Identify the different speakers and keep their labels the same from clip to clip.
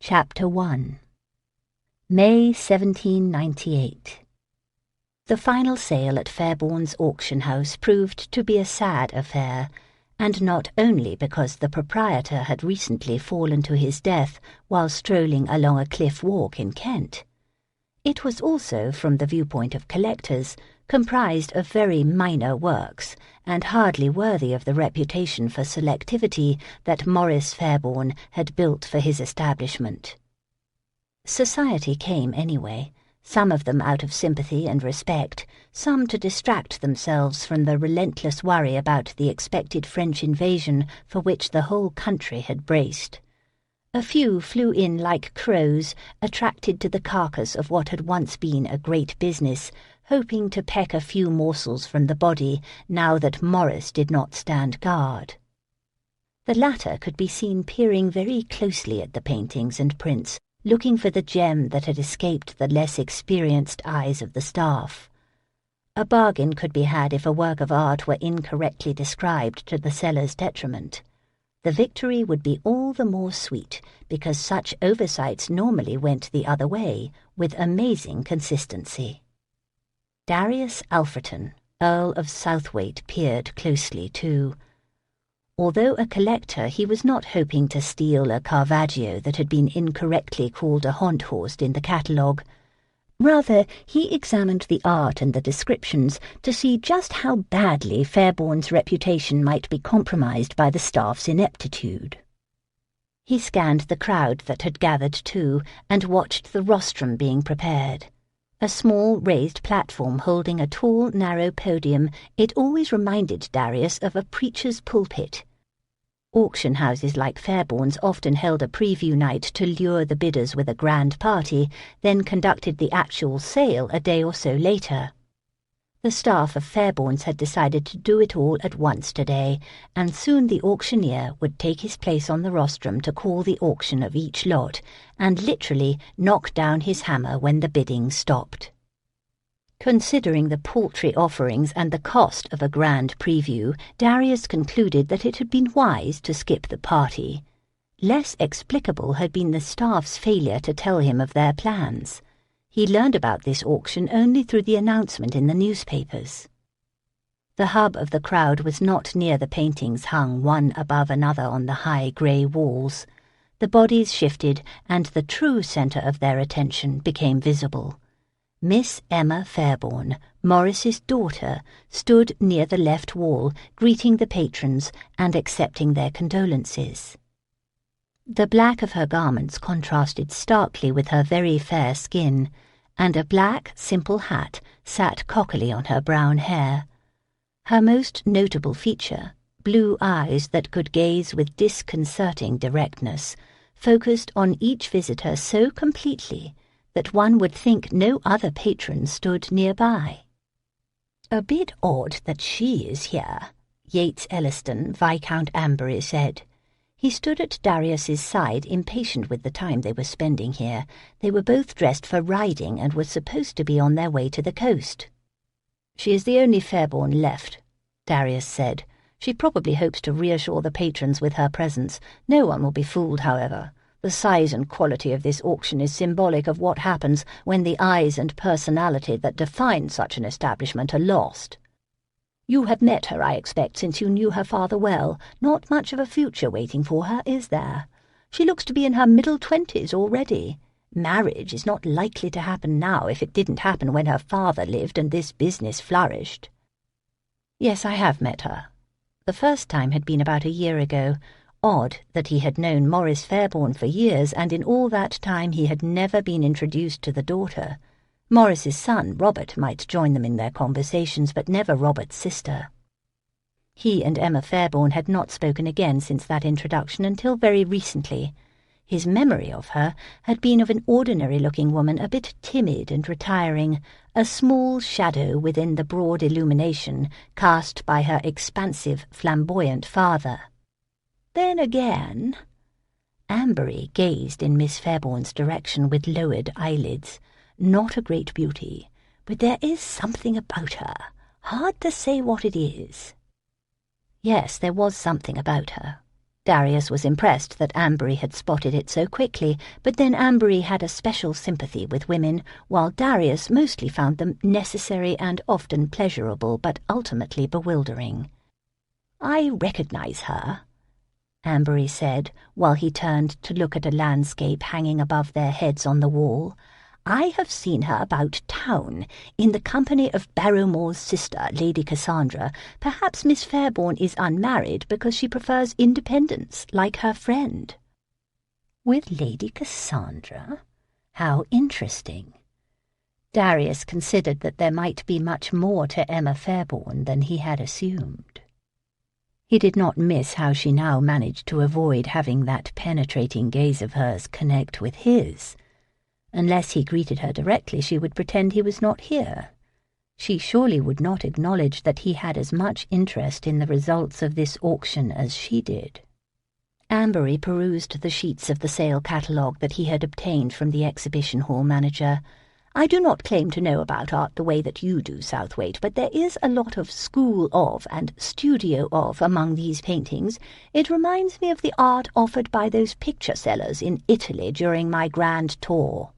Speaker 1: Chapter 1. May 1798. The final sale at Fairbourne's auction house proved to be a sad affair, and not only because the proprietor had recently fallen to his death while strolling along a cliff walk in Kent. It was also, from the viewpoint of collectors, comprised of very minor works, and hardly worthy of the reputation for selectivity that Maurice Fairbourne had built for his establishment. Society came anyway, some of them out of sympathy and respect, some to distract themselves from the relentless worry about the expected French invasion for which the whole country had braced. A few flew in like crows, attracted to the carcass of what had once been a great business, hoping to peck a few morsels from the body now that Maurice did not stand guard. The latter could be seen peering very closely at the paintings and prints, looking for the gem that had escaped the less experienced eyes of the staff. A bargain could be had if a work of art were incorrectly described to the seller's detriment. The victory would be all the more sweet, because such oversights normally went the other way, with amazing consistency. Darius Alfreton, Earl of Southwaite, peered closely too. Although a collector, he was not hoping to steal a Caravaggio that had been incorrectly called a Honthorst in the catalogue. Rather, he examined the art and the descriptions to see just how badly Fairbourne's reputation might be compromised by the staff's ineptitude. He scanned the crowd that had gathered too, and watched the rostrum being prepared. A small raised platform holding a tall, narrow podium, it always reminded Darius of a preacher's pulpit. Auction houses like Fairbourne's often held a preview night to lure the bidders with a grand party, then conducted the actual sale a day or so later. The staff of Fairbourne's had decided to do it all at once today, and soon the auctioneer would take his place on the rostrum to call the auction of each lot, and literally knock down his hammer when the bidding stopped. Considering the paltry offerings and the cost of a grand preview, Darius concluded that it had been wise to skip the party. Less explicable had been the staff's failure to tell him of their plans. He learned about this auction only through the announcement in the newspapers. The hub of the crowd was not near the paintings hung one above another on the high grey walls. The bodies shifted, and the true centre of their attention became visible. Miss Emma Fairbourne, Maurice's daughter, stood near the left wall, greeting the patrons and accepting their condolences. The black of her garments contrasted starkly with her very fair skin, and a black, simple hat sat cockily on her brown hair. Her most notable feature, blue eyes that could gaze with disconcerting directness, focused on each visitor so completely that one would think no other patron stood nearby. "A bit odd that she is here," Yates Elliston, Viscount Amberry, said. He stood at Darius's side, impatient with the time they were spending here. They were both dressed for riding and were supposed to be on their way to the coast. "She is the only Fairbourne left," Darius said. "She probably hopes to reassure the patrons with her presence. No one will be fooled, however. The size and quality of this auction is symbolic of what happens when the eyes and personality that define such an establishment are lost. You have met her, I expect, since you knew her father well. Not much of a future waiting for her, is there? She looks to be in her middle 20s already. Marriage is not likely to happen now if it didn't happen when her father lived and this business flourished." "Yes, I have met her." The first time had been about a year ago. Odd that he had known Maurice Fairbourne for years, and in all that time he had never been introduced to the daughter. Maurice's son, Robert, might join them in their conversations, but never Robert's sister. He and Emma Fairbourne had not spoken again since that introduction until very recently. His memory of her had been of an ordinary-looking woman, a bit timid and retiring, a small shadow within the broad illumination cast by her expansive, flamboyant father. Then again, Amberry gazed in Miss Fairbourne's direction with lowered eyelids. "Not a great beauty, but there is something about her. Hard to say what it is." Yes, there was something about her. Darius was impressed that Ambery had spotted it so quickly, but then Ambery had a special sympathy with women, while Darius mostly found them necessary and often pleasurable, but ultimately bewildering. "I recognize her," Ambery said, while he turned to look at a landscape hanging above their heads on the wall. "I have seen her about town, in the company of Barrowmore's sister, Lady Cassandra. Perhaps Miss Fairbourne is unmarried because she prefers independence, like her friend." "With Lady Cassandra? How interesting." Darius considered that there might be much more to Emma Fairbourne than he had assumed. He did not miss how she now managed to avoid having that penetrating gaze of hers connect with his. Unless he greeted her directly, she would pretend he was not here. She surely would not acknowledge that he had as much interest in the results of this auction as she did. Ambery perused the sheets of the sale catalogue that he had obtained from the exhibition hall manager. "I do not claim to know about art the way that you do, Southwaite, but there is a lot of school of and studio of among these paintings. It reminds me of the art offered by those picture sellers in Italy during my grand tour."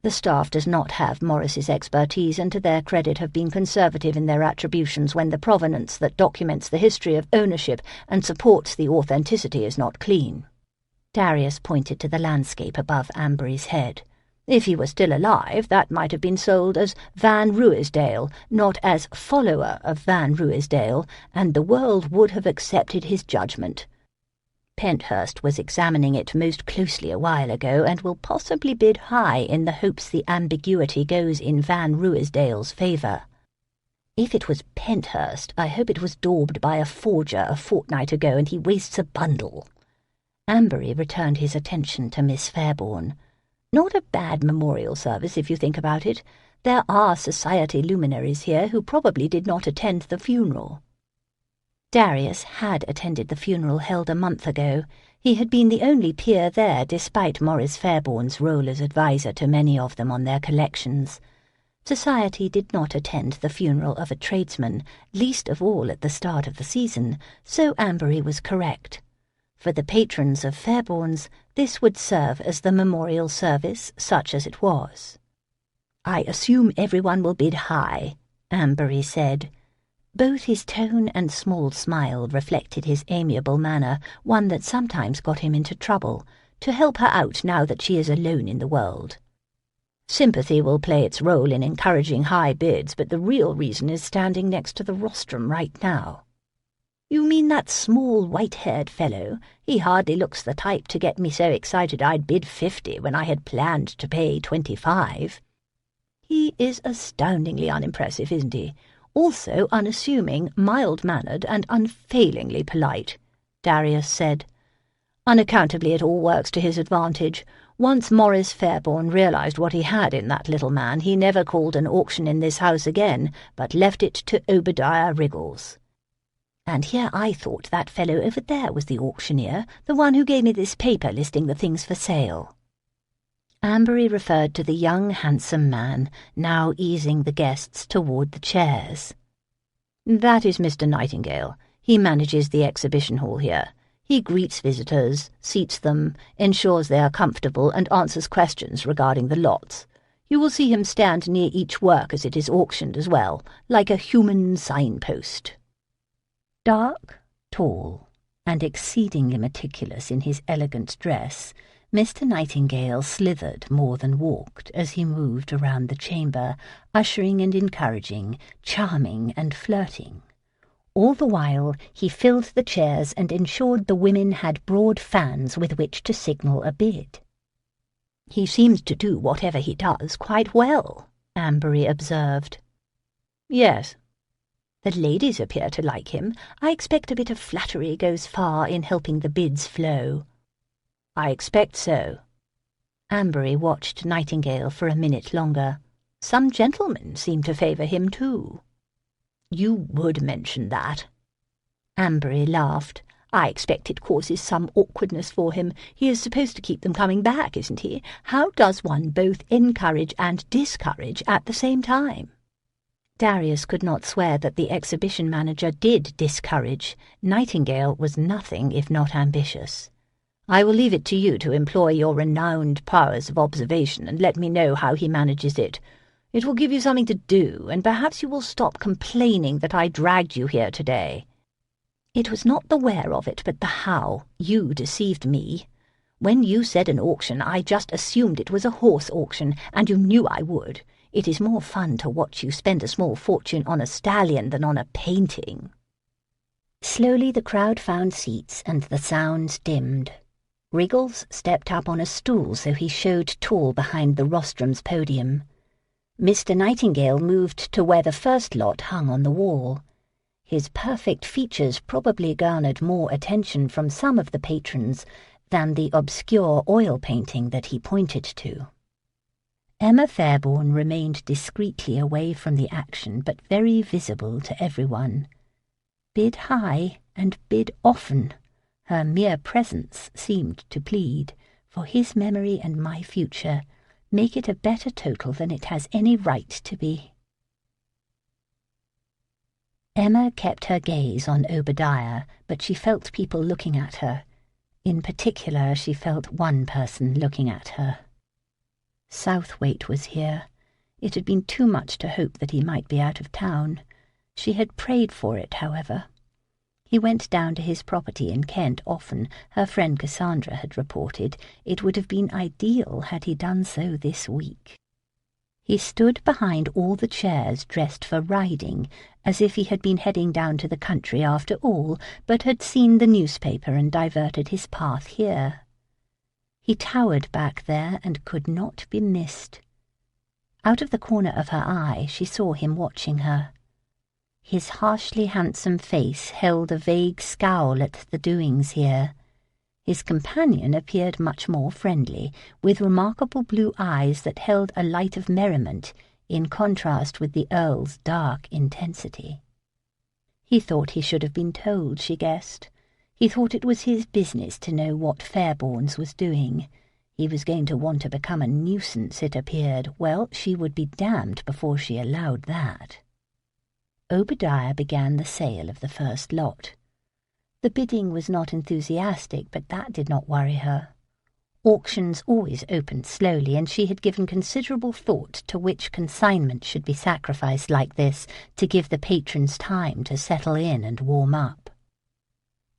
Speaker 1: The staff does not have Morris's expertise, and to their credit have been conservative in their attributions when the provenance that documents the history of ownership and supports the authenticity is not clean. Darius pointed to the landscape above Ambery's head. "If he were still alive, that might have been sold as Van Ruysdael, not as follower of Van Ruysdael, and the world would have accepted his judgment. Penthurst was examining it most closely a while ago, and will possibly bid high in the hopes the ambiguity goes in Van Ruysdael's favour. If it was Penthurst, I hope it was daubed by a forger a fortnight ago, and he wastes a bundle." Ambery returned his attention to Miss Fairbourne. "Not a bad memorial service, if you think about it. There are society luminaries here who probably did not attend the funeral." Darius had attended the funeral held a month ago. He had been the only peer there, despite Morris Fairbourne's role as adviser to many of them on their collections. Society did not attend the funeral of a tradesman, least of all at the start of the season, so Ambery was correct. For the patrons of Fairbourne's, this would serve as the memorial service, such as it was. "I assume everyone will bid high," Ambery said. Both his tone and small smile reflected his amiable manner, one that sometimes got him into trouble, to help her out now that she is alone in the world. "Sympathy will play its role in encouraging high bids, but the real reason is standing next to the rostrum right now." "You mean that small, white-haired fellow? He hardly looks the type to get me so excited I'd bid 50 when I had planned to pay 25. "He is astoundingly unimpressive, isn't he? Also unassuming, mild-mannered, and unfailingly polite," Darius said. "Unaccountably it all works to his advantage. Once Morris Fairbourne realized what he had in that little man, he never called an auction in this house again, but left it to Obadiah Wriggles. And here I thought that fellow over there was the auctioneer, the one who gave me this paper listing the things for sale." Ambery referred to the young, handsome man, now easing the guests toward the chairs. "That is Mr. Nightingale. He manages the exhibition hall here. He greets visitors, seats them, ensures they are comfortable, and answers questions regarding the lots. You will see him stand near each work as it is auctioned as well, like a human signpost." Dark, tall, and exceedingly meticulous in his elegant dress, Mr. Nightingale slithered more than walked as he moved around the chamber, ushering and encouraging, charming and flirting. All the while he filled the chairs and ensured the women had broad fans with which to signal a bid. "He seems to do whatever he does quite well," Ambery observed. "Yes. The ladies appear to like him. I expect a bit of flattery goes far in helping the bids flow." "I expect so." Ambery watched Nightingale for a minute longer. "Some gentlemen seem to favour him too." "You would mention that." Ambery laughed. "I expect it causes some awkwardness for him. He is supposed to keep them coming back, isn't he? How does one both encourage and discourage at the same time?" Darius could not swear that the exhibition manager did discourage. Nightingale was nothing if not ambitious. "I will leave it to you to employ your renowned powers of observation and let me know how he manages it. It will give you something to do, and perhaps you will stop complaining that I dragged you here today." "It was not the where of it, but the how. You deceived me. When you said an auction, I just assumed it was a horse auction, and you knew I would. It is more fun to watch you spend a small fortune on a stallion than on a painting." Slowly the crowd found seats, and the sounds dimmed. Wriggles stepped up on a stool so he showed tall behind the rostrum's podium. Mr. Nightingale moved to where the first lot hung on the wall. His perfect features probably garnered more attention from some of the patrons than the obscure oil painting that he pointed to. Emma Fairbourne remained discreetly away from the action, but very visible to everyone. Bid high and bid often. Her mere presence seemed to plead, "For his memory and my future, make it a better total than it has any right to be." Emma kept her gaze on Obadiah, but she felt people looking at her. In particular, she felt one person looking at her. Southwaite was here. It had been too much to hope that he might be out of town. She had prayed for it, however. He went down to his property in Kent often. Her friend Cassandra had reported it would have been ideal had he done so this week. He stood behind all the chairs dressed for riding, as if he had been heading down to the country after all, but had seen the newspaper and diverted his path here. He towered back there and could not be missed. Out of the corner of her eye she saw him watching her. His harshly handsome face held a vague scowl at the doings here. His companion appeared much more friendly, with remarkable blue eyes that held a light of merriment in contrast with the Earl's dark intensity. He thought he should have been told, she guessed. He thought it was his business to know what Fairbourne's was doing. He was going to want to become a nuisance, it appeared. Well, she would be damned before she allowed that. Obadiah began the sale of the first lot. The bidding was not enthusiastic, but that did not worry her. Auctions always opened slowly, and she had given considerable thought to which consignment should be sacrificed like this to give the patrons time to settle in and warm up.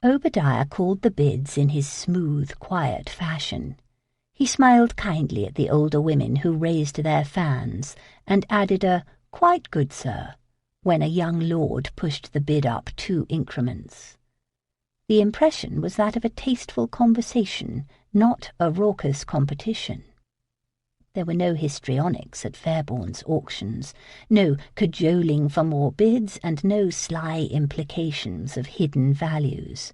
Speaker 1: Obadiah called the bids in his smooth, quiet fashion. He smiled kindly at the older women who raised their fans, and added a "Quite good, sir," when a young lord pushed the bid up 2 increments. The impression was that of a tasteful conversation, not a raucous competition. There were no histrionics at Fairbourne's auctions, no cajoling for more bids, and no sly implications of hidden values.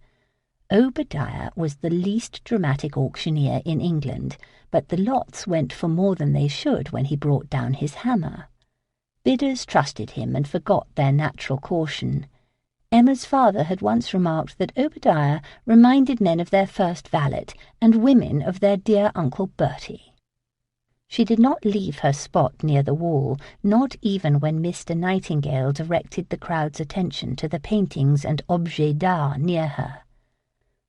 Speaker 1: Obadiah was the least dramatic auctioneer in England, but the lots went for more than they should when he brought down his hammer. Bidders trusted him and forgot their natural caution. Emma's father had once remarked that Obadiah reminded men of their first valet and women of their dear Uncle Bertie. She did not leave her spot near the wall, not even when Mr. Nightingale directed the crowd's attention to the paintings and objets d'art near her.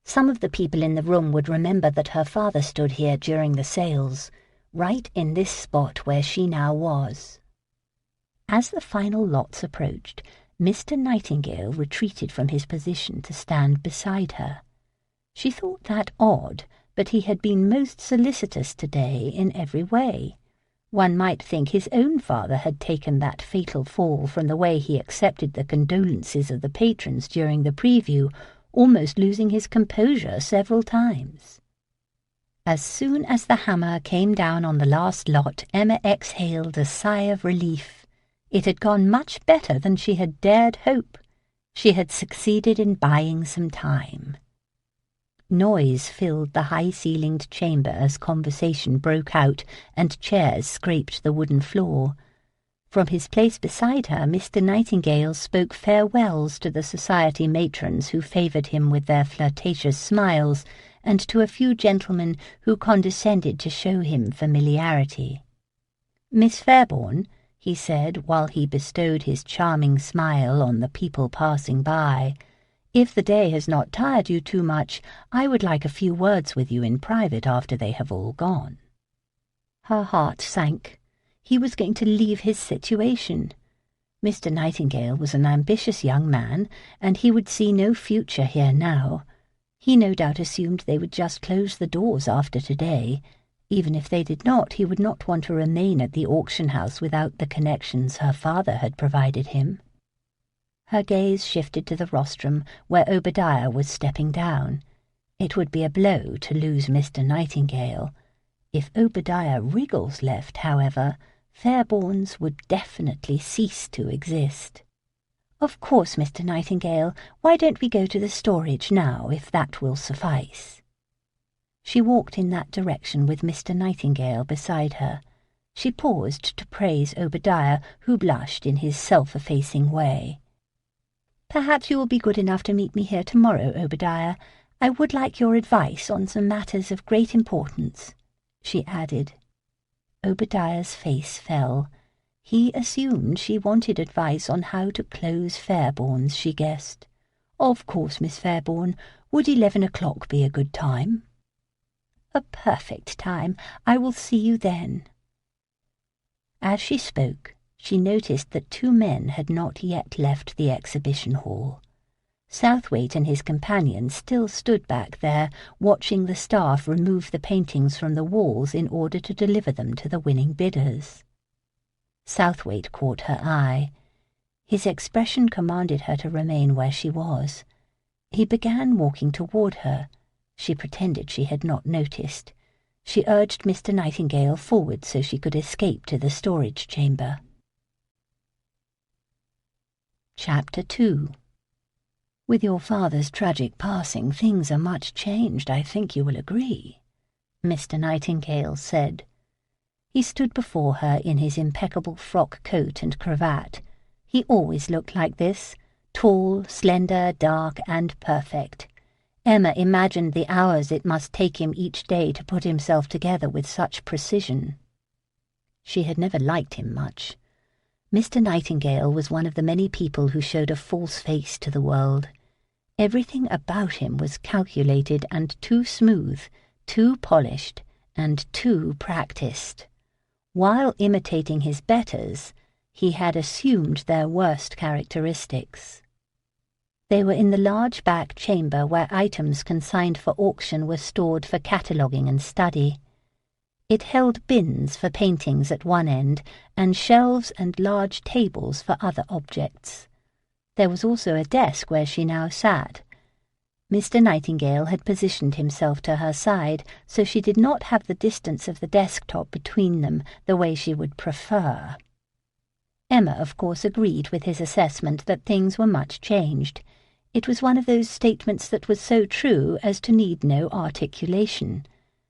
Speaker 1: Some of the people in the room would remember that her father stood here during the sales, right in this spot where she now was. As the final lots approached, Mr. Nightingale retreated from his position to stand beside her. She thought that odd, but he had been most solicitous today in every way. One might think his own father had taken that fatal fall from the way he accepted the condolences of the patrons during the preview, almost losing his composure several times. As soon as the hammer came down on the last lot, Emma exhaled a sigh of relief. It had gone much better than she had dared hope. She had succeeded in buying some time. Noise filled the high-ceilinged chamber as conversation broke out and chairs scraped the wooden floor. From his place beside her, Mr. Nightingale spoke farewells to the society matrons who favoured him with their flirtatious smiles, and to a few gentlemen who condescended to show him familiarity. Miss Fairbourne, he said while he bestowed his charming smile on the people passing by. "If the day has not tired you too much, I would like a few words with you in private after they have all gone." Her heart sank. He was going to leave his situation. Mr. Nightingale was an ambitious young man, and he would see no future here now. He no doubt assumed they would just close the doors after today. Even if they did not, he would not want to remain at the auction house without the connections her father had provided him. Her gaze shifted to the rostrum where Obadiah was stepping down. It would be a blow to lose Mr. Nightingale. If Obadiah Wriggles left, however, Fairbourne's would definitely cease to exist. "Of course, Mr. Nightingale, why don't we go to the storage now, if that will suffice?" She walked in that direction with Mr. Nightingale beside her. She paused to praise Obadiah, who blushed in his self-effacing way. "Perhaps you will be good enough to meet me here tomorrow, Obadiah. I would like your advice on some matters of great importance," she added. Obadiah's face fell. He assumed she wanted advice on how to close Fairbourne's, she guessed. "Of course, Miss Fairbourne. Would 11 o'clock be a good time?" "A perfect time. I will see you then." As she spoke, she noticed that 2 men had not yet left the exhibition hall. Southwaite and his companion still stood back there, watching the staff remove the paintings from the walls in order to deliver them to the winning bidders. Southwaite caught her eye. His expression commanded her to remain where she was. He began walking toward her. She pretended she had not noticed. She urged Mr. Nightingale forward so she could escape to the storage chamber. Chapter 2. "With your father's tragic passing, things are much changed, I think you will agree," Mr. Nightingale said. He stood before her in his impeccable frock coat and cravat. He always looked like this, tall, slender, dark, and perfect. Emma imagined the hours it must take him each day to put himself together with such precision. She had never liked him much. Mr. Nightingale was one of the many people who showed a false face to the world. Everything about him was calculated and too smooth, too polished, and too practised. While imitating his betters, he had assumed their worst characteristics. They were in the large back chamber where items consigned for auction were stored for cataloguing and study. It held bins for paintings at one end and shelves and large tables for other objects. There was also a desk where she now sat. Mr. Nightingale had positioned himself to her side, so she did not have the distance of the desktop between them the way she would prefer. Emma, of course, agreed with his assessment that things were much changed. It was one of those statements that was so true as to need no articulation.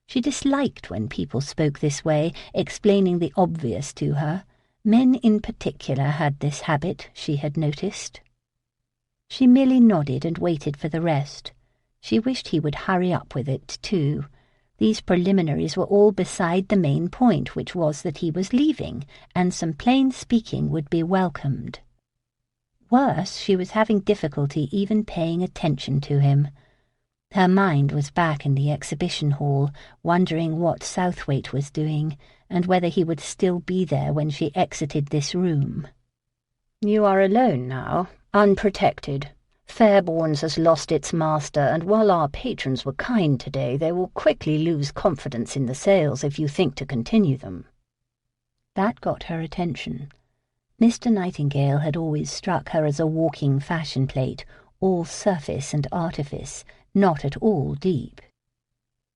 Speaker 1: She disliked when people spoke this way, explaining the obvious to her. Men in particular had this habit, she had noticed. She merely nodded and waited for the rest. She wished he would hurry up with it, too. These preliminaries were all beside the main point, which was that he was leaving, and some plain speaking would be welcomed. Worse, she was having difficulty even paying attention to him. Her mind was back in the exhibition hall, wondering what Southwaite was doing, and whether he would still be there when she exited this room. "You are alone now, unprotected. Fairbourne's has lost its master, and while our patrons were kind today, they will quickly lose confidence in the sales if you think to continue them." That got her attention. Mr. Nightingale had always struck her as a walking fashion plate, all surface and artifice, not at all deep.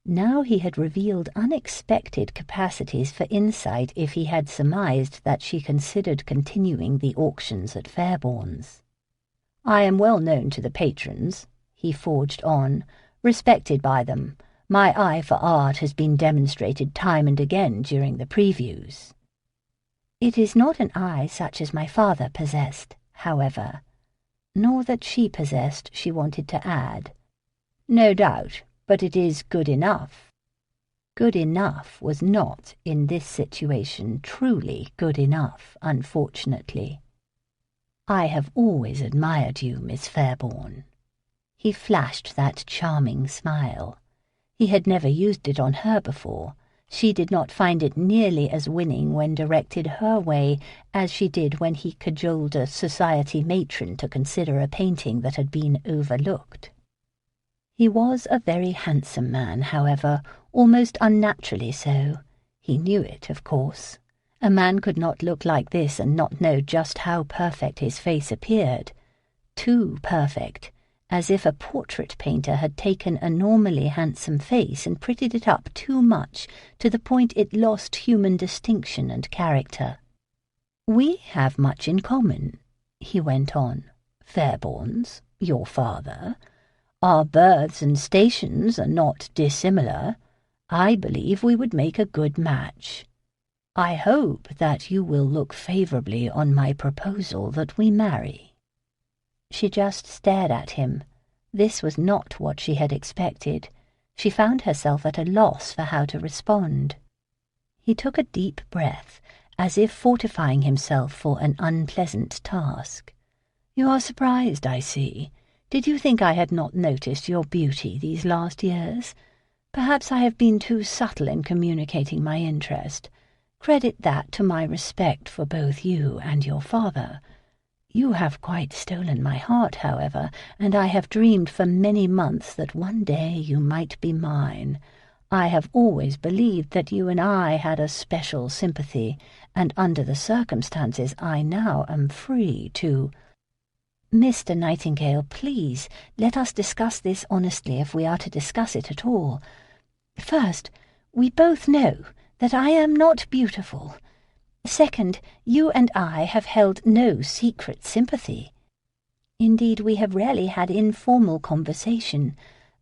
Speaker 1: Now he had revealed unexpected capacities for insight if he had surmised that she considered continuing the auctions at Fairbourne's. "I am well known to the patrons," he forged on, "respected by them. My eye for art has been demonstrated time and again during the previews." It is not an eye such as my father possessed, however, nor that she possessed, she wanted to add. "No doubt, but it is good enough." Good enough was not, in this situation, truly good enough, unfortunately. "I have always admired you, Miss Fairbourne." He flashed that charming smile. He had never used it on her before. She did not find it nearly as winning when directed her way as she did when he cajoled a society matron to consider a painting that had been overlooked. He was a very handsome man, however, almost unnaturally so. He knew it, of course. A man could not look like this and not know just how perfect his face appeared. Too perfect, as if a portrait painter had taken a normally handsome face and prettied it up too much to the point it lost human distinction and character. "We have much in common," he went on. "Fairbournes, your father. Our births and stations are not dissimilar. I believe we would make a good match. I hope that you will look favourably on my proposal that we marry." She just stared at him. This was not what she had expected. She found herself at a loss for how to respond. He took a deep breath, as if fortifying himself for an unpleasant task. "You are surprised, I see. Did you think I had not noticed your beauty these last years? Perhaps I have been too subtle in communicating my interest. Credit that to my respect for both you and your father. You have quite stolen my heart, however, and I have dreamed for many months that one day you might be mine. I have always believed that you and I had a special sympathy, and under the circumstances I now am free to—" "Mr. Nightingale, please, let us discuss this honestly if we are to discuss it at all. First, we both know that I am not beautiful. Second, you and I have held no secret sympathy. Indeed, we have rarely had informal conversation.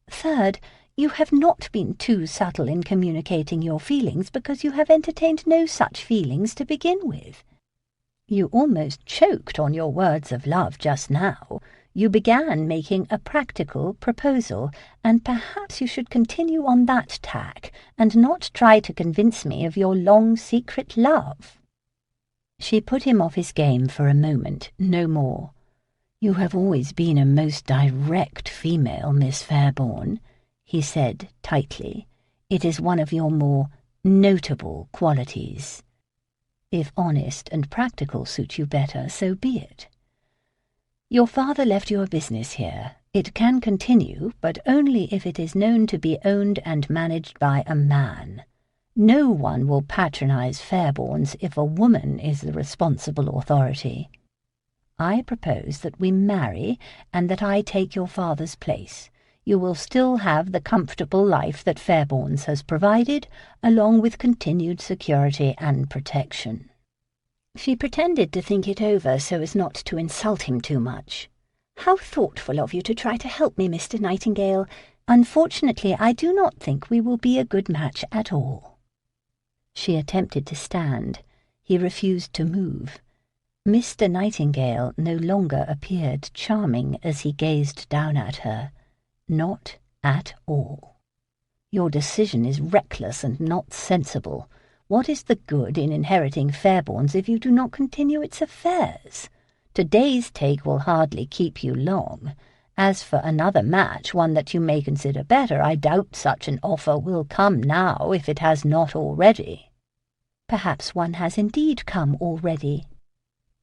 Speaker 1: Third, you have not been too subtle in communicating your feelings because you have entertained no such feelings to begin with. You almost choked on your words of love just now. You began making a practical proposal, and perhaps you should continue on that tack and not try to convince me of your long secret love." She put him off his game for a moment, no more. "You have always been a most direct female, Miss Fairbourne," he said tightly. "It is one of your more notable qualities. If honest and practical suit you better, so be it. Your father left you a business here. It can continue, but only if it is known to be owned and managed by a man. No one will patronize Fairbournes if a woman is the responsible authority. I propose that we marry, and that I take your father's place. You will still have the comfortable life that Fairbournes has provided, along with continued security and protection." She pretended to think it over so as not to insult him too much. "How thoughtful of you to try to help me, Mr. Nightingale. Unfortunately, I do not think we will be a good match at all." She attempted to stand. He refused to move. Mr. Nightingale no longer appeared charming as he gazed down at her. Not at all. "Your decision is reckless and not sensible. What is the good in inheriting Fairbournes if you do not continue its affairs? Today's take will hardly keep you long. As for another match, one that you may consider better, I doubt such an offer will come now if it has not already." "Perhaps one has indeed come already."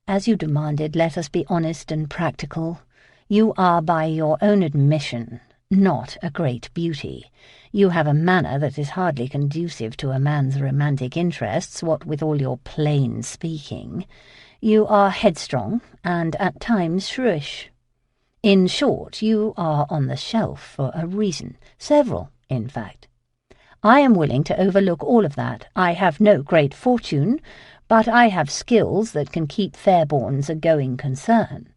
Speaker 1: "As you demanded, let us be honest and practical. You are, by your own admission, not a great beauty. You have a manner that is hardly conducive to a man's romantic interests, what with all your plain speaking. You are headstrong, and at times shrewish. In short, you are on the shelf for a reason, several, in fact. I am willing to overlook all of that. I have no great fortune, but I have skills that can keep Fairbournes a going concern.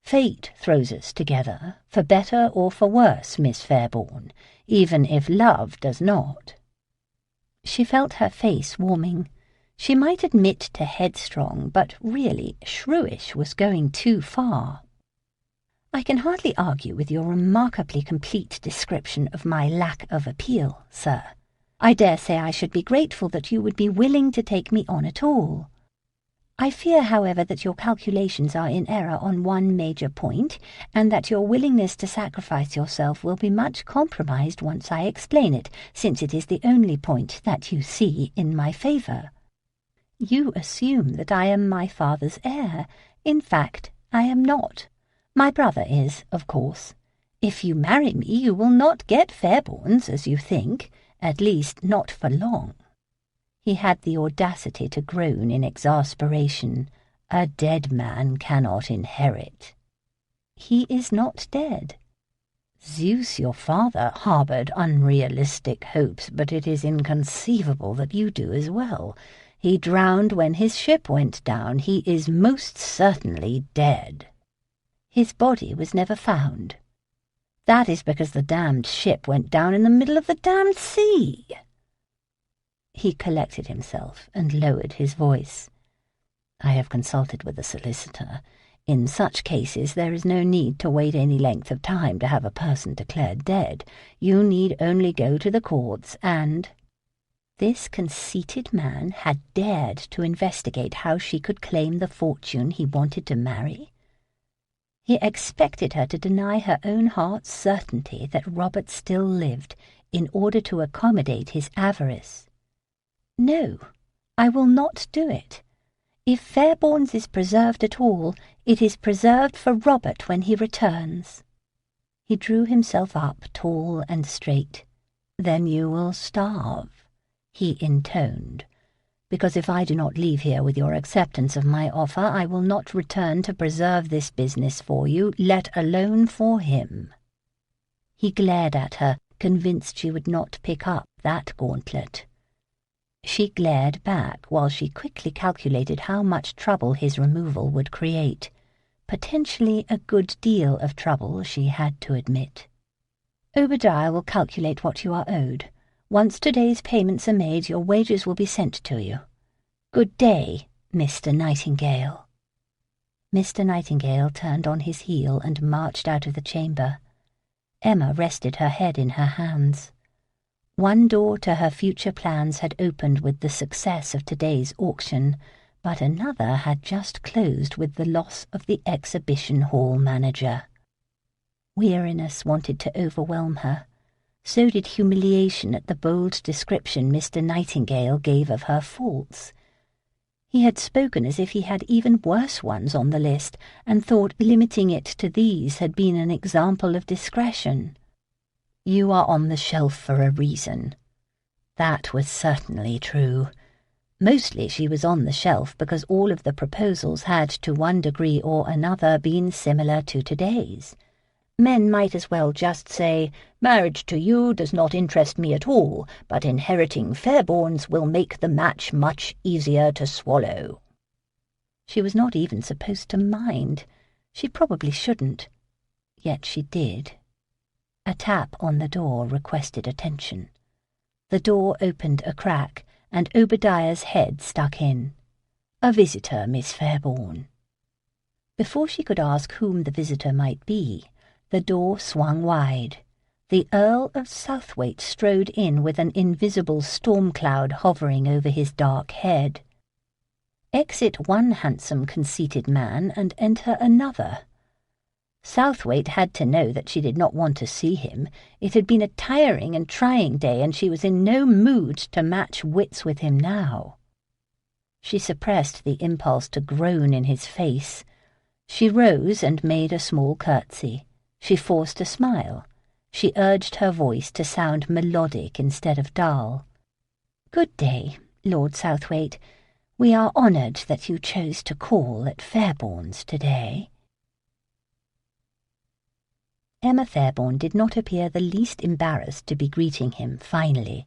Speaker 1: Fate throws us together, for better or for worse, Miss Fairbourne, even if love does not." She felt her face warming. She might admit to headstrong, but really shrewish was going too far. "I can hardly argue with your remarkably complete description of my lack of appeal, sir. I dare say I should be grateful that you would be willing to take me on at all. I fear, however, that your calculations are in error on one major point, and that your willingness to sacrifice yourself will be much compromised once I explain it, since it is the only point that you see in my favour. You assume that I am my father's heir. In fact, I am not. My brother is, of course. If you marry me, you will not get Fairbournes, as you think, at least not for long." He had the audacity to groan in exasperation. "A dead man cannot inherit." "He is not dead." "Zeus, your father, harboured unrealistic hopes, but it is inconceivable that you do as well. He drowned when his ship went down. He is most certainly dead." "His body was never found." "That is because the damned ship went down in the middle of the damned sea." He collected himself and lowered his voice. "I have consulted with the solicitor. In such cases there is no need to wait any length of time to have a person declared dead. You need only go to the courts and—" This conceited man had dared to investigate how she could claim the fortune he wanted to marry. He expected her to deny her own heart's certainty that Robert still lived in order to accommodate his avarice. "No, I will not do it. If Fairbourne's is preserved at all, it is preserved for Robert when he returns." He drew himself up tall and straight. "Then you will starve," he intoned, "because if I do not leave here with your acceptance of my offer, I will not return to preserve this business for you, let alone for him." He glared at her, convinced she would not pick up that gauntlet. She glared back while she quickly calculated how much trouble his removal would create. Potentially a good deal of trouble, she had to admit. "Obadiah will calculate what you are owed. Once today's payments are made, your wages will be sent to you. Good day, Mr. Nightingale." Mr. Nightingale turned on his heel and marched out of the chamber. Emma rested her head in her hands. One door to her future plans had opened with the success of today's auction, but another had just closed with the loss of the exhibition hall manager. Weariness wanted to overwhelm her. So did humiliation at the bold description Mr. Nightingale gave of her faults. He had spoken as if he had even worse ones on the list, and thought limiting it to these had been an example of discretion. "You are on the shelf for a reason." That was certainly true. Mostly she was on the shelf because all of the proposals had, to one degree or another, been similar to today's. Men might as well just say, "Marriage to you does not interest me at all, but inheriting Fairbournes will make the match much easier to swallow." She was not even supposed to mind. She probably shouldn't. Yet she did. A tap on the door requested attention. The door opened a crack, and Obadiah's head stuck in. "A visitor, Miss Fairbourne." Before she could ask whom the visitor might be, the door swung wide. The Earl of Southwaite strode in with an invisible storm cloud hovering over his dark head. Exit one handsome, conceited man and enter another. Southwaite had to know that she did not want to see him. It had been a tiring and trying day, and she was in no mood to match wits with him now. She suppressed the impulse to groan in his face. She rose and made a small curtsy. She forced a smile. She urged her voice to sound melodic instead of dull. "Good day, Lord Southwaite. We are honoured that you chose to call at Fairbourne's today." Emma Fairbourne did not appear the least embarrassed to be greeting him, finally.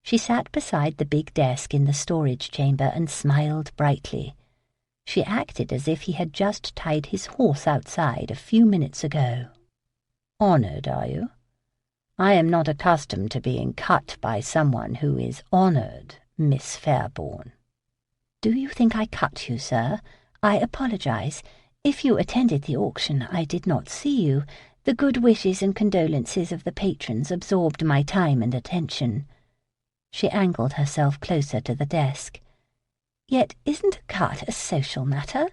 Speaker 1: She sat beside the big desk in the storage chamber and smiled brightly. She acted as if he had just tied his horse outside a few minutes ago. "Honoured, are you? I am not accustomed to being cut by someone who is honoured, Miss Fairbourne." "Do you think I cut you, sir? I apologize. If you attended the auction, I did not see you. The good wishes and condolences of the patrons absorbed my time and attention." She angled herself closer to the desk. "Yet isn't a cut a social matter?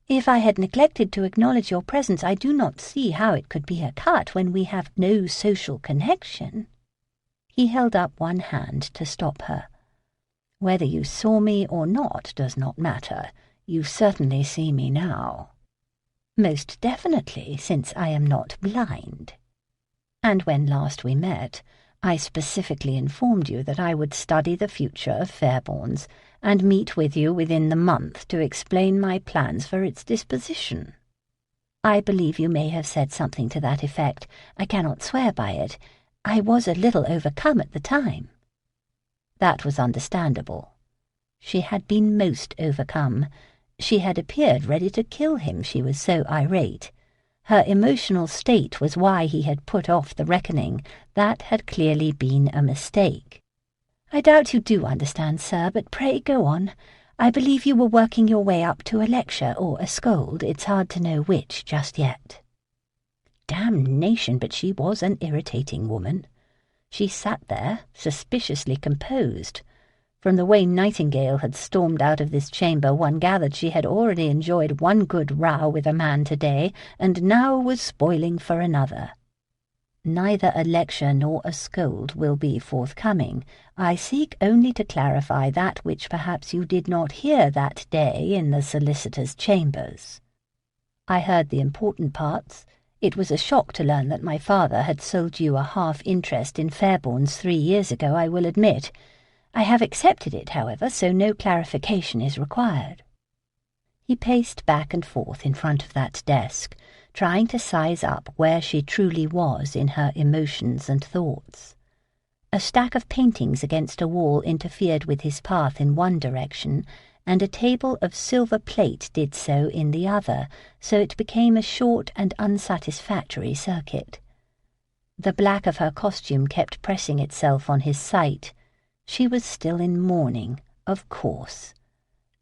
Speaker 1: If I had neglected to acknowledge your presence, I do not see how it could be a cut when we have no social connection." He held up one hand to stop her. "Whether you saw me or not does not matter. You certainly see me now." "Most definitely, since I am not blind. And when last we met, I specifically informed you that I would study the future of Fairbourne's and meet with you within the month to explain my plans for its disposition. I believe you may have said something to that effect. I cannot swear by it. I was a little overcome at the time." That was understandable. She had been most overcome. She had appeared ready to kill him, she was so irate. Her emotional state was why he had put off the reckoning. That had clearly been a mistake. "I doubt you do understand, sir, but pray go on. I believe you were working your way up to a lecture or a scold. It's hard to know which just yet." Damnation, but she was an irritating woman. She sat there, suspiciously composed. From the way Nightingale had stormed out of this chamber, one gathered she had already enjoyed one good row with a man today, and now was spoiling for another. "Neither a lecture nor a scold will be forthcoming. I seek only to clarify that which perhaps you did not hear that day in the solicitor's chambers. I heard the important parts. It was a shock to learn that my father had sold you a half-interest in Fairbourne's 3 years ago, I will admit. I have accepted it, however, so no clarification is required." He paced back and forth in front of that desk, trying to size up where she truly was in her emotions and thoughts. A stack of paintings against a wall interfered with his path in one direction, and a table of silver plate did so in the other, so it became a short and unsatisfactory circuit. The black of her costume kept pressing itself on his sight. She was still in mourning, of course.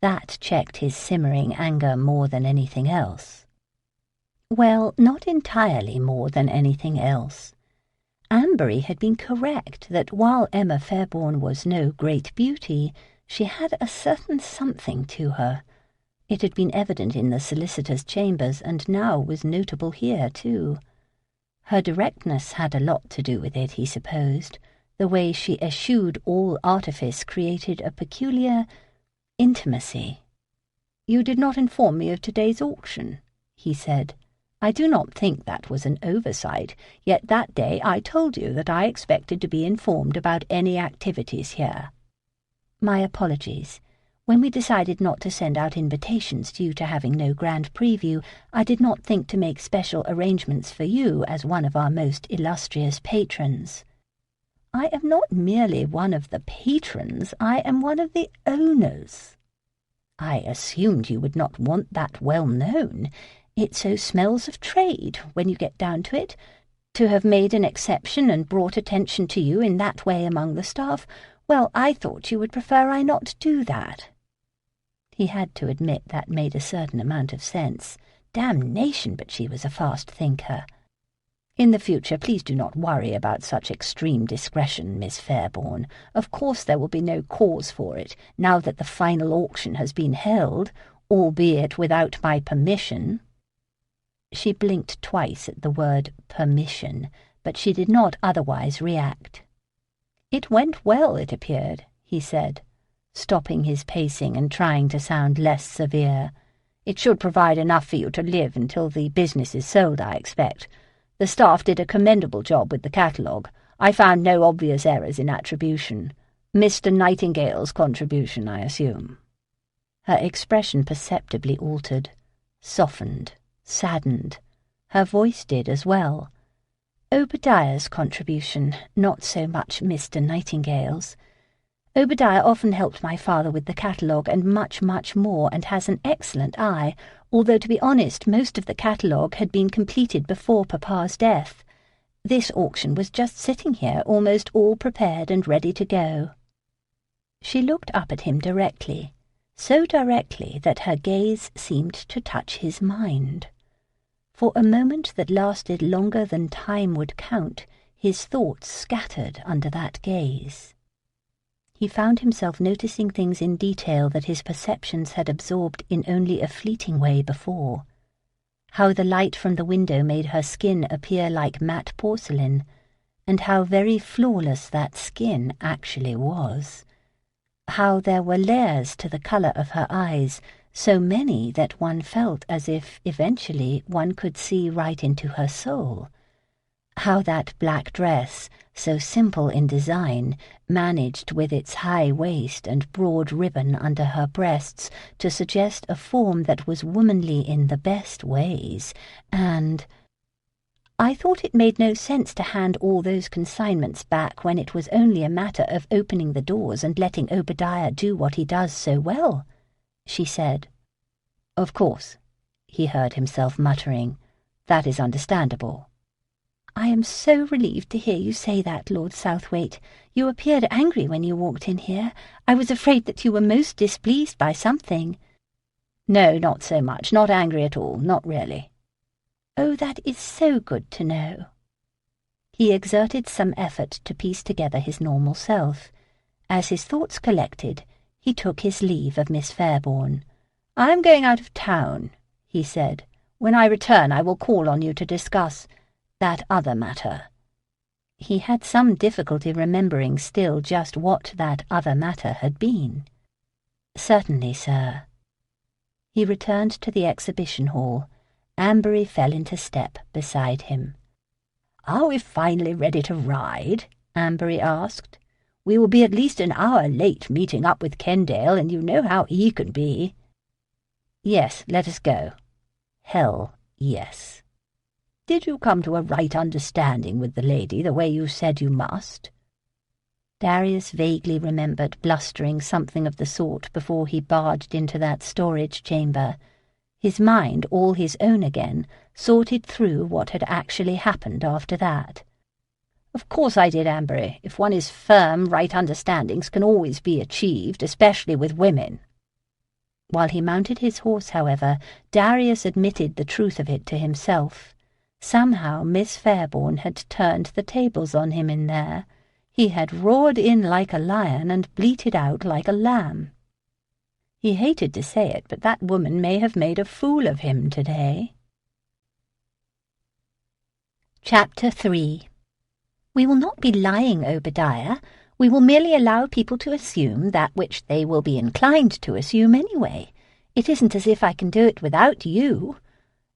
Speaker 1: That checked his simmering anger more than anything else. Well, not entirely more than anything else. Ambery had been correct that while Emma Fairbourne was no great beauty, she had a certain something to her. It had been evident in the solicitor's chambers, and now was notable here too. Her directness had a lot to do with it, he supposed. The way she eschewed all artifice created a peculiar intimacy. "You did not inform me of today's auction," he said. "I do not think that was an oversight, yet that day I told you that I expected to be informed about any activities here." "My apologies. When we decided not to send out invitations due to having no grand preview, I did not think to make special arrangements for you as one of our most illustrious patrons." "I am not merely one of the patrons, I am one of the owners." "I assumed you would not want that well known. It so smells of trade, when you get down to it. To have made an exception and brought attention to you in that way among the staff, well, I thought you would prefer I not do that." He had to admit that made a certain amount of sense. Damnation, but she was a fast thinker. "In the future, please do not worry about such extreme discretion, Miss Fairbourne. Of course there will be no cause for it, now that the final auction has been held, albeit without my permission." She blinked twice at the word permission, but she did not otherwise react. "It went well, it appeared," he said, stopping his pacing and trying to sound less severe. "It should provide enough for you to live until the business is sold, I expect. The staff did a commendable job with the catalogue. I found no obvious errors in attribution. Mr. Nightingale's contribution, I assume." Her expression perceptibly altered, softened, saddened. Her voice did as well. "Obadiah's contribution, not so much Mr. Nightingale's. Obadiah often helped my father with the catalogue and much, much more, and has an excellent eye, although, to be honest, most of the catalogue had been completed before Papa's death. This auction was just sitting here, almost all prepared and ready to go." She looked up at him directly, so directly that her gaze seemed to touch his mind. For a moment that lasted longer than time would count, his thoughts scattered under that gaze. He found himself noticing things in detail that his perceptions had absorbed in only a fleeting way before. How the light from the window made her skin appear like matte porcelain, and how very flawless that skin actually was. How there were layers to the colour of her eyes, so many that one felt as if eventually one could see right into her soul. How that black dress, so simple in design, managed with its high waist and broad ribbon under her breasts to suggest a form that was womanly in the best ways, and I thought it made no sense to hand all those consignments back when it was only a matter of opening the doors and letting Obadiah do what he does so well, she said. Of course, he heard himself muttering. That is understandable. I am so relieved to hear you say that, Lord Southwaite. You appeared angry when you walked in here. I was afraid that you were most displeased by something. No, not so much. Not angry at all. Not really. Oh, that is so good to know. He exerted some effort to piece together his normal self. As his thoughts collected, he took his leave of Miss Fairbourne. I am going out of town, he said. When I return, I will call on you to discuss that other matter. He had some difficulty remembering still just what that other matter had been. Certainly, sir. He returned to the exhibition hall. Ambery fell into step beside him. Are we finally ready to ride? Ambery asked. We will be at least an hour late meeting up with Kendale, and you know how he can be. Yes, let us go. Hell, yes. Did you come to a right understanding with the lady the way you said you must? Darius vaguely remembered blustering something of the sort before he barged into that storage chamber. His mind, all his own again, sorted through what had actually happened after that. Of course I did, Ambery. If one is firm, right understandings can always be achieved, especially with women. While he mounted his horse, however, Darius admitted the truth of it to himself. Somehow Miss Fairbourne had turned the tables on him in there. He had roared in like a lion and bleated out like a lamb. He hated to say it, but that woman may have made a fool of him today. Chapter 3. We will not be lying, Obadiah. We will merely allow people to assume that which they will be inclined to assume anyway. It isn't as if I can do it without you.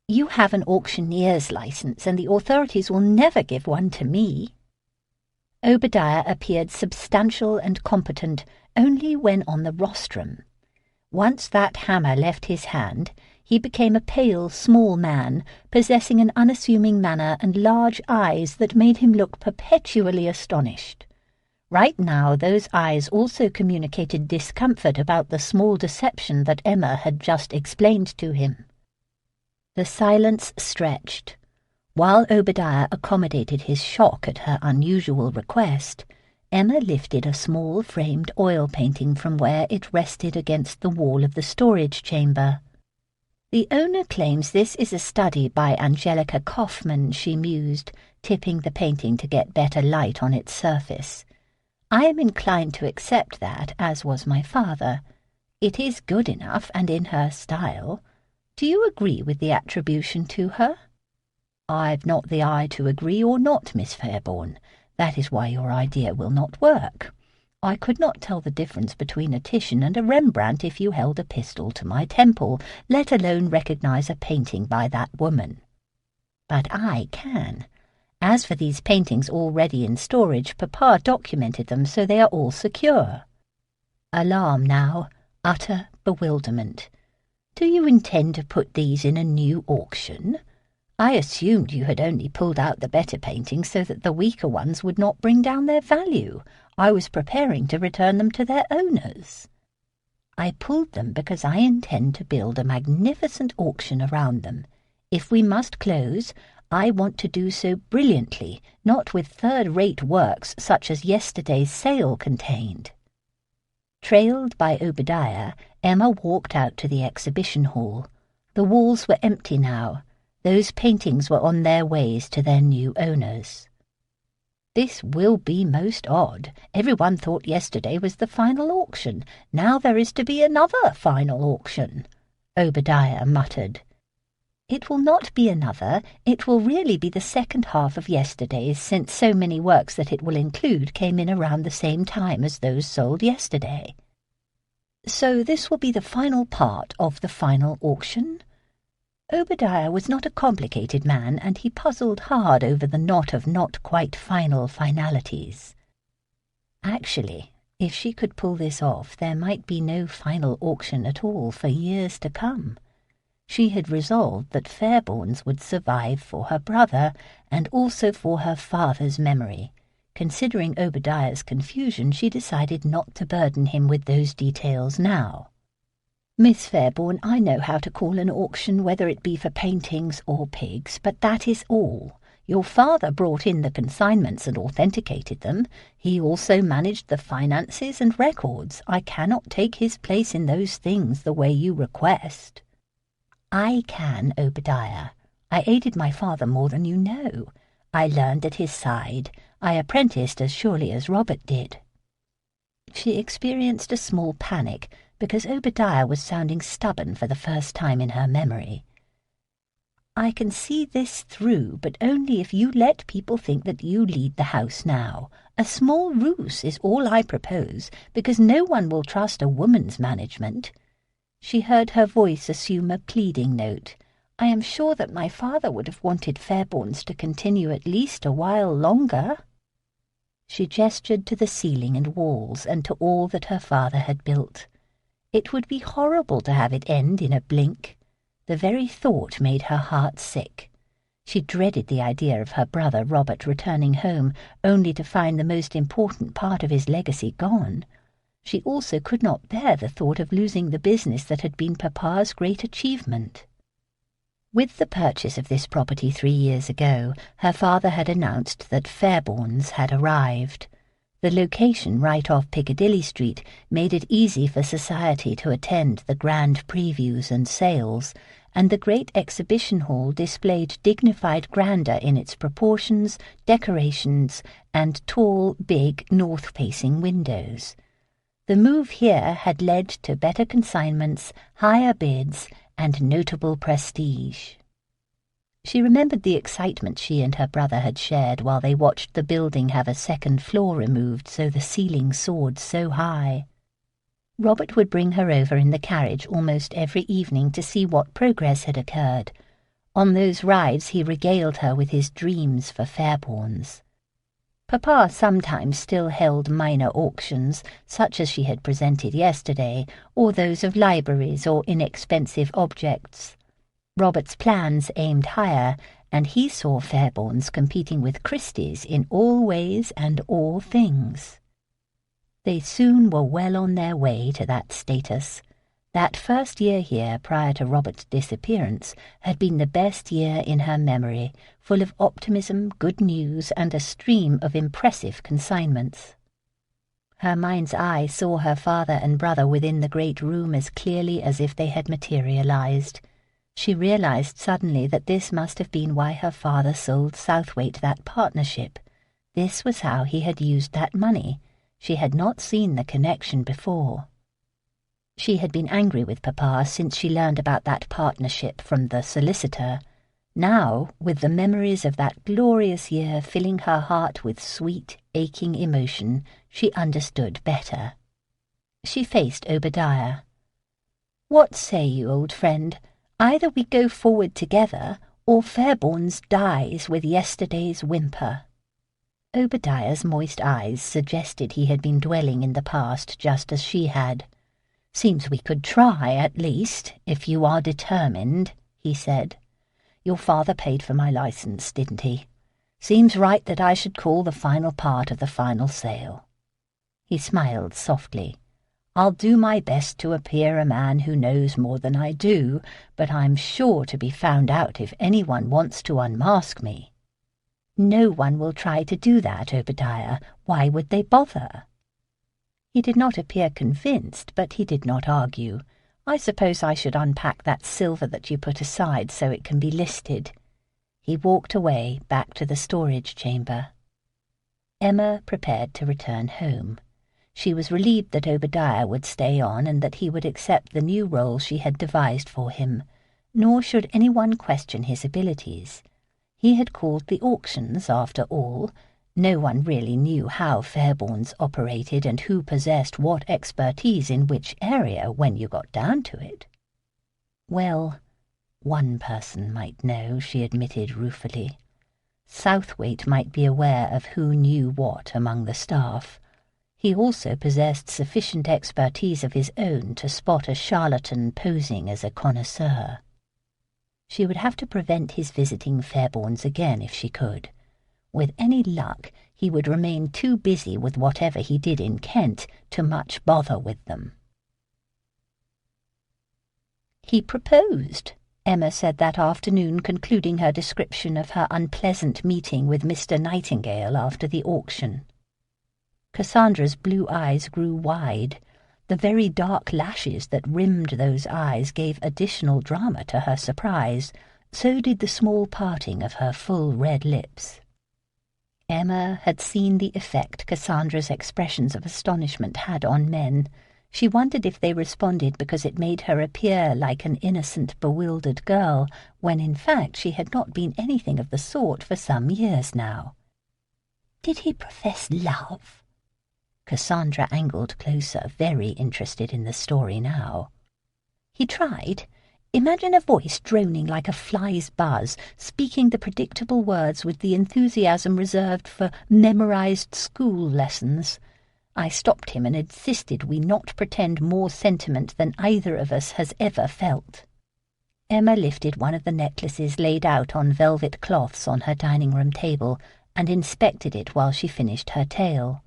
Speaker 1: You have an auctioneer's license, and the authorities will never give one to me. Obadiah appeared substantial and competent only when on the rostrum. Once that hammer left his hand, he became a pale, small man, possessing an unassuming manner and large eyes that made him look perpetually astonished. Right now those eyes also communicated discomfort about the small deception that Emma had just explained to him. The silence stretched. While Obadiah accommodated his shock at her unusual request, Emma lifted a small framed oil painting from where it rested against the wall of the storage chamber. The owner claims this is a study by Angelica Kaufmann, she mused, tipping the painting to get better light on its surface. I am inclined to accept that, as was my father. It is good enough and in her style. Do you agree with the attribution to her? I've not the eye to agree or not, Miss Fairbourne. That is why your idea will not work. I could not tell the difference between a Titian and a Rembrandt if you held a pistol to my temple, let alone recognize a painting by that woman. But I can. As for these paintings already in storage, Papa documented them, so they are all secure. Alarm now, utter bewilderment. Do you intend to put these in a new auction? I assumed you had only pulled out the better paintings so that the weaker ones would not bring down their value. I was preparing to return them to their owners. I pulled them because I intend to build a magnificent auction around them. If we must close, I want to do so brilliantly, not with third-rate works such as yesterday's sale contained. Trailed by Obadiah, Emma walked out to the exhibition hall. The walls were empty now. Those paintings were on their ways to their new owners. "This will be most odd. Everyone thought yesterday was the final auction. Now there is to be another final auction," Obadiah muttered. "It will not be another. It will really be the second half of yesterday's, since so many works that it will include came in around the same time as those sold yesterday." "So this will be the final part of the final auction?" Obadiah was not a complicated man, and he puzzled hard over the knot of not-quite-final finalities. Actually, if she could pull this off, there might be no final auction at all for years to come. She had resolved that Fairbourne's would survive for her brother, and also for her father's memory. Considering Obadiah's confusion, she decided not to burden him with those details now. "Miss Fairbourne, I know how to call an auction, whether it be for paintings or pigs, but that is all. Your father brought in the consignments and authenticated them. He also managed the finances and records. I cannot take his place in those things the way you request." "I can, Obadiah. I aided my father more than you know. I learned at his side. I apprenticed as surely as Robert did." She experienced a small panic, because Obadiah was sounding stubborn for the first time in her memory. "I can see this through, but only if you let people think that you lead the house now. A small ruse is all I propose, because no one will trust a woman's management." She heard her voice assume a pleading note. "I am sure that my father would have wanted Fairbourne's to continue at least a while longer." She gestured to the ceiling and walls and to all that her father had built. It would be horrible to have it end in a blink. The very thought made her heart sick. She dreaded the idea of her brother Robert returning home only to find the most important part of his legacy gone. She also could not bear the thought of losing the business that had been Papa's great achievement. With the purchase of this property 3 years ago, her father had announced that Fairbourne's had arrived. The location right off Piccadilly Street made it easy for society to attend the grand previews and sales, and the great exhibition hall displayed dignified grandeur in its proportions, decorations, and tall, big, north-facing windows. The move here had led to better consignments, higher bids, and notable prestige. She remembered the excitement she and her brother had shared while they watched the building have a second floor removed so the ceiling soared so high. Robert would bring her over in the carriage almost every evening to see what progress had occurred. On those rides he regaled her with his dreams for Fairbourne's. Papa sometimes still held minor auctions, such as she had presented yesterday, or those of libraries or inexpensive objects. Robert's plans aimed higher, and he saw Fairbourne's competing with Christie's in all ways and all things. They soon were well on their way to that status. That first year here, prior to Robert's disappearance, had been the best year in her memory, full of optimism, good news, and a stream of impressive consignments. Her mind's eye saw her father and brother within the great room as clearly as if they had materialized. She realized suddenly that this must have been why her father sold Southwaite that partnership. This was how he had used that money. She had not seen the connection before. She had been angry with Papa since she learned about that partnership from the solicitor. Now, with the memories of that glorious year filling her heart with sweet, aching emotion, she understood better. She faced Obadiah. "What say you, old friend? Either we go forward together, or Fairbourne's dies with yesterday's whimper." Obadiah's moist eyes suggested he had been dwelling in the past just as she had. "Seems we could try, at least, if you are determined," he said. "Your father paid for my license, didn't he? Seems right that I should call the final part of the final sale." He smiled softly. "I'll do my best to appear a man who knows more than I do, but I'm sure to be found out if anyone wants to unmask me." "No one will try to do that, Obadiah. Why would they bother?" He did not appear convinced, but he did not argue. "I suppose I should unpack that silver that you put aside so it can be listed." He walked away, back to the storage chamber. Emma prepared to return home. She was relieved that Obadiah would stay on and that he would accept the new role she had devised for him, nor should anyone question his abilities. He had called the auctions, after all. No one really knew how Fairbournes operated and who possessed what expertise in which area when you got down to it. Well, one person might know, she admitted ruefully. Southwaite might be aware of who knew what among the staff. He also possessed sufficient expertise of his own to spot a charlatan posing as a connoisseur. She would have to prevent his visiting Fairbournes again if she could. With any luck, he would remain too busy with whatever he did in Kent to much bother with them. He proposed, Emma said that afternoon, concluding her description of her unpleasant meeting with Mr. Nightingale after the auction. Cassandra's blue eyes grew wide. The very dark lashes that rimmed those eyes gave additional drama to her surprise. So did the small parting of her full red lips. Emma had seen the effect Cassandra's expressions of astonishment had on men. She wondered if they responded because it made her appear like an innocent, bewildered girl, when in fact she had not been anything of the sort for some years now. Did he profess love? Cassandra angled closer, very interested in the story now. He tried. Imagine a voice droning like a fly's buzz, speaking the predictable words with the enthusiasm reserved for memorized school lessons. I stopped him and insisted we not pretend more sentiment than either of us has ever felt. Emma lifted one of the necklaces laid out on velvet cloths on her dining-room table and inspected it while she finished her tale.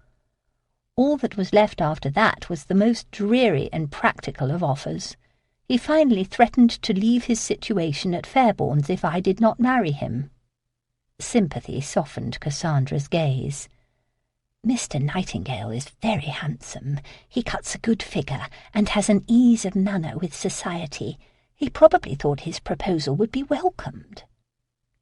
Speaker 1: All that was left after that was the most dreary and practical of offers. He finally threatened to leave his situation at Fairbourne's if I did not marry him. Sympathy softened Cassandra's gaze. Mr. Nightingale is very handsome. He cuts a good figure and has an ease of manner with society. He probably thought his proposal would be welcomed.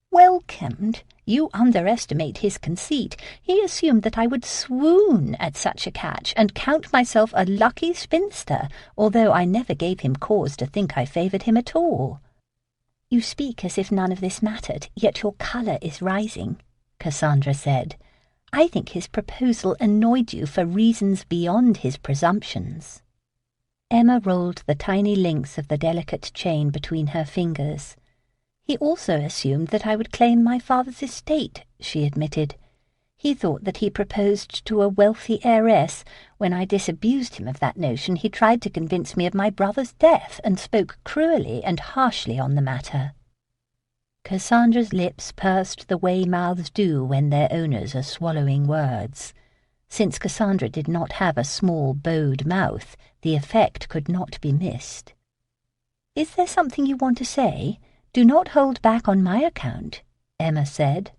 Speaker 1: Welcomed? You underestimate his conceit. He assumed that I would swoon at such a catch and count myself a lucky spinster, although I never gave him cause to think I favoured him at all. You speak as if none of this mattered, yet your colour is rising, Cassandra said. I think his proposal annoyed you for reasons beyond his presumptions. Emma rolled the tiny links of the delicate chain between her fingers. He also assumed that I would claim my father's estate, she admitted. He thought that he proposed to a wealthy heiress. When I disabused him of that notion, he tried to convince me of my brother's death and spoke cruelly and harshly on the matter. Cassandra's lips pursed the way mouths do when their owners are swallowing words. Since Cassandra did not have a small, bowed mouth, the effect could not be missed. "Is there something you want to say? Do not hold back on my account," Emma said.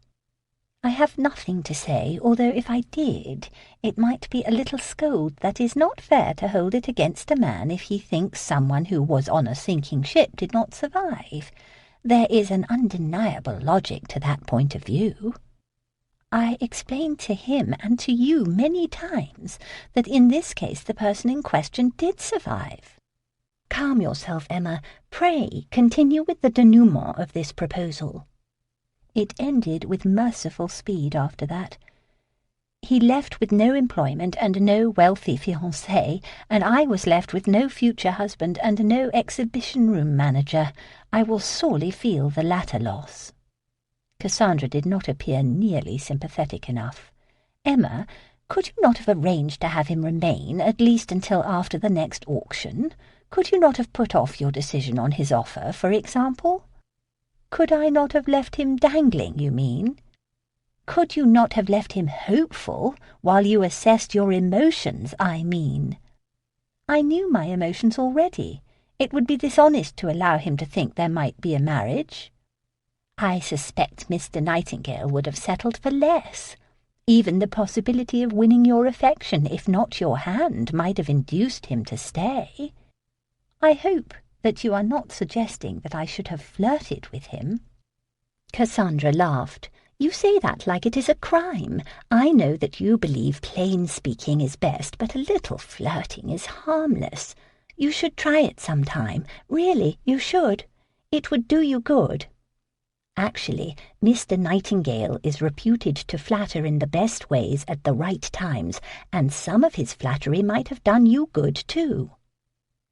Speaker 1: "I have nothing to say, although if I did, it might be a little scold that is not fair to hold it against a man if he thinks someone who was on a sinking ship did not survive. There is an undeniable logic to that point of view. I explained to him and to you many times that in this case the person in question did survive. Calm yourself, Emma. Pray continue with the denouement of this proposal." It ended with merciful speed after that. He left with no employment and no wealthy fiancé, and I was left with no future husband and no exhibition-room manager. I will sorely feel the latter loss. Cassandra did not appear nearly sympathetic enough. "Emma, could you not have arranged to have him remain, at least until after the next auction? Could you not have put off your decision on his offer, for example?" "Could I not have left him dangling, you mean?" "Could you not have left him hopeful while you assessed your emotions, I mean?" "I knew my emotions already. It would be dishonest to allow him to think there might be a marriage. I suspect Mr. Nightingale would have settled for less. Even the possibility of winning your affection, if not your hand, might have induced him to stay. I hope that you are not suggesting that I should have flirted with him." Cassandra laughed. You say that like it is a crime. I know that you believe plain speaking is best, but a little flirting is harmless. You should try it sometime. Really, you should. It would do you good. Actually, Mr. Nightingale is reputed to flatter in the best ways at the right times, and some of his flattery might have done you good too."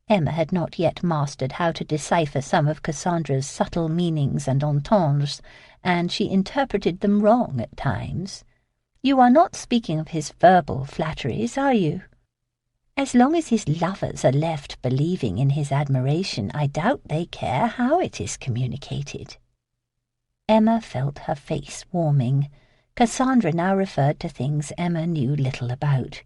Speaker 1: Emma had not yet mastered how to decipher some of Cassandra's subtle meanings and entendres, and she interpreted them wrong at times. "You are not speaking of his verbal flatteries, are you?" "As long as his lovers are left believing in his admiration, I doubt they care how it is communicated." Emma felt her face warming. Cassandra now referred to things Emma knew little about.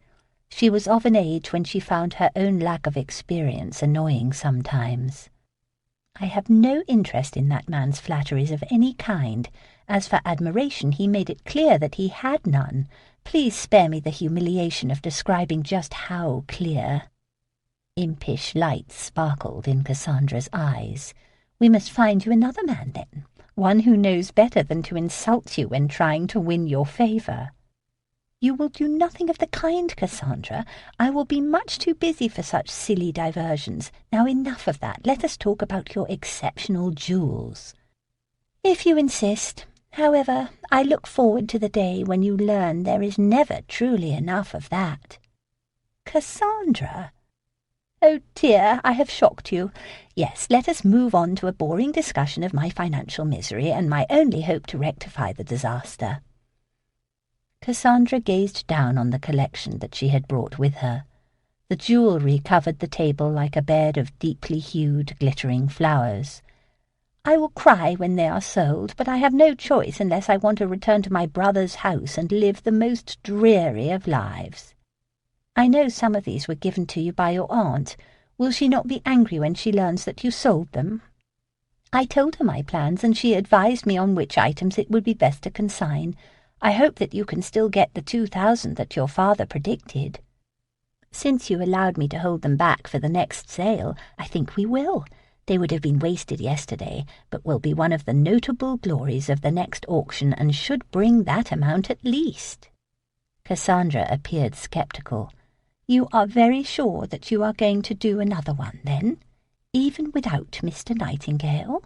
Speaker 1: She was of an age when she found her own lack of experience annoying sometimes. "I have no interest in that man's flatteries of any kind. As for admiration, he made it clear that he had none. Please spare me the humiliation of describing just how clear." Impish lights sparkled in Cassandra's eyes. "We must find you another man, then. One who knows better than to insult you when trying to win your favour." "You will do nothing of the kind, Cassandra. I will be much too busy for such silly diversions. Now enough of that. Let us talk about your exceptional jewels." "If you insist. However, I look forward to the day when you learn there is never truly enough of that." "Cassandra!" "Oh dear, I have shocked you. Yes, let us move on to a boring discussion of my financial misery and my only hope to rectify the disaster." Cassandra gazed down on the collection that she had brought with her. The jewellery covered the table like a bed of deeply hued, glittering flowers. "I will cry when they are sold, but I have no choice unless I want to return to my brother's house and live the most dreary of lives. I know some of these were given to you by your aunt. Will she not be angry when she learns that you sold them?" "I told her my plans, and she advised me on which items it would be best to consign. I hope that you can still get the 2,000 that your father predicted." "Since you allowed me to hold them back for the next sale, I think we will. They would have been wasted yesterday, but will be one of the notable glories of the next auction and should bring that amount at least." Cassandra appeared sceptical. "You are very sure that you are going to do another one, then? Even without Mr. Nightingale?"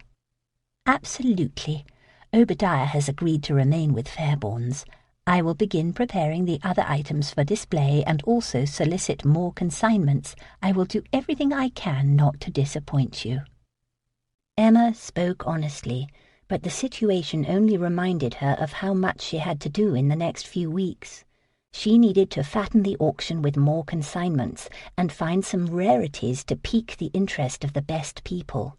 Speaker 1: "Absolutely. Obadiah has agreed to remain with Fairbourne's. I will begin preparing the other items for display and also solicit more consignments. I will do everything I can not to disappoint you." Emma spoke honestly, but the situation only reminded her of how much she had to do in the next few weeks. She needed to fatten the auction with more consignments and find some rarities to pique the interest of the best people.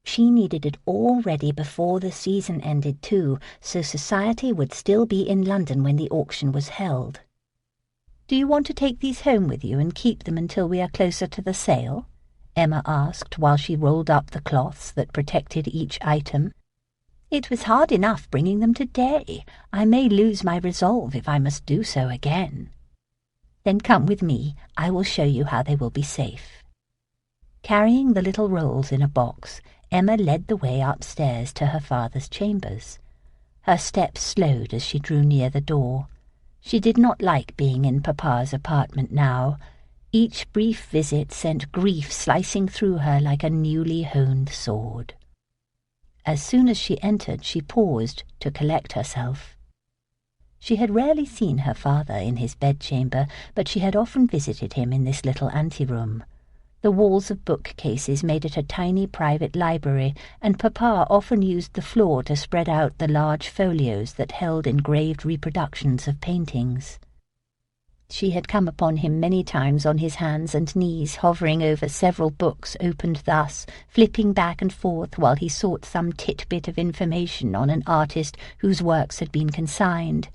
Speaker 1: She needed it all ready before the season ended too, so society would still be in London when the auction was held. "Do you want to take these home with you and keep them until we are closer to the sale?" Emma asked while she rolled up the cloths that protected each item. "It was hard enough bringing them today. I may lose my resolve if I must do so again." "Then come with me. I will show you how they will be safe." Carrying the little rolls in a box, Emma led the way upstairs to her father's chambers. Her steps slowed as she drew near the door. She did not like being in Papa's apartment now. Each brief visit sent grief slicing through her like a newly honed sword. As soon as she entered, she paused to collect herself. She had rarely seen her father in his bedchamber, but she had often visited him in this little anteroom. The walls of bookcases made it a tiny private library, and Papa often used the floor to spread out the large folios that held engraved reproductions of paintings. She had come upon him many times on his hands and knees, hovering over several books opened thus, flipping back and forth while he sought some titbit of information on an artist whose works had been consigned.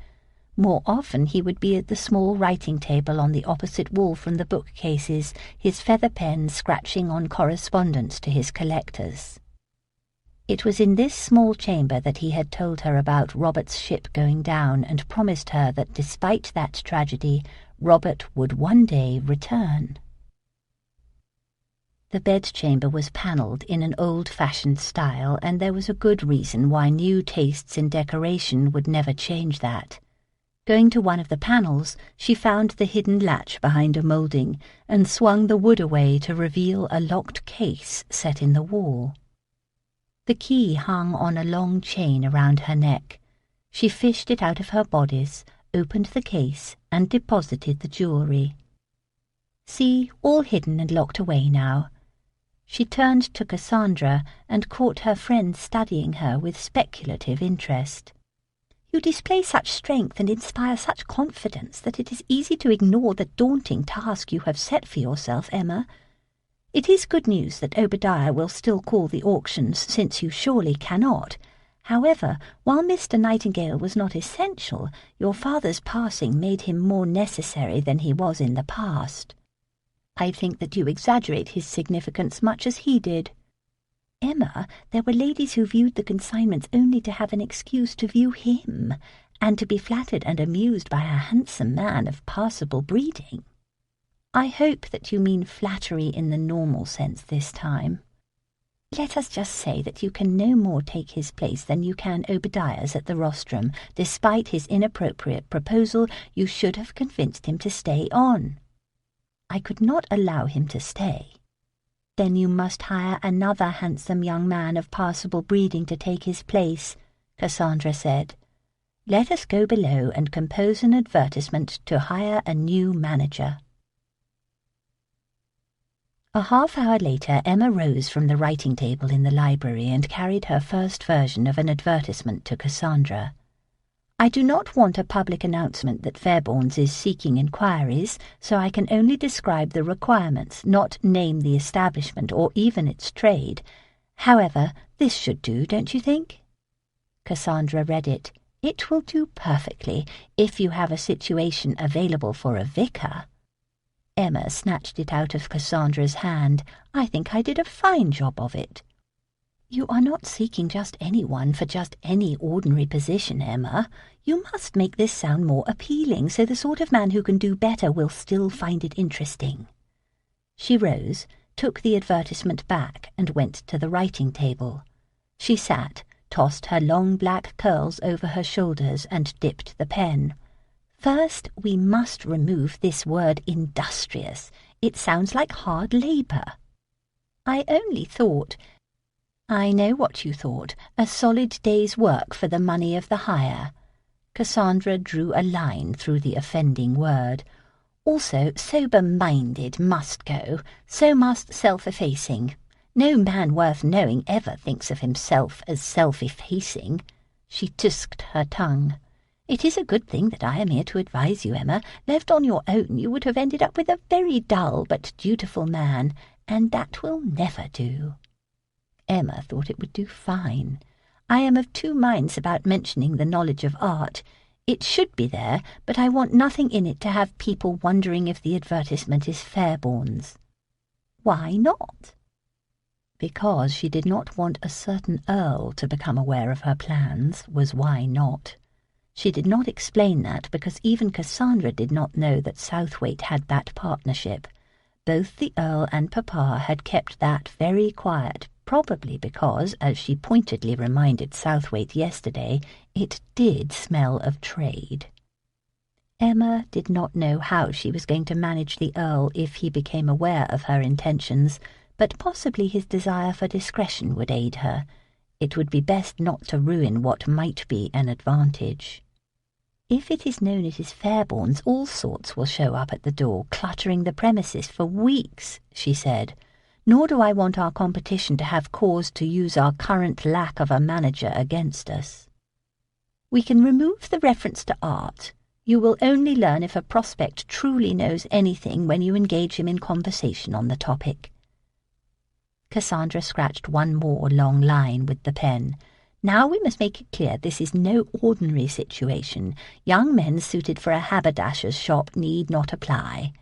Speaker 1: More often he would be at the small writing table on the opposite wall from the bookcases, his feather pen scratching on correspondence to his collectors. It was in this small chamber that he had told her about Robert's ship going down and promised her that despite that tragedy, Robert would one day return. The bedchamber was panelled in an old-fashioned style, and there was a good reason why new tastes in decoration would never change that. Going to one of the panels, she found the hidden latch behind a moulding and swung the wood away to reveal a locked case set in the wall. The key hung on a long chain around her neck. She fished it out of her bodice, opened the case, and deposited the jewellery. See, all hidden and locked away now. She turned to Cassandra and caught her friend studying her with speculative interest. You display such strength and inspire such confidence that it is easy to ignore the daunting task you have set for yourself, Emma. It is good news that Obadiah will still call the auctions, since you surely cannot. However, while Mr. Nightingale was not essential, your father's passing made him more necessary than he was in the past. I think that you exaggerate his significance much as he did. Emma, there were ladies who viewed the consignments only to have an excuse to view him, and to be flattered and amused by a handsome man of passable breeding. I hope that you mean flattery in the normal sense this time. Let us just say that you can no more take his place than you can Obadiah's at the rostrum. Despite his inappropriate proposal, you should have convinced him to stay on. I could not allow him to stay. Then you must hire another handsome young man of passable breeding to take his place, Cassandra said. Let us go below and compose an advertisement to hire a new manager. A half-hour later, Emma rose from the writing table in the library and carried her first version of an advertisement to Cassandra. I do not want a public announcement that Fairbourne's is seeking inquiries, so I can only describe the requirements, not name the establishment or even its trade. However, this should do, don't you think? Cassandra read it. It will do perfectly, if you have a situation available for a vicar. Emma snatched it out of Cassandra's hand. I think I did a fine job of it. You are not seeking just anyone for just any ordinary position, Emma. You must make this sound more appealing, so the sort of man who can do better will still find it interesting. She rose, took the advertisement back, and went to the writing table. She sat, tossed her long black curls over her shoulders, and dipped the pen. First, we must remove this word industrious. It sounds like hard labour. I only thought... I know what you thought, a solid day's work for the money of the hire. Cassandra drew a line through the offending word. Also, sober-minded must go, so must self-effacing. No man worth knowing ever thinks of himself as self-effacing. She tusked her tongue. It is a good thing that I am here to advise you, Emma. Left on your own, you would have ended up with a very dull but dutiful man, and that will never do. Emma thought it would do fine. I am of two minds about mentioning the knowledge of art. It should be there, but I want nothing in it to have people wondering if the advertisement is Fairbourne's. Why not? Because she did not want a certain Earl to become aware of her plans, was why not. She did not explain that because even Cassandra did not know that Southwaite had that partnership. Both the Earl and Papa had kept that very quiet, probably because, as she pointedly reminded Southwaite yesterday, it did smell of trade. Emma did not know how she was going to manage the Earl if he became aware of her intentions, but possibly his desire for discretion would aid her. It would be best not to ruin what might be an advantage. If it is known it is Fairbourne's, all sorts will show up at the door, cluttering the premises for weeks, she said. Nor do I want our competition to have cause to use our current lack of a manager against us. We can remove the reference to art. You will only learn if a prospect truly knows anything when you engage him in conversation on the topic. Cassandra scratched one more long line with the pen. Now we must make it clear this is no ordinary situation. Young men suited for a haberdasher's shop need not apply.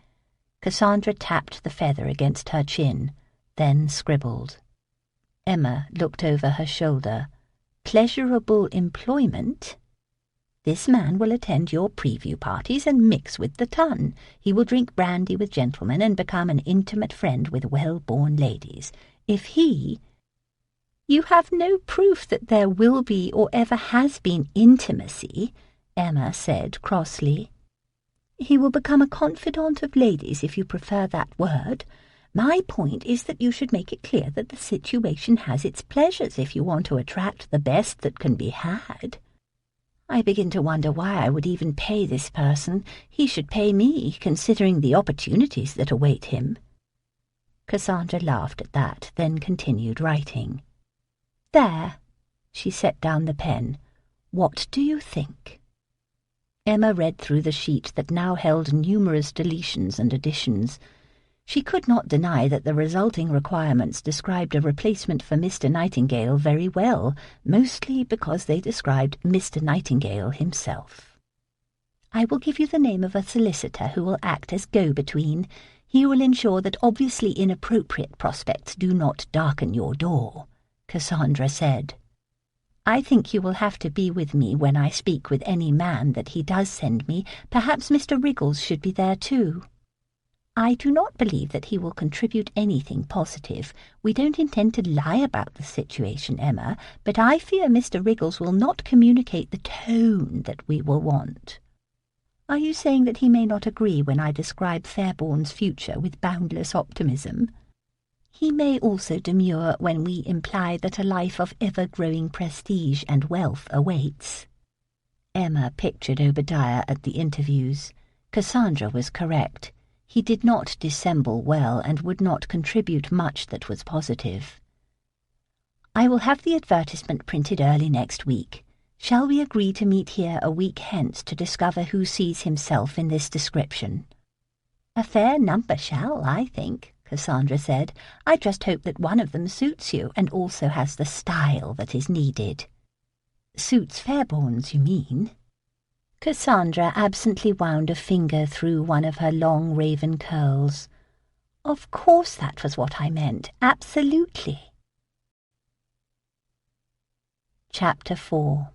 Speaker 1: Cassandra tapped the feather against her chin, then scribbled. Emma looked over her shoulder. Pleasurable employment? This man will attend your preview parties and mix with the ton. He will drink brandy with gentlemen and become an intimate friend with well-born ladies. If he—" "You have no proof that there will be or ever has been intimacy," Emma said crossly. "He will become a confidant of ladies, if you prefer that word. My point is that you should make it clear that the situation has its pleasures if you want to attract the best that can be had. I begin to wonder why I would even pay this person. He should pay me, considering the opportunities that await him." Cassandra laughed at that, then continued writing. "There." She set down the pen. "What do you think?" Emma read through the sheet that now held numerous deletions and additions. She could not deny that the resulting requirements described a replacement for Mr. Nightingale very well, mostly because they described Mr. Nightingale himself. "I will give you the name of a solicitor who will act as go-between. He will ensure that obviously inappropriate prospects do not darken your door," Cassandra said. "I think you will have to be with me when I speak with any man that he does send me. Perhaps Mr. Wriggles should be there too. I do not believe that he will contribute anything positive. We don't intend to lie about the situation, Emma, but I fear Mr. Wriggles will not communicate the tone that we will want. Are you saying that he may not agree when I describe Fairbourne's future with boundless optimism? He may also demur when we imply that a life of ever-growing prestige and wealth awaits." Emma pictured Obadiah at the interviews. Cassandra was correct. He did not dissemble well and would not contribute much that was positive. "I will have the advertisement printed early next week. Shall we agree to meet here a week hence to discover who sees himself in this description?" "A fair number shall, I think," Cassandra said. "I just hope that one of them suits you and also has the style that is needed." "Suits Fairbourne's, you mean?" Cassandra absently wound a finger through one of her long raven curls. "Of course that was what I meant. Absolutely." Chapter 4.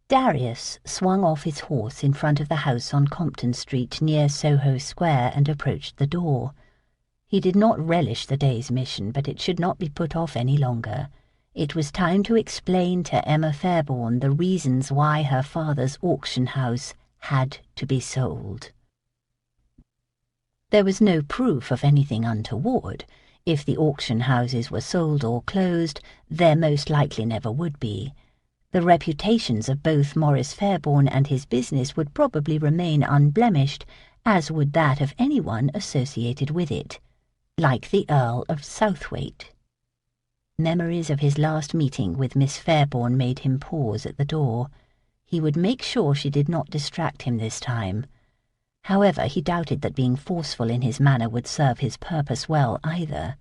Speaker 1: Darius swung off his horse in front of the house on Compton Street near Soho Square and approached the door. He did not relish the day's mission, but it should not be put off any longer. It was time to explain to Emma Fairbourne the reasons why her father's auction house had to be sold. There was no proof of anything untoward. If the auction houses were sold or closed, there most likely never would be. The reputations of both Maurice Fairbourne and his business would probably remain unblemished, as would that of anyone associated with it, like the Earl of Southwaite. Memories of his last meeting with Miss Fairbourne made him pause at the door. He would make sure she did not distract him this time. However, he doubted that being forceful in his manner would serve his purpose well either.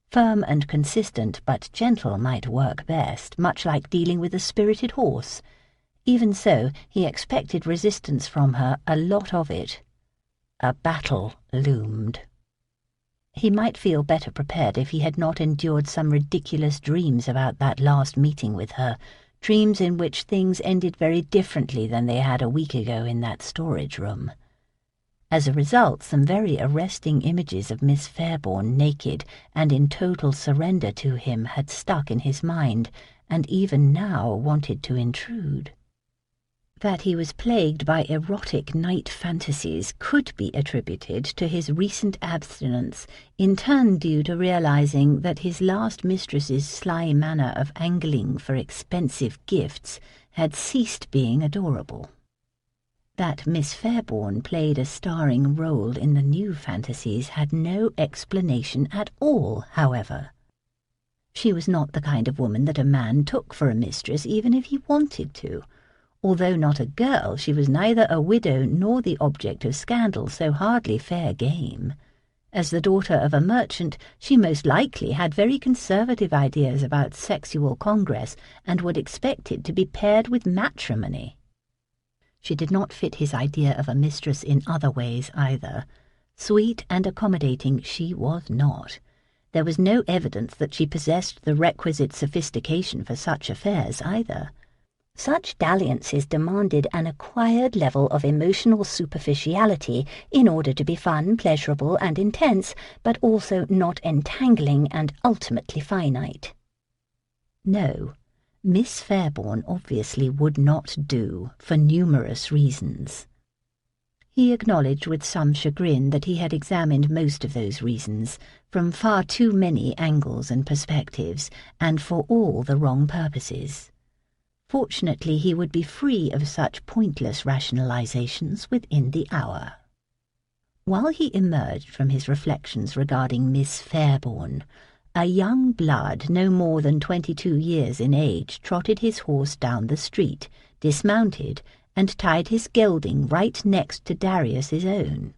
Speaker 1: Firm and consistent but gentle might work best, much like dealing with a spirited horse. Even so, he expected resistance from her, a lot of it. A battle loomed. He might feel better prepared if he had not endured some ridiculous dreams about that last meeting with her, dreams in which things ended very differently than they had a week ago in that storage room. As a result, some very arresting images of Miss Fairbourne naked and in total surrender to him had stuck in his mind, and even now wanted to intrude. That he was plagued by erotic night fantasies could be attributed to his recent abstinence, in turn due to realizing that his last mistress's sly manner of angling for expensive gifts had ceased being adorable. That Miss Fairbourne played a starring role in the new fantasies had no explanation at all, however. She was not the kind of woman that a man took for a mistress even if he wanted to. Although not a girl, she was neither a widow nor the object of scandal, so hardly fair game. As the daughter of a merchant, she most likely had very conservative ideas about sexual congress and would expect it to be paired with matrimony. She did not fit his idea of a mistress in other ways either. Sweet and accommodating she was not. There was no evidence that she possessed the requisite sophistication for such affairs either. Such dalliances demanded an acquired level of emotional superficiality in order to be fun, pleasurable, and intense, but also not entangling and ultimately finite. No, Miss Fairbourne obviously would not do, for numerous reasons. He acknowledged with some chagrin that he had examined most of those reasons, from far too many angles and perspectives, and for all the wrong purposes. Fortunately, he would be free of such pointless rationalizations within the hour. While he emerged from his reflections regarding Miss Fairbourne, a young blood no more than 22 years in age trotted his horse down the street, dismounted, and tied his gelding right next to Darius's own.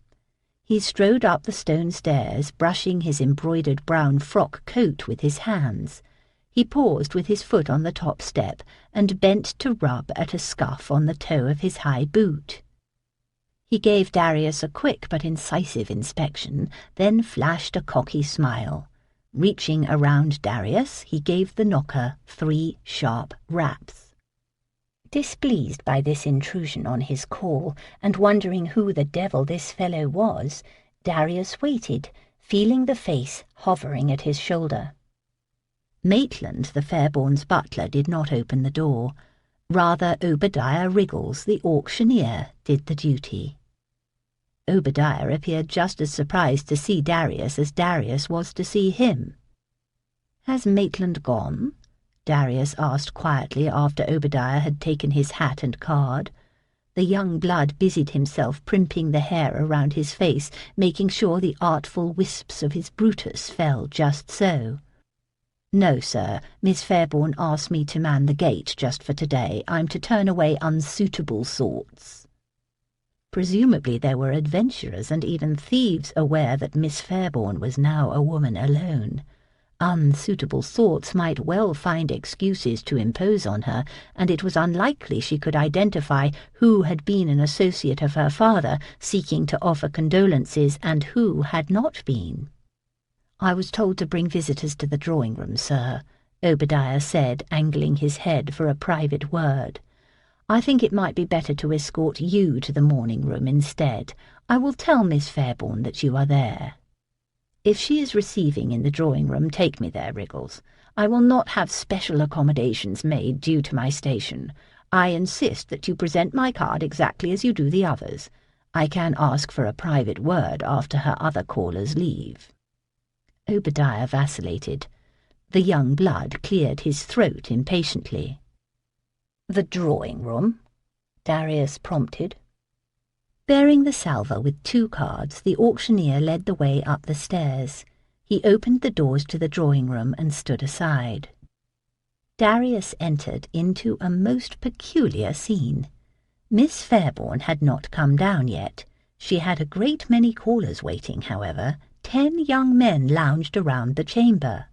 Speaker 1: He strode up the stone stairs, brushing his embroidered brown frock coat with his hands. He paused with his foot on the top step and bent to rub at a scuff on the toe of his high boot. He gave Darius a quick but incisive inspection, then flashed a cocky smile. Reaching around Darius, he gave the knocker 3 sharp raps. Displeased by this intrusion on his call, and wondering who the devil this fellow was, Darius waited, feeling the face hovering at his shoulder. Maitland, the Fairbourne's butler, did not open the door. Rather, Obadiah Riggles, the auctioneer, did the duty. Obadiah appeared just as surprised to see Darius as Darius was to see him. "Has Maitland gone?" Darius asked quietly after Obadiah had taken his hat and card. The young blood busied himself primping the hair around his face, making sure the artful wisps of his Brutus fell just so. "No, sir. Miss Fairbourne asked me to man the gate just for today. I'm to turn away unsuitable sorts." Presumably there were adventurers and even thieves aware that Miss Fairbourne was now a woman alone. Unsuitable sorts might well find excuses to impose on her, and it was unlikely she could identify who had been an associate of her father, seeking to offer condolences, and who had not been. "I was told to bring visitors to the drawing-room, sir," Obadiah said, angling his head for a private word. "I think it might be better to escort you to the morning-room instead. I will tell Miss Fairbourne that you are there." "If she is receiving in the drawing-room, take me there, Riggles. I will not have special accommodations made due to my station. I insist that you present my card exactly as you do the others. I can ask for a private word after her other callers leave." Obadiah vacillated. The young blood cleared his throat impatiently. "The drawing-room?" Darius prompted. Bearing the salver with 2 cards, the auctioneer led the way up the stairs. He opened the doors to the drawing-room and stood aside. Darius entered into a most peculiar scene. Miss Fairbourne had not come down yet. She had a great many callers waiting, however. 10 young men lounged around the chamber.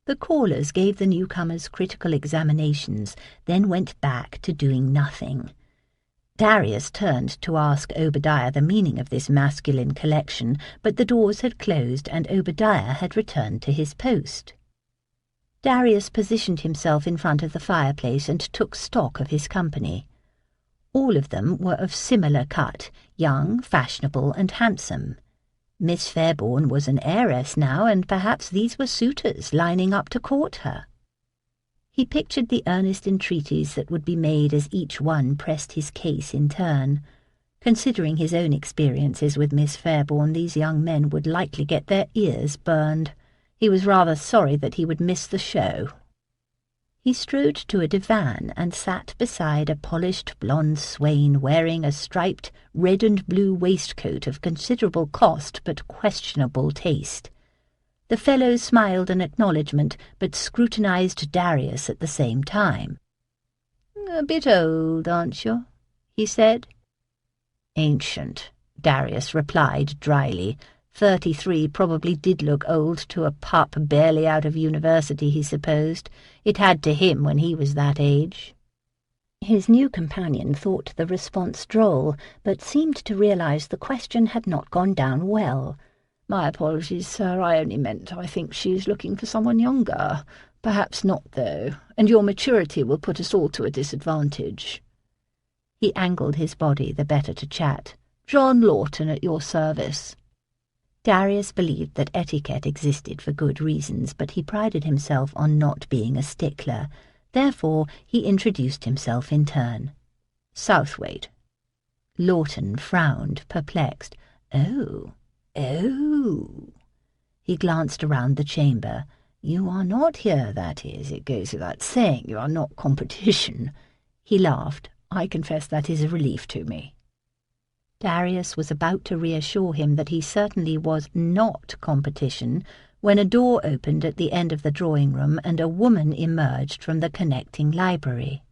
Speaker 1: The callers gave the newcomers critical examinations, then went back to doing nothing. Darius turned to ask Obadiah the meaning of this masculine collection, but the doors had closed and Obadiah had returned to his post. Darius positioned himself in front of the fireplace and took stock of his company. All of them were of similar cut, young, fashionable, and handsome. Miss Fairbourne was an heiress now, and perhaps these were suitors lining up to court her. He pictured the earnest entreaties that would be made as each one pressed his case in turn. Considering his own experiences with Miss Fairbourne, these young men would likely get their ears burned. He was rather sorry that he would miss the show. He strode to a divan and sat beside a polished blonde swain wearing a striped red and blue waistcoat of considerable cost but questionable taste. The fellow smiled an acknowledgment, but scrutinized Darius at the same time. "A bit old, aren't you?" he said. "Ancient," Darius replied dryly. 33 probably did look old to a pup barely out of university, he supposed. It had to him when he was that age. His new companion thought the response droll, but seemed to realize the question had not gone down well. "My apologies, sir. I only meant I think she's looking for someone younger.
Speaker 2: Perhaps not, though, and your maturity will put us all to a disadvantage." He angled his body the better to chat. "John Lawton at your service."
Speaker 1: Darius believed that etiquette existed for good reasons, but he prided himself on not being a stickler. Therefore, he introduced himself in turn.
Speaker 2: "Southwaite."
Speaker 1: Lawton frowned, perplexed. Oh. He glanced around the chamber. "You are not here, that is. It goes without saying you are not competition." He laughed.
Speaker 2: "I confess that is a relief to me."
Speaker 1: Darius was about to reassure him that he certainly was not competition when a door opened at the end of the drawing-room and a woman emerged from the connecting library.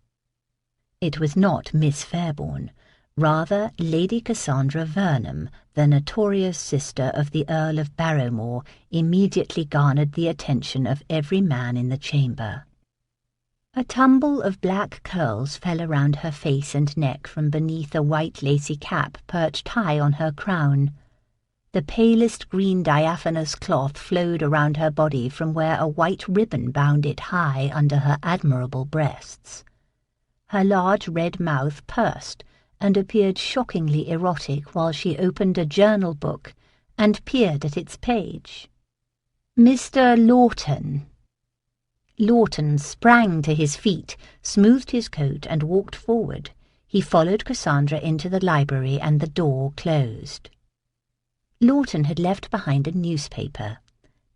Speaker 1: It was not Miss Fairbourne, rather Lady Cassandra Vernon, the notorious sister of the Earl of Barrowmore, immediately garnered the attention of every man in the chamber. A tumble of black curls fell around her face and neck from beneath a white lacy cap perched high on her crown. The palest green diaphanous cloth flowed around her body from where a white ribbon bound it high under her admirable breasts. Her large red mouth pursed and appeared shockingly erotic while she opened a journal book and peered at its page. "Mr. Lawton." Lawton sprang to his feet, smoothed his coat, and walked forward. He followed Cassandra into the library, and the door closed. Lawton had left behind a newspaper.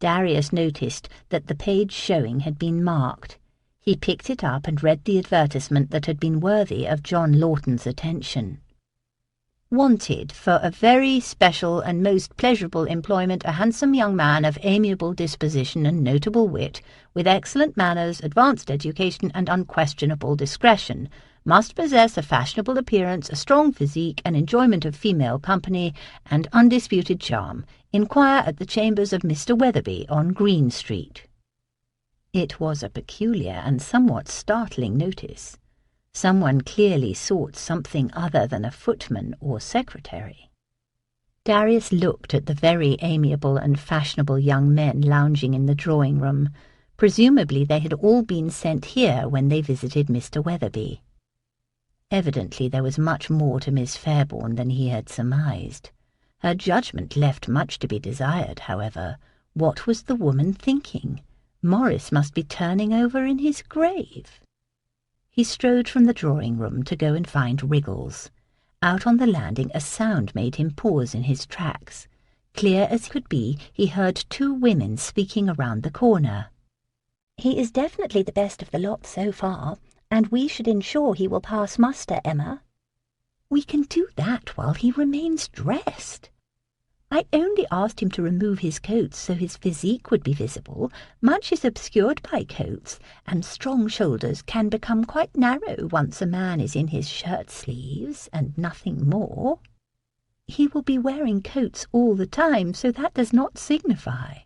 Speaker 1: Darius noticed that the page showing had been marked. He picked it up and read the advertisement that had been worthy of John Lawton's attention. "Wanted for a very special and most pleasurable employment a handsome young man of amiable disposition and notable wit, with excellent manners, advanced education, and unquestionable discretion. Must possess a fashionable appearance, a strong physique, an enjoyment of female company, and undisputed charm. Inquire at the chambers of Mr. Weatherby on Green Street." It was a peculiar and somewhat startling notice. Someone clearly sought something other than a footman or secretary. Darius looked at the very amiable and fashionable young men lounging in the drawing-room. Presumably they had all been sent here when they visited Mr. Weatherby. Evidently there was much more to Miss Fairbourne than he had surmised. Her judgment left much to be desired, however. What was the woman thinking? Morris must be turning over in his grave. He strode from the drawing-room to go and find Wriggles. Out on the landing a sound made him pause in his tracks. Clear as could be, he heard two women speaking around the corner. "He is definitely the best of the lot so far, and we should ensure he will pass muster, Emma." "We can do that while he remains dressed." "I only asked him to remove his coats so his physique would be visible. Much is obscured by coats, and strong shoulders can become quite narrow once a man is in his shirt-sleeves, and nothing more." "He will be wearing coats all the time, so that does not signify."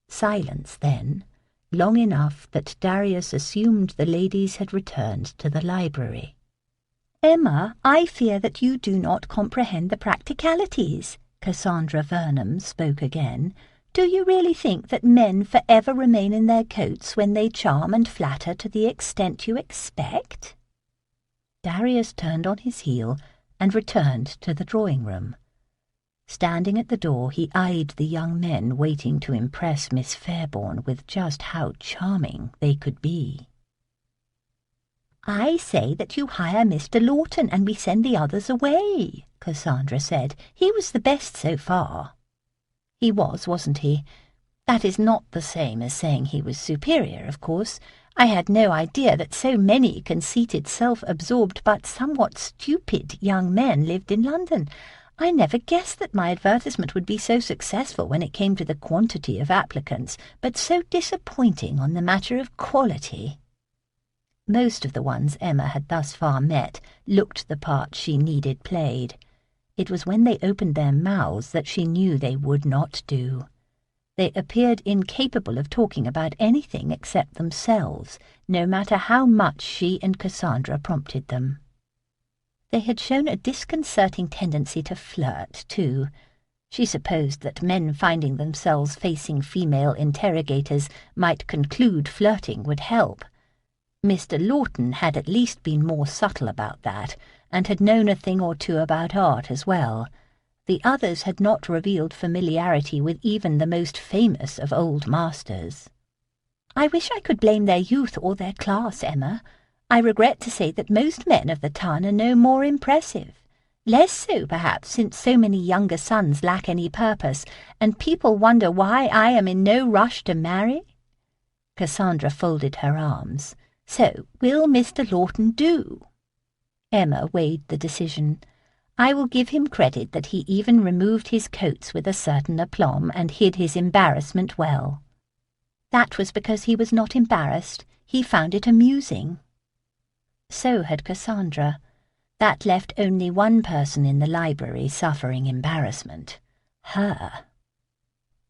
Speaker 1: Silence, then, long enough that Darius assumed the ladies had returned to the library. "Emma, I fear that you do not comprehend the practicalities." Cassandra Vernon spoke again. "Do you really think that men forever remain in their coats when they charm and flatter to the extent you expect?" Darius turned on his heel and returned to the drawing-room. Standing at the door, he eyed the young men waiting to impress Miss Fairbourne with just how charming they could be. "I say that you hire Mr. Lawton and we send the others away," Cassandra said. "He was the best so far." "He was, wasn't he? That is not the same as saying he was superior, of course. I had no idea that so many conceited, self-absorbed, but somewhat stupid young men lived in London. I never guessed that my advertisement would be so successful when it came to the quantity of applicants, but so disappointing on the matter of quality." Most of the ones Emma had thus far met looked the part she needed played. It was when they opened their mouths that she knew they would not do. They appeared incapable of talking about anything except themselves, no matter how much she and Cassandra prompted them. They had shown a disconcerting tendency to flirt, too. She supposed that men finding themselves facing female interrogators might conclude flirting would help. Mr. Lawton had at least been more subtle about that, and had known a thing or two about art as well. The others had not revealed familiarity with even the most famous of old masters. "I wish I could blame their youth or their class, Emma. I regret to say that most men of the ton are no more impressive. Less so, perhaps, since so many younger sons lack any purpose, and people wonder why I am in no rush to marry." Cassandra folded her arms. "So, will Mr. Lawton do?" Emma weighed the decision. "I will give him credit that he even removed his coats with a certain aplomb and hid his embarrassment well. That was because he was not embarrassed. He found it amusing." So had Cassandra. That left only one person in the library suffering embarrassment. Her.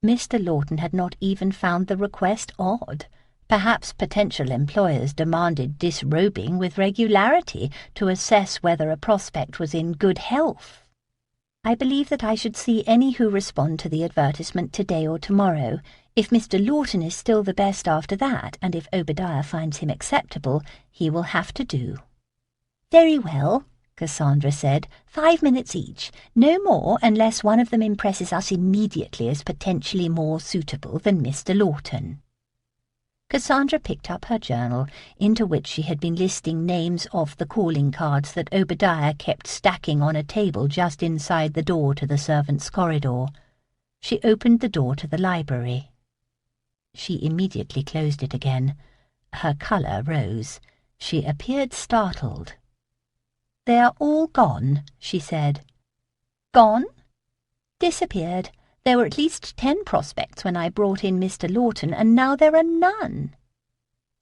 Speaker 1: Mr. Lawton had not even found the request odd. Perhaps potential employers demanded disrobing with regularity to assess whether a prospect was in good health. "I believe that I should see any who respond to the advertisement today or tomorrow. If Mr. Lawton is still the best after that, and if Obadiah finds him acceptable, he will have to do." "Very well," Cassandra said. 5 minutes each. No more unless one of them impresses us immediately as potentially more suitable than Mr. Lawton." Cassandra picked up her journal, into which she had been listing names off the calling cards that Obadiah kept stacking on a table just inside the door to the servants' corridor. She opened the door to the library. She immediately closed it again. Her colour rose. She appeared startled. "They are all gone," she said. "Gone?" "Disappeared. There were at least 10 prospects when I brought in Mr. Lawton, and now there are none.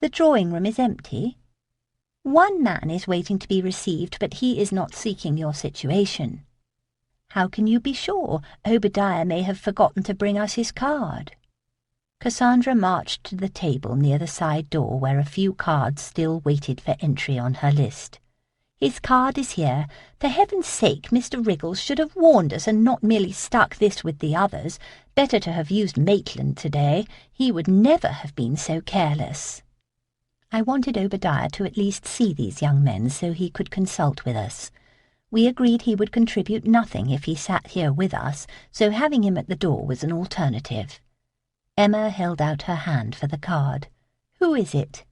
Speaker 1: The drawing-room is empty. One man is waiting to be received, but he is not seeking your situation. How can you be sure? Obadiah may have forgotten to bring us his card." Cassandra marched to the table near the side door where a few cards still waited for entry on her list. "His card is here. For heaven's sake, Mr. Wriggles should have warned us and not merely stuck this with the others. Better to have used Maitland today. He would never have been so careless." I wanted Obadiah to at least see these young men so he could consult with us. We agreed he would contribute nothing if he sat here with us, so having him at the door was an alternative. Emma held out her hand for the card. "Who is it?"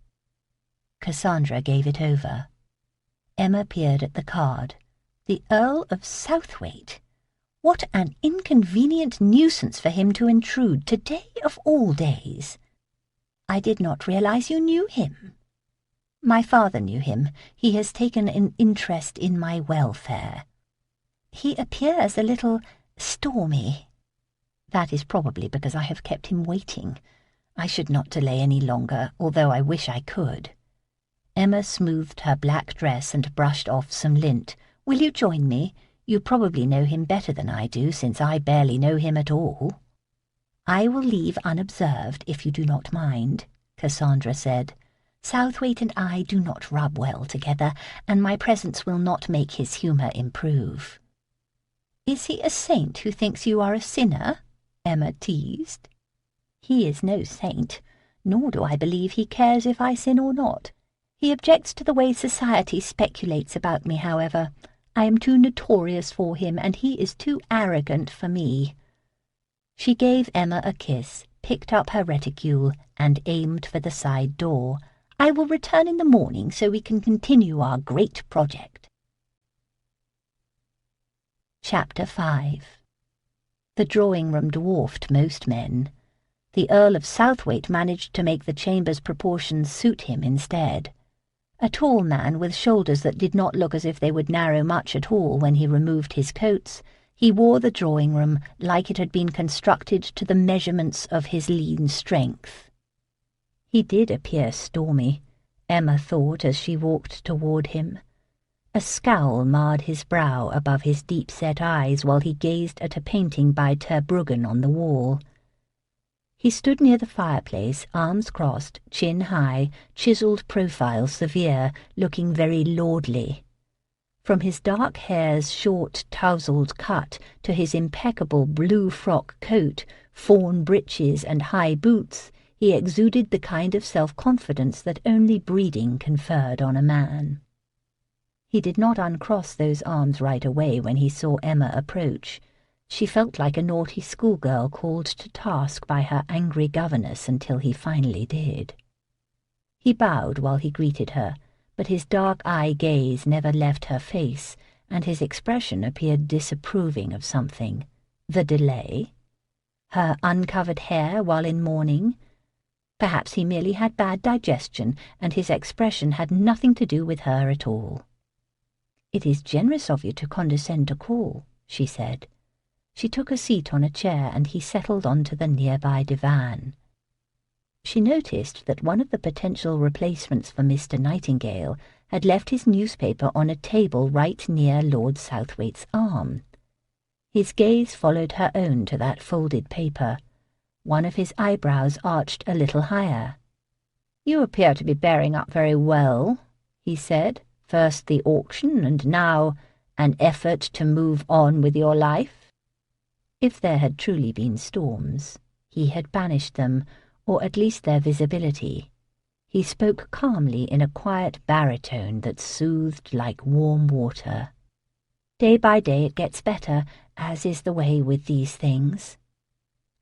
Speaker 1: Cassandra gave it over. Emma peered at the card. The Earl of Southwaite. What an inconvenient nuisance for him to intrude today of all days. "I did not realize you knew him." "My father knew him. He has taken an interest in my welfare." "He appears a little stormy." "That is probably because I have kept him waiting. I should not delay any longer, although I wish I could." Emma smoothed her black dress and brushed off some lint. "Will you join me? You probably know him better than I do, since I barely know him at all." "I will leave unobserved, if you do not mind," Cassandra said. "Southwaite and I do not rub well together, and my presence will not make his humour improve." "Is he a saint who thinks you are a sinner?" Emma teased. "He is no saint, nor do I believe he cares if I sin or not. He objects to the way society speculates about me, however. I am too notorious for him, and he is too arrogant for me." She gave Emma a kiss, picked up her reticule, and aimed for the side door. "I will return in the morning so we can continue our great project." Chapter 5. The drawing-room dwarfed most men. The Earl of Southwaite managed to make the chamber's proportions suit him instead. A tall man with shoulders that did not look as if they would narrow much at all when he removed his coats, he wore the drawing-room like it had been constructed to the measurements of his lean strength. He did appear stormy, Emma thought as she walked toward him. A scowl marred his brow above his deep-set eyes while he gazed at a painting by Terbruggen on the wall. He stood near the fireplace, arms crossed, chin high, chiselled profile severe, looking very lordly. From his dark hair's short, tousled cut to his impeccable blue frock coat, fawn breeches, and high boots, he exuded the kind of self-confidence that only breeding conferred on a man. He did not uncross those arms right away when he saw Emma approach. She felt like a naughty schoolgirl called to task by her angry governess until he finally did. He bowed while he greeted her, but his dark eye gaze never left her face, and his expression appeared disapproving of something. The delay? Her uncovered hair while in mourning? Perhaps he merely had bad digestion, and his expression had nothing to do with her at all. "It is generous of you to condescend to call," she said. She took a seat on a chair, and he settled onto the nearby divan. She noticed that one of the potential replacements for Mr. Nightingale had left his newspaper on a table right near Lord Southwaite's arm. His gaze followed her own to that folded paper. One of his eyebrows arched a little higher. "You appear to be bearing up very well," he said. "First the auction, and now an effort to move on with your life." If there had truly been storms, he had banished them, or at least their visibility. He spoke calmly in a quiet baritone that soothed like warm water. "Day by day it gets better, as is the way with these things.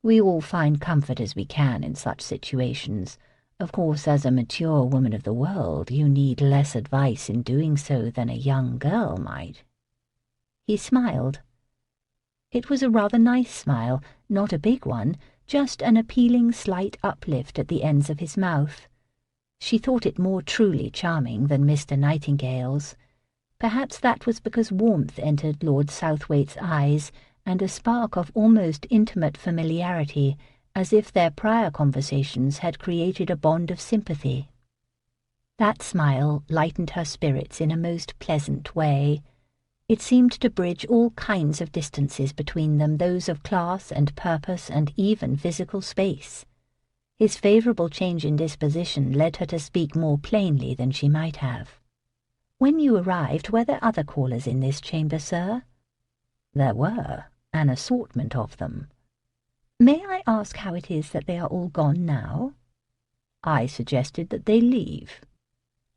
Speaker 1: We all find comfort as we can in such situations. Of course, as a mature woman of the world, you need less advice in doing so than a young girl might." He smiled. It was a rather nice smile, not a big one, just an appealing slight uplift at the ends of his mouth. She thought it more truly charming than Mr. Nightingale's. Perhaps that was because warmth entered Lord Southwaite's eyes, and a spark of almost intimate familiarity, as if their prior conversations had created a bond of sympathy. That smile lightened her spirits in a most pleasant way. It seemed to bridge all kinds of distances between them, those of class and purpose and even physical space. His favourable change in disposition led her to speak more plainly than she might have. "When you arrived, were there other callers in this chamber, sir?" "There were, an assortment of them." "May I ask how it is that they are all gone now?" "I suggested that they leave."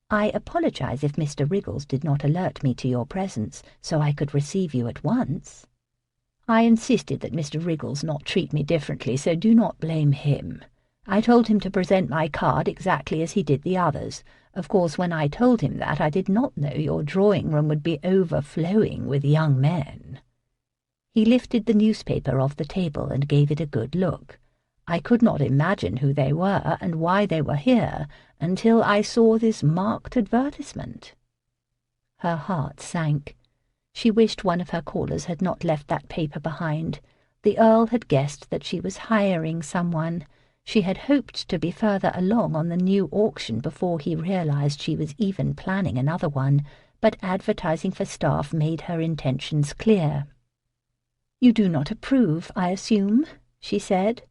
Speaker 1: "I apologize if Mr. Wriggles did not alert me to your presence, so I could receive you at once." "I insisted that Mr. Wriggles not treat me differently, so do not blame him. I told him to present my card exactly as he did the others. Of course, when I told him that, I did not know your drawing-room would be overflowing with young men." He lifted the newspaper off the table and gave it a good look. "I could not imagine who they were and why they were here until I saw this marked advertisement." Her heart sank. She wished one of her callers had not left that paper behind. The Earl had guessed that she was hiring someone. She had hoped to be further along on the new auction before he realized she was even planning another one, but advertising for staff made her intentions clear. "You do not approve, I assume?" she said.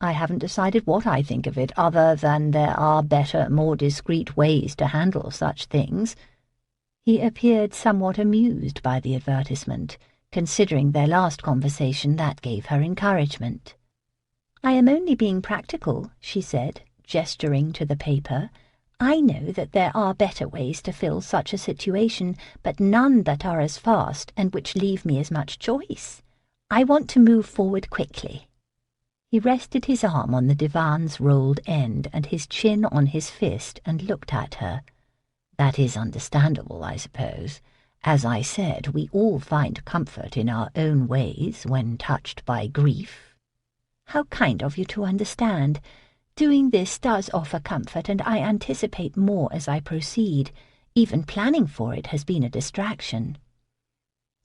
Speaker 1: "I haven't decided what I think of it, other than there are better, more discreet ways to handle such things." He appeared somewhat amused by the advertisement. Considering their last conversation, that gave her encouragement. "I am only being practical," she said, gesturing to the paper. "I know that there are better ways to fill such a situation, but none that are as fast and which leave me as much choice. I want to move forward quickly." He rested his arm on the divan's rolled end and his chin on his fist and looked at her. "That is understandable, I suppose. As I said, we all find comfort in our own ways when touched by grief." "How kind of you to understand. Doing this does offer comfort, and I anticipate more as I proceed. Even planning for it has been a distraction."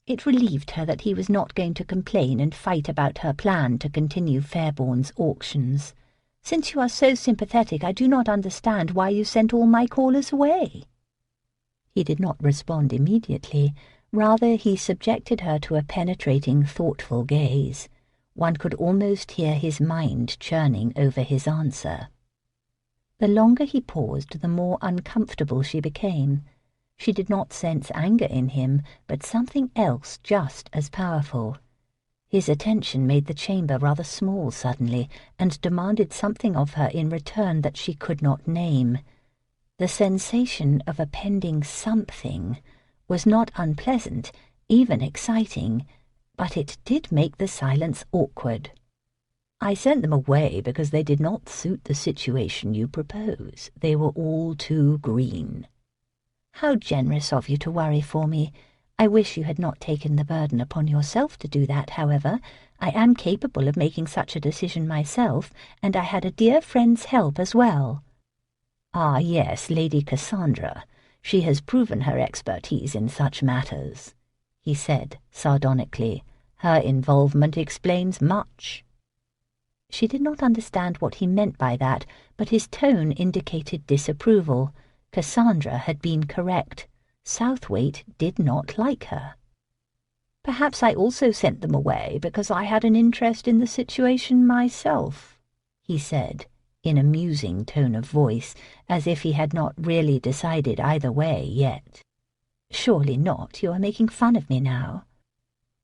Speaker 1: It relieved her that he was not going to complain and fight about her plan to continue Fairbourne's auctions. "Since you are so sympathetic, I do not understand why you sent all my callers away." He did not respond immediately. Rather, he subjected her to a penetrating, thoughtful gaze. One could almost hear his mind churning over his answer. The longer he paused, the more uncomfortable she became. She did not sense anger in him, but something else just as powerful. His attention made the chamber rather small suddenly, and demanded something of her in return that she could not name. The sensation of a pending something was not unpleasant, even exciting, but it did make the silence awkward. "I sent them away because they did not suit the situation you propose. They were all too green." "How generous of you to worry for me. I wish you had not taken the burden upon yourself to do that, however. I am capable of making such a decision myself, and I had a dear friend's help as well." "Ah, yes, Lady Cassandra. She has proven her expertise in such matters," he said sardonically. "Her involvement explains much." She did not understand what he meant by that, but his tone indicated disapproval. Cassandra had been correct. Southwaite did not like her. "Perhaps I also sent them away because I had an interest in the situation myself," he said, in a musing tone of voice, as if he had not really decided either way yet. "Surely not. You are making fun of me now."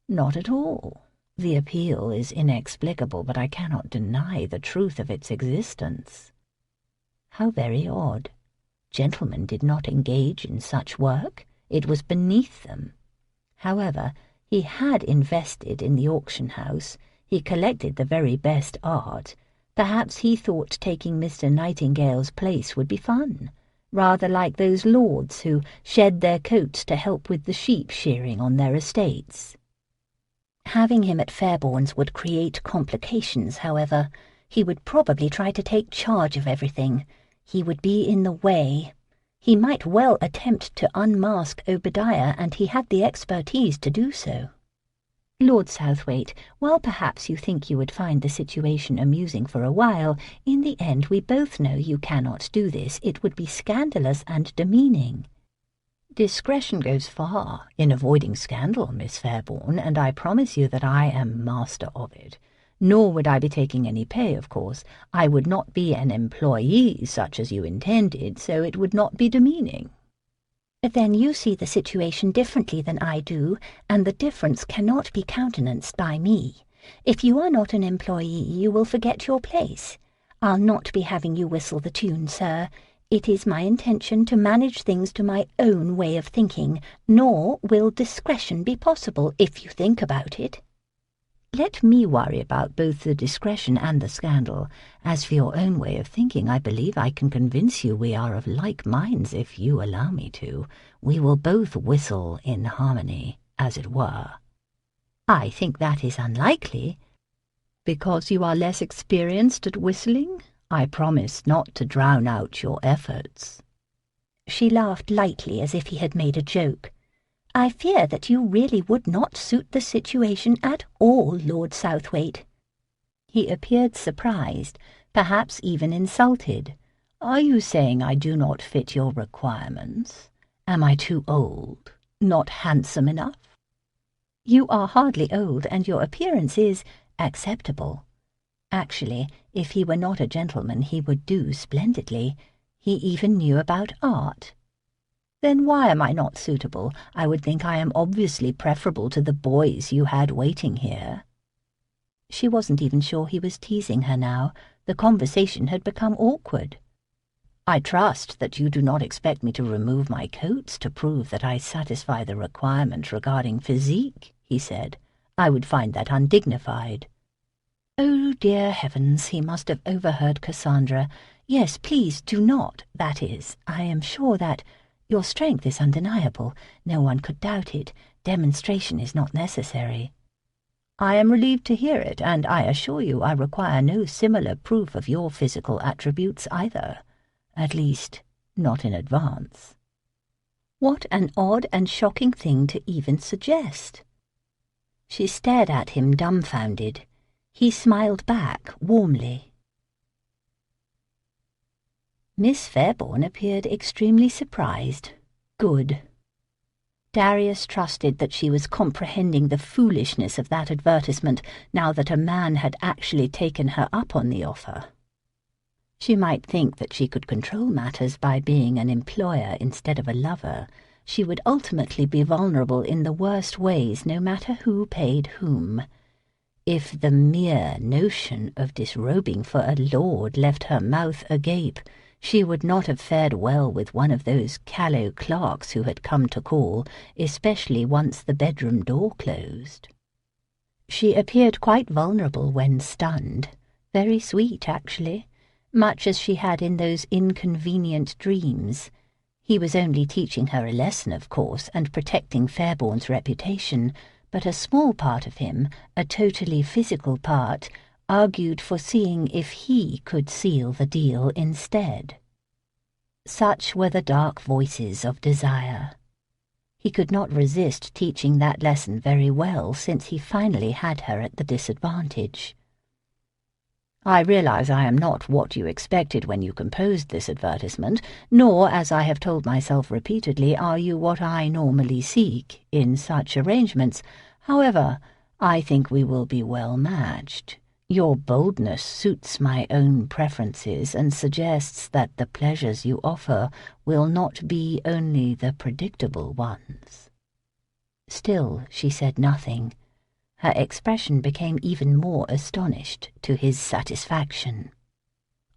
Speaker 1: "Not at all. The appeal is inexplicable, but I cannot deny the truth of its existence." How very odd. Gentlemen did not engage in such work. It was beneath them. However, he had invested in the auction house. He collected the very best art. Perhaps he thought taking Mr. Nightingale's place would be fun, rather like those lords who shed their coats to help with the sheep shearing on their estates. Having him at Fairbourne's would create complications, however. He would probably try to take charge of everything. He would be in the way. He might well attempt to unmask Obadiah, and he had the expertise to do so. "Lord Southwaite, while perhaps you think you would find the situation amusing for a while, in the end we both know you cannot do this. It would be scandalous and demeaning." "Discretion goes far in avoiding scandal, Miss Fairbourne, and I promise you that I am master of it. Nor would I be taking any pay, of course. I would not be an employee such as you intended, so it would not be demeaning." "Then you see the situation differently than I do, and the difference cannot be countenanced by me. If you are not an employee, you will forget your place. I'll not be having you whistle the tune, sir. It is my intention to manage things to my own way of thinking, nor will discretion be possible if you think about it." "Let me worry about both the discretion and the scandal. As for your own way of thinking, I believe I can convince you we are of like minds if you allow me to. We will both whistle in harmony, as it were." "I think that is unlikely." "Because you are less experienced at whistling? I promise not to drown out your efforts." She laughed lightly as if he had made a joke. "I fear that you really would not suit the situation at all, Lord Southwaite." He appeared surprised, perhaps even insulted. "Are you saying I do not fit your requirements? Am I too old? Not handsome enough?" "You are hardly old, and your appearance is acceptable. Actually, if he were not a gentleman, he would do splendidly. He even knew about art." "Then why am I not suitable? I would think I am obviously preferable to the boys you had waiting here." She wasn't even sure he was teasing her now. The conversation had become awkward. "I trust that you do not expect me to remove my coats to prove that I satisfy the requirement regarding physique," he said. "I would find that undignified." Oh, dear heavens, he must have overheard Cassandra. "Yes, please do not. That is, I am sure that your strength is undeniable. No one could doubt it. Demonstration is not necessary." "I am relieved to hear it, and I assure you I require no similar proof of your physical attributes either. At least, not in advance." What an odd and shocking thing to even suggest. She stared at him dumbfounded. He smiled back warmly. Miss Fairbourne appeared extremely surprised. Good. Darius trusted that she was comprehending the foolishness of that advertisement now that a man had actually taken her up on the offer. She might think that she could control matters by being an employer instead of a lover, she would ultimately be vulnerable in the worst ways, no matter who paid whom. If the mere notion of disrobing for a lord left her mouth agape, she would not have fared well with one of those callow clerks who had come to call, especially once the bedroom door closed. She appeared quite vulnerable when stunned, very sweet, actually, much as she had in those inconvenient dreams. He was only teaching her a lesson, of course, and protecting Fairbourne's reputation, but a small part of him, a totally physical part, argued for seeing if he could seal the deal instead. Such were the dark voices of desire. He could not resist teaching that lesson very well, since he finally had her at the disadvantage. "I realize I am not what you expected when you composed this advertisement, nor, as I have told myself repeatedly, are you what I normally seek in such arrangements. However, I think we will be well matched. Your boldness suits my own preferences and suggests that the pleasures you offer will not be only the predictable ones." Still, she said nothing. Her expression became even more astonished, to his satisfaction.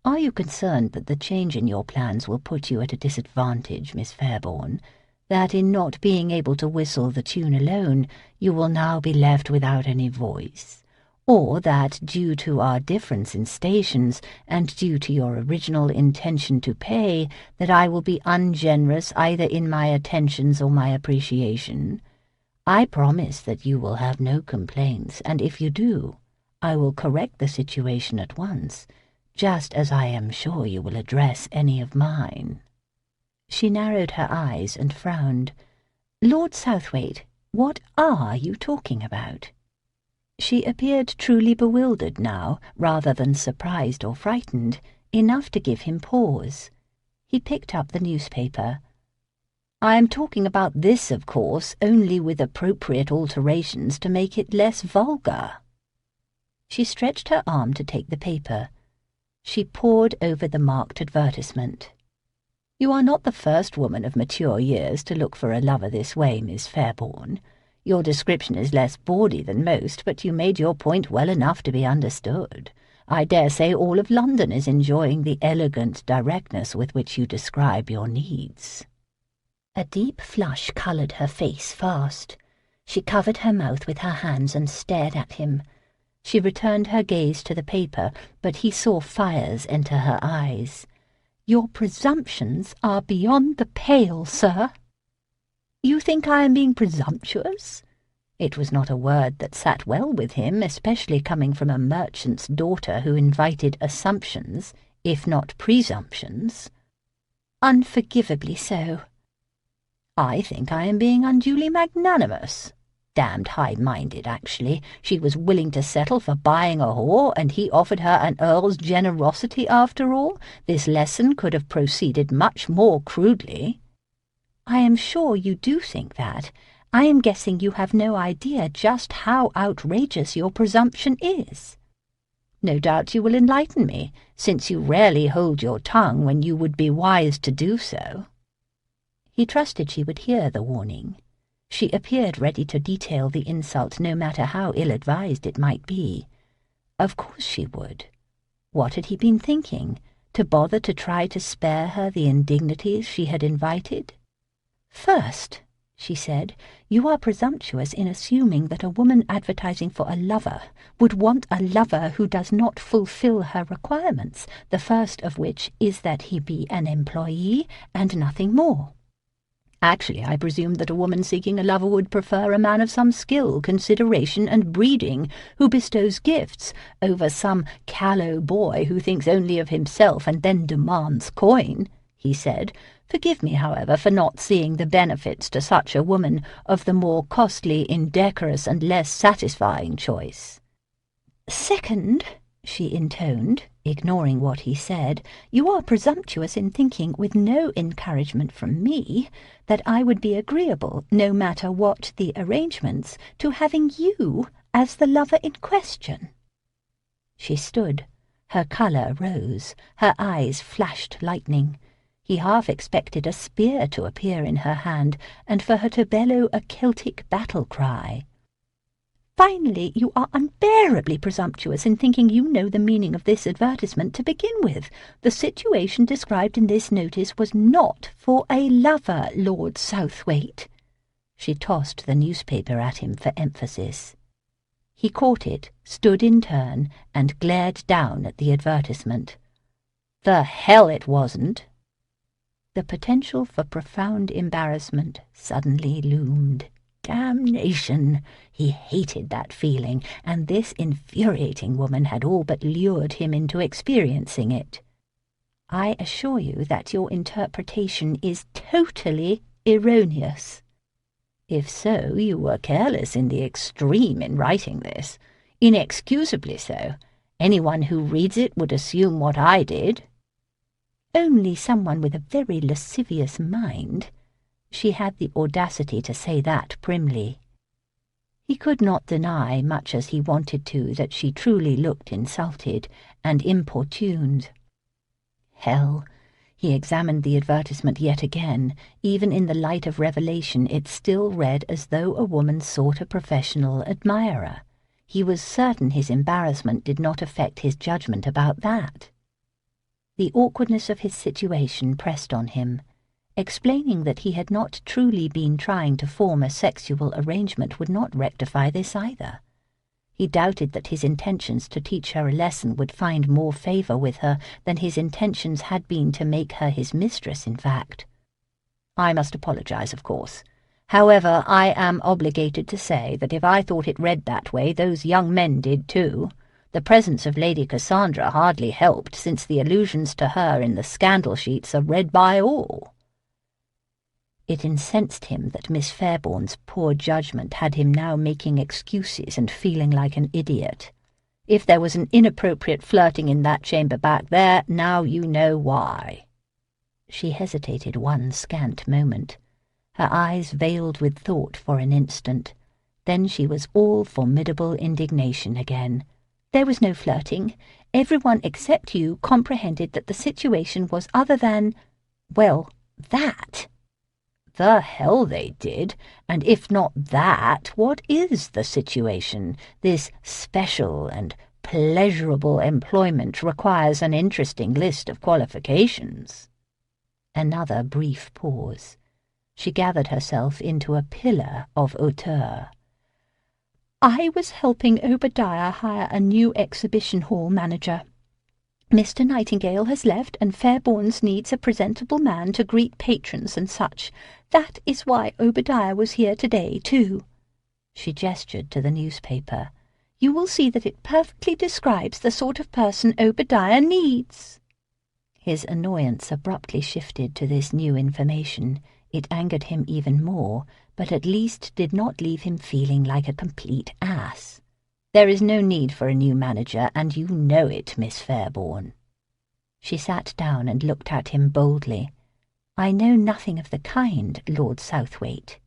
Speaker 1: "Are you concerned that the change in your plans will put you at a disadvantage, Miss Fairbourne? That in not being able to whistle the tune alone, you will now be left without any voice? Or that, due to our difference in stations, and due to your original intention to pay, that I will be ungenerous either in my attentions or my appreciation? I promise that you will have no complaints, and if you do, I will correct the situation at once, just as I am sure you will address any of mine." She narrowed her eyes and frowned. "Lord Southwaite, what are you talking about?" She appeared truly bewildered now, rather than surprised or frightened, enough to give him pause. He picked up the newspaper. "I am talking about this, of course, only with appropriate alterations to make it less vulgar." She stretched her arm to take the paper. She pored over the marked advertisement. "You are not the first woman of mature years to look for a lover this way, Miss Fairbourne. Your description is less bawdy than most, but you made your point well enough to be understood. I dare say all of London is enjoying the elegant directness with which you describe your needs." A deep flush coloured her face fast. She covered her mouth with her hands and stared at him. She returned her gaze to the paper, but he saw fires enter her eyes. "Your presumptions are beyond the pale, sir." "You think I am being presumptuous?" It was not a word that sat well with him, especially coming from a merchant's daughter who invited assumptions, if not presumptions. "Unforgivably so." "I think I am being unduly magnanimous. Damned high-minded, actually. She was willing to settle for buying a whore, and he offered her an earl's generosity after all. This lesson could have proceeded much more crudely." "I am sure you do think that. I am guessing you have no idea just how outrageous your presumption is." "No doubt you will enlighten me, since you rarely hold your tongue when you would be wise to do so." He trusted she would hear the warning. She appeared ready to detail the insult, no matter how ill-advised it might be. Of course she would. What had he been thinking? To bother to try to spare her the indignities she had invited? "First," she said, "you are presumptuous in assuming that a woman advertising for a lover would want a lover who does not fulfill her requirements, the first of which is that he be an employee and nothing more. Actually, I presume that a woman seeking a lover would prefer a man of some skill, consideration, and breeding, who bestows gifts, over some callow boy who thinks only of himself and then demands coin," he said. "Forgive me, however, for not seeing the benefits to such a woman of the more costly, indecorous, and less satisfying choice." "Second," she intoned, ignoring what he said, "you are presumptuous in thinking, with no encouragement from me, that I would be agreeable, no matter what the arrangements, to having you as the lover in question." She stood. Her colour rose. Her eyes flashed lightning. He half expected a spear to appear in her hand, and for her to bellow a Celtic battle cry. "Finally, you are unbearably presumptuous in thinking you know the meaning of this advertisement to begin with. The situation described in this notice was not for a lover, Lord Southwaite." She tossed the newspaper at him for emphasis. He caught it, stood in turn, and glared down at the advertisement. "The hell it wasn't!" The potential for profound embarrassment suddenly loomed. Damnation! He hated that feeling, and this infuriating woman had all but lured him into experiencing it. "I assure you that your interpretation is totally erroneous." "If so, you were careless in the extreme in writing this. Inexcusably so. Anyone who reads it would assume what I did." "Only someone with a very lascivious mind." She had the audacity to say that primly. He could not deny, much as he wanted to, that she truly looked insulted and importuned. Hell! He examined the advertisement yet again. Even in the light of revelation, it still read as though a woman sought a professional admirer. He was certain his embarrassment did not affect his judgment about that. The awkwardness of his situation pressed on him. Explaining that he had not truly been trying to form a sexual arrangement would not rectify this either. He doubted that his intentions to teach her a lesson would find more favour with her than his intentions had been to make her his mistress, in fact. "I must apologize, of course. However, I am obligated to say that if I thought it read that way, those young men did too. The presence of Lady Cassandra hardly helped, since the allusions to her in the scandal sheets are read by all." It incensed him that Miss Fairbourne's poor judgment had him now making excuses and feeling like an idiot. "If there was an inappropriate flirting in that chamber back there, now you know why." She hesitated one scant moment, her eyes veiled with thought for an instant. Then she was all formidable indignation again. "There was no flirting. Everyone except you comprehended that the situation was other than, well, that." "The hell they did, and if not that, what is the situation? This special and pleasurable employment requires an interesting list of qualifications." Another brief pause. She gathered herself into a pillar of hauteur. "I was helping Obadiah hire a new exhibition hall manager. Mr. Nightingale has left, and Fairbourne's needs a presentable man to greet patrons and such. That is why Obadiah was here today, too." She gestured to the newspaper. "You will see that it perfectly describes the sort of person Obadiah needs." His annoyance abruptly shifted to this new information. It angered him even more, but at least did not leave him feeling like a complete ass. "There is no need for a new manager, and you know it, Miss Fairbourne." She sat down and looked at him boldly. "I know nothing of the kind, Lord Southwaite."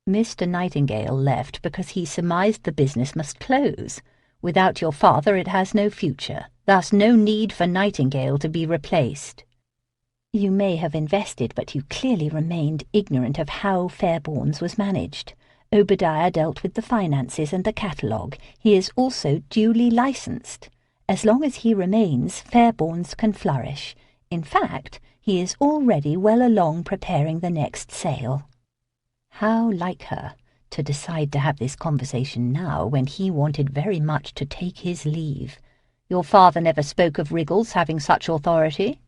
Speaker 1: "Mr. Nightingale left because he surmised the business must close. Without your father it has no future, thus no need for Nightingale to be replaced." "You may have invested, but you clearly remained ignorant of how Fairbourne's was managed. Obadiah dealt with the finances and the catalogue. He is also duly licensed. As long as he remains, Fairbourne's can flourish. In fact, he is already well along preparing the next sale." How like her to decide to have this conversation now, when he wanted very much to take his leave. "Your father never spoke of Wriggles having such authority?"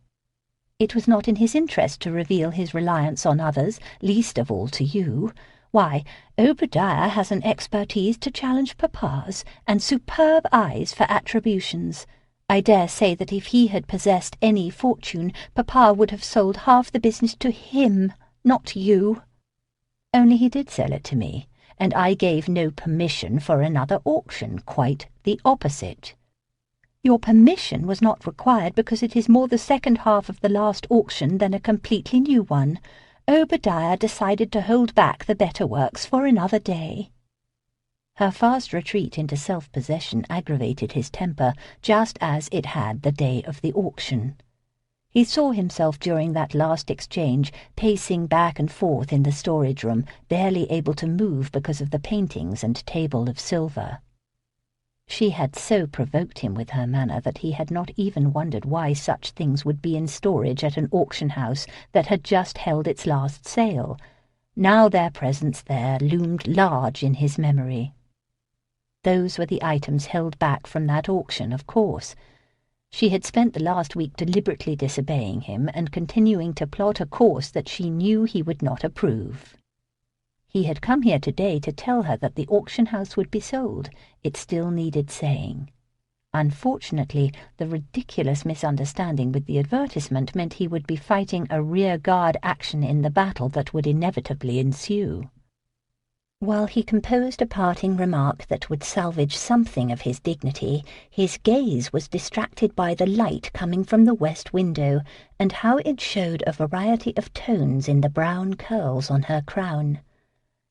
Speaker 1: "It was not in his interest to reveal his reliance on others, least of all to you. Why, Obadiah has an expertise to challenge papa's, and superb eyes for attributions. I dare say that if he had possessed any fortune, papa would have sold half the business to him, not you." "Only he did sell it to me, and I gave no permission for another auction, quite the opposite." "Your permission was not required because it is more the second half of the last auction than a completely new one. Obadiah decided to hold back the better works for another day." Her fast retreat into self-possession aggravated his temper, just as it had the day of the auction. He saw himself during that last exchange pacing back and forth in the storage room, barely able to move because of the paintings and table of silver. She had so provoked him with her manner that he had not even wondered why such things would be in storage at an auction house that had just held its last sale. Now their presence there loomed large in his memory. Those were the items held back from that auction, of course. She had spent the last week deliberately disobeying him and continuing to plot a course that she knew he would not approve. He had come here today to tell her that the auction house would be sold. It still needed saying. Unfortunately, the ridiculous misunderstanding with the advertisement meant he would be fighting a rear-guard action in the battle that would inevitably ensue. While he composed a parting remark that would salvage something of his dignity, his gaze was distracted by the light coming from the west window, and how it showed a variety of tones in the brown curls on her crown.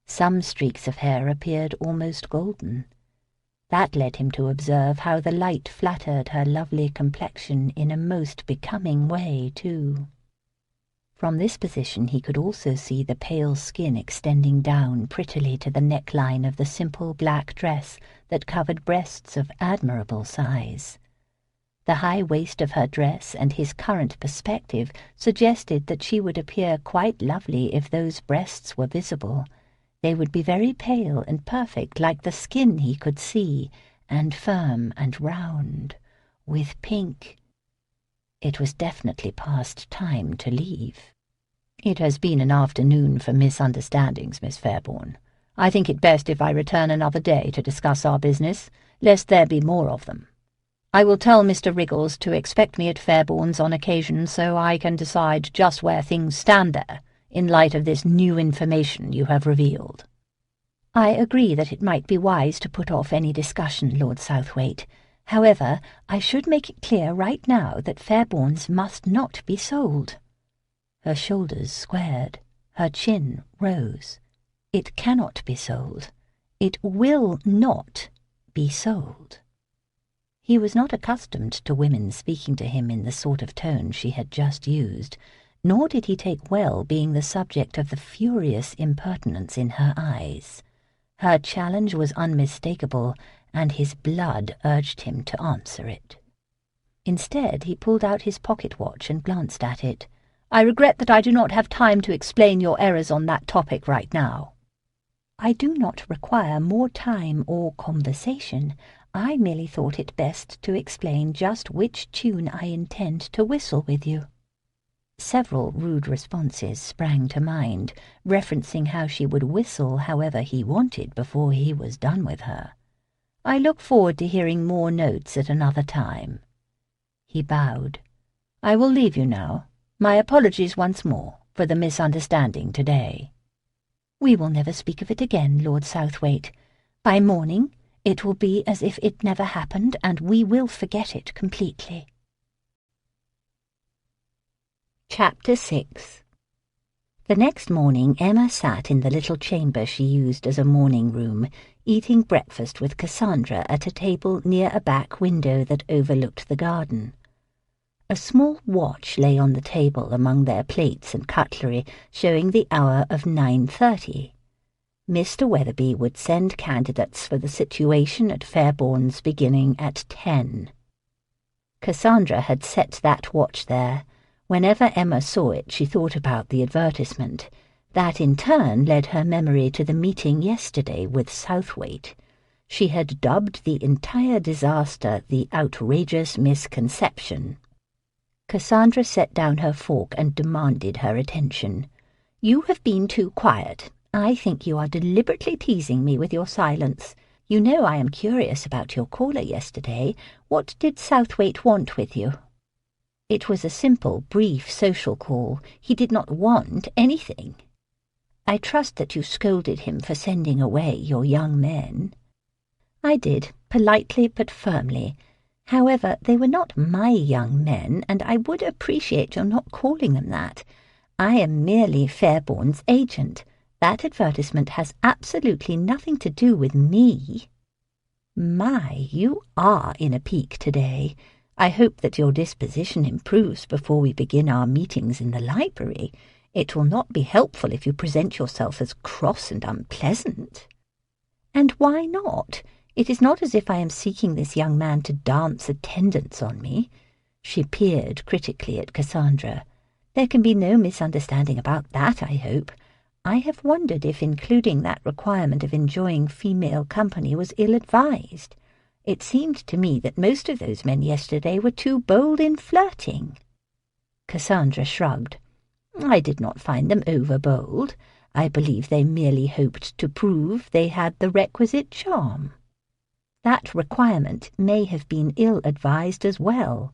Speaker 1: Some streaks of hair appeared almost golden. That led him to observe how the light flattered her lovely complexion in a most becoming way, too. From this position he could also see the pale skin extending down prettily to the neckline of the simple black dress that covered breasts of admirable size. The high waist of her dress and his current perspective suggested that she would appear quite lovely if those breasts were visible. They would be very pale and perfect, like the skin he could see, and firm and round, with pink. It was definitely past time to leave. "It has been an afternoon for misunderstandings, Miss Fairbourne. I think it best if I return another day to discuss our business, lest there be more of them. I will tell Mr. Wriggles to expect me at Fairbourne's on occasion so I can decide just where things stand there, in light of this new information you have revealed." "I agree that it might be wise to put off any discussion, Lord Southwaite. However, I should make it clear right now that Fairbourne's must not be sold." Her shoulders squared. Her chin rose. "It cannot be sold. It will not be sold." He was not accustomed to women speaking to him in the sort of tone she had just used, nor did he take well being the subject of the furious impertinence in her eyes. Her challenge was unmistakable, and his blood urged him to answer it. Instead, he pulled out his pocket-watch and glanced at it. "I regret that I do not have time to explain your errors on that topic right now." "I do not require more time or conversation. I merely thought it best to explain just which tune I intend to whistle with you." Several rude responses sprang to mind, referencing how she would whistle however he wanted before he was done with her. "I look forward to hearing more notes at another time." He bowed. "I will leave you now. My apologies once more for the misunderstanding today." "We will never speak of it again, Lord Southwaite. By morning, it will be as if it never happened, and we will forget it completely." Chapter 6. The next morning Emma sat in the little chamber she used as a morning room, eating breakfast with Cassandra at a table near a back window that overlooked the garden. A small watch lay on the table among their plates and cutlery, showing the hour of 9:30. Mr. Weatherby would send candidates for the situation at Fairbourne's beginning at 10. Cassandra had set that watch there. Whenever Emma saw it, she thought about the advertisement. That, in turn, led her memory to the meeting yesterday with Southwaite. She had dubbed the entire disaster the outrageous misconception. Cassandra set down her fork and demanded her attention. "You have been too quiet. I think you are deliberately teasing me with your silence. You know I am curious about your caller yesterday. What did Southwaite want with you?" It was a simple, brief social call. He did not want anything. "I trust that you scolded him for sending away your young men." "I did, politely but firmly. However, they were not my young men, and I would appreciate your not calling them that. I am merely Fairbourne's agent. That advertisement has absolutely nothing to do with me." "My, you are in a pique today. I hope that your disposition improves before we begin our meetings in the library. It will not be helpful if you present yourself as cross and unpleasant." "And why not? It is not as if I am seeking this young man to dance attendance on me." She peered critically at Cassandra. "There can be no misunderstanding about that, I hope. I have wondered if including that requirement of enjoying female company was ill-advised. It seemed to me that most of those men yesterday were too bold in flirting." Cassandra shrugged. "I did not find them over-bold. I believe they merely hoped to prove they had the requisite charm. That requirement may have been ill-advised as well.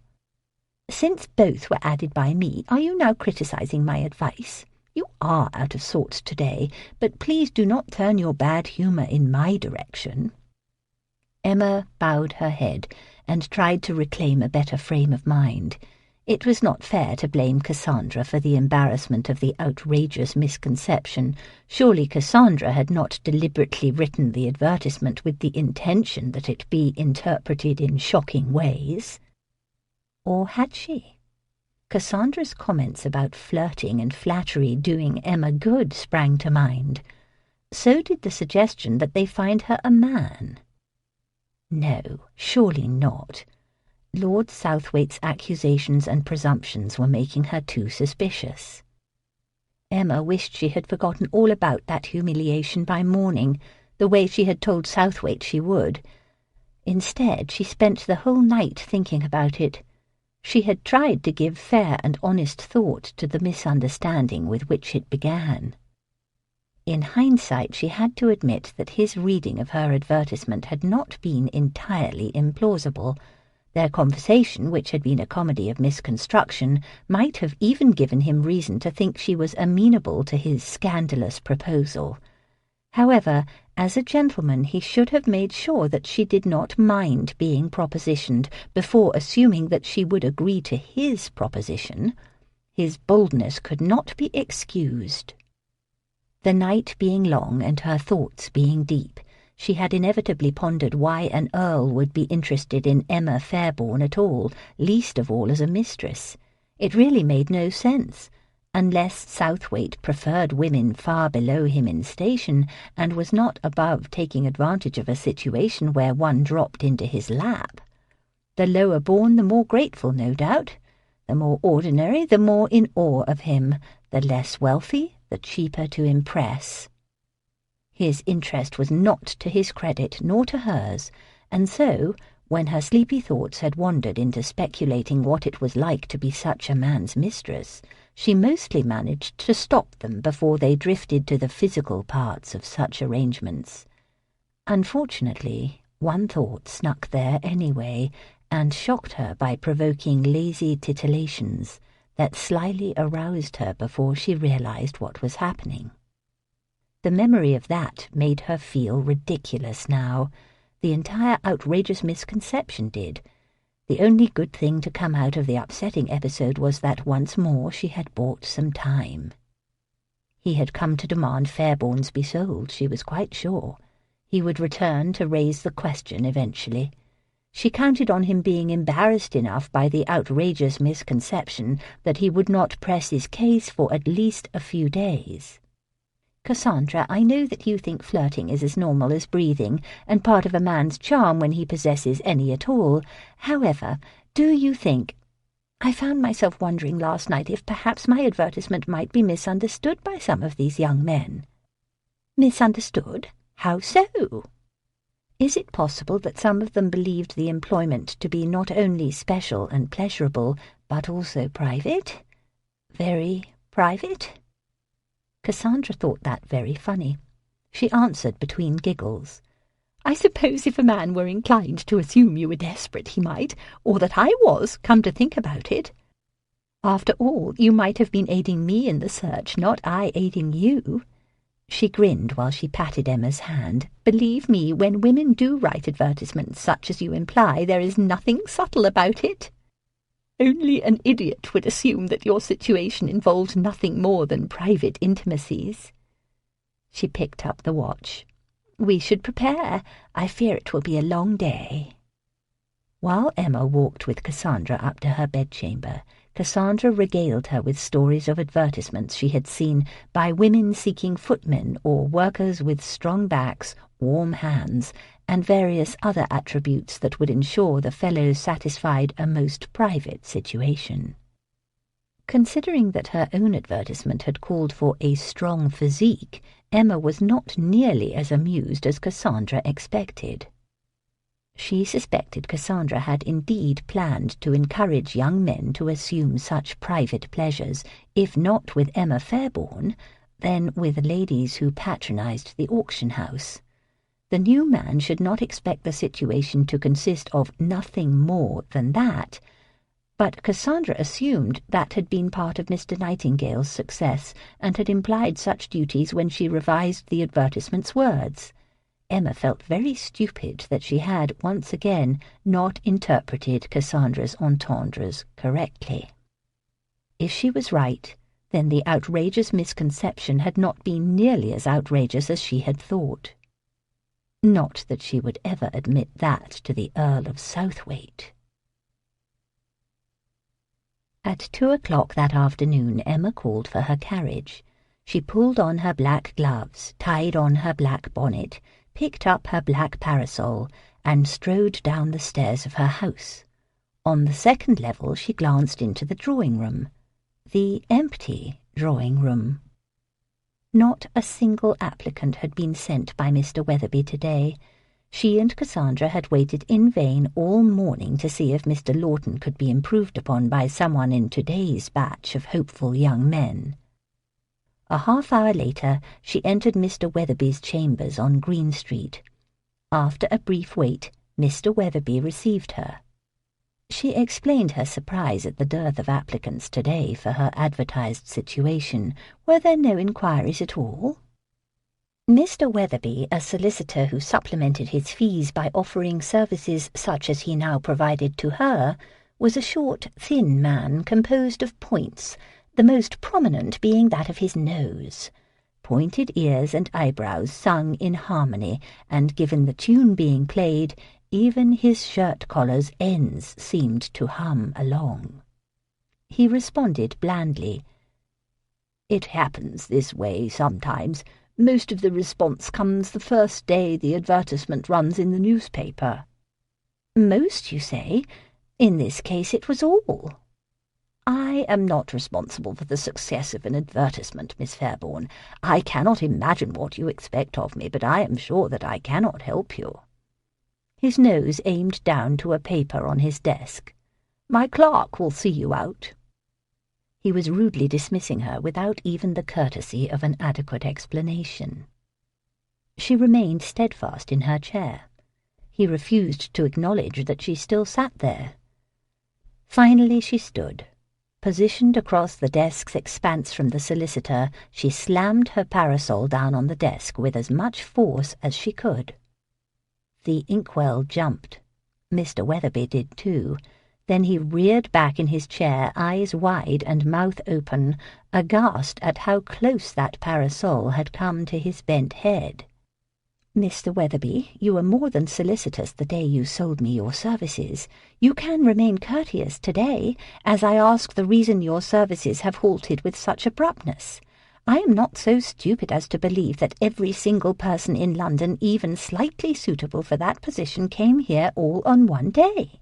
Speaker 1: Since both were added by me, are you now criticizing my advice? You are out of sorts today, but please do not turn your bad humour in my direction." Emma bowed her head and tried to reclaim a better frame of mind. It was not fair to blame Cassandra for the embarrassment of the outrageous misconception. Surely Cassandra had not deliberately written the advertisement with the intention that it be interpreted in shocking ways. Or had she? Cassandra's comments about flirting and flattery doing Emma good sprang to mind. So did the suggestion that they find her a man. No, surely not. Lord Southwaite's accusations and presumptions were making her too suspicious. Emma wished she had forgotten all about that humiliation by morning, the way she had told Southwaite she would. Instead, she spent the whole night thinking about it. She had tried to give fair and honest thought to the misunderstanding with which it began. In hindsight, she had to admit that his reading of her advertisement had not been entirely implausible. Their conversation, which had been a comedy of misconstruction, might have even given him reason to think she was amenable to his scandalous proposal. However, as a gentleman, he should have made sure that she did not mind being propositioned before assuming that she would agree to his proposition. His boldness could not be excused. The night being long and her thoughts being deep, she had inevitably pondered why an earl would be interested in Emma Fairbourne at all, least of all as a mistress. It really made no sense, unless Southwaite preferred women far below him in station, and was not above taking advantage of a situation where one dropped into his lap. The lower born, the more grateful, no doubt. The more ordinary, the more in awe of him. The less wealthy, the cheaper to impress. His interest was not to his credit nor to hers, and so, when her sleepy thoughts had wandered into speculating what it was like to be such a man's mistress, she mostly managed to stop them before they drifted to the physical parts of such arrangements. Unfortunately, one thought snuck there anyway, and shocked her by provoking lazy titillations that slyly aroused her before she realized what was happening. The memory of that made her feel ridiculous now. The entire outrageous misconception did. The only good thing to come out of the upsetting episode was that once more she had bought some time. He had come to demand Fairbourne's be sold, she was quite sure. He would return to raise the question eventually. She counted on him being embarrassed enough by the outrageous misconception that he would not press his case for at least a few days. "Cassandra, I know that you think flirting is as normal as breathing, and part of a man's charm when he possesses any at all. However, do you think... I found myself wondering last night if perhaps my advertisement might be misunderstood by some of these young men." "Misunderstood? How so?" "Is it possible that some of them believed the employment to be not only special and pleasurable, but also private? Very private?" Cassandra thought that very funny. She answered between giggles. "I suppose if a man were inclined to assume you were desperate, he might, or that I was, come to think about it. After all, you might have been aiding me in the search, not I aiding you." She grinned while she patted Emma's hand. "Believe me, when women do write advertisements such as you imply, there is nothing subtle about it. Only an idiot would assume that your situation involved nothing more than private intimacies." She picked up the watch. "We should prepare. I fear it will be a long day." While Emma walked with Cassandra up to her bedchamber, Cassandra regaled her with stories of advertisements she had seen by women seeking footmen or workers with strong backs, warm hands, and various other attributes that would ensure the fellows satisfied a most private situation. Considering that her own advertisement had called for a strong physique, Emma was not nearly as amused as Cassandra expected. She suspected Cassandra had indeed planned to encourage young men to assume such private pleasures, if not with Emma Fairbourne, then with ladies who patronized the auction house. The new man should not expect the situation to consist of nothing more than that, but Cassandra assumed that had been part of Mr. Nightingale's success, and had implied such duties when she revised the advertisement's words. Emma felt very stupid that she had, once again, not interpreted Cassandra's entendres correctly. If she was right, then the outrageous misconception had not been nearly as outrageous as she had thought. Not that she would ever admit that to the Earl of Southwaite. At 2 o'clock that afternoon, Emma called for her carriage. She pulled on her black gloves, tied on her black bonnet, picked up her black parasol, and strode down the stairs of her house. On the second level she glanced into the drawing-room. The empty drawing-room. Not a single applicant had been sent by Mr. Weatherby today. She and Cassandra had waited in vain all morning to see if Mr. Lawton could be improved upon by someone in today's batch of hopeful young men. A half-hour later she entered Mr. Weatherby's chambers on Green Street. After a brief wait, Mr. Weatherby received her. She explained her surprise at the dearth of applicants today for her advertised situation. Were there no inquiries at all? Mr. Weatherby, a solicitor who supplemented his fees by offering services such as he now provided to her, was a short, thin man composed of points, the most prominent being that of his nose. Pointed ears and eyebrows sung in harmony, and given the tune being played, even his shirt-collar's ends seemed to hum along. He responded blandly, "It happens this way sometimes. Most of the response comes the first day the advertisement runs in the newspaper." "Most, you say? In this case it was all." "I am not responsible for the success of an advertisement, Miss Fairbourne. I cannot imagine what you expect of me, but I am sure that I cannot help you." His nose aimed down to a paper on his desk. "My clerk will see you out." He was rudely dismissing her without even the courtesy of an adequate explanation. She remained steadfast in her chair. He refused to acknowledge that she still sat there. Finally she stood. Positioned across the desk's expanse from the solicitor, she slammed her parasol down on the desk with as much force as she could. The inkwell jumped. Mr. Weatherby did too. Then he reared back in his chair, eyes wide and mouth open, aghast at how close that parasol had come to his bent head. "Mr. Weatherby, you were more than solicitous the day you sold me your services. You can remain courteous today, as I ask the reason your services have halted with such abruptness. I am not so stupid as to believe that every single person in London even slightly suitable for that position came here all on one day."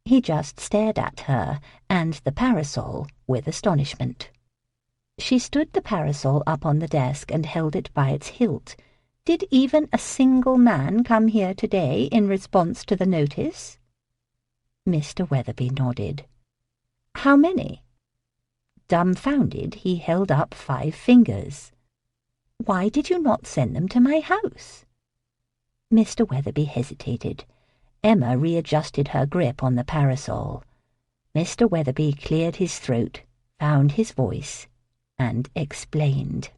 Speaker 1: He just stared at her and the parasol with astonishment. She stood the parasol up on the desk and held it by its hilt. "Did even a single man come here today in response to the notice?" Mr. Weatherby nodded. "How many?" Dumbfounded, he held up 5 fingers. "Why did you not send them to my house?" Mr. Weatherby hesitated. Emma readjusted her grip on the parasol. Mr. Weatherby cleared his throat, found his voice, and explained.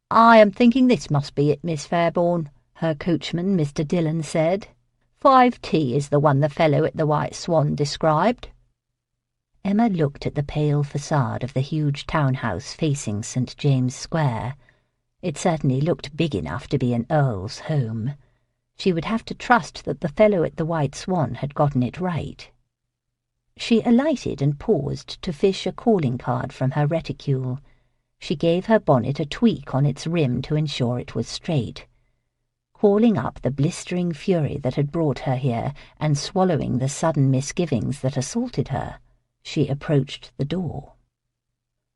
Speaker 1: "I am thinking this must be it, Miss Fairbourne," her coachman, Mr. Dillon, said. 5T is the one the fellow at the White Swan described." Emma looked at the pale facade of the huge townhouse facing St. James Square. It certainly looked big enough to be an earl's home. She would have to trust that the fellow at the White Swan had gotten it right. She alighted and paused to fish a calling card from her reticule. She gave her bonnet a tweak on its rim to ensure it was straight. Calling up the blistering fury that had brought her here and swallowing the sudden misgivings that assaulted her, she approached the door.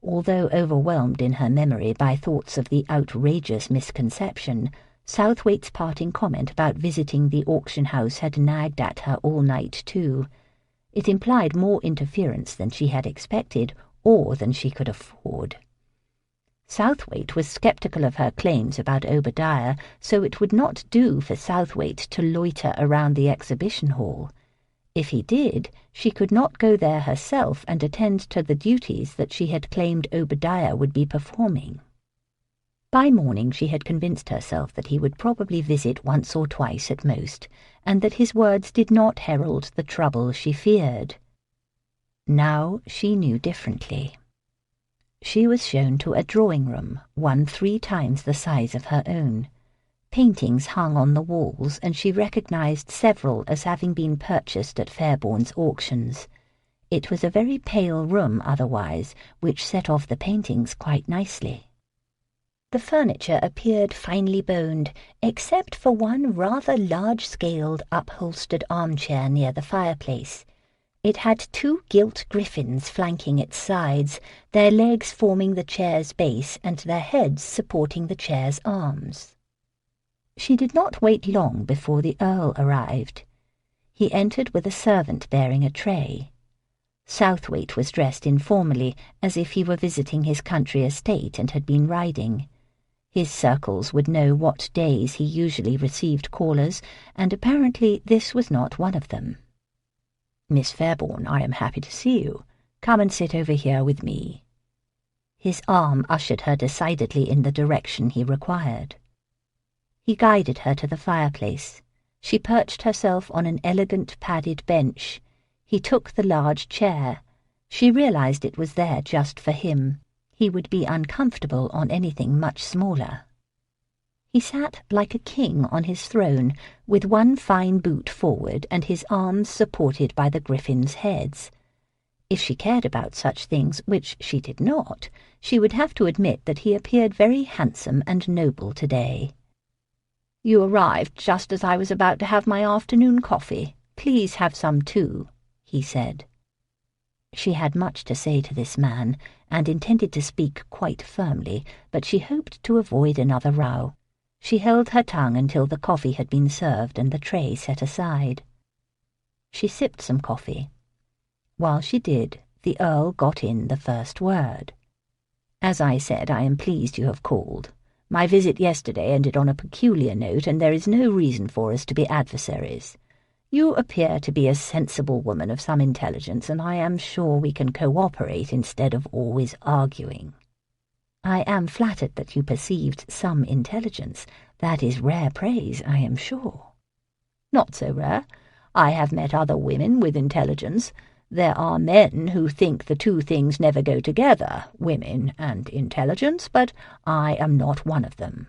Speaker 1: Although overwhelmed in her memory by thoughts of the outrageous misconception, Southwaite's parting comment about visiting the auction house had nagged at her all night too. It implied more interference than she had expected, or than she could afford. Southwaite was sceptical of her claims about Obadiah, so it would not do for Southwaite to loiter around the exhibition hall. If he did, she could not go there herself and attend to the duties that she had claimed Obadiah would be performing. By morning she had convinced herself that he would probably visit once or twice at most, and that his words did not herald the trouble she feared. Now she knew differently. She was shown to a drawing-room, one 3 times the size of her own. Paintings hung on the walls, and she recognized several as having been purchased at Fairbourne's auctions. It was a very pale room otherwise, which set off the paintings quite nicely. The furniture appeared finely boned, except for one rather large-scaled, upholstered armchair near the fireplace. It had 2 gilt griffins flanking its sides, their legs forming the chair's base and their heads supporting the chair's arms. She did not wait long before the Earl arrived. He entered with a servant bearing a tray. Southwaite was dressed informally, as if he were visiting his country estate and had been riding. His circles would know what days he usually received callers, and apparently this was not one of them. "Miss Fairbourne, I am happy to see you. Come and sit over here with me." His arm ushered her decidedly in the direction he required. He guided her to the fireplace. She perched herself on an elegant padded bench. He took the large chair. She realized it was there just for him. He would be uncomfortable on anything much smaller. He sat like a king on his throne, with one fine boot forward and his arms supported by the griffins' heads. If she cared about such things, which she did not, she would have to admit that he appeared very handsome and noble today. "You arrived just as I was about to have my afternoon coffee. Please have some too," he said. She had much to say to this man, and intended to speak quite firmly, but she hoped to avoid another row. She held her tongue until the coffee had been served and the tray set aside. She sipped some coffee. While she did, the Earl got in the first word. "As I said, I am pleased you have called. My visit yesterday ended on a peculiar note, and there is no reason for us to be adversaries. You appear to be a sensible woman of some intelligence, and I am sure we can cooperate instead of always arguing." "I am flattered that you perceived some intelligence. That is rare praise, I am sure." "Not so rare. I have met other women with intelligence. There are men who think the 2 things never go together, women and intelligence, but I am not one of them."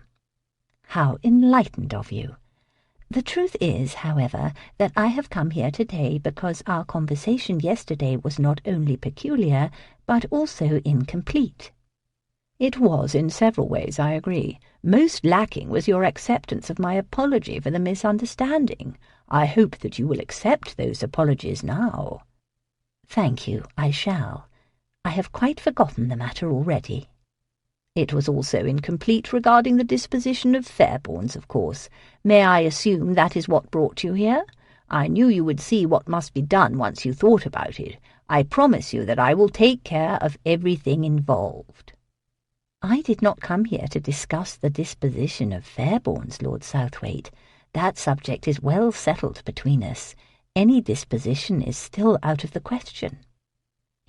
Speaker 1: "How enlightened of you. The truth is, however, that I have come here today because our conversation yesterday was not only peculiar, but also incomplete." "It was in several ways, I agree. Most lacking was your acceptance of my apology for the misunderstanding. I hope that you will accept those apologies now." "Thank you, I shall. I have quite forgotten the matter already." "It was also incomplete regarding the disposition of Fairbournes, of course. May I assume that is what brought you here? I knew you would see what must be done once you thought about it. I promise you that I will take care of everything involved." "I did not come here to discuss the disposition of Fairbournes, Lord Southwaite. That subject is well settled between us. Any disposition is still out of the question."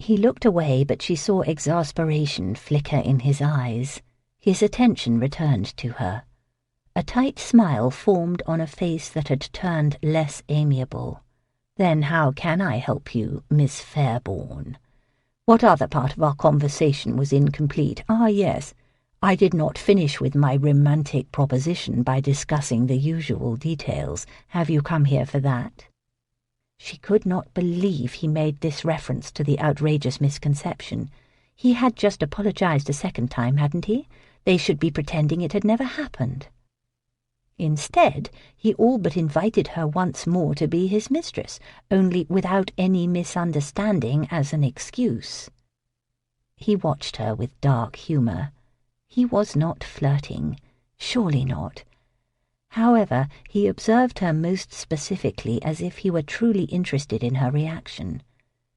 Speaker 1: He looked away, but she saw exasperation flicker in his eyes. His attention returned to her. A tight smile formed on a face that had turned less amiable. "Then how can I help you, Miss Fairbourne? What other part of our conversation was incomplete? Ah, yes.
Speaker 2: I did not finish with my romantic proposition by discussing the usual details. Have you come here for that?" She could not believe he made this reference to the outrageous misconception. He had just apologized a second time, hadn't he? They should be pretending it had never happened. Instead, he all but invited her once more to be his mistress, only without any misunderstanding as an excuse. He watched her with dark humour. He was not flirting. Surely not. However, he observed her most specifically as if he were truly interested in her reaction.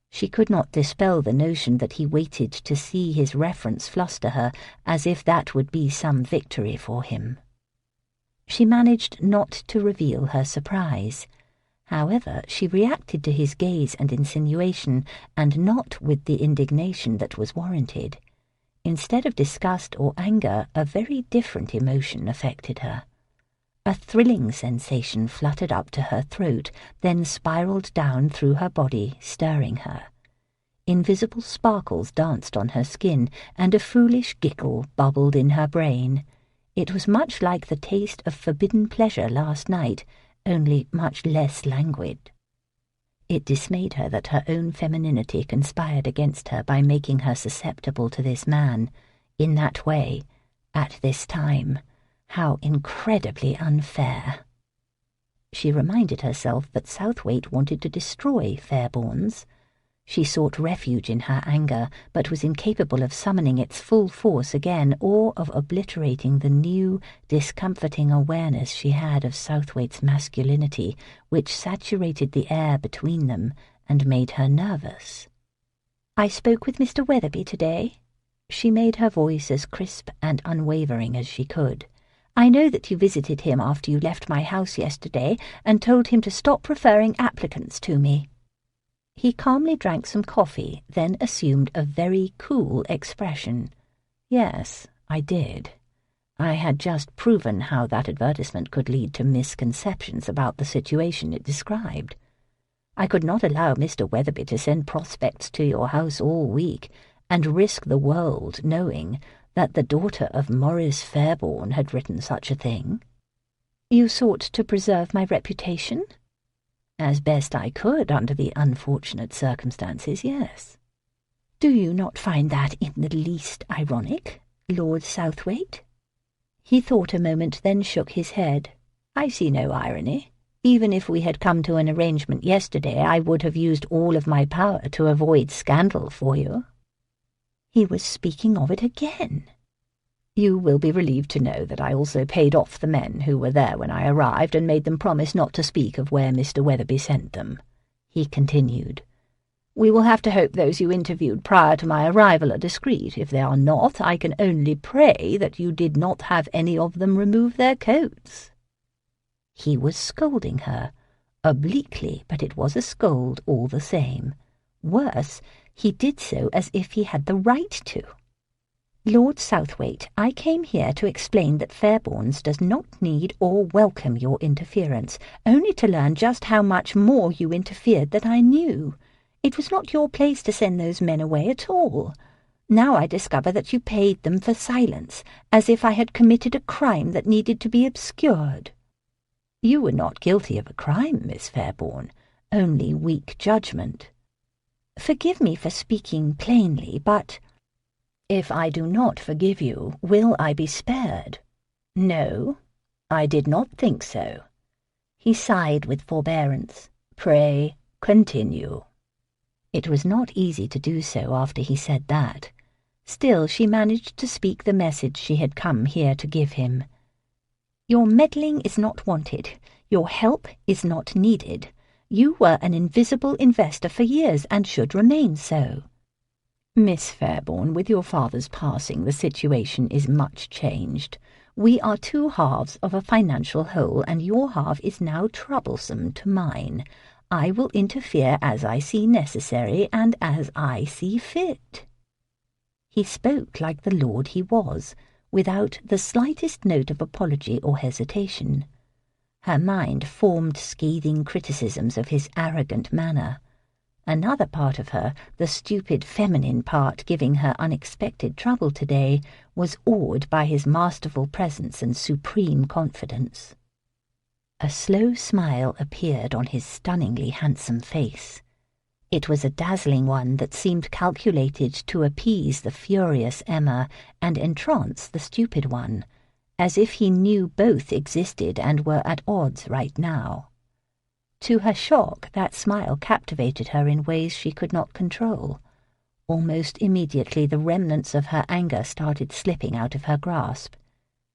Speaker 2: She could not dispel the notion that he waited to see his reference fluster her, as if that would be some victory for him. She managed not to reveal her surprise. However, she reacted to his gaze and insinuation, and not with the indignation that was warranted. Instead of disgust or anger, a very different emotion affected her. A thrilling sensation fluttered up to her throat, then spiraled down through her body, stirring her. Invisible sparkles danced on her skin, and a foolish giggle bubbled in her brain. It was much like the taste of forbidden pleasure last night, only much less languid. It dismayed her that her own femininity conspired against her by making her susceptible to this man, in that way, at this time. How incredibly unfair. She reminded herself that Southwaite wanted to destroy Fairbourne's. She sought refuge in her anger, but was incapable of summoning its full force again, or of obliterating the new, discomforting awareness she had of Southwaite's masculinity, which saturated the air between them and made her nervous. "I spoke with Mr. Weatherby today." She made her voice as crisp and unwavering as she could. "I know that you visited him after you left my house yesterday and told him to stop referring applicants to me." He calmly drank some coffee, then assumed a very cool expression. "Yes, I did. I had just proven how that advertisement could lead to misconceptions about the situation it described. I could not allow Mr. Weatherby to send prospects to your house all week and risk the world knowing that the daughter of Maurice Fairbourne had written such a thing." "You sought to preserve my reputation?" "As best I could under the unfortunate circumstances, yes." "Do you not find that in the least ironic, Lord Southwaite?" He thought a moment, then shook his head. "I see no irony. Even if we had come to an arrangement yesterday, I would have used all of my power to avoid scandal for you." He was speaking of it again. "You will be relieved to know that I also paid off the men who were there when I arrived and made them promise not to speak of where Mr. Weatherby sent them," he continued. "We will have to hope those you interviewed prior to my arrival are discreet. If they are not, I can only pray that you did not have any of them remove their coats." He was scolding her, obliquely, but it was a scold all the same. Worse, he did so as if he had the right to. "Lord Southwaite, I came here to explain that Fairbourne's does not need or welcome your interference, only to learn just how much more you interfered than I knew. It was not your place to send those men away at all. Now I discover that you paid them for silence, as if I had committed a crime that needed to be obscured." "You were not guilty of a crime, Miss Fairbourne, only weak judgment." "Forgive me for speaking plainly, but—" "If I do not forgive you, will I be spared? No, I did not think so." He sighed with forbearance. "Pray, continue." It was not easy to do so after he said that. Still, she managed to speak the message she had come here to give him. "Your meddling is not wanted. Your help is not needed. You were an invisible investor for years and should remain so." "Miss Fairbourne, with your father's passing, the situation is much changed. We are two halves of a financial whole, and your half is now troublesome to mine. I will interfere as I see necessary and as I see fit." He spoke like the lord he was, without the slightest note of apology or hesitation. Her mind formed scathing criticisms of his arrogant manner. Another part of her, the stupid feminine part giving her unexpected trouble today, was awed by his masterful presence and supreme confidence. A slow smile appeared on his stunningly handsome face. It was a dazzling one that seemed calculated to appease the furious Emma and entrance the stupid one, as if he knew both existed and were at odds right now. To her shock, that smile captivated her in ways she could not control. Almost immediately the remnants of her anger started slipping out of her grasp.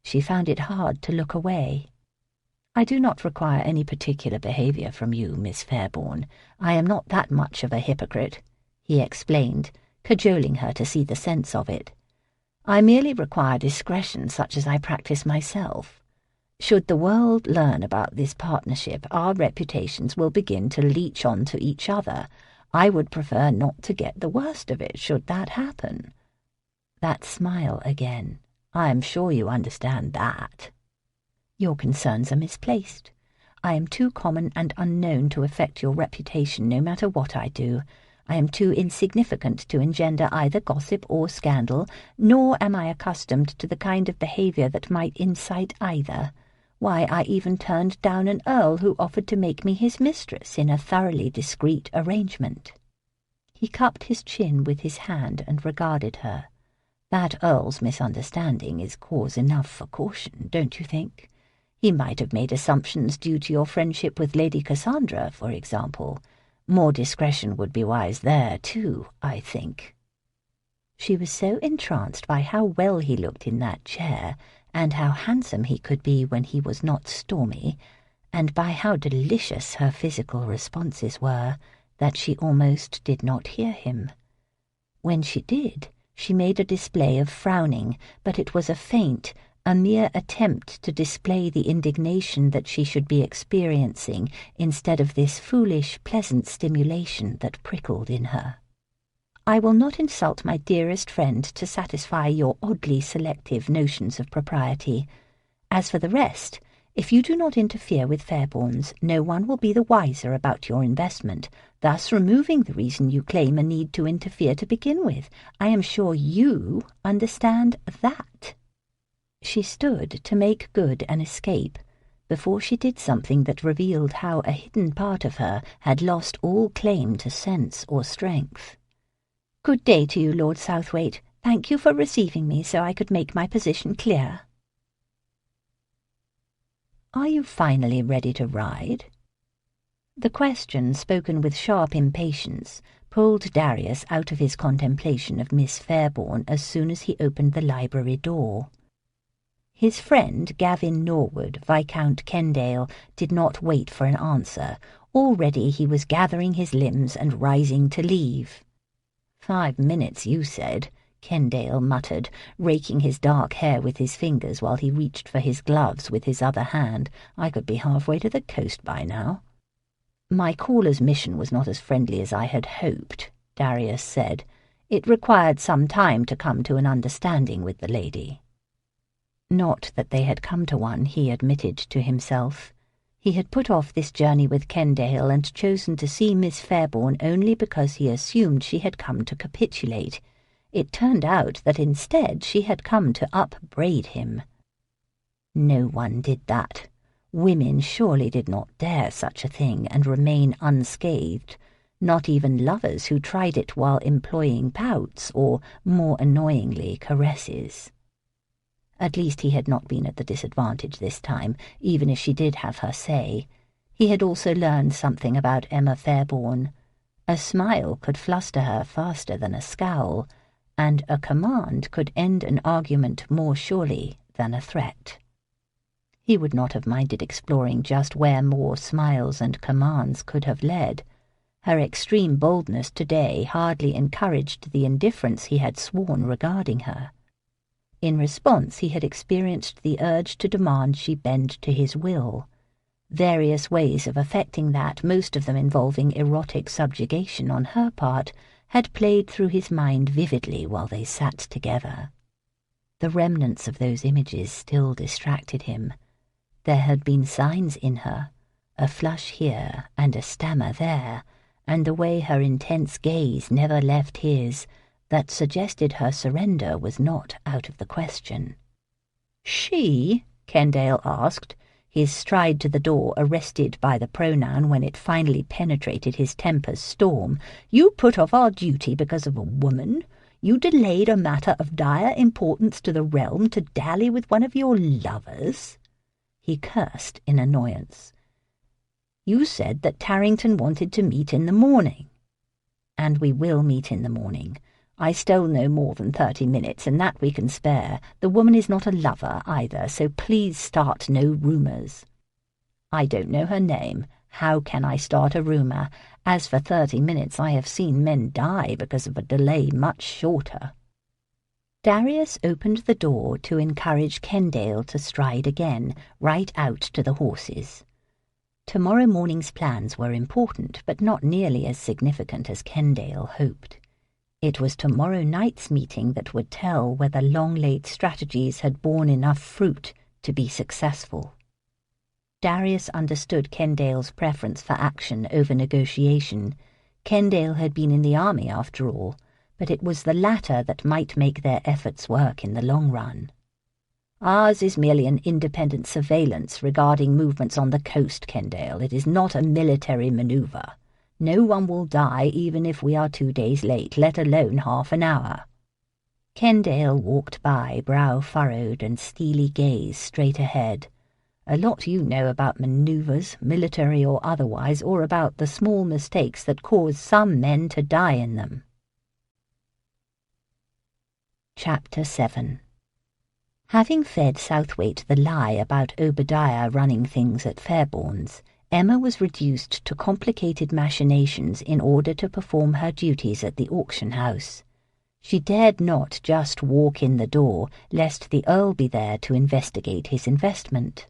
Speaker 2: She found it hard to look away. "I do not require any particular behaviour from you, Miss Fairbourne. I am not that much of a hypocrite," he explained, cajoling her to see the sense of it. "I merely require discretion such as I practice myself. Should the world learn about this partnership, our reputations will begin to leech on to each other. I would prefer not to get the worst of it, should that happen." That smile again. "I am sure you understand that." "Your concerns are misplaced. I am too common and unknown to affect your reputation no matter what I do. I am too insignificant to engender either gossip or scandal, nor am I accustomed to the kind of behaviour that might incite either. Why, I even turned down an earl who offered to make me his mistress in a thoroughly discreet arrangement." He cupped his chin with his hand and regarded her. "That earl's misunderstanding is cause enough for caution, don't you think? He might have made assumptions due to your friendship with Lady Cassandra, for example. More discretion would be wise there, too, I think." She was so entranced by how well he looked in that chair, and how handsome he could be when he was not stormy, and by how delicious her physical responses were, that she almost did not hear him. When she did, she made a display of frowning, but it was a mere attempt to display the indignation that she should be experiencing instead of this foolish, pleasant stimulation that prickled in her. "I will not insult my dearest friend to satisfy your oddly selective notions of propriety. As for the rest, if you do not interfere with Fairbourne's, no one will be the wiser about your investment, thus removing the reason you claim a need to interfere to begin with. I am sure you understand that." She stood to make good an escape, before she did something that revealed how a hidden part of her had lost all claim to sense or strength. "Good day to you, Lord Southwaite. Thank you for receiving me so I could make my position clear." "Are you finally ready to ride?" The question, spoken with sharp impatience, pulled Darius out of his contemplation of Miss Fairbourne as soon as he opened the library door. His friend, Gavin Norwood, Viscount Kendale, did not wait for an answer. Already he was gathering his limbs and rising to leave. 5 minutes, you said," Kendale muttered, raking his dark hair with his fingers while he reached for his gloves with his other hand. "I could be halfway to the coast by now." "My caller's mission was not as friendly as I had hoped," Darius said. "It required some time to come to an understanding with the lady." Not that they had come to one, he admitted to himself. He had put off this journey with Kendale and chosen to see Miss Fairbourne only because he assumed she had come to capitulate. It turned out that instead she had come to upbraid him. No one did that. Women surely did not dare such a thing and remain unscathed, not even lovers who tried it while employing pouts or, more annoyingly, caresses. At least he had not been at the disadvantage this time, even if she did have her say. He had also learned something about Emma Fairbourne. A smile could fluster her faster than a scowl, and a command could end an argument more surely than a threat. He would not have minded exploring just where more smiles and commands could have led. Her extreme boldness today hardly encouraged the indifference he had sworn regarding her. In response, he had experienced the urge to demand she bend to his will. Various ways of effecting that, most of them involving erotic subjugation on her part, had played through his mind vividly while they sat together. The remnants of those images still distracted him. There had been signs in her, a flush here and a stammer there, and the way her intense gaze never left his, that suggested her surrender was not out of the question. "She?" Kendale asked, his stride to the door arrested by the pronoun when it finally penetrated his temper's storm. "You put off our duty because of a woman? You delayed a matter of dire importance to the realm to dally with one of your lovers?" He cursed in annoyance. "You said that Tarrington wanted to meet in the morning." "And we will meet in the morning. I stole no more than 30 minutes, and that we can spare. The woman is not a lover either, so please start no rumours." "I don't know her name. How can I start a rumour? As for 30 minutes, I have seen men die because of a delay much shorter." Darius opened the door to encourage Kendale to stride again, right out to the horses. Tomorrow morning's plans were important, but not nearly as significant as Kendale hoped. It was tomorrow night's meeting that would tell whether long-laid strategies had borne enough fruit to be successful. Darius understood Kendale's preference for action over negotiation. Kendale had been in the army after all, but it was the latter that might make their efforts work in the long run. "Ours is merely an independent surveillance regarding movements on the coast, Kendale. It is not a military manoeuvre. No one will die even if we are 2 days late, let alone half an hour." Kendale walked by, brow furrowed and steely gaze straight ahead. "A lot you know about manoeuvres, military or otherwise, or about the small mistakes that cause some men to die in them." Chapter 7. Having fed Southwaite the lie about Obadiah running things at Fairbourne's, Emma was reduced to complicated machinations in order to perform her duties at the auction house. She dared not just walk in the door, lest the Earl be there to investigate his investment.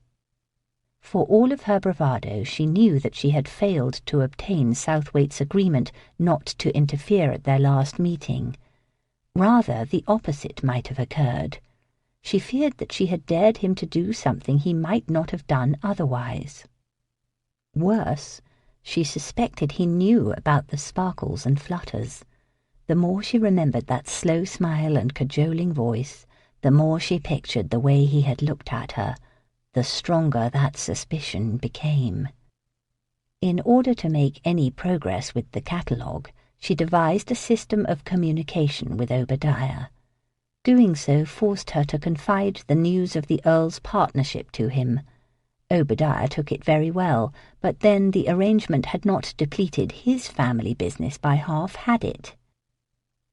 Speaker 2: For all of her bravado, she knew that she had failed to obtain Southwaite's agreement not to interfere at their last meeting. Rather, the opposite might have occurred. She feared that she had dared him to do something he might not have done otherwise. Worse, she suspected he knew about the sparkles and flutters. The more she remembered that slow smile and cajoling voice, the more she pictured the way he had looked at her, the stronger that suspicion became. In order to make any progress with the catalogue, she devised a system of communication with Obadiah. Doing so forced her to confide the news of the Earl's partnership to him. Obadiah took it very well, but then the arrangement had not depleted his family business by half, had it?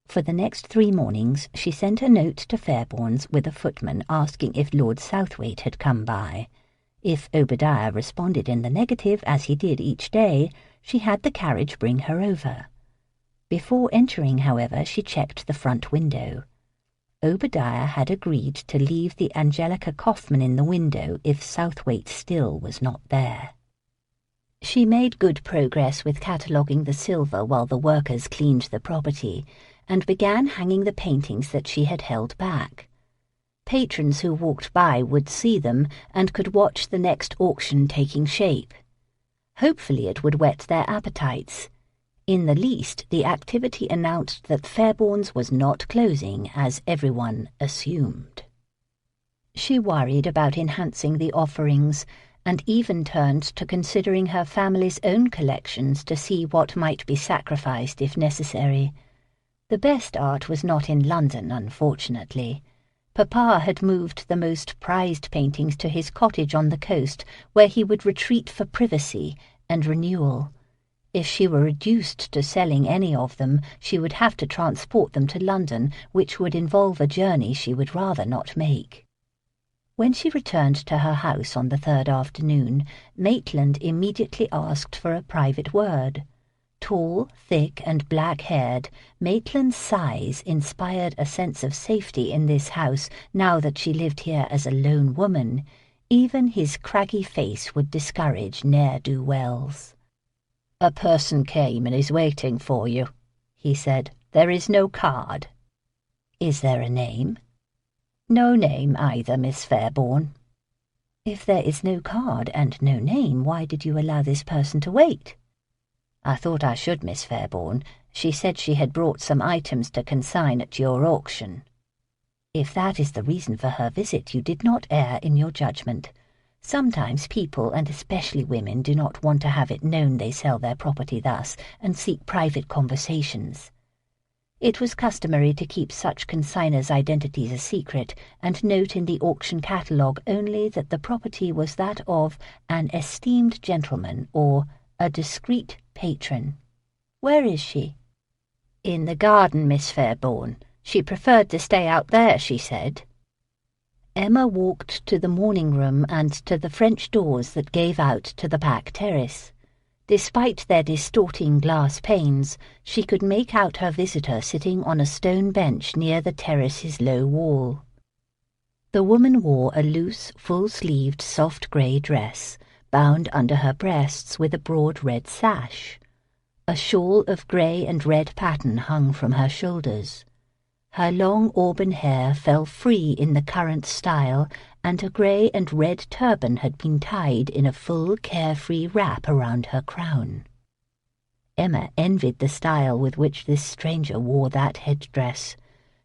Speaker 2: For the next 3 mornings she sent a note to Fairbourne's with a footman asking if Lord Southwaite had come by. If Obadiah responded in the negative, as he did each day, she had the carriage bring her over. Before entering, however, she checked the front window. Obadiah had agreed to leave the Angelica Kaufmann in the window if Southwaite still was not there. She made good progress with cataloguing the silver while the workers cleaned the property, and began hanging the paintings that she had held back. Patrons who walked by would see them and could watch the next auction taking shape. Hopefully it would whet their appetites. In the least, the activity announced that Fairbourne's was not closing, as everyone assumed. She worried about enhancing the offerings, and even turned to considering her family's own collections to see what might be sacrificed if necessary. The best art was not in London, unfortunately. Papa had moved the most prized paintings to his cottage on the coast, where he would retreat for privacy and renewal. If she were reduced to selling any of them, she would have to transport them to London, which would involve a journey she would rather not make. When she returned to her house on the 3rd afternoon, Maitland immediately asked for a private word. Tall, thick, and black-haired, Maitland's size inspired a sense of safety in this house now that she lived here as a lone woman. Even his craggy face would discourage ne'er-do-wells. "A person came and is waiting for you," he said. "There is no card." "Is there a name?" "No name either, Miss Fairbourne." "If there is no card and no name, why did you allow this person to wait?" "I thought I should, Miss Fairbourne. She said she had brought some items to consign at your auction." "If that is the reason for her visit, you did not err in your judgment. Sometimes people, and especially women, do not want to have it known they sell their property thus, and seek private conversations. It was customary to keep such consigners' identities a secret, and note in the auction catalogue only that the property was that of an esteemed gentleman or a discreet patron." "Where is she?" "In the garden, Miss Fairbourne. She preferred to stay out there, she said." Emma walked to the morning room and to the French doors that gave out to the back terrace. Despite their distorting glass panes, she could make out her visitor sitting on a stone bench near the terrace's low wall. The woman wore a loose, full-sleeved, soft grey dress, bound under her breasts with a broad red sash. A shawl of grey and red pattern hung from her shoulders. Her long auburn hair fell free in the current style, and a grey and red turban had been tied in a full, carefree wrap around her crown. Emma envied the style with which this stranger wore that headdress.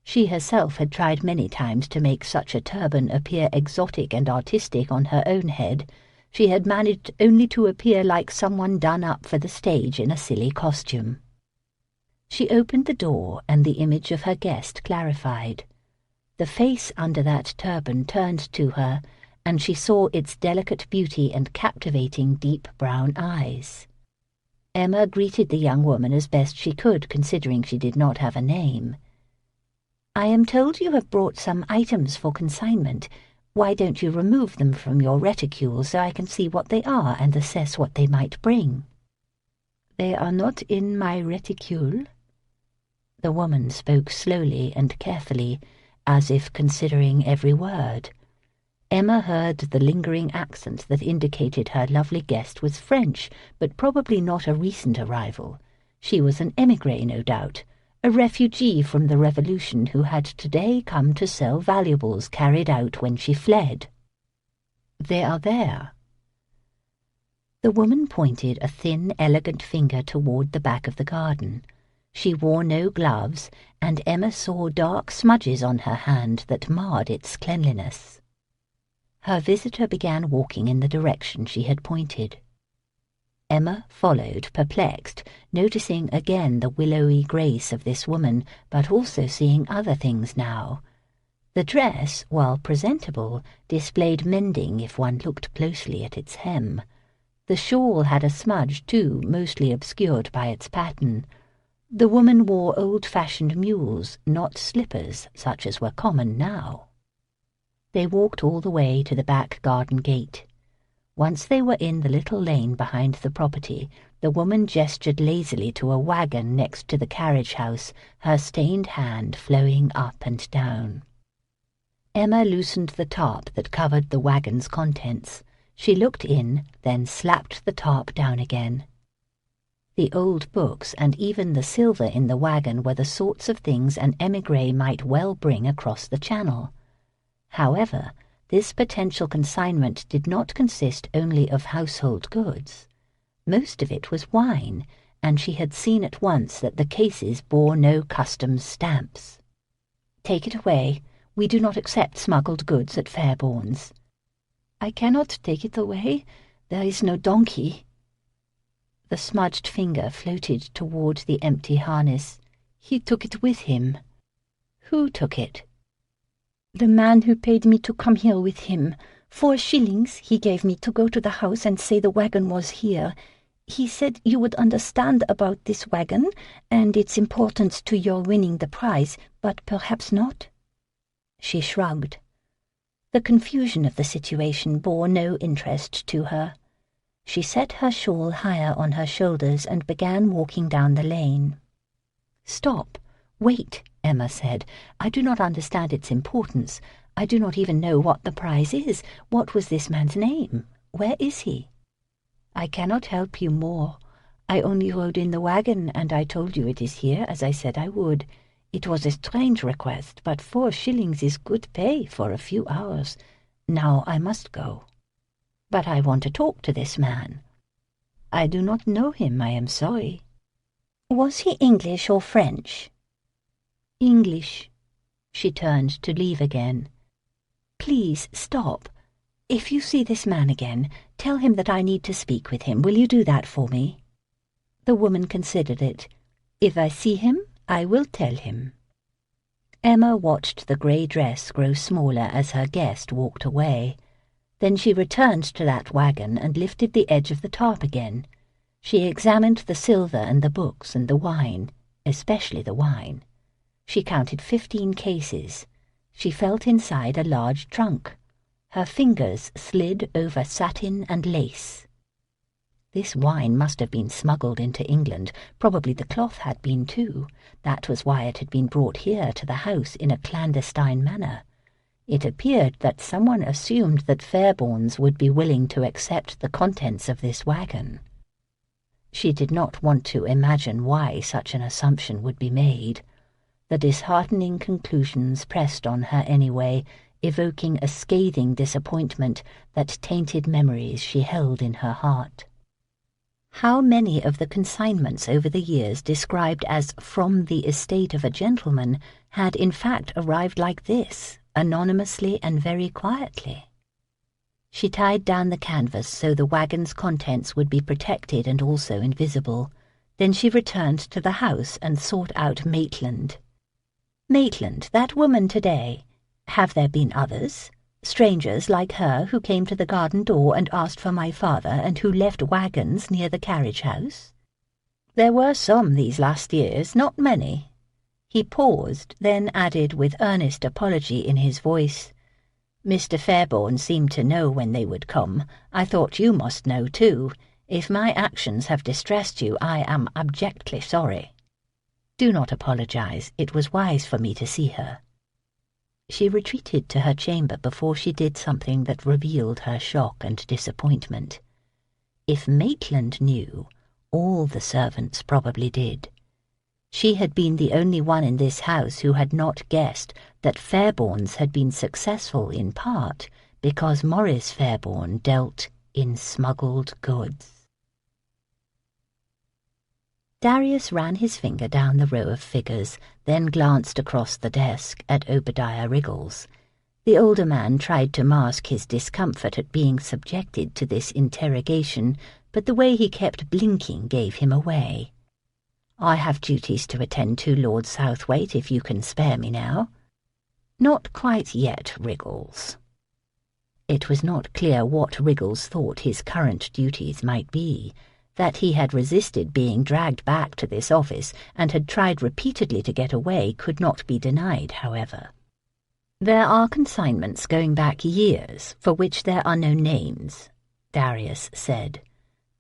Speaker 2: She herself had tried many times to make such a turban appear exotic and artistic on her own head. She had managed only to appear like someone done up for the stage in a silly costume. She opened the door, and the image of her guest clarified. The face under that turban turned to her, and she saw its delicate beauty and captivating deep brown eyes. Emma greeted the young woman as best she could, considering she did not have a name. "I am told you have brought some items for consignment. Why don't you remove them from your reticule so I can see what they are and assess what they might bring?" "They are not in my reticule." The woman spoke slowly and carefully, as if considering every word. Emma heard the lingering accent that indicated her lovely guest was French, but probably not a recent arrival. She was an émigré, no doubt, a refugee from the Revolution who had today come to sell valuables carried out when she fled. "They are there." The woman pointed a thin, elegant finger toward the back of the garden. She wore no gloves, and Emma saw dark smudges on her hand that marred its cleanliness. Her visitor began walking in the direction she had pointed. Emma followed, perplexed, noticing again the willowy grace of this woman, but also seeing other things now. The dress, while presentable, displayed mending if one looked closely at its hem. The shawl had a smudge, too, mostly obscured by its pattern. The woman wore old-fashioned mules, not slippers, such as were common now. They walked all the way to the back garden gate. Once they were in the little lane behind the property, the woman gestured lazily to a wagon next to the carriage-house, her stained hand flowing up and down. Emma loosened the tarp that covered the wagon's contents. She looked in, then slapped the tarp down again. The old books and even the silver in the wagon were the sorts of things an émigré might well bring across the channel. However, this potential consignment did not consist only of household goods. Most of it was wine, and she had seen at once that the cases bore no customs stamps. "Take it away. We do not accept smuggled goods at Fairbourne's." "I cannot take it away. There is no donkey." The smudged finger floated toward the empty harness. "He took it with him." "Who took it?" "The man who paid me to come here with him. 4 shillings he gave me to go to the house and say the wagon was here. He said you would understand about this wagon and its importance to your winning the prize, but perhaps not." She shrugged. The confusion of the situation bore no interest to her. She set her shawl higher on her shoulders and began walking down the lane. "Stop! Wait," Emma said. "I do not understand its importance. I do not even know what the prize is. What was this man's name? Where is he?" "I cannot help you more. I only rode in the wagon, and I told you it is here, as I said I would. It was a strange request, but 4 shillings is good pay for a few hours. Now I must go." "But I want to talk to this man." I do not know him, I am sorry.
Speaker 1: Was he English or French?
Speaker 2: English.
Speaker 1: She turned to leave again. Please stop. If you see this man again, tell him that I need to speak with him. Will you do that for me? The woman considered it. If I see him, I will tell him. Emma watched the grey dress grow smaller as her guest walked away. Then she returned to that wagon and lifted the edge of the tarp again. She examined the silver and the books and the wine, especially the wine. She counted 15 cases. She felt inside a large trunk. Her fingers slid over satin and lace. This wine must have been smuggled into England. Probably the cloth had been too. That was why it had been brought here to the house in a clandestine manner. It appeared that someone assumed that Fairbournes would be willing to accept the contents of this wagon. She did not want to imagine why such an assumption would be made. The disheartening conclusions pressed on her anyway, evoking a scathing disappointment that tainted memories she held in her heart. How many of the consignments over the years described as from the estate of a gentleman had in fact arrived like this, anonymously and very quietly? She tied down the canvas so the wagon's contents would be protected and also invisible. Then she returned to the house and sought out Maitland. Maitland, that woman today. Have there been others? Strangers like her who came to the garden door and asked for my father and who left wagons near the carriage house? There were some these last years, not many. He paused, then added with earnest apology in his voice, Mr. Fairbourne seemed to know when they would come. I thought you must know too. If my actions have distressed you, I am abjectly sorry. Do not apologize. It was wise for me to see her. She retreated to her chamber before she did something that revealed her shock and disappointment. If Maitland knew, all the servants probably did. She had been the only one in this house who had not guessed that Fairbournes had been successful in part because Maurice Fairbourne dealt in smuggled goods. Darius ran his finger down the row of figures, then glanced across the desk at Obadiah Riggles. The older man tried to mask his discomfort at being subjected to this interrogation, but the way he kept blinking gave him away. I have duties to attend to, Lord Southwaite, if you can spare me now. Not quite yet, Riggles. It was not clear what Riggles thought his current duties might be. That he had resisted being dragged back to this office and had tried repeatedly to get away could not be denied, however. There are consignments going back years for which there are no names, Darius said.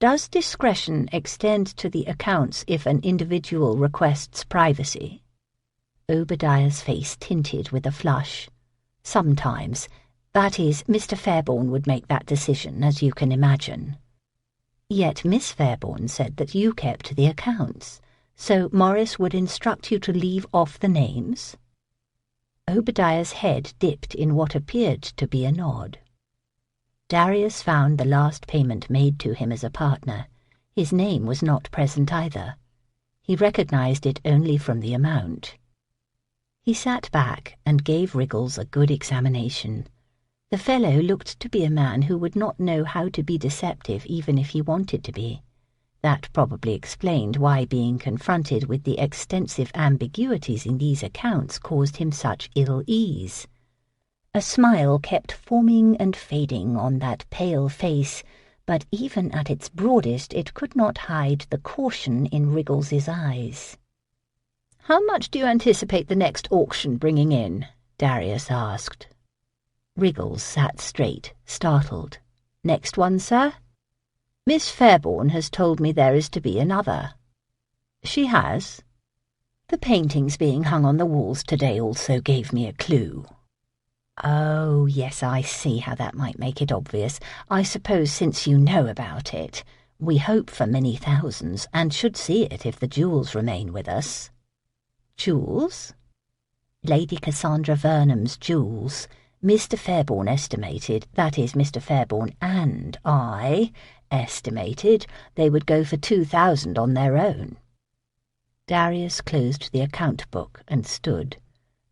Speaker 1: Does discretion extend to the accounts if an individual requests privacy? Obadiah's face tinted with a flush. Sometimes. That is, Mr. Fairbourne would make that decision, as you can imagine. Yet Miss Fairbourne said that you kept the accounts, so Maurice would instruct you to leave off the names? Obadiah's head dipped in what appeared to be a nod. Darius found the last payment made to him as a partner. His name was not present either. He recognized it only from the amount. He sat back and gave Riggles a good examination. The fellow looked to be a man who would not know how to be deceptive even if he wanted to be. That probably explained why being confronted with the extensive ambiguities in these accounts caused him such ill ease. A smile kept forming and fading on that pale face, but even at its broadest it could not hide the caution in Riggles's eyes. "How much do you anticipate the next auction bringing in?" Darius asked. Riggles sat straight, startled. "Next one, sir?" "Miss Fairbourne has told me there is to be another." "She has?" "The paintings being hung on the walls today also gave me a clue." "Oh, yes, I see how that might make it obvious. I suppose since you know about it, we hope for many thousands, and should see it if the jewels remain with us." "Jewels?" "Lady Cassandra Vernon's jewels. Mr. Fairbourne estimated, that is, Mr. Fairbourne and I,
Speaker 2: estimated they would go for 2,000 on their own." Darius closed the account book and stood.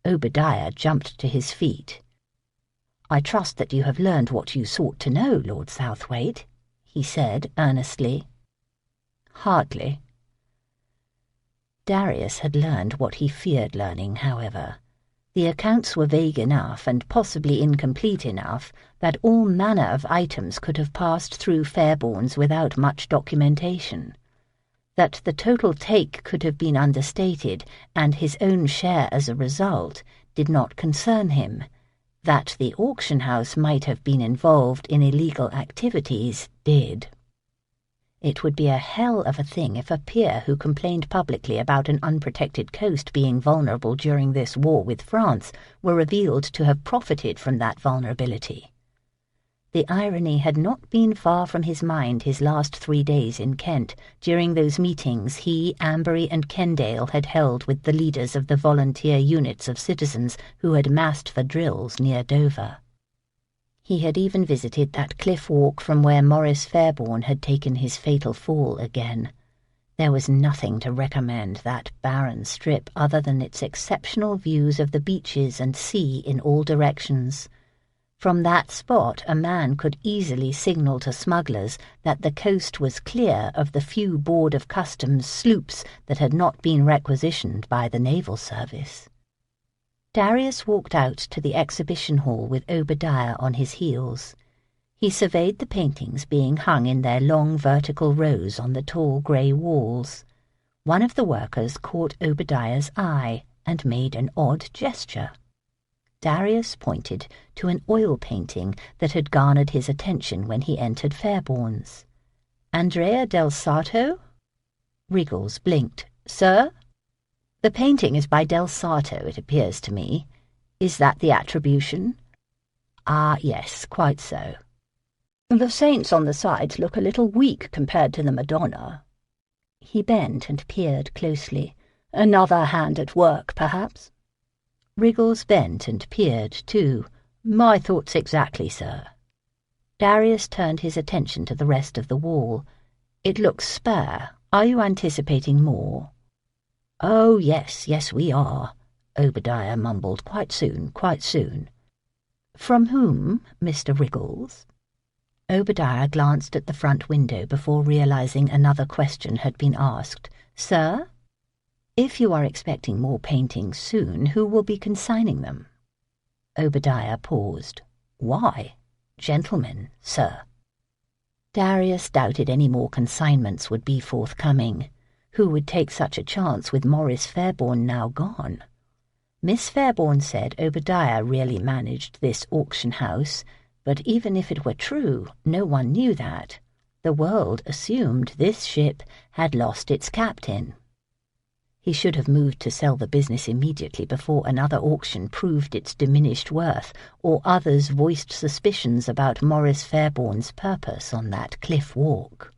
Speaker 2: Obadiah jumped to his feet. "I trust that you have learned what you sought to know, Lord Southwaite," he said earnestly. "Hardly." Darius had learned what he feared learning, however. The accounts were vague enough and possibly incomplete enough that all manner of items could have passed through Fairbourne's without much documentation. That the total take could have been understated, and his own share as a result, did not concern him. That the auction house might have been involved in illegal activities did. It would be a hell of a thing if a peer who complained publicly about an unprotected coast being vulnerable during this war with France were revealed to have profited from that vulnerability. The irony had not been far from his mind his last 3 days in Kent, during those meetings he, Amberry and Kendale had held with the leaders of the volunteer units of citizens who had massed for drills near Dover. He had even visited that cliff walk from where Miss Fairbourne had taken his fatal fall again. There was nothing to recommend that barren strip other than its exceptional views of the beaches and sea in all directions. From that spot a man could easily signal to smugglers that the coast was clear of the few Board of Customs sloops that had not been requisitioned by the naval service. Darius walked out to the exhibition hall with Obadiah on his heels. He surveyed the paintings being hung in their long vertical rows on the tall grey walls. One of the workers caught Obadiah's eye and made an odd gesture. Darius pointed to an oil painting that had garnered his attention when he entered Fairbourne's. "Andrea del Sarto?" Wriggles blinked. "Sir?" "The painting is by Del Sarto, it appears to me. Is that the attribution?" "Ah, yes, quite so. The saints on the sides look a little weak compared to the Madonna." He bent and peered closely. "Another hand at work, perhaps?" Wriggles bent and peered, too. "My thoughts exactly, sir." Darius turned his attention to the rest of the wall. "It looks spare. Are you anticipating more?" "Oh, yes, we are," Obadiah mumbled. "Quite soon, quite soon." "From whom, Mr. Wriggles?" Obadiah glanced at the front window before realizing another question had been asked. "Sir? If you are expecting more paintings soon, who will be consigning them?" Obadiah paused. "Why? Gentlemen, sir." Darius doubted any more consignments would be forthcoming. Who would take such a chance with Miss Fairbourne now gone? Miss Fairbourne said Obadiah really managed this auction house, but even if it were true, no one knew that. The world assumed this ship had lost its captain. He should have moved to sell the business immediately before another auction proved its diminished worth, or others voiced suspicions about Miss Fairbourne's purpose on that cliff walk.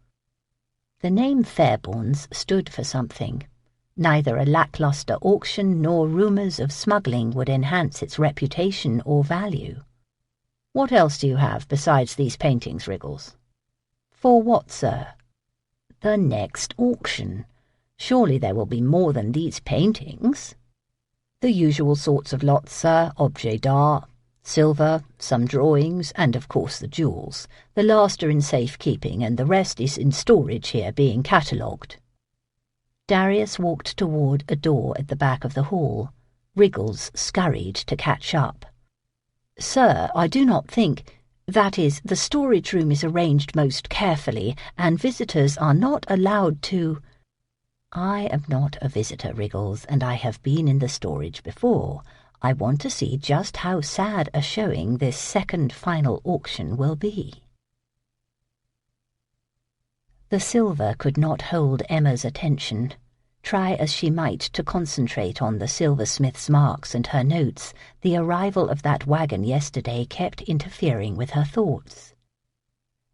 Speaker 2: The name Fairbourne's stood for something. Neither a lackluster auction nor rumours of smuggling would enhance its reputation or value. "What else do you have besides these paintings, Wriggles?" "For what, sir?" "The next auction. Surely there will be more than these paintings." "The usual sorts of lots, sir. Objets d'art, silver, some drawings, and of course the jewels. The last are in safe-keeping, and the rest is in storage here, being catalogued." Darius walked toward a door at the back of the hall. Wriggles scurried to catch up. "Sir, I do not think... That is, the storage room is arranged most carefully, and visitors are not allowed to..." "I am not a visitor, Wriggles, and I have been in the storage before. I want to see just how sad a showing this second final auction will be." The silver could not hold Emma's attention. Try as she might to concentrate on the silversmith's marks and her notes, the arrival of that wagon yesterday kept interfering with her thoughts.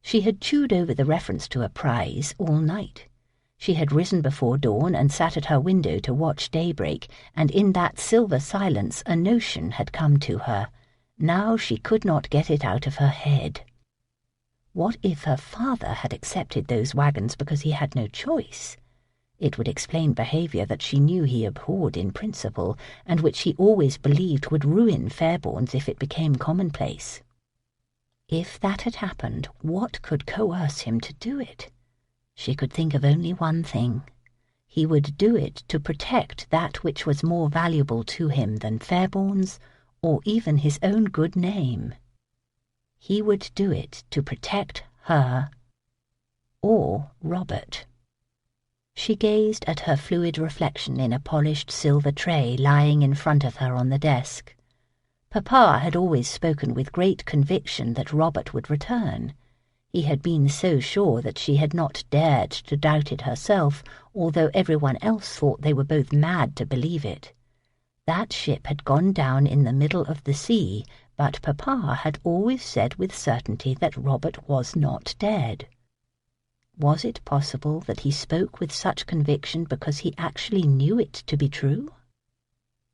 Speaker 2: She had chewed over the reference to a prize all night. She had risen before dawn and sat at her window to watch daybreak, and in that silver silence a notion had come to her. Now she could not get it out of her head. What if her father had accepted those wagons because he had no choice? It would explain behaviour that she knew he abhorred in principle, and which he always believed would ruin Fairbourne's if it became commonplace. If that had happened, what could coerce him to do it? She could think of only one thing. He would do it to protect that which was more valuable to him than Fairbourne's, or even his own good name. He would do it to protect her, or Robert. She gazed at her fluid reflection in a polished silver tray lying in front of her on the desk. Papa had always spoken with great conviction that Robert would return. He had been so sure that she had not dared to doubt it herself, although everyone else thought they were both mad to believe it. That ship had gone down in the middle of the sea, but Papa had always said with certainty that Robert was not dead. Was it possible that he spoke with such conviction because he actually knew it to be true?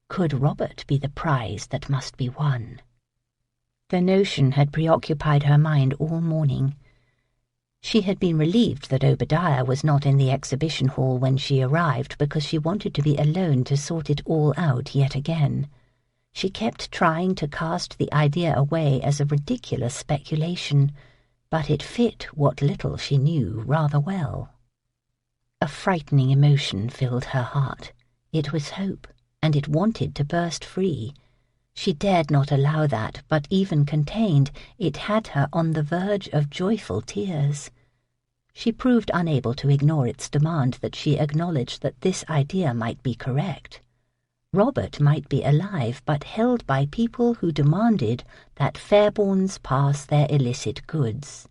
Speaker 2: Could Robert be the prize that must be won? The notion had preoccupied her mind all morning. She had been relieved that Obadiah was not in the exhibition hall when she arrived, because she wanted to be alone to sort it all out yet again. She kept trying to cast the idea away as a ridiculous speculation, but it fit what little she knew rather well. A frightening emotion filled her heart. It was hope, and it wanted to burst free. She dared not allow that, but even contained, it had her on the verge of joyful tears. She proved unable to ignore its demand that she acknowledge that this idea might be correct. Robert might be alive, but held by people who demanded that Fairbournes pass their illicit goods.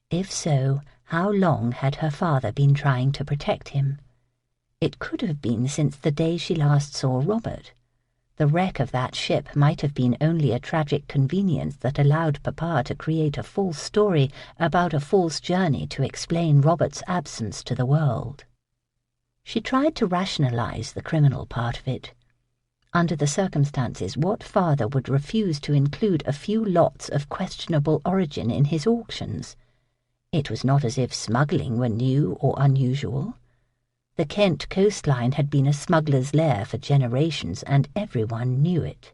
Speaker 2: If so, how long had her father been trying to protect him? It could have been since the day she last saw Robert. The wreck of that ship might have been only a tragic convenience that allowed Papa to create a false story about a false journey to explain Robert's absence to the world. She tried to rationalize the criminal part of it. Under the circumstances, what father would refuse to include a few lots of questionable origin in his auctions? It was not as if smuggling were new or unusual. The Kent coastline had been a smuggler's lair for generations, and everyone knew it.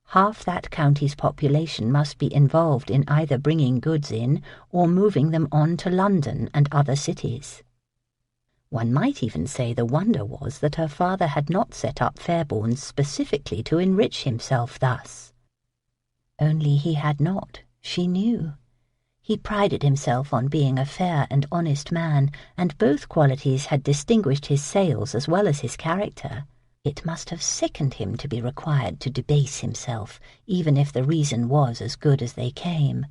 Speaker 2: Half that county's population must be involved in either bringing goods in or moving them on to London and other cities. One might even say the wonder was that her father had not set up Fairbourne specifically to enrich himself thus. Only he had not, she knew. He prided himself on being a fair and honest man, and both qualities had distinguished his sales as well as his character. It must have sickened him to be required to debase himself, even if the reason was as good as they came.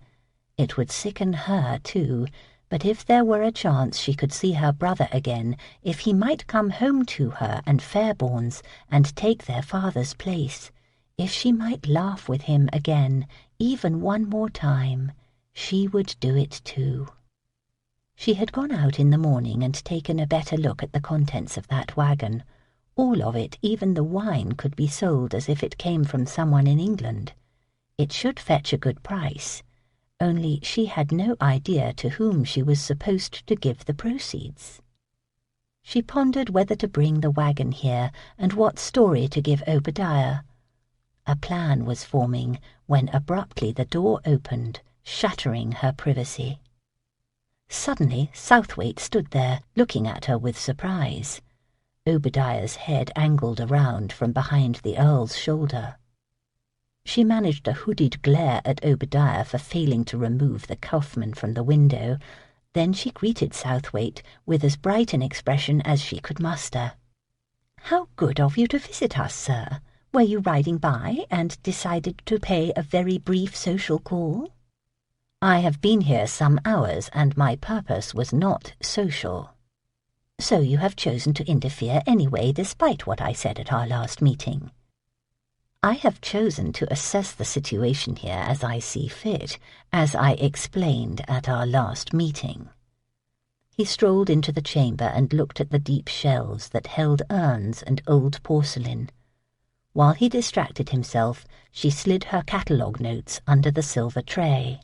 Speaker 2: It would sicken her, too, but if there were a chance she could see her brother again, if he might come home to her and Fairbourne's and take their father's place, if she might laugh with him again, even one more time, she would do it too. She had gone out in the morning and taken a better look at the contents of that wagon. All of it, even the wine, could be sold as if it came from someone in England. It should fetch a good price, only she had no idea to whom she was supposed to give the proceeds. She pondered whether to bring the wagon here and what story to give Obadiah. A plan was forming when abruptly the door opened, shattering her privacy. Suddenly Southwaite stood there, looking at her with surprise. Obadiah's head angled around from behind the Earl's shoulder. She managed a hooded glare at Obadiah for failing to remove the Kaufman from the window. Then she greeted Southwaite with as bright an expression as she could muster. "How good of you to visit us, sir. Were you riding by and decided to pay a very brief social call?" "I have been here some hours, and my purpose was not social." "So you have chosen to interfere anyway, despite what I said at our last meeting?" "I have chosen to assess the situation here as I see fit, as I explained at our last meeting." He strolled into the chamber and looked at the deep shelves that held urns and old porcelain. While he distracted himself, she slid her catalogue notes under the silver tray.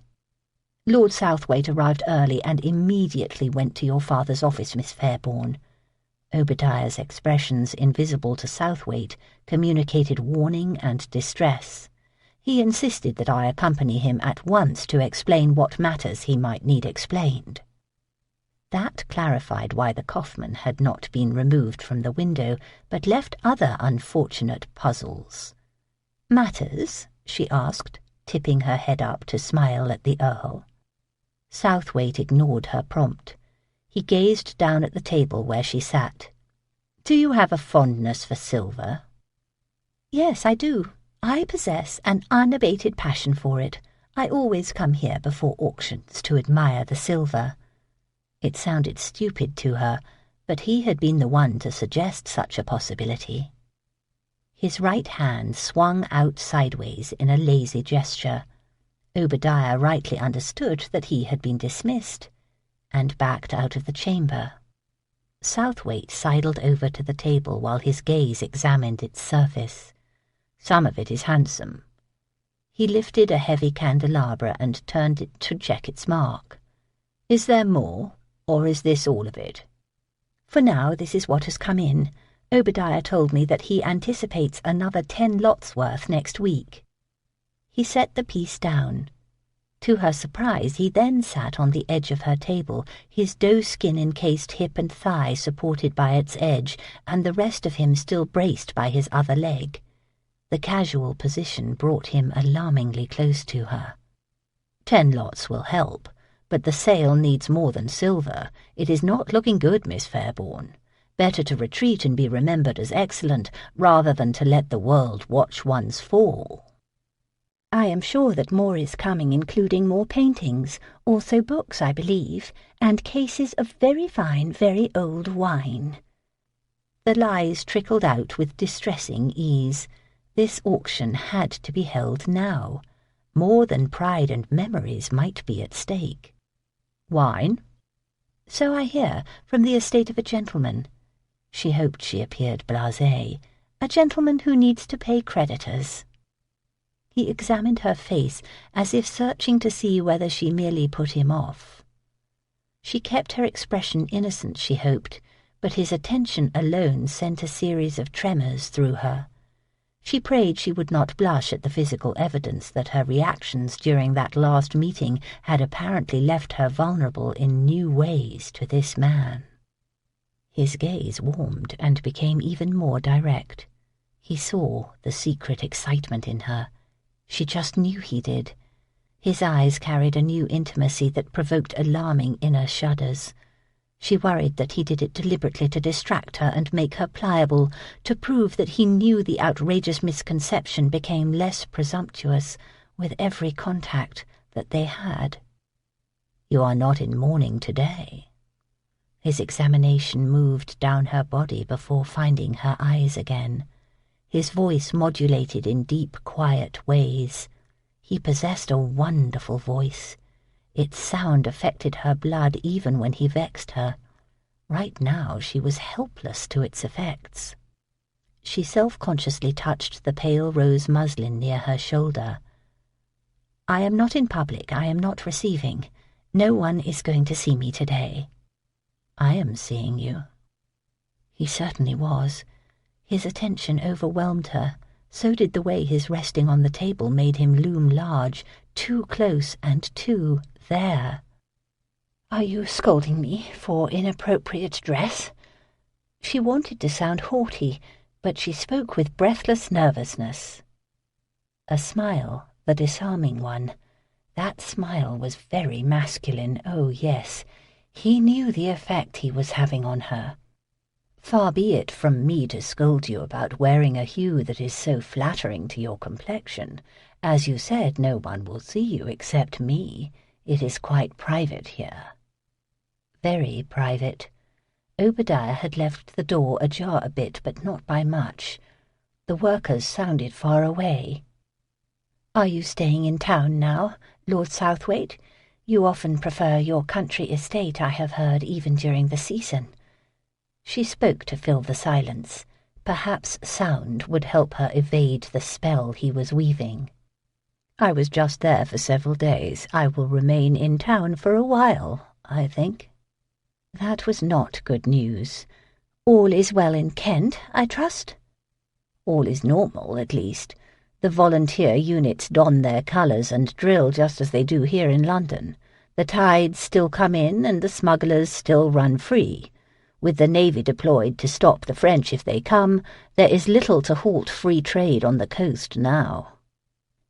Speaker 2: Lord Southwaite arrived early and immediately went to your father's office, Miss Fairbourne. Obadiah's expressions, invisible to Southwaite, communicated warning and distress. He insisted that I accompany him at once to explain what matters he might need explained. That clarified why the Kaufman had not been removed from the window, but left other unfortunate puzzles. "Matters?" she asked, tipping her head up to smile at the Earl. Southwaite ignored her prompt. He gazed down at the table where she sat. "Do you have a fondness for silver?" "Yes, I do. I possess an unabated passion for it. I always come here before auctions to admire the silver." It sounded stupid to her, but he had been the one to suggest such a possibility. His right hand swung out sideways in a lazy gesture. Obadiah rightly understood that he had been dismissed, and backed out of the chamber. Southwaite sidled over to the table while his gaze examined its surface. "Some of it is handsome." He lifted a heavy candelabra and turned it to check its mark. "Is there more, or is this all of it?" "For now, this is what has come in. Obadiah told me that he anticipates another 10 lots worth next week." He set the piece down. To her surprise, he then sat on the edge of her table, his doeskin-encased hip and thigh supported by its edge, and the rest of him still braced by his other leg. The casual position brought him alarmingly close to her. 10 lots will help, but the sale needs more than silver. It is not looking good, Miss Fairbourne. Better to retreat and be remembered as excellent, rather than to let the world watch one's fall." "I am sure that more is coming, including more paintings, also books, I believe, and cases of very fine, very old wine." The lies trickled out with distressing ease. This auction had to be held now. More than pride and memories might be at stake. "Wine?" "So I hear, from the estate of a gentleman." She hoped she appeared blasé. "A gentleman who needs to pay creditors." He examined her face, as if searching to see whether she merely put him off. She kept her expression innocent, she hoped, but his attention alone sent a series of tremors through her. She prayed she would not blush at the physical evidence that her reactions during that last meeting had apparently left her vulnerable in new ways to this man. His gaze warmed and became even more direct. He saw the secret excitement in her. She just knew he did. His eyes carried a new intimacy that provoked alarming inner shudders. She worried that he did it deliberately to distract her and make her pliable, to prove that he knew the outrageous misconception became less presumptuous with every contact that they had. "You are not in mourning today." His examination moved down her body before finding her eyes again. His voice modulated in deep, quiet ways. He possessed a wonderful voice. Its sound affected her blood even when he vexed her. Right now she was helpless to its effects. She self-consciously touched the pale rose muslin near her shoulder. "I am not in public. I am not receiving. No one is going to see me today." "I am seeing you." He certainly was. His attention overwhelmed her. So did the way his resting on the table made him loom large, too close and too there. "Are you scolding me for inappropriate dress?" She wanted to sound haughty, but she spoke with breathless nervousness. A smile, the disarming one. That smile was very masculine, oh yes. He knew the effect he was having on her. "Far be it from me to scold you about wearing a hue that is so flattering to your complexion. As you said, no one will see you except me. It is quite private here." Very private. Obadiah had left the door ajar a bit, but not by much. The workers sounded far away. "Are you staying in town now, Lord Southwaite? You often prefer your country estate, I have heard, even during the season." She spoke to fill the silence. Perhaps sound would help her evade the spell he was weaving. I was just there for several days. I will remain in town for a while, I think."
Speaker 1: That was not good news. "All is well in Kent, I trust?"
Speaker 2: "All is normal, at least. The volunteer units don their colours and drill just as they do here in London. The tides still come in and the smugglers still run free. With the Navy deployed to stop the French if they come, there is little to halt free trade on the coast now."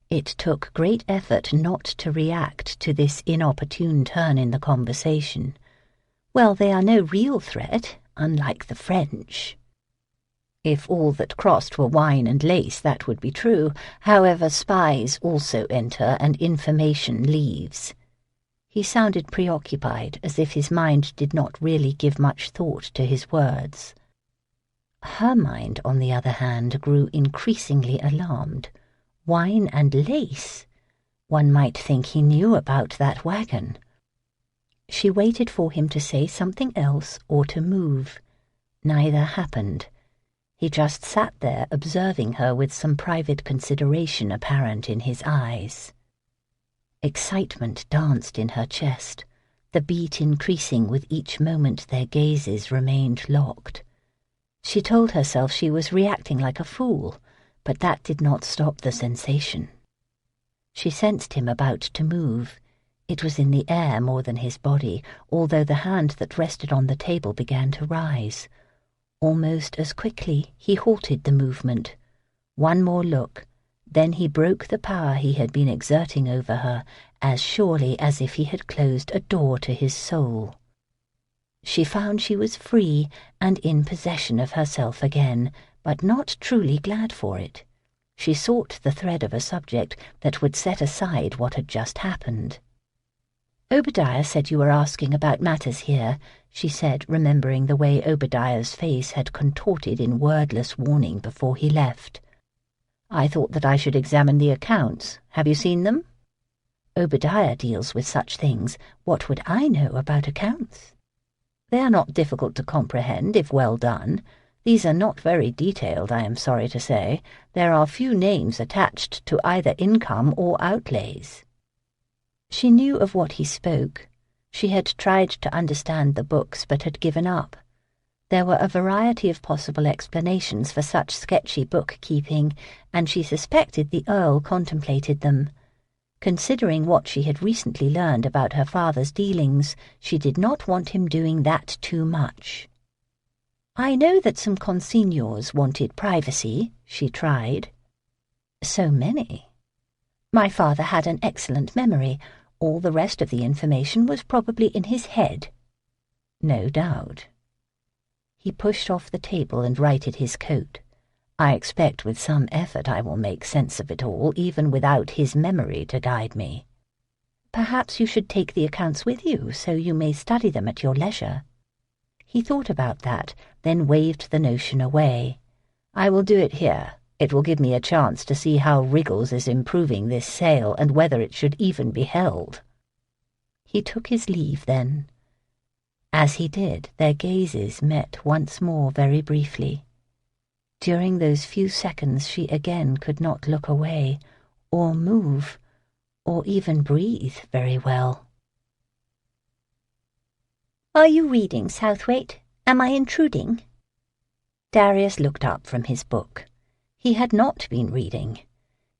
Speaker 1: It took great effort not to react to this inopportune turn in the conversation. "Well, they are no real threat, unlike the French."
Speaker 2: If all that crossed were wine and lace, that would be true. However, spies also enter and information leaves. He sounded preoccupied, as if his mind did not really give much thought to his words. Her mind, on the other hand, grew increasingly alarmed. Wine and lace? One might think he knew about that wagon. She waited for him to say something else or to move. Neither happened. He just sat there observing her with some private consideration apparent in his eyes. Excitement danced in her chest, the beat increasing with each moment their gazes remained locked. She told herself she was reacting like a fool, but that did not stop the sensation. She sensed him about to move. It was in the air more than his body, although the hand that rested on the table began to rise. Almost as quickly he halted the movement. One more look, then he broke the power he had been exerting over her as surely as if he had closed a door to his soul. She found she was free and in possession of herself again, but not truly glad for it. She sought the thread of a subject that would set aside what had just happened. "Obadiah said you were asking about matters here," she said, remembering the way Obadiah's face had contorted in wordless warning before he left. "I thought that I should examine the accounts. Have you seen them?" "Obadiah deals with such things. What would I know about accounts?" "They are not difficult to comprehend if well done. These are not very detailed, I am sorry to say. There are few names attached to either income or outlays." She knew of what he spoke. She had tried to understand the books but had given up. There were a variety of possible explanations for such sketchy bookkeeping, and she suspected the Earl contemplated them. Considering what she had recently learned about her father's dealings, she did not want him doing that too much. "I know that some consignors wanted privacy," she tried. "So many?" "My father had an excellent memory. All the rest of the information was probably in his head." "No doubt." He pushed off the table and righted his coat. "I expect with some effort I will make sense of it all, even without his memory to guide me." "Perhaps you should take the accounts with you, so you may study them at your leisure." He thought about that, then waved the notion away. "I will do it here. It will give me a chance to see how Wriggles is improving this sale and whether it should even be held." He took his leave then. As he did, their gazes met once more very briefly. During those few seconds she again could not look away, or move, or even breathe very well.
Speaker 1: "Are you reading, Southwaite? Am I intruding?"
Speaker 2: Darius looked up from his book. He had not been reading.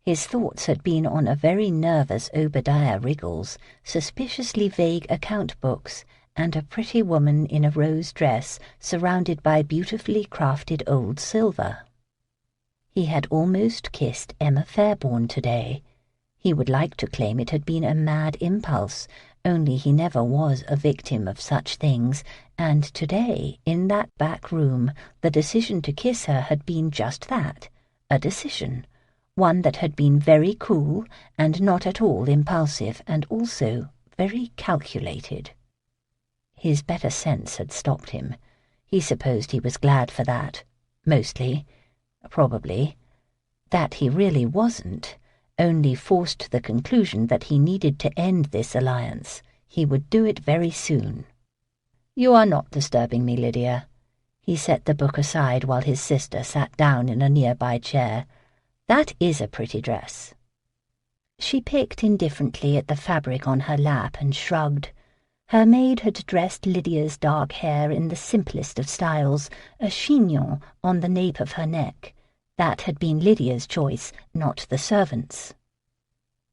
Speaker 2: His thoughts had been on a very nervous Obadiah Wriggles, suspiciously vague account books, and a pretty woman in a rose dress surrounded by beautifully crafted old silver. He had almost kissed Emma Fairbourne today. He would like to claim it had been a mad impulse, only he never was a victim of such things, and today, in that back room, the decision to kiss her had been just that, a decision, one that had been very cool and not at all impulsive, and also very calculated. His better sense had stopped him. He supposed he was glad for that, mostly, probably. That he really wasn't, only forced the conclusion that he needed to end this alliance. He would do it very soon. "You are not disturbing me, Lydia." He set the book aside while his sister sat down in a nearby chair. "That is a pretty dress." She picked indifferently at the fabric on her lap and shrugged. Her maid had dressed Lydia's dark hair in the simplest of styles, a chignon on the nape of her neck. That had been Lydia's choice, not the servant's.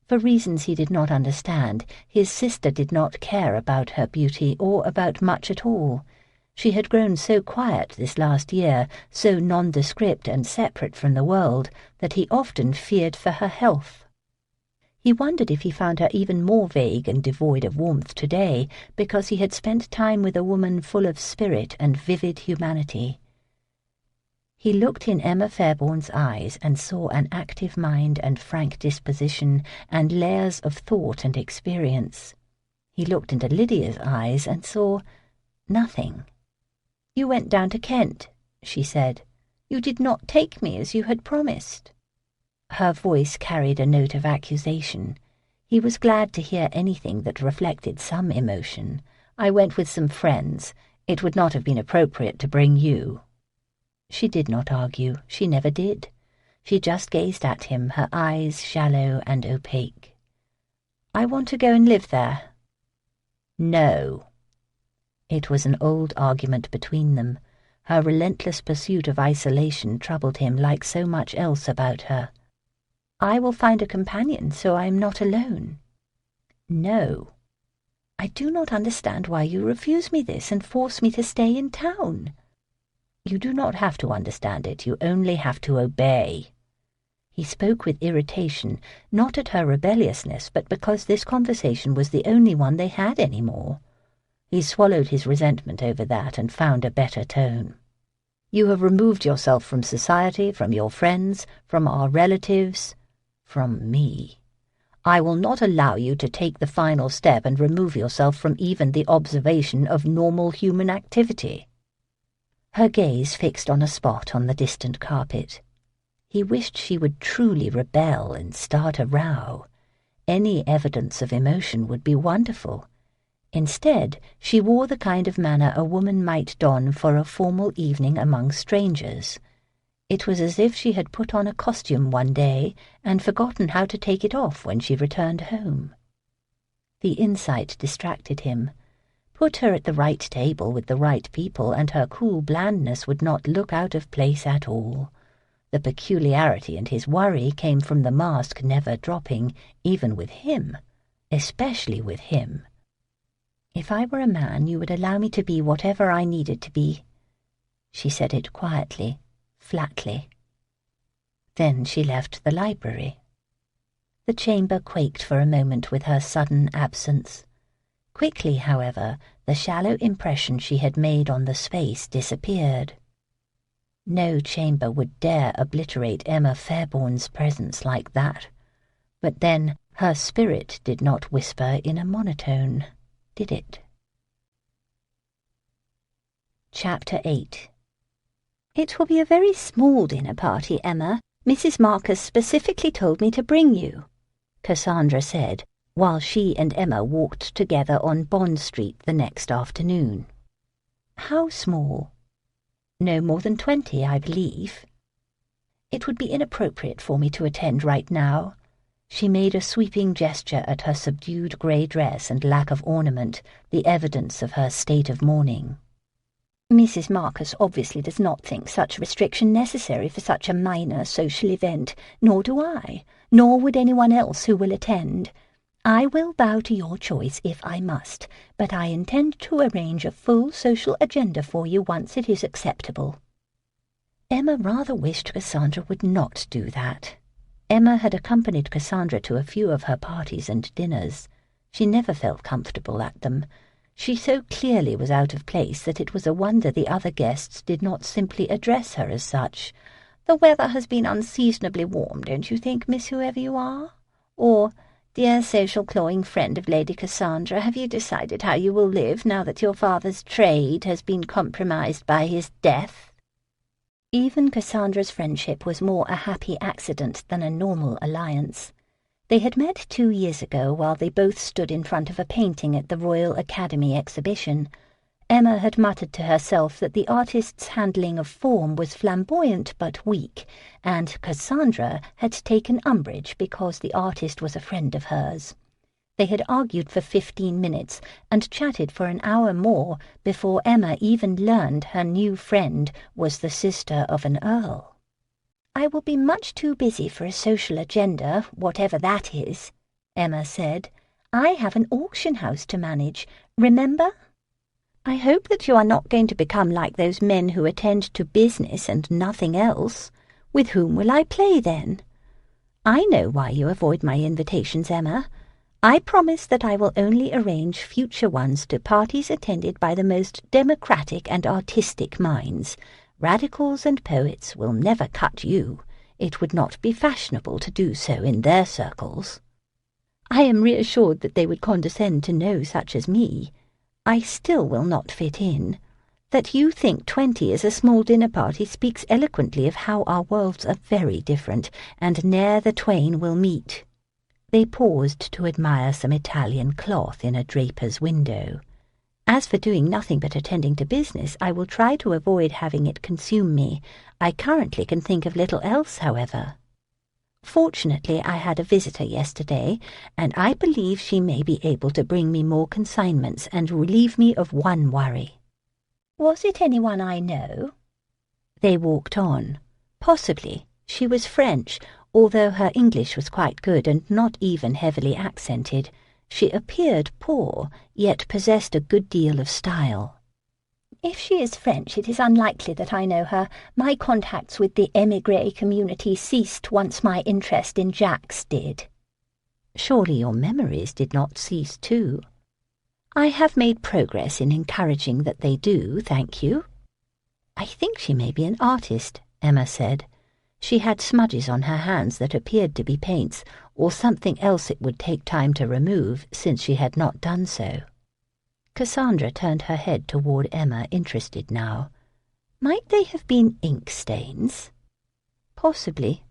Speaker 2: For reasons he did not understand, his sister did not care about her beauty or about much at all. She had grown so quiet this last year, so nondescript and separate from the world, that he often feared for her health. He wondered if he found her even more vague and devoid of warmth today because he had spent time with a woman full of spirit and vivid humanity. He looked in Emma Fairbourne's eyes and saw an active mind and frank disposition and layers of thought and experience. He looked into Lydia's eyes and saw nothing. "You went down to Kent," she said. "You did not take me as you had promised." Her voice carried a note of accusation. He was glad to hear anything that reflected some emotion. "I went with some friends. It would not have been appropriate to bring you." She did not argue. She never did. She just gazed at him, her eyes shallow and opaque. "I want to go and live there." "No." It was an old argument between them. Her relentless pursuit of isolation troubled him like so much else about her. "I will find a companion so I am not alone." "No." "I do not understand why you refuse me this and force me to stay in town." "You do not have to understand it. You only have to obey." He spoke with irritation, not at her rebelliousness, but because this conversation was the only one they had any more. He swallowed his resentment over that and found a better tone. "You have removed yourself from society, from your friends, from our relatives, from me. I will not allow you to take the final step and remove yourself from even the observation of normal human activity." Her gaze fixed on a spot on the distant carpet. He wished she would truly rebel and start a row. Any evidence of emotion would be wonderful. Instead, she wore the kind of manner a woman might don for a formal evening among strangers. It was as if she had put on a costume one day and forgotten how to take it off when she returned home. The insight distracted him. Put her at the right table with the right people, and her cool blandness would not look out of place at all. The peculiarity and his worry came from the mask never dropping, even with him, especially with him. "If I were a man, you would allow me to be whatever I needed to be." She said it quietly, flatly. Then she left the library. The chamber quaked for a moment with her sudden absence. Quickly, however, the shallow impression she had made on the space disappeared. No chamber would dare obliterate Emma Fairbourne's presence like that. But then her spirit did not whisper in a monotone, did it? Chapter 8. "It will be a very small dinner party, Emma. Mrs. Marcus specifically told me to bring you," Cassandra said, while she and Emma walked together on Bond Street the next afternoon. "How small?" "No more than 20, I believe." "It would be inappropriate for me to attend right now." She made a sweeping gesture at her subdued grey dress and lack of ornament, the evidence of her state of mourning. "Mrs. Marcus obviously does not think such restriction necessary for such a minor social event, nor do I, nor would anyone else who will attend. I will bow to your choice if I must, but I intend to arrange a full social agenda for you once it is acceptable." Emma rather wished Cassandra would not do that. Emma had accompanied Cassandra to a few of her parties and dinners. She never felt comfortable at them. She so clearly was out of place that it was a wonder the other guests did not simply address her as such. "The weather has been unseasonably warm, don't you think, Miss Whoever you are?" Or, "Dear social clawing friend of Lady Cassandra, have you decided how you will live now that your father's trade has been compromised by his death?" Even Cassandra's friendship was more a happy accident than a normal alliance. They had met 2 years ago while they both stood in front of a painting at the Royal Academy exhibition.
Speaker 1: Emma had muttered to herself that the artist's handling of form was flamboyant but weak, and Cassandra had taken umbrage because the artist was a friend of hers. They had argued for 15 minutes and chatted for an hour more before Emma even learned her new friend was the sister of an earl. "I will be much too busy for a social agenda, whatever that is," Emma said. "I have an auction house to manage, remember? I hope that you are not going to become like those men who attend to business and nothing else. With whom will I play then? I know why you avoid my invitations, Emma. I promise that I will only arrange future ones to parties attended by the most democratic and artistic minds. Radicals and poets will never cut you. It would not be fashionable to do so in their circles." "I am reassured that they would condescend to know such as me. I still will not fit in. That you think 20 is a small dinner party speaks eloquently of how our worlds are very different, and ne'er the twain will meet." They paused to admire some Italian cloth in a draper's window. "As for doing nothing but attending to business, I will try to avoid having it consume me. I currently can think of little else, however. Fortunately, I had a visitor yesterday, and I believe she may be able to bring me more consignments and relieve me of one worry." "Was it anyone I know?" They walked on. Possibly. She was French, although her English was quite good and not even heavily accented. She appeared poor, yet possessed a good deal of style. "If she is French, it is unlikely that I know her. My contacts with the émigré community ceased once my interest in Jacques did." "Surely your memories did not cease too?" "I have made progress in encouraging that they do, thank you." "I think she may be an artist," Emma said. She had smudges on her hands that appeared to be paints, or something else it would take time to remove, since she had not done so. Cassandra turned her head toward Emma, interested now. "Might they have been ink stains?" "Possibly.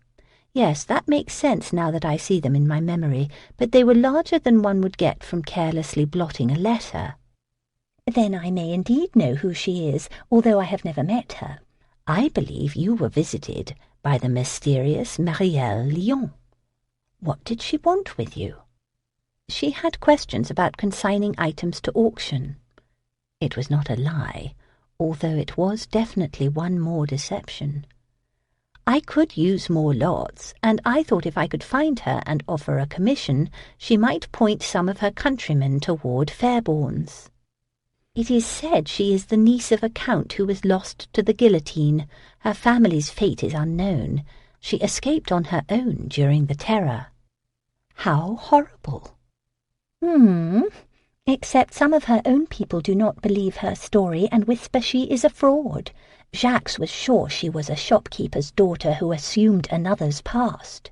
Speaker 1: Yes, that makes sense now that I see them in my memory, but they were larger than one would get from carelessly blotting a letter." "Then I may indeed know who she is, although I have never met her." "I believe you were visited by the mysterious Marielle Lyon. What did she want with you?" "She had questions about consigning items to auction." It was not a lie, although it was definitely one more deception. "I could use more lots, and I thought if I could find her and offer a commission, she might point some of her countrymen toward Fairbourne's. It is said she is the niece of a count who was lost to the guillotine. Her family's fate is unknown. She escaped on her own during the Terror." "How horrible!" Except some of her own people do not believe her story and whisper she is a fraud. Jacques was sure she was a shopkeeper's daughter who assumed another's past."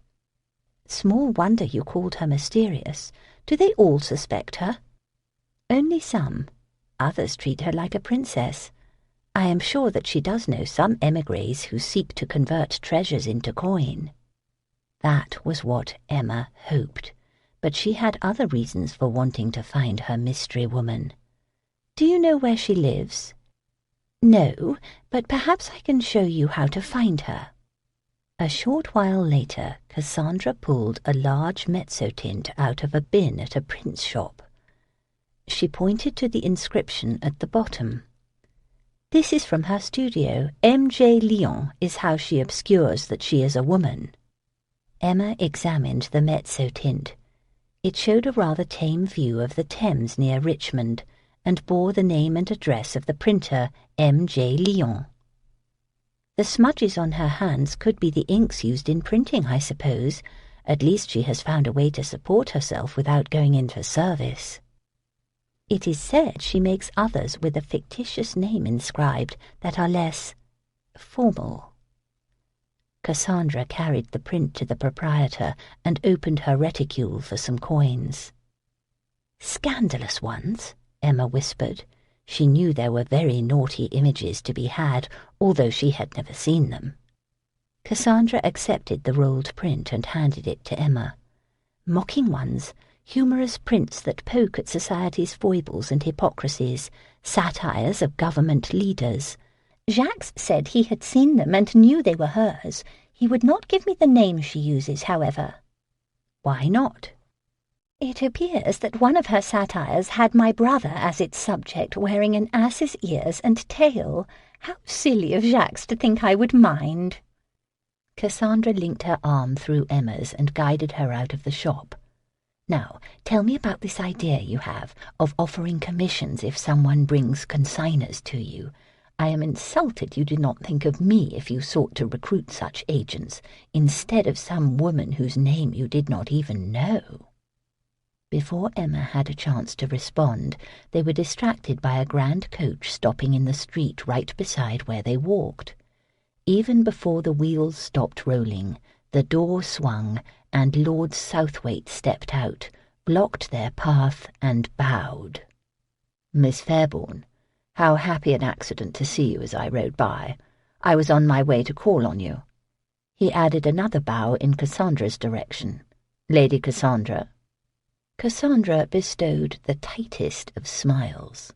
Speaker 1: "Small wonder you called her mysterious. Do they all suspect her?" "Only some. Others treat her like a princess. I am sure that she does know some émigrés who seek to convert treasures into coin." That was what Emma hoped, but she had other reasons for wanting to find her mystery woman. "Do you know where she lives?" "No, but perhaps I can show you how to find her." A short while later, Cassandra pulled a large mezzotint out of a bin at a print's shop. She pointed to the inscription at the bottom. "This is from her studio. M.J. Lyon is how she obscures that she is a woman." Emma examined the mezzotint. It showed a rather tame view of the Thames near Richmond, and bore the name and address of the printer, M.J. Lyon. "The smudges on her hands could be the inks used in printing, I suppose. At least she has found a way to support herself without going into service." "It is said she makes others with a fictitious name inscribed that are less formal." Cassandra carried the print to the proprietor and opened her reticule for some coins. "Scandalous ones," Emma whispered. She knew there were very naughty images to be had, although she had never seen them. Cassandra accepted the rolled print and handed it to Emma. "Mocking ones, humorous prints that poke at society's foibles and hypocrisies, satires of government leaders. Jacques said he had seen them and knew they were hers. He would not give me the name she uses, however.
Speaker 2: Why not?
Speaker 1: It appears that one of her satires had my brother as its subject, wearing an ass's ears and tail. How silly of Jacques to think I would mind.
Speaker 2: Cassandra linked her arm through Emma's and guided her out of the shop. Now, tell me about this idea you have of offering commissions if someone brings consigners to you. I am insulted you did not think of me if you sought to recruit such agents, instead of some woman whose name you did not even know. Before Emma had a chance to respond, they were distracted by a grand coach stopping in the street right beside where they walked. Even before the wheels stopped rolling, the door swung, and Lord Southwaite stepped out, blocked their path, and bowed. "Miss Fairbourne, how happy an accident to see you as I rode by. I was on my way to call on you." He added another bow in Cassandra's direction. "Lady Cassandra." Cassandra bestowed the tightest of smiles.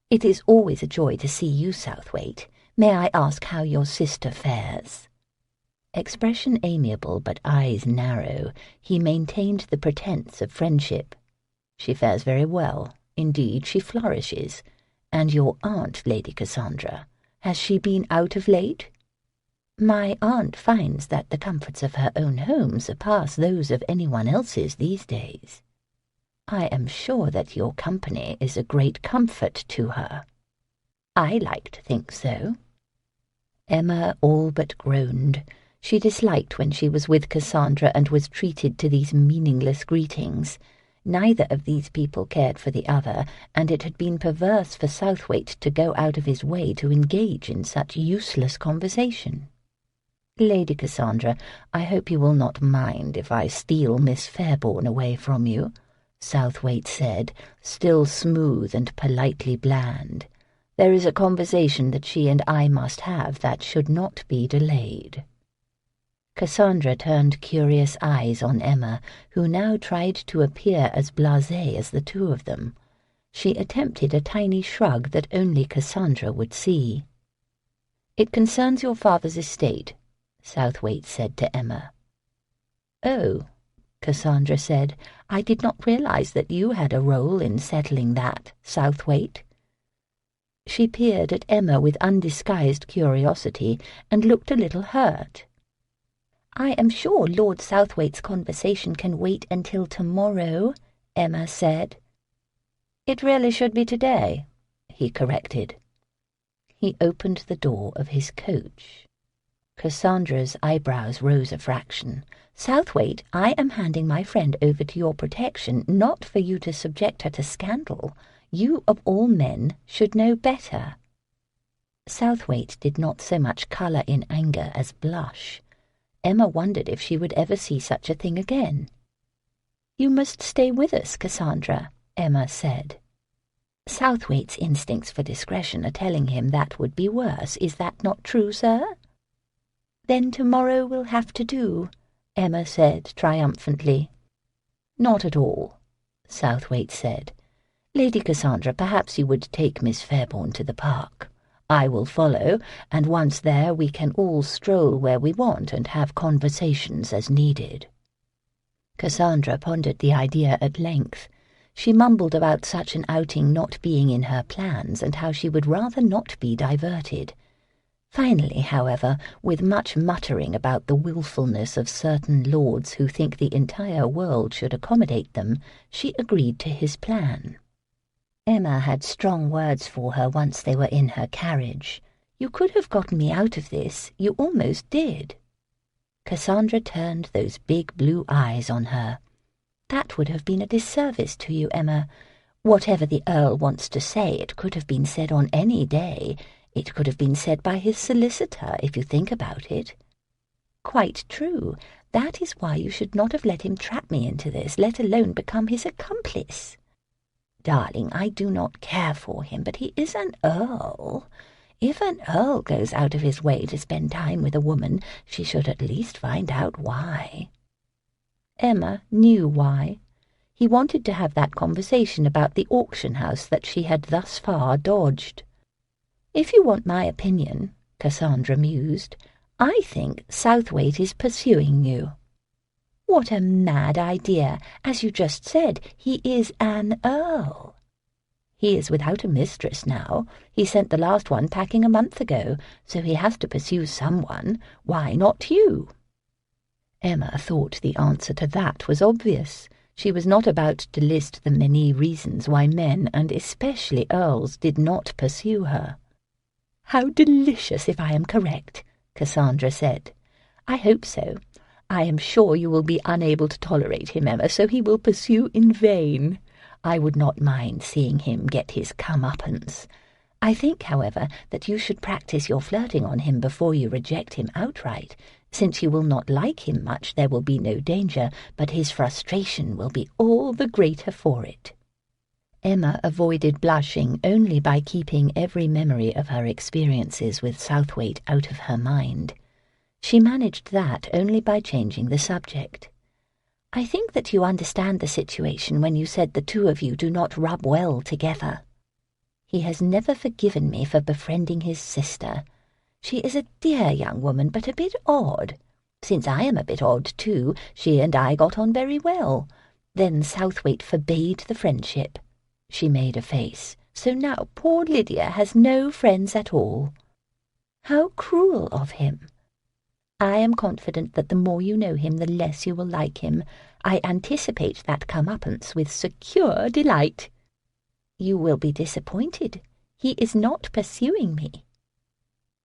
Speaker 2: "It is always a joy to see you, Southwaite. May I ask how your sister fares?" Expression amiable but eyes narrow, he maintained the pretence of friendship. "She fares very well. Indeed, she flourishes. And your aunt, Lady Cassandra, has she been out of late?" "My aunt finds that the comforts of her own home surpass those of anyone else's these days." "I am sure that your company is a great comfort to her." "I like to think so." Emma all but groaned. She disliked when she was with Cassandra and was treated to these meaningless greetings. Neither of these people cared for the other, and it had been perverse for Southwaite to go out of his way to engage in such useless conversation. "Lady Cassandra, I hope you will not mind if I steal Miss Fairbourne away from you," Southwaite said, still smooth and politely bland. "There is a conversation that she and I must have that should not be delayed." Cassandra turned curious eyes on Emma, who now tried to appear as blasé as the two of them. She attempted a tiny shrug that only Cassandra would see. "It concerns your father's estate," Southwaite said to Emma. "Oh," Cassandra said, "I did not realize that you had a role in settling that, Southwaite." She peered at Emma with undisguised curiosity and looked a little hurt. "I am sure Lord Southwaite's conversation can wait until tomorrow," Emma said. "It really should be today," he corrected. He opened the door of his coach. Cassandra's eyebrows rose a fraction. "Southwaite, I am handing my friend over to your protection, not for you to subject her to scandal. You, of all men, should know better." Southwaite did not so much colour in anger as blush. Emma wondered if she would ever see such a thing again. "You must stay with us, Cassandra," Emma said. "Southwaite's instincts for discretion are telling him that would be worse. Is that not true, sir?" "Then tomorrow will have to do," Emma said triumphantly. "Not at all," Southwaite said. "Lady Cassandra, perhaps you would take Miss Fairbourne to the park. I will follow, and once there we can all stroll where we want and have conversations as needed." Cassandra pondered the idea at length. She mumbled about such an outing not being in her plans and how she would rather not be diverted. Finally, however, with much muttering about the wilfulness of certain lords who think the entire world should accommodate them, she agreed to his plan. Emma had strong words for her once they were in her carriage. "You could have gotten me out of this. You almost did." Cassandra turned those big blue eyes on her. "That would have been a disservice to you, Emma. Whatever the Earl wants to say, it could have been said on any day. It could have been said by his solicitor, if you think about it." "Quite true. That is why you should not have let him trap me into this, let alone become his accomplice." "Darling, I do not care for him, but he is an earl. If an earl goes out of his way to spend time with a woman, she should at least find out why." Emma knew why. He wanted to have that conversation about the auction house that she had thus far dodged. "If you want my opinion," Cassandra mused, "I think Southwaite is pursuing you." "What a mad idea! As you just said, he is an earl." "He is without a mistress now. He sent the last one packing a month ago, so he has to pursue someone. Why not you?" Emma thought the answer to that was obvious. She was not about to list the many reasons why men, and especially earls, did not pursue her. "How delicious if I am correct," Cassandra said. "I hope so. I am sure you will be unable to tolerate him, Emma, so he will pursue in vain. I would not mind seeing him get his comeuppance. I think, however, that you should practice your flirting on him before you reject him outright. Since you will not like him much, there will be no danger, but his frustration will be all the greater for it." Emma avoided blushing only by keeping every memory of her experiences with Southwaite out of her mind. She managed that only by changing the subject. "I think that you understand the situation when you said the two of you do not rub well together. He has never forgiven me for befriending his sister. She is a dear young woman, but a bit odd. Since I am a bit odd too, she and I got on very well. Then Southwaite forbade the friendship." She made a face. "So now poor Lydia has no friends at all. How cruel of him. I am confident that the more you know him, the less you will like him. I anticipate that comeuppance with secure delight." "You will be disappointed. He is not pursuing me."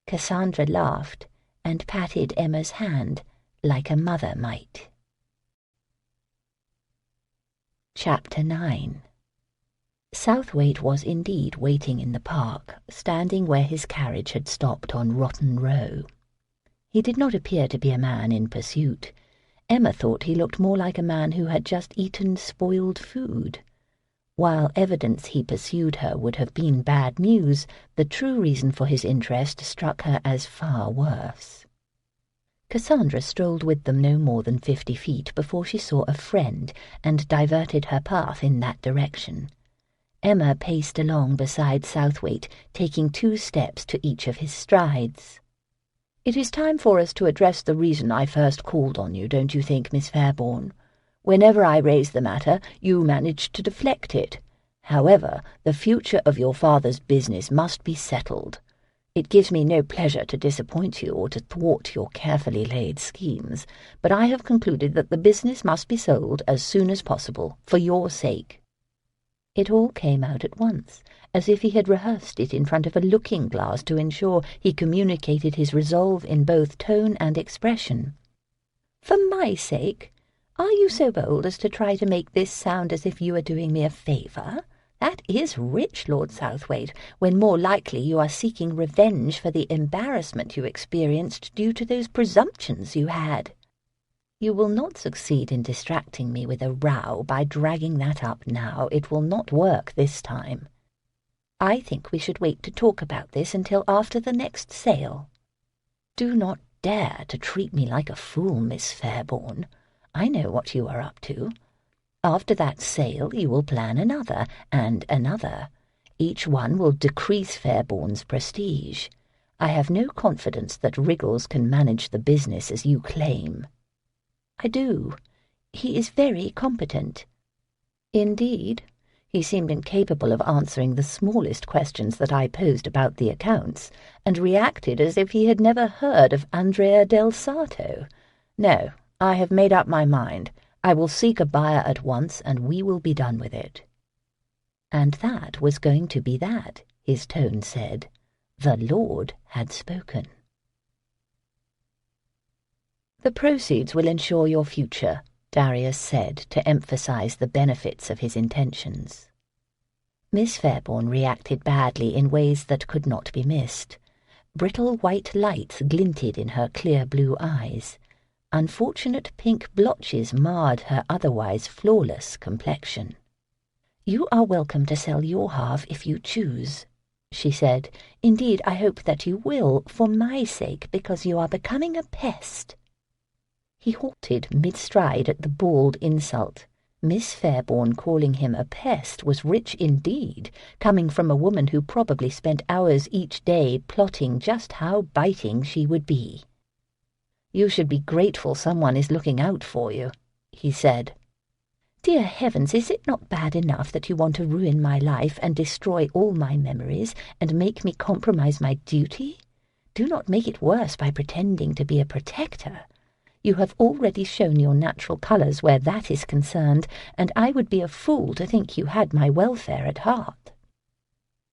Speaker 2: Cassandra laughed and patted Emma's hand like a mother might. Chapter 9. Southwaite was indeed waiting in the park, standing where his carriage had stopped on Rotten Row. He did not appear to be a man in pursuit. Emma thought he looked more like a man who had just eaten spoiled food. While evidence he pursued her would have been bad news, the true reason for his interest struck her as far worse. Cassandra strolled with them no more than 50 feet before she saw a friend and diverted her path in that direction. Emma paced along beside Southwaite, taking 2 steps to each of his strides. "It is time for us to address the reason I first called on you, don't you think, Miss Fairbourne? Whenever I raise the matter, you manage to deflect it. However, the future of your father's business must be settled. It gives me no pleasure to disappoint you or to thwart your carefully laid schemes, but I have concluded that the business must be sold as soon as possible, for your sake." It all came out at once, as if he had rehearsed it in front of a looking-glass to ensure he communicated his resolve in both tone and expression. "For my sake? Are you so bold as to try to make this sound as if you are doing me a favour? That is rich, Lord Southwaite, when more likely you are seeking revenge for the embarrassment you experienced due to those presumptions you had. You will not succeed in distracting me with a row by dragging that up now. It will not work this time. I think we should wait to talk about this until after the next sale. Do not dare to treat me like a fool, Miss Fairbourne. I know what you are up to. After that sale you will plan another, and another. Each one will decrease Fairbourne's prestige. I have no confidence that Wriggles can manage the business as you claim." "I do. He is very competent." "Indeed? He seemed incapable of answering the smallest questions that I posed about the accounts, and reacted as if he had never heard of Andrea del Sarto. No, I have made up my mind. I will seek a buyer at once, and we will be done with it." And that was going to be that, his tone said. The Lord had spoken. "The proceeds will ensure your future," Darius said, to emphasize the benefits of his intentions. Miss Fairbourne reacted badly in ways that could not be missed. Brittle white lights glinted in her clear blue eyes. Unfortunate pink blotches marred her otherwise flawless complexion. "You are welcome to sell your half if you choose," she said. "Indeed, I hope that you will, for my sake, because you are becoming a pest." He halted mid-stride at the bald insult. Miss Fairbourne calling him a pest was rich indeed, coming from a woman who probably spent hours each day plotting just how biting she would be. "You should be grateful someone is looking out for you," he said.
Speaker 1: "Dear heavens, is it not bad enough that you want to ruin my life and destroy all my memories and make me compromise my duty? Do not make it worse by pretending to be a protector. You have already shown your natural colours where that is concerned, and I would be a fool to think you had my welfare at heart."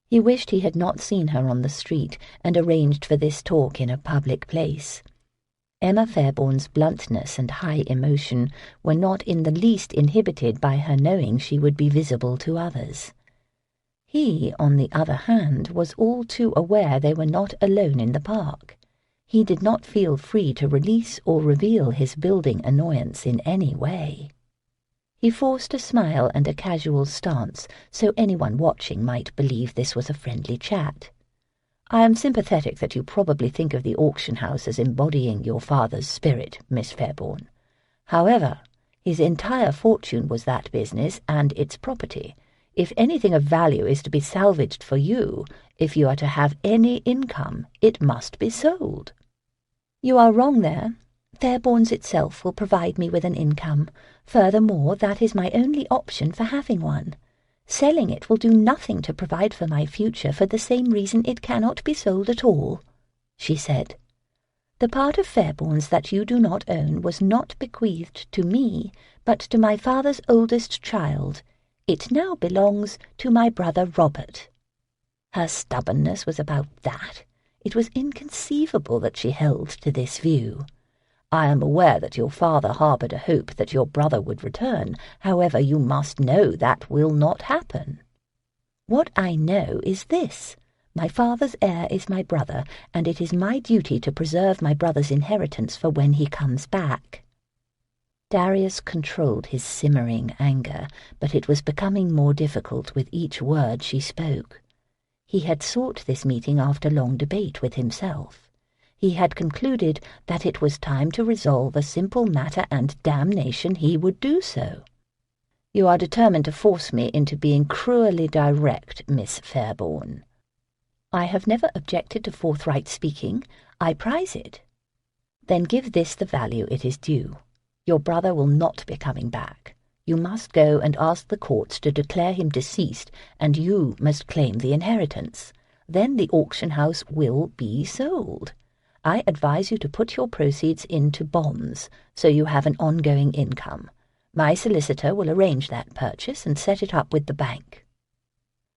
Speaker 1: He wished he had not seen her on the street and arranged for this talk in a public place. Emma Fairbourne's bluntness and high emotion were not in the least inhibited by her knowing she would be visible to others. He, on the other hand, was all too aware they were not alone in the park. He did not feel free to release or reveal his building annoyance in any way. He forced a smile and a casual stance, so anyone watching might believe this was a friendly chat. "I am sympathetic that you probably think of the auction house as embodying your father's spirit, Miss Fairbourne. However, his entire fortune was that business and its property. If anything of value is to be salvaged for you, if you are to have any income, it must be sold." "You are wrong there. Fairbourne's itself will provide me with an income. Furthermore, that is my only option for having one. Selling it will do nothing to provide for my future for the same reason it cannot be sold at all," she said. "The part of Fairbourne's that you do not own was not bequeathed to me, but to my father's oldest child. It now belongs to my brother Robert." Her stubbornness was about that. It was inconceivable that she held to this view. "I am aware that your father harboured a hope that your brother would return. However, you must know that will not happen." "What I know is this. My father's heir is my brother, and it is my duty to preserve my brother's inheritance for when he comes back." Darius controlled his simmering anger, but it was becoming more difficult with each word she spoke. He had sought this meeting after long debate with himself. He had concluded that it was time to resolve a simple matter, and damnation he would do so. "You are determined to force me into being cruelly direct, Miss Fairbourne." "I have never objected to forthright speaking. I prize it." "Then give this the value it is due. Your brother will not be coming back. You must go and ask the courts to declare him deceased, and you must claim the inheritance. Then the auction house will be sold. I advise you to put your proceeds into bonds, so you have an ongoing income. My solicitor will arrange that purchase and set it up with the bank."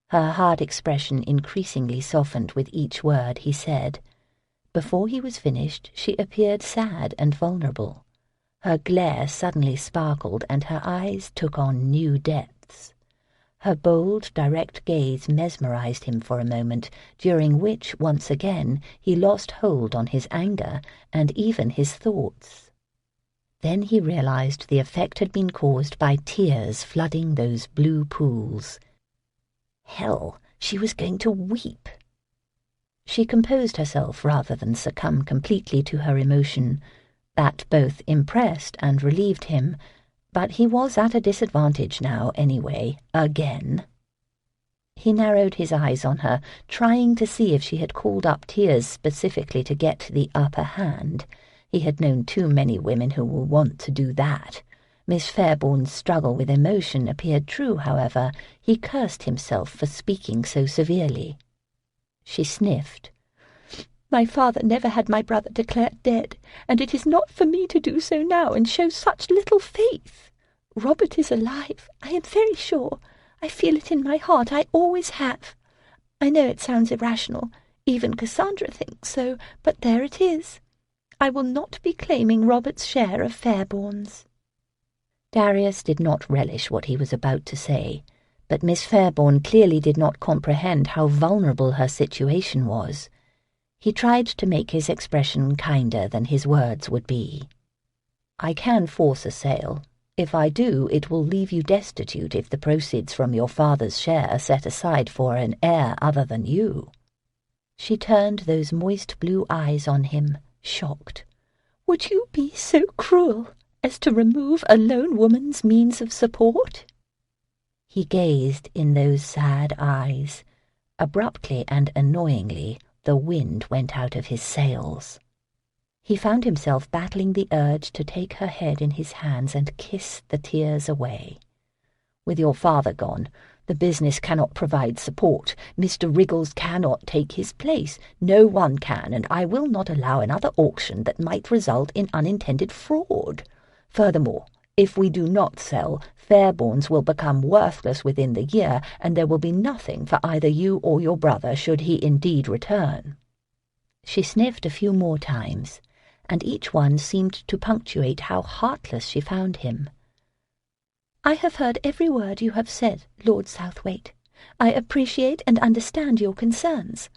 Speaker 1: Her hard expression increasingly softened with each word he said. Before he was finished, she appeared sad and vulnerable. Her glare suddenly sparkled, and her eyes took on new depths. Her bold, direct gaze mesmerized him for a moment, during which, once again, he lost hold on his anger and even his thoughts. Then he realized the effect had been caused by tears flooding those blue pools. Hell, she was going to weep. She composed herself rather than succumb completely to her emotion. That both impressed and relieved him, but he was at a disadvantage now anyway, again. He narrowed his eyes on her, trying to see if she had called up tears specifically to get the upper hand. He had known too many women who were wont to do that. Miss Fairbourne's struggle with emotion appeared true, however. He cursed himself for speaking so severely. She sniffed. "My father never had my brother declared dead, and it is not for me to do so now and show such little faith. Robert is alive, I am very sure. I feel it in my heart, I always have. I know it sounds irrational, even Cassandra thinks so, but there it is. I will not be claiming Robert's share of Fairbourne's." Darius did not relish what he was about to say, but Miss Fairbourne clearly did not comprehend how vulnerable her situation was. He tried to make his expression kinder than his words would be. "I can force a sale. If I do, it will leave you destitute if the proceeds from your father's share are set aside for an heir other than you." She turned those moist blue eyes on him, shocked. "Would you be so cruel?
Speaker 2: as to remove a lone woman's means of support?" He gazed in those sad eyes. Abruptly and annoyingly, the wind went out of his sails. He found himself battling the urge to take her head in his hands and kiss the tears away. "With your father gone, the business cannot provide support. Mr. Wriggles cannot take his place. No one can, and I will not allow another auction that might result in unintended fraud. Furthermore, if we do not sell, Fairbourne's will become worthless within the year, and there will be nothing for either you or your brother should he indeed return." She sniffed a few more times, and each one seemed to punctuate how heartless she found him. "I have heard every word you have said, Lord Southwaite. I appreciate and understand your concerns.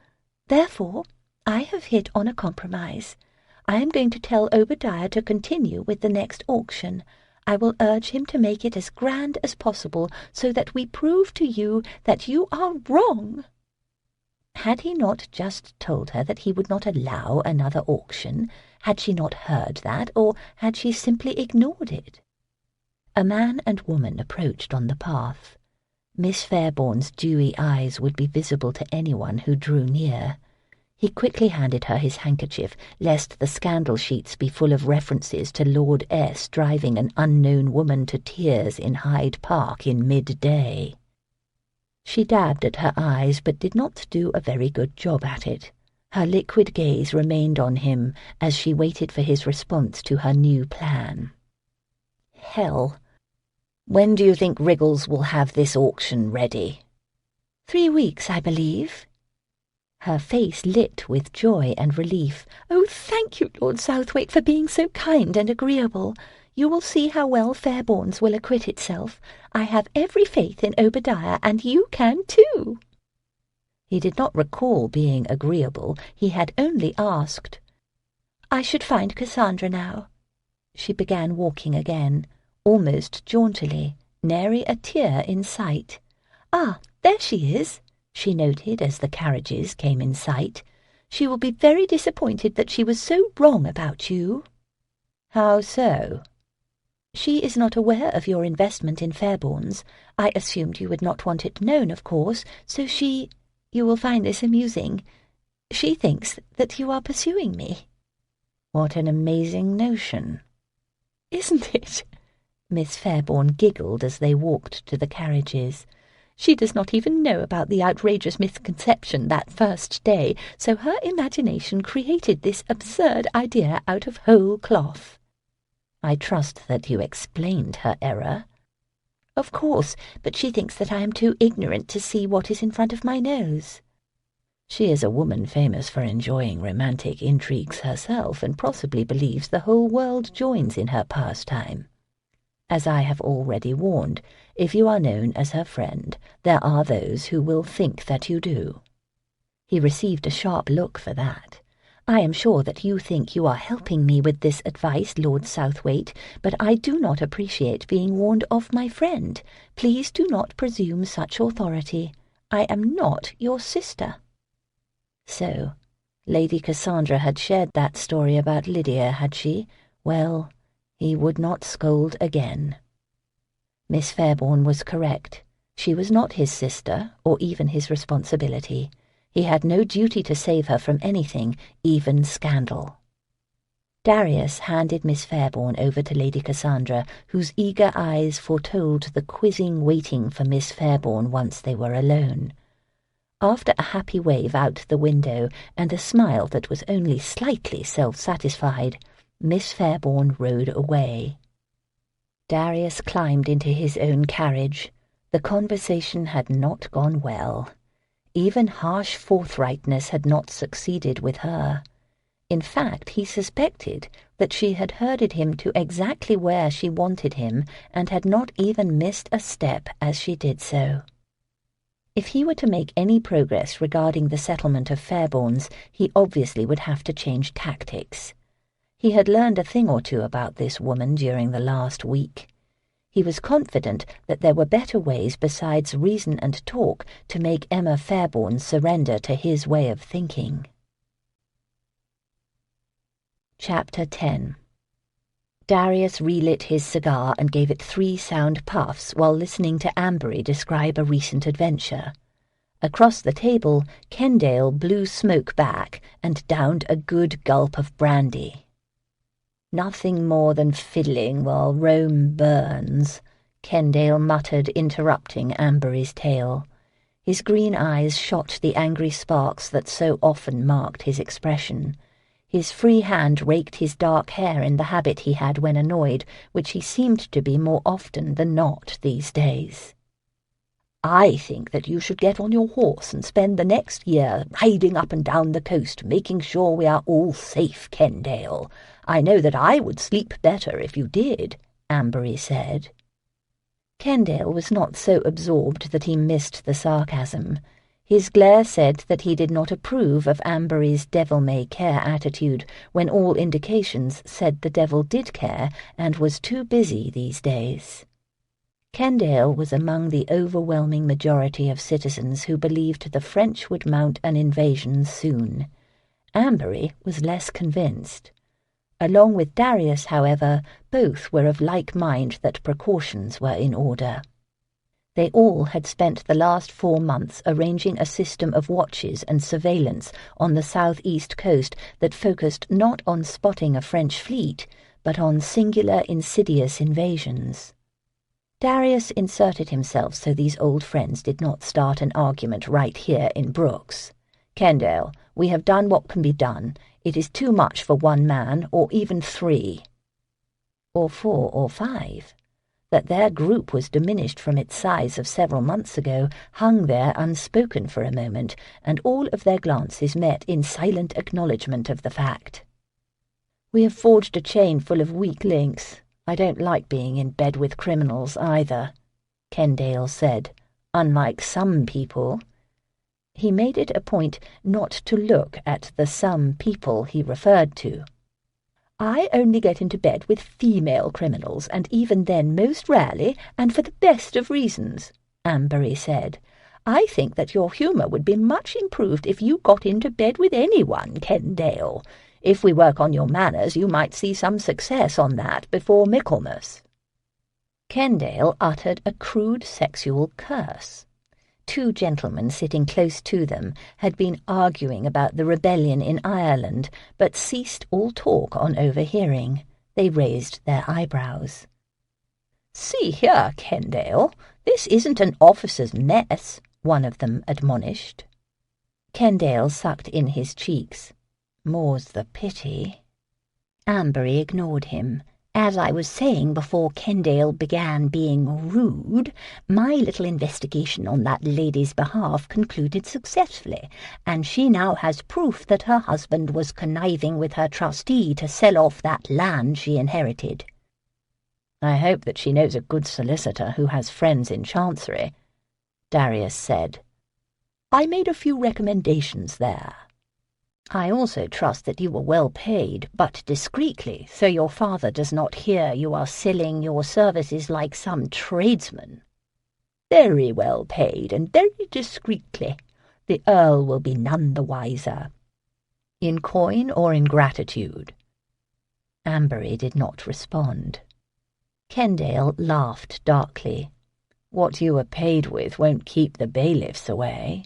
Speaker 2: Therefore, I have hit on a compromise. I am going to tell Obadiah to continue with the next auction. I will urge him to make it as grand as possible, so that we prove to you that you are wrong." Had he not just told her that he would not allow another auction? Had she not heard that, or had she simply ignored it? A man and woman approached on the path. Miss Fairbourne's dewy eyes would be visible to anyone who drew near. He quickly handed her his handkerchief, lest the scandal sheets be full of references to Lord S. driving an unknown woman to tears in Hyde Park in midday. She dabbed at her eyes, but did not do a very good job at it. Her liquid gaze remained on him as she waited for his response to her new plan. "Hell. When do you think Wriggles will have this auction ready?" 3 weeks, I believe." Her face lit with joy and relief. "Oh, thank you, Lord Southwaite, for being so kind and agreeable. You will see how well Fairbourne's will acquit itself. I have every faith in Obadiah, and you can too." He did not recall being agreeable. He had only asked. "I should find Cassandra now." She began walking again, almost jauntily, nary a tear in sight. "Ah, there she is," she noted as the carriages came in sight. "She will be very disappointed that she was so wrong about you." "How so?" "She is not aware of your investment in Fairbourne's. I assumed you would not want it known, of course, so you will find this amusing. She thinks that you are pursuing me." "What an amazing notion." "Isn't it?" Miss Fairbourne giggled as they walked to the carriages. "She does not even know about the outrageous misconception that first day, so her imagination created this absurd idea out of whole cloth." "I trust that you explained her error." "Of course, but she thinks that I am too ignorant to see what is in front of my nose." "She is a woman famous for enjoying romantic intrigues herself, and possibly believes the whole world joins in her pastime. As I have already warned, if you are known as her friend, there are those who will think that you do." He received a sharp look for that. "I am sure that you think you are helping me with this advice, Lord Southwaite, but I do not appreciate being warned of my friend. Please do not presume such authority. I am not your sister." So, Lady Cassandra had shared that story about Lydia, had she? Well, he would not scold again. Miss Fairbourne was correct. She was not his sister, or even his responsibility. He had no duty to save her from anything, even scandal. Darius handed Miss Fairbourne over to Lady Cassandra, whose eager eyes foretold the quizzing waiting for Miss Fairbourne once they were alone. After a happy wave out the window, and a smile that was only slightly self-satisfied, Miss Fairbourne rode away. Darius climbed into his own carriage. The conversation had not gone well. Even harsh forthrightness had not succeeded with her. In fact, he suspected that she had herded him to exactly where she wanted him, and had not even missed a step as she did so. If he were to make any progress regarding the settlement of Fairbourne's, he obviously would have to change tactics. He had learned a thing or two about this woman during the last week. He was confident that there were better ways besides reason and talk to make Emma Fairbourne surrender to his way of thinking. Chapter 10. Darius relit his cigar and gave it 3 sound puffs while listening to Ambery describe a recent adventure. Across the table, Kendale blew smoke back and downed a good gulp of brandy. "Nothing more than fiddling while Rome burns," Kendale muttered, interrupting Ambery's tale. His green eyes shot the angry sparks that so often marked his expression. His free hand raked his dark hair in the habit he had when annoyed, which he seemed to be more often than not these days. "I think that you should get on your horse and spend the next year riding up and down the coast, making sure we are all safe, Kendale. I know that I would sleep better if you did," Ambery said. Kendale was not so absorbed that he missed the sarcasm. His glare said that he did not approve of Ambery's devil-may-care attitude, when all indications said the devil did care and was too busy these days. Kendale was among the overwhelming majority of citizens who believed the French would mount an invasion soon. Ambery was less convinced. Along with Darius, however, both were of like mind that precautions were in order. They all had spent the last 4 months arranging a system of watches and surveillance on the southeast coast that focused not on spotting a French fleet, but on singular insidious invasions. Darius inserted himself so these old friends did not start an argument right here in Brooks. "Kendale, we have done what can be done. It is too much for 1 man, or even 3. Or 4 or 5. That their group was diminished from its size of several months ago hung there unspoken for a moment, and all of their glances met in silent acknowledgment of the fact. "We have forged a chain full of weak links. I don't like being in bed with criminals either," Kendale said, "unlike some people." He made it a point not to look at the some people he referred to. "I only get into bed with female criminals, and even then most rarely, and for the best of reasons," Ambery said. "I think that your humour would be much improved if you got into bed with anyone, Kendale. If we work on your manners, you might see some success on that before Michaelmas." Kendale uttered a crude sexual curse. 2 gentlemen sitting close to them had been arguing about the rebellion in Ireland, but ceased all talk on overhearing. They raised their eyebrows. "See here, Kendale, this isn't an officer's mess," one of them admonished. Kendale sucked in his cheeks. "More's the pity." Ambery ignored him. "As I was saying before Kendale began being rude, my little investigation on that lady's behalf concluded successfully, and she now has proof that her husband was conniving with her trustee to sell off that land she inherited." "I hope that she knows a good solicitor who has friends in Chancery," Darius said. "I made a few recommendations there." "I also trust that you were well paid, but discreetly, so your father does not hear you are selling your services like some tradesman." "Very well paid, and very discreetly. The Earl will be none the wiser." "In coin or in gratitude?" Ambery did not respond. Kendale laughed darkly. "What you were paid with won't keep the bailiffs away."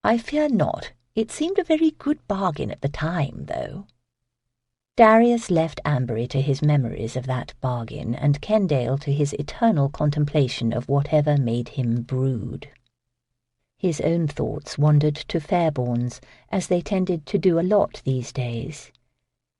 Speaker 2: "I fear not. It seemed a very good bargain at the time, though." Darius left Ambery to his memories of that bargain, and Kendale to his eternal contemplation of whatever made him brood. His own thoughts wandered to Fairbourne's, as they tended to do a lot these days.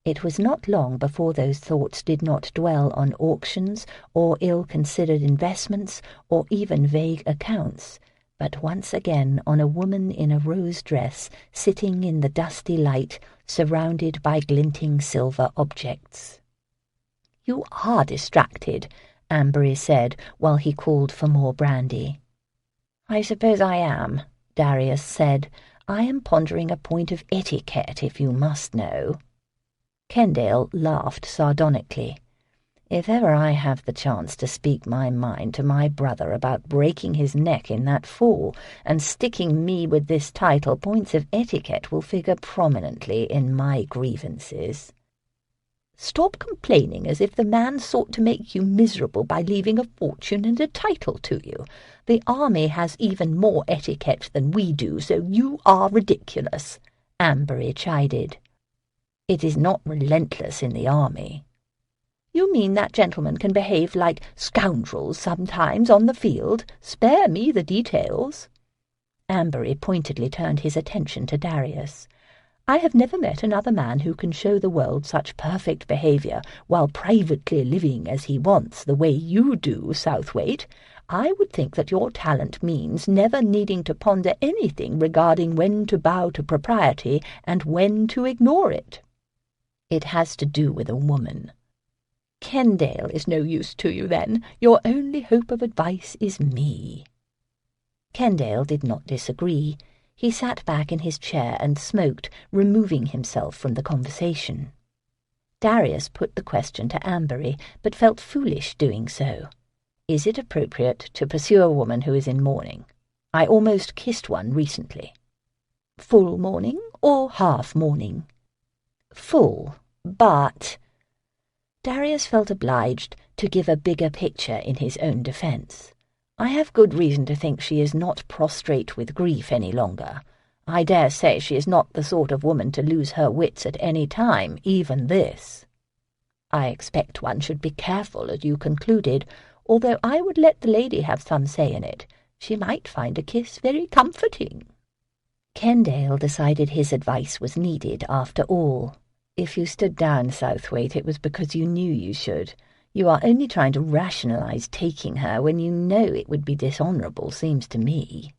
Speaker 2: It was not long before those thoughts did not dwell on auctions, or ill-considered investments, or even vague accounts, but once again on a woman in a rose dress sitting in the dusty light, surrounded by glinting silver objects. "You are distracted," Ambery said, while he called for more brandy. "I suppose I am," Darius said. "I am pondering a point of etiquette, if you must know." Kendale laughed sardonically. "If ever I have the chance to speak my mind to my brother about breaking his neck in that fall and sticking me with this title, points of etiquette will figure prominently in my grievances." Stop complaining as if the man sought to make you miserable by leaving a fortune and a title to you. The army has even more etiquette than we do, so you are ridiculous," Ambery chided. "It is not relentless in the army." "You mean that gentlemen can behave like scoundrels sometimes on the field? Spare me the details." Ambery pointedly turned his attention to Darius. "I have never met another man who can show the world such perfect behaviour while privately living as he wants the way you do, Southwaite. I would think that your talent means never needing to ponder anything regarding when to bow to propriety and when to ignore it." "It has to do with a woman." "Kendale is no use to you, then. Your only hope of advice is me." Kendale did not disagree. He sat back in his chair and smoked, removing himself from the conversation. Darius put the question to Ambery, but felt foolish doing so. "Is it appropriate to pursue a woman who is in mourning? I almost kissed one recently." "Full mourning or half mourning?" "Full, but—" Darius felt obliged to give a bigger picture in his own defence. "I have good reason to think she is not prostrate with grief any longer. I dare say she is not the sort of woman to lose her wits at any time, even this." "I expect one should be careful, as you concluded, although I would let the lady have some say in it. She might find a kiss very comforting." Kendale decided his advice was needed after all. "If you stood down, Southwaite, it was because you knew you should. You are only trying to rationalize taking her when you know it would be dishonourable, seems to me."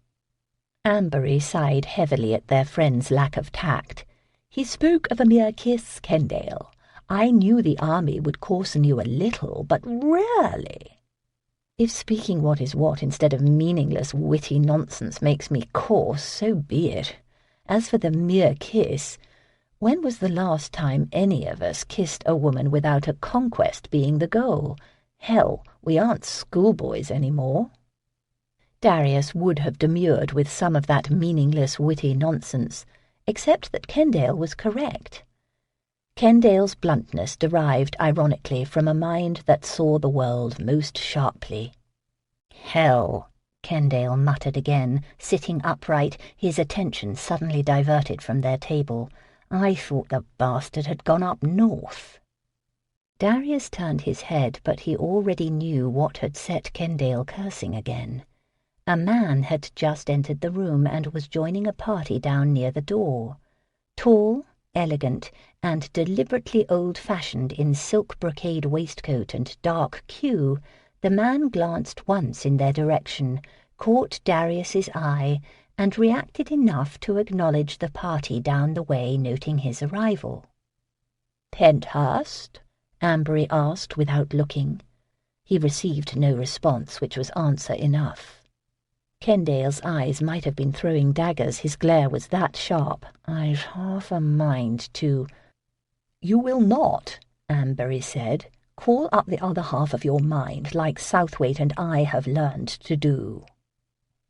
Speaker 2: Ambery sighed heavily at their friend's lack of tact. "He spoke of a mere kiss, Kendale. I knew the army would coarsen you a little, but rarely." "If speaking what is what instead of meaningless, witty nonsense makes me coarse, so be it. As for the mere kiss, when was the last time any of us kissed a woman without a conquest being the goal? Hell, we aren't schoolboys any more." Darius would have demurred with some of that meaningless, witty nonsense, except that Kendale was correct. Kendale's bluntness derived, ironically, from a mind that saw the world most sharply. "Hell," Kendale muttered again, sitting upright, his attention suddenly diverted from their table. "I thought the bastard had gone up north." Darius turned his head, but he already knew what had set Kendale cursing again. A man had just entered the room and was joining a party down near the door. Tall, elegant, and deliberately old-fashioned in silk brocade waistcoat and dark queue, the man glanced once in their direction, caught Darius's eye, and reacted enough to acknowledge the party down the way noting his arrival. "Penthurst?" Ambery asked without looking. He received no response, which was answer enough. Kendale's eyes might have been throwing daggers, his glare was that sharp. "I've half a mind to—" "You will not," Ambery said. "Call up the other half of your mind, like Southwaite and I have learned to do."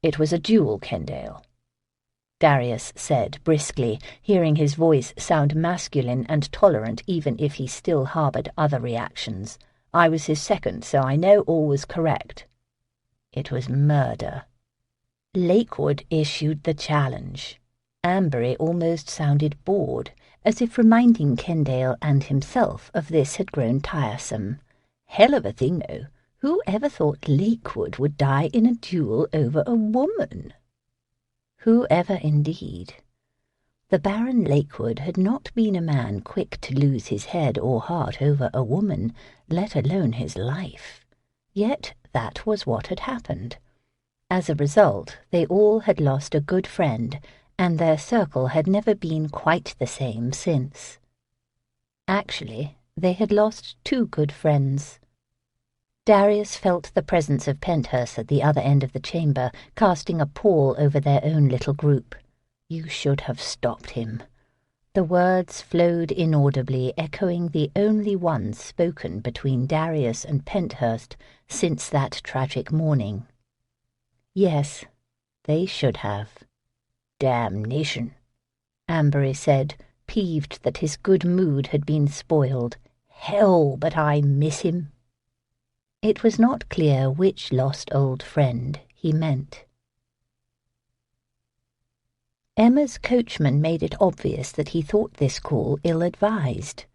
Speaker 2: "It was a duel, Kendale," Darius said briskly, hearing his voice sound masculine and tolerant even if he still harboured other reactions. "I was his second, so I know all was correct." "It was murder." Lakewood issued the challenge. Ambery almost sounded bored, as if reminding Kendale and himself of this had grown tiresome. "Hell of a thing, though. Who ever thought Lakewood would die in a duel over a woman?" Who ever indeed? The Baron Lakewood had not been a man quick to lose his head or heart over a woman, let alone his life. Yet that was what had happened. As a result, they all had lost a good friend, and their circle had never been quite the same since. Actually, they had lost two good friends. Darius felt the presence of Penthurst at the other end of the chamber, casting a pall over their own little group. "You should have stopped him." The words flowed inaudibly, echoing the only ones spoken between Darius and Penthurst since that tragic morning. Yes, they should have. "Damnation," Ambery said, peeved that his good mood had been spoiled. Hell, but I miss him." It was not clear which lost old friend he meant. Emma's coachman made it obvious that he thought this call ill-advised.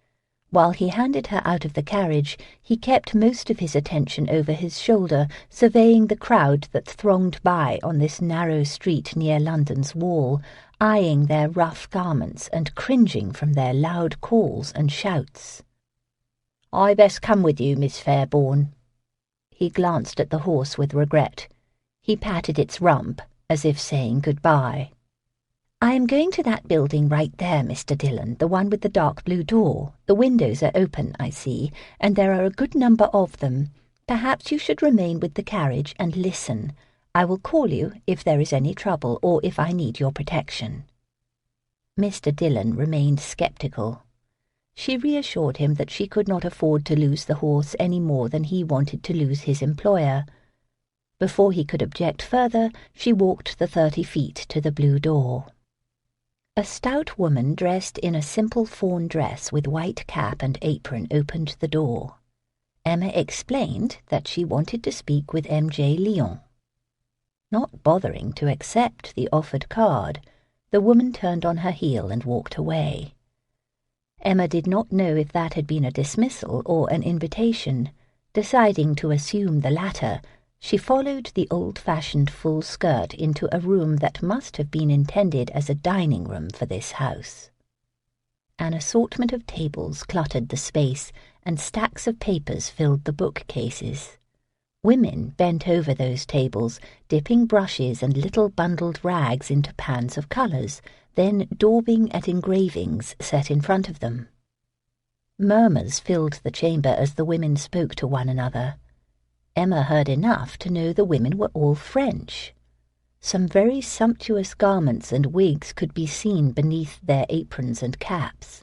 Speaker 2: While he handed her out of the carriage, he kept most of his attention over his shoulder, surveying the crowd that thronged by on this narrow street near London's Wall, eyeing their rough garments and cringing from their loud calls and shouts. "I best come with you, Miss Fairbourne." He glanced at the horse with regret. He patted its rump, as if saying goodbye. "I am going to that building right there, Mr. Dillon, the one with the dark blue door. The windows are open, I see, and there are a good number of them. Perhaps you should remain with the carriage and listen. I will call you if there is any trouble or if I need your protection." Mr. Dillon remained sceptical. She reassured him that she could not afford to lose the horse any more than he wanted to lose his employer. Before he could object further, she walked the 30 feet to the blue door. A stout woman dressed in a simple fawn dress with white cap and apron opened the door. Emma explained that she wanted to speak with M.J. Lyon. Not bothering to accept the offered card, the woman turned on her heel and walked away. Emma did not know if that had been a dismissal or an invitation. Deciding to assume the latter, she followed the old-fashioned full skirt into a room that must have been intended as a dining room for this house. An assortment of tables cluttered the space, and stacks of papers filled the bookcases. Women bent over those tables, dipping brushes and little bundled rags into pans of colours, then daubing at engravings set in front of them. Murmurs filled the chamber as the women spoke to one another. Emma heard enough to know the women were all French. Some very sumptuous garments and wigs could be seen beneath their aprons and caps.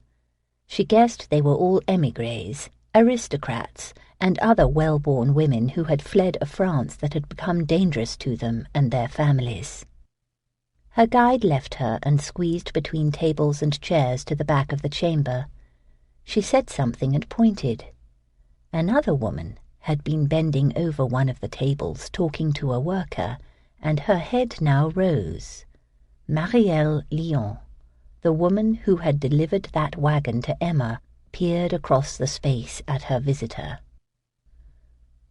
Speaker 2: She guessed they were all émigrés, aristocrats, and other well-born women who had fled a France that had become dangerous to them and their families. Her guide left her and squeezed between tables and chairs to the back of the chamber. She said something and pointed. Another woman had been bending over one of the tables talking to a worker, and her head now rose. Marielle Lyon, the woman who had delivered that wagon to Emma, peered across the space at her visitor.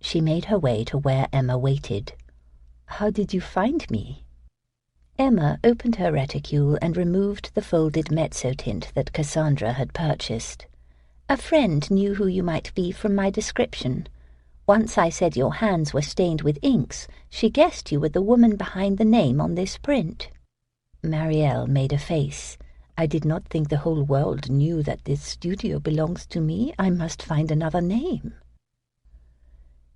Speaker 2: She made her way to where Emma waited. "How did you find me?" Emma opened her reticule and removed the folded mezzotint that Cassandra had purchased. "A friend knew who you might be from my description. Once I said your hands were stained with inks, she guessed you were the woman behind the name on this print." Marielle made a face. "I did not think the whole world knew that this studio belongs to me. I must find another name."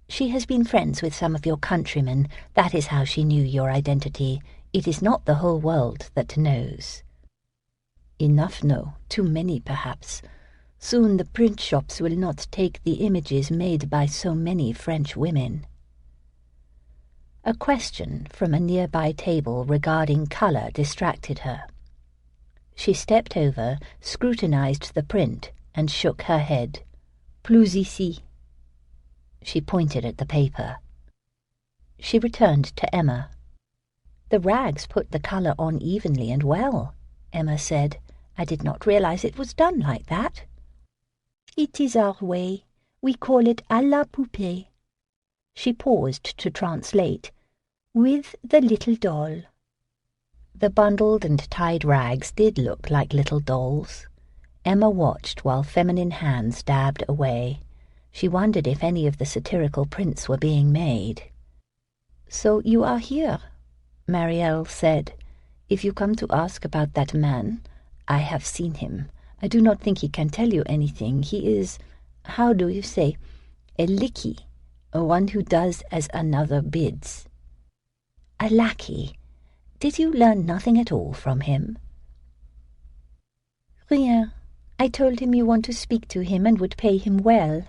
Speaker 2: "She has been friends with some of your countrymen. That is how she knew your identity. It is not the whole world that knows." "Enough know. Too many, perhaps. Soon the print shops will not take the images made by so many French women." A question from a nearby table regarding colour distracted her. She stepped over, scrutinized the print, and shook her head. "Plus ici." She pointed at the paper. She returned to Emma. "The rags put the colour on evenly and well," Emma said. "I did not realize it was done like that." "It is our way. We call it à la poupée." She paused to translate. "With the little doll." The bundled and tied rags did look like little dolls. Emma watched while feminine hands dabbed away. She wondered if any of the satirical prints were being made. "So you are here," Marielle said. "If you come to ask about that man, I have seen him. I do not think he can tell you anything. He is, how do you say, a licky, one who does as another bids." "A lackey. Did you learn nothing at all from him?" "Rien. I told him you want to speak to him and would pay him well."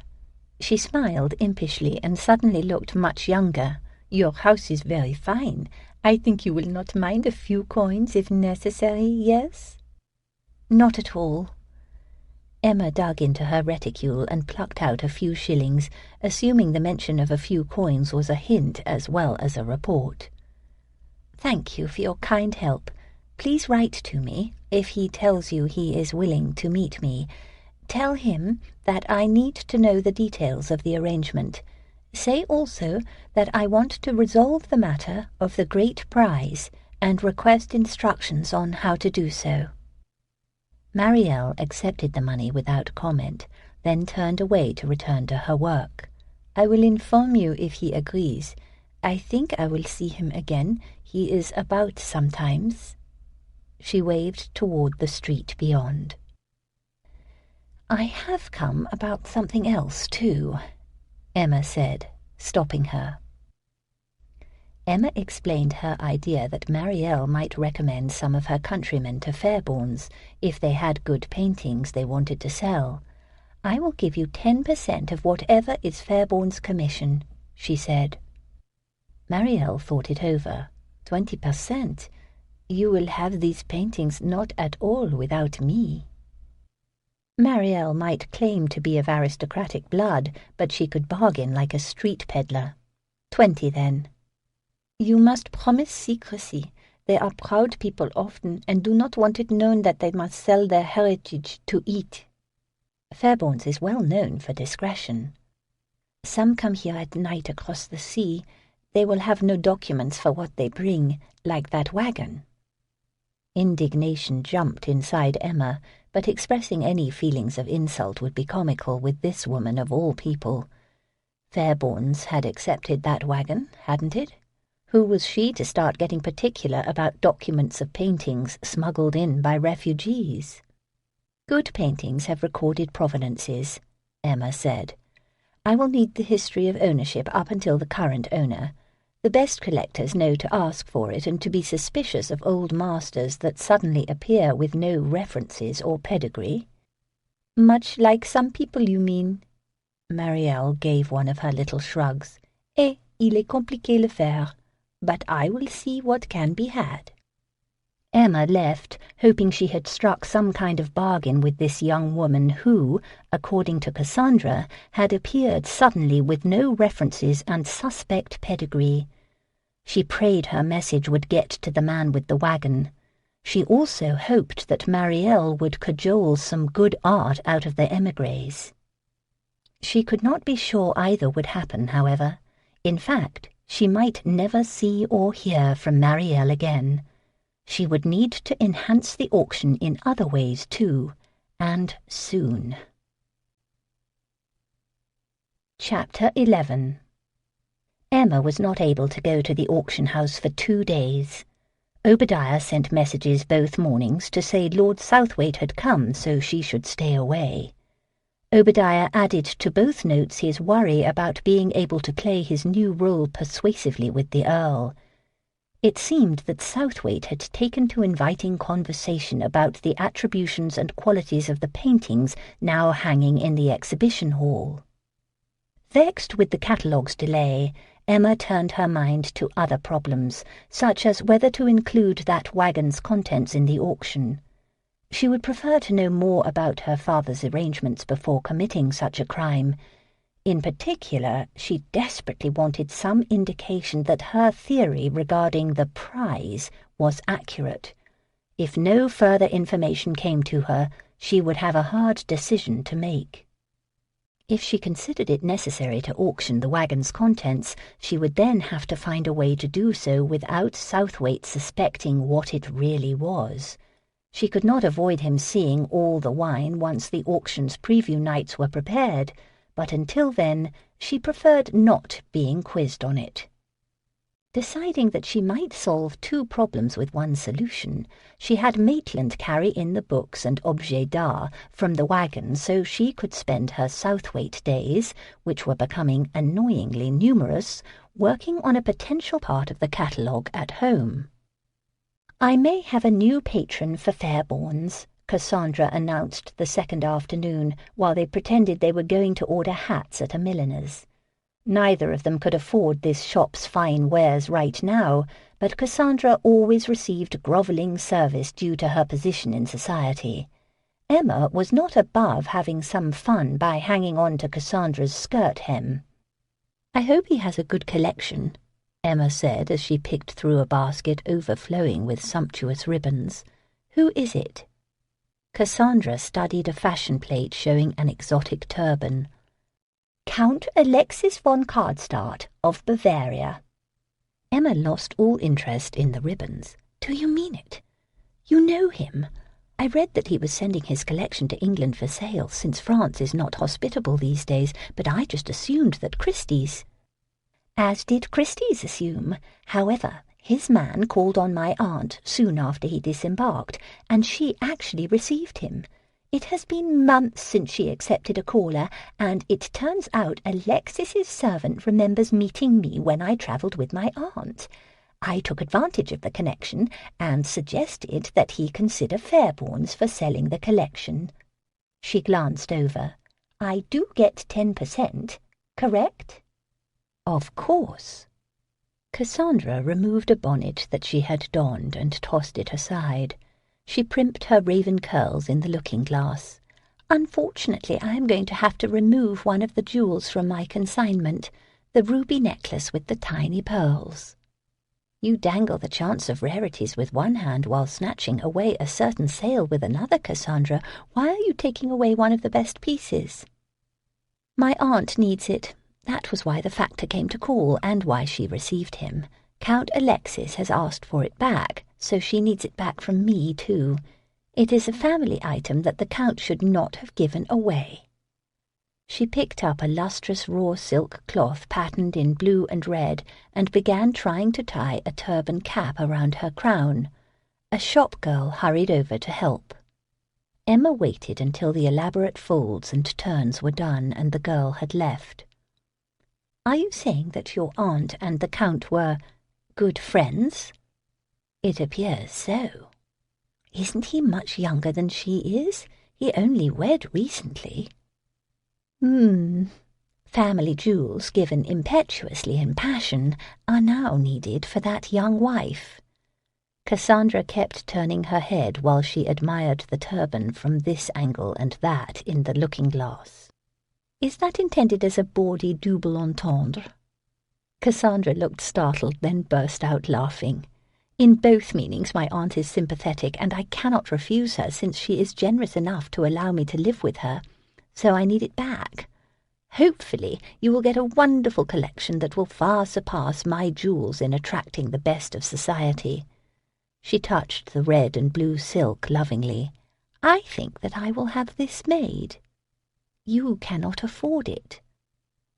Speaker 2: She smiled impishly and suddenly looked much younger. "Your house is very fine. I think you will not mind a few coins if necessary, yes?" "Not at all." Emma dug into her reticule and plucked out a few shillings, assuming the mention of a few coins was a hint as well as a report. "Thank you for your kind help. Please write to me if he tells you he is willing to meet me. Tell him that I need to know the details of the arrangement. Say also that I want to resolve the matter of the great prize and request instructions on how to do so." Marielle accepted the money without comment, then turned away to return to her work. "I will inform you if he agrees. I think I will see him again. He is about sometimes." She waved toward the street beyond. "I have come about something else, too," Emma said, stopping her. Emma explained her idea that Marielle might recommend some of her countrymen to Fairbourne's if they had good paintings they wanted to sell. "I will give you 10% of whatever is Fairbourne's commission," she said. Marielle thought it over. 20%? You will have these paintings not at all without me. Marielle might claim to be of aristocratic blood, but she could bargain like a street peddler. 20 then. "You must promise secrecy. They are proud people often, and do not want it known that they must sell their heritage to eat." Fairbourne's is well known for discretion. "Some come here at night across the sea. They will have no documents for what they bring, like that wagon." Indignation jumped inside Emma, but expressing any feelings of insult would be comical with this woman of all people. Fairbourne's had accepted that wagon, hadn't it? Who was she to start getting particular about documents of paintings smuggled in by refugees? "Good paintings have recorded provenances," Emma said. "I will need the history of ownership up until the current owner. The best collectors know to ask for it and to be suspicious of old masters that suddenly appear with no references or pedigree." "Much like some people, you mean?" Marielle gave one of her little shrugs. "Eh, il est compliqué le faire. But I will see what can be had." Emma left, hoping she had struck some kind of bargain with this young woman who, according to Cassandra, had appeared suddenly with no references and suspect pedigree. She prayed her message would get to the man with the wagon. She also hoped that Marielle would cajole some good art out of the émigrés. She could not be sure either would happen, however. In fact, she might never see or hear from Marielle again. She would need to enhance the auction in other ways too, and soon. Chapter 11. Emma was not able to go to the auction house for 2 days. Obadiah sent messages both mornings to say Lord Southwaite had come, so she should stay away. Obadiah added to both notes his worry about being able to play his new role persuasively with the Earl. It seemed that Southwaite had taken to inviting conversation about the attributions and qualities of the paintings now hanging in the exhibition hall. Vexed with the catalogue's delay, Emma turned her mind to other problems, such as whether to include that wagon's contents in the auction. She would prefer to know more about her father's arrangements before committing such a crime. In particular, she desperately wanted some indication that her theory regarding the prize was accurate. If no further information came to her, she would have a hard decision to make. If she considered it necessary to auction the wagon's contents, she would then have to find a way to do so without Southwaite suspecting what it really was. She could not avoid him seeing all the wine once the auction's preview nights were prepared, but until then she preferred not being quizzed on it. Deciding that she might solve 2 problems with one solution, she had Maitland carry in the books and objets d'art from the wagon so she could spend her Southwaite days, which were becoming annoyingly numerous, working on a potential part of the catalogue at home. "I may have a new patron for Fairbourne's," Cassandra announced the second afternoon, while they pretended they were going to order hats at a milliner's. Neither of them could afford this shop's fine wares right now, but Cassandra always received grovelling service due to her position in society. Emma was not above having some fun by hanging on to Cassandra's skirt hem. "I hope he has a good collection," Emma said as she picked through a basket overflowing with sumptuous ribbons. "Who is it?" Cassandra studied a fashion plate showing an exotic turban. "Count Alexis von Karlstadt of Bavaria." Emma lost all interest in the ribbons. "Do you mean it? You know him? I read that he was sending his collection to England for sale, since France is not hospitable these days, but I just assumed that Christie's—" "As did Christie's assume. However, his man called on my aunt soon after he disembarked, and she actually received him. It has been months since she accepted a caller, and it turns out Alexis's servant remembers meeting me when I travelled with my aunt. I took advantage of the connection and suggested that he consider Fairbourne's for selling the collection." She glanced over. "I do get 10%, correct?" "Of course." Cassandra removed a bonnet that she had donned and tossed it aside. She primped her raven curls in the looking-glass. "Unfortunately, I am going to have to remove one of the jewels from my consignment, the ruby necklace with the tiny pearls." "You dangle the chance of rarities with one hand while snatching away a certain sale with another, Cassandra. Why are you taking away one of the best pieces?" "My aunt needs it. That was why the factor came to call, and why she received him. Count Alexis has asked for it back, so she needs it back from me, too. It is a family item that the Count should not have given away." She picked up a lustrous raw silk cloth patterned in blue and red and began trying to tie a turban cap around her crown. A shop girl hurried over to help. Emma waited until the elaborate folds and turns were done and the girl had left. "Are you saying that your aunt and the Count were good friends?" "It appears so." "Isn't he much younger than she is? He only wed recently." Family jewels given impetuously in passion are now needed for that young wife." Cassandra kept turning her head while she admired the turban from this angle and that in the looking-glass. "Is that intended as a bawdy double entendre?" Cassandra looked startled, then burst out laughing. "In both meanings my aunt is sympathetic, and I cannot refuse her since she is generous enough to allow me to live with her. So I need it back. Hopefully you will get a wonderful collection that will far surpass my jewels in attracting the best of society." She touched the red and blue silk lovingly. "I think that I will have this made." "You cannot afford it."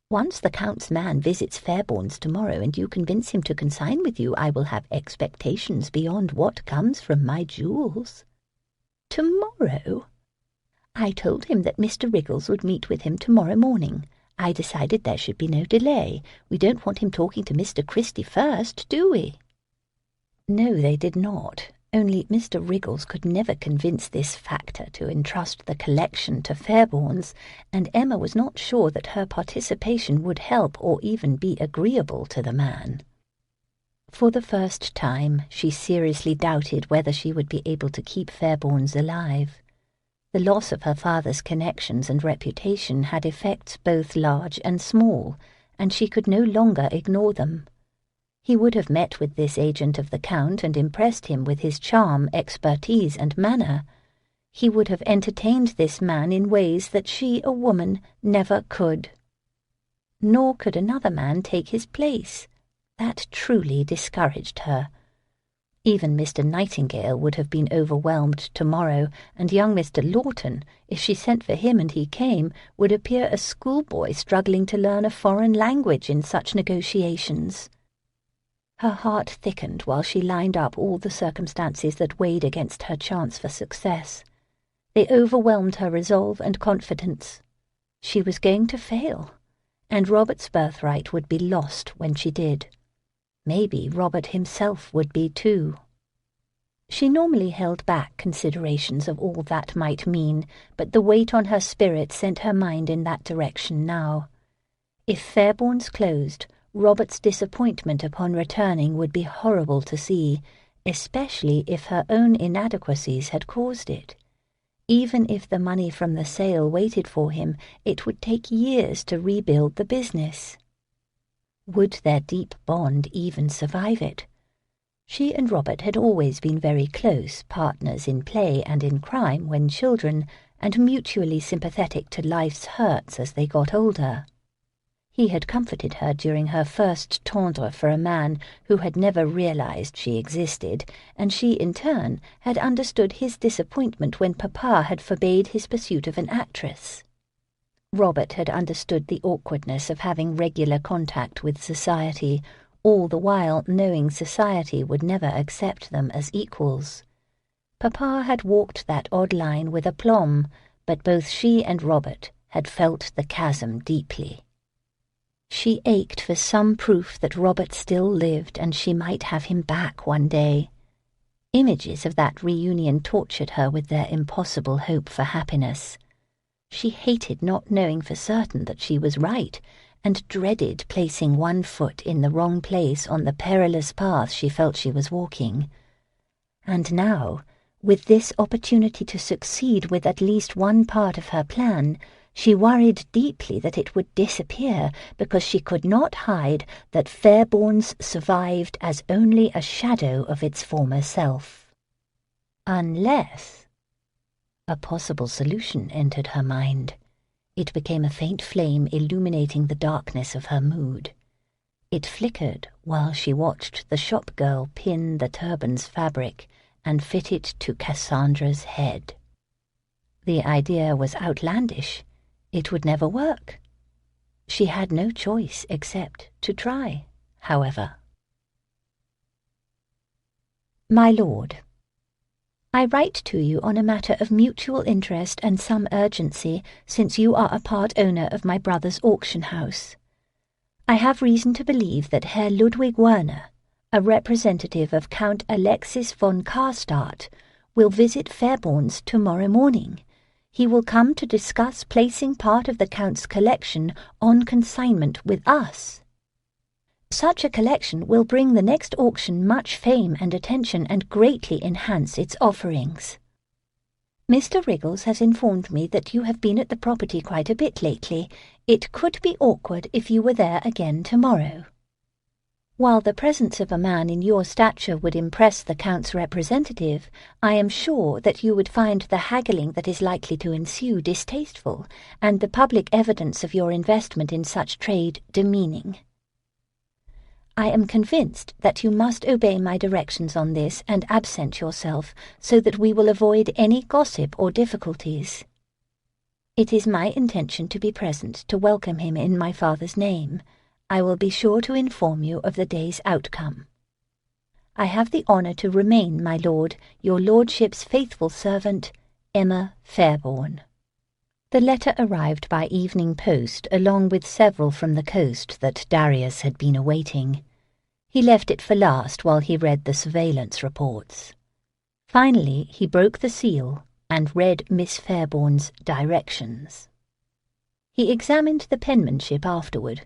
Speaker 2: "Once the Count's man visits Fairbourne's tomorrow and you convince him to consign with you, I will have expectations beyond what comes from my jewels." "Tomorrow?" "I told him that Mr. Wriggles would meet with him tomorrow morning. I decided there should be no delay. We don't want him talking to Mr. Christie first, do we?" No, they did not. Only Mr. Wriggles could never convince this factor to entrust the collection to Fairbourne's, and Emma was not sure that her participation would help or even be agreeable to the man. For the first time, she seriously doubted whether she would be able to keep Fairbourne's alive. The loss of her father's connections and reputation had effects both large and small, and she could no longer ignore them. He would have met with this agent of the Count and impressed him with his charm, expertise, and manner. He would have entertained this man in ways that she, a woman, never could. Nor could another man take his place. That truly discouraged her. Even Mr. Nightingale would have been overwhelmed tomorrow, and young Mr. Lawton, if she sent for him and he came, would appear a schoolboy struggling to learn a foreign language in such negotiations. Her heart thickened while she lined up all the circumstances that weighed against her chance for success. They overwhelmed her resolve and confidence. She was going to fail, and Robert's birthright would be lost when she did. Maybe Robert himself would be too. She normally held back considerations of all that might mean, but the weight on her spirit sent her mind in that direction now. If Fairbourne's closed, Robert's disappointment upon returning would be horrible to see, especially if her own inadequacies had caused it.
Speaker 1: Even if the money from the sale waited for him, it would take years to rebuild the business. Would their deep bond even survive it? She and Robert had always been very close, partners in play and in crime when children, and mutually sympathetic to life's hurts as they got older. He had comforted her during her first tendre for a man who had never realized she existed, and she, in turn, had understood his disappointment when Papa had forbade his pursuit of an actress. Robert had understood the awkwardness of having regular contact with society, all the while knowing society would never accept them as equals. Papa had walked that odd line with aplomb, but both she and Robert had felt the chasm deeply. She ached for some proof that Robert still lived and she might have him back one day. Images of that reunion tortured her with their impossible hope for happiness. She hated not knowing for certain that she was right, and dreaded placing one foot in the wrong place on the perilous path she felt she was walking. And now, with this opportunity to succeed with at least one part of her plan, she worried deeply that it would disappear because she could not hide that Fairbourne's survived as only a shadow of its former self. Unless a possible solution entered her mind. It became a faint flame illuminating the darkness of her mood. It flickered while she watched the shop girl pin the turban's fabric and fit it to Cassandra's head. The idea was outlandish. It would never work. She had no choice except to try, however. My Lord, I write to you on a matter of mutual interest and some urgency, since you are a part owner of my brother's auction house. I have reason to believe that Herr Ludwig Werner, a representative of Count Alexis von Karstadt, will visit Fairbourne's tomorrow morning. He will come to discuss placing part of the Count's collection on consignment with us. Such a collection will bring the next auction much fame and attention and greatly enhance its offerings. Mr. Wriggles has informed me that you have been at the property quite a bit lately. It could be awkward if you were there again tomorrow. While the presence of a man in your stature would impress the Count's representative, I am sure that you would find the haggling that is likely to ensue distasteful, and the public evidence of your investment in such trade demeaning. I am convinced that you must obey my directions on this and absent yourself, so that we will avoid any gossip or difficulties. It is my intention to be present to welcome him in my father's name. I will be sure to inform you of the day's outcome. I have the honour to remain, my lord, your lordship's faithful servant, Emma Fairbourne. The letter arrived by evening post, along with several from the coast that Darius had been awaiting. He left it for last while he read the surveillance reports. Finally, he broke the seal and read Miss Fairbourne's directions. He examined the penmanship afterward.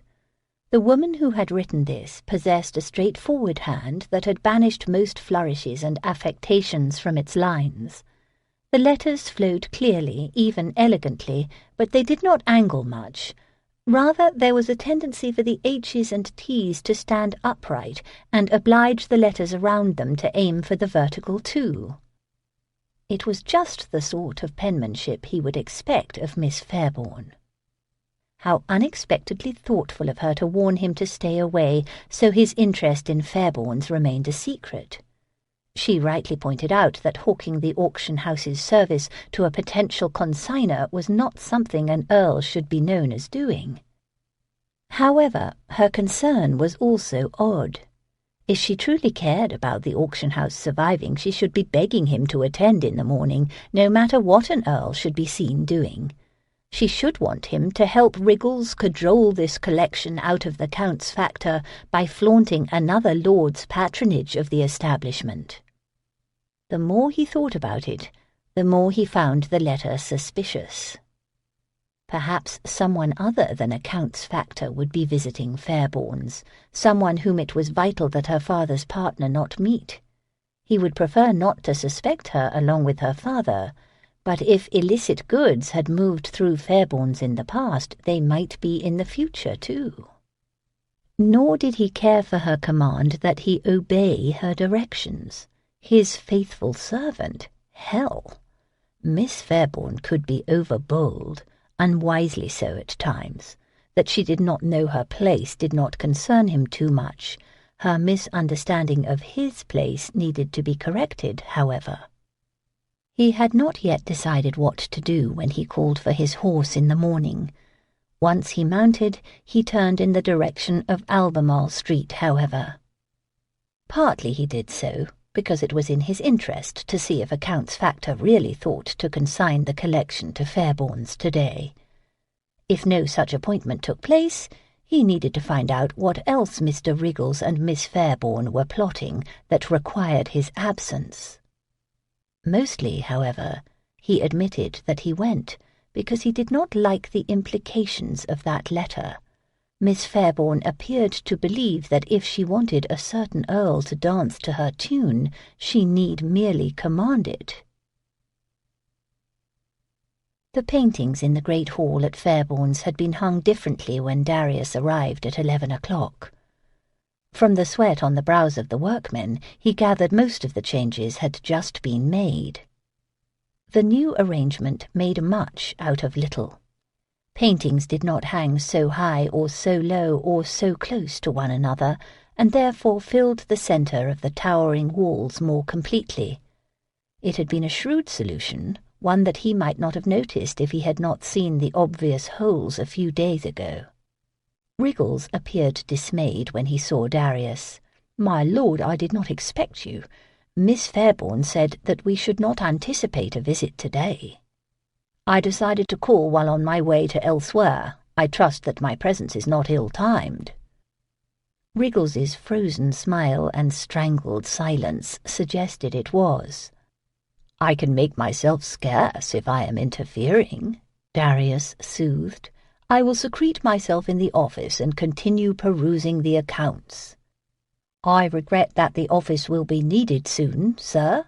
Speaker 1: The woman who had written this possessed a straightforward hand that had banished most flourishes and affectations from its lines. The letters flowed clearly, even elegantly, but they did not angle much. Rather, there was a tendency for the H's and T's to stand upright and oblige the letters around them to aim for the vertical too. It was just the sort of penmanship he would expect of Miss Fairbourne. How unexpectedly thoughtful of her to warn him to stay away, so his interest in Fairbourne's remained a secret. She rightly pointed out that hawking the auction house's service to a potential consigner was not something an earl should be known as doing. However, her concern was also odd. If she truly cared about the auction house surviving, she should be begging him to attend in the morning, no matter what an earl should be seen doing. She should want him to help Wriggles cajole this collection out of the Count's factor by flaunting another lord's patronage of the establishment. The more he thought about it, the more he found the letter suspicious. Perhaps someone other than a Count's factor would be visiting Fairbourne's, someone whom it was vital that her father's partner not meet. He would prefer not to suspect her along with her father, But if illicit goods had moved through Fairbourne's in the past, they might be in the future too. Nor did he care for her command that he obey her directions. His faithful servant, hell! Miss Fairbourne could be overbold, unwisely so at times. That she did not know her place did not concern him too much. Her misunderstanding of his place needed to be corrected, however. He had not yet decided what to do when he called for his horse in the morning. Once he mounted, he turned in the direction of Albemarle Street, however. Partly he did so because it was in his interest to see if a Count's factor really thought to consign the collection to Fairbourne's today. If no such appointment took place, he needed to find out what else Mr. Wriggles and Miss Fairbourne were plotting that required his absence. Mostly, however, he admitted that he went because he did not like the implications of that letter. Miss Fairbourne appeared to believe that if she wanted a certain earl to dance to her tune, she need merely command it. The paintings in the great hall at Fairbourne's had been hung differently when Darius arrived at 11 o'clock. From the sweat on the brows of the workmen, he gathered most of the changes had just been made. The new arrangement made much out of little. Paintings did not hang so high or so low or so close to one another, and therefore filled the centre of the towering walls more completely. It had been a shrewd solution, one that he might not have noticed if he had not seen the obvious holes a few days ago. Wriggles appeared dismayed when he saw Darius. "My lord, I did not expect you. Miss Fairbourne said that we should not anticipate a visit today. I decided to call while on my way to elsewhere. I trust that my presence is not ill-timed." Wriggles's frozen smile and strangled silence suggested it was. "I can make myself scarce if I am interfering," Darius soothed. "I will secrete myself in the office and continue perusing the accounts." "I regret that the office will be needed soon, sir."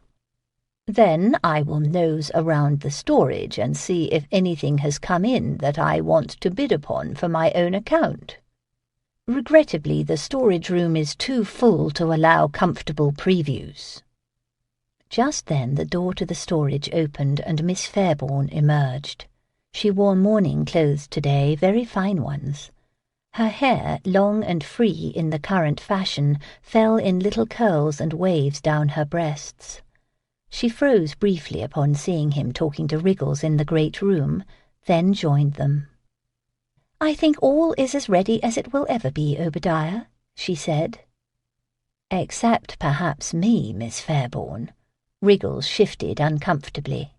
Speaker 1: "Then I will nose around the storage and see if anything has come in that I want to bid upon for my own account. Regrettably, the storage room is too full to allow comfortable previews." Just then the door to the storage opened and Miss Fairbourne emerged. She wore mourning clothes today, very fine ones. Her hair, long and free in the current fashion, fell in little curls and waves down her breasts. She froze briefly upon seeing him talking to Wriggles in the great room, then joined them. "I think all is as ready as it will ever be, Obadiah," she said. "Except perhaps me, Miss Fairbourne." Wriggles shifted uncomfortably.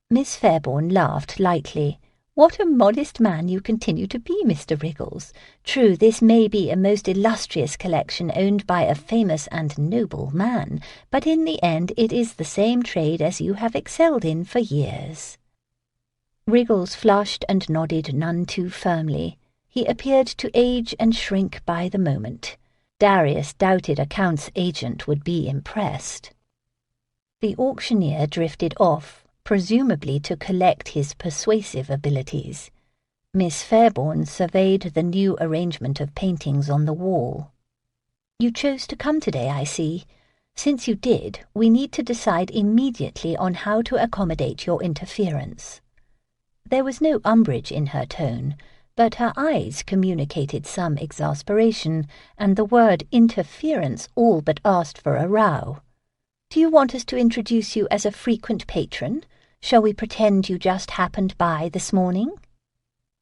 Speaker 1: Miss Fairbourne laughed lightly. "What a modest man you continue to be, Mr. Wriggles. True, this may be a most illustrious collection owned by a famous and noble man, but in the end it is the same trade as you have excelled in for years." Wriggles flushed and nodded none too firmly. He appeared to age and shrink by the moment. Darius doubted a Count's agent would be impressed. The auctioneer drifted off, presumably to collect his persuasive abilities. Miss Fairbourne surveyed the new arrangement of paintings on the wall. "You chose to come today, I see. Since you did, we need to decide immediately on how to accommodate your interference." There was no umbrage in her tone, but her eyes communicated some exasperation, and the word interference all but asked for a row. "Do you want us to introduce you as a frequent patron? Shall we pretend you just happened by this morning?"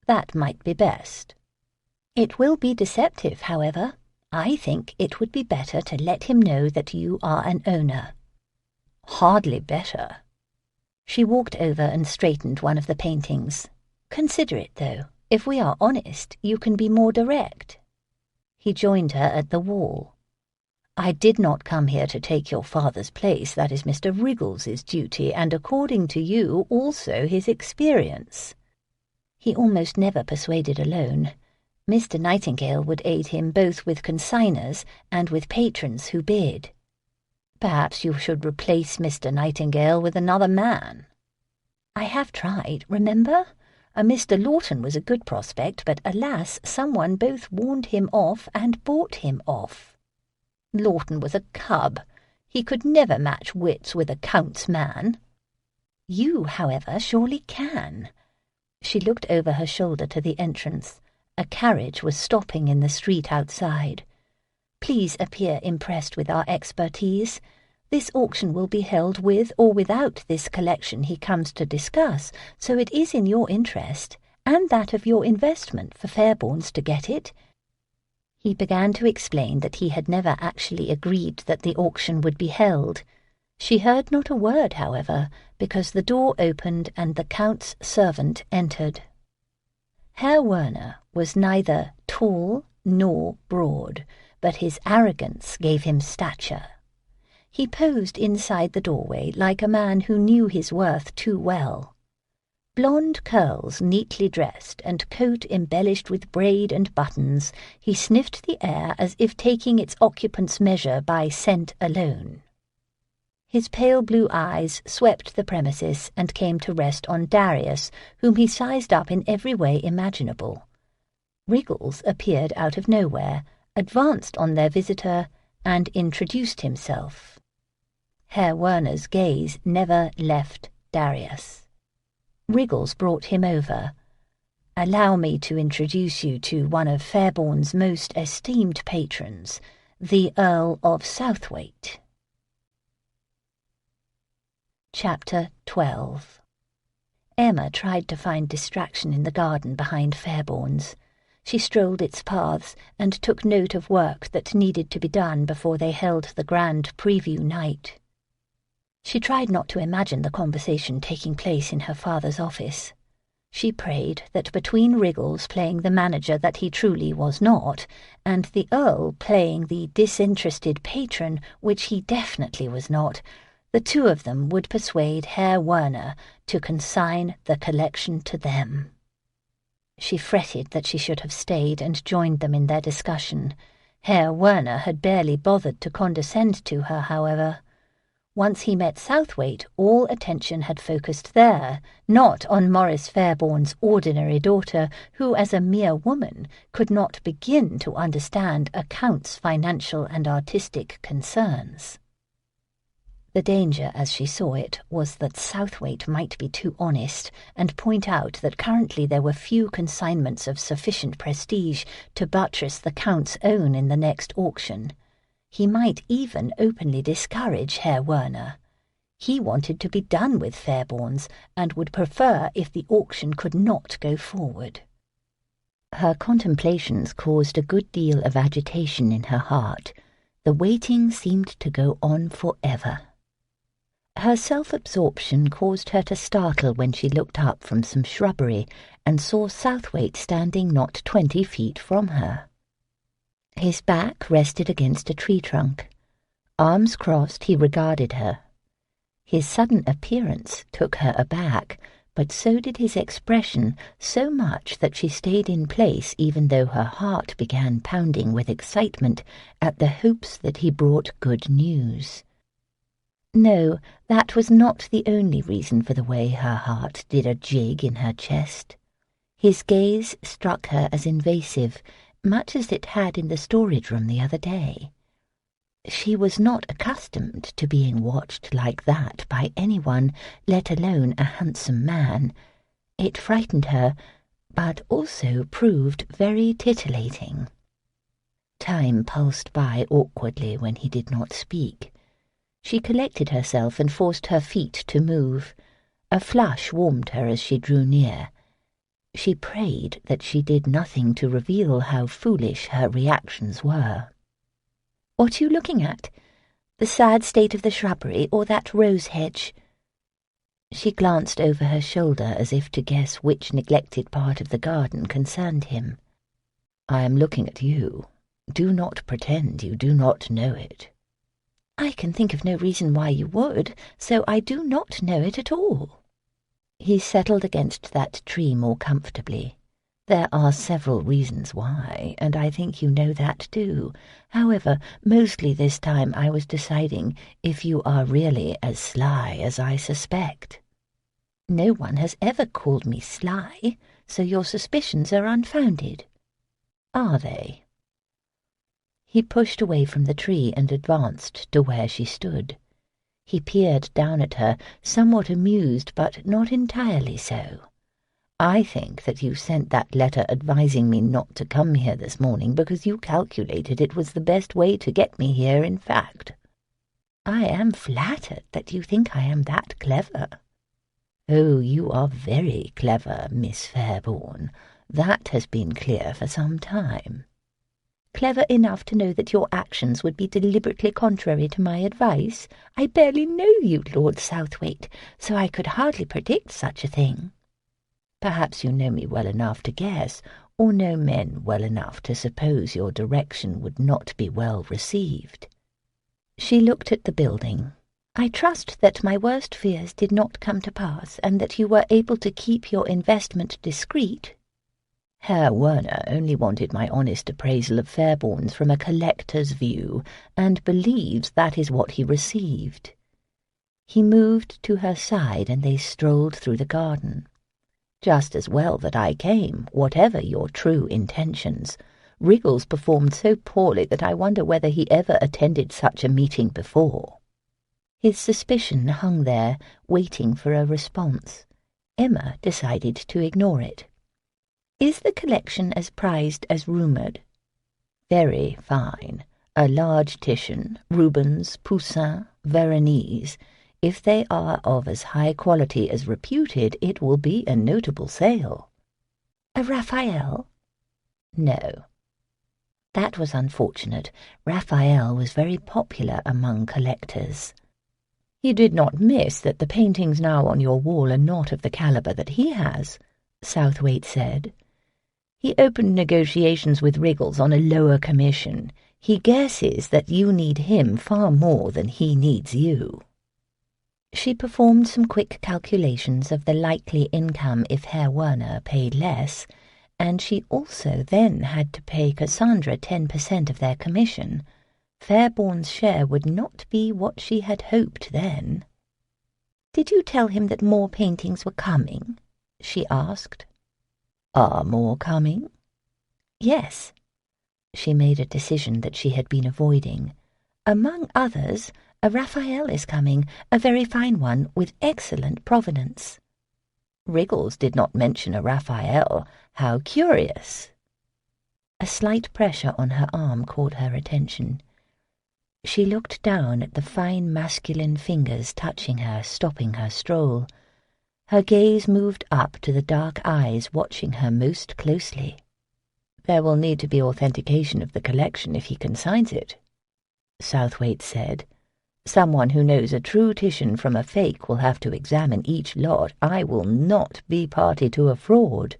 Speaker 1: "That might be best." "It will be deceptive, however. I think it would be better to let him know that you are an owner." "Hardly better." She walked over and straightened one of the paintings. "Consider it, though. If we are honest, you can be more direct." He joined her at the wall. "I did not come here to take your father's place. That is Mr. Wriggles's duty, and according to you, also his experience." He almost never persuaded alone. Mr. Nightingale would aid him both with consignors and with patrons who bid. "Perhaps you should replace Mr. Nightingale with another man."
Speaker 2: "I have tried, remember? A Mr. Lawton was a good prospect, but alas, someone both warned him off and bought him off. Lawton was a cub. He could never match wits with a count's man. You, however, surely can." She looked over her shoulder to the entrance. A carriage was stopping in the street outside. "Please appear impressed with our expertise. This auction will be held with or without this collection he comes to discuss, so it is in your interest, and that of your investment, for Fairbourne's to get it." He began to explain that he had never actually agreed that the auction would be held. She heard not a word, however, because the door opened and the Count's servant entered. Herr Werner was neither tall nor broad, but his arrogance gave him stature. He posed inside the doorway like a man who knew his worth too well. Blonde curls, neatly dressed, and coat embellished with braid and buttons, he sniffed the air as if taking its occupant's measure by scent alone. His pale blue eyes swept the premises and came to rest on Darius, whom he sized up in every way imaginable. Wriggles appeared out of nowhere, advanced on their visitor, and introduced himself. Herr Werner's gaze never left Darius. Wriggles brought him over. "Allow me to introduce you to one of Fairbourne's most esteemed patrons, the Earl of Southwaite." Chapter 12. Emma tried to find distraction in the garden behind Fairbourne's. She strolled its paths and took note of work that needed to be done before they held the grand preview night. She tried not to imagine the conversation taking place in her father's office. She prayed that between Wriggles playing the manager that he truly was not, and the Earl playing the disinterested patron, which he definitely was not, the two of them would persuade Herr Werner to consign the collection to them. She fretted that she should have stayed and joined them in their discussion. Herr Werner had barely bothered to condescend to her, however. Once he met Southwaite, all attention had focused there, not on Maurice Fairbourne's ordinary daughter, who, as a mere woman, could not begin to understand a count's financial and artistic concerns. The danger, as she saw it, was that Southwaite might be too honest and point out that currently there were few consignments of sufficient prestige to buttress the Count's own in the next auction. He might even openly discourage Herr Werner. He wanted to be done with Fairbourne's and would prefer if the auction could not go forward. Her contemplations caused a good deal of agitation in her heart. The waiting seemed to go on forever. Her self-absorption caused her to startle when she looked up from some shrubbery and saw Southwaite standing not 20 feet from her. His back rested against a tree trunk. Arms crossed, he regarded her. His sudden appearance took her aback, but so did his expression, so much that she stayed in place even though her heart began pounding with excitement at the hopes that he brought good news. No, that was not the only reason for the way her heart did a jig in her chest. His gaze struck her as invasive, much as it had in the storage room the other day. She was not accustomed to being watched like that by anyone, let alone a handsome man. It frightened her, but also proved very titillating. Time pulsed by awkwardly when he did not speak. She collected herself and forced her feet to move. A flush warmed her as she drew near. She prayed that she did nothing to reveal how foolish her reactions were. "What are you looking at? The sad state of the shrubbery or that rose hedge?" She glanced over her shoulder as if to guess which neglected part of the garden concerned him. "I am looking at you. Do not pretend you do not know it." "I can think of no reason why you would, so I do not know it at all." He settled against that tree more comfortably. "There are several reasons why, and I think you know that too. However, mostly this time I was deciding if you are really as sly as I suspect." No one has ever called me sly, so your suspicions are unfounded. Are they?" He pushed away from the tree and advanced to where she stood. He peered down at her, somewhat amused, but not entirely so. "I think that you sent that letter advising me not to come here this morning because you calculated it was the best way to get me here, in fact." "I am flattered that you think I am that clever." "Oh, you are very clever, Miss Fairbourne. That has been clear for some time." "Clever enough to know that your actions would be deliberately contrary to my advice? I barely know you, Lord Southwaite, so I could hardly predict such a thing." "Perhaps you know me well enough to guess, or know men well enough to suppose your direction would not be well received." She looked at the building. "I trust that my worst fears did not come to pass, and that you were able to keep your investment discreet." "Herr Werner only wanted my honest appraisal of Fairbourne's from a collector's view, and believes that is what he received." He moved to her side, and they strolled through the garden. "Just as well that I came, whatever your true intentions. Wriggles performed so poorly that I wonder whether he ever attended such a meeting before." His suspicion hung there, waiting for a response. Emma decided to ignore it. "Is the collection as prized as rumoured?" "Very fine. A large Titian, Rubens, Poussin, Veronese. If they are of as high quality as reputed, it will be a notable sale." "A Raphael?" "No." That was unfortunate. Raphael was very popular among collectors. "You did not miss that the paintings now on your wall are not of the calibre that he has," Southwaite said. "He opened negotiations with Wriggles on a lower commission. He guesses that you need him far more than he needs you." She performed some quick calculations of the likely income if Herr Werner paid less, and she also then had to pay Cassandra 10% of their commission. Fairbourne's share would not be what she had hoped then. "Did you tell him that more paintings were coming?" she asked. "Are more coming?" "Yes." She made a decision that she had been avoiding. "Among others, a Raphael is coming, a very fine one, with excellent provenance." "Wriggles did not mention a Raphael. How curious!" A slight pressure on her arm caught her attention. She looked down at the fine masculine fingers touching her, stopping her stroll. Her gaze moved up to the dark eyes watching her most closely. "There will need to be authentication of the collection if he consigns it," Southwaite said. "Someone who knows a true Titian from a fake will have to examine each lot. I will not be party to a fraud."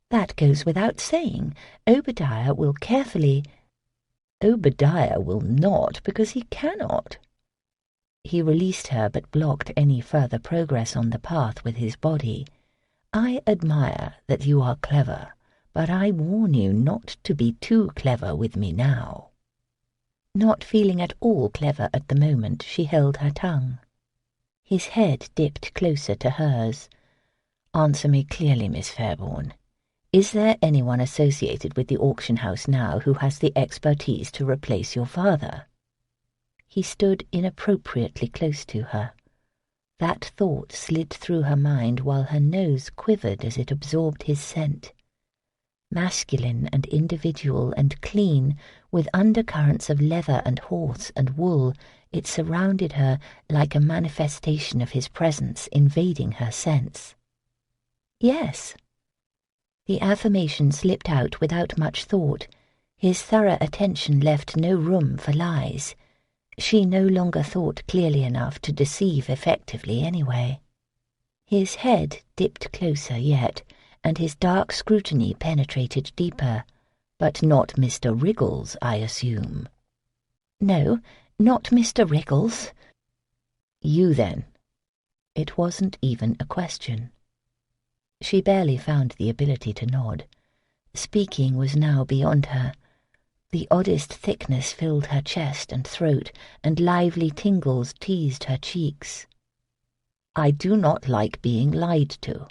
Speaker 2: "That goes without saying. Obadiah will carefully—" "Obadiah will not, because he cannot." He released her, but blocked any further progress on the path with his body. "I admire that you are clever, but I warn you not to be too clever with me now." Not feeling at all clever at the moment, she held her tongue. His head dipped closer to hers. "Answer me clearly, Miss Fairbourne. Is there anyone associated with the auction house now who has the expertise to replace your father?" He stood inappropriately close to her. That thought slid through her mind while her nose quivered as it absorbed his scent. Masculine and individual and clean, with undercurrents of leather and horse and wool, it surrounded her like a manifestation of his presence invading her sense. "Yes." The affirmation slipped out without much thought. His thorough attention left no room for lies. She no longer thought clearly enough to deceive effectively anyway. His head dipped closer yet, and his dark scrutiny penetrated deeper. "But not Mr. Wriggles, I assume." "No, not Mr. Wriggles." "You, then?" It wasn't even a question. She barely found the ability to nod. Speaking was now beyond her. The oddest thickness filled her chest and throat, and lively tingles teased her cheeks. I do not like being lied to."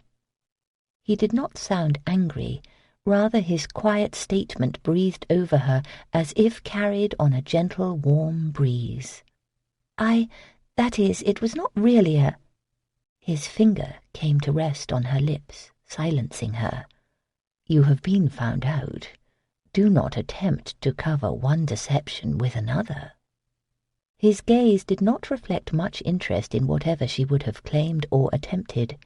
Speaker 2: He did not sound angry. Rather, his quiet statement breathed over her as if carried on a gentle, warm breeze. That is, it was not really a—" His finger came to rest on her lips, silencing her. "You have been found out. Do not attempt to cover one deception with another." His gaze did not reflect much interest in whatever she would have claimed or attempted.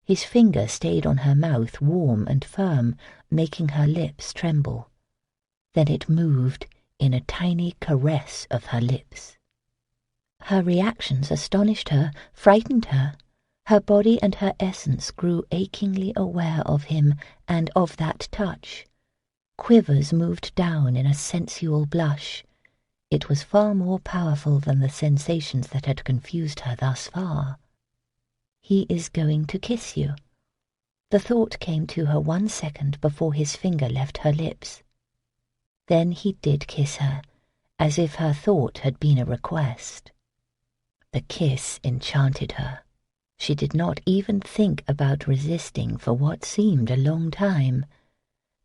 Speaker 2: His finger stayed on her mouth, warm and firm, making her lips tremble. Then it moved in a tiny caress of her lips. Her reactions astonished her, frightened her. Her body and her essence grew achingly aware of him and of that touch. Quivers moved down in a sensual blush. It was far more powerful than the sensations that had confused her thus far. "He is going to kiss you." The thought came to her 1 second before his finger left her lips. Then he did kiss her, as if her thought had been a request. The kiss enchanted her. She did not even think about resisting for what seemed a long time.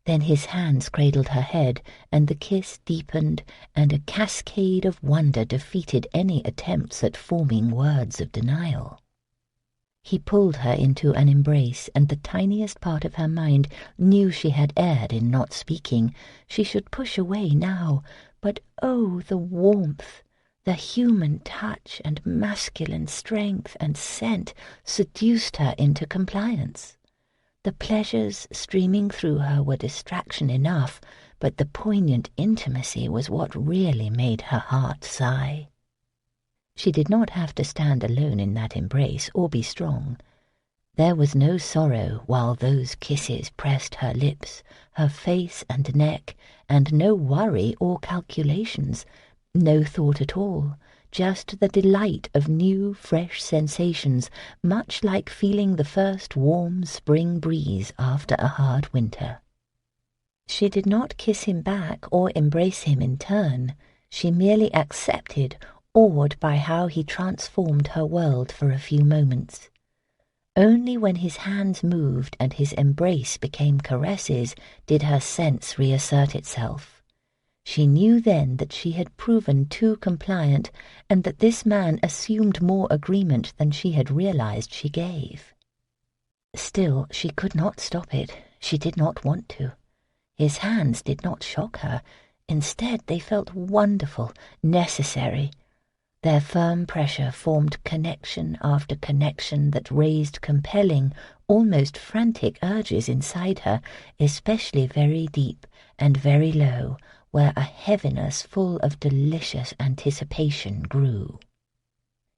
Speaker 2: Then his hands cradled her head, and the kiss deepened, and a cascade of wonder defeated any attempts at forming words of denial. He pulled her into an embrace, and the tiniest part of her mind knew she had erred in not speaking. She should push away now, but oh, the warmth! The human touch and masculine strength and scent seduced her into compliance. The pleasures streaming through her were distraction enough, but the poignant intimacy was what really made her heart sigh. She did not have to stand alone in that embrace or be strong. There was no sorrow while those kisses pressed her lips, her face and neck, and no worry or calculations, no thought at all, just the delight of new, fresh sensations, much like feeling the first warm spring breeze after a hard winter. She did not kiss him back or embrace him in turn. She merely accepted, awed by how he transformed her world for a few moments. Only when his hands moved and his embrace became caresses did her sense reassert itself. She knew then that she had proven too compliant, and that this man assumed more agreement than she had realized she gave. Still, she could not stop it. She did not want to. His hands did not shock her. Instead, they felt wonderful, necessary. Their firm pressure formed connection after connection that raised compelling, almost frantic urges inside her, especially very deep and very low, where a heaviness full of delicious anticipation grew.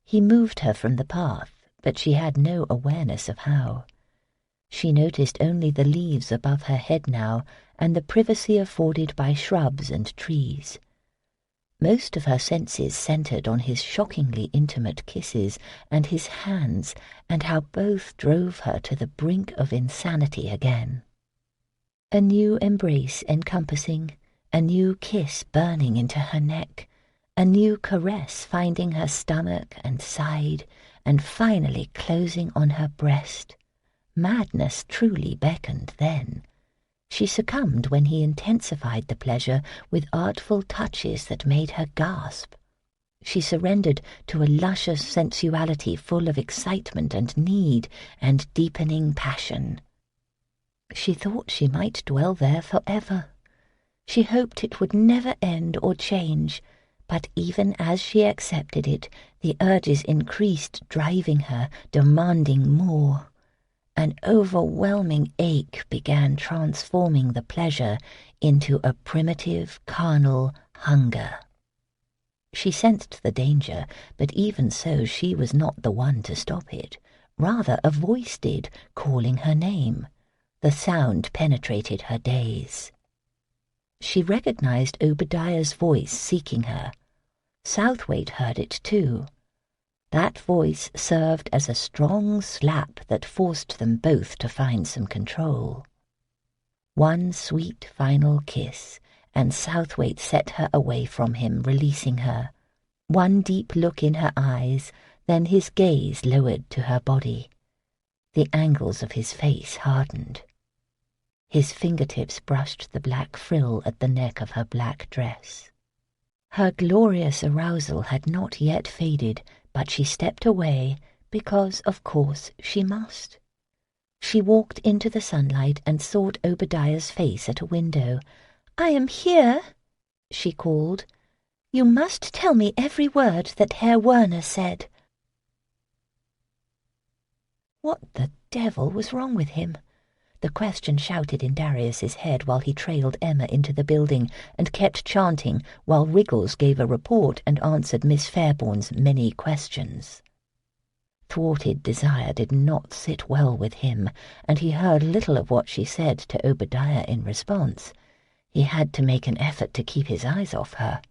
Speaker 2: He moved her from the path, but she had no awareness of how. She noticed only the leaves above her head now, and the privacy afforded by shrubs and trees. Most of her senses centered on his shockingly intimate kisses and his hands, and how both drove her to the brink of insanity again. A new embrace encompassing, a new kiss burning into her neck, a new caress finding her stomach and side, and finally closing on her breast. Madness truly beckoned then. She succumbed when he intensified the pleasure with artful touches that made her gasp. She surrendered to a luscious sensuality full of excitement and need and deepening passion. She thought she might dwell there forever. She hoped it would never end or change, but even as she accepted it, the urges increased, driving her, demanding more. An overwhelming ache began transforming the pleasure into a primitive, carnal hunger. She sensed the danger, but even so she was not the one to stop it. Rather, a voice did, calling her name. The sound penetrated her daze. She recognized Obadiah's voice seeking her. Southwaite heard it too. That voice served as a strong slap that forced them both to find some control. One sweet final kiss, and Southwaite set her away from him, releasing her. One deep look in her eyes, Then his gaze lowered to her body. The angles of his face hardened. His fingertips brushed the black frill at the neck of her black dress. Her glorious arousal had not yet faded, but she stepped away because, of course, she must. She walked into the sunlight and sought Obadiah's face at a window. "I am here," she called. "You must tell me every word that Herr Werner said." What the devil was wrong with him? The question shouted in Darius's head while he trailed Emma into the building and kept chanting while Wriggles gave a report and answered Miss Fairbourne's many questions. Thwarted desire did not sit well with him, and he heard little of what she said to Obadiah in response. He had to make an effort to keep his eyes off her.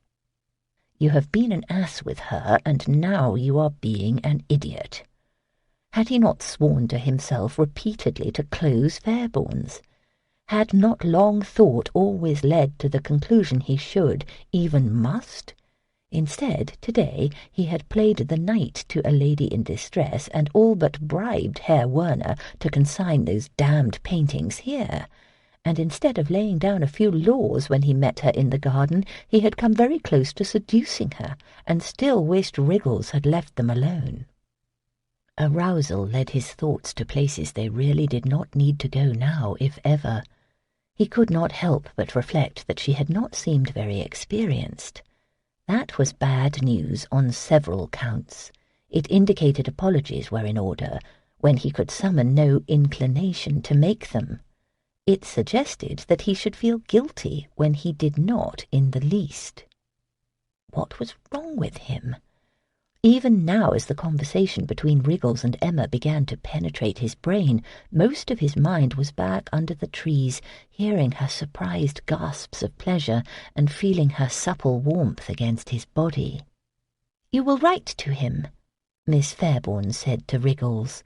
Speaker 2: "You have been an ass with her, and now you are being an idiot." Had he not sworn to himself repeatedly to close Fairbourne's? Had not long thought always led to the conclusion he should, even must? Instead, today he had played the knight to a lady in distress and all but bribed Herr Werner to consign those damned paintings here. And instead of laying down a few laws when he met her in the garden, he had come very close to seducing her, and still wished Wriggles had left them alone. Arousal led his thoughts to places they really did not need to go now, if ever. He could not help but reflect that she had not seemed very experienced. That was bad news on several counts. It indicated apologies were in order, when he could summon no inclination to make them. It suggested that he should feel guilty when he did not in the least. What was wrong with him? Even now, as the conversation between Wriggles and Emma began to penetrate his brain, most of his mind was back under the trees, hearing her surprised gasps of pleasure and feeling her supple warmth against his body. "You will write to him," Miss Fairbourne said to Wriggles.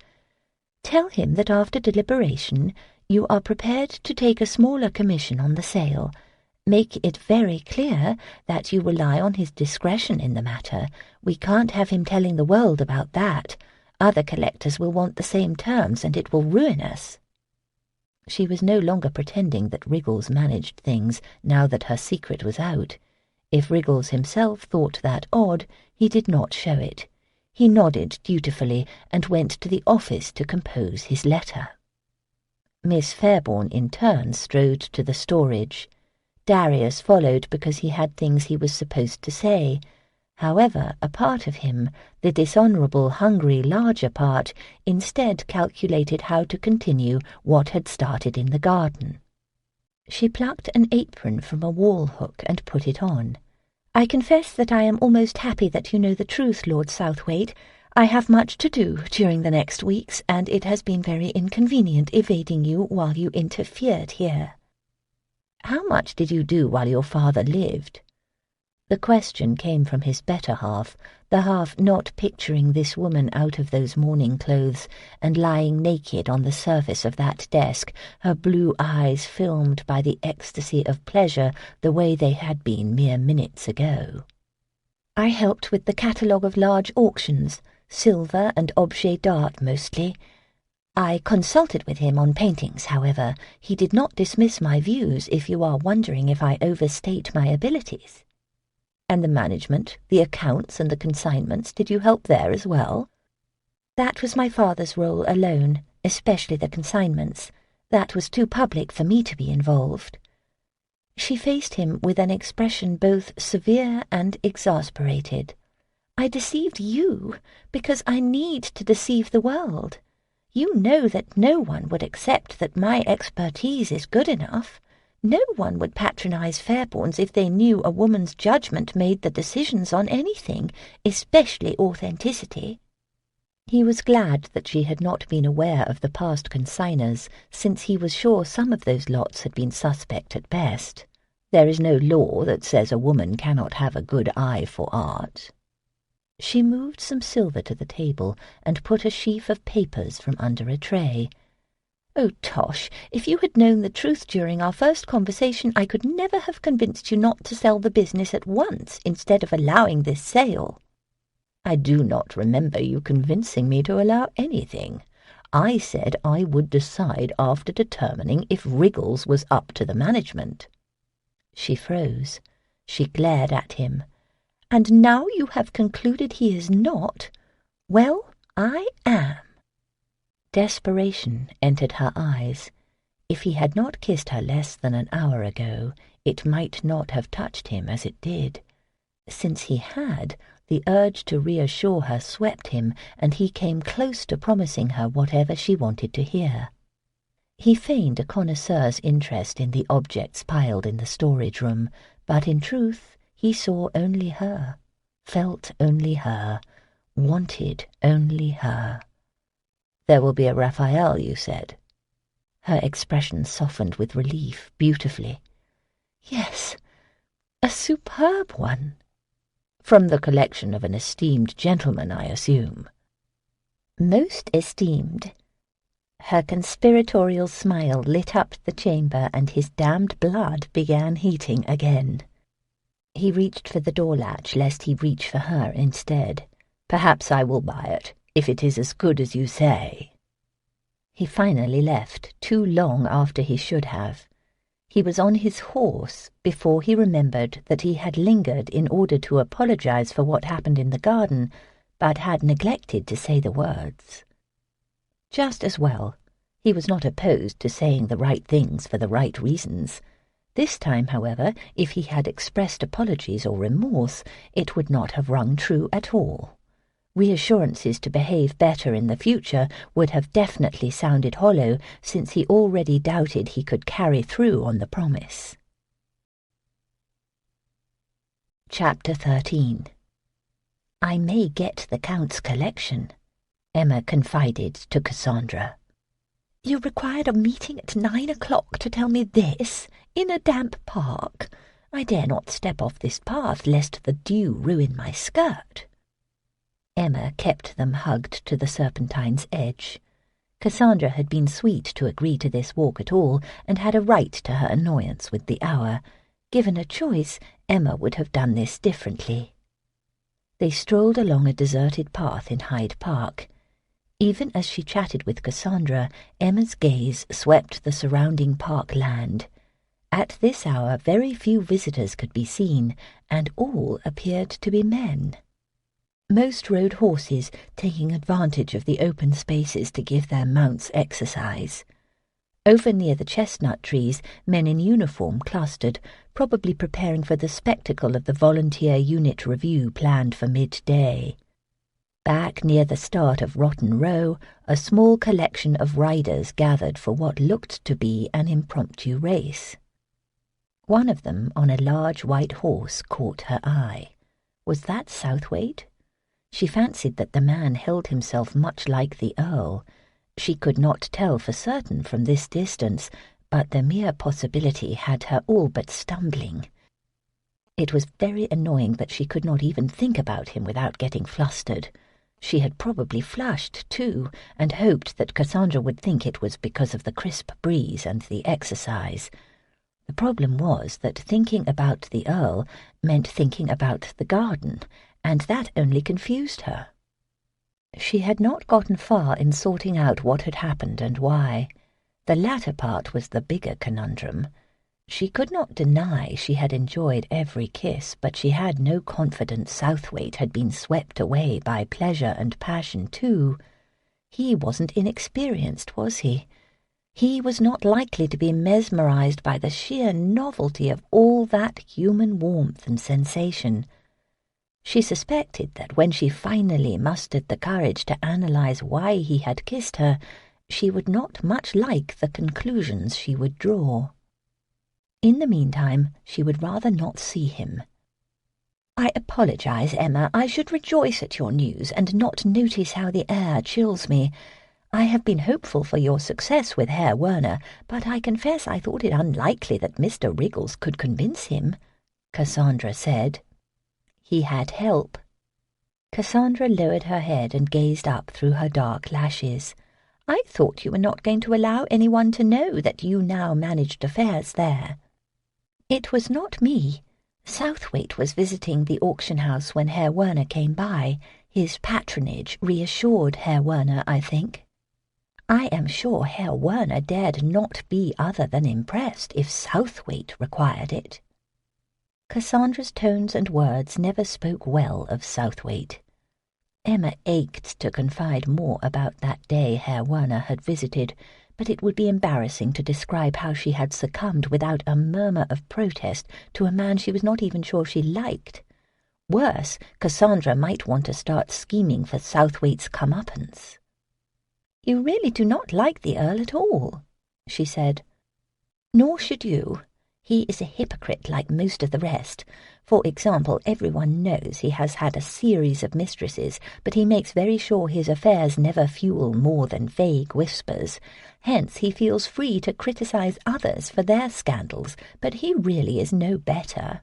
Speaker 2: "Tell him that after deliberation you are prepared to take a smaller commission on the sale. Make it very clear that you rely on his discretion in the matter. We can't have him telling the world about that. Other collectors will want the same terms, and it will ruin us." She was no longer pretending that Wriggles managed things now that her secret was out. If Wriggles himself thought that odd, he did not show it. He nodded dutifully and went to the office to compose his letter. Miss Fairbourne in turn strode to the storage. Darius followed because he had things he was supposed to say. However, a part of him, the dishonourable, hungry, larger part, instead calculated how to continue what had started in the garden. She plucked an apron from a wall hook and put it on. "I confess that I am almost happy that you know the truth, Lord Southwaite. I have much to do during the next weeks, and it has been very inconvenient evading you while you interfered here." "How much did you do while your father lived?" The question came from his better half, the half not picturing this woman out of those mourning clothes and lying naked on the surface of that desk, her blue eyes filmed by the ecstasy of pleasure the way they had been mere minutes ago. "I helped with the catalogue of large auctions, silver and objet d'art mostly. I consulted with him on paintings, however. He did not dismiss my views, if you are wondering if I overstate my abilities." "And the management, the accounts and the consignments, did you help there as well?" "That was my father's role alone, especially the consignments. That was too public for me to be involved." She faced him with an expression both severe and exasperated. "I deceived you because I need to deceive the world. You know that no one would accept that my expertise is good enough. No one would patronize Fairbourne's if they knew a woman's judgment made the decisions on anything, especially authenticity." He was glad that she had not been aware of the past consigners, since he was sure some of those lots had been suspect at best. There is no law that says a woman cannot have a good eye for art. She moved some silver to the table and put a sheaf of papers from under a tray. "Oh, Tosh, if you had known the truth during our first conversation, I could never have convinced you not to sell the business at once instead of allowing this sale." I do not remember you convincing me to allow anything. I said I would decide after determining if Wriggles was up to the management." She froze. She glared at him. "And now you have concluded he is not? Well, I am." Desperation entered her eyes. If he had not kissed her less than an hour ago, it might not have touched him as it did. Since he had, the urge to reassure her swept him, and he came close to promising her whatever she wanted to hear. He feigned a connoisseur's interest in the objects piled in the storage room, but in truth he saw only her, felt only her, wanted only her. "There will be a Raphael, you said?" Her expression softened with relief beautifully. "Yes, a superb one." "From the collection of an esteemed gentleman, I assume." "Most esteemed." Her conspiratorial smile lit up the chamber, and his damned blood began heating again. He reached for the door latch, lest he reach for her instead. "Perhaps I will buy it, if it is as good as you say." He finally left, too long after he should have. He was on his horse before he remembered that he had lingered in order to apologize for what happened in the garden, but had neglected to say the words. Just as well. He was not opposed to saying the right things for the right reasons. This time, however, if he had expressed apologies or remorse, it would not have rung true at all. Reassurances to behave better in the future would have definitely sounded hollow, since he already doubted he could carry through on the promise. Chapter 13. "I may get the Count's collection," Emma confided to Cassandra. "You required a meeting at 9 o'clock to tell me this, in a damp park. I dare not step off this path, lest the dew ruin my skirt." Emma kept them hugged to the Serpentine's edge. Cassandra had been sweet to agree to this walk at all, and had a right to her annoyance with the hour. Given a choice, Emma would have done this differently. They strolled along a deserted path in Hyde Park. Even as she chatted with Cassandra, Emma's gaze swept the surrounding parkland. At this hour very few visitors could be seen, and all appeared to be men. Most rode horses, taking advantage of the open spaces to give their mounts exercise. Over near the chestnut trees, men in uniform clustered, probably preparing for the spectacle of the volunteer unit review planned for midday. Back near the start of Rotten Row, a small collection of riders gathered for what looked to be an impromptu race. One of them, on a large white horse, caught her eye. Was that Southwaite? She fancied that the man held himself much like the Earl. She could not tell for certain from this distance, but the mere possibility had her all but stumbling. It was very annoying that she could not even think about him without getting flustered. She had probably flushed, too, and hoped that Cassandra would think it was because of the crisp breeze and the exercise. The problem was that thinking about the Earl meant thinking about the garden, and that only confused her. She had not gotten far in sorting out what had happened and why. The latter part was the bigger conundrum. She could not deny she had enjoyed every kiss, but she had no confidence Southwaite had been swept away by pleasure and passion too. He wasn't inexperienced, was he? He was not likely to be mesmerized by the sheer novelty of all that human warmth and sensation. She suspected that when she finally mustered the courage to analyze why he had kissed her, she would not much like the conclusions she would draw. In the meantime, she would rather not see him. "I apologize, Emma. I should rejoice at your news and not notice how the air chills me. I have been hopeful for your success with Herr Werner, but I confess I thought it unlikely that Mr. Wriggles could convince him," Cassandra said. "He had help." Cassandra lowered her head and gazed up through her dark lashes. "I thought you were not going to allow anyone to know that you now managed affairs there." "It was not me. Southwaite was visiting the auction house when Herr Werner came by. His patronage reassured Herr Werner, I think. I am sure Herr Werner dared not be other than impressed if Southwaite required it. Cassandra's tones and words never spoke well of Southwaite. Emma ached to confide more about that day Herr Werner had visited, but it would be embarrassing to describe how she had succumbed without a murmur of protest to a man she was not even sure she liked. Worse, Cassandra might want to start scheming for Southwaite's comeuppance. "You really do not like the Earl at all," she said. "Nor should you. He is a hypocrite like most of the rest. For example, everyone knows he has had a series of mistresses, but he makes very sure his affairs never fuel more than vague whispers. Hence he feels free to criticize others for their scandals, but he really is no better."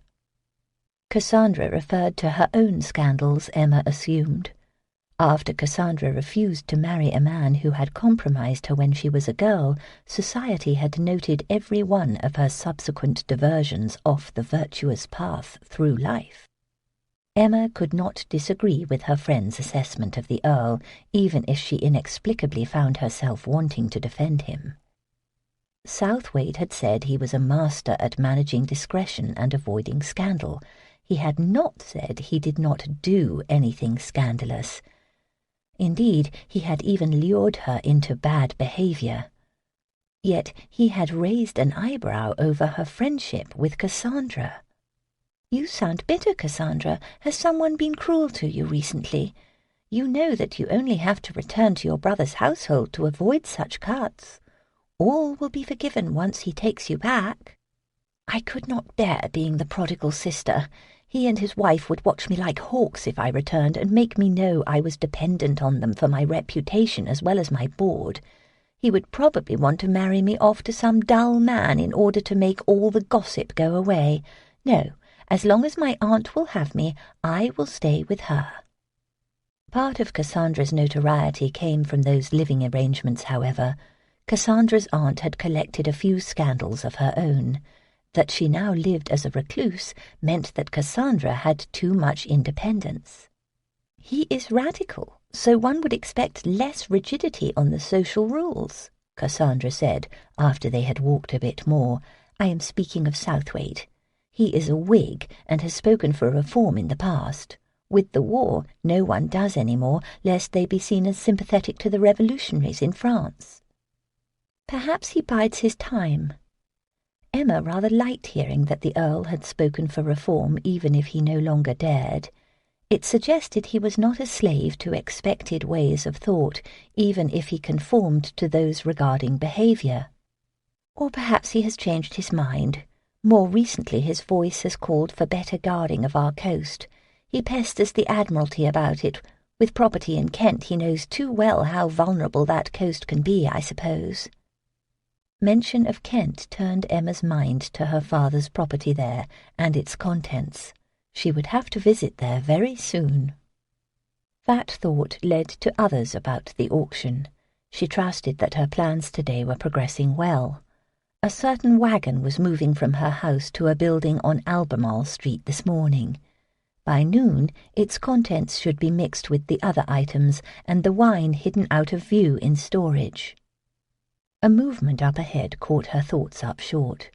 Speaker 2: Cassandra referred to her own scandals, Emma assumed. After Cassandra refused to marry a man who had compromised her when she was a girl, society had noted every one of her subsequent diversions off the virtuous path through life. Emma could not disagree with her friend's assessment of the Earl, even if she inexplicably found herself wanting to defend him. Southwaite had said he was a master at managing discretion and avoiding scandal. He had not said he did not do anything scandalous. Indeed, he had even lured her into bad behaviour. Yet he had raised an eyebrow over her friendship with Cassandra. "You sound bitter, Cassandra. Has someone been cruel to you recently? You know that you only have to return to your brother's household to avoid such cuts. All will be forgiven once he takes you back." "I could not bear being the prodigal sister. He and his wife would watch me like hawks if I returned and make me know I was dependent on them for my reputation as well as my board. He would probably want to marry me off to some dull man in order to make all the gossip go away. No, as long as my aunt will have me, I will stay with her." Part of Cassandra's notoriety came from those living arrangements, however. Cassandra's aunt had collected a few scandals of her own. That she now lived as a recluse meant that Cassandra had too much independence. "He is radical, so one would expect less rigidity on the social rules," Cassandra said, after they had walked a bit more. "I am speaking of Southwaite. He is a Whig and has spoken for reform in the past. With the war, no one does any more, lest they be seen as sympathetic to the revolutionaries in France." "Perhaps he bides his time." Emma rather liked hearing that the Earl had spoken for reform even if he no longer dared. It suggested he was not a slave to expected ways of thought, even if he conformed to those regarding behaviour. Or perhaps he has changed his mind. More recently his voice has called for better guarding of our coast. He pesters the Admiralty about it. With property in Kent he knows too well how vulnerable that coast can be, I suppose. Mention of Kent turned Emma's mind to her father's property there and its contents. She would have to visit there very soon. That thought led to others about the auction. She trusted that her plans today were progressing well. A certain wagon was moving from her house to a building on Albemarle Street this morning. By noon, its contents should be mixed with the other items and the wine hidden out of view in storage. A movement up ahead caught her thoughts up short.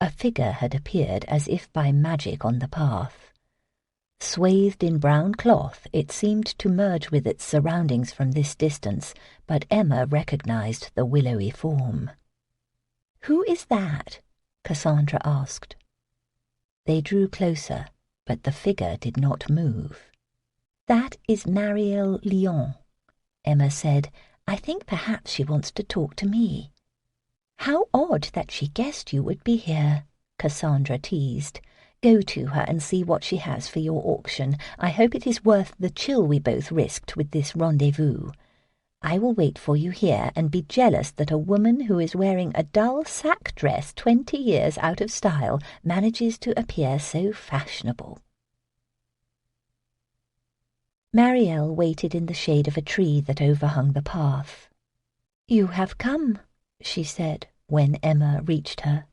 Speaker 2: A figure had appeared as if by magic on the path. Swathed in brown cloth, it seemed to merge with its surroundings from this distance, but Emma recognized the willowy form. "Who is that?" Cassandra asked. They drew closer, but the figure did not move. "That is Marielle Lyon," Emma said. "I think perhaps she wants to talk to me." "How odd that she guessed you would be here," Cassandra teased. "Go to her and see what she has for your auction. I hope it is worth the chill we both risked with this rendezvous. I will wait for you here and be jealous that a woman who is wearing a dull sack dress 20 years out of style manages to appear so fashionable." Marielle waited in the shade of a tree that overhung the path. "You have come," she said, when Emma reached her.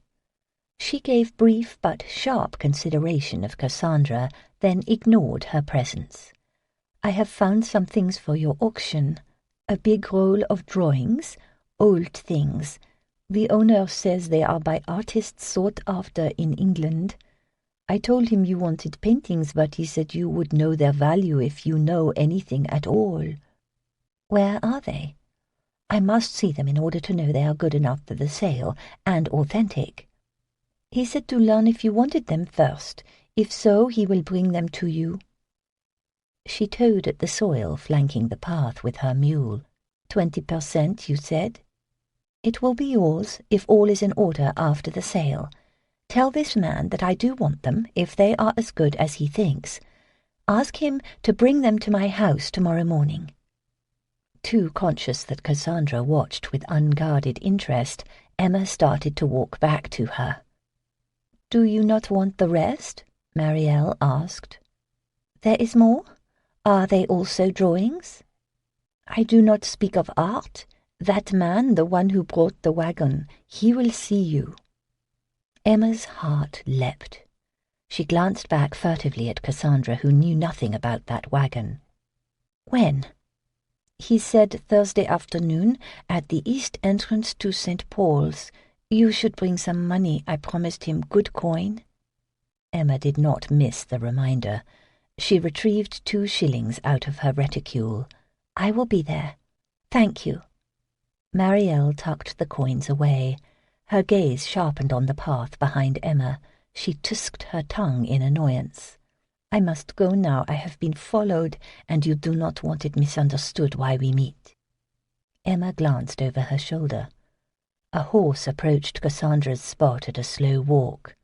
Speaker 2: She gave brief but sharp consideration of Cassandra, then ignored her presence. I have found some things for your auction. A big roll of drawings, old things. The owner says they are by artists sought after in England. I told him you wanted paintings, but he said you would know their value if you know anything at all. Where are they? I must see them in order to know they are good enough for the sale, and authentic. He said to learn if you wanted them first. If so, he will bring them to you. She toed at the soil flanking the path with her mule. 20%, you said? It will be yours if all is in order after the sale. Tell this man that I do want them if they are as good as he thinks. Ask him to bring them to my house tomorrow morning. Too conscious that Cassandra watched with unguarded interest, Emma started to walk back to her. "Do you not want the rest?" Marielle asked. "There is more? Are they also drawings?" "I do not speak of art. That man, the one who brought the wagon, he will see you." Emma's heart leapt. She glanced back furtively at Cassandra, who knew nothing about that wagon. "When?" "He said Thursday afternoon at the east entrance to St. Paul's. You should bring some money. I promised him good coin." Emma did not miss the reminder. She retrieved 2 shillings out of her reticule. "I will be there. Thank you." Marielle tucked the coins away. Her gaze sharpened on the path behind Emma. She tusked her tongue in annoyance. "I must go now. I have been followed, and you do not want it misunderstood why we meet." Emma glanced over her shoulder. A horse approached Cassandra's spot at a slow walk.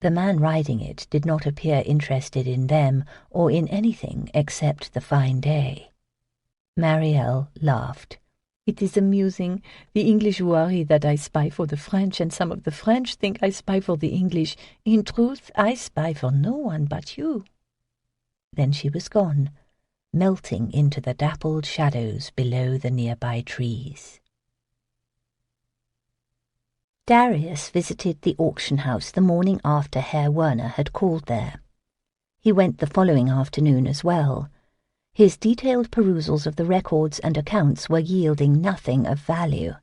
Speaker 2: The man riding it did not appear interested in them or in anything except the fine day. Marielle laughed. "It is amusing. The English worry that I spy for the French, and some of the French think I spy for the English. In truth, I spy for no one but you." Then she was gone, melting into the dappled shadows below the nearby trees. Darius visited the auction house the morning after Herr Werner had called there. He went the following afternoon as well. His detailed perusals of the records and accounts were yielding nothing of value.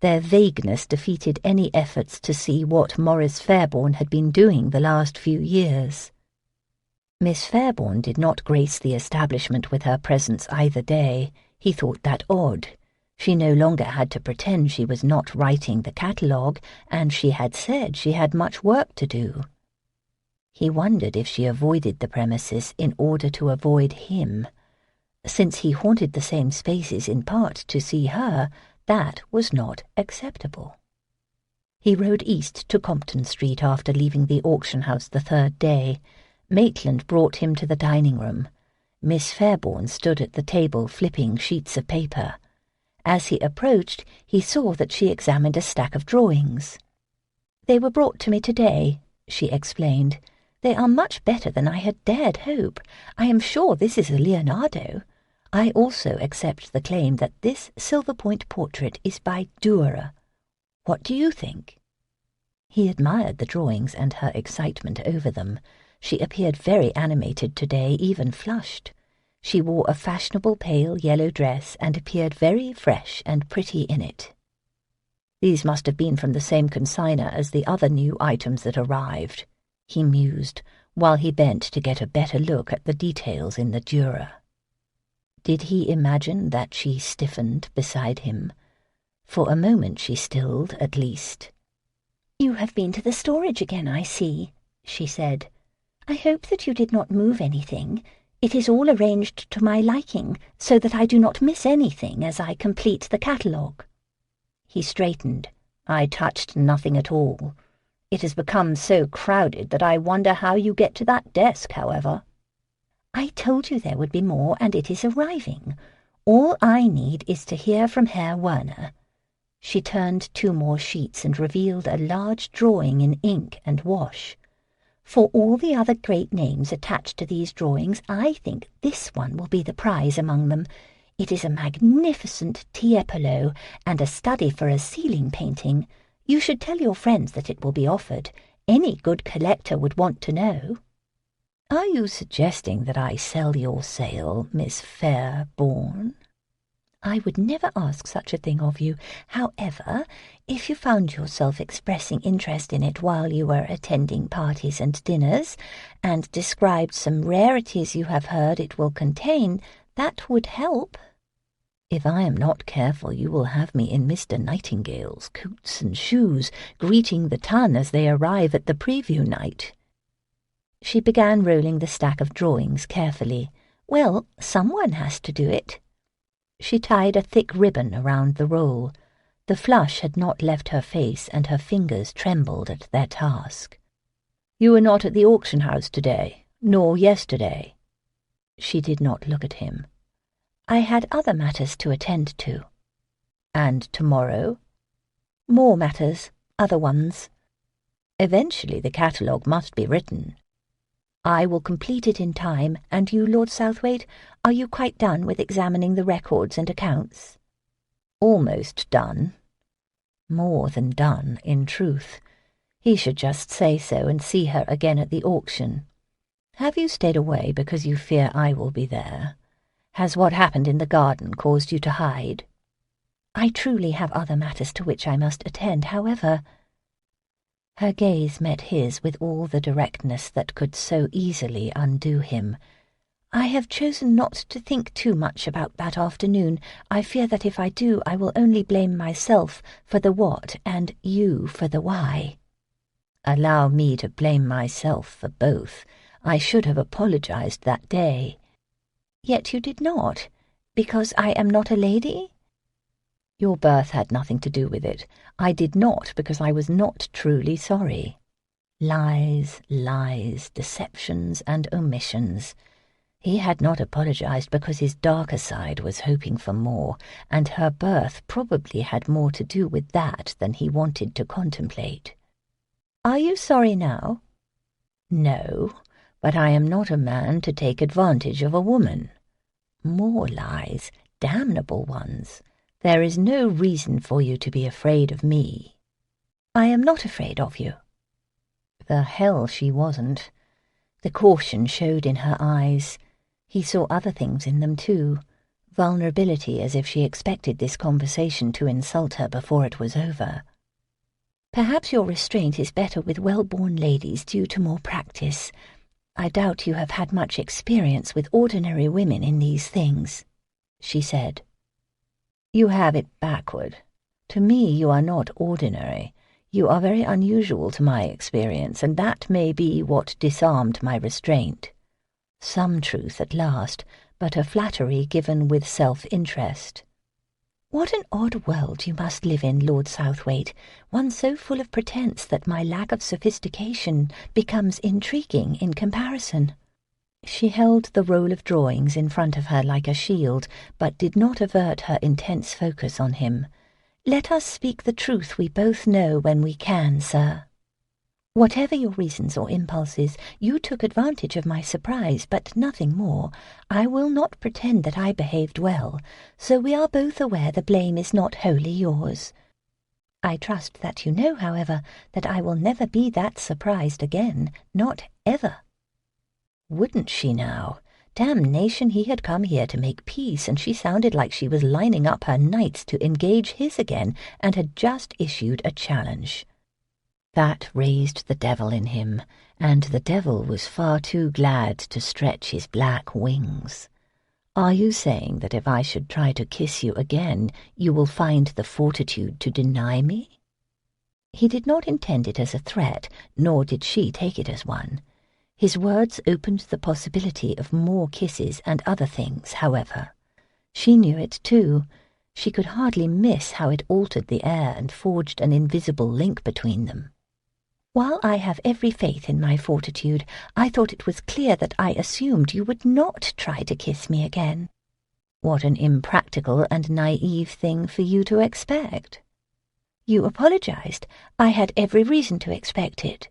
Speaker 2: Their vagueness defeated any efforts to see what Miss Fairbourne had been doing the last few years. Miss Fairbourne did not grace the establishment with her presence either day. He thought that odd. She no longer had to pretend she was not writing the catalogue, and she had said she had much work to do. He wondered if she avoided the premises in order to avoid him. Since he haunted the same spaces in part to see her, that was not acceptable. He rode east to Compton Street after leaving the auction house the 3rd day. Maitland brought him to the dining room. Miss Fairbourne stood at the table flipping sheets of paper. As he approached, he saw that she examined a stack of drawings. "They were brought to me today," she explained. "They are much better than I had dared hope. I am sure this is a Leonardo. I also accept the claim that this silver point portrait is by Dürer. What do you think?" He admired the drawings and her excitement over them. She appeared very animated today, even flushed. She wore a fashionable pale yellow dress and appeared very fresh and pretty in it. "These must have been from the same consignor as the other new items that arrived," he mused, while he bent to get a better look at the details in the Dürer. Did he imagine that she stiffened beside him? For a moment she stilled, at least. "You have been to the storage again, I see," she said. "I hope that you did not move anything. It is all arranged to my liking, so that I do not miss anything as I complete the catalogue." He straightened. "I touched nothing at all. It has become so crowded that I wonder how you get to that desk, however." "I told you there would be more, and it is arriving. All I need is to hear from Herr Werner." She turned 2 more sheets and revealed a large drawing in ink and wash. "For all the other great names attached to these drawings, I think this one will be the prize among them. It is a magnificent Tiepolo and a study for a ceiling painting. You should tell your friends that it will be offered. Any good collector would want to know." Are you suggesting that I sell your sale, Miss Fairbourne? I would never ask such a thing of you. However, if you found yourself expressing interest in it while you were attending parties and dinners, and described some rarities you have heard it will contain, that would help. If I am not careful, you will have me in Mr. Nightingale's coats and shoes, greeting the ton as they arrive at the preview night. She began rolling the stack of drawings carefully. Well, someone has to do it. She tied a thick ribbon around the roll. The flush had not left her face, and her fingers trembled at their task. "You were not at the auction house today, nor yesterday." She did not look at him. "I had other matters to attend to." "And tomorrow?" "More matters, other ones." "Eventually the catalogue must be written." "I will complete it in time, and you, Lord Southwaite, are you quite done with examining the records and accounts?" "Almost done." More than done, in truth. He should just say so and see her again at the auction. "Have you stayed away because you fear I will be there? Has what happened in the garden caused you to hide?" "I truly have other matters to which I must attend, however—" Her gaze met his with all the directness that could so easily undo him. "I have chosen not to think too much about that afternoon. I fear that if I do, I will only blame myself for the what and you for the why." "Allow me to blame myself for both. I should have apologized that day." "Yet you did not, because I am not a lady?" "Your birth had nothing to do with it. I did not because I was not truly sorry." Lies, lies, deceptions and omissions. He had not apologized because his darker side was hoping for more, and her birth probably had more to do with that than he wanted to contemplate. "Are you sorry now?" "No, but I am not a man to take advantage of a woman." More lies, damnable ones. "There is no reason for you to be afraid of me." "I am not afraid of you." The hell she wasn't. The caution showed in her eyes. He saw other things in them too. Vulnerability, as if she expected this conversation to insult her before it was over. "Perhaps your restraint is better with well-born ladies due to more practice. I doubt you have had much experience with ordinary women in these things," she said. "You have it backward. To me you are not ordinary. You are very unusual to my experience, and that may be what disarmed my restraint. Some truth at last, but a flattery given with self-interest." "What an odd world you must live in, Lord Southwaite, one so full of pretence that my lack of sophistication becomes intriguing in comparison." She held the roll of drawings in front of her like a shield, but did not avert her intense focus on him. "Let us speak the truth we both know when we can, sir. Whatever your reasons or impulses, you took advantage of my surprise, but nothing more. I will not pretend that I behaved well, so we are both aware the blame is not wholly yours. I trust that you know, however, that I will never be that surprised again, not ever." Wouldn't she now? Damnation, he had come here to make peace, and she sounded like she was lining up her knights to engage his again, and had just issued a challenge. That raised the devil in him, and the devil was far too glad to stretch his black wings. "Are you saying that if I should try to kiss you again, you will find the fortitude to deny me?" He did not intend it as a threat, nor did she take it as one. His words opened the possibility of more kisses and other things, however. She knew it too. She could hardly miss how it altered the air and forged an invisible link between them. "While I have every faith in my fortitude, I thought it was clear that I assumed you would not try to kiss me again." "What an impractical and naive thing for you to expect." "You apologized. I had every reason to expect it."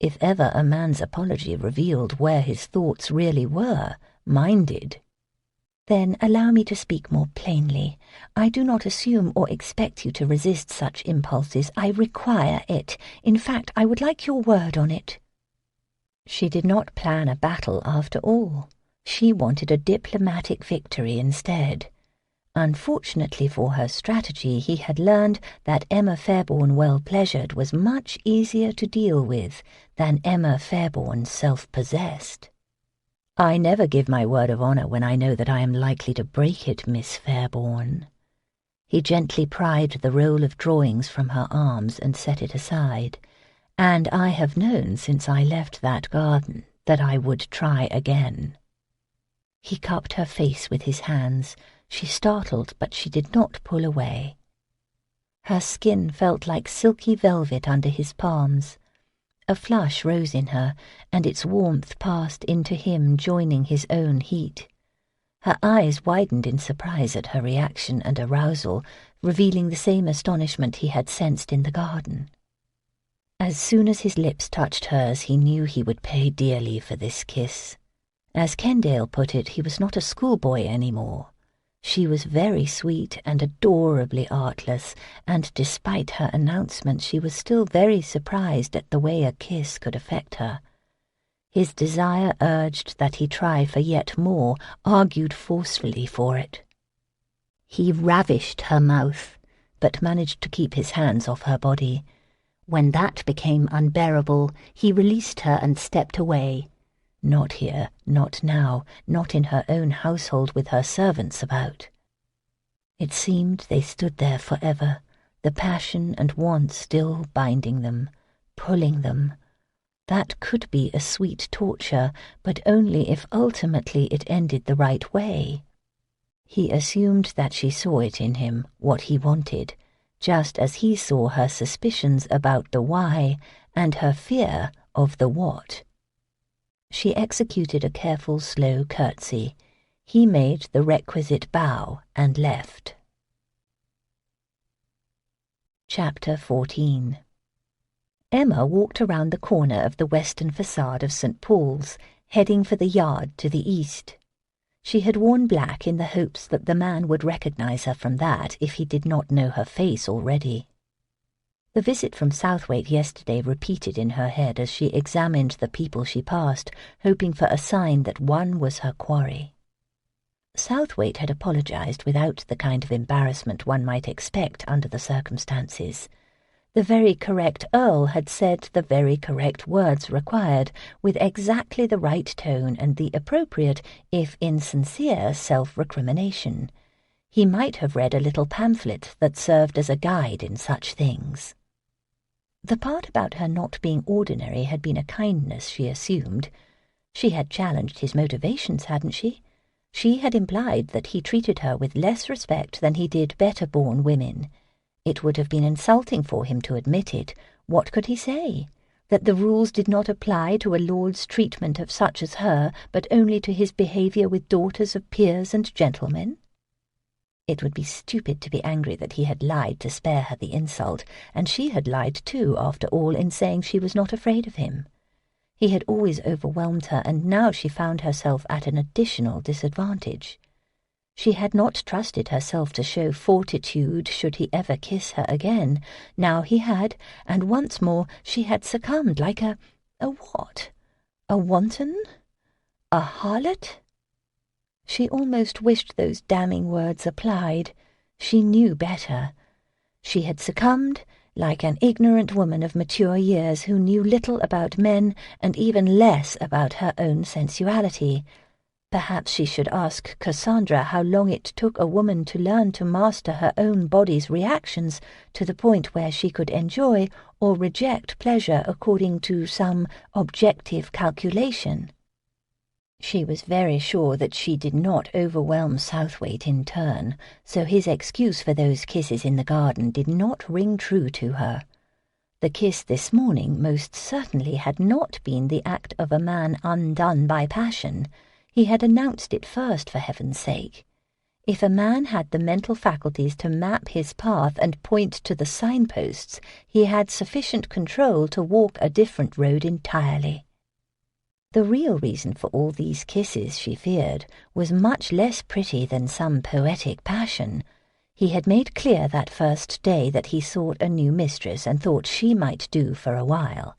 Speaker 2: If ever a man's apology revealed where his thoughts really were, mine did. "Then allow me to speak more plainly. I do not assume or expect you to resist such impulses. I require it. In fact, I would like your word on it." She did not plan a battle after all. She wanted a diplomatic victory instead. Unfortunately for her strategy, he had learned that Emma Fairbourne well-pleasured was much easier to deal with than Emma Fairbourne self-possessed. "I never give my word of honour when I know that I am likely to break it, Miss Fairbourne." He gently pried the roll of drawings from her arms and set it aside. "And I have known since I left that garden that I would try again." He cupped her face with his hands. She startled, but she did not pull away. Her skin felt like silky velvet under his palms. A flush rose in her, and its warmth passed into him, joining his own heat. Her eyes widened in surprise at her reaction and arousal, revealing the same astonishment he had sensed in the garden. As soon as his lips touched hers, he knew he would pay dearly for this kiss. As Kendale put it, he was not a schoolboy anymore. She was very sweet and adorably artless, and despite her announcement, she was still very surprised at the way a kiss could affect her. His desire urged that he try for yet more, argued forcefully for it. He ravished her mouth, but managed to keep his hands off her body. When that became unbearable, he released her and stepped away. Not here, not now, not in her own household with her servants about. It seemed they stood there forever, the passion and want still binding them, pulling them. That could be a sweet torture, but only if ultimately it ended the right way. He assumed that she saw it in him, what he wanted, just as he saw her suspicions about the why and her fear of the what. She executed a careful, slow curtsy. He made the requisite bow and left. Chapter 14. Emma walked around the corner of the western facade of St. Paul's, heading for the yard to the east. She had worn black in the hopes that the man would recognize her from that if he did not know her face already. The visit from Southwaite yesterday repeated in her head as she examined the people she passed, hoping for a sign that one was her quarry. Southwaite had apologized without the kind of embarrassment one might expect under the circumstances. The very correct Earl had said the very correct words required, with exactly the right tone and the appropriate, if insincere, self-recrimination. He might have read a little pamphlet that served as a guide in such things. The part about her not being ordinary had been a kindness, she assumed. She had challenged his motivations, hadn't she? She had implied that he treated her with less respect than he did better-born women. It would have been insulting for him to admit it. What could he say? That the rules did not apply to a lord's treatment of such as her, but only to his behaviour with daughters of peers and gentlemen? It would be stupid to be angry that he had lied to spare her the insult, and she had lied too, after all, in saying she was not afraid of him. He had always overwhelmed her, and now she found herself at an additional disadvantage. She had not trusted herself to show fortitude should he ever kiss her again. Now he had, and once more she had succumbed like a what? A wanton? A harlot? She almost wished those damning words applied. She knew better. She had succumbed like an ignorant woman of mature years who knew little about men and even less about her own sensuality. Perhaps she should ask Cassandra how long it took a woman to learn to master her own body's reactions to the point where she could enjoy or reject pleasure according to some objective calculation. She was very sure that she did not overwhelm Southwaite in turn, so his excuse for those kisses in the garden did not ring true to her. The kiss this morning most certainly had not been the act of a man undone by passion. He had announced it first, for heaven's sake. If a man had the mental faculties to map his path and point to the signposts, he had sufficient control to walk a different road entirely. The real reason for all these kisses, she feared, was much less pretty than some poetic passion. He had made clear that first day that he sought a new mistress and thought she might do for a while.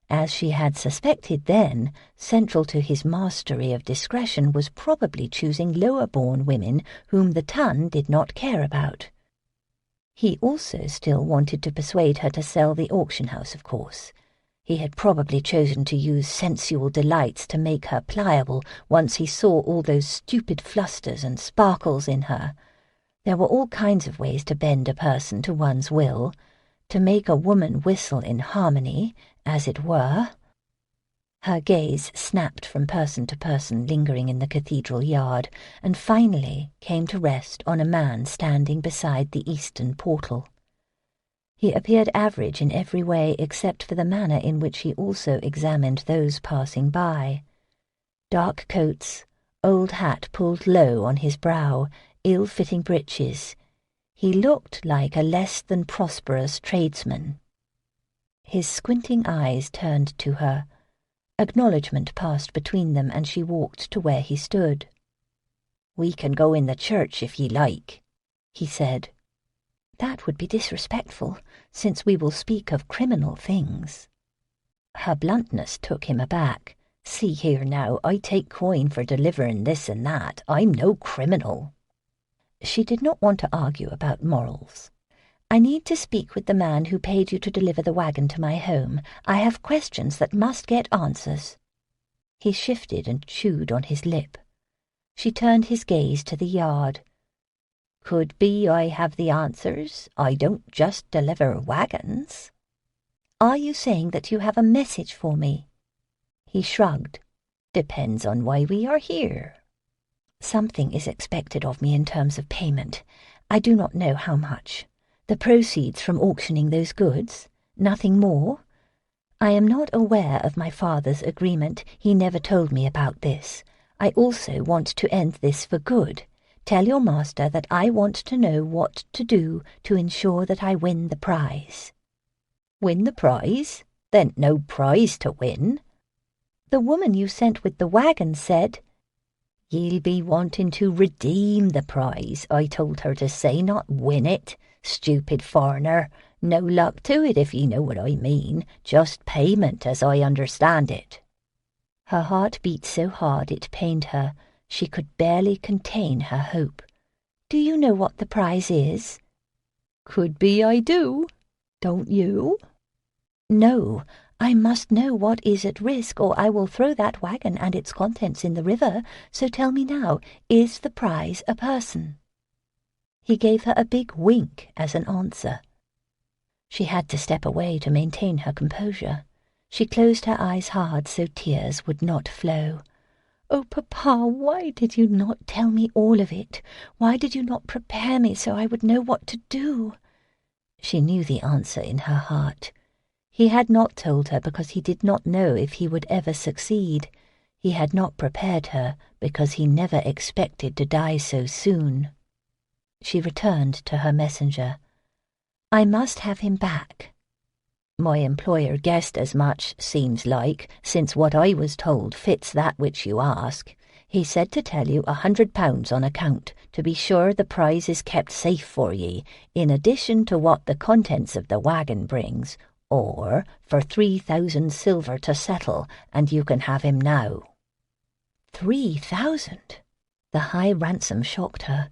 Speaker 2: As she had suspected then, central to his mastery of discretion was probably choosing lower-born women whom the ton did not care about. He also still wanted to persuade her to sell the auction house, of course. He had probably chosen to use sensual delights to make her pliable once he saw all those stupid flusters and sparkles in her. There were all kinds of ways to bend a person to one's will, to make a woman whistle in harmony, as it were. Her gaze snapped from person to person lingering in the cathedral yard, and finally came to rest on a man standing beside the eastern portal. He appeared average in every way except for the manner in which he also examined those passing by. Dark coats, old hat pulled low on his brow, ill-fitting breeches. He looked like a less-than-prosperous tradesman. His squinting eyes turned to her. Acknowledgment passed between them, and she walked to where he stood. "We can go in the church if ye like," he said. "That would be disrespectful, since we will speak of criminal things." Her bluntness took him aback. "See here now, I take coin for delivering this and that. I'm no criminal." She did not want to argue about morals. "I need to speak with the man who paid you to deliver the wagon to my home. I have questions that must get answers." He shifted and chewed on his lip. She turned his gaze to the yard. "Could be I have the answers. I don't just deliver wagons." "Are you saying that you have a message for me?" He shrugged. "Depends on why we are here." "Something is expected of me in terms of payment. I do not know how much. The proceeds from auctioning those goods? Nothing more? I am not aware of my father's agreement. He never told me about this. I also want to end this for good. Tell your master that I want to know what to do to ensure that I win the prize." "Win the prize? Then no prize to win." "The woman you sent with the wagon said—" "Ye'll be wanting to redeem the prize, I told her to say, not win it. Stupid foreigner. No luck to it, if ye know what I mean. Just payment, as I understand it." Her heart beat so hard it pained her. She could barely contain her hope. "Do you know what the prize is?" "Could be I do. Don't you?" "No. I must know what is at risk, or I will throw that wagon and its contents in the river. So tell me now, is the prize a person?" He gave her a big wink as an answer. She had to step away to maintain her composure. She closed her eyes hard so tears would not flow. "Oh, Papa, why did you not tell me all of it? Why did you not prepare me so I would know what to do?" She knew the answer in her heart. He had not told her because he did not know if he would ever succeed. He had not prepared her because he never expected to die so soon. She returned to her messenger. "I must have him back." "My employer guessed as much, seems like, since what I was told fits that which you ask. He said to tell you £100 on account, to be sure the prize is kept safe for ye, in addition to what the contents of the wagon brings, or for 3,000 silver to settle, and you can have him now." 3,000! The high ransom shocked her.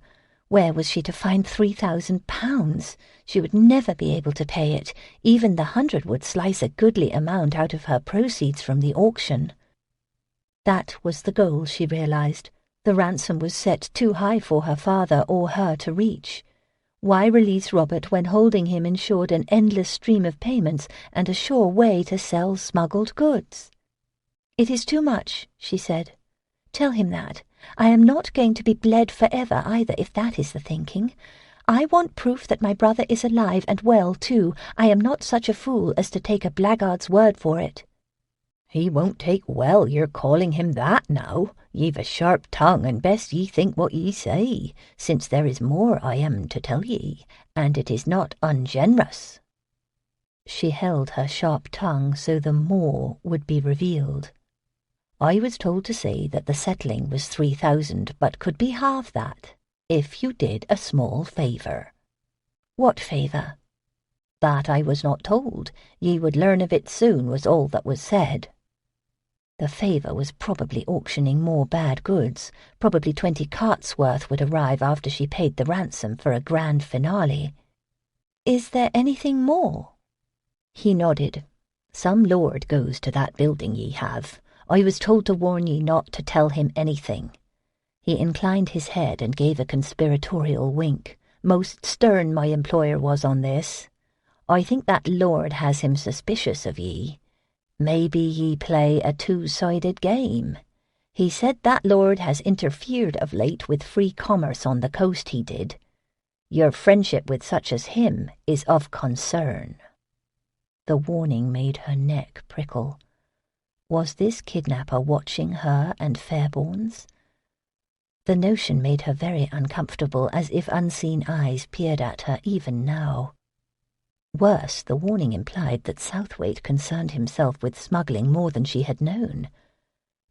Speaker 2: Where was she to find £3,000? She would never be able to pay it. Even the 100 would slice a goodly amount out of her proceeds from the auction. That was the goal, she realized. The ransom was set too high for her father or her to reach. Why release Robert when holding him ensured an endless stream of payments and a sure way to sell smuggled goods? "It is too much," she said. "Tell him that. I am not going to be bled forever either, if that is the thinking. I want proof that my brother is alive and well, too. I am not such a fool as to take a blackguard's word for it." "He won't take well your calling him that now. Ye've a sharp tongue, and best ye think what ye say, since there is more I am to tell ye, and it is not ungenerous." She held her sharp tongue so the more would be revealed. "I was told to say that the settling was 3,000, but could be half that, if you did a small favour." "What favour?" "That I was not told. Ye would learn of it soon," was all that was said. The favour was probably auctioning more bad goods. Probably 20 carts' worth would arrive after she paid the ransom for a grand finale. "Is there anything more?" He nodded. "Some lord goes to that building ye have. I was told to warn ye not to tell him anything." He inclined his head and gave a conspiratorial wink. "Most stern my employer was on this. I think that lord has him suspicious of ye. Maybe ye play a two-sided game. He said that lord has interfered of late with free commerce on the coast, he did. Your friendship with such as him is of concern." The warning made her neck prickle. Was this kidnapper watching her and Fairbourne's? The notion made her very uncomfortable, as if unseen eyes peered at her even now. Worse, the warning implied that Southwaite concerned himself with smuggling more than she had known.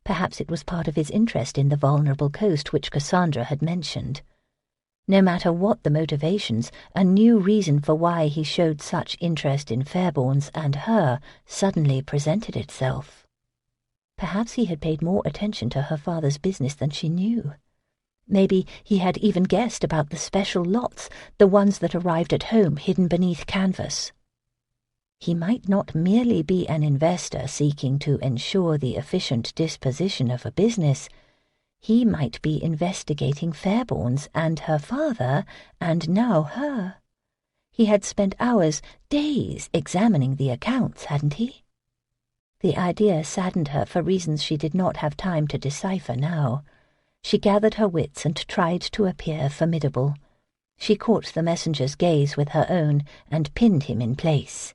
Speaker 2: Perhaps it was part of his interest in the vulnerable coast which Cassandra had mentioned. No matter what the motivations, a new reason for why he showed such interest in Fairbourne's and her suddenly presented itself. Perhaps he had paid more attention to her father's business than she knew. Maybe he had even guessed about the special lots, the ones that arrived at home hidden beneath canvas. He might not merely be an investor seeking to ensure the efficient disposition of a business. He might be investigating Fairbourne's and her father, and now her. He had spent hours, days, examining the accounts, hadn't he? The idea saddened her for reasons she did not have time to decipher now. She gathered her wits and tried to appear formidable. She caught the messenger's gaze with her own and pinned him in place.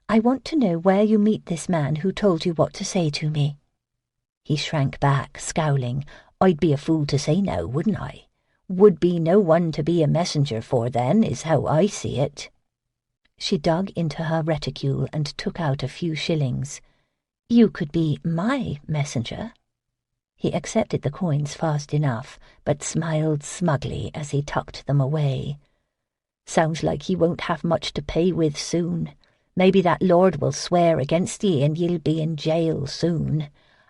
Speaker 2: "I want to know where you meet this man who told you what to say to me." He shrank back, scowling. "I'd be a fool to say now, wouldn't I? Would be no one to be a messenger for, then, is how I see it." She dug into her reticule and took out a few shillings. "You could be my messenger." He accepted the coins fast enough, but smiled smugly as he tucked them away. "Sounds like he won't have much to pay with soon. Maybe that lord will swear against ye and ye'll be in jail soon.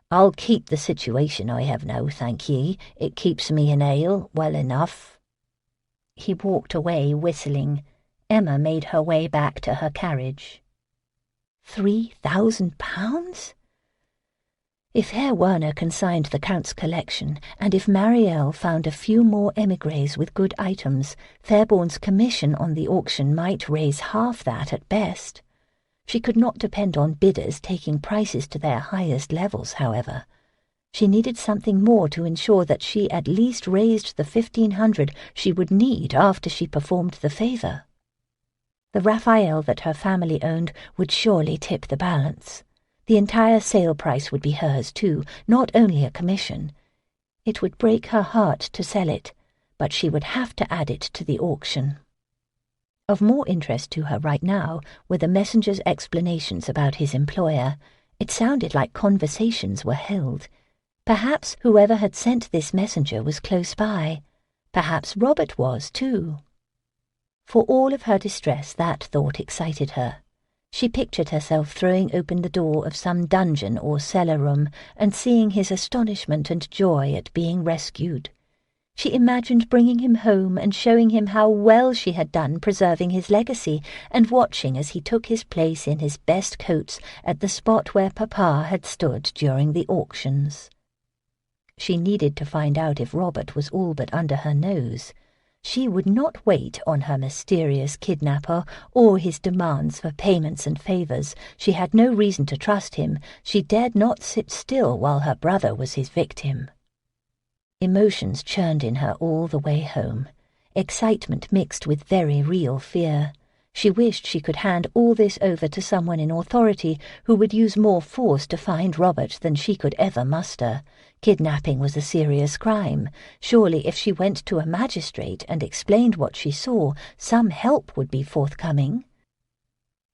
Speaker 2: I'll keep the situation I have now, thank ye. It keeps me in ale well enough." He walked away whistling. Emma made her way back to her carriage. £3,000? If Herr Werner consigned the Count's collection, and if Marielle found a few more émigrés with good items, Fairbourne's commission on the auction might raise half that at best. She could not depend on bidders taking prices to their highest levels, however. She needed something more to ensure that she at least raised the 1,500 she would need after she performed the favour. The Raphael that her family owned would surely tip the balance. The entire sale price would be hers, too, not only a commission. It would break her heart to sell it, but she would have to add it to the auction. Of more interest to her right now were the messenger's explanations about his employer. It sounded like conversations were held. Perhaps whoever had sent this messenger was close by. Perhaps Robert was, too. For all of her distress, that thought excited her. She pictured herself throwing open the door of some dungeon or cellar room and seeing his astonishment and joy at being rescued. She imagined bringing him home and showing him how well she had done preserving his legacy, and watching as he took his place in his best coats at the spot where Papa had stood during the auctions. She needed to find out if Robert was all but under her nose. She would not wait on her mysterious kidnapper or his demands for payments and favours. She had no reason to trust him. She dared not sit still while her brother was his victim. Emotions churned in her all the way home. Excitement mixed with very real fear. She wished she could hand all this over to someone in authority who would use more force to find Robert than she could ever muster. Kidnapping was a serious crime. Surely if she went to a magistrate and explained what she saw, some help would be forthcoming.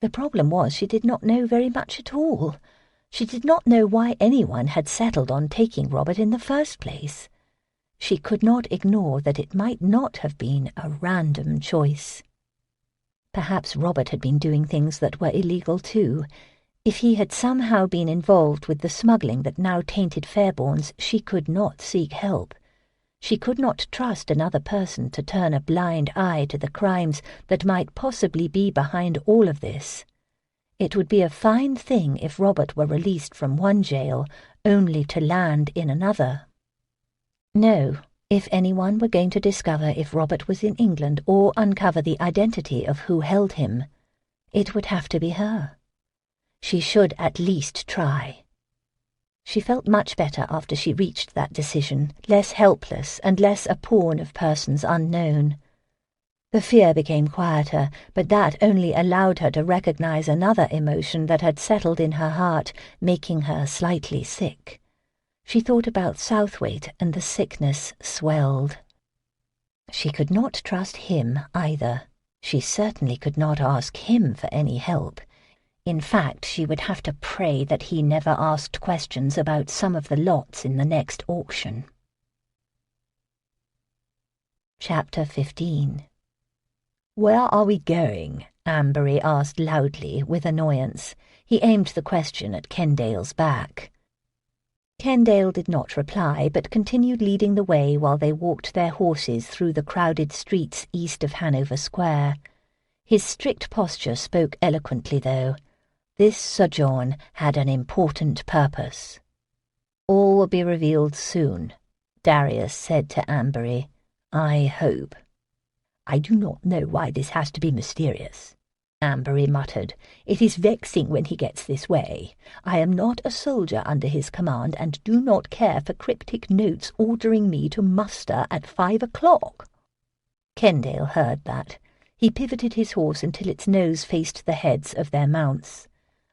Speaker 2: The problem was she did not know very much at all. She did not know why anyone had settled on taking Robert in the first place. She could not ignore that it might not have been a random choice. Perhaps Robert had been doing things that were illegal too. If he had somehow been involved with the smuggling that now tainted Fairbourne's, she could not seek help. She could not trust another person to turn a blind eye to the crimes that might possibly be behind all of this. It would be a fine thing if Robert were released from one jail, only to land in another. No, if anyone were going to discover if Robert was in England or uncover the identity of who held him, it would have to be her. She should at least try. She felt much better after she reached that decision, less helpless and less a pawn of persons unknown. The fear became quieter, but that only allowed her to recognize another emotion that had settled in her heart, making her slightly sick. She thought about Southwaite, and the sickness swelled. She could not trust him either. She certainly could not ask him for any help. In fact, she would have to pray that he never asked questions about some of the lots in the next auction. Chapter 15. "Where are we going?" Ambery asked loudly, with annoyance. He aimed the question at Kendale's back. Kendale did not reply, but continued leading the way while they walked their horses through the crowded streets east of Hanover Square. His strict posture spoke eloquently, though. This sojourn had an important purpose. "All will be revealed soon," Darius said to Ambery. "I hope." "I do not know why this has to be mysterious," Ambery muttered. "It is vexing when he gets this way. I am not a soldier under his command, and do not care for cryptic notes ordering me to muster at 5 o'clock. Kendale heard that. He pivoted his horse until its nose faced the heads of their mounts.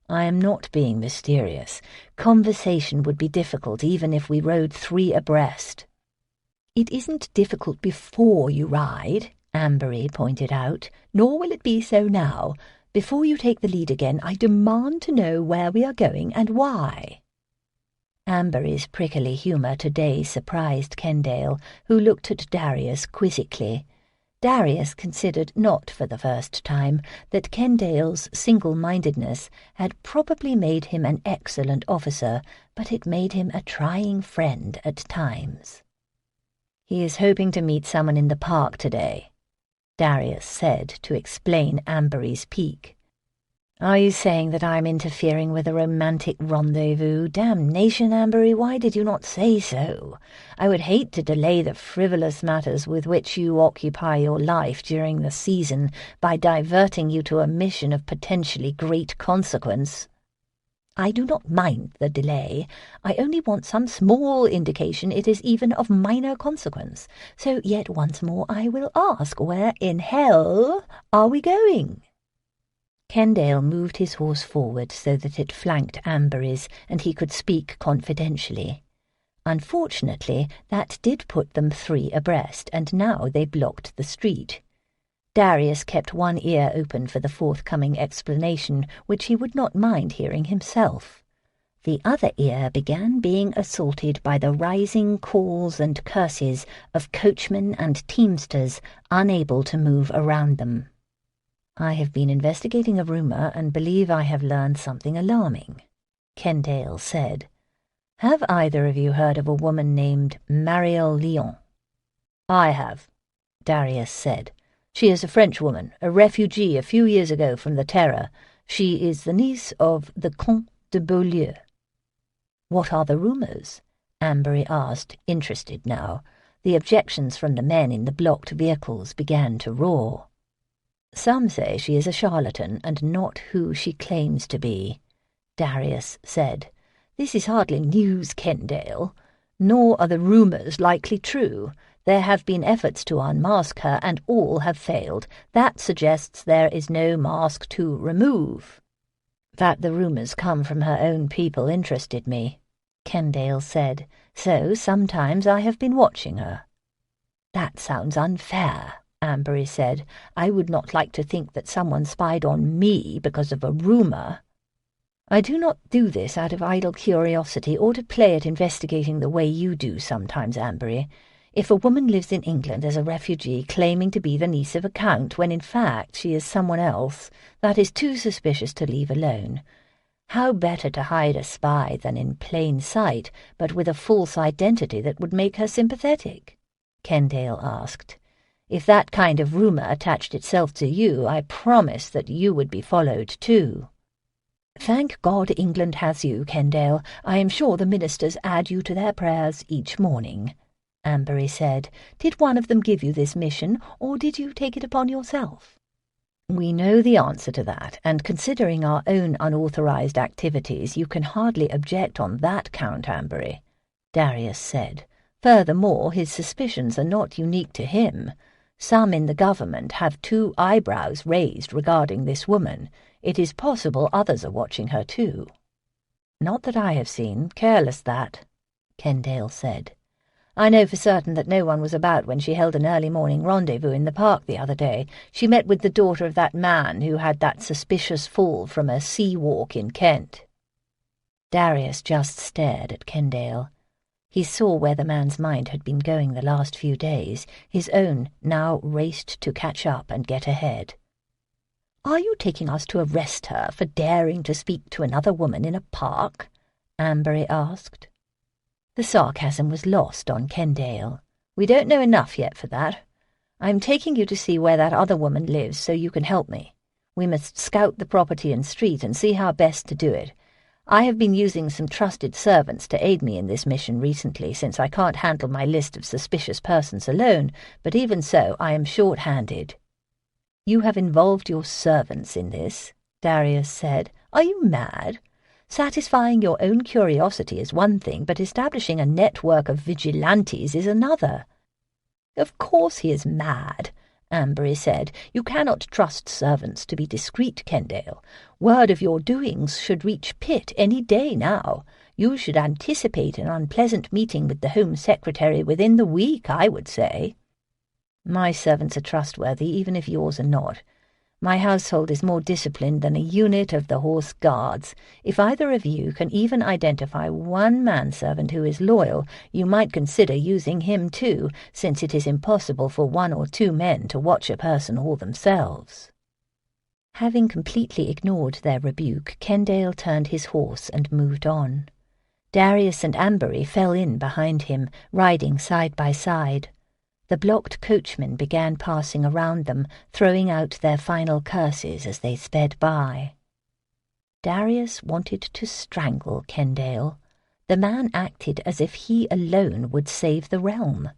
Speaker 2: "I am not being mysterious. Conversation would be difficult even if we rode 3 abreast." "It isn't difficult before you ride," Ambery pointed out, "nor will it be so now. Before you take the lead again, I demand to know where we are going and why." Ambery's prickly humour today surprised Kendale, who looked at Darius quizzically. Darius considered, not for the first time, that Kendale's single-mindedness had probably made him an excellent officer, but it made him a trying friend at times. "He is hoping to meet someone in the park today," Darius said to explain Ambery's pique. "Are you saying that I am interfering with a romantic rendezvous? Damnation, Ambery, why did you not say so? I would hate to delay the frivolous matters with which you occupy your life during the season by diverting you to a mission of potentially great consequence." "I do not mind the delay. I only want some small indication it is even of minor consequence. So yet once more I will ask, where in hell are we going?" Kendale moved his horse forward so that it flanked Ambery's, and he could speak confidentially. Unfortunately, that did put them 3 abreast, and now they blocked the street. Darius kept one ear open for the forthcoming explanation, which he would not mind hearing himself. The other ear began being assaulted by the rising calls and curses of coachmen and teamsters unable to move around them. "I have been investigating a rumour and believe I have learned something alarming," Kendale said. "Have either of you heard of a woman named Marielle Lyon?" "I have," Darius said. "She is a Frenchwoman, a refugee a few years ago from the Terror. She is the niece of the Comte de Beaulieu." "What are the rumours?" Ambery asked, interested now. The objections from the men in the blocked vehicles began to roar. "Some say she is a charlatan and not who she claims to be," Darius said. "This is hardly news, Kendale. Nor are the rumours likely true. There have been efforts to unmask her, and all have failed. That suggests there is no mask to remove." "That the rumours come from her own people interested me," Kendale said. "So sometimes I have been watching her." "That sounds unfair," Ambery said. "I would not like to think that someone spied on me because of a rumour." "I do not do this out of idle curiosity or to play at investigating the way you do sometimes, Ambery. If a woman lives in England as a refugee claiming to be the niece of a count when in fact she is someone else, that is too suspicious to leave alone. How better to hide a spy than in plain sight, but with a false identity that would make her sympathetic? Kendale asked. If that kind of rumour attached itself to you, I promise that you would be followed too. Thank God England has you, Kendale. I am sure the ministers add you to their prayers each morning, Ambery said. Did one of them give you this mission, or did you take it upon yourself? We know the answer to that, and considering our own unauthorized activities, you can hardly object on that count, Ambery, Darius said. Furthermore, his suspicions are not unique to him. Some in the government have 2 eyebrows raised regarding this woman. It is possible others are watching her too. Not that I have seen, careless that, Kendale said. I know for certain that no one was about when she held an early morning rendezvous in the park the other day. She met with the daughter of that man who had that suspicious fall from a sea walk in Kent. Darius just stared at Kendale. He saw where the man's mind had been going the last few days. His own now raced to catch up and get ahead. Are you taking us to arrest her for daring to speak to another woman in a park? Ambery asked. The sarcasm was lost on Kendale. We don't know enough yet for that. I'm taking you to see where that other woman lives so you can help me. We must scout the property and street and see how best to do it. I have been using some trusted servants to aid me in this mission recently, since I can't handle my list of suspicious persons alone, but even so I am short-handed. You have involved your servants in this, Darius said. Are you mad? Satisfying your own curiosity is one thing, but establishing a network of vigilantes is another. Of course he is mad, Ambery said. You cannot trust servants to be discreet, Kendale. Word of your doings should reach Pitt any day now. You should anticipate an unpleasant meeting with the Home Secretary within the week, I would say. My servants are trustworthy, even if yours are not. My household is more disciplined than a unit of the Horse Guards. If either of you can even identify one manservant who is loyal, you might consider using him too, since it is impossible for 1 or 2 men to watch a person all themselves. Having completely ignored their rebuke, Kendale turned his horse and moved on. Darius and Ambery fell in behind him, riding side by side. The blocked coachmen began passing around them, throwing out their final curses as they sped by. Darius wanted to strangle Kendale. The man acted as if he alone would save the realm.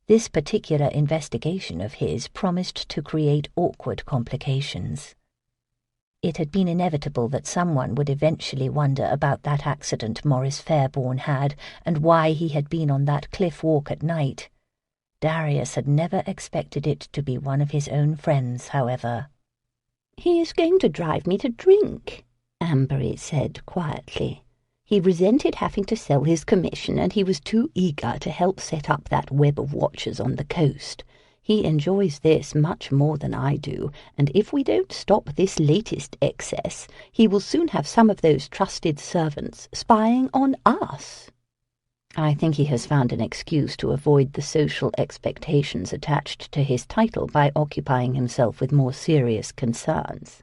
Speaker 2: This particular investigation of his promised to create awkward complications. It had been inevitable that someone would eventually wonder about that accident Miss Fairbourne had, and why he had been on that cliff walk at night. Darius had never expected it to be one of his own friends, however.
Speaker 1: He is going to drive me to drink, Ambery said quietly. He resented having to sell his commission, and he was too eager to help set up that web of watchers on the coast. He enjoys this much more than I do, and if we don't stop this latest excess, he will soon have some of those trusted servants spying on us. I think he has found an excuse to avoid the social expectations attached to his title by occupying himself with more serious concerns.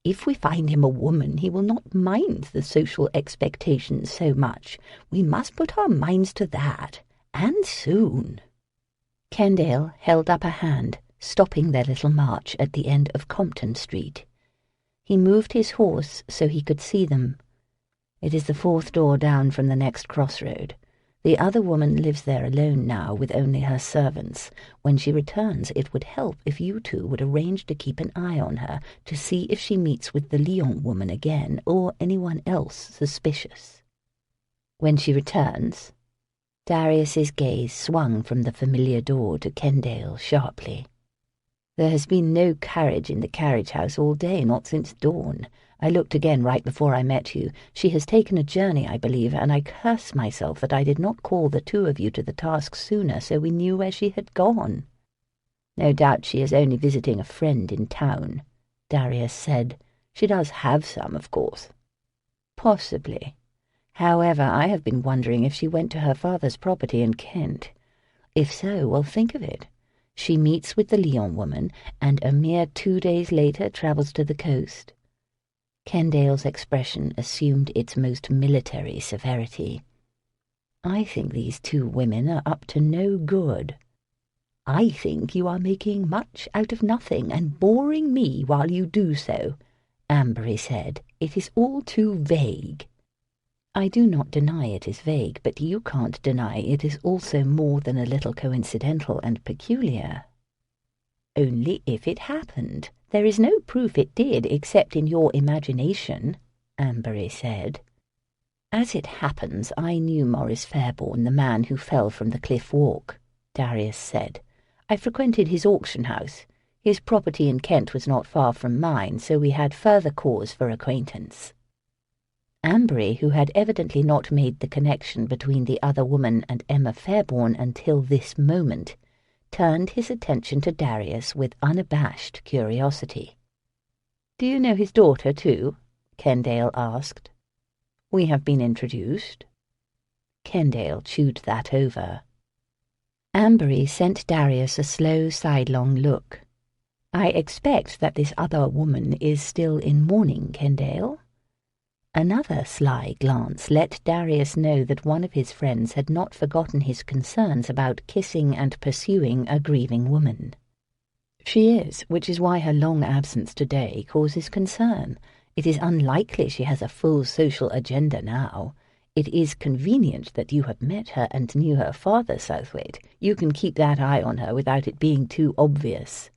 Speaker 1: If we find him a woman, he will not mind the social expectations so much. We must put our minds to that, and soon. Kendale held up a hand, stopping their little march at the end of Compton Street. He moved his horse so he could see them. It is the 4th door down from the next crossroad. The other woman lives there alone now with only her servants. When she returns, it would help if you two would arrange to keep an eye on her to see if she meets with the Lyon woman again or anyone else suspicious. When she returns, Darius's gaze swung from the familiar door to Kendale sharply. There has been no carriage in the carriage house all day, not since dawn. I looked again right before I met you. She has taken a journey, I believe, and I curse myself that I did not call the 2 of you to the task sooner so we knew where she had gone. No doubt she is only visiting a friend in town, Darius said. She does have some, of course. Possibly. However, I have been wondering if she went to her father's property in Kent.
Speaker 2: If so, well, think of it. She meets with the Lyon woman, and a mere 2 days later travels to the coast. Kendale's expression assumed its most military severity. I think these two women are up to no good. I think you are making much out of nothing and boring me while you do so, Ambery said. It is all too vague. I do not deny it is vague, but you can't deny it is also more than a little coincidental and peculiar. Only if it happened. There is no proof it did, except in your imagination, Ambery said. As it happens, I knew Maurice Fairbourne, the man who fell from the cliff walk, Darius said. I frequented his auction house. His property in Kent was not far from mine, so we had further cause for acquaintance. Ambery, who had evidently not made the connection between the other woman and Emma Fairbourne until this moment, turned his attention to Darius with unabashed curiosity. "Do you know his daughter, too?" Kendale asked. "We have been introduced." Kendale chewed that over. Ambery sent Darius a slow, sidelong look. "I expect that this other woman is still in mourning, Kendale?" Another sly glance let Darius know that one of his friends had not forgotten his concerns about kissing and pursuing a grieving woman. "She is, which is why her long absence today causes concern. It is unlikely she has a full social agenda now. It is convenient that you have met her and knew her father, Southwaite. You can keep that eye on her without it being too obvious."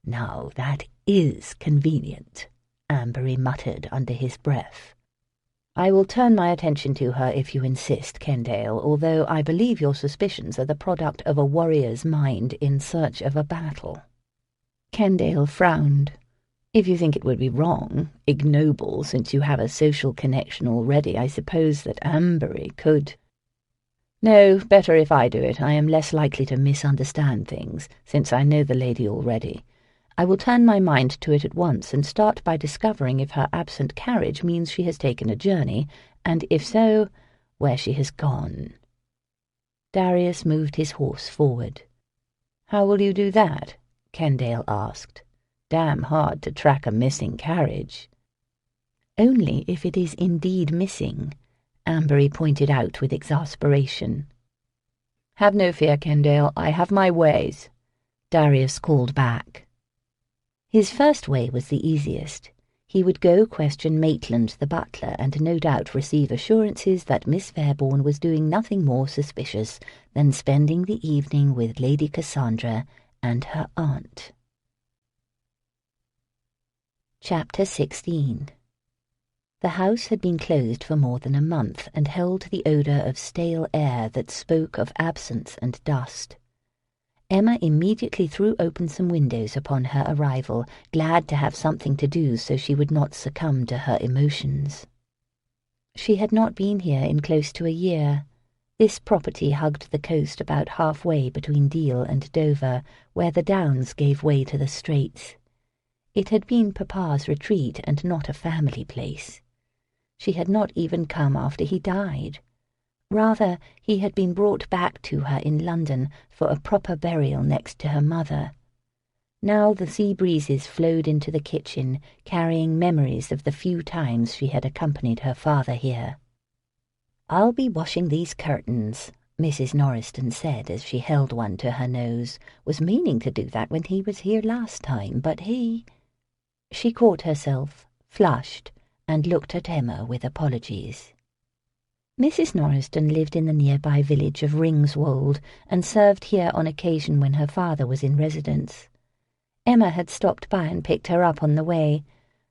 Speaker 2: "Now that is convenient," Ambery muttered under his breath. "I will turn my attention to her if you insist, Kendale, although I believe your suspicions are the product of a warrior's mind in search of a battle." Kendale frowned. "If you think it would be wrong, ignoble, since you have a social connection already, I suppose that Ambery could—" "No, better if I do it. I am less likely to misunderstand things, since I know the lady already. I will turn my mind to it at once and start by discovering if her absent carriage means she has taken a journey, and if so, where she has gone." Darius moved his horse forward. "How will you do that?" Kendale asked. "Damn hard to track a missing carriage." "Only if it is indeed missing," Ambery pointed out with exasperation. "Have no fear, Kendale. I have my ways," Darius called back. His first way was the easiest. He would go question Maitland the butler and no doubt receive assurances that Miss Fairbourne was doing nothing more suspicious than spending the evening with Lady Cassandra and her aunt. Chapter 16. The house had been closed for more than a month and held the odour of stale air that spoke of absence and dust. Emma immediately threw open some windows upon her arrival, glad to have something to do so she would not succumb to her emotions. She had not been here in close to a year. This property hugged the coast about halfway between Deal and Dover, where the downs gave way to the straits. It had been Papa's retreat and not a family place. She had not even come after he died. Rather, he had been brought back to her in London for a proper burial next to her mother. Now the sea breezes flowed into the kitchen, carrying memories of the few times she had accompanied her father here. "I'll be washing these curtains," Mrs. Norriston said as she held one to her nose. "Was meaning to do that when he was here last time, but he—" She caught herself, flushed, and looked at Emma with apologies. Mrs. Norriston lived in the nearby village of Ringswold and served here on occasion when her father was in residence. Emma had stopped by and picked her up on the way.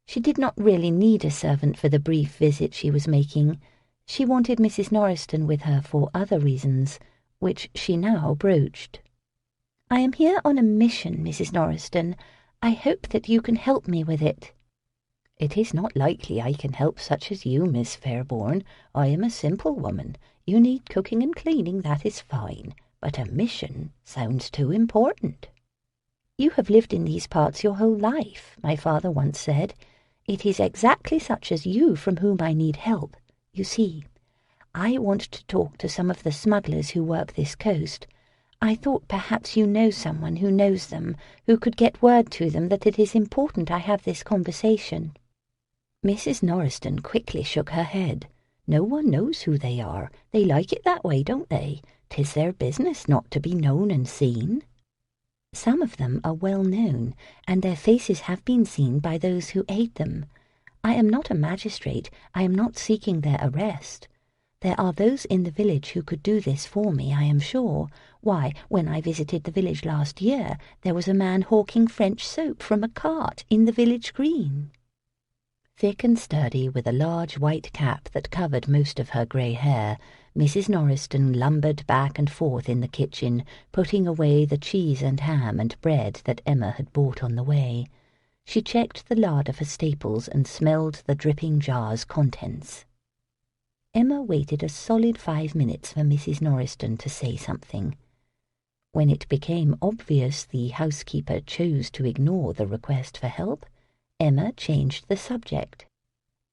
Speaker 2: She did not really need a servant for the brief visit she was making. She wanted Mrs. Norriston with her for other reasons, which she now broached. "I am here on a mission, Mrs. Norriston. I hope that you can help me with it." "It is not likely I can help such as you, Miss Fairbourne. I am a simple woman. You need cooking and cleaning, that is fine. But a mission sounds too important." "You have lived in these parts your whole life," my father once said. "It is exactly such as you from whom I need help. You see, I want to talk to some of the smugglers who work this coast. I thought perhaps you know someone who knows them, who could get word to them that it is important I have this conversation." Mrs. Norriston quickly shook her head. "No one knows who they are. They like it that way, don't they? 'Tis their business not to be known and seen." "Some of them are well known, and their faces have been seen by those who aid them. I am not a magistrate. I am not seeking their arrest. There are those in the village who could do this for me, I am sure. Why, when I visited the village last year, there was a man hawking French soap from a cart in the village green." Thick and sturdy, with a large white cap that covered most of her grey hair, Mrs. Norriston lumbered back and forth in the kitchen, putting away the cheese and ham and bread that Emma had bought on the way. She checked the larder for staples and smelled the dripping jar's contents. Emma waited a solid 5 minutes for Mrs. Norriston to say something. When it became obvious the housekeeper chose to ignore the request for help, Emma changed the subject.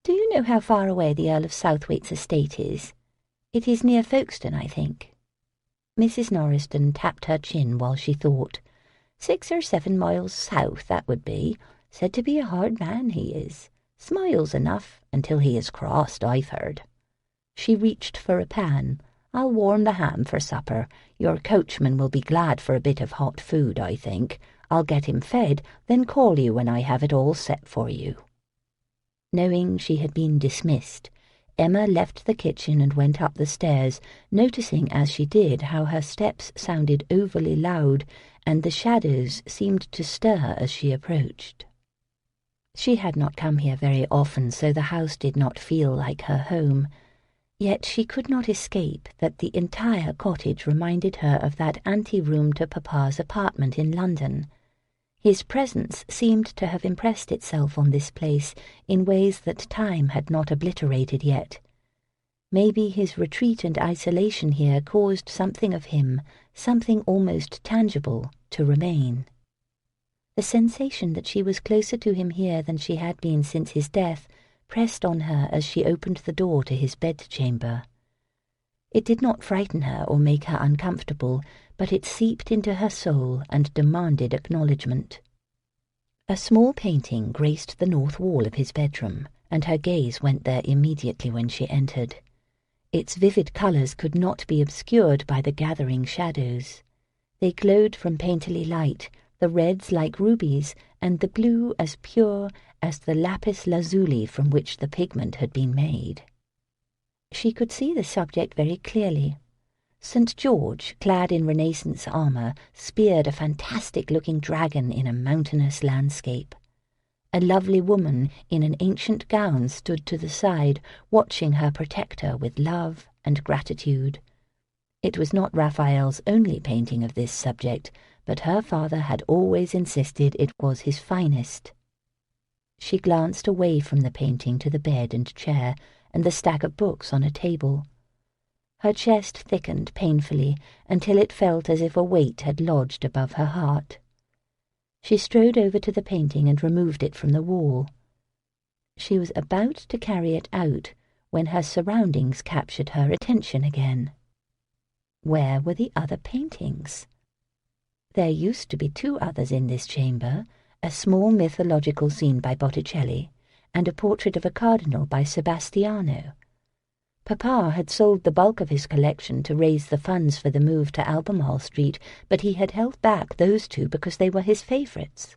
Speaker 2: "Do you know how far away the Earl of Southwaite's estate is? It is near Folkestone, I think." Mrs. Norriston tapped her chin while she thought. 6 or 7 miles south, that would be. Said to be a hard man, he is. Smiles enough, until he is crossed, I've heard." She reached for a pan. "I'll warm the ham for supper. Your coachman will be glad for a bit of hot food, I think. I'll get him fed, then call you when I have it all set for you." Knowing she had been dismissed, Emma left the kitchen and went up the stairs, noticing as she did how her steps sounded overly loud and the shadows seemed to stir as she approached. She had not come here very often, so the house did not feel like her home. Yet she could not escape that the entire cottage reminded her of that ante-room to Papa's apartment in London. His presence seemed to have impressed itself on this place in ways that time had not obliterated yet. Maybe his retreat and isolation here caused something of him, something almost tangible, to remain. The sensation that she was closer to him here than she had been since his death pressed on her as she opened the door to his bedchamber. It did not frighten her or make her uncomfortable, but it seeped into her soul and demanded acknowledgment. A small painting graced the north wall of his bedroom, and her gaze went there immediately when she entered. Its vivid colours could not be obscured by the gathering shadows. They glowed from painterly light, the reds like rubies, and the blue as pure as the lapis lazuli from which the pigment had been made. She could see the subject very clearly. St. George, clad in Renaissance armour, speared a fantastic-looking dragon in a mountainous landscape. A lovely woman in an ancient gown stood to the side, watching her protector with love and gratitude. It was not Raphael's only painting of this subject, but her father had always insisted it was his finest. She glanced away from the painting to the bed and chair, and the stack of books on a table. Her chest thickened painfully until it felt as if a weight had lodged above her heart. She strode over to the painting and removed it from the wall. She was about to carry it out when her surroundings captured her attention again. Where were the other paintings? There used to be 2 others in this chamber, a small mythological scene by Botticelli, and a portrait of a cardinal by Sebastiano. Papa had sold the bulk of his collection to raise the funds for the move to Albemarle Street, but he had held back those 2 because they were his favourites.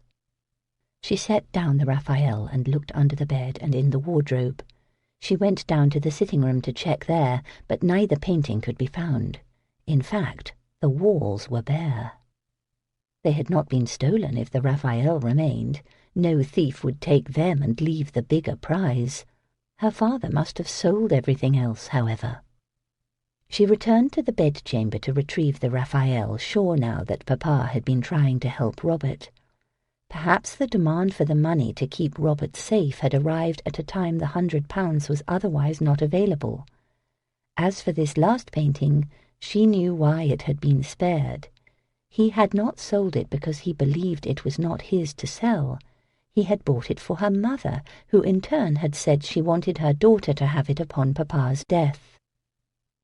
Speaker 2: She set down the Raphael and looked under the bed and in the wardrobe. She went down to the sitting-room to check there, but neither painting could be found. In fact, the walls were bare. They had not been stolen if the Raphael remained. No thief would take them and leave the bigger prize. Her father must have sold everything else, however. She returned to the bedchamber to retrieve the Raphael, sure now that Papa had been trying to help Robert. Perhaps the demand for the money to keep Robert safe had arrived at a time the £100 was otherwise not available. As for this last painting, she knew why it had been spared. He had not sold it because he believed it was not his to sell. He had bought it for her mother, who in turn had said she wanted her daughter to have it upon Papa's death.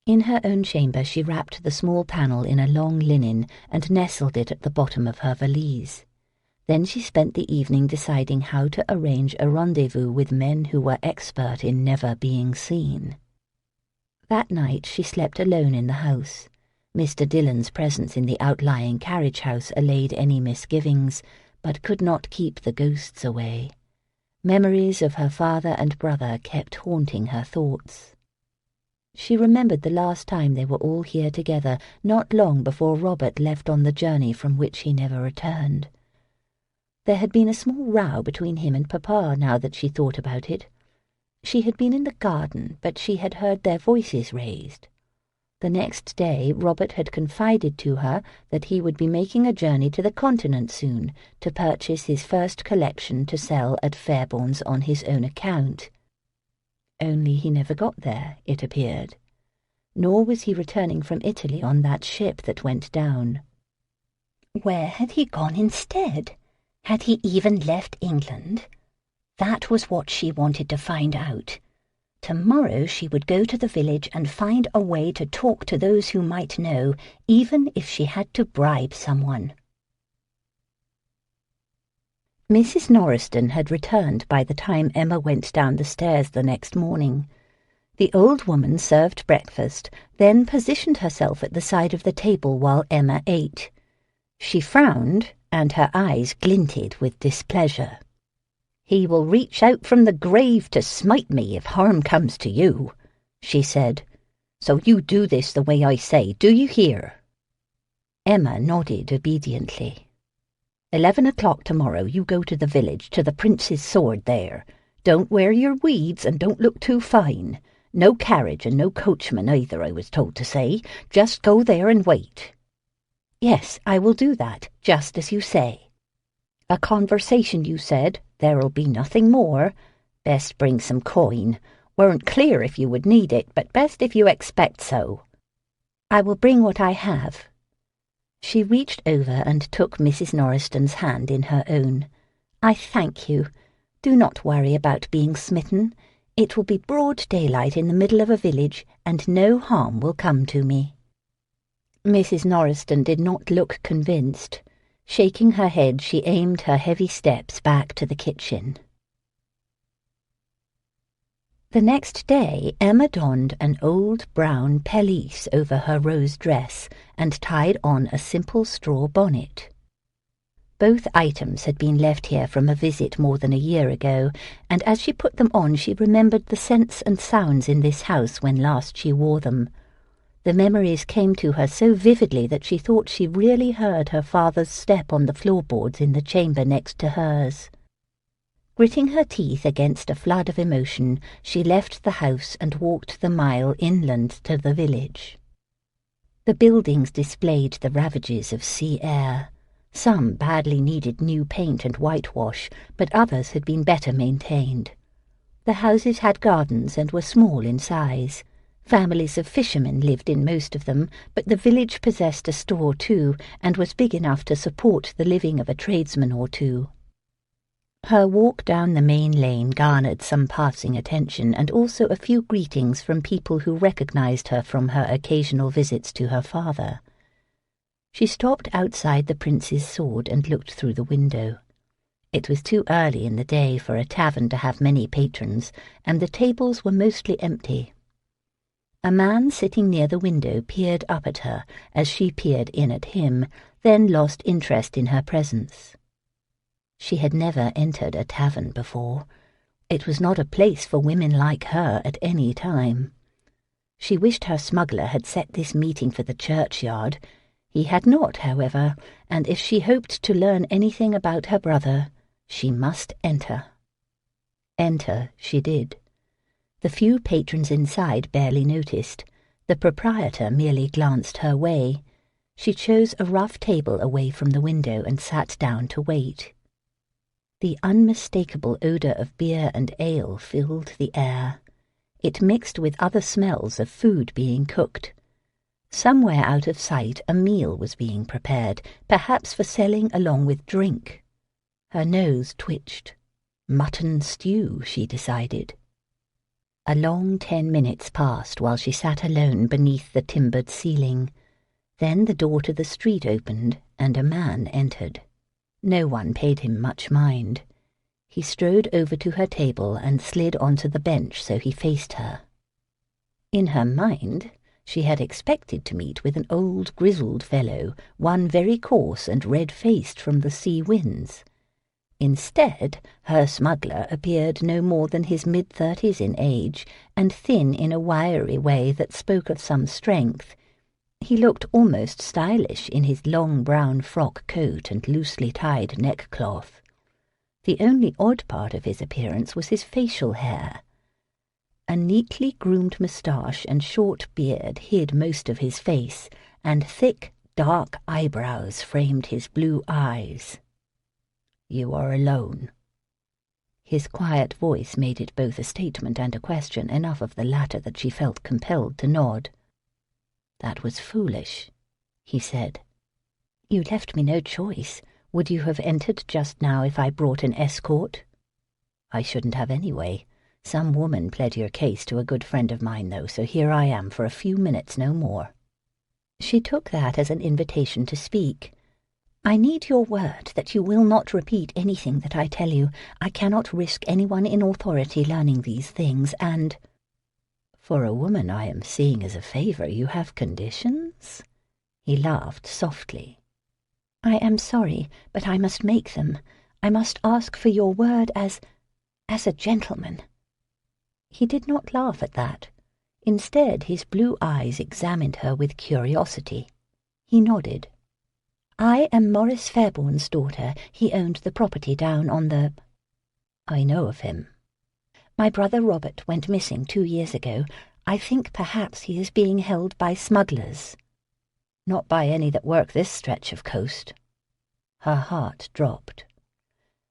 Speaker 2: In her own chamber she wrapped the small panel in a long linen and nestled it at the bottom of her valise. Then she spent the evening deciding how to arrange a rendezvous with men who were expert in never being seen. That night she slept alone in the house. Mr. Dillon's presence in the outlying carriage-house allayed any misgivings, but could not keep the ghosts away. Memories of her father and brother kept haunting her thoughts. She remembered the last time they were all here together, not long before Robert left on the journey from which he never returned. There had been a small row between him and Papa, now that she thought about it. She had been in the garden, but she had heard their voices raised. The next day Robert had confided to her that he would be making a journey to the continent soon to purchase his first collection to sell at Fairbourne's on his own account. Only he never got there, it appeared. Nor was he returning from Italy on that ship that went down.
Speaker 1: Where had he gone instead? Had he even left England? That was what she wanted to find out. Tomorrow she would go to the village and find a way to talk to those who might know, even if she had to bribe someone.
Speaker 2: Mrs. Norriston had returned by the time Emma went down the stairs the next morning. The old woman served breakfast, then positioned herself at the side of the table while Emma ate. She frowned, and her eyes glinted with displeasure.
Speaker 1: "He will reach out from the grave to smite me if harm comes to you," she said. "So you do this the way I say, do you hear?"
Speaker 2: Emma nodded obediently.
Speaker 1: 11 o'clock tomorrow you go to the village, to the Prince's Sword there. Don't wear your weeds and don't look too fine. No carriage and no coachman either, I was told to say. Just go there and wait.
Speaker 2: Yes, I will do that, just as you say.
Speaker 1: A conversation, you said. There'll be nothing more. Best bring some coin. Weren't clear if you would need it, but best if you expect so.
Speaker 2: I will bring what I have. She reached over and took Mrs. Norriston's hand in her own. I thank you. Do not worry about being smitten. It will be broad daylight in the middle of a village, and no harm will come to me.
Speaker 1: Mrs. Norriston did not look convinced. Shaking her head, she aimed her heavy steps back to the kitchen. The next day, Emma donned an old brown pelisse over her rose dress and tied on a simple straw bonnet. Both items had been left here from a visit more than a year ago, and as she put them on she remembered the scents and sounds in this house when last she wore them. The memories came to her so vividly that she thought she really heard her father's step on the floorboards in the chamber next to hers. Gritting her teeth against a flood of emotion, she left the house and walked the mile inland to the village. The buildings displayed the ravages of sea air. Some badly needed new paint and whitewash, but others had been better maintained. The houses had gardens and were small in size. Families of fishermen lived in most of them, but the village possessed a store too, and was big enough to support the living of a tradesman or two. Her walk down the main lane garnered some passing attention, and also a few greetings from people who recognized her from her occasional visits to her father. She stopped outside the Prince's Sword and looked through the window. It was too early in the day for a tavern to have many patrons, and the tables were mostly empty. A man sitting near the window peered up at her as she peered in at him, then lost interest in her presence. She had never entered a tavern before. It was not a place for women like her at any time. She wished her smuggler had set this meeting for the churchyard. He had not, however, and if she hoped to learn anything about her brother, she must enter. Enter she did. The few patrons inside barely noticed. The proprietor merely glanced her way. She chose a rough table away from the window and sat down to wait. The unmistakable odour of beer and ale filled the air. It mixed with other smells of food being cooked. Somewhere out of sight a meal was being prepared, perhaps for selling along with drink. Her nose twitched. Mutton stew, she decided.
Speaker 2: A long 10 minutes passed while she sat alone beneath the timbered ceiling. Then the door to the street opened, and a man entered. No one paid him much mind. He strode over to her table and slid onto the bench so he faced her. In her mind, she had expected to meet with an old grizzled fellow, one very coarse and red-faced from the sea winds. Instead, her smuggler appeared no more than his mid-30s in age, and thin in a wiry way that spoke of some strength. He looked almost stylish in his long brown frock coat and loosely tied neckcloth. The only odd part of his appearance was his facial hair. A neatly groomed moustache and short beard hid most of his face, and thick, dark eyebrows framed his blue eyes. "You are alone." His quiet voice made it both a statement and a question, enough of the latter that she felt compelled to nod. "That was foolish," he said. "You left me no choice. Would you have entered just now if I brought an escort?" "I shouldn't have anyway. Some woman pled your case to a good friend of mine, though, so here I am for a few minutes, no more." She took that as an invitation to speak. "I need your word that you will not repeat anything that I tell you. I cannot risk anyone in authority learning these things, and—" "For a woman I am seeing as a favor, you have conditions?" He laughed softly. "I am sorry, but I must make them. I must ask for your word as a gentleman." He did not laugh at that. Instead, his blue eyes examined her with curiosity. He nodded. "I am Maurice Fairbourne's daughter. He owned the property down on the—" "I know of him." "My brother Robert went missing 2 years ago. I think perhaps he is being held by smugglers." "Not by any that work this stretch of coast." Her heart dropped.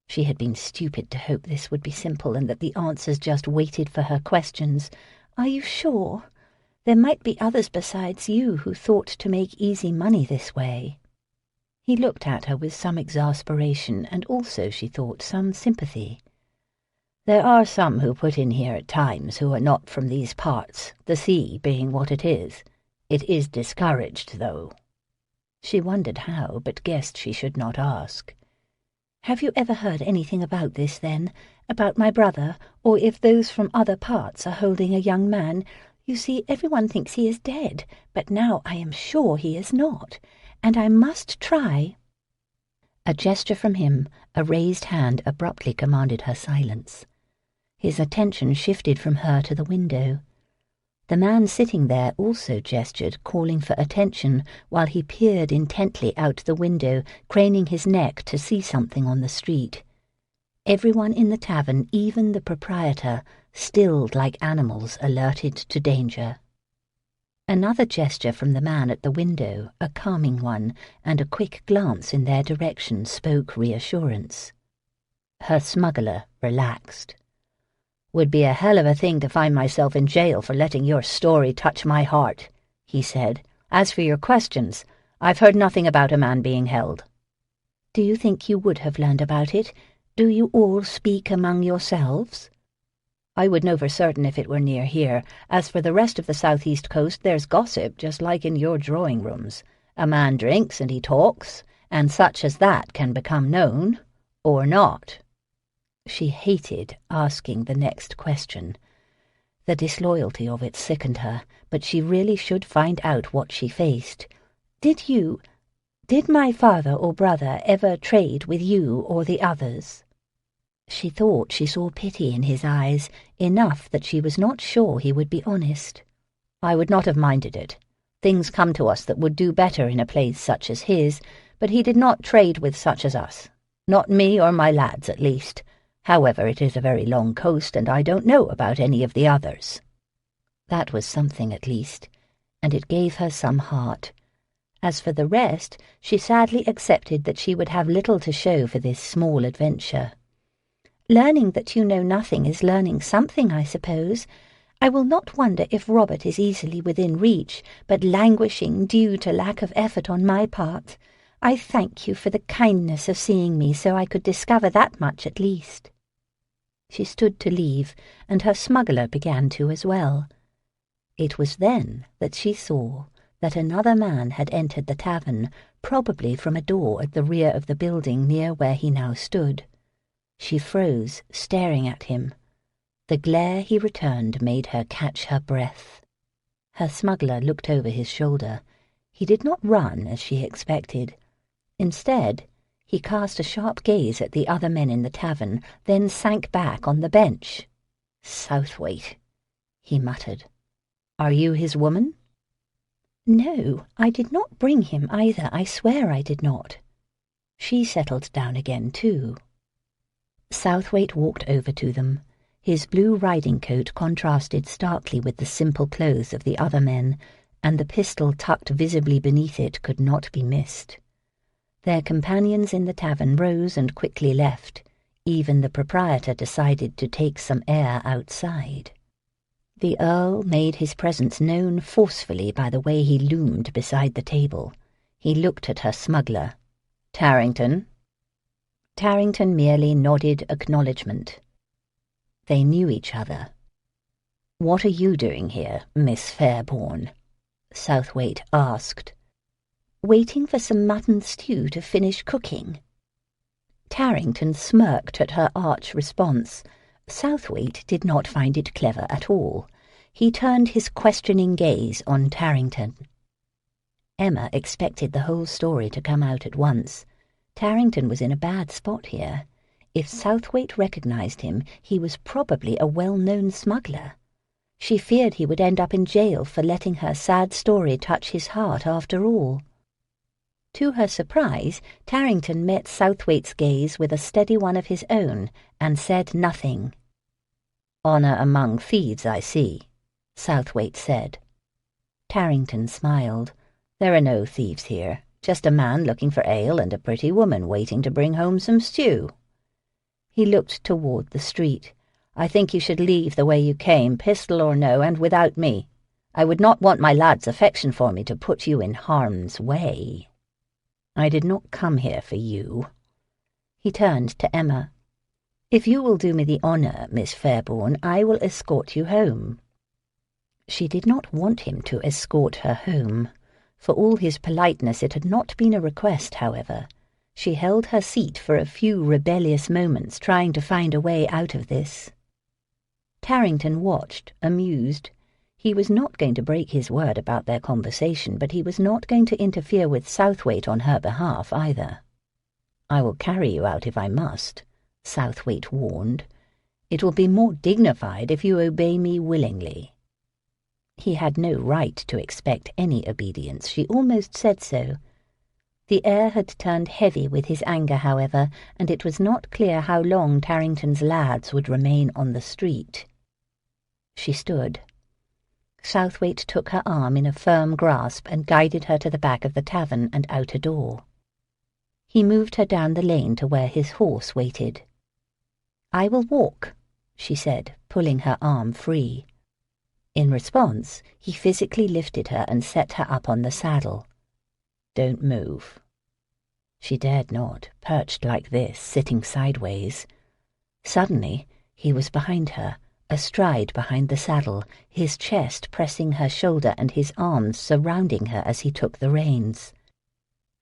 Speaker 2: She had been stupid to hope this would be simple and that the answers just waited for her questions. "Are you sure? There might be others besides you who thought to make easy money this way." He looked at her with some exasperation and also, she thought, some sympathy. "There are some who put in here at times who are not from these parts, the sea being what it is. It is discouraged, though." She wondered how, but guessed she should not ask. "Have you ever heard anything about this, then? About my brother, or if those from other parts are holding a young man? You see, everyone thinks he is dead, but now I am sure he is not, and I must try—" A gesture from him, a raised hand, abruptly commanded her silence. His attention shifted from her to the window. The man sitting there also gestured, calling for attention, while he peered intently out the window, craning his neck to see something on the street. Everyone in the tavern, even the proprietor, stilled like animals alerted to danger. Another gesture from the man at the window, a calming one, and a quick glance in their direction spoke reassurance. Her smuggler relaxed. "Would be a hell of a thing to find myself in jail for letting your story touch my heart," he said. "As for your questions, I've heard nothing about a man being held." "Do you think you would have learned about it? Do you all speak among yourselves?" "I would know for certain if it were near here. As for the rest of the southeast coast, there's gossip, just like in your drawing-rooms. A man drinks and he talks, and such as that can become known, or not." She hated asking the next question. The disloyalty of it sickened her, but she really should find out what she faced. Did my father or brother ever trade with you or the others?" She thought she saw pity in his eyes, enough that she was not sure he would be honest. "I would not have minded it. Things come to us that would do better in a place such as his, but he did not trade with such as us. Not me or my lads, at least. However, it is a very long coast, and I don't know about any of the others." That was something, at least, and it gave her some heart. As for the rest, she sadly accepted that she would have little to show for this small adventure. "Learning that you know nothing is learning something, I suppose. I will not wonder if Robert is easily within reach, but languishing due to lack of effort on my part. I thank you for the kindness of seeing me so I could discover that much at least." She stood to leave, and her smuggler began to as well. It was then that she saw that another man had entered the tavern, probably from a door at the rear of the building near where he now stood. She froze, staring at him. The glare he returned made her catch her breath. Her smuggler looked over his shoulder. He did not run as she expected. Instead, he cast a sharp gaze at the other men in the tavern, then sank back on the bench. "Southwaite," he muttered. "Are you his woman?"
Speaker 1: "No, I did not bring him either, I swear I did not."
Speaker 2: She settled down again, too. Southwaite walked over to them. His blue riding-coat contrasted starkly with the simple clothes of the other men, and the pistol tucked visibly beneath it could not be missed. Their companions in the tavern rose and quickly left. Even the proprietor decided to take some air outside. The Earl made his presence known forcefully by the way he loomed beside the table. He looked at her smuggler. "Tarrington?" Tarrington merely nodded acknowledgement. They knew each other. "What are you doing here, Miss Fairbourne?" Southwaite asked.
Speaker 1: "Waiting for some mutton stew to finish cooking."
Speaker 2: Tarrington smirked at her arch response. Southwaite did not find it clever at all. He turned his questioning gaze on Tarrington. Emma expected the whole story to come out at once. Tarrington was in a bad spot here. If Southwaite recognized him, he was probably a well-known smuggler. She feared he would end up in jail for letting her sad story touch his heart after all. To her surprise, Tarrington met Southwaite's gaze with a steady one of his own, and said nothing. "Honor among thieves, I see," Southwaite said. Tarrington smiled. "There are no thieves here, just a man looking for ale and a pretty woman waiting to bring home some stew." He looked toward the street. "I think you should leave the way you came, pistol or no, and without me. I would not want my lad's affection for me to put you in harm's way." "I did not come here for you." He turned to Emma. "If you will do me the honor, Miss Fairbourne, I will escort you home." She did not want him to escort her home. For all his politeness, it had not been a request, however. She held her seat for a few rebellious moments, trying to find a way out of this. Tarrington watched, amused. He was not going to break his word about their conversation, but he was not going to interfere with Southwaite on her behalf either. "I will carry you out if I must," Southwaite warned. "It will be more dignified if you obey me willingly." He had no right to expect any obedience. She almost said so. The air had turned heavy with his anger, however, and it was not clear how long Tarrington's lads would remain on the street. She stood. Southwaite took her arm in a firm grasp and guided her to the back of the tavern and out a door. He moved her down the lane to where his horse waited. "I will walk," she said, pulling her arm free. In response, he physically lifted her and set her up on the saddle. "Don't move." She dared not, perched like this, sitting sideways. Suddenly, he was behind her, astride behind the saddle, his chest pressing her shoulder and his arms surrounding her as he took the reins.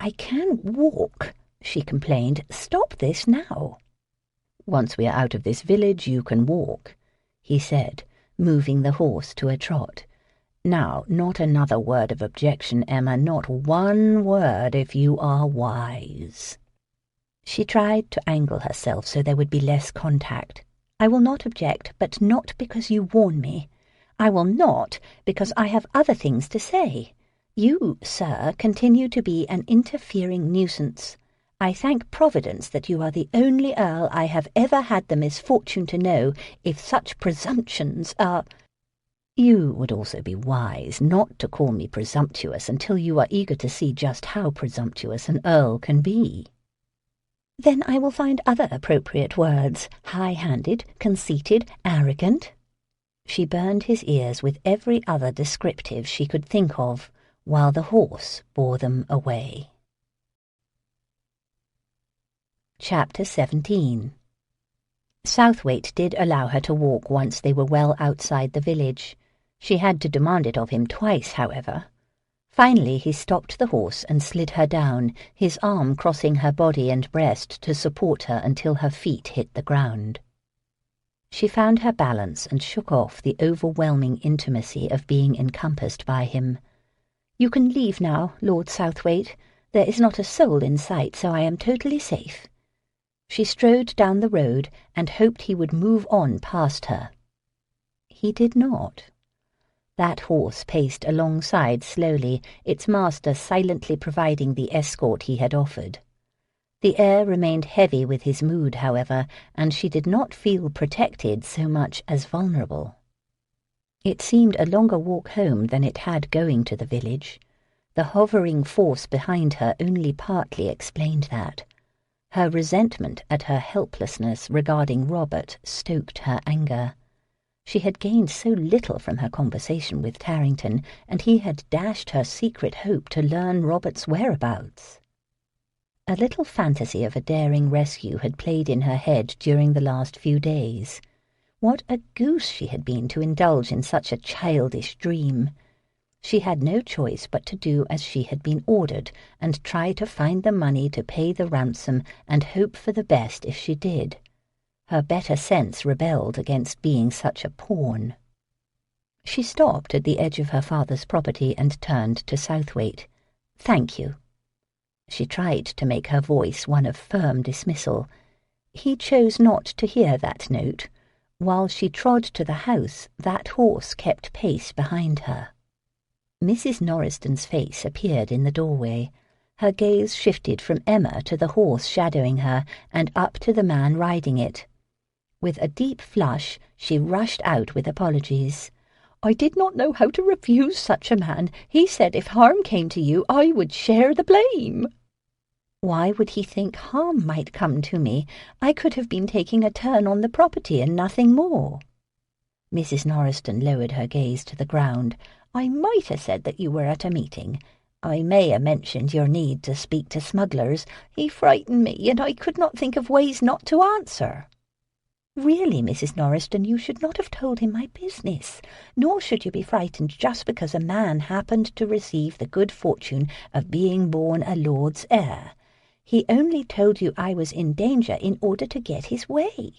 Speaker 2: "I can walk," she complained. "Stop this now." "Once we are out of this village, you can walk," he said, moving the horse to a trot. "Now, not another word of objection, Emma, not one word if you are wise." She tried to angle herself so there would be less contact. "I will not object, but not because you warn me. I will not because I have other things to say. You, sir, continue to be an interfering nuisance. I thank Providence that you are the only Earl I have ever had the misfortune to know. If such presumptions are—" "You would also be wise not to call me presumptuous until you are eager to see just how presumptuous an earl can be." "Then I will find other appropriate words. High-handed, conceited, arrogant." She burned his ears with every other descriptive she could think of, while the horse bore them away. Chapter 17.
Speaker 1: Southwaite did allow her to walk once they were well outside the village. She had to demand it of him twice, however. Finally he stopped the horse and slid her down, his arm crossing her body and breast to support her until her feet hit the ground. She found her balance and shook off the overwhelming intimacy of being encompassed by him. "You can leave now, Lord Southwaite. There is not a soul in sight, so I am totally safe." She strode down the road and hoped he would move on past her. He did not. That horse paced alongside slowly, its master silently providing the escort he had offered. The air remained heavy with his mood, however, and she did not feel protected so much as vulnerable. It seemed a longer walk home than it had going to the village. The hovering force behind her only partly explained that. Her resentment at her helplessness regarding Robert stoked her anger. She had gained so little from her conversation with Tarrington, and he had dashed her secret hope to learn Robert's whereabouts. A little fantasy of a daring rescue had played in her head during the last few days. What a goose she had been to indulge in such a childish dream! She had no choice but to do as she had been ordered, and try to find the money to pay the ransom and hope for the best if she did. Her better sense rebelled against being such a pawn. She stopped at the edge of her father's property and turned to Southwaite. "Thank you." She tried to make her voice one of firm dismissal. He chose not to hear that note. While she trod to the house, that horse kept pace behind her. Mrs. Norriston's face appeared in the doorway. Her gaze shifted from Emma to the horse shadowing her, and up to the man riding it. With a deep flush, she rushed out with apologies. "I did not know how to refuse such a man. He said if harm came to you, I would share the blame." "Why would he think harm might come to me? I could have been taking a turn on the property and nothing more." Mrs. Norriston lowered her gaze to the ground. "I might have said that you were at a meeting. I may have mentioned your need to speak to smugglers. He frightened me, and I could not think of ways not to answer." "Really, Mrs. Norriston, you should not have told him my business, nor should you be frightened just because a man happened to receive the good fortune of being born a lord's heir. He only told you I was in danger in order to get his way."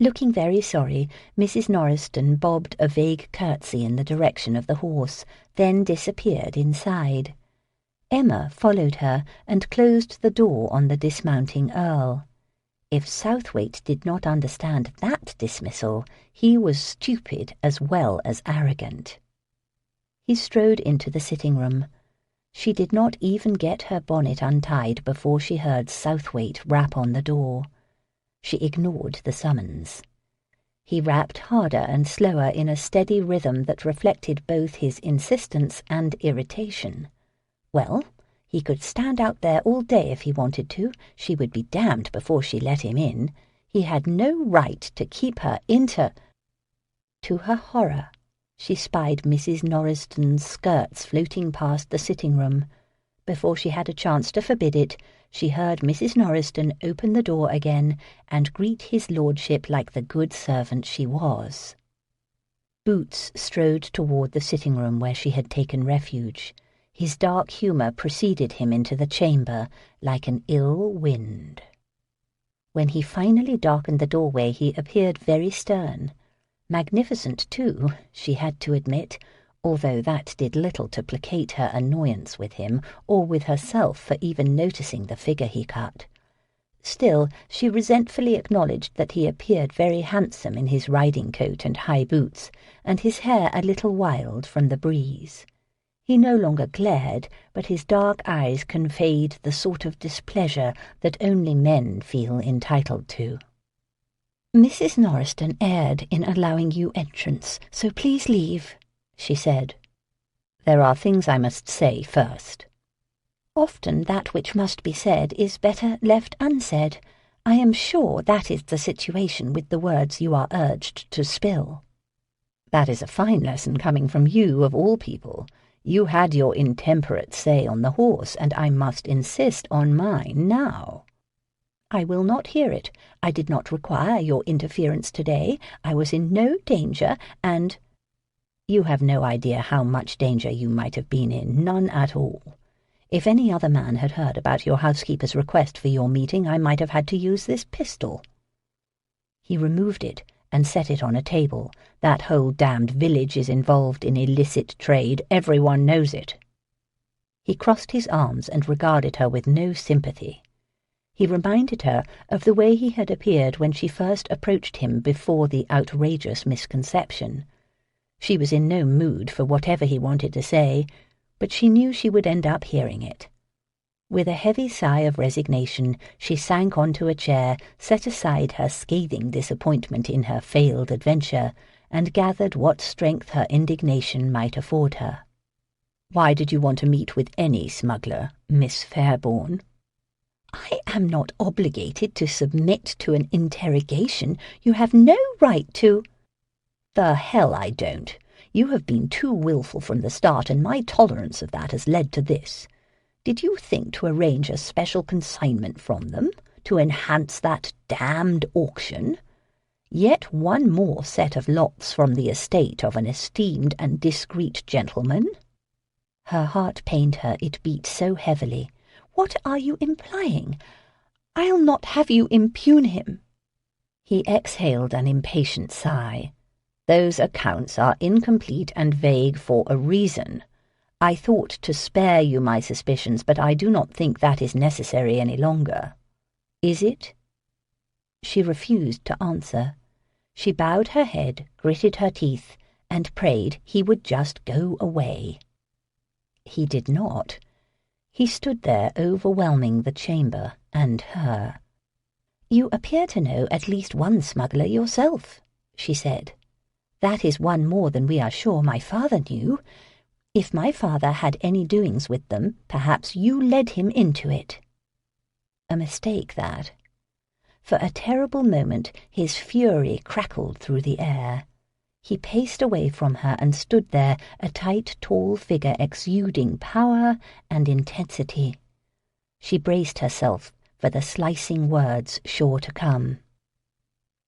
Speaker 1: Looking very sorry, Mrs. Norriston bobbed a vague curtsy in the direction of the horse, then disappeared inside. Emma followed her and closed the door on the dismounting Earl. If Southwaite did not understand that dismissal, he was stupid as well as arrogant. He strode into the sitting-room. She did not even get her bonnet untied before she heard Southwaite rap on the door. She ignored the summons. He rapped harder and slower in a steady rhythm that reflected both his insistence and irritation. Well, he could stand out there all day if he wanted to. She would be damned before she let him in. He had no right to keep her To her horror, she spied Mrs. Norriston's skirts floating past the sitting-room. Before she had a chance to forbid it, she heard Mrs. Norriston open the door again and greet his lordship like the good servant she was. Boots strode toward the sitting-room where she had taken refuge. His dark humour preceded him into the chamber like an ill wind. When he finally darkened the doorway, he appeared very stern. Magnificent, too, she had to admit, although that did little to placate her annoyance with him or with herself for even noticing the figure he cut. Still, she resentfully acknowledged that he appeared very handsome in his riding-coat and high boots, and his hair a little wild from the breeze. He no longer glared, but his dark eyes conveyed the sort of displeasure that only men feel entitled to. "Mrs. Norriston erred in allowing you entrance, so please leave," she said. "There are things I must say first." "Often that which must be said is better left unsaid. I am sure that is the situation with the words you are urged to spill." "That is a fine lesson coming from you, of all people. You had your intemperate say on the horse, and I must insist on mine now."
Speaker 2: "I will not hear it. I did not require your interference today. I was in no danger, and—" "You have no idea how much danger you might have been in, none at all. If any other man had heard about your housekeeper's request for your meeting, I might have had to use this pistol." He removed it and set it on a table. "That whole damned village is involved in illicit trade. Everyone knows it." He crossed his arms and regarded her with no sympathy. He reminded her of the way he had appeared when she first approached him before the outrageous misconception. She was in no mood for whatever he wanted to say, but she knew she would end up hearing it. With a heavy sigh of resignation, she sank onto a chair, set aside her scathing disappointment in her failed adventure, and gathered what strength her indignation might afford her. "Why did you want to meet with any smuggler, Miss Fairbourne?" "I am not obligated to submit to an interrogation. You have no right to—" "The hell I don't. You have been too willful from the start, and my tolerance of that has led to this. Did you think to arrange a special consignment from them, to enhance that damned auction? Yet one more set of lots from the estate of an esteemed and discreet gentleman?" Her heart pained her, it beat so heavily. "What are you implying? I'll not have you impugn him." He exhaled an impatient sigh. "Those accounts are incomplete and vague for a reason. I thought to spare you my suspicions, but I do not think that is necessary any longer. Is it?" She refused to answer. She bowed her head, gritted her teeth, and prayed he would just go away. He did not. He stood there overwhelming the chamber and her. "You appear to know at least one smuggler yourself," she said. "That is one more than we are sure my father knew. If my father had any doings with them, perhaps you led him into it." A mistake, that. For a terrible moment his fury crackled through the air. He paced away from her and stood there, a tight, tall figure exuding power and intensity. She braced herself for the slicing words sure to come.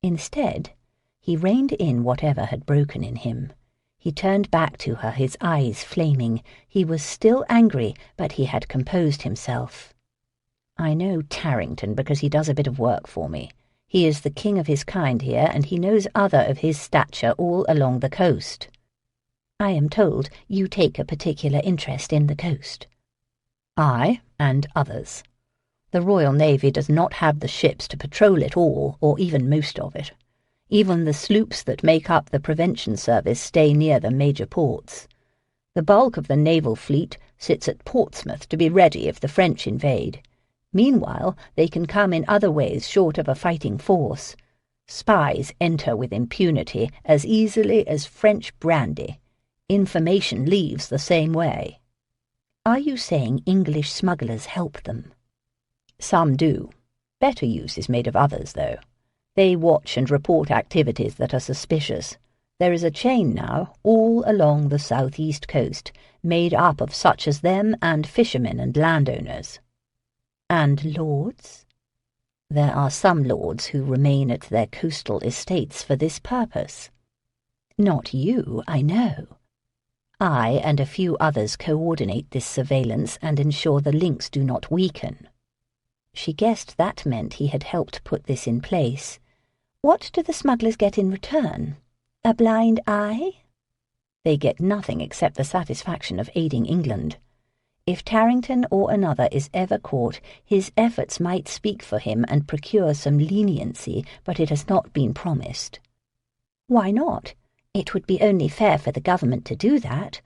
Speaker 2: Instead, he reined in whatever had broken in him. He turned back to her, his eyes flaming. He was still angry, but he had composed himself. "I know Tarrington because he does a bit of work for me. He is the king of his kind here, and he knows other of his stature all along the coast." "I am told you take a particular interest in the coast." "I and others. The Royal Navy does not have the ships to patrol it all, or even most of it. Even the sloops that make up the prevention service stay near the major ports. The bulk of the naval fleet sits at Portsmouth to be ready if the French invade. Meanwhile, they can come in other ways short of a fighting force. Spies enter with impunity as easily as French brandy. Information leaves the same way." "Are you saying English smugglers help them?" "Some do. Better use is made of others, though. They watch and report activities that are suspicious. There is a chain now, all along the southeast coast, made up of such as them and fishermen and landowners." "And lords?" "There are some lords who remain at their coastal estates for this purpose." "Not you, I know." "I and a few others coordinate this surveillance and ensure the links do not weaken." She guessed that meant he had helped put this in place. "What do the smugglers get in return? A blind eye?" "They get nothing except the satisfaction of aiding England. If Tarrington or another is ever caught, his efforts might speak for him and procure some leniency, but it has not been promised." "Why not? It would be only fair for the government to do that."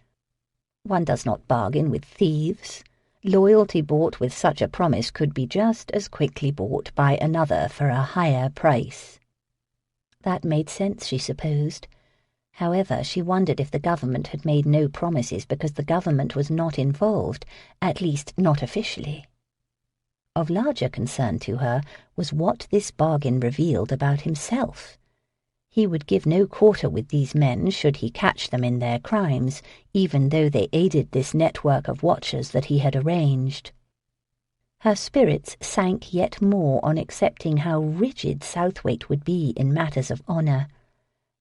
Speaker 2: "One does not bargain with thieves. Loyalty bought with such a promise could be just as quickly bought by another for a higher price." That made sense, she supposed. However, she wondered if the government had made no promises because the government was not involved, at least not officially. Of larger concern to her was what this bargain revealed about himself. He would give no quarter with these men should he catch them in their crimes, even though they aided this network of watchers that he had arranged. Her spirits sank yet more on accepting how rigid Southwaite would be in matters of honour.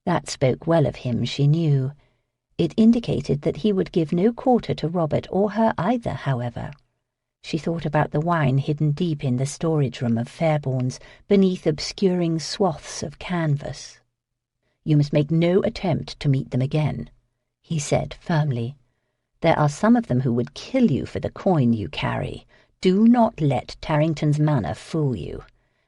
Speaker 2: That spoke well of him, she knew. It indicated that he would give no quarter to Robert or her either, however. She thought about the wine hidden deep in the storage room of Fairbourne's, beneath obscuring swaths of canvas. "You must make no attempt to meet them again," he said firmly. "There are some of them who would kill you for the coin you carry. Do not let Tarrington's manner fool you.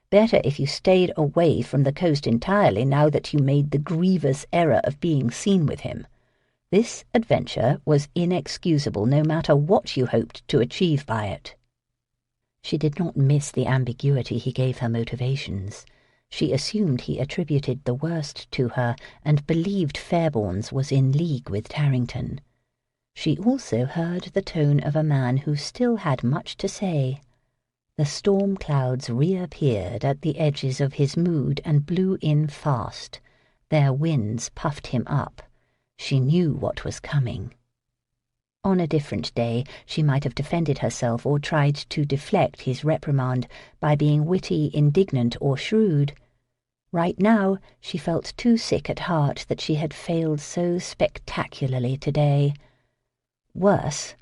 Speaker 2: Better if you stayed away from the coast entirely now that you made the grievous error of being seen with him. This adventure was inexcusable no matter what you hoped to achieve by it." She did not miss the ambiguity he gave her motivations. She assumed he attributed the worst to her and believed Fairbourne's was in league with Tarrington. She also heard the tone of a man who still had much to say. The storm clouds reappeared at the edges of his mood and blew in fast. Their winds puffed him up. She knew what was coming. On a different day, she might have defended herself or tried to deflect his reprimand by being witty, indignant, or shrewd. Right now, she felt too sick at heart that she had failed so spectacularly today. Worse,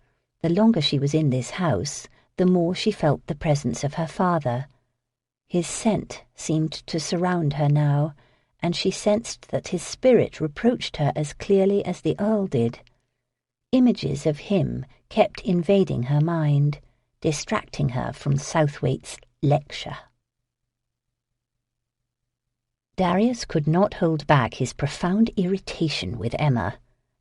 Speaker 2: the longer she was in this house, the more she felt the presence of her father. His scent seemed to surround her now, and she sensed that his spirit reproached her as clearly as the Earl did. Images of him kept invading her mind, distracting her from Southwaite's lecture. Darius could not hold back his profound irritation with Emma.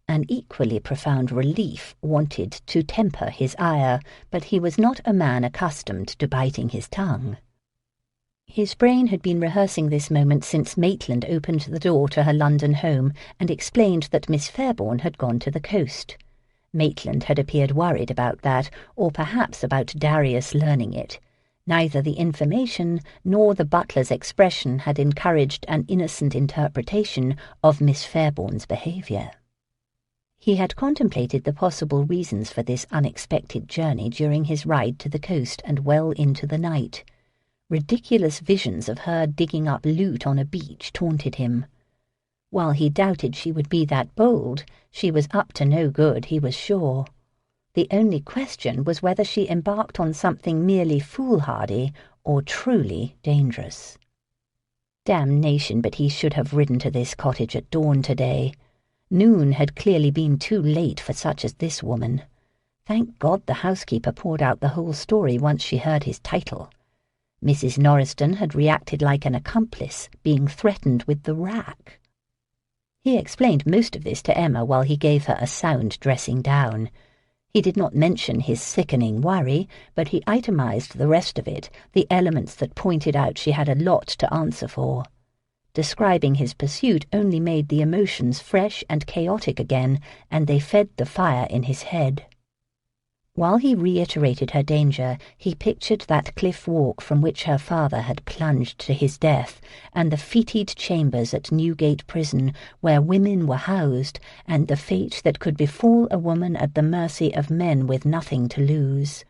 Speaker 2: An equally profound relief wanted to temper his ire, but he was not a man accustomed to biting his tongue. His brain had been rehearsing this moment since Maitland opened the door to her London home and explained that Miss Fairbourne had gone to the coast. Maitland had appeared worried about that, or perhaps about Darius learning it. Neither the information nor the butler's expression had encouraged an innocent interpretation of Miss Fairbourne's behaviour. He had contemplated the possible reasons for this unexpected journey during his ride to the coast and well into the night. Ridiculous visions of her digging up loot on a beach taunted him. While he doubted she would be that bold, she was up to no good, he was sure. The only question was whether she embarked on something merely foolhardy or truly dangerous. Damnation, but he should have ridden to this cottage at dawn today. Noon had clearly been too late for such as this woman. Thank God the housekeeper poured out the whole story once she heard his title. Mrs. Norriston had reacted like an accomplice, being threatened with the rack. He explained most of this to Emma while he gave her a sound dressing down. He did not mention his sickening worry, but he itemized the rest of it, the elements that pointed out she had a lot to answer for. Describing his pursuit only made the emotions fresh and chaotic again, and they fed the fire in his head. While he reiterated her danger, he pictured that cliff walk from which her father had plunged to his death, and the fetid chambers at Newgate Prison where women were housed, and the fate that could befall a woman at the mercy of men with nothing to lose.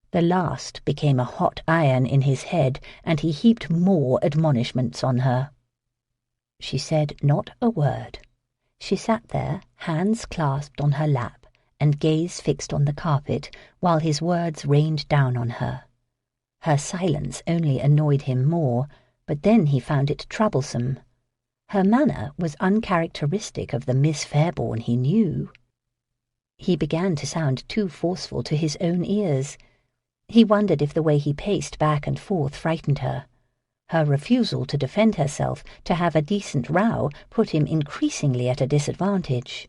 Speaker 2: The last became a hot iron in his head, and he heaped more admonishments on her. She said not a word. She sat there, hands clasped on her lap, and gaze fixed on the carpet, while his words rained down on her. Her silence only annoyed him more, but then he found it troublesome. Her manner was uncharacteristic of the Miss Fairbourne he knew. He began to sound too forceful to his own ears. He wondered if the way he paced back and forth frightened her. Her refusal to defend herself, to have a decent row, put him increasingly at a disadvantage.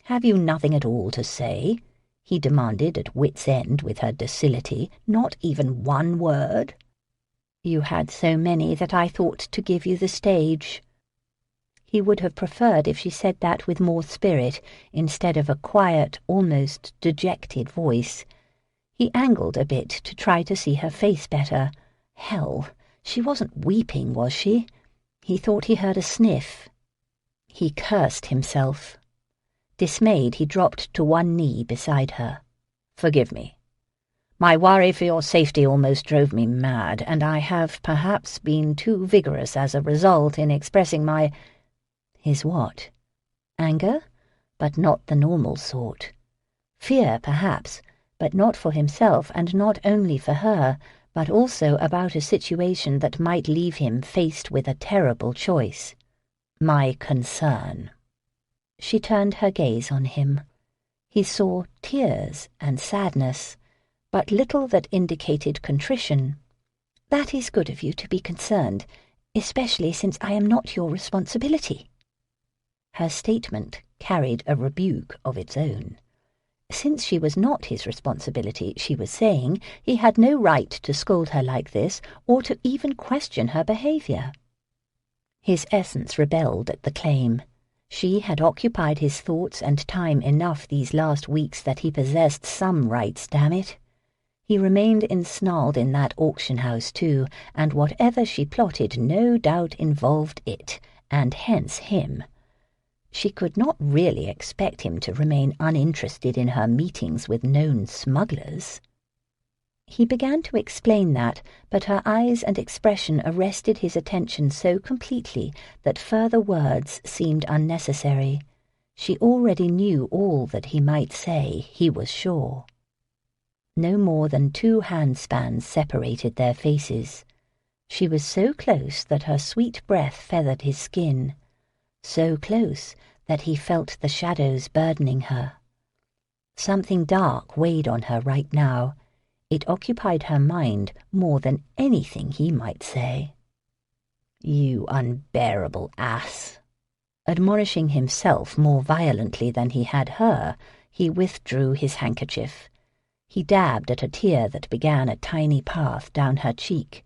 Speaker 2: "Have you nothing at all to say?" he demanded at wit's end with her docility. "Not even one word?" "You had so many that I thought to give you the stage." He would have preferred if she said that with more spirit, instead of a quiet, almost dejected voice. He angled a bit to try to see her face better. Hell, she wasn't weeping, was she? He thought he heard a sniff. He cursed himself. Dismayed, he dropped to one knee beside her. "Forgive me." My worry for your safety almost drove me mad, and I have perhaps been too vigorous as a result in expressing my—" His what? Anger? But not the normal sort. Fear, perhaps, but not for himself, and not only for her, but also about a situation that might leave him faced with a terrible choice. My concern. She turned her gaze on him. He saw tears and sadness, but little that indicated contrition. "That is good of you to be concerned, especially since I am not your responsibility." Her statement carried a rebuke of its own. Since she was not his responsibility, she was saying, he had no right to scold her like this, or to even question her behaviour. His essence rebelled at the claim. She had occupied his thoughts and time enough these last weeks that he possessed some rights, damn it. He remained ensnarled in that auction house too, and whatever she plotted no doubt involved it, and hence him. She could not really expect him to remain uninterested in her meetings with known smugglers. He began to explain that, but her eyes and expression arrested his attention so completely that further words seemed unnecessary. She already knew all that he might say, he was sure. No more than 2 handspans separated their faces. She was so close that her sweet breath feathered his skin, so close that he felt the shadows burdening her. Something dark weighed on her right now. It occupied her mind more than anything he might say. "You unbearable ass!" Admonishing himself more violently than he had her, he withdrew his handkerchief. He dabbed at a tear that began a tiny path down her cheek,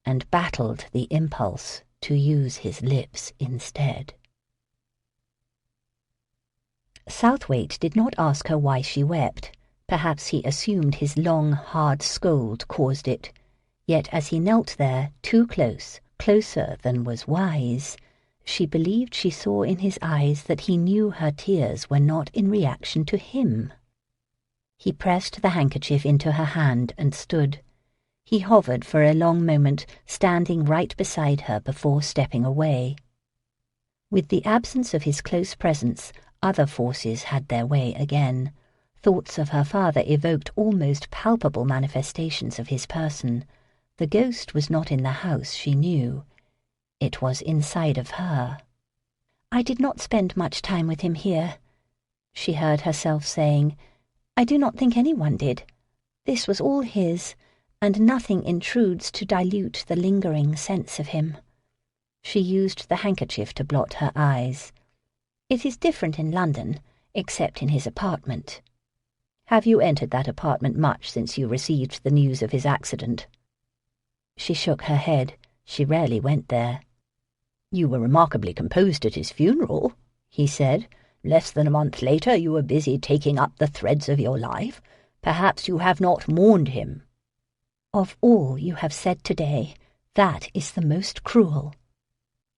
Speaker 2: and battled the impulse to use his lips instead. Southwaite did not ask her why she wept. Perhaps he assumed his long, hard scold caused it. Yet as he knelt there, too close, closer than was wise, she believed she saw in his eyes that he knew her tears were not in reaction to him. He pressed the handkerchief into her hand and stood. He hovered for a long moment, standing right beside her before stepping away. With the absence of his close presence, other forces had their way again. Thoughts of her father evoked almost palpable manifestations of his person. The ghost was not in the house, she knew. It was inside of her. "I did not spend much time with him here," she heard herself saying. "I do not think anyone did. This was all his, and nothing intrudes to dilute the lingering sense of him." She used the handkerchief to blot her eyes. "It is different in London, except in his apartment." "Have you entered that apartment much since you received the news of his accident?" She shook her head. She rarely went there. "You were remarkably composed at his funeral," he said. "Less than a month later you were busy taking up the threads of your life. Perhaps you have not mourned him." "Of all you have said today, that is the most cruel."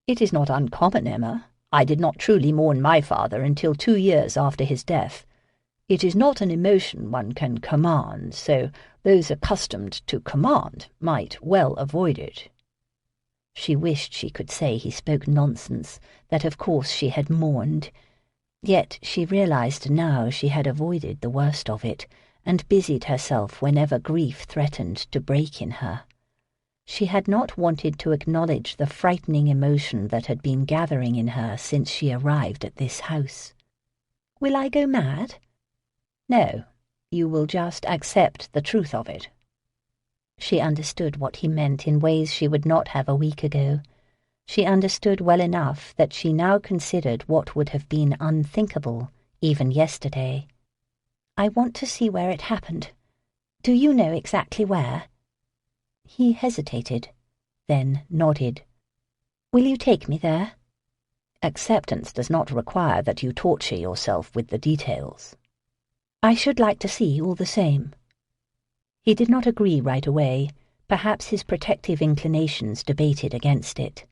Speaker 2: "It is not uncommon, Emma. I did not truly mourn my father until 2 years after his death. It is not an emotion one can command, so those accustomed to command might well avoid it." She wished she could say he spoke nonsense, that of course she had mourned. Yet she realized now she had avoided the worst of it, and busied herself whenever grief threatened to break in her. She had not wanted to acknowledge the frightening emotion that had been gathering in her since she arrived at this house. "Will I go mad?" "No, you will just accept the truth of it." She understood what he meant in ways she would not have a week ago. She understood well enough that she now considered what would have been unthinkable, even yesterday. "I want to see where it happened. Do you know exactly where?" He hesitated, then nodded. "Will you take me there?" "Acceptance does not require that you torture yourself with the details." "I should like to see all the same." He did not agree right away. Perhaps his protective inclinations debated against it.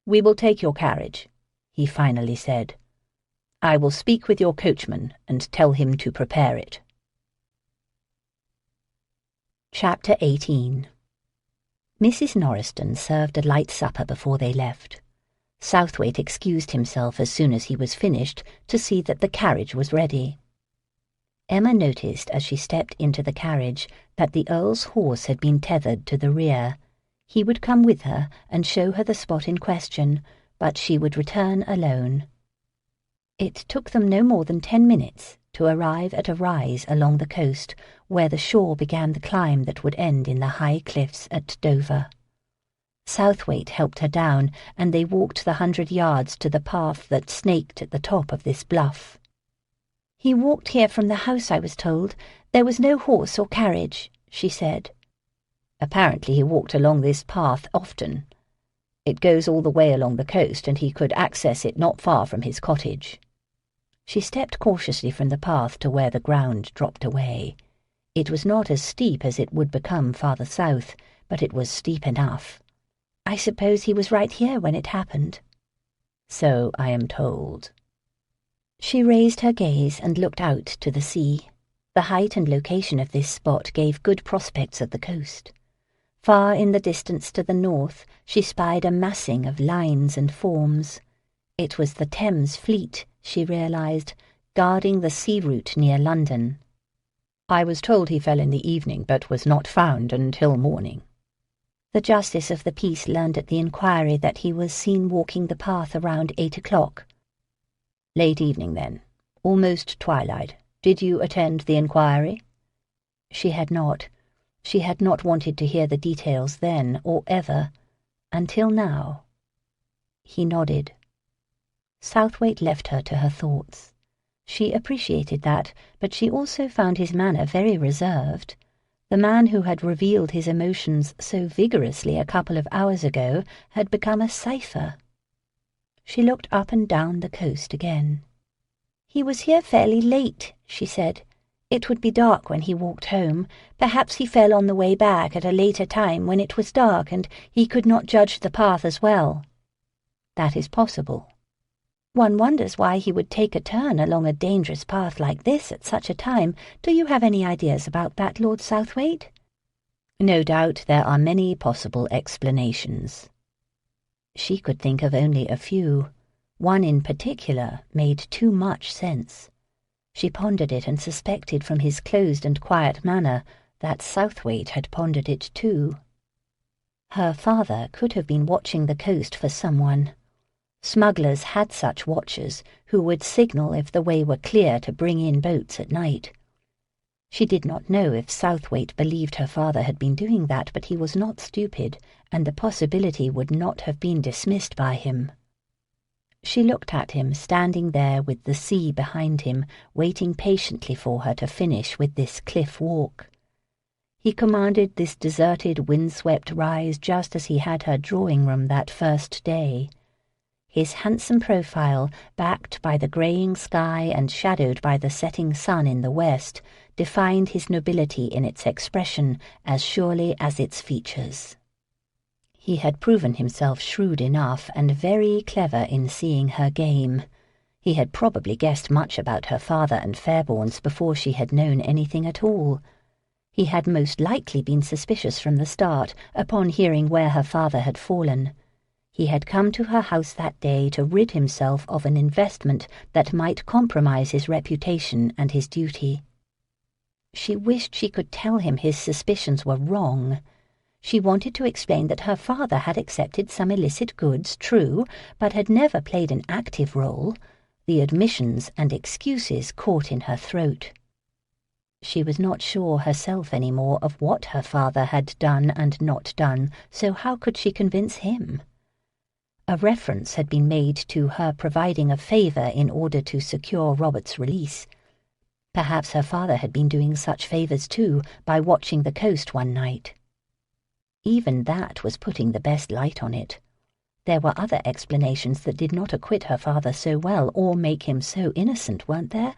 Speaker 2: "We will take your carriage," he finally said. "I will speak with your coachman and tell him to prepare it."
Speaker 1: Chapter 18. Mrs. Norriston served a light supper before they left. Southwaite excused himself as soon as he was finished to see that the carriage was ready. Emma noticed as she stepped into the carriage that the Earl's horse had been tethered to the rear. He would come with her and show her the spot in question, but she would return alone. It took them no more than 10 minutes to arrive at a rise along the coast where the shore began the climb that would end in the high cliffs at Dover. Southwaite helped her down, and they walked the 100 yards to the path that snaked at the top of this bluff. "He walked here from the house, I was told. There was no horse or carriage," she said. "Apparently he walked along this path often. It goes all the way along the coast, and he could access it not far from his cottage." She stepped cautiously from the path to where the ground dropped away. It was not as steep as it would become farther south, but it was steep enough. "I suppose he was right here when it happened." "So I am told." She raised her gaze and looked out to the sea. The height and location of this spot gave good prospects of the coast. Far in the distance to the north, she spied a massing of lines and forms. It was the Thames fleet, she realized, guarding the sea route near London. "I was told he fell in the evening, but was not found until morning." The Justice of the Peace learned at the inquiry that he was seen walking the path around 8 o'clock. "Late evening, then. Almost twilight. Did you attend the inquiry?" She had not. She had not wanted to hear the details then, or ever, until now. He nodded. Southwaite left her to her thoughts. She appreciated that, but she also found his manner very reserved. The man who had revealed his emotions so vigorously a couple of hours ago had become a cipher. She looked up and down the coast again. "He was here fairly late," she said. "It would be dark when he walked home. Perhaps he fell on the way back at a later time when it was dark and he could not judge the path as well." "That is possible." "One wonders why he would take a turn along a dangerous path like this at such a time. Do you have any ideas about that, Lord Southwaite?" "No doubt there are many possible explanations." She could think of only a few. One in particular made too much sense. She pondered it and suspected from his closed and quiet manner that Southwaite had pondered it too. Her father could have been watching the coast for someone. Smugglers had such watchers who would signal if the way were clear to bring in boats at night. She did not know if Southwaite believed her father had been doing that, but he was not stupid, and the possibility would not have been dismissed by him. She looked at him, standing there with the sea behind him, waiting patiently for her to finish with this cliff walk. He commanded this deserted, windswept rise just as he had her drawing room that first day. His handsome profile, backed by the greying sky and shadowed by the setting sun in the west, defined his nobility in its expression as surely as its features. He had proven himself shrewd enough and very clever in seeing her game. He had probably guessed much about her father and Fairbourne's before she had known anything at all. He had most likely been suspicious from the start, upon hearing where her father had fallen. He had come to her house that day to rid himself of an investment that might compromise his reputation and his duty. She wished she could tell him his suspicions were wrong. She wanted to explain that her father had accepted some illicit goods, true, but had never played an active role. The admissions and excuses caught in her throat. She was not sure herself any more of what her father had done and not done, so how could she convince him? A reference had been made to her providing a favour in order to secure Robert's release. Perhaps her father had been doing such favours too, by watching the coast one night. Even that was putting the best light on it. There were other explanations that did not acquit her father so well or make him so innocent, weren't there?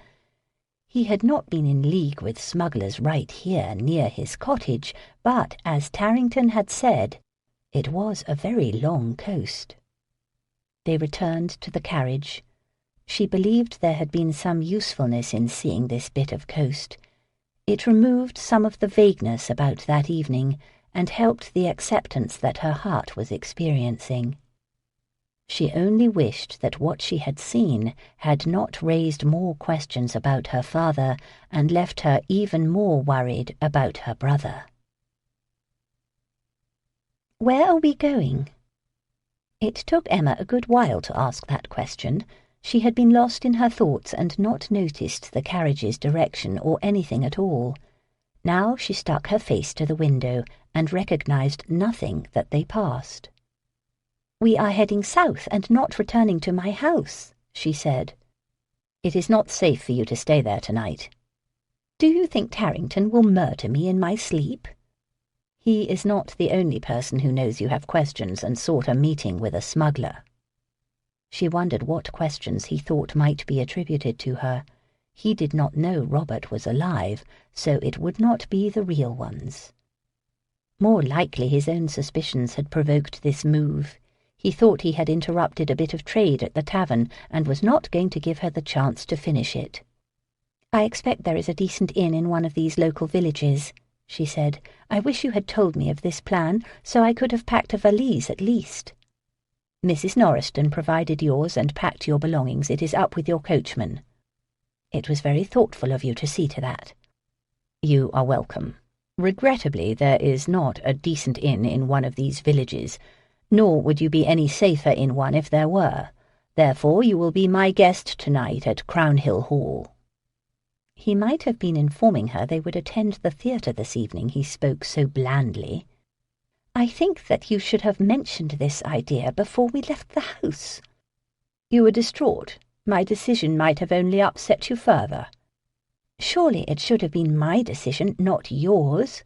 Speaker 1: He had not been in league with smugglers right here near his cottage, but, as Tarrington had said, it was a very long coast. They returned to the carriage. She believed there had been some usefulness in seeing this bit of coast.
Speaker 2: It removed some of the vagueness about that evening and helped the acceptance that her heart was experiencing. She only wished that what she had seen had not raised more questions about her father and left her even more worried about her brother. "Where are we going?" It took Emma a good while to ask that question. She had been lost in her thoughts and not noticed the carriage's direction or anything at all. Now she stuck her face to the window and recognized nothing that they passed. "We are heading south and not returning to my house," she said. "It is not safe for you to stay there tonight." "Do you think Tarrington will murder me in my sleep?" "He is not the only person who knows you have questions and sought a meeting with a smuggler." She wondered what questions he thought might be attributed to her. He did not know Robert was alive, so it would not be the real ones. More likely his own suspicions had provoked this move. He thought he had interrupted a bit of trade at the tavern and was not going to give her the chance to finish it. "I expect there is a decent inn in one of these local villages," she said. "I wish you had told me of this plan, so I could have packed a valise at least." "Mrs. Norriston provided yours and packed your belongings. It is up with your coachman." "It was very thoughtful of you to see to that." "You are welcome. Regrettably, there is not a decent inn in one of these villages, nor would you be any safer in one if there were. Therefore you will be my guest tonight at Crownhill Hall." He might have been informing her they would attend the theatre this evening, he spoke so blandly. "I think that you should have mentioned this idea before we left the house." "You were distraught. My decision might have only upset you further." "Surely it should have been my decision, not yours."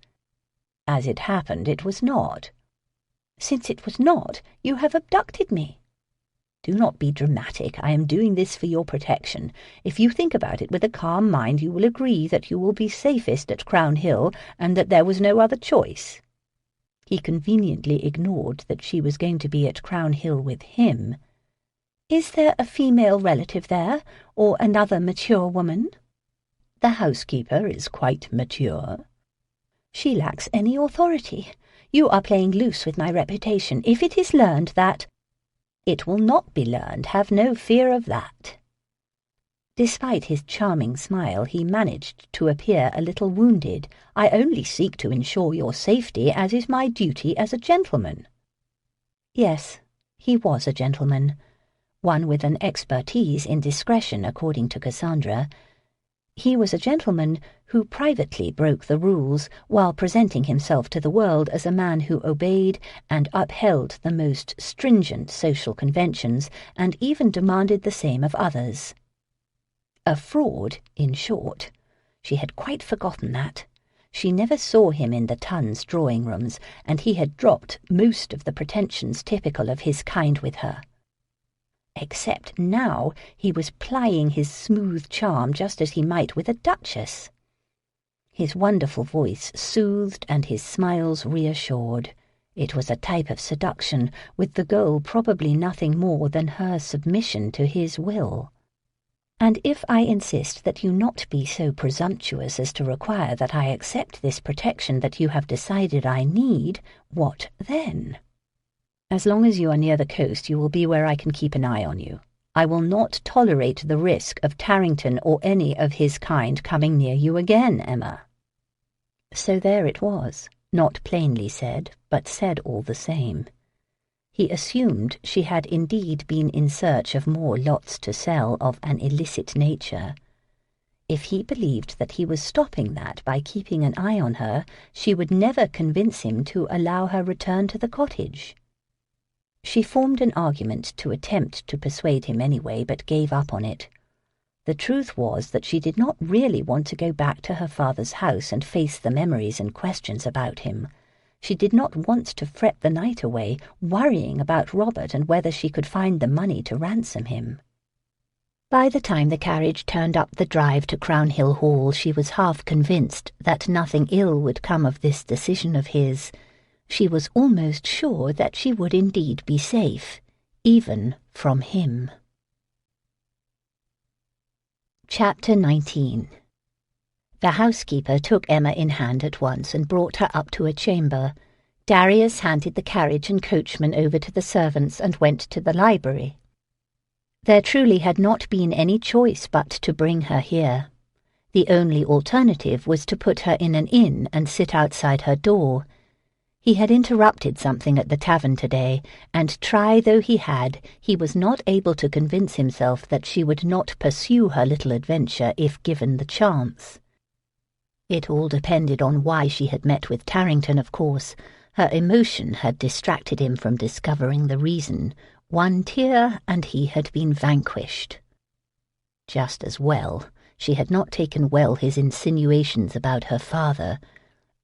Speaker 2: "As it happened, it was not." "Since it was not, you have abducted me." "Do not be dramatic. I am doing this for your protection. If you think about it with a calm mind, you will agree that you will be safest at Crown Hill and that there was no other choice." He conveniently ignored that she was going to be at Crown Hill with him. "Is there a female relative there, or another mature woman?" "The housekeeper is quite mature." "She lacks any authority. You are playing loose with my reputation. If it is learned that—" "It will not be learned. Have no fear of that." Despite his charming smile, he managed to appear a little wounded. "I only seek to ensure your safety, as is my duty as a gentleman." Yes, he was a gentleman. One with an expertise in discretion, according to Cassandra. He was a gentleman who privately broke the rules, while presenting himself to the world as a man who obeyed and upheld the most stringent social conventions, and even demanded the same of others. A fraud, in short. She had quite forgotten that. She never saw him in the Tuns' drawing-rooms, and he had dropped most of the pretensions typical of his kind with her. Except now he was plying his smooth charm just as he might with a duchess. His wonderful voice soothed and his smiles reassured. It was a type of seduction, with the goal probably nothing more than her submission to his will. "And if I insist that you not be so presumptuous as to require that I accept this protection that you have decided I need, what then?" "As long as you are near the coast, you will be where I can keep an eye on you. I will not tolerate the risk of Tarrington or any of his kind coming near you again, Emma." So there it was, not plainly said, but said all the same. He assumed she had indeed been in search of more lots to sell of an illicit nature. If he believed that he was stopping that by keeping an eye on her, she would never convince him to allow her return to the cottage. She formed an argument to attempt to persuade him anyway, but gave up on it. The truth was that she did not really want to go back to her father's house and face the memories and questions about him. She did not want to fret the night away, worrying about Robert and whether she could find the money to ransom him. By the time the carriage turned up the drive to Crownhill Hall, she was half convinced that nothing ill would come of this decision of his. She was almost sure that she would indeed be safe, even from him. Chapter 19.
Speaker 1: The housekeeper took Emma in hand at once and brought her up to a chamber. Darius handed the carriage and coachman over to the servants and went to the library. There truly had not been any choice but to bring her here. The only alternative was to put her in an inn and sit outside her door. He had interrupted something at the tavern today, and try though he had, he was not able to convince himself that she would not pursue her little adventure if given the chance. It all depended on why she had met with Tarrington, of course. Her emotion had distracted him from discovering the reason. One tear, and he had been vanquished. Just as well. She had not taken well his insinuations about her father.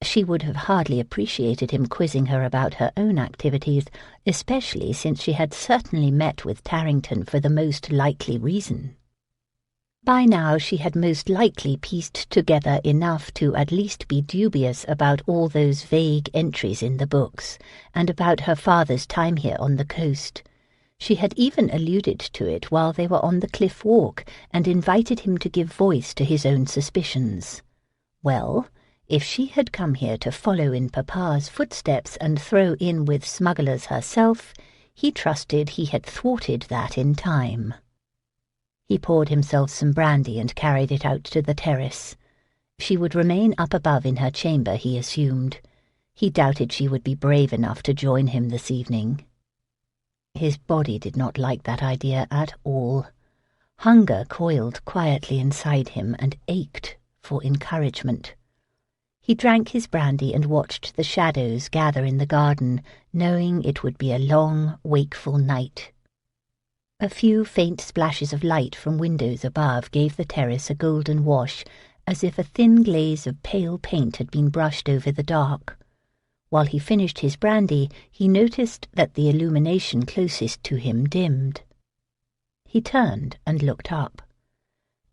Speaker 1: She would have hardly appreciated him quizzing her about her own activities, especially since she had certainly met with Tarrington for the most likely reason. By now she had most likely pieced together enough to at least be dubious about all those vague entries in the books, and about her father's time here on the coast. She had even alluded to it while they were on the cliff walk, and invited him to give voice to his own suspicions. Well, if she had come here to follow in Papa's footsteps and throw in with smugglers herself, he trusted he had thwarted that in time. He poured himself some brandy and carried it out to the terrace. She would remain up above in her chamber, he assumed. He doubted she would be brave enough to join him this evening. His body did not like that idea at all. Hunger coiled quietly inside him and ached for encouragement. He drank his brandy and watched the shadows gather in the garden, knowing it would be a long, wakeful night. A few faint splashes of light from windows above gave the terrace a golden wash, as if a thin glaze of pale paint had been brushed over the dark. While he finished his brandy, he noticed that the illumination closest to him dimmed. He turned and looked up.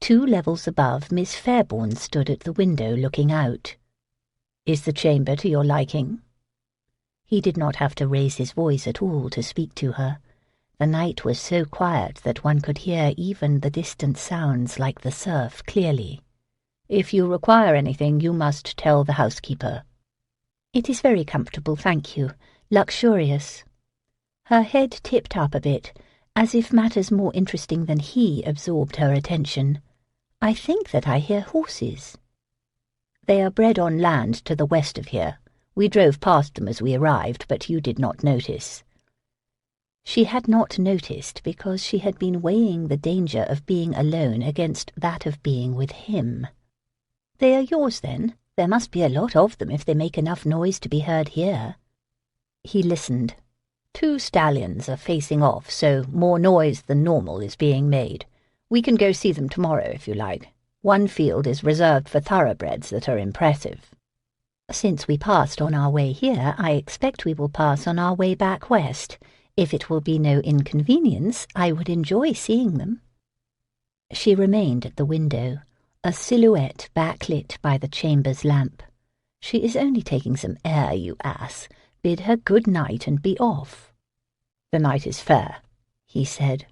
Speaker 1: 2 levels above, Miss Fairbourne stood at the window looking out. "Is the chamber to your liking?" He did not have to raise his voice at all to speak to her. The night was so quiet that one could hear even the distant sounds like the surf clearly. "If you require anything, you must tell the housekeeper." "It is very comfortable, thank you. Luxurious." Her head tipped up a bit, as if matters more interesting than he absorbed her attention. "I think that I hear horses." "They are bred on land to the west of here. We drove past them as we arrived, but you did not notice." She had not noticed because she had been weighing the danger of being alone against that of being with him. "They are yours, then? There must be a lot of them if they make enough noise to be heard here." He listened. 2 stallions are facing off, so more noise than normal is being made. We can go see them tomorrow if you like. One field is reserved for thoroughbreds that are impressive." "Since we passed on our way here, I expect we will pass on our way back west. If it will be no inconvenience, I would enjoy seeing them." She remained at the window, a silhouette backlit by the chamber's lamp. "She is only taking some air, you ass. Bid her good night and be off." "The night is fair," he said.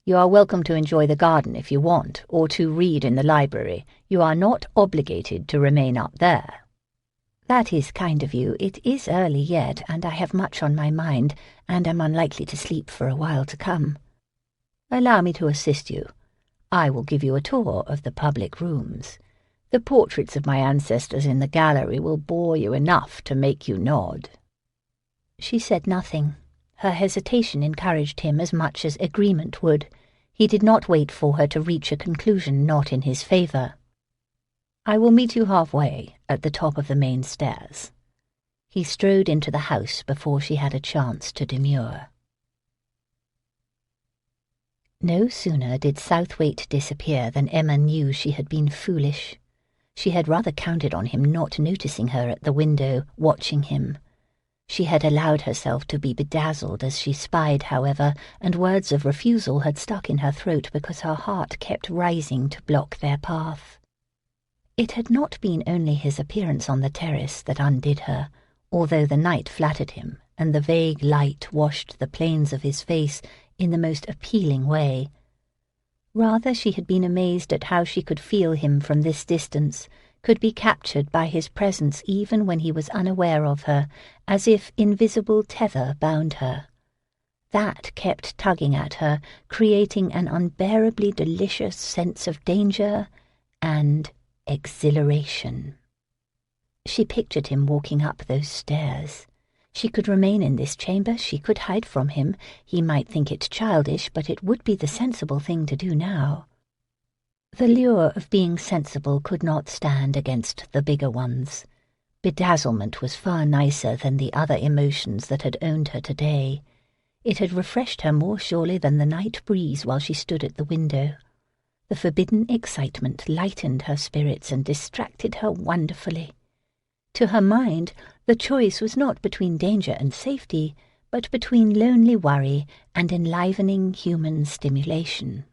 Speaker 1: "You are welcome to enjoy the garden if you want, or to read in the library. You are not obligated to remain up there." "That is kind of you. It is early yet, and I have much on my mind, and am unlikely to sleep for a while to come." "Allow me to assist you. I will give you a tour of the public rooms. The portraits of my ancestors in the gallery will bore you enough to make you nod." She said nothing. Her hesitation encouraged him as much as agreement would. He did not wait for her to reach a conclusion not in his favour. "I will meet you halfway, at the top of the main stairs." He strode into the house before she had a chance to demur. No sooner did Southwaite disappear than Emma knew she had been foolish. She had rather counted on him not noticing her at the window, watching him. She had allowed herself to be bedazzled as she spied, however, and words of refusal had stuck in her throat because her heart kept rising to block their path. It had not been only his appearance on the terrace that undid her, although the night flattered him, and the vague light washed the planes of his face in the most appealing way. Rather, she had been amazed at how she could feel him from this distance, could be captured by his presence even when he was unaware of her, as if invisible tether bound her. That kept tugging at her, creating an unbearably delicious sense of danger and exhilaration. She pictured him walking up those stairs. She could remain in this chamber, she could hide from him. He might think it childish, but it would be the sensible thing to do now. The lure of being sensible could not stand against the bigger ones. Bedazzlement was far nicer than the other emotions that had owned her today. It had refreshed her more surely than the night breeze while she stood at the window. The forbidden excitement lightened her spirits and distracted her wonderfully. To her mind, the choice was not between danger and safety, but between lonely worry and enlivening human stimulation.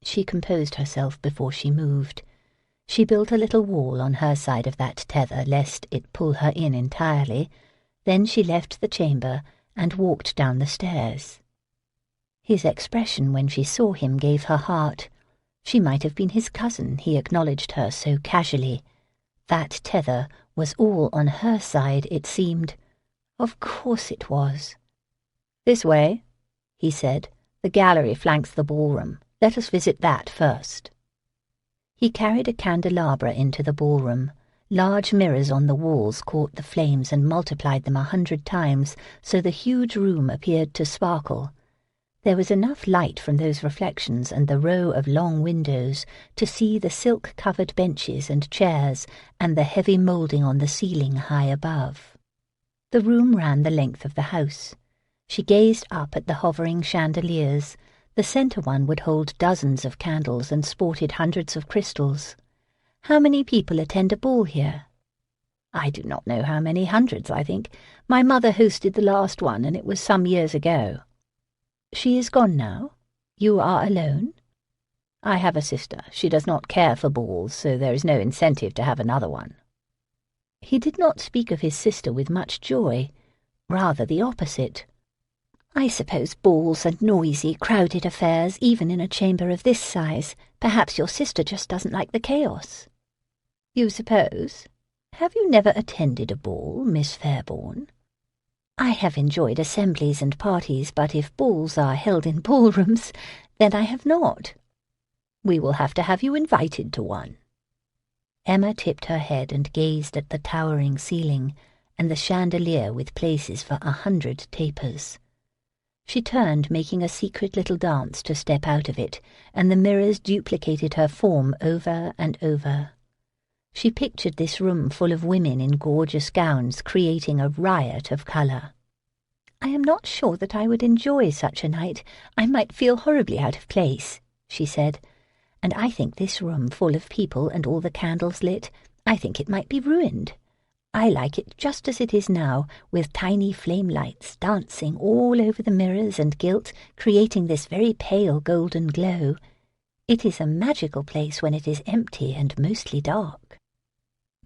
Speaker 1: She composed herself before she moved. She built a little wall on her side of that tether, lest it pull her in entirely. Then she left the chamber and walked down the stairs. His expression when she saw him gave her heart. She might have been his cousin, he acknowledged her so casually. That tether was all on her side, it seemed. Of course it was. "This way," he said. "The gallery flanks the ballroom. Let us visit that first." He carried a candelabra into the ballroom. Large mirrors on the walls caught the flames and multiplied them 100 times, so the huge room appeared to sparkle. There was enough light from those reflections and the row of long windows to see the silk-covered benches and chairs and the heavy moulding on the ceiling high above. The room ran the length of the house. She gazed up at the hovering chandeliers. The centre one would hold dozens of candles and sported hundreds of crystals. "How many people attend a ball here?" "I do not know how many, hundreds, I think. My mother hosted the last one, and it was some years ago." "She is gone now? You are alone?" "I have a sister. She does not care for balls, so there is no incentive to have another one." He did not speak of his sister with much joy. Rather the opposite. "I suppose balls are noisy, crowded affairs, even in a chamber of this size. Perhaps your sister just doesn't like the chaos." "You suppose? Have you never attended a ball, Miss Fairbourne?" "I have enjoyed assemblies and parties, but if balls are held in ballrooms, then I have not." "We will have to have you invited to one." Emma tipped her head and gazed at the towering ceiling and the chandelier with places for 100 tapers. She turned, making a secret little dance to step out of it, and the mirrors duplicated her form over and over. She pictured this room full of women in gorgeous gowns, creating a riot of colour. "I am not sure that I would enjoy such a night. I might feel horribly out of place," she said. "And I think this room full of people and all the candles lit, I think it might be ruined. I like it just as it is now, with tiny flame lights dancing all over the mirrors and gilt, creating this very pale golden glow. It is a magical place when it is empty and mostly dark."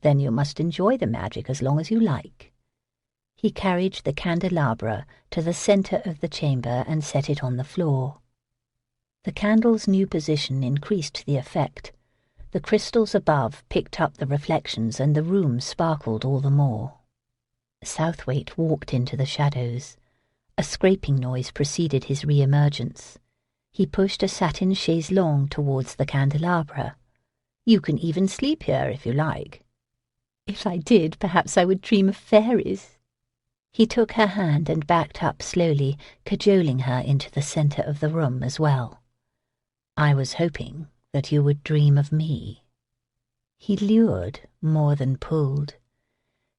Speaker 1: "Then you must enjoy the magic as long as you like." He carried the candelabra to the centre of the chamber and set it on the floor. The candle's new position increased the effect. The crystals above picked up the reflections and the room sparkled all the more. Southwaite walked into the shadows. A scraping noise preceded his re-emergence. He pushed a satin chaise longue towards the candelabra. "You can even sleep here if you like." "If I did, perhaps I would dream of fairies." He took her hand and backed up slowly, cajoling her into the centre of the room as well. "I was hoping that you would dream of me." He lured more than pulled.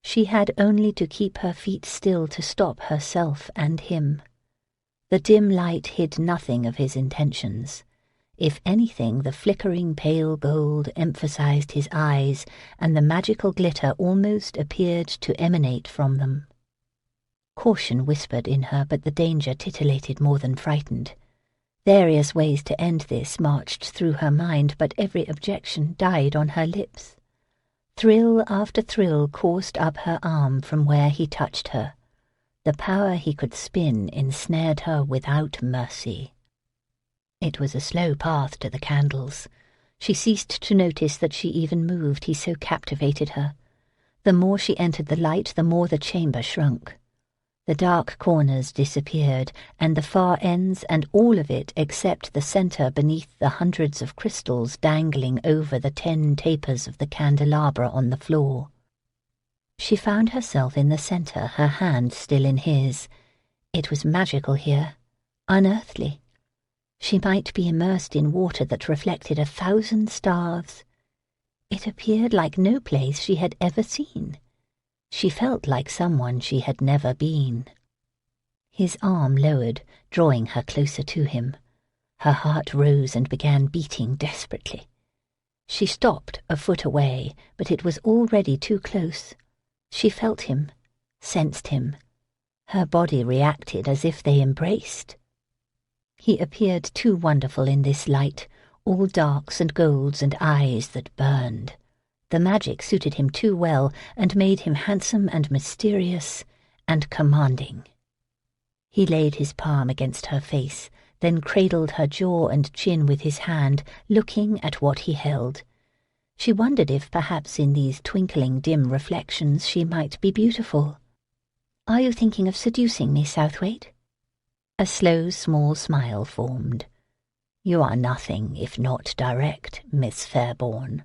Speaker 1: She had only to keep her feet still to stop herself and him. The dim light hid nothing of his intentions. If anything, the flickering pale gold emphasized his eyes, and the magical glitter almost appeared to emanate from them. Caution whispered in her, but the danger titillated more than frightened. Various ways to end this marched through her mind, but every objection died on her lips. Thrill after thrill coursed up her arm from where he touched her. The power he could spin ensnared her without mercy. It was a slow path to the candles. She ceased to notice that she even moved, he so captivated her. The more she entered the light, the more the chamber shrunk. The dark corners disappeared, and the far ends, and all of it except the centre beneath the hundreds of crystals dangling over the 10 tapers of the candelabra on the floor. She found herself in the centre, her hand still in his. It was magical here, unearthly. She might be immersed in water that reflected 1,000 stars. It appeared like no place she had ever seen. She felt like someone she had never been. His arm lowered, drawing her closer to him. Her heart rose and began beating desperately. She stopped a foot away, but it was already too close. She felt him, sensed him. Her body reacted as if they embraced. He appeared too wonderful in this light, all darks and golds and eyes that burned. The magic suited him too well and made him handsome and mysterious and commanding. He laid his palm against her face, then cradled her jaw and chin with his hand, looking at what he held. She wondered if perhaps in these twinkling dim reflections she might be beautiful. "Are you thinking of seducing me, Southwaite?" A slow, small smile formed. "You are nothing if not direct, Miss Fairbourne."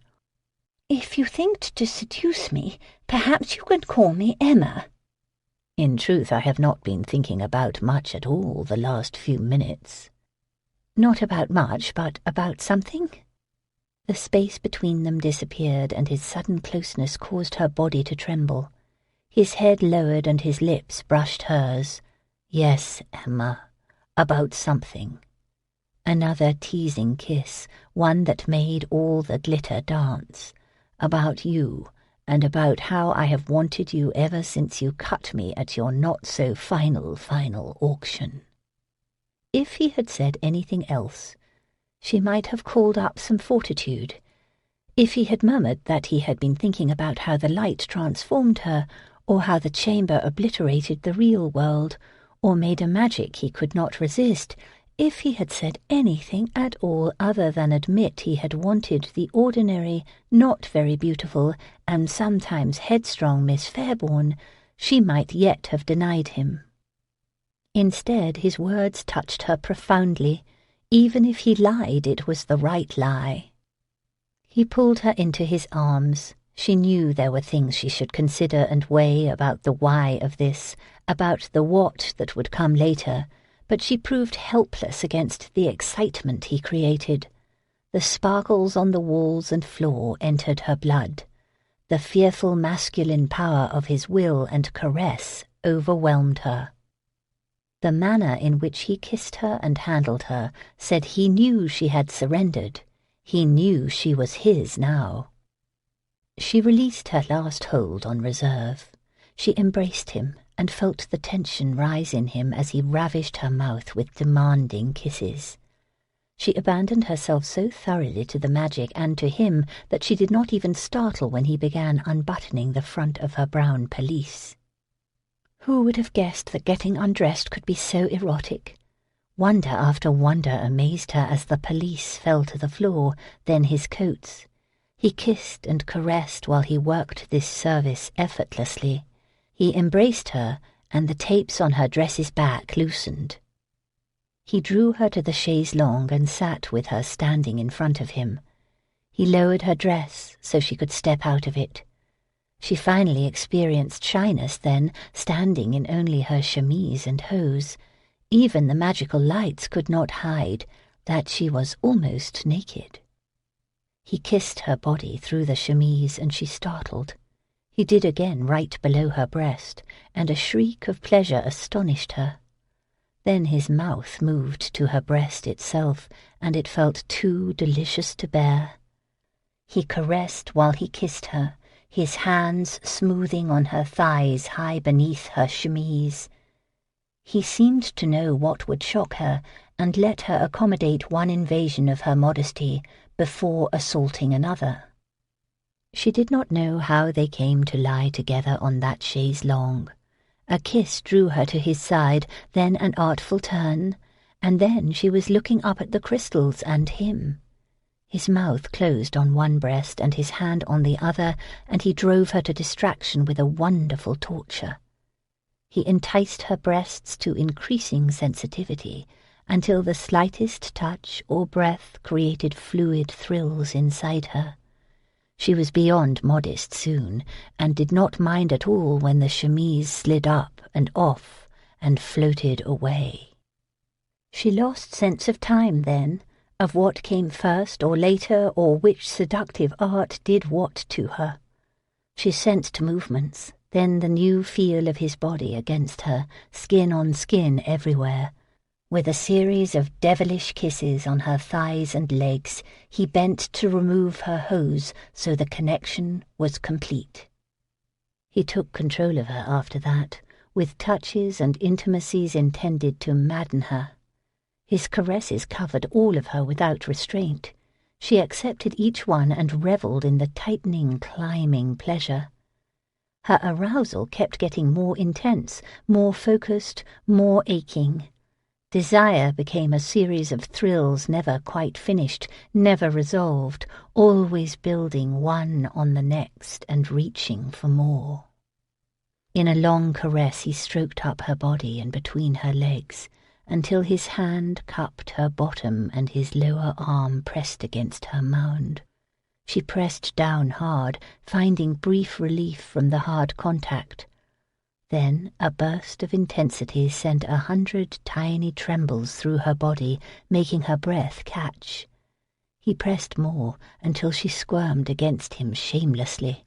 Speaker 1: "If you think to seduce me, perhaps you can call me Emma." "In truth, I have not been thinking about much at all the last few minutes." "Not about much, but about something?" The space between them disappeared, and his sudden closeness caused her body to tremble. His head lowered and his lips brushed hers. "Yes, Emma, about something." Another teasing kiss, one that made all the glitter dance. "About you, and about how I have wanted you ever since you cut me at your not-so-final auction." If he had said anything else, she might have called up some fortitude. If he had murmured that he had been thinking about how the light transformed her, or how the chamber obliterated the real world, or made a magic he could not resist, if he had said anything at all other than admit he had wanted the ordinary, not very beautiful, and sometimes headstrong Miss Fairbourne, she might yet have denied him. Instead, his words touched her profoundly. Even if he lied, it was the right lie. He pulled her into his arms. She knew there were things she should consider and weigh about the why of this, about the what that would come later, but she proved helpless against the excitement he created. The sparkles on the walls and floor entered her blood. The fearful masculine power of his will and caress overwhelmed her. The manner in which he kissed her and handled her said he knew she had surrendered. He knew she was his now. She released her last hold on reserve. She embraced him and felt the tension rise in him as he ravished her mouth with demanding kisses. She abandoned herself so thoroughly to the magic and to him that she did not even startle when he began unbuttoning the front of her brown pelisse. Who would have guessed that getting undressed could be so erotic? Wonder after wonder amazed her as the pelisse fell to the floor, then his coats. He kissed and caressed while he worked this service effortlessly. He embraced her, and the tapes on her dress's back loosened. He drew her to the chaise longue and sat with her standing in front of him. He lowered her dress so she could step out of it. She finally experienced shyness then, standing in only her chemise and hose. Even the magical lights could not hide that she was almost naked. He kissed her body through the chemise, and she startled. He did again right below her breast, and a shriek of pleasure astonished her. Then his mouth moved to her breast itself, and it felt too delicious to bear. He caressed while he kissed her, his hands smoothing on her thighs high beneath her chemise. He seemed to know what would shock her, and let her accommodate one invasion of her modesty before assaulting another. She did not know how they came to lie together on that chaise longue. A kiss drew her to his side, then an artful turn, and then she was looking up at the crystals and him. His mouth closed on one breast and his hand on the other, and he drove her to distraction with a wonderful torture. He enticed her breasts to increasing sensitivity, until the slightest touch or breath created fluid thrills inside her. She was beyond modest soon, and did not mind at all when the chemise slid up and off and floated away. She lost sense of time then, of what came first or later, or which seductive art did what to her. She sensed movements, then the new feel of his body against her, skin on skin everywhere. With a series of devilish kisses on her thighs and legs, he bent to remove her hose so the connection was complete. He took control of her after that, with touches and intimacies intended to madden her. His caresses covered all of her without restraint. She accepted each one and revelled in the tightening, climbing pleasure. Her arousal kept getting more intense, more focused, more aching. Desire became a series of thrills never quite finished, never resolved, always building one on the next and reaching for more. In a long caress he stroked up her body and between her legs, until his hand cupped her bottom and his lower arm pressed against her mound. She pressed down hard, finding brief relief from the hard contact. Then a burst of intensity sent 100 tiny trembles through her body, making her breath catch. He pressed more until she squirmed against him shamelessly.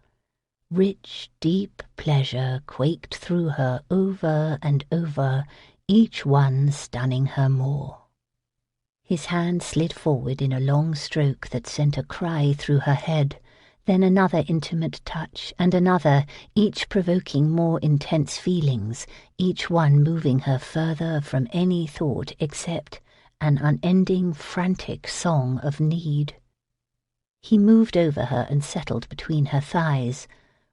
Speaker 1: Rich, deep pleasure quaked through her over and over, each one stunning her more. His hand slid forward in a long stroke that sent a cry through her head, then another intimate touch, and another, each provoking more intense feelings, each one moving her further from any thought except an unending, frantic song of need. He moved over her and settled between her thighs.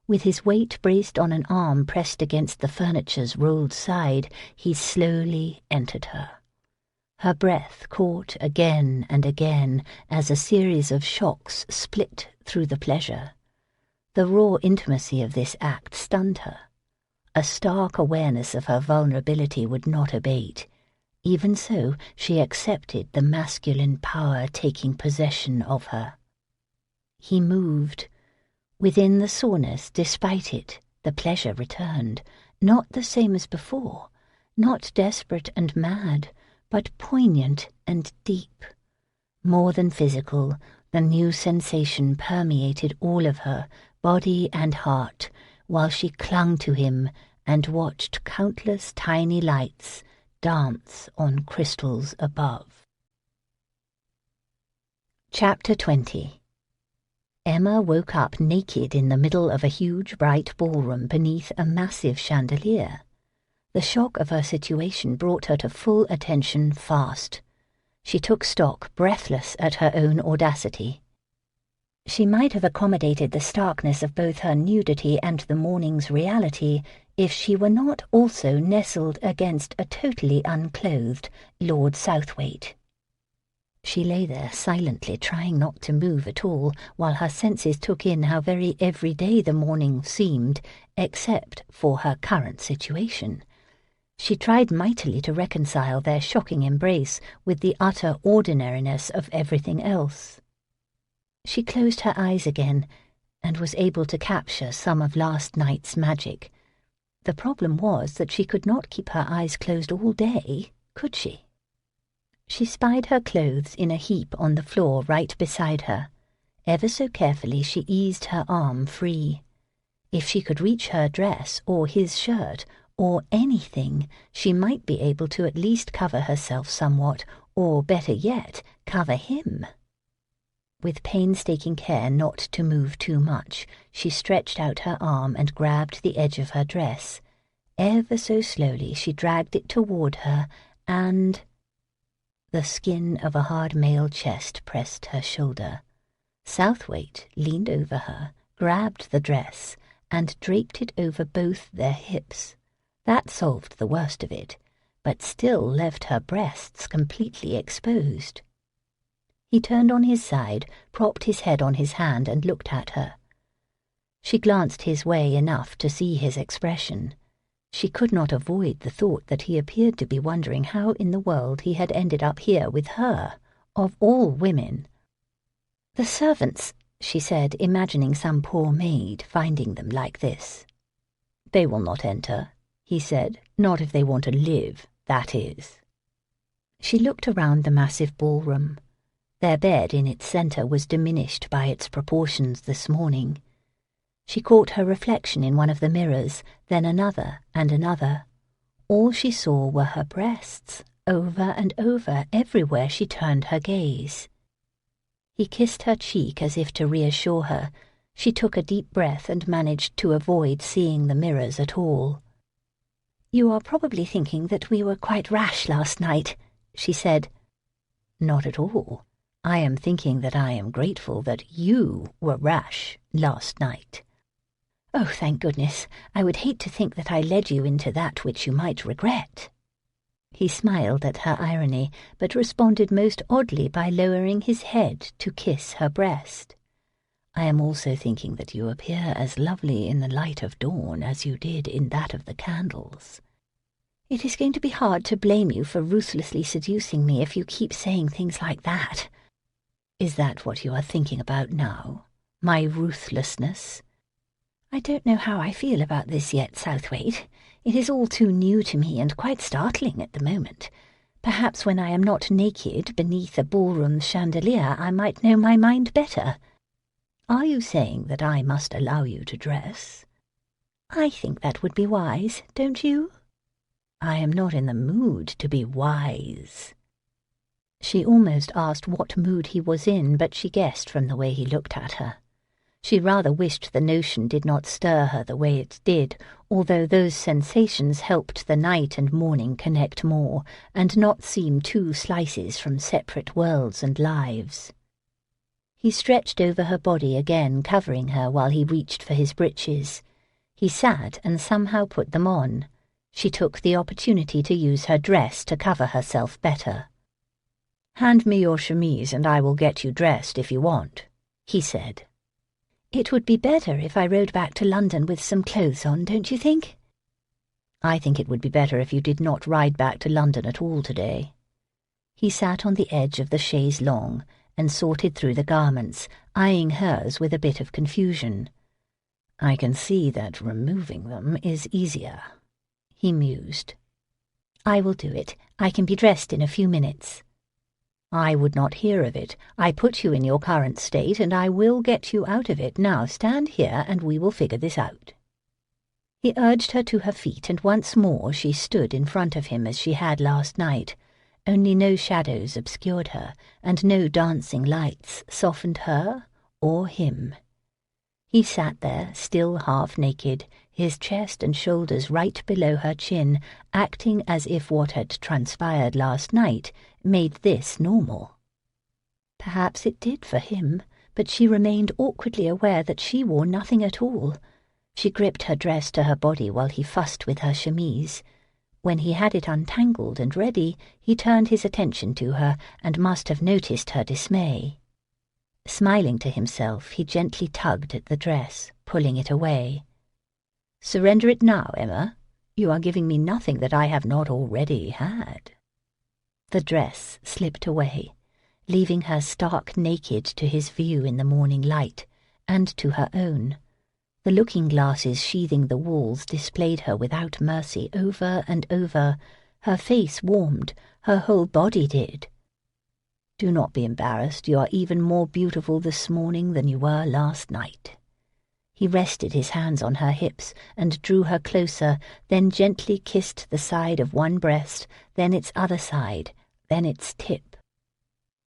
Speaker 1: With his weight braced on an arm pressed against the furniture's rolled side, he slowly entered her. Her breath caught again and again as a series of shocks split through the pleasure. The raw intimacy of this act stunned her. A stark awareness of her vulnerability would not abate. Even so, she accepted the masculine power taking possession of her. He moved. Within the soreness, despite it, the pleasure returned, not the same as before, not desperate and mad, but poignant and deep. More than physical, the new sensation permeated all of her, body and heart, while she clung to him and watched countless tiny lights dance on crystals above. Chapter 20. Emma woke up naked in the middle of a huge bright ballroom beneath a massive chandelier. The shock of her situation brought her to full attention fast. She took stock, breathless at her own audacity. She might have accommodated the starkness of both her nudity and the morning's reality if she were not also nestled against a totally unclothed Lord Southwaite. She lay there silently, trying not to move at all, while her senses took in how very everyday the morning seemed, except for her current situation. She tried mightily to reconcile their shocking embrace with the utter ordinariness of everything else. She closed her eyes again, and was able to capture some of last night's magic. The problem was that she could not keep her eyes closed all day, could she? She spied her clothes in a heap on the floor right beside her. Ever so carefully she eased her arm free. If she could reach her dress or his shirt or anything, she might be able to at least cover herself somewhat, or better yet, cover him. With painstaking care not to move too much, she stretched out her arm and grabbed the edge of her dress. Ever so slowly she dragged it toward her, and the skin of a hard male chest pressed her shoulder. Southwaite leaned over her, grabbed the dress, and draped it over both their hips. That solved the worst of it, but still left her breasts completely exposed. He turned on his side, propped his head on his hand, and looked at her. She glanced his way enough to see his expression. She could not avoid the thought that he appeared to be wondering how in the world he had ended up here with her, of all women. "The servants," she said, imagining some poor maid finding them like this. "They will not enter," he said, "not if they want to live, that is." She looked around the massive ballroom. Their bed in its centre was diminished by its proportions this morning. She caught her reflection in one of the mirrors, then another and another. All she saw were her breasts, over and over, everywhere she turned her gaze. He kissed her cheek as if to reassure her. She took a deep breath and managed to avoid seeing the mirrors at all. "You are probably thinking that we were quite rash last night," she said. "Not at all. I am thinking that I am grateful that you were rash last night." "Oh, thank goodness. I would hate to think that I led you into that which you might regret." He smiled at her irony, but responded most oddly by lowering his head to kiss her breast. "I am also thinking that you appear as lovely in the light of dawn as you did in that of the candles." "It is going to be hard to blame you for ruthlessly seducing me if you keep saying things like that." "Is that what you are thinking about now? My ruthlessness?" "I don't know how I feel about this yet, Southwaite. It is all too new to me and quite startling at the moment. Perhaps when I am not naked beneath a ballroom chandelier I might know my mind better." "Are you saying that I must allow you to dress?" "I think that would be wise, don't you?" "I am not in the mood to be wise." She almost asked what mood he was in, but she guessed from the way he looked at her. She rather wished the notion did not stir her the way it did, although those sensations helped the night and morning connect more, and not seem two slices from separate worlds and lives. He stretched over her body again, covering her while he reached for his breeches. He sat and somehow put them on. She took the opportunity to use her dress to cover herself better. "Hand me your chemise and I will get you dressed if you want," he said. "It would be better if I rode back to London with some clothes on, don't you think?" "I think it would be better if you did not ride back to London at all today." He sat on the edge of the chaise longue and sorted through the garments, eyeing hers with a bit of confusion. "I can see that removing them is easier," he mused. "I will do it. I can be dressed in a few minutes." "I would not hear of it. I put you in your current state, and I will get you out of it. Now stand here, and we will figure this out." He urged her to her feet, and once more she stood in front of him as she had last night. Only no shadows obscured her, and no dancing lights softened her or him. He sat there, still half naked, his chest and shoulders right below her chin, acting as if what had transpired last night made this normal. Perhaps it did for him, but she remained awkwardly aware that she wore nothing at all. She gripped her dress to her body while he fussed with her chemise. When he had it untangled and ready, he turned his attention to her and must have noticed her dismay. Smiling to himself, he gently tugged at the dress, pulling it away. "Surrender it now, Emma. You are giving me nothing that I have not already had." The dress slipped away, leaving her stark naked to his view in the morning light, and to her own. The looking-glasses sheathing the walls displayed her without mercy over and over. Her face warmed, her whole body did. "Do not be embarrassed. You are even more beautiful this morning than you were last night." He rested his hands on her hips and drew her closer, then gently kissed the side of one breast, then its other side, then its tip.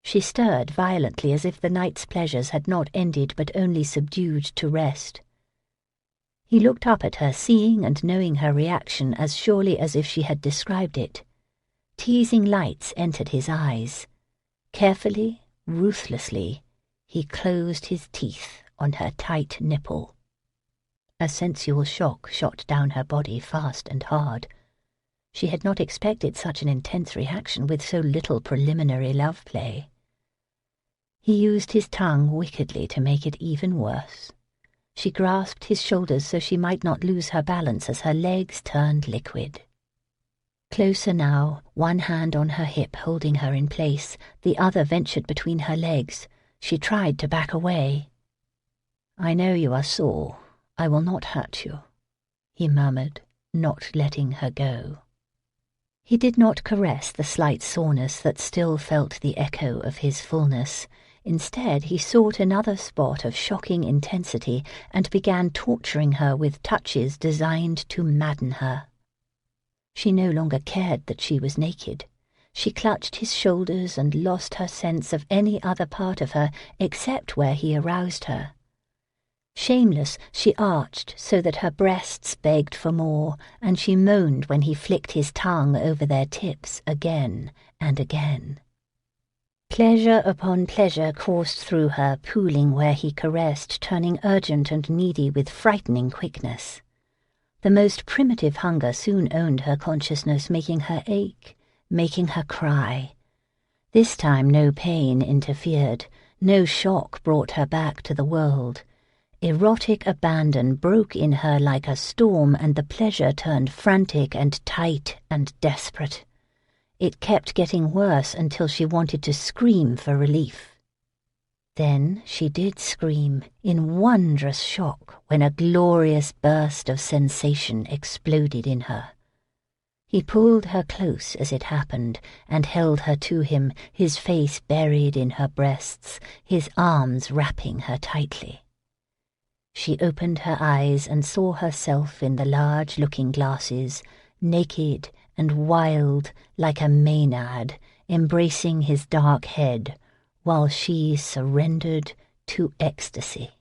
Speaker 1: She stirred violently as if the night's pleasures had not ended but only subdued to rest. He looked up at her, seeing and knowing her reaction as surely as if she had described it. Teasing lights entered his eyes. Carefully, ruthlessly, he closed his teeth on her tight nipple. A sensual shock shot down her body fast and hard. She had not expected such an intense reaction with so little preliminary love play.
Speaker 2: He used his tongue wickedly to make it even worse. She grasped his shoulders so she might not lose her balance as her legs turned liquid. Closer now, one hand on her hip holding her in place, the other ventured between her legs. She tried to back away. "I know you are sore. I will not hurt you," he murmured, not letting her go. He did not caress the slight soreness that still felt the echo of his fullness. Instead, he sought another spot of shocking intensity and began torturing her with touches designed to madden her. She no longer cared that she was naked. She clutched his shoulders and lost her sense of any other part of her except where he aroused her. Shameless, she arched so that her breasts begged for more, and she moaned when he flicked his tongue over their tips again and again. Pleasure upon pleasure coursed through her, pooling where he caressed, turning urgent and needy with frightening quickness. The most primitive hunger soon owned her consciousness, making her ache, making her cry. This time no pain interfered, no shock brought her back to the world. Erotic abandon broke in her like a storm, and the pleasure turned frantic and tight and desperate. It kept getting worse until she wanted to scream for relief. Then she did scream, in wondrous shock, when a glorious burst of sensation exploded in her. He pulled her close as it happened, and held her to him, his face buried in her breasts, his arms wrapping her tightly. She opened her eyes and saw herself in the large looking-glasses, naked and wild like a Maenad, embracing his dark head, while she surrendered to ecstasy.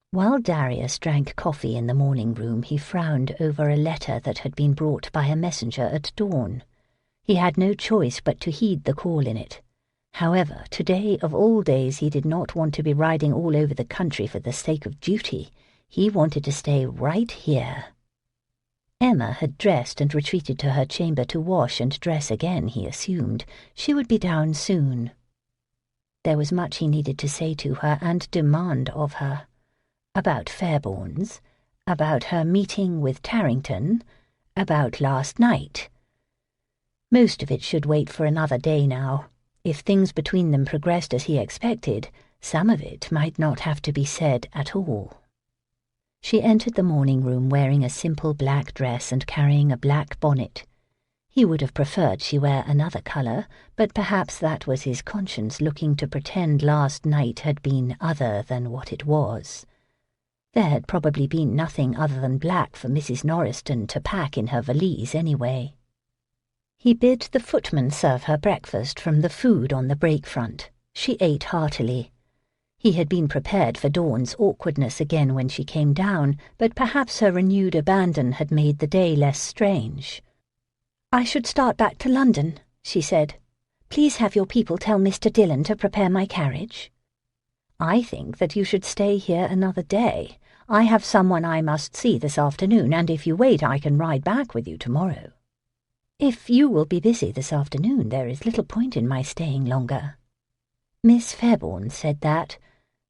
Speaker 2: While Darius drank coffee in the morning room, he frowned over a letter that had been brought by a messenger at dawn. He had no choice but to heed the call in it. However, today of all days he did not want to be riding all over the country for the sake of duty. He wanted to stay right here. Emma had dressed and retreated to her chamber to wash and dress again, he assumed. She would be down soon. There was much he needed to say to her and demand of her. About Fairbourne's, about her meeting with Tarrington, about last night. Most of it should wait for another day now. If things between them progressed as he expected, some of it might not have to be said at all. She entered the morning room wearing a simple black dress and carrying a black bonnet. He would have preferred she wear another colour, but perhaps that was his conscience looking to pretend last night had been other than what it was. There had probably been nothing other than black for Mrs. Norriston to pack in her valise anyway. He bid the footman serve her breakfast from the food on the break front. She ate heartily. He had been prepared for Dawn's awkwardness again when she came down, but perhaps her renewed abandon had made the day less strange. "I should start back to London," she said. "Please have your people tell Mr. Dillon to prepare my carriage." "I think that you should stay here another day. I have someone I must see this afternoon, and if you wait I can ride back with you tomorrow." "If you will be busy this afternoon, there is little point in my staying longer." Miss Fairbourne said that,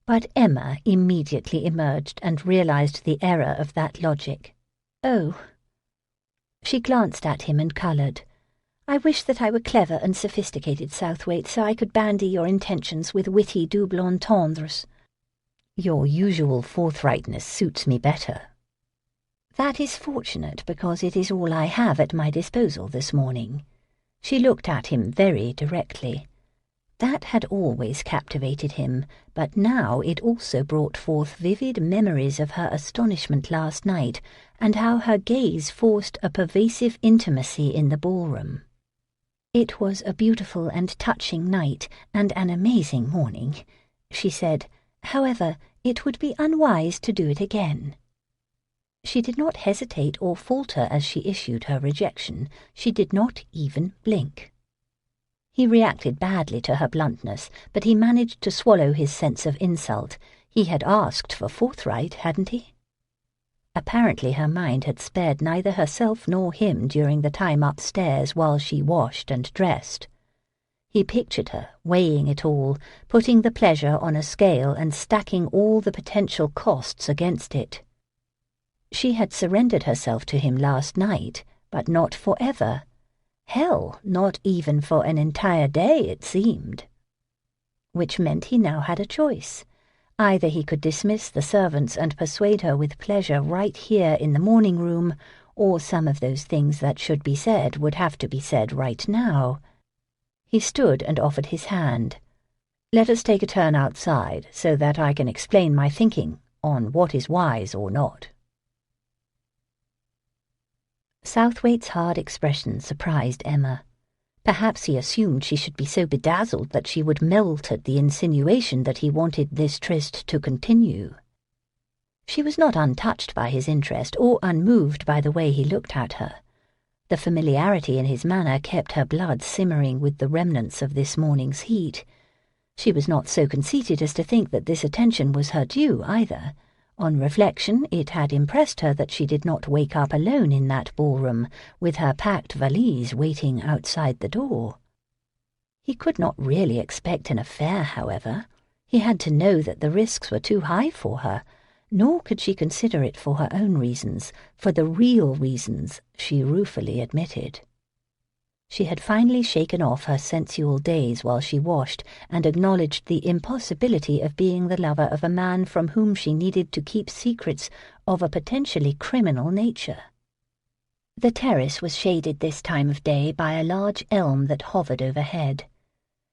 Speaker 2: but Emma immediately emerged and realized the error of that logic. "Oh." She glanced at him and coloured. "I wish that I were clever and sophisticated, Southwaite, so I could bandy your intentions with witty double entendres." "Your usual forthrightness suits me better." "That is fortunate, because it is all I have at my disposal this morning." She looked at him very directly. That had always captivated him, but now it also brought forth vivid memories of her astonishment last night, and how her gaze forced a pervasive intimacy in the ballroom. "It was a beautiful and touching night, and an amazing morning," she said. "However, it would be unwise to do it again." She did not hesitate or falter as she issued her rejection. She did not even blink. He reacted badly to her bluntness, but he managed to swallow his sense of insult. He had asked for forthright, hadn't he? Apparently her mind had spared neither herself nor him during the time upstairs while she washed and dressed.
Speaker 1: He pictured her, weighing it all, putting the pleasure on a scale and stacking all the potential costs against it. She had surrendered herself to him last night, but not forever. Hell, not even for an entire day, it seemed. Which meant he now had a choice. Either he could dismiss the servants and persuade her with pleasure right here in the morning room, or some of those things that should be said would have to be said right now. He stood and offered his hand. "Let us take a turn outside, so that I can explain my thinking on what is wise or not." Southwaite's hard expression surprised Emma. Perhaps he assumed she should be so bedazzled that she would melt at the insinuation that he wanted this tryst to continue. She was not untouched by his interest or unmoved by the way he looked at her. The familiarity in his manner kept her blood simmering with the remnants of this morning's heat. She was not so conceited as to think that this attention was her due either. On reflection, it had impressed her that she did not wake up alone in that ballroom, with her packed valise waiting outside the door. He could not really expect an affair, however. He had to know that the risks were too high for her, nor could she consider it for her own reasons, for the real reasons, she ruefully admitted. She had finally shaken off her sensual daze while she washed and acknowledged the impossibility of being the lover of a man from whom she needed to keep secrets of a potentially criminal nature. The terrace was shaded this time of day by a large elm that hovered overhead.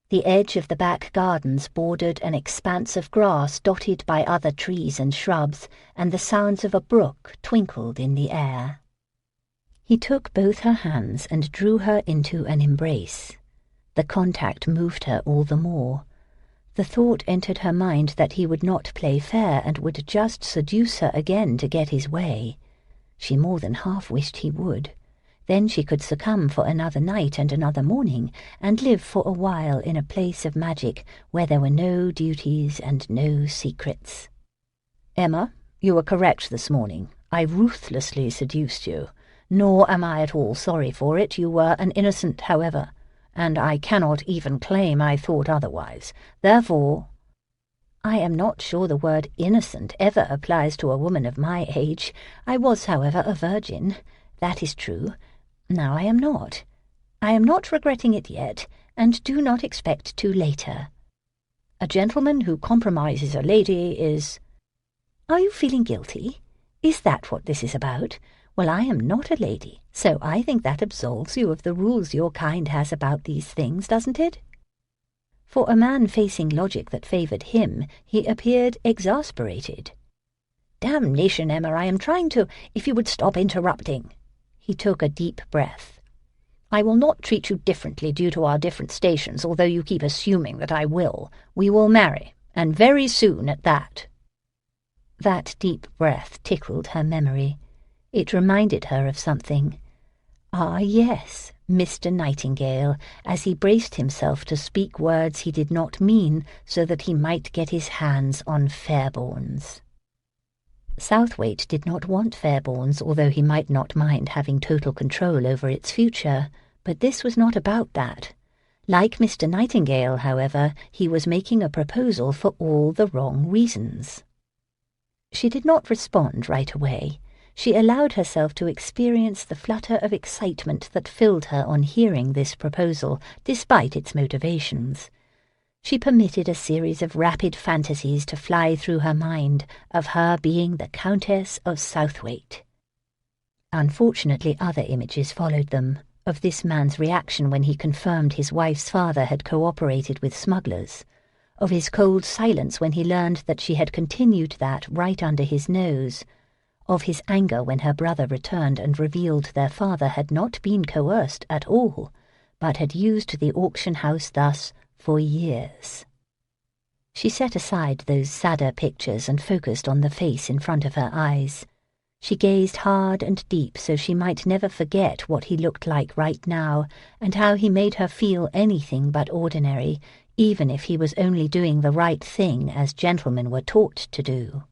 Speaker 1: The edge of the back gardens bordered an expanse of grass dotted by other trees and shrubs, and the sounds of a brook twinkled in the air. He took both her hands and drew her into an embrace. The contact moved her all the more. The thought entered her mind that he would not play fair and would just seduce her again to get his way. She more than half wished he would. Then she could succumb for another night and another morning, and live for a while in a place of magic where there were no duties and no secrets. "Emma, you were correct this morning. I ruthlessly seduced you. Nor am I at all sorry for it. You were an innocent, however, and I cannot even claim I thought otherwise. Therefore—" "I am not sure the word innocent ever applies to a woman of my age. I was, however, a virgin. That is true. Now I am not. I am not regretting it yet, and do not expect to later. A gentleman who compromises a lady is—" "Are you feeling guilty? Is that what this is about? Well, I am not a lady, so I think that absolves you of the rules your kind has about these things, doesn't it?" For a man facing logic that favoured him, he appeared exasperated. "Damnation, Emma, I am trying to— If you would stop interrupting." He took a deep breath. "I will not treat you differently due to our different stations, although you keep assuming that I will. We will marry, and very soon at that." That deep breath tickled her memory. It reminded her of something. Ah, yes, Mr. Nightingale, as he braced himself to speak words he did not mean so that he might get his hands on Fairbournes. Southwaite did not want Fairbournes, although he might not mind having total control over its future, but this was not about that. Like Mr. Nightingale, however, he was making a proposal for all the wrong reasons. She did not respond right away. She allowed herself to experience the flutter of excitement that filled her on hearing this proposal, despite its motivations. She permitted a series of rapid fantasies to fly through her mind of her being the Countess of Southwaite. Unfortunately, other images followed them, of this man's reaction when he confirmed his wife's father had cooperated with smugglers, of his cold silence when he learned that she had continued that right under his nose, of his anger when her brother returned and revealed their father had not been coerced at all, but had used the auction house thus for years. She set aside those sadder pictures and focused on the face in front of her eyes. She gazed hard and deep so she might never forget what he looked like right now and how he made her feel anything but ordinary, even if he was only doing the right thing as gentlemen were taught to do.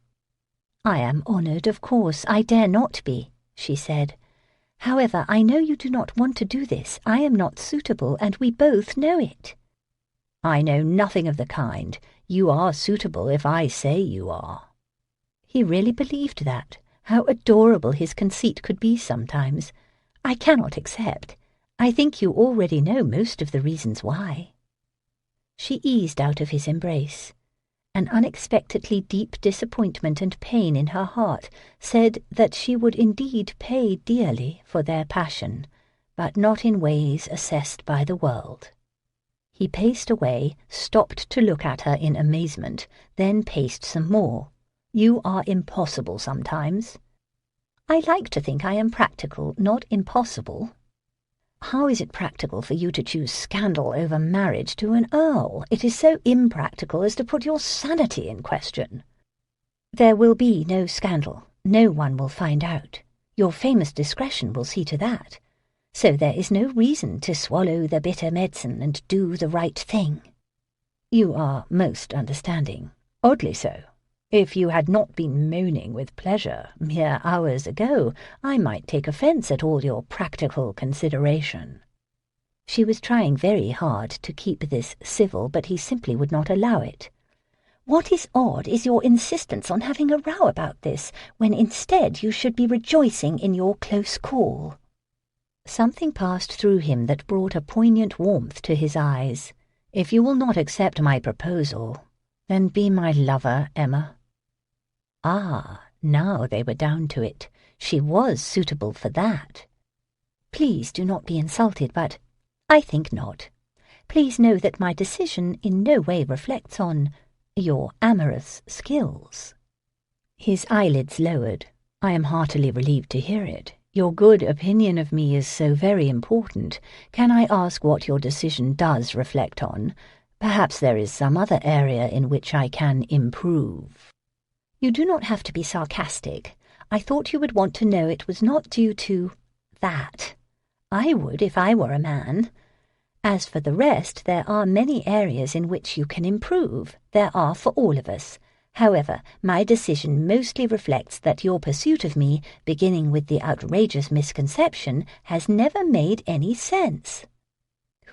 Speaker 1: "I am honoured, of course. I dare not be," she said. "However, I know you do not want to do this. I am not suitable, and we both know it."
Speaker 2: I know nothing of the kind. You are suitable if I say you are." He really believed that. How adorable his conceit could be sometimes. I cannot accept. I think you already know most of the reasons why. She eased out of his embrace. An unexpectedly deep disappointment and pain in her heart said that she would indeed pay dearly for their passion, but not in ways assessed by the world. He paced away, stopped to look at her in amazement, then paced some more. "You are impossible sometimes." "I like to think I am practical, not impossible." "How is it practical for you to choose scandal over marriage to an earl? It is so impractical as to put your sanity in question." "There will be no scandal. No one will find out. Your famous discretion will see to that. So there is no reason to swallow the bitter medicine and do the right thing." "You are most understanding. Oddly so. If you had not been moaning with pleasure mere hours ago, I might take offence at all your practical consideration." She was trying very hard to keep this civil, but he simply would not allow it. "What is odd is your insistence on having a row about this, when instead you should be rejoicing in your close call." Something passed through him that brought a poignant warmth to his eyes. "If you will not accept my proposal, then be my lover, Emma." Ah, now they were down to it. She was suitable for that. "Please do not be insulted, but I think not. Please know that my decision in no way reflects on your amorous skills." His eyelids lowered. "I am heartily relieved to hear it. Your good opinion of me is so very important. Can I ask what your decision does reflect on? Perhaps there is some other area in which I can improve." "You do not have to be sarcastic. I thought you would want to know it was not due to that. I would if I were a man. As for the rest, there are many areas in which you can improve. There are for all of us. However, my decision mostly reflects that your pursuit of me, beginning with the outrageous misconception, has never made any sense."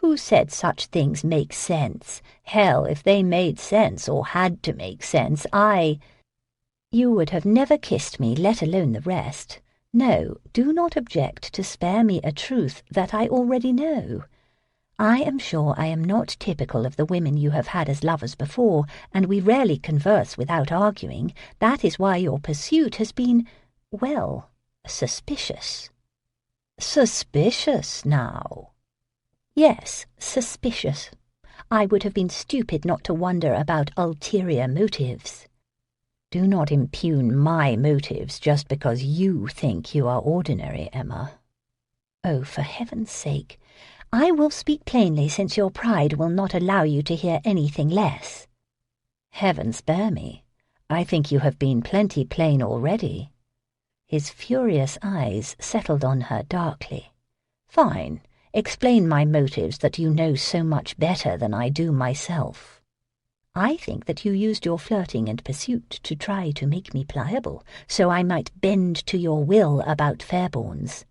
Speaker 2: "Who said such things make sense? Hell, if they made sense or had to make sense, You would have never kissed me, let alone the rest. No, do not object to spare me a truth that I already know. I am sure I am not typical of the women you have had as lovers before, and we rarely converse without arguing. That is why your pursuit has been, well, suspicious." "Suspicious, now?" "Yes, suspicious. I would have been stupid not to wonder about ulterior motives." "Do not impugn my motives just because you think you are ordinary, Emma." "Oh, for heaven's sake. I will speak plainly, since your pride will not allow you to hear anything less." "Heaven spare me. I think you have been plenty plain already." His furious eyes settled on her darkly. "Fine. Explain my motives that you know so much better than I do myself." "I think that you used your flirting and pursuit to try to make me pliable, so I might bend to your will about Fairbournes.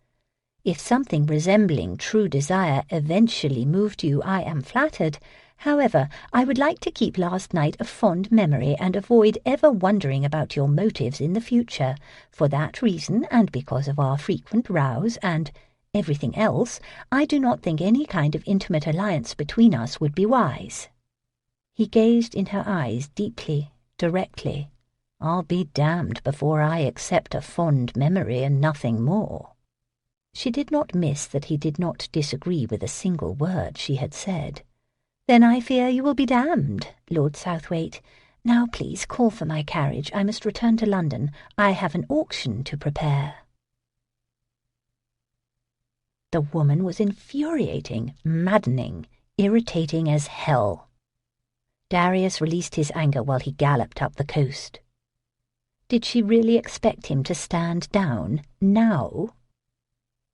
Speaker 2: If something resembling true desire eventually moved you, I am flattered. However, I would like to keep last night a fond memory and avoid ever wondering about your motives in the future. For that reason, and because of our frequent rows and everything else, I do not think any kind of intimate alliance between us would be wise." He gazed in her eyes deeply, directly. "I'll be damned before I accept a fond memory and nothing more." She did not miss that he did not disagree with a single word she had said. "Then I fear you will be damned, Lord Southwaite. Now please call for my carriage. I must return to London. I have an auction to prepare." The woman was infuriating, maddening, irritating as hell. Darius released his anger while he galloped up the coast. Did she really expect him to stand down now?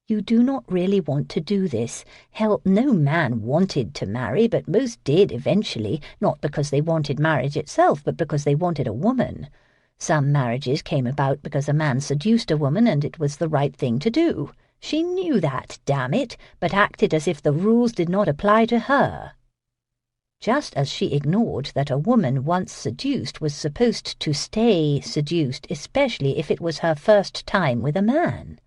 Speaker 2: "You do not really want to do this. Hell, no man wanted to marry, but most did eventually, not because they wanted marriage itself, but because they wanted a woman. Some marriages came about because a man seduced a woman and it was the right thing to do. She knew that, damn it, but acted as if the rules did not apply to her." just as she ignored that a woman once seduced was supposed to stay seduced, especially if it was her first time with a man.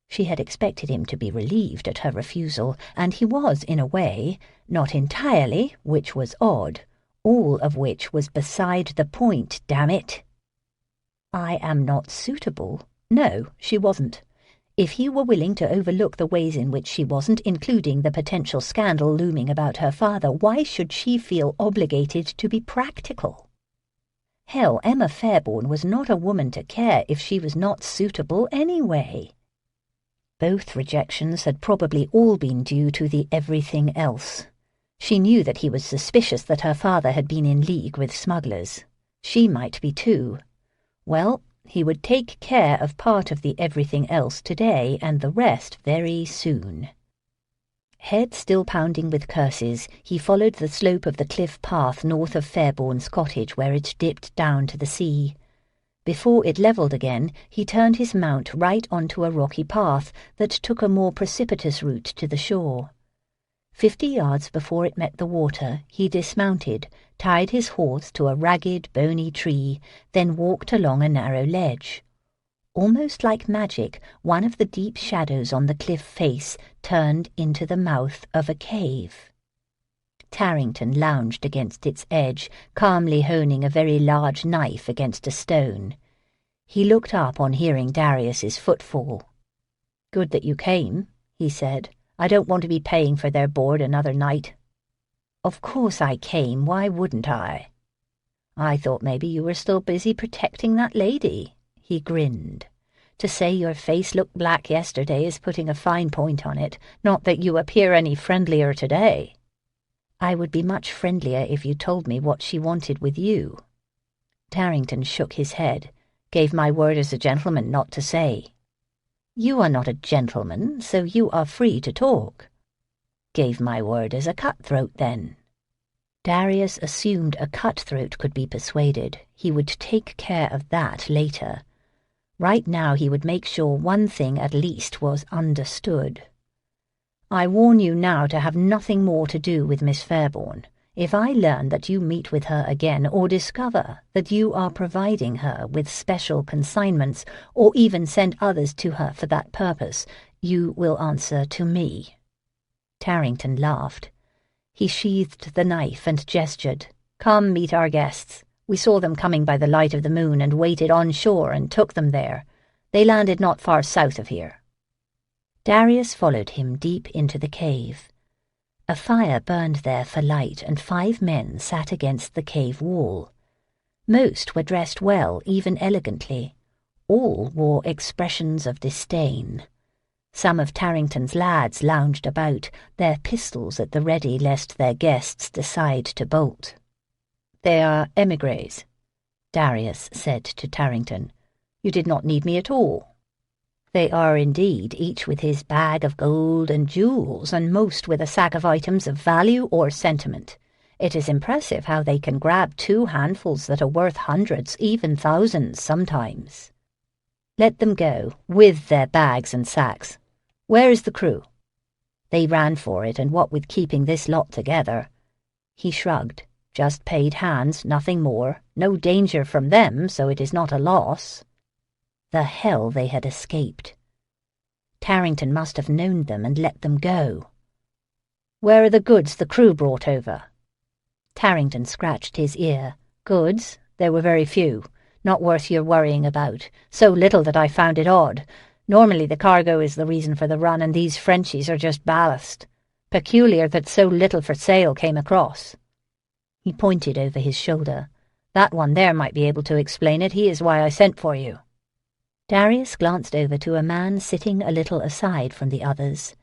Speaker 2: She had expected him to be relieved at her refusal, and he was in a way, not entirely, which was odd, all of which was beside the point, damn it. I am not suitable. No, she wasn't. If he were willing to overlook the ways in which she wasn't, including the potential scandal looming about her father, why should she feel obligated to be practical? Hell, Emma Fairbourne was not a woman to care if she was not suitable anyway. Both rejections had probably all been due to the everything else. She knew that he was suspicious that her father had been in league with smugglers. She might be too. Well, he would take care of part of the everything else today and the rest very soon. Head still pounding with curses, he followed the slope of the cliff path north of Fairbourne's cottage where it dipped down to the sea. Before it levelled again, he turned his mount right onto a rocky path that took a more precipitous route to the shore. 50 yards before it met the water, he dismounted, tied his horse to a ragged, bony tree, then walked along a narrow ledge. Almost like magic, one of the deep shadows on the cliff face turned into the mouth of a cave. Tarrington lounged against its edge, calmly honing a very large knife against a stone. He looked up on hearing Darius's footfall. "Good that you came," he said. "I don't want to be paying for their board another night." "Of course I came. Why wouldn't I?" "I thought maybe you were still busy protecting that lady." He grinned. "To say your face looked black yesterday is putting a fine point on it, not that you appear any friendlier today." "I would be much friendlier if you told me what she wanted with you." Tarrington shook his head. "Gave my word as a gentleman not to say." "You are not a gentleman, so you are free to talk." "Gave my word as a cutthroat, then." Darius assumed a cutthroat could be persuaded. He would take care of that later. Right now he would make sure one thing at least was understood. "I warn you now to have nothing more to do with Miss Fairbourne. If I learn that you meet with her again, or discover that you are providing her with special consignments, or even send others to her for that purpose, you will answer to me." Tarrington laughed. He sheathed the knife and gestured. "Come meet our guests. We saw them coming by the light of the moon and waited on shore and took them there. They landed not far south of here." Darius followed him deep into the cave. A fire burned there for light, and 5 men sat against the cave wall. Most were dressed well, even elegantly. All wore expressions of disdain. Some of Tarrington's lads lounged about, their pistols at the ready lest their guests decide to bolt. "They are émigrés," Darius said to Tarrington. "You did not need me at all." "They are indeed, each with his bag of gold and jewels, and most with a sack of items of value or sentiment. It is impressive how they can grab 2 handfuls that are worth hundreds, even thousands sometimes." "Let them go, with their bags and sacks. Where is the crew?" "They ran for it, and what with keeping this lot together." He shrugged. "Just paid hands, nothing more. No danger from them, so it is not a loss." The hell they had escaped. Tarrington must have known them and let them go. "Where are the goods the crew brought over?" Tarrington scratched his ear. "Goods? There were very few. Not worth your worrying about. So little that I found it odd. Normally the cargo is the reason for the run, and these Frenchies are just ballast. Peculiar that so little for sale came across." He pointed over his shoulder. "That one there might be able to explain it. He is why I sent for you." Darius glanced over to a man sitting a little aside from the others.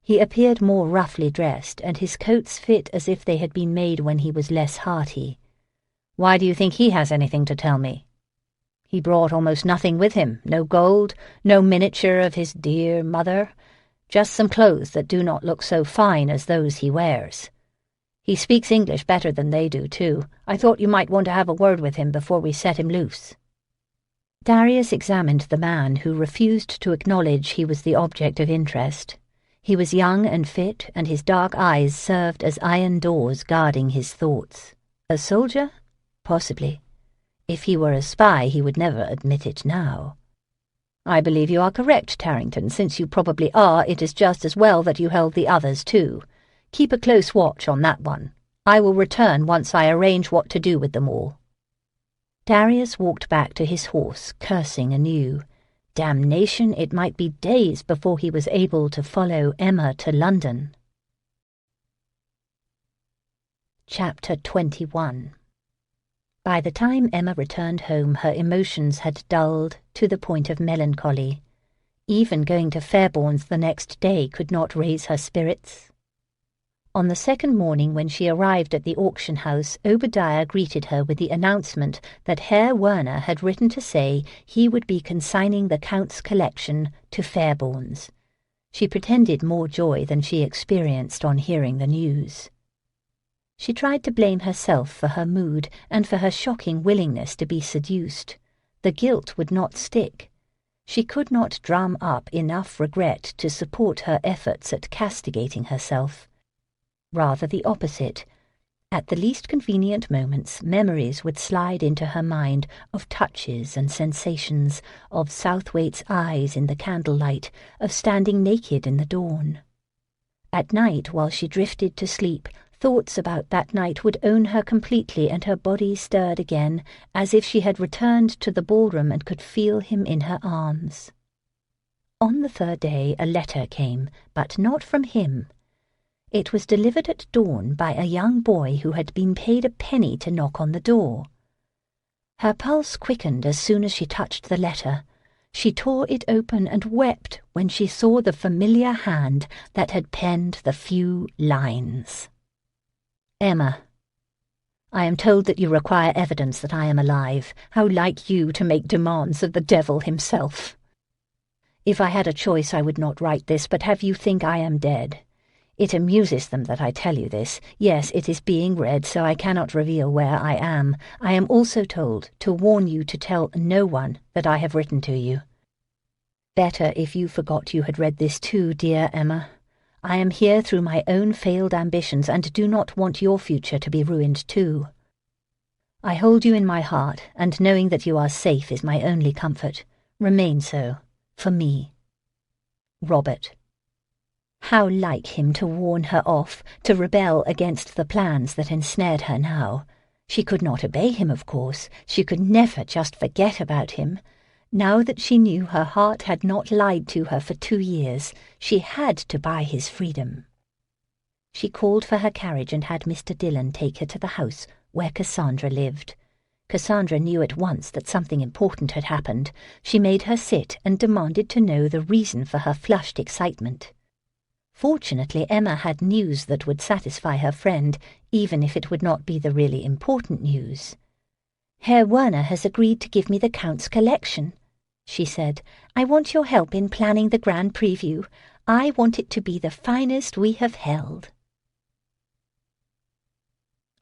Speaker 2: He appeared more roughly dressed, and his coats fit as if they had been made when he was less hearty. "Why do you think he has anything to tell me?" "He brought almost nothing with him. No gold, no miniature of his dear mother. Just some clothes that do not look so fine as those he wears. He speaks English better than they do, too. I thought you might want to have a word with him before we set him loose." Darius examined the man, who refused to acknowledge he was the object of interest.
Speaker 1: He was young and fit, and his dark eyes served as iron doors guarding his thoughts. A soldier? Possibly. If he were a spy, he would never admit it now. "I believe you are correct, Tarrington. Since you probably are, it is just as well that you held the others too. Keep a close watch on that one. I will return once I arrange what to do with them all." Darius walked back to his horse, cursing anew. Damnation, it might be days before he was able to follow Emma to London. Chapter 21. By the time Emma returned home, her emotions had dulled to the point of melancholy. Even going to Fairbourne's the next day could not raise her spirits. On the second morning, when she arrived at the auction house, Obadiah greeted her with the announcement that Herr Werner had written to say he would be consigning the Count's collection to Fairbourne's. She pretended more joy than she experienced on hearing the news. She tried to blame herself for her mood and for her shocking willingness to be seduced. The guilt would not stick. She could not drum up enough regret to support her efforts at castigating herself. Rather the opposite. At the least convenient moments, memories would slide into her mind of touches and sensations, of Southwaite's eyes in the candlelight, of standing naked in the dawn. At night, while she drifted to sleep, thoughts about that night would own her completely, and her body stirred again, as if she had returned to the ballroom and could feel him in her arms. On the third day a letter came, but not from him. It was delivered at dawn by a young boy who had been paid a penny to knock on the door. Her pulse quickened as soon as she touched the letter. She tore it open and wept when she saw the familiar hand that had penned the few lines. "Emma, I am told that you require evidence that I am alive. How like you to make demands of the devil himself. If I had a choice I would not write this, but have you think I am dead. It amuses them that I tell you this. Yes, it is being read, so I cannot reveal where I am. I am also told to warn you to tell no one that I have written to you. Better if you forgot you had read this too, dear Emma. I am here through my own failed ambitions, and do not want your future to be ruined too. I hold you in my heart, and knowing that you are safe is my only comfort. Remain so, for me. Robert." How like him to warn her off, to rebel against the plans that ensnared her now. She could not obey him, of course. She could never just forget about him. Now that she knew her heart had not lied to her for 2 years, she had to buy his freedom. She called for her carriage and had Mr. Dillon take her to the house where Cassandra lived. Cassandra knew at once that something important had happened. She made her sit and demanded to know the reason for her flushed excitement. Fortunately, Emma had news that would satisfy her friend, even if it would not be the really important news. "Herr Werner has agreed to give me the Count's collection," she said. "I want your help in planning the grand preview. I want it to be the finest we have held."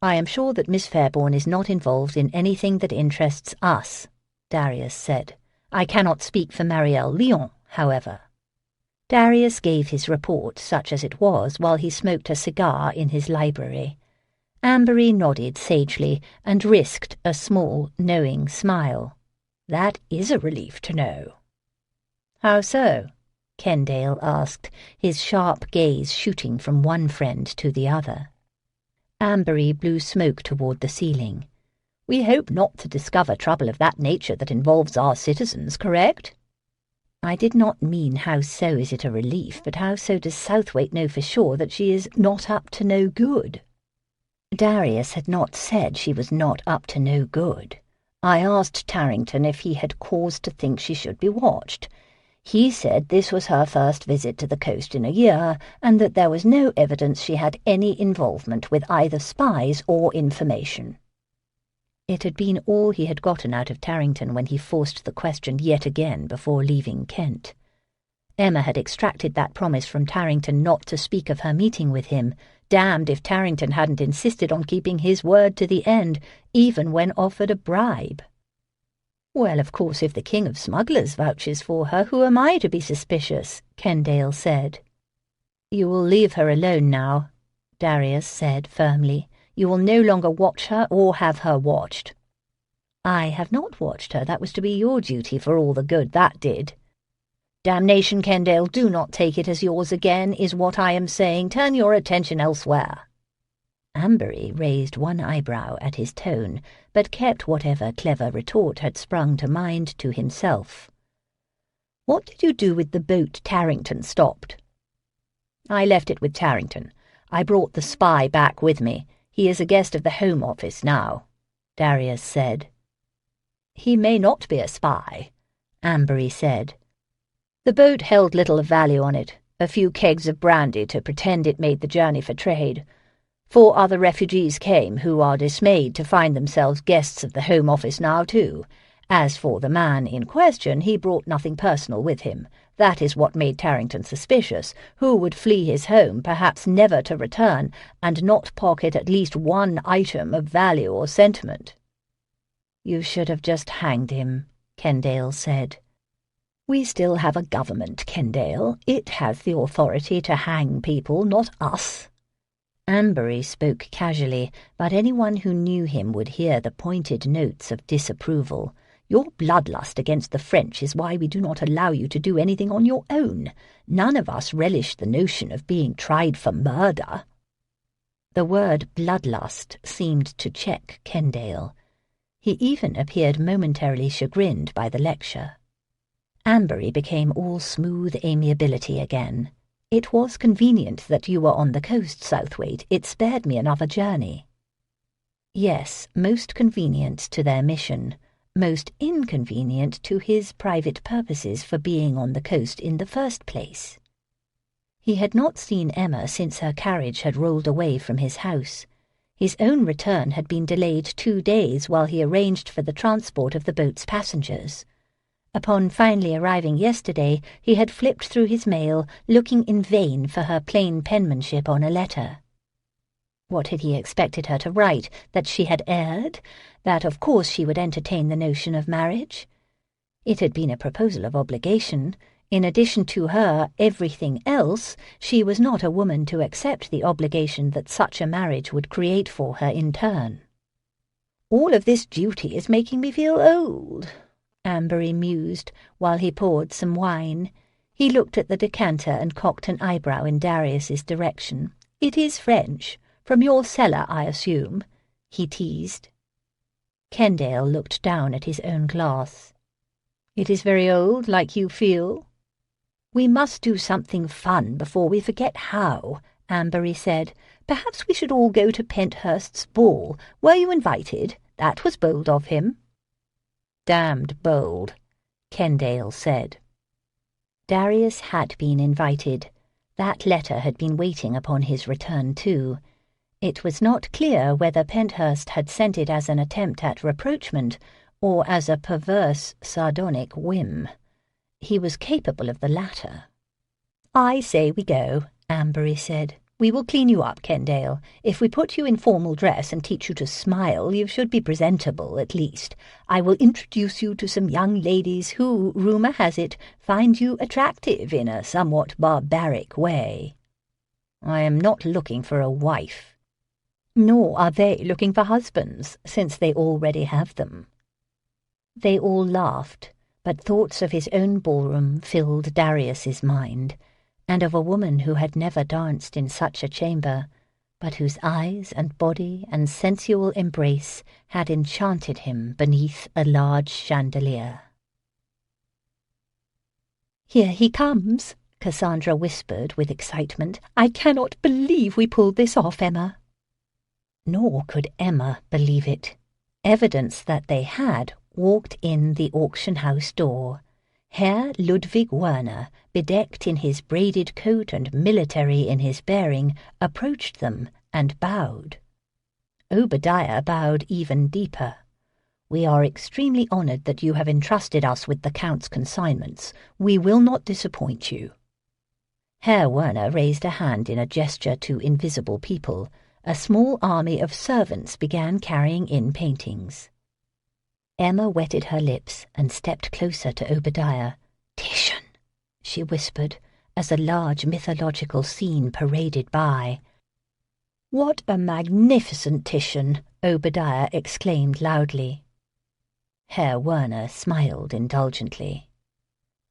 Speaker 1: "I am sure that Miss Fairbourne is not involved in anything that interests us," Darius said. "I cannot speak for Marielle Lyon, however." Darius gave his report, such as it was, while he smoked a cigar in his library. Ambery nodded sagely and risked a small, knowing smile. "That is a relief to know." "How so?" Kendale asked, his sharp gaze shooting from one friend to the other. Ambery blew smoke toward the ceiling. "We hope not to discover trouble of that nature that involves our citizens, correct?" "I did not mean how so is it a relief, but how so does Southwaite know for sure that she is not up to no good?" Darius had not said she was not up to no good. "I asked Tarrington if he had cause to think she should be watched. He said this was her first visit to the coast in a year, and that there was no evidence she had any involvement with either spies or information." It had been all he had gotten out of Tarrington when he forced the question yet again before leaving Kent. Emma had extracted that promise from Tarrington not to speak of her meeting with him. Damned if Tarrington hadn't insisted on keeping his word to the end, even when offered a bribe. "Well, of course, if the King of Smugglers vouches for her, who am I to be suspicious?" Kendale said.
Speaker 2: "You will leave her alone now," Darius said firmly. "You will no longer watch her or have her watched." "I have not watched her. That was to be your duty for all the good that did." "Damnation, Kendale, do not take it as yours again, is what I am saying. Turn your attention elsewhere." Ambery raised one eyebrow at his tone, but kept whatever clever retort had sprung to mind to himself. "What did you do with the boat Tarrington stopped?" "I left it with Tarrington. I brought the spy back with me. He is a guest of the Home Office now," Darius said. "He may not be a spy," Ambery said. "The boat held little of value on it, a few kegs of brandy to pretend it made the journey for trade. 4 other refugees came who are dismayed to find themselves guests of the Home Office now, too. As for the man in question, he brought nothing personal with him. That is what made Tarrington suspicious. Who would flee his home, perhaps never to return, and not pocket at least one item of value or sentiment?" "You should have just hanged him," Kendale said. "We still have a government, Kendale. It has the authority to hang people, not us." Ambery spoke casually, but anyone who knew him would hear the pointed notes of disapproval. "Your bloodlust against the French is why we do not allow you to do anything on your own. None of us relish the notion of being tried for murder." The word bloodlust seemed to check Kendale. He even appeared momentarily chagrined by the lecture. Ambery became all smooth amiability again. "It was convenient that you were on the coast, Southwaite. It spared me another journey." Yes, most convenient to their mission, most inconvenient to his private purposes for being on the coast in the first place. He had not seen Emma since her carriage had rolled away from his house. His own return had been delayed 2 days while he arranged for the transport of the boat's passengers. Upon finally arriving yesterday, he had flipped through his mail, looking in vain for her plain penmanship on a letter. What had he expected her to write? That she had erred? That, of course, she would entertain the notion of marriage? It had been a proposal of obligation. In addition to her everything else, she was not a woman to accept the obligation that such a marriage would create for her in turn. "All of this duty is making me feel old," Ambery mused, while he poured some wine. He looked at the decanter and cocked an eyebrow in Darius's direction. "It is French. From your cellar, I assume," he teased. Kendale looked down at his own glass. "It is very old, like you feel." "We must do something fun before we forget how," Ambery said. "Perhaps we should all go to Penthurst's ball. Were you invited? That was bold of him." "Damned bold," Kendale said. Darius had been invited. That letter had been waiting upon his return too. It was not clear whether Penthurst had sent it as an attempt at rapprochement or as a perverse, sardonic whim. He was capable of the latter. "I say we go," Ambery said. "We will clean you up, Kendale. If we put you in formal dress and teach you to smile, you should be presentable, at least. I will introduce you to some young ladies who, rumour has it, find you attractive in a somewhat barbaric way." "I am not looking for a wife." "Nor are they looking for husbands, since they already have them." They all laughed, but thoughts of his own ballroom filled Darius's mind, and of a woman who had never danced in such a chamber, but whose eyes and body and sensual embrace had enchanted him beneath a large chandelier. "Here he comes," Cassandra whispered with excitement. "I cannot believe we pulled this off, Emma." Nor could Emma believe it. Evidence that they had walked in the auction-house door. Herr Ludwig Werner, bedecked in his braided coat and military in his bearing, approached them and bowed. Obadiah bowed even deeper. "We are extremely honoured that you have entrusted us with the Count's consignments. We will not disappoint you." Herr Werner raised a hand in a gesture to invisible people. A small army of servants began carrying in paintings. Emma wetted her lips and stepped closer to Obadiah. "Titian," she whispered, as a large mythological scene paraded by. "What a magnificent Titian!" Obadiah exclaimed loudly. Herr Werner smiled indulgently.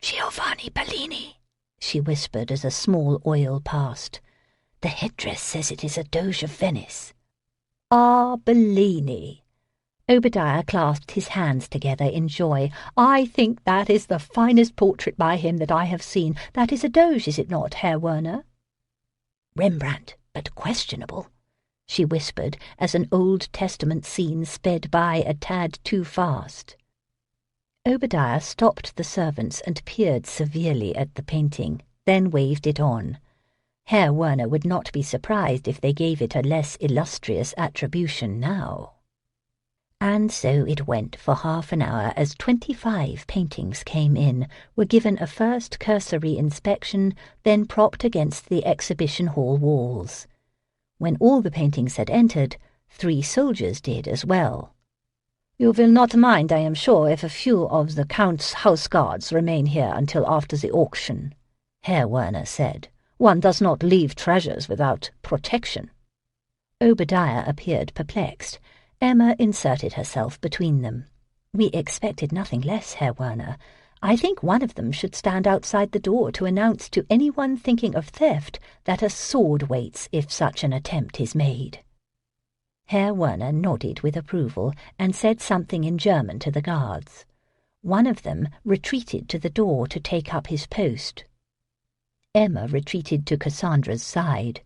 Speaker 2: "Giovanni Bellini," she whispered as a small oil passed. "The headdress says it is a Doge of Venice." "Ah, Bellini!" Obadiah clasped his hands together in joy. "I think that is the finest portrait by him that I have seen. That is a Doge, is it not, Herr Werner?" "Rembrandt, but questionable," she whispered as an Old Testament scene sped by a tad too fast. Obadiah stopped the servants and peered severely at the painting, then waved it on. Herr Werner would not be surprised if they gave it a less illustrious attribution now. And so it went for half an hour as 25 paintings came in, were given a first cursory inspection, then propped against the exhibition hall walls. When all the paintings had entered, 3 soldiers did as well. "You will not mind, I am sure, if a few of the Count's house guards remain here until after the auction," Herr Werner said. "One does not leave treasures without protection." Obadiah appeared perplexed. Emma inserted herself between them. "We expected nothing less, Herr Werner. I think one of them should stand outside the door to announce to anyone thinking of theft that a sword waits if such an attempt is made." Herr Werner nodded with approval and said something in German to the guards. One of them retreated to the door to take up his post. Emma retreated to Cassandra's side.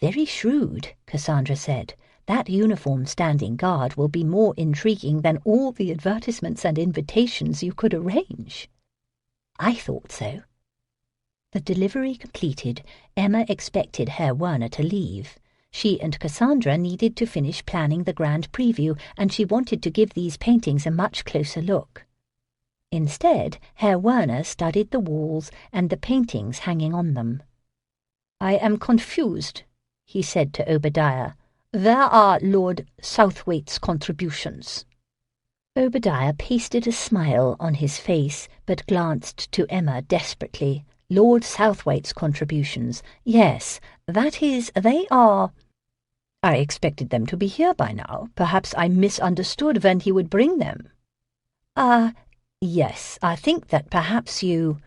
Speaker 2: "Very shrewd," Cassandra said. "That uniform standing guard will be more intriguing than all the advertisements and invitations you could arrange." "I thought so." The delivery completed, Emma expected Herr Werner to leave. She and Cassandra needed to finish planning the grand preview, and she wanted to give these paintings a much closer look. Instead, Herr Werner studied the walls and the paintings hanging on them. "I am confused," he said to Obadiah. "Where are Lord Southwaite's contributions?" Obadiah pasted a smile on his face, but glanced to Emma desperately. "Lord Southwaite's contributions. Yes, that is, they are—" "I expected them to be here by now. Perhaps I misunderstood when he would bring them." Yes, I think that perhaps you—"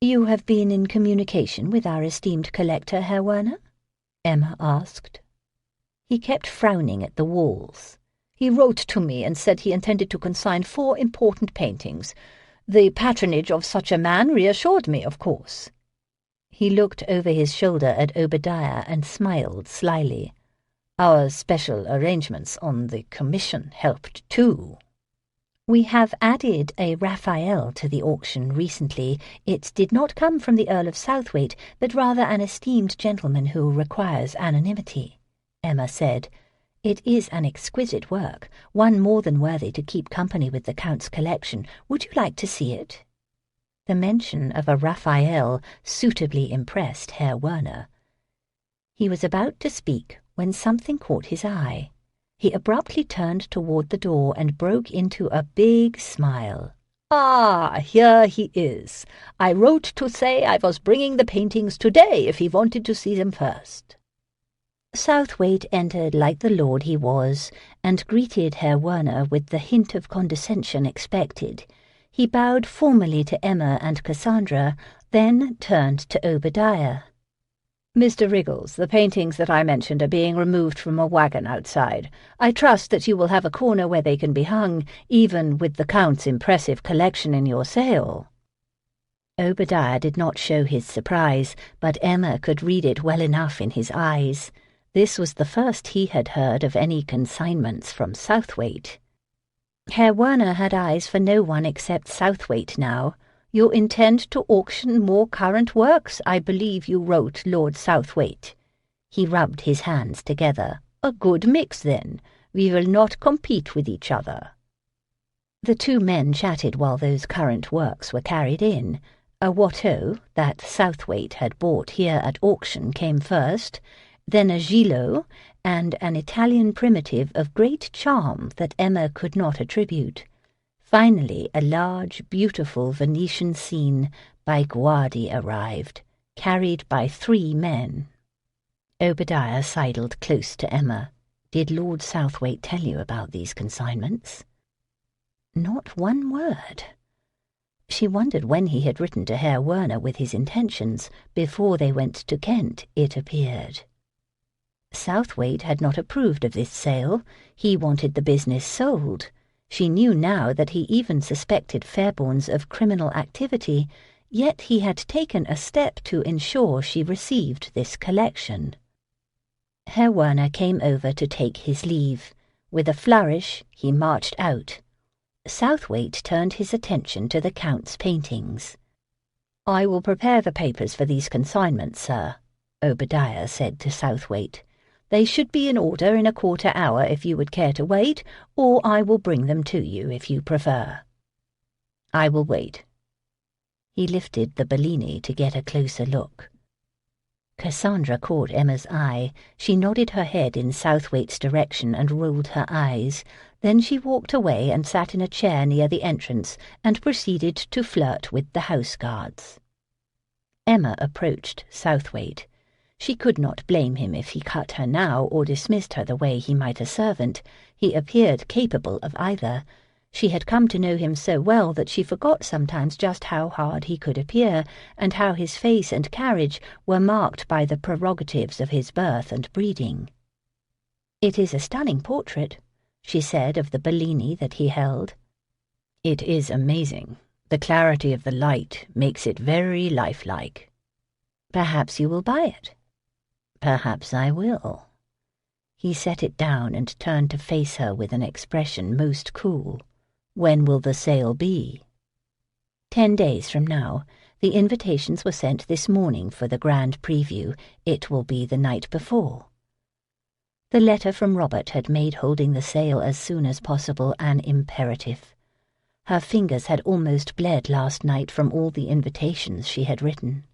Speaker 2: "You have been in communication with our esteemed collector, Herr Werner?" Emma asked. He kept frowning at the walls. "He wrote to me and said he intended to consign 4 important paintings. The patronage of such a man reassured me, of course." He looked over his shoulder at Obadiah and smiled slyly. "Our special arrangements on the commission helped too." "We have added a Raphael to the auction recently. It did not come from the Earl of Southwaite, but rather an esteemed gentleman who requires anonymity," Emma said. "It is an exquisite work, one more than worthy to keep company with the Count's collection. Would you like to see it?" The mention of a Raphael suitably impressed Herr Werner. He was about to speak when something caught his eye. He abruptly turned toward the door and broke into a big smile. "Ah, here he is. I wrote to say I was bringing the paintings today if he wanted to see them first." Southwaite entered like the lord he was, and greeted Herr Werner with the hint of condescension expected. He bowed formally to Emma and Cassandra, then turned to Obadiah. "Mr. Riggles, the paintings that I mentioned are being removed from a wagon outside. I trust that you will have a corner where they can be hung, even with the Count's impressive collection in your sale." Obadiah did not show his surprise, but Emma could read it well enough in his eyes. This was the first he had heard of any consignments from Southwaite. Herr Werner had eyes for no one except Southwaite now. "You intend to auction more current works, I believe you wrote, Lord Southwaite." He rubbed his hands together. "A good mix, then. We will not compete with each other." The 2 men chatted while those current works were carried in. A Watteau that Southwaite had bought here at auction came first, then a Gillot, and an Italian primitive of great charm that Emma could not attribute. Finally, a large, beautiful Venetian scene, by Guardi arrived, carried by 3 men. Obadiah sidled close to Emma. Did Lord Southwaite tell you about these consignments? Not one word. She wondered when he had written to Herr Werner with his intentions. Before they went to Kent, it appeared. Southwaite had not approved of this sale. He wanted the business sold. She knew now that he even suspected Fairbourne's of criminal activity, yet he had taken a step to ensure she received this collection. Herr Werner came over to take his leave. With a flourish, he marched out. Southwaite turned his attention to the Count's paintings. "I will prepare the papers for these consignments, sir," Obadiah said to Southwaite. "They should be in order in a quarter-hour if you would care to wait, or I will bring them to you if you prefer." "I will wait." He lifted the Bellini to get a closer look. Cassandra caught Emma's eye. She nodded her head in Southwaite's direction and rolled her eyes. Then she walked away and sat in a chair near the entrance and proceeded to flirt with the house guards. Emma approached Southwaite. She could not blame him if he cut her now or dismissed her the way he might a servant. He appeared capable of either. She had come to know him so well that she forgot sometimes just how hard he could appear, and how his face and carriage were marked by the prerogatives of his birth and breeding. "It is a stunning portrait," she said of the Bellini that he held. "It is amazing. The clarity of the light makes it very lifelike." "Perhaps you will buy it." "Perhaps I will." He set it down and turned to face her with an expression most cool. "When will the sale be?" 10 days from now. The invitations were sent this morning for the grand preview. It will be the night before. The letter from Robert had made holding the sale as soon as possible an imperative. Her fingers had almost bled last night from all the invitations she had written.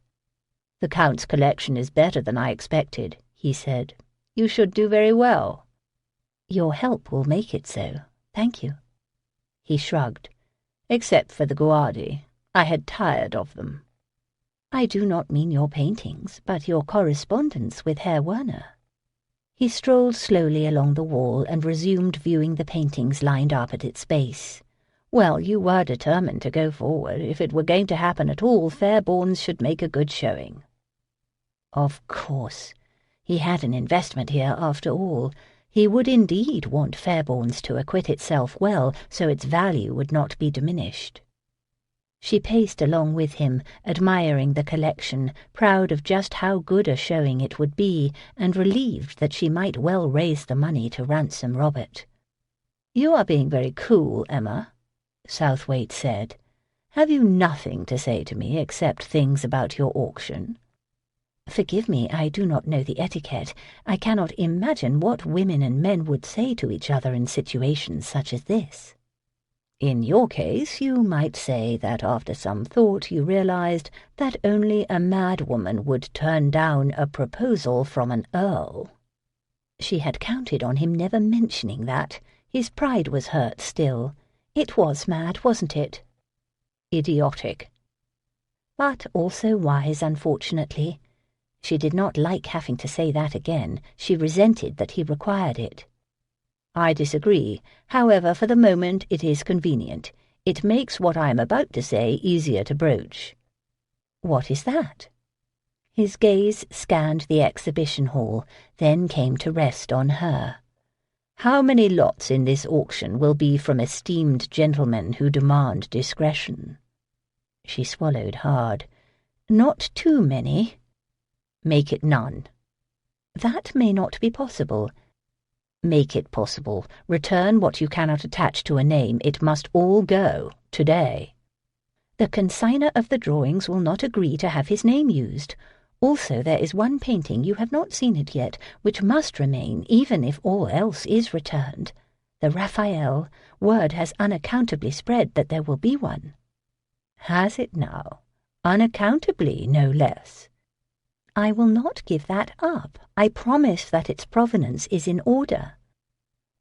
Speaker 2: "The Count's collection is better than I expected," he said. "You should do very well." "Your help will make it so. Thank you." He shrugged. "Except for the Guardi. I had tired of them." "I do not mean your paintings, but your correspondence with Herr Werner." He strolled slowly along the wall and resumed viewing the paintings lined up at its base. "Well, you were determined to go forward. If it were going to happen at all, Fairbourne's should make a good showing." Of course. He had an investment here after all. He would indeed want Fairbourne's to acquit itself well, so its value would not be diminished. She paced along with him, admiring the collection, proud of just how good a showing it would be, and relieved that she might well raise the money to ransom Robert. "You are being very cool, Emma," Southwaite said. "Have you nothing to say to me except things about your auction?" "Forgive me, I do not know the etiquette. I cannot imagine what women and men would say to each other in situations such as this." "In your case, you might say that after some thought you realized that only a mad woman would turn down a proposal from an earl." She had counted on him never mentioning that. His pride was hurt still. It was mad, wasn't it? "Idiotic." But also wise, unfortunately. She did not like having to say that again. She resented that he required it. "I disagree. However, for the moment it is convenient. It makes what I am about to say easier to broach." "What is that?" His gaze scanned the exhibition hall, then came to rest on her. "How many lots in this auction will be from esteemed gentlemen who demand discretion?" She swallowed hard. "Not too many." "Make it none." "That may not be possible." "Make it possible. Return what you cannot attach to a name. It must all go, today." "The consigner of the drawings will not agree to have his name used. Also, there is one painting, you have not seen it yet, which must remain, even if all else is returned. The Raphael. Word has unaccountably spread that there will be one." "Has it now? Unaccountably, no less." "I will not give that up. I promise that its provenance is in order."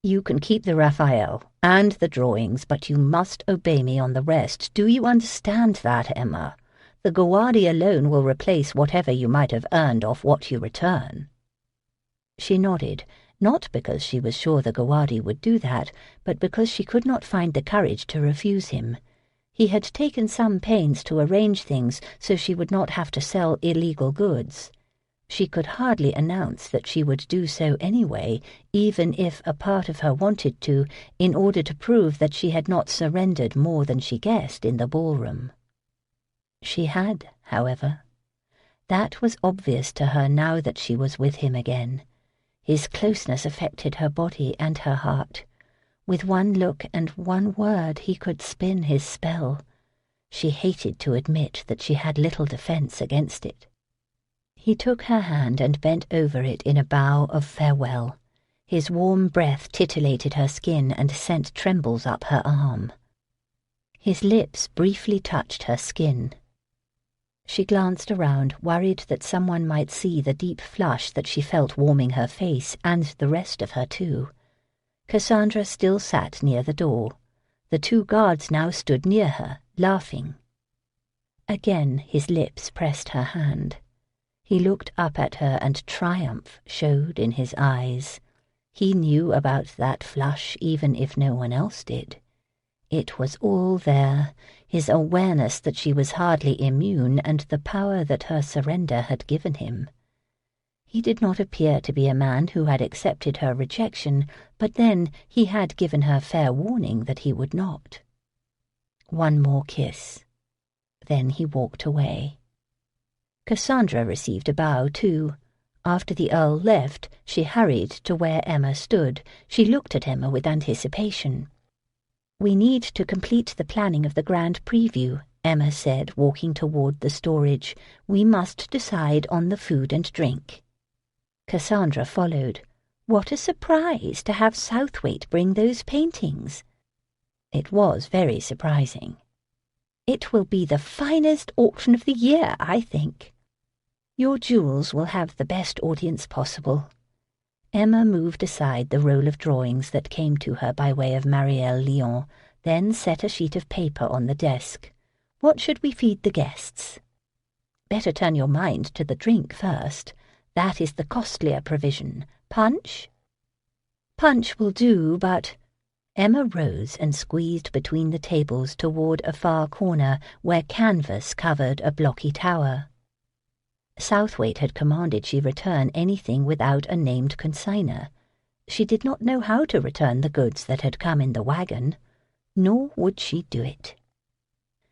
Speaker 2: "You can keep the Raphael and the drawings, but you must obey me on the rest. Do you understand that, Emma? The Gawadi alone will replace whatever you might have earned off what you return." She nodded, not because she was sure the Gawadi would do that, but because she could not find the courage to refuse him. He had taken some pains to arrange things so she would not have to sell illegal goods. She could hardly announce that she would do so anyway, even if a part of her wanted to, in order to prove that she had not surrendered more than she guessed in the ballroom. She had, however. That was obvious to her now that she was with him again. His closeness affected her body and her heart. With one look and one word he could spin his spell. She hated to admit that she had little defence against it. He took her hand and bent over it in a bow of farewell. His warm breath titillated her skin and sent trembles up her arm. His lips briefly touched her skin. She glanced around, worried that someone might see the deep flush that she felt warming her face, and the rest of her too. Cassandra still sat near the door. The two guards now stood near her, laughing. Again his lips pressed her hand. He looked up at her, and triumph showed in his eyes. He knew about that flush even if no one else did. It was all there, his awareness that she was hardly immune and the power that her surrender had given him. He did not appear to be a man who had accepted her rejection, but then he had given her fair warning that he would not. One more kiss. Then he walked away. Cassandra received a bow too. After the Earl left, she hurried to where Emma stood. She looked at Emma with anticipation. "We need to complete the planning of the grand preview," Emma said, walking toward the storage. "We must decide on the food and drink." Cassandra followed. What a surprise to have Southwaite bring those paintings! It was very surprising. "It will be the finest auction of the year, I think." "Your jewels will have the best audience possible." Emma moved aside the roll of drawings that came to her by way of Marielle Lyon, then set a sheet of paper on the desk. "What should we feed the guests?" "Better turn your mind to the drink first. That is the costlier provision. Punch?" "Punch will do, but—" Emma rose and squeezed between the tables toward a far corner where canvas covered a blocky tower. Southwaite had commanded she return anything without a named consignor. She did not know how to return the goods that had come in the wagon, nor would she do it.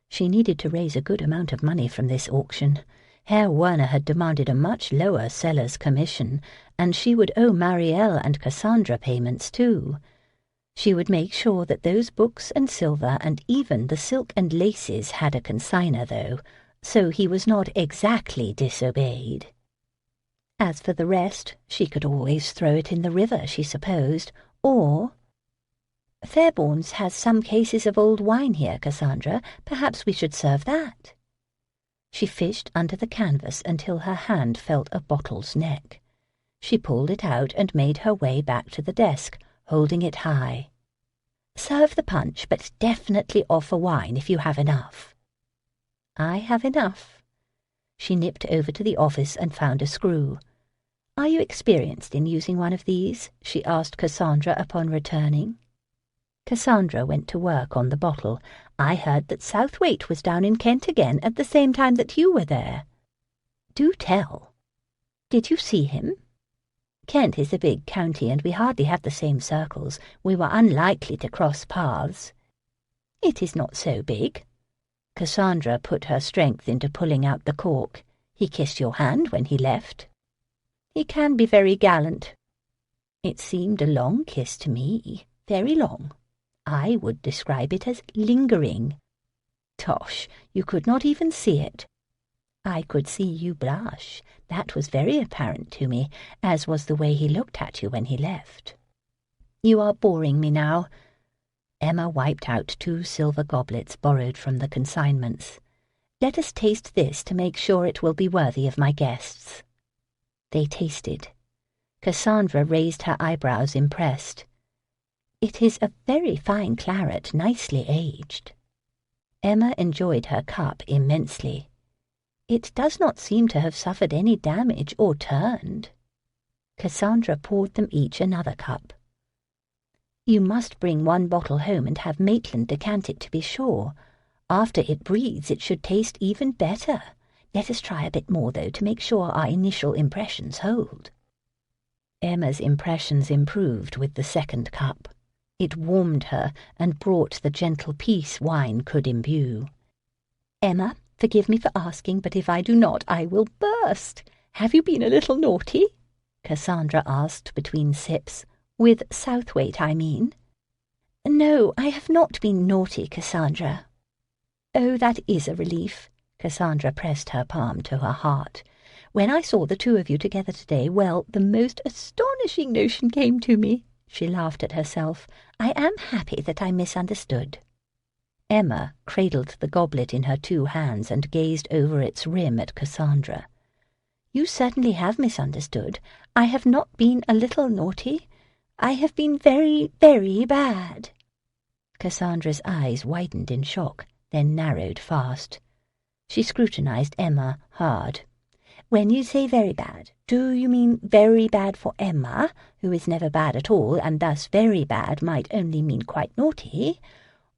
Speaker 2: She needed to raise a good amount of money from this auction. Herr Werner had demanded a much lower seller's commission, and she would owe Marielle and Cassandra payments too. She would make sure that those books and silver and even the silk and laces had a consignor, though, so he was not exactly disobeyed. As for the rest, she could always throw it in the river, she supposed, or— "Fairbourne's has some cases of old wine here, Cassandra. Perhaps we should serve that." She fished under the canvas until her hand felt a bottle's neck. She pulled it out and made her way back to the desk, holding it high. "Serve the punch, but definitely offer wine if you have enough." "I have enough." She nipped over to the office and found a screw. "Are you experienced in using one of these?" she asked Cassandra upon returning. Cassandra went to work on the bottle. "I heard that Southwaite was down in Kent again at the same time that you were there." "Do tell." "Did you see him?" "Kent is a big county, and we hardly have the same circles. We were unlikely to cross paths." "It is not so big." Cassandra put her strength into pulling out the cork. "He kissed your hand when he left." "He can be very gallant." "It seemed a long kiss to me, very long. I would describe it as lingering." "Tosh, you could not even see it." "I could see you blush. That was very apparent to me, as was the way he looked at you when he left." "You are boring me now." Emma wiped out 2 silver goblets borrowed from the consignments. "Let us taste this to make sure it will be worthy of my guests." They tasted. Cassandra raised her eyebrows, impressed. "It is a very fine claret, nicely aged." Emma enjoyed her cup immensely. It does not seem to have suffered any damage or turned. Cassandra poured them each another cup. You must bring one bottle home and have Maitland decant it to be sure. After it breathes, it should taste even better. Let us try a bit more, though, to make sure our initial impressions hold. Emma's impressions improved with the second cup. It warmed her and brought the gentle peace wine could imbue. Emma, forgive me for asking, but if I do not, I will burst. Have you been a little naughty? Cassandra asked between sips. With Southwaite, I mean. No, I have not been naughty, Cassandra. Oh, that is a relief. Cassandra pressed her palm to her heart. When I saw the two of you together today, well, the most astonishing notion came to me. She laughed at herself. I am happy that I misunderstood. Emma cradled the goblet in her two hands and gazed over its rim at Cassandra. You certainly have misunderstood. I have not been a little naughty. I have been very, very bad. Cassandra's eyes widened in shock, then narrowed fast. She scrutinized Emma hard. When you say very bad, do you mean very bad for Emma, who is never bad at all, and thus very bad might only mean quite naughty?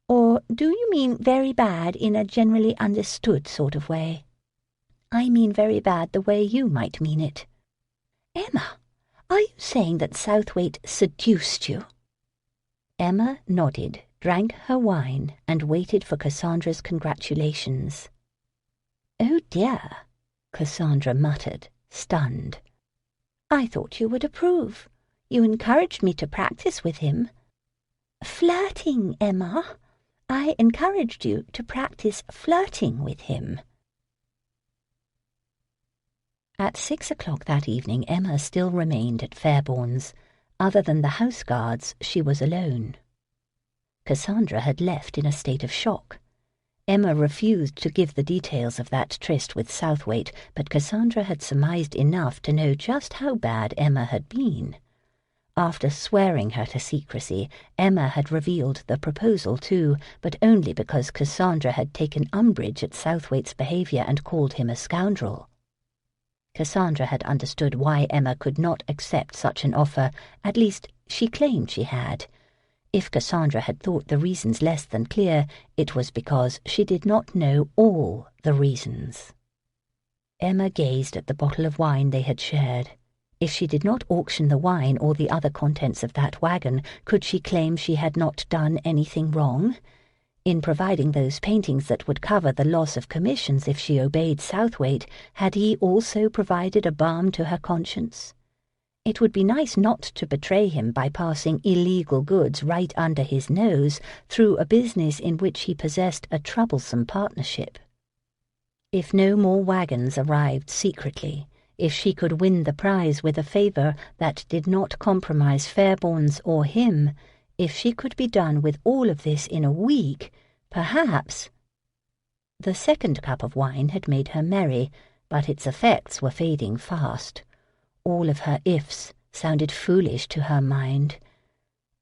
Speaker 2: Or do you mean very bad in a generally understood sort of way? I mean very bad the way you might mean it. Emma, are you saying that Southwaite seduced you? Emma nodded, drank her wine, and waited for Cassandra's congratulations. Oh dear, Cassandra muttered, stunned. I thought you would approve. You encouraged me to practice with him. Flirting, Emma. I encouraged you to practice flirting with him. At 6 o'clock that evening, Emma still remained at Fairbourne's. Other than the house guards, she was alone. Cassandra had left in a state of shock. Emma refused to give the details of that tryst with Southwaite, but Cassandra had surmised enough to know just how bad Emma had been. After swearing her to secrecy, Emma had revealed the proposal too, but only because Cassandra had taken umbrage at Southwaite's behaviour and called him a scoundrel. Cassandra had understood why Emma could not accept such an offer, at least she claimed she had. If Cassandra had thought the reasons less than clear, it was because she did not know all the reasons. Emma gazed at the bottle of wine they had shared. If she did not auction the wine or the other contents of that wagon, could she claim she had not done anything wrong? In providing those paintings that would cover the loss of commissions if she obeyed Southwaite, had he also provided a balm to her conscience? It would be nice not to betray him by passing illegal goods right under his nose through a business in which he possessed a troublesome partnership. If no more wagons arrived secretly, if she could win the prize with a favour that did not compromise Fairbourne's or him, if she could be done with all of this in a week, perhaps— The second cup of wine had made her merry, but its effects were fading fast. All of her ifs sounded foolish to her mind.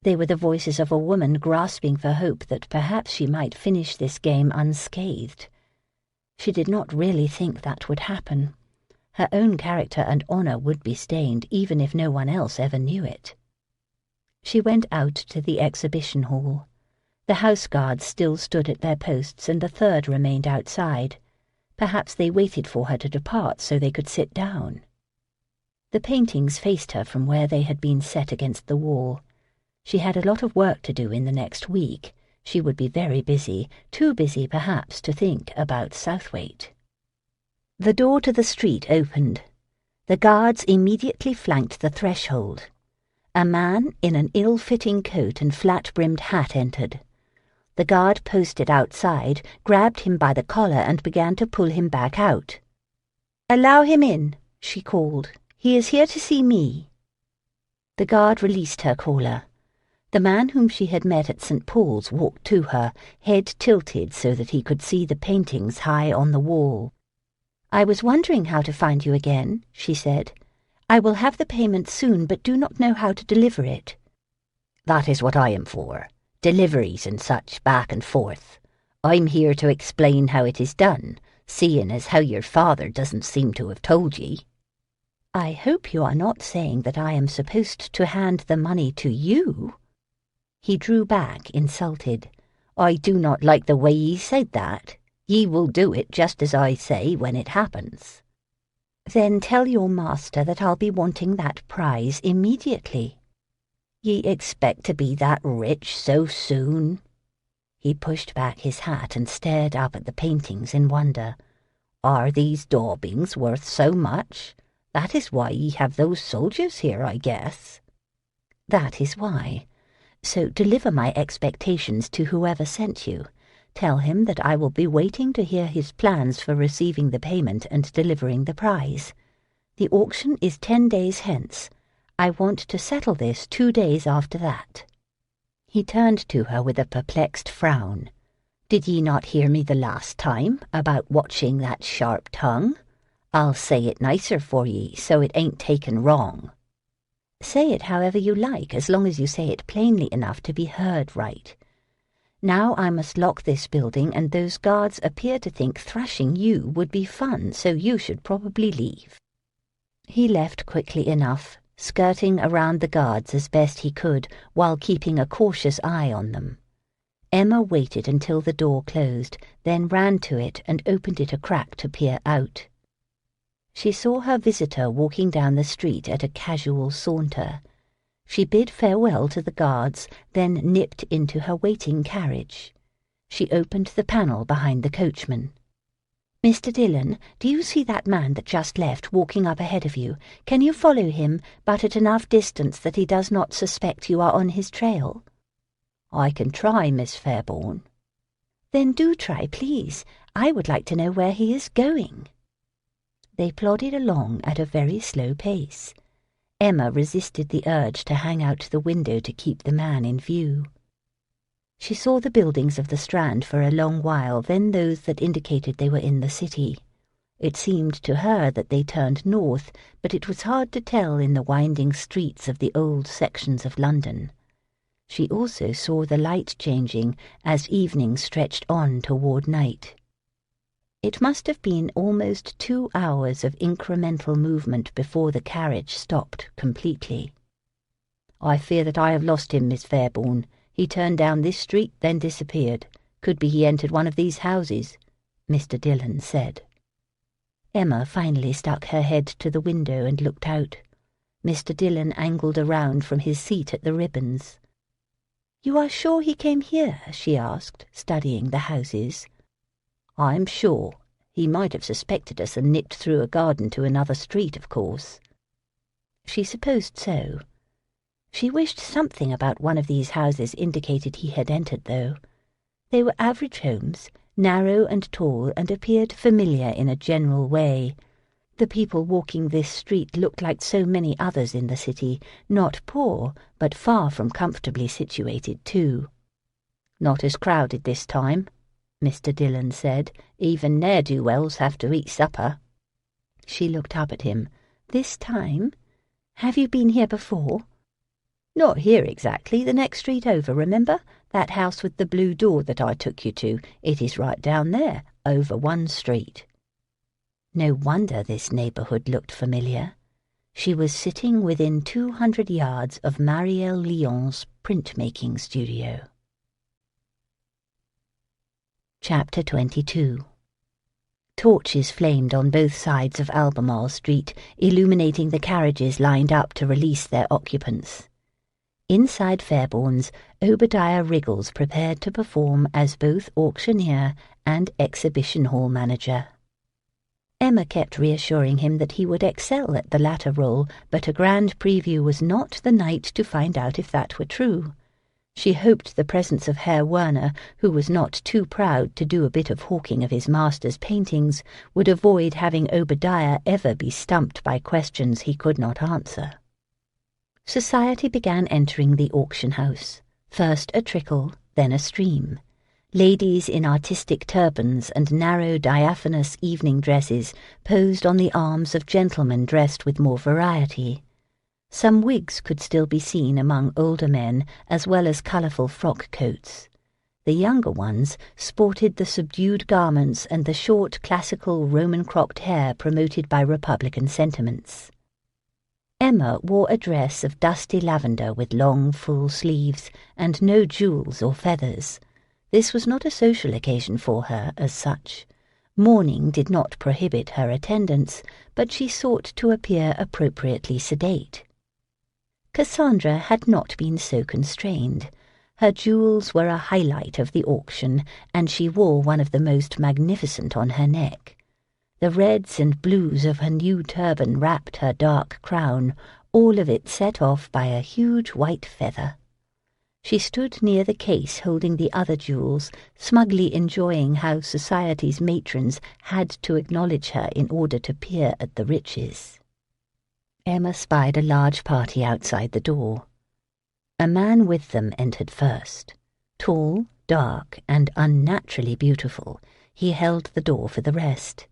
Speaker 2: They were the voices of a woman grasping for hope that perhaps she might finish this game unscathed. She did not really think that would happen. Her own character and honour would be stained, even if no one else ever knew it. She went out to the exhibition hall. The house guards still stood at their posts, and the third remained outside. Perhaps they waited for her to depart so they could sit down. The paintings faced her from where they had been set against the wall. She had a lot of work to do in the next week. She would be very busy, too busy perhaps to think about Southwaite. The door to the street opened. The guards immediately flanked the threshold. A man in an ill-fitting coat and flat-brimmed hat entered. The guard posted outside, grabbed him by the collar and began to pull him back out. "Allow him in," she called. "He is here to see me." The guard released her caller. The man whom she had met at St. Paul's walked to her, head tilted so that he could see the paintings high on the wall. "I was wondering how to find you again," she said. "I will have the payment soon, but do not know how to deliver it." "That is what I am for. Deliveries and such, back and forth. I'm here to explain how it is done,
Speaker 1: seeing as how your father doesn't seem to have told ye."
Speaker 2: "I hope you are not saying that I am supposed to hand the money to you?" He drew back, insulted.
Speaker 1: "I do not like the way ye said that. Ye will do it just as I say when it happens."
Speaker 2: "Then tell your master that I'll be wanting that prize immediately."
Speaker 1: "Ye expect to be that rich so soon?"
Speaker 2: He pushed back his hat and stared up at the paintings in wonder.
Speaker 1: "Are these daubings worth so much? That is why ye have those soldiers here, I guess."
Speaker 2: "That is why. So deliver my expectations to whoever sent you. Tell him that I will be waiting to hear his plans for receiving the payment and delivering the prize. The auction is 10 days hence. I want to settle this 2 days after that." He turned to her with a perplexed frown.
Speaker 1: "Did ye not hear me the last time about watching that sharp tongue? I'll say it nicer for ye, so it ain't taken wrong."
Speaker 2: "Say it however you like, as long as you say it plainly enough to be heard right. Now I must lock this building, and those guards appear to think thrashing you would be fun, so you should probably leave." He left quickly enough, skirting around the guards as best he could while keeping a cautious eye on them. Emma waited until the door closed, then ran to it and opened it a crack to peer out. She saw her visitor walking down the street at a casual saunter. She bid farewell to the guards, then nipped into her waiting carriage. She opened the panel behind the coachman. "Mr. Dillon, do you see that man that just left walking up ahead of you? Can you follow him, but at enough distance that he does not suspect you are on his trail?"
Speaker 1: "I can try, Miss Fairbourne."
Speaker 2: "Then do try, please. I would like to know where he is going." They plodded along at a very slow pace. Emma resisted the urge to hang out the window to keep the man in view. She saw the buildings of the Strand for a long while, then those that indicated they were in the city. It seemed to her that they turned north, but it was hard to tell in the winding streets of the old sections of London. She also saw the light changing as evening stretched on toward night. It must have been almost 2 hours of incremental movement before the carriage stopped completely.
Speaker 1: "I fear that I have lost him, Miss Fairbourne. He turned down this street, then disappeared. Could be he entered one of these houses," Mr. Dillon said.
Speaker 2: Emma finally stuck her head to the window and looked out. Mr. Dillon angled around from his seat at the ribbons. "You are sure he came here?" she asked, studying the houses.
Speaker 1: "I'm sure. He might have suspected us and nipped through a garden to another street, of course."
Speaker 2: She supposed so. She wished something about one of these houses indicated he had entered, though. They were average homes, narrow and tall, and appeared familiar in a general way. The people walking this street looked like so many others in the city, not poor, but far from comfortably situated, too.
Speaker 1: "Not as crowded this time," Mr. Dillon said. "Even ne'er-do-wells have to eat supper."
Speaker 2: She looked up at him. "This time? Have you been here before?"
Speaker 1: "Not here exactly. The next street over, remember? That house with the blue door that I took you to. It is right down there, over one street."
Speaker 2: No wonder this neighbourhood looked familiar. She was sitting within 200 yards of Marielle Lyon's printmaking studio. Chapter 22. Torches flamed on both sides of Albemarle Street, illuminating the carriages lined up to release their occupants. Inside Fairbourne's, Obadiah Riggles prepared to perform as both auctioneer and exhibition hall manager. Emma kept reassuring him that he would excel at the latter role, but a grand preview was not the night to find out if that were true. She hoped the presence of Herr Werner, who was not too proud to do a bit of hawking of his master's paintings, would avoid having Obadiah ever be stumped by questions he could not answer. Society began entering the auction house, first a trickle, then a stream. Ladies in artistic turbans and narrow diaphanous evening dresses posed on the arms of gentlemen dressed with more variety. Some wigs could still be seen among older men, as well as colourful frock coats. The younger ones sported the subdued garments and the short classical Roman-cropped hair promoted by Republican sentiments. Emma wore a dress of dusty lavender with long, full sleeves and no jewels or feathers. This was not a social occasion for her as such. Mourning did not prohibit her attendance, but she sought to appear appropriately sedate. Cassandra had not been so constrained. Her jewels were a highlight of the auction, and she wore one of the most magnificent on her neck. The reds and blues of her new turban wrapped her dark crown, all of it set off by a huge white feather. She stood near the case holding the other jewels, smugly enjoying how society's matrons had to acknowledge her in order to peer at the riches. Emma spied a large party outside the door. A man with them entered first. Tall, dark, and unnaturally beautiful, he held the door for the rest.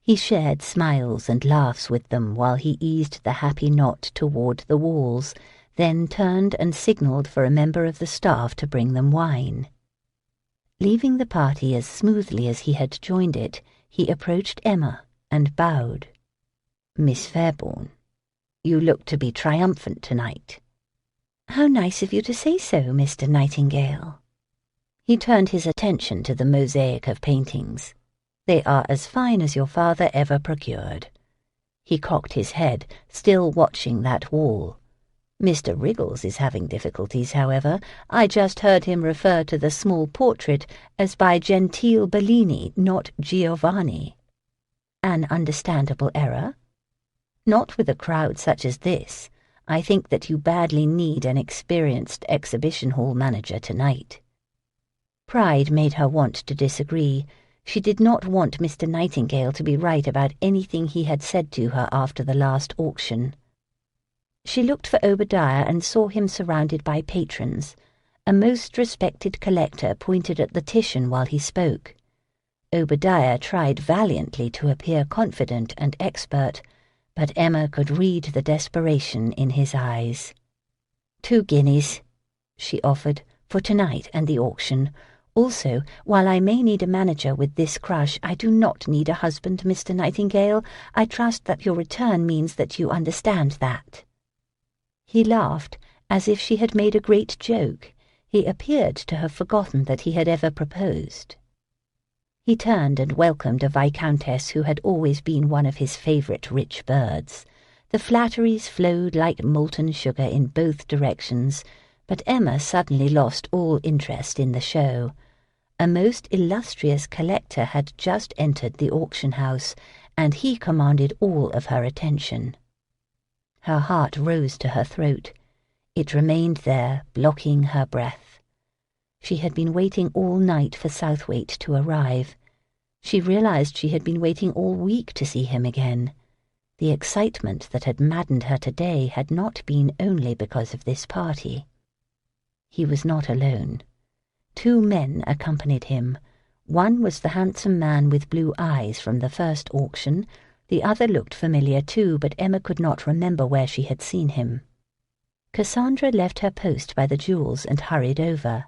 Speaker 2: He shared smiles and laughs with them while he eased the happy knot toward the walls, then turned and signalled for a member of the staff to bring them wine. Leaving the party as smoothly as he had joined it, he approached Emma and bowed. "Miss Fairbourne, you look to be triumphant tonight."
Speaker 1: "How nice of you to say so, Mr. Nightingale."
Speaker 2: He turned his attention to the mosaic of paintings. "They are as fine as your father ever procured." He cocked his head, still watching that wall. "Mr. Wriggles is having difficulties, however. I just heard him refer to the small portrait as by Gentile Bellini, not Giovanni." "An understandable error?" "Not with a crowd such as this. I think that you badly need an experienced exhibition hall manager tonight." Pride made her want to disagree. She did not want Mr. Nightingale to be right about anything he had said to her after the last auction. She looked for Obadiah and saw him surrounded by patrons. A most respected collector pointed at the Titian while he spoke. Obadiah tried valiantly to appear confident and expert, but Emma could read the desperation in his eyes. 2 guineas, she offered, for tonight and the auction. Also, while I may need a manager with this crush, I do not need a husband, Mr. Nightingale. I trust that your return means that you understand that." He laughed, as if she had made a great joke. He appeared to have forgotten that he had ever proposed. He turned and welcomed a viscountess who had always been one of his favourite rich birds. The flatteries flowed like molten sugar in both directions, but Emma suddenly lost all interest in the show. A most illustrious collector had just entered the auction house, and he commanded all of her attention. Her heart rose to her throat. It remained there, blocking her breath. She had been waiting all night for Southwaite to arrive. She realized she had been waiting all week to see him again. The excitement that had maddened her today had not been only because of this party. He was not alone. 2 men accompanied him. One was the handsome man with blue eyes from the first auction. The other looked familiar too, but Emma could not remember where she had seen him. Cassandra left her post by the jewels and hurried over.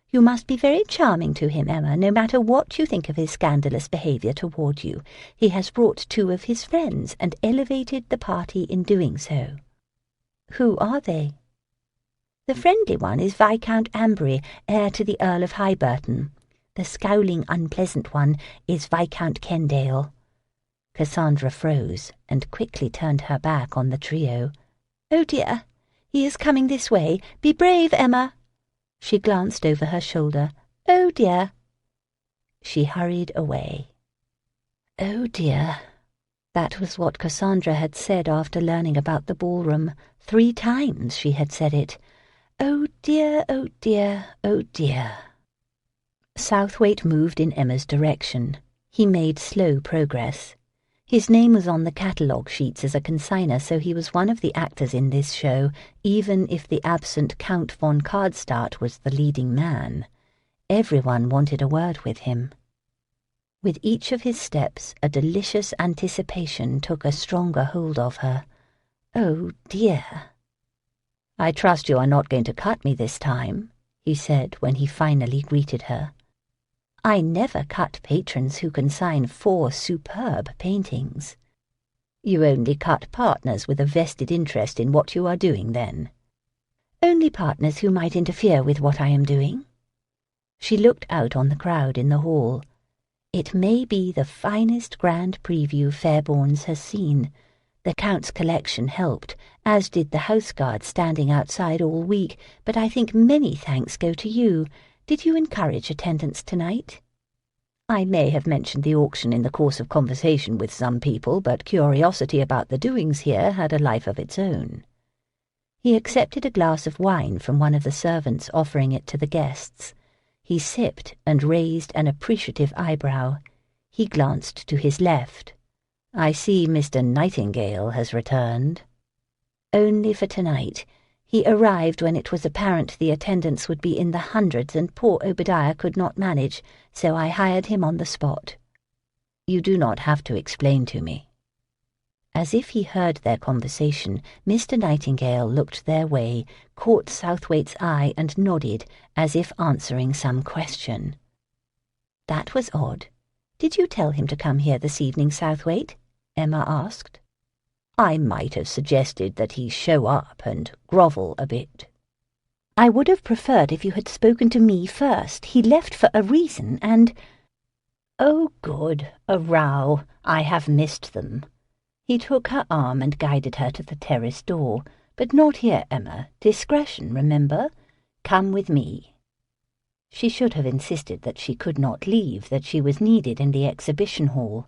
Speaker 2: "You must be very charming to him, Emma, no matter what you think of his scandalous behaviour toward you. He has brought 2 of his friends and elevated the party in doing so." "Who are they?" "The friendly one is Viscount Ambury, heir to the Earl of Highburton. The scowling, unpleasant one is Viscount Kendale." Cassandra froze and quickly turned her back on the trio. "Oh dear, he is coming this way. Be brave, Emma." She glanced over her shoulder. "Oh dear." She hurried away. Oh dear. That was what Cassandra had said after learning about the ballroom. 3 times she had said it. Oh dear, oh dear, oh dear. Southwaite moved in Emma's direction. He made slow progress. His name was on the catalogue sheets as a consignor, so he was one of the actors in this show, even if the absent Count von Karlstadt was the leading man. Everyone wanted a word with him. With each of his steps, a delicious anticipation took a stronger hold of her. Oh dear. "I trust you are not going to cut me this time," he said when he finally greeted her. "I never cut patrons who can sign 4 superb paintings." "You only cut partners with a vested interest in what you are doing, then?" "Only partners who might interfere with what I am doing." She looked out on the crowd in the hall. It may be the finest grand preview Fairbourne's has seen. The Count's collection helped, as did the houseguard standing outside all week, but I think many thanks go to you. Did you encourage attendance tonight?" "I may have mentioned the auction in the course of conversation with some people, but curiosity about the doings here had a life of its own." He accepted a glass of wine from one of the servants, offering it to the guests. He sipped and raised an appreciative eyebrow. He glanced to his left. "I see Mr. Nightingale has returned." "Only for tonight. He arrived when it was apparent the attendance would be in the hundreds and poor Obadiah could not manage, so I hired him on the spot." "You do not have to explain to me." As if he heard their conversation, Mr. Nightingale looked their way, caught Southwaite's eye and nodded, as if answering some question. "That was odd. Did you tell him to come here this evening, Southwaite?" Emma asked. "I might have suggested that he show up and grovel a bit." "I would have preferred if you had spoken to me first. He left for a reason, and—" "Oh, good, a row. I have missed them." He took her arm and guided her to the terrace door. "But not here, Emma. Discretion, remember. Come with me." She should have insisted that she could not leave, that she was needed in the exhibition hall.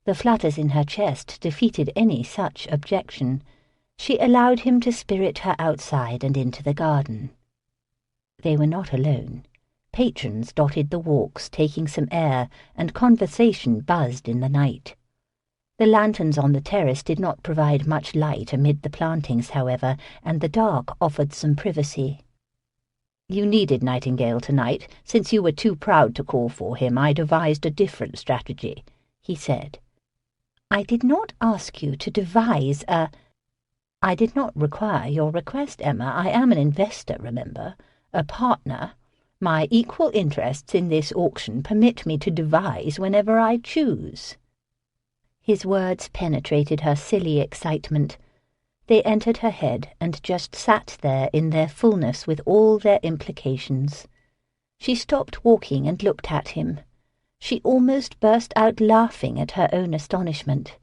Speaker 2: The flutters in her chest defeated any such objection. She allowed him to spirit her outside and into the garden. They were not alone. Patrons dotted the walks, taking some air, and conversation buzzed in the night. The lanterns on the terrace did not provide much light amid the plantings, however, and the dark offered some privacy. "You needed Nightingale tonight. Since you were too proud to call for him, I devised a different strategy," he said. "I did not ask you to devise a—" "I did not require your request, Emma. I am an investor, remember, a partner. My equal interests in this auction permit me to devise whenever I choose." His words penetrated her silly excitement. They entered her head and just sat there in their fullness with all their implications. She stopped walking and looked at him. She almost burst out laughing at her own astonishment.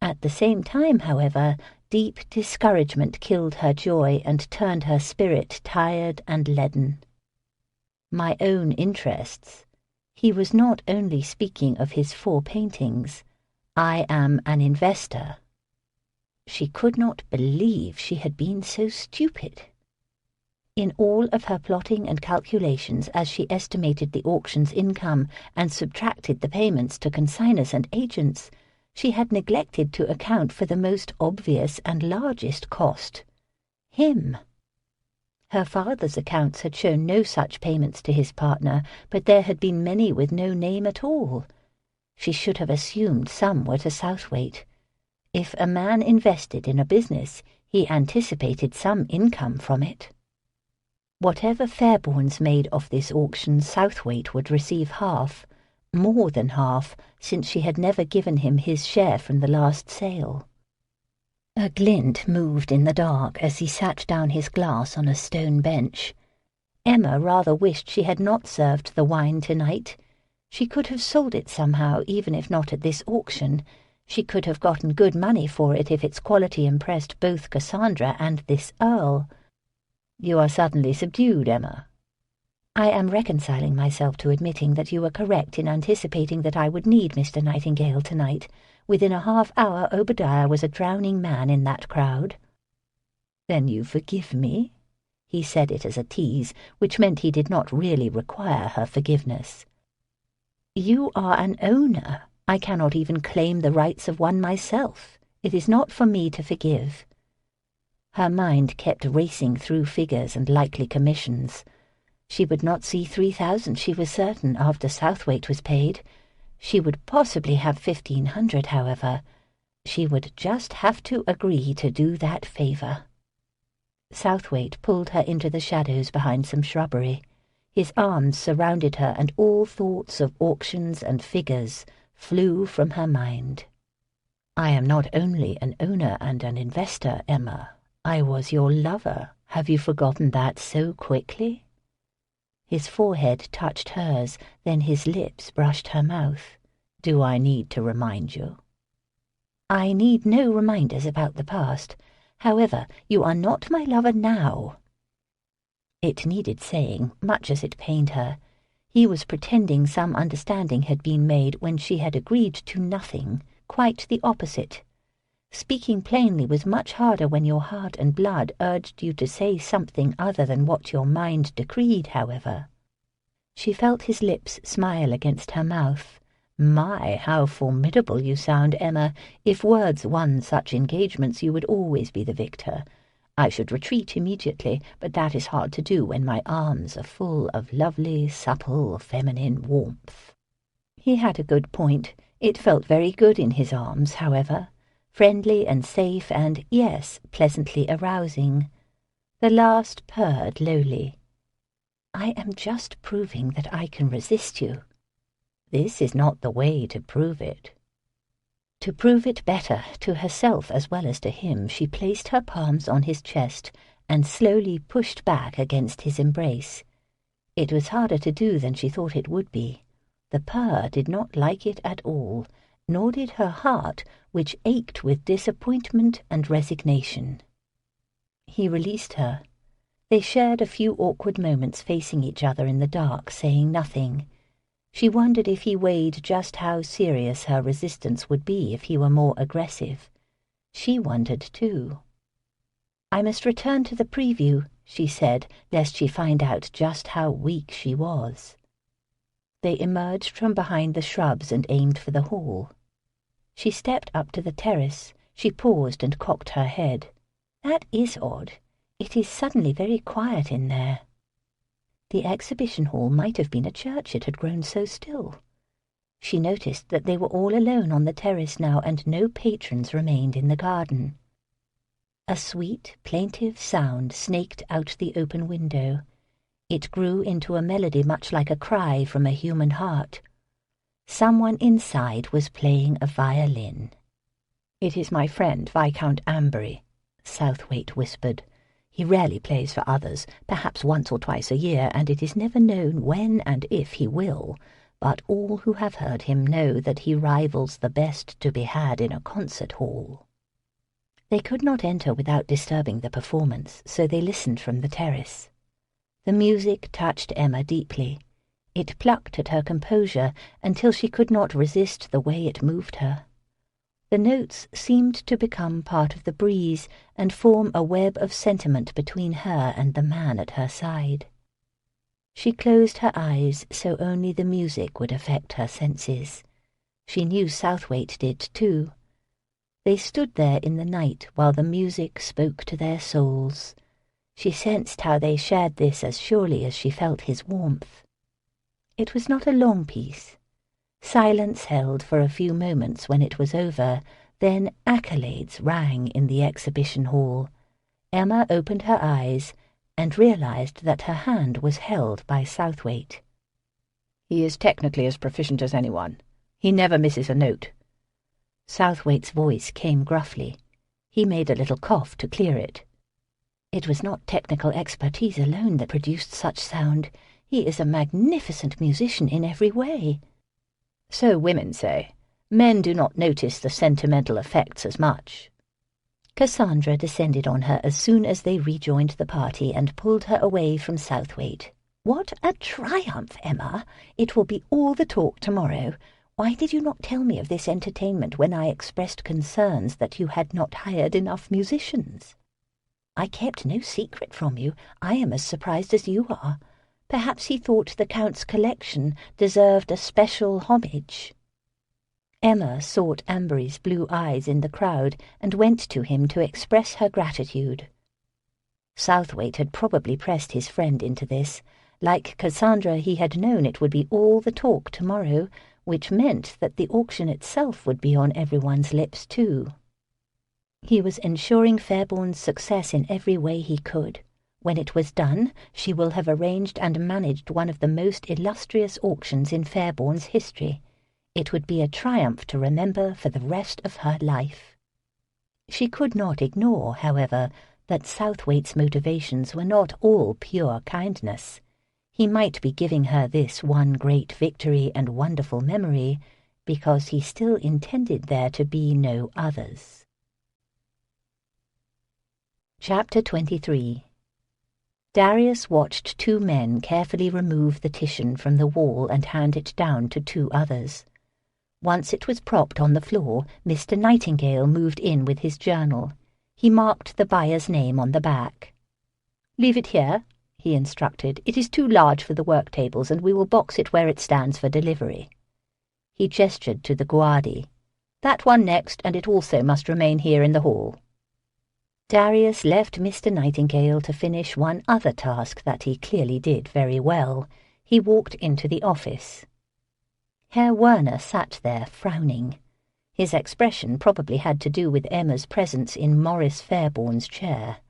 Speaker 2: At the same time, however, deep discouragement killed her joy and turned her spirit tired and leaden. My own interests. He was not only speaking of his 4 paintings. I am an investor. She could not believe she had been so stupid. In all of her plotting and calculations, as she estimated the auction's income and subtracted the payments to consignors and agents, she had neglected to account for the most obvious and largest cost: him. Her father's accounts had shown no such payments to his partner, but there had been many with no name at all. She should have assumed some were to Southwaite. If a man invested in a business, he anticipated some income from it. Whatever Fairbourne's made of this auction, Southwaite would receive half, more than half, since she had never given him his share from the last sale. A glint moved in the dark as he sat down his glass on a stone bench. Emma rather wished she had not served the wine tonight. She could have sold it somehow, even if not at this auction. She could have gotten good money for it if its quality impressed both Cassandra and this Earl. "You are suddenly subdued, Emma." "I am reconciling myself to admitting that you were correct in anticipating that I would need Mr. Nightingale tonight. Within a half-hour Obadiah was a drowning man in that crowd." "Then you forgive me?" He said it as a tease, which meant he did not really require her forgiveness. "You are an owner. I cannot even claim the rights of one myself. It is not for me to forgive." Her mind kept racing through figures and likely commissions. She would not see 3,000, she was certain, after Southwaite was paid. She would possibly have 1,500, however. She would just have to agree to do that favour. Southwaite pulled her into the shadows behind some shrubbery. His arms surrounded her, and all thoughts of auctions and figures flew from her mind. "I am not only an owner and an investor, Emma. I was your lover. Have you forgotten that so quickly?" His forehead touched hers, then his lips brushed her mouth. "Do I need to remind you?" "I need no reminders about the past. However, you are not my lover now." It needed saying, much as it pained her. He was pretending some understanding had been made when she had agreed to nothing, quite the opposite. Speaking plainly was much harder when your heart and blood urged you to say something other than what your mind decreed, however. She felt his lips smile against her mouth. "My, how formidable you sound, Emma. If words won such engagements, you would always be the victor. I should retreat immediately, but that is hard to do when my arms are full of lovely, supple, feminine warmth." He had a good point. It felt very good in his arms, however. Friendly and safe and, yes, pleasantly arousing. The last purred lowly. "I am just proving that I can resist you." "This is not the way to prove it." To prove it better, to herself as well as to him, she placed her palms on his chest and slowly pushed back against his embrace. It was harder to do than she thought it would be. The purr did not like it at all, nor did her heart, which ached with disappointment and resignation. He released her. They shared a few awkward moments facing each other in the dark, saying nothing. She wondered if he weighed just how serious her resistance would be if he were more aggressive. She wondered too. "I must return to the preview," she said, lest she find out just how weak she was. They emerged from behind the shrubs and aimed for the hall. She stepped up to the terrace. She paused and cocked her head. "That is odd. It is suddenly very quiet in there." The exhibition hall might have been a church, it had grown so still. She noticed that they were all alone on the terrace now, and no patrons remained in the garden. A sweet, plaintive sound snaked out the open window. It grew into a melody much like a cry from a human heart. Someone inside was playing a violin. "It is my friend, Viscount Amberry," Southwaite whispered. "He rarely plays for others, perhaps once or twice a year, and it is never known when and if he will, but all who have heard him know that he rivals the best to be had in a concert hall." They could not enter without disturbing the performance, so they listened from the terrace. The music touched Emma deeply. It plucked at her composure until she could not resist the way it moved her. The notes seemed to become part of the breeze and form a web of sentiment between her and the man at her side. She closed her eyes so only the music would affect her senses. She knew Southwaite did too. They stood there in the night while the music spoke to their souls. She sensed how they shared this as surely as she felt his warmth. It was not a long piece. Silence held for a few moments when it was over, then accolades rang in the exhibition hall. Emma opened her eyes and realized that her hand was held by Southwaite. "He is technically as proficient as anyone. He never misses a note." Southwaite's voice came gruffly. He made a little cough to clear it. "It was not technical expertise alone that produced such sound. He is a magnificent musician in every way." "So women say. Men do not notice the sentimental effects as much." Cassandra descended on her as soon as they rejoined the party and pulled her away from Southwaite. "What a triumph, Emma! It will be all the talk tomorrow. Why did you not tell me of this entertainment when I expressed concerns that you had not hired enough musicians?" "I kept no secret from you. I am as surprised as you are. Perhaps he thought the Count's collection deserved a special homage." Emma sought Amberry's blue eyes in the crowd and went to him to express her gratitude. Southwaite had probably pressed his friend into this. Like Cassandra, he had known it would be all the talk tomorrow, which meant that the auction itself would be on everyone's lips too. He was ensuring Fairbourne's success in every way he could. When it was done, she will have arranged and managed one of the most illustrious auctions in Fairbourne's history. It would be a triumph to remember for the rest of her life. She could not ignore, however, that Southwaite's motivations were not all pure kindness. He might be giving her this one great victory and wonderful memory because he still intended there to be no others. Chapter 23. Darius watched two men carefully remove the Titian from the wall and hand it down to two others. Once it was propped on the floor, Mr. Nightingale moved in with his journal. He marked the buyer's name on the back. "Leave it here," he instructed. "It is too large for the work tables, and we will box it where it stands for delivery." He gestured to the guardi. "That one next, and it also must remain here in the hall." Darius left Mr. Nightingale to finish one other task that he clearly did very well. He walked into the office. Herr Werner sat there, frowning. His expression probably had to do with Emma's presence in Miss Fairbourne's chair.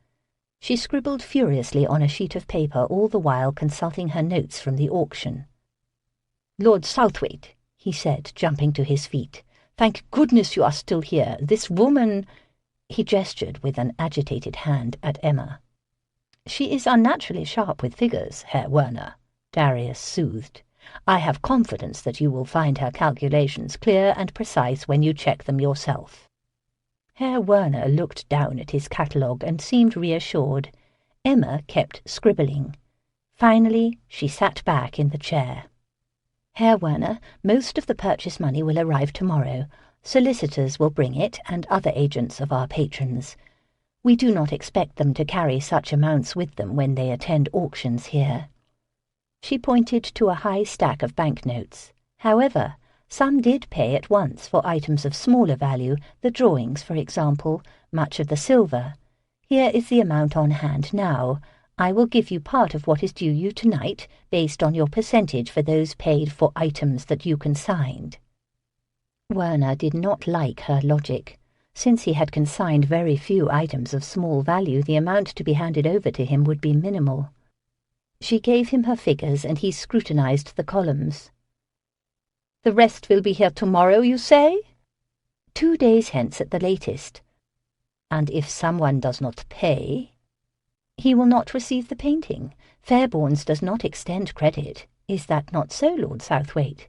Speaker 2: She scribbled furiously on a sheet of paper, all the while consulting her notes from the auction. "Lord Southwaite," he said, jumping to his feet. "Thank goodness you are still here. This woman—" He gestured with an agitated hand at Emma. "She is unnaturally sharp with figures, Herr Werner," Darius soothed. "I have confidence that you will find her calculations clear and precise when you check them yourself." Herr Werner looked down at his catalogue and seemed reassured. Emma kept scribbling. Finally, she sat back in the chair. "Herr Werner, most of the purchase money will arrive tomorrow. Solicitors will bring it, and other agents of our patrons. We do not expect them to carry such amounts with them when they attend auctions here." She pointed to a high stack of banknotes. However, some did pay at once for items of smaller value, the drawings, for example, much of the silver. "Here is the amount on hand now. I will give you part of what is due you tonight, based on your percentage for those paid for items that you consigned." Werner did not like her logic. Since he had consigned very few items of small value, the amount to be handed over to him would be minimal. She gave him her figures, and he scrutinized the columns. "The rest will be here tomorrow, you say?" 2 days hence at the latest. "And if someone does not pay?" "He will not receive the painting. Fairbourne's does not extend credit. Is that not so, Lord Southwaite?"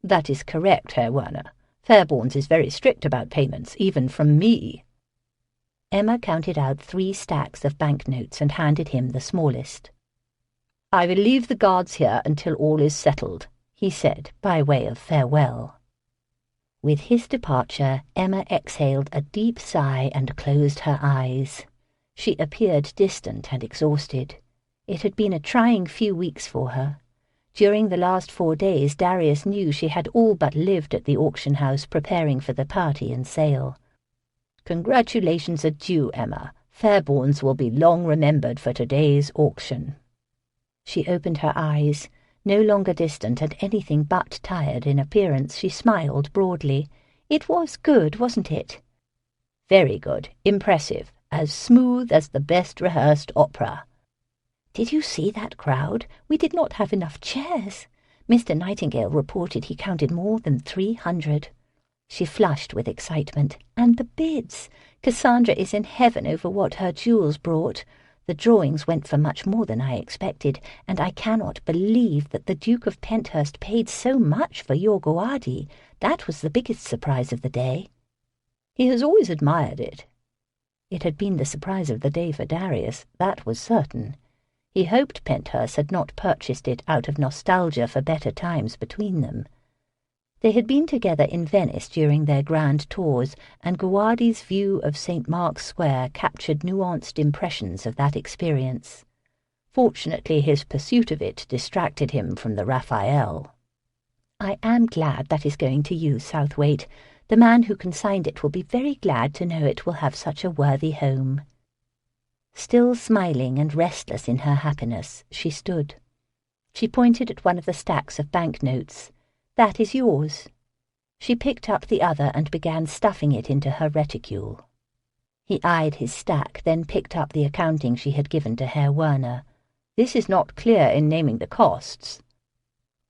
Speaker 2: "That is correct, Herr Werner. Fairbourne's is very strict about payments, even from me." Emma counted out 3 stacks of banknotes and handed him the smallest. "I will leave the guards here until all is settled," he said, by way of farewell. With his departure, Emma exhaled a deep sigh and closed her eyes. She appeared distant and exhausted. It had been a trying few weeks for her. During the last 4 days, Darius knew she had all but lived at the auction house preparing for the party and sale. "Congratulations are due, Emma. Fairbourne's will be long remembered for today's auction." She opened her eyes. No longer distant and anything but tired in appearance, she smiled broadly. "It was good, wasn't it?" "Very good. Impressive. As smooth as the best rehearsed opera." "Did you see that crowd? We did not have enough chairs. Mr. Nightingale reported he counted more than 300. She flushed with excitement. "And the bids! Cassandra is in heaven over what her jewels brought. The drawings went for much more than I expected, and I cannot believe that the Duke of Penthurst paid so much for your Guardi. That was the biggest surprise of the day." "He has always admired it." It had been the surprise of the day for Darius, that was certain. He hoped Penthurst had not purchased it out of nostalgia for better times between them. They had been together in Venice during their grand tours, and Guardi's view of St. Mark's Square captured nuanced impressions of that experience. Fortunately, his pursuit of it distracted him from the Raphael. "I am glad that is going to you, Southwaite. The man who consigned it will be very glad to know it will have such a worthy home." Still smiling and restless in her happiness, she stood. She pointed at one of the stacks of banknotes. "That is yours." She picked up the other and began stuffing it into her reticule. He eyed his stack, then picked up the accounting she had given to Herr Werner. "This is not clear in naming the costs."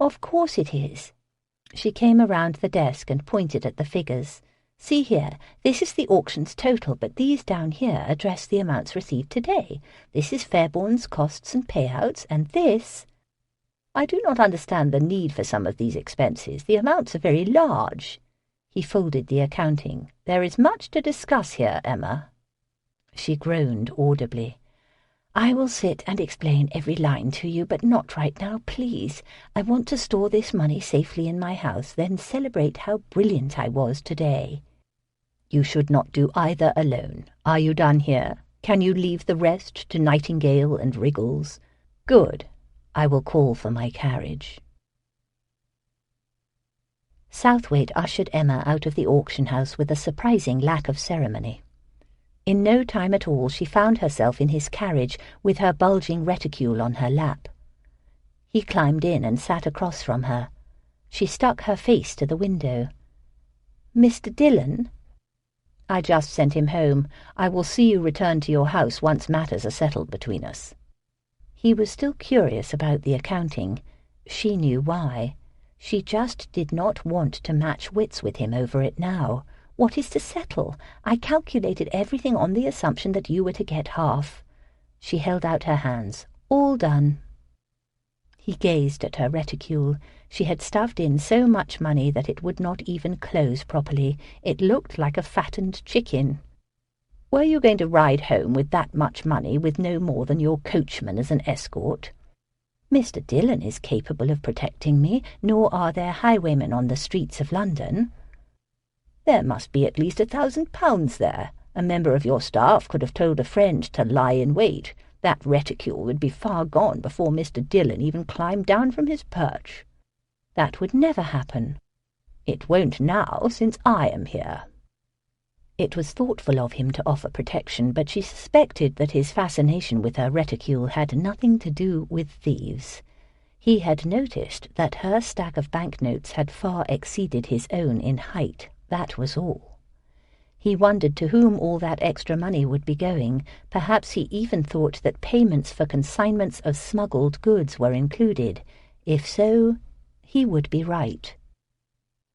Speaker 1: "Of course it is." She came around the desk and pointed at the figures. "See here, this is the auction's total, but these down here address the amounts received today. This is Fairbourne's costs and payouts, and this—"
Speaker 2: "I do not understand the need for some of these expenses. The amounts are very large." He folded the accounting. "There is much to discuss here, Emma." She groaned audibly. "I will sit and explain every line to you, but not right now, please. I want to store this money safely in my house, then celebrate how brilliant I was today." "You should not do either alone. Are you done here? Can you leave the rest to Nightingale and Wriggles? Good. I will call for my carriage."
Speaker 1: Southwaite ushered Emma out of the auction house with a surprising lack of ceremony. In no time at all she found herself in his carriage with her bulging reticule on her lap. He climbed in and sat across from her. She stuck her face to the window. "Mr. Dillon?"
Speaker 2: "I just sent him home. I will see you return to your house once matters are settled between us." He was still curious about the accounting. She knew why. She just did not want to match wits with him over it now. "What is to settle? I calculated everything on the assumption that you were to get half." She held out her hands. "All done." He gazed at her reticule. She had stuffed in so much money that it would not even close properly. It looked like a fattened chicken. "Were you going to ride home with that much money with no more than your coachman as an escort?" "Mr. Dillon is capable of protecting me, nor are there highwaymen on the streets of London." "There must be at least £1,000 there. A member of your staff could have told a friend to lie in wait. That reticule would be far gone before Mr. Dillon even climbed down from his perch." "That would never happen." "It won't now, since I am here." It was thoughtful of him to offer protection, but she suspected that his fascination with her reticule had nothing to do with thieves. He had noticed that her stack of banknotes had far exceeded his own in height. That was all. He wondered to whom all that extra money would be going. Perhaps he even thought that payments for consignments of smuggled goods were included. If so, he would be right.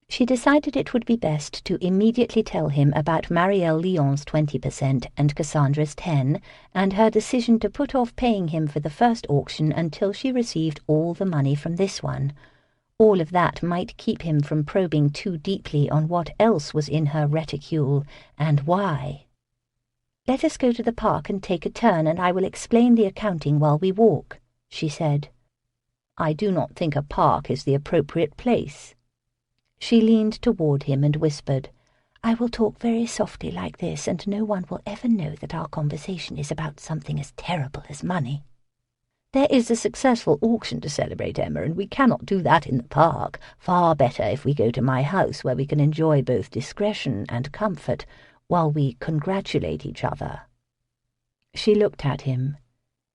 Speaker 2: She decided it would be best to immediately tell him about Marielle Lyon's 20% and Cassandra's 10%, and her decision to put off paying him for the first auction until she received all the money from this one. All of that might keep him from probing too deeply on what else was in her reticule, and why. "Let us go to the park and take a turn, and I will explain the accounting while we walk," she said. "I do not think a park is the appropriate place." She leaned toward him and whispered, "I will talk very softly like this, and no one will ever know that our conversation is about something as terrible as money. There is a successful auction to celebrate, Emma, and we cannot do that in the park. Far better if we go to my house, where we can enjoy both discretion and comfort while we congratulate each other." She looked at him.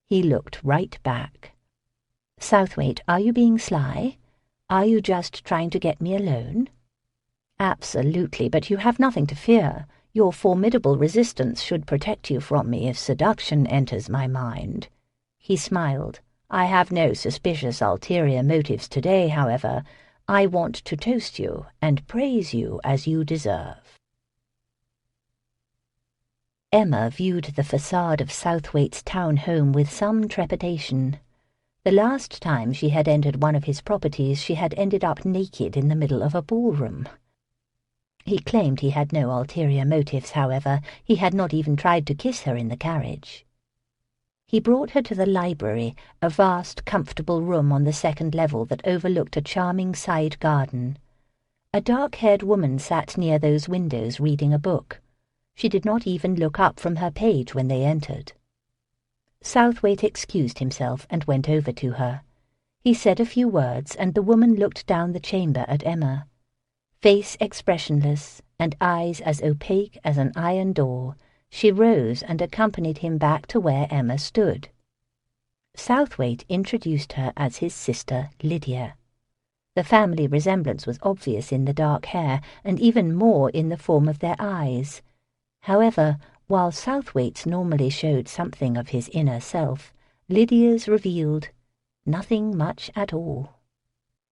Speaker 2: He looked right back. "Southwaite, are you being sly? Are you just trying to get me alone?" "Absolutely, but you have nothing to fear. Your formidable resistance should protect you from me if seduction enters my mind." He smiled. "I have no suspicious ulterior motives today, however. I want to toast you and praise you as you deserve." Emma viewed the facade of Southwaite's town home with some trepidation. The last time she had entered one of his properties, she had ended up naked in the middle of a ballroom. He claimed he had no ulterior motives, however. He had not even tried to kiss her in the carriage. He brought her to the library, a vast, comfortable room on the second level that overlooked a charming side garden. A dark-haired woman sat near those windows reading a book. She did not even look up from her page when they entered. Southwaite excused himself and went over to her. He said a few words, and the woman looked down the chamber at Emma. Face expressionless, and eyes as opaque as an iron door, she rose and accompanied him back to where Emma stood. Southwaite introduced her as his sister Lydia. The family resemblance was obvious in the dark hair, and even more in the form of their eyes. However, While Southwaite's normally showed something of his inner self, Lydia's revealed nothing much at all.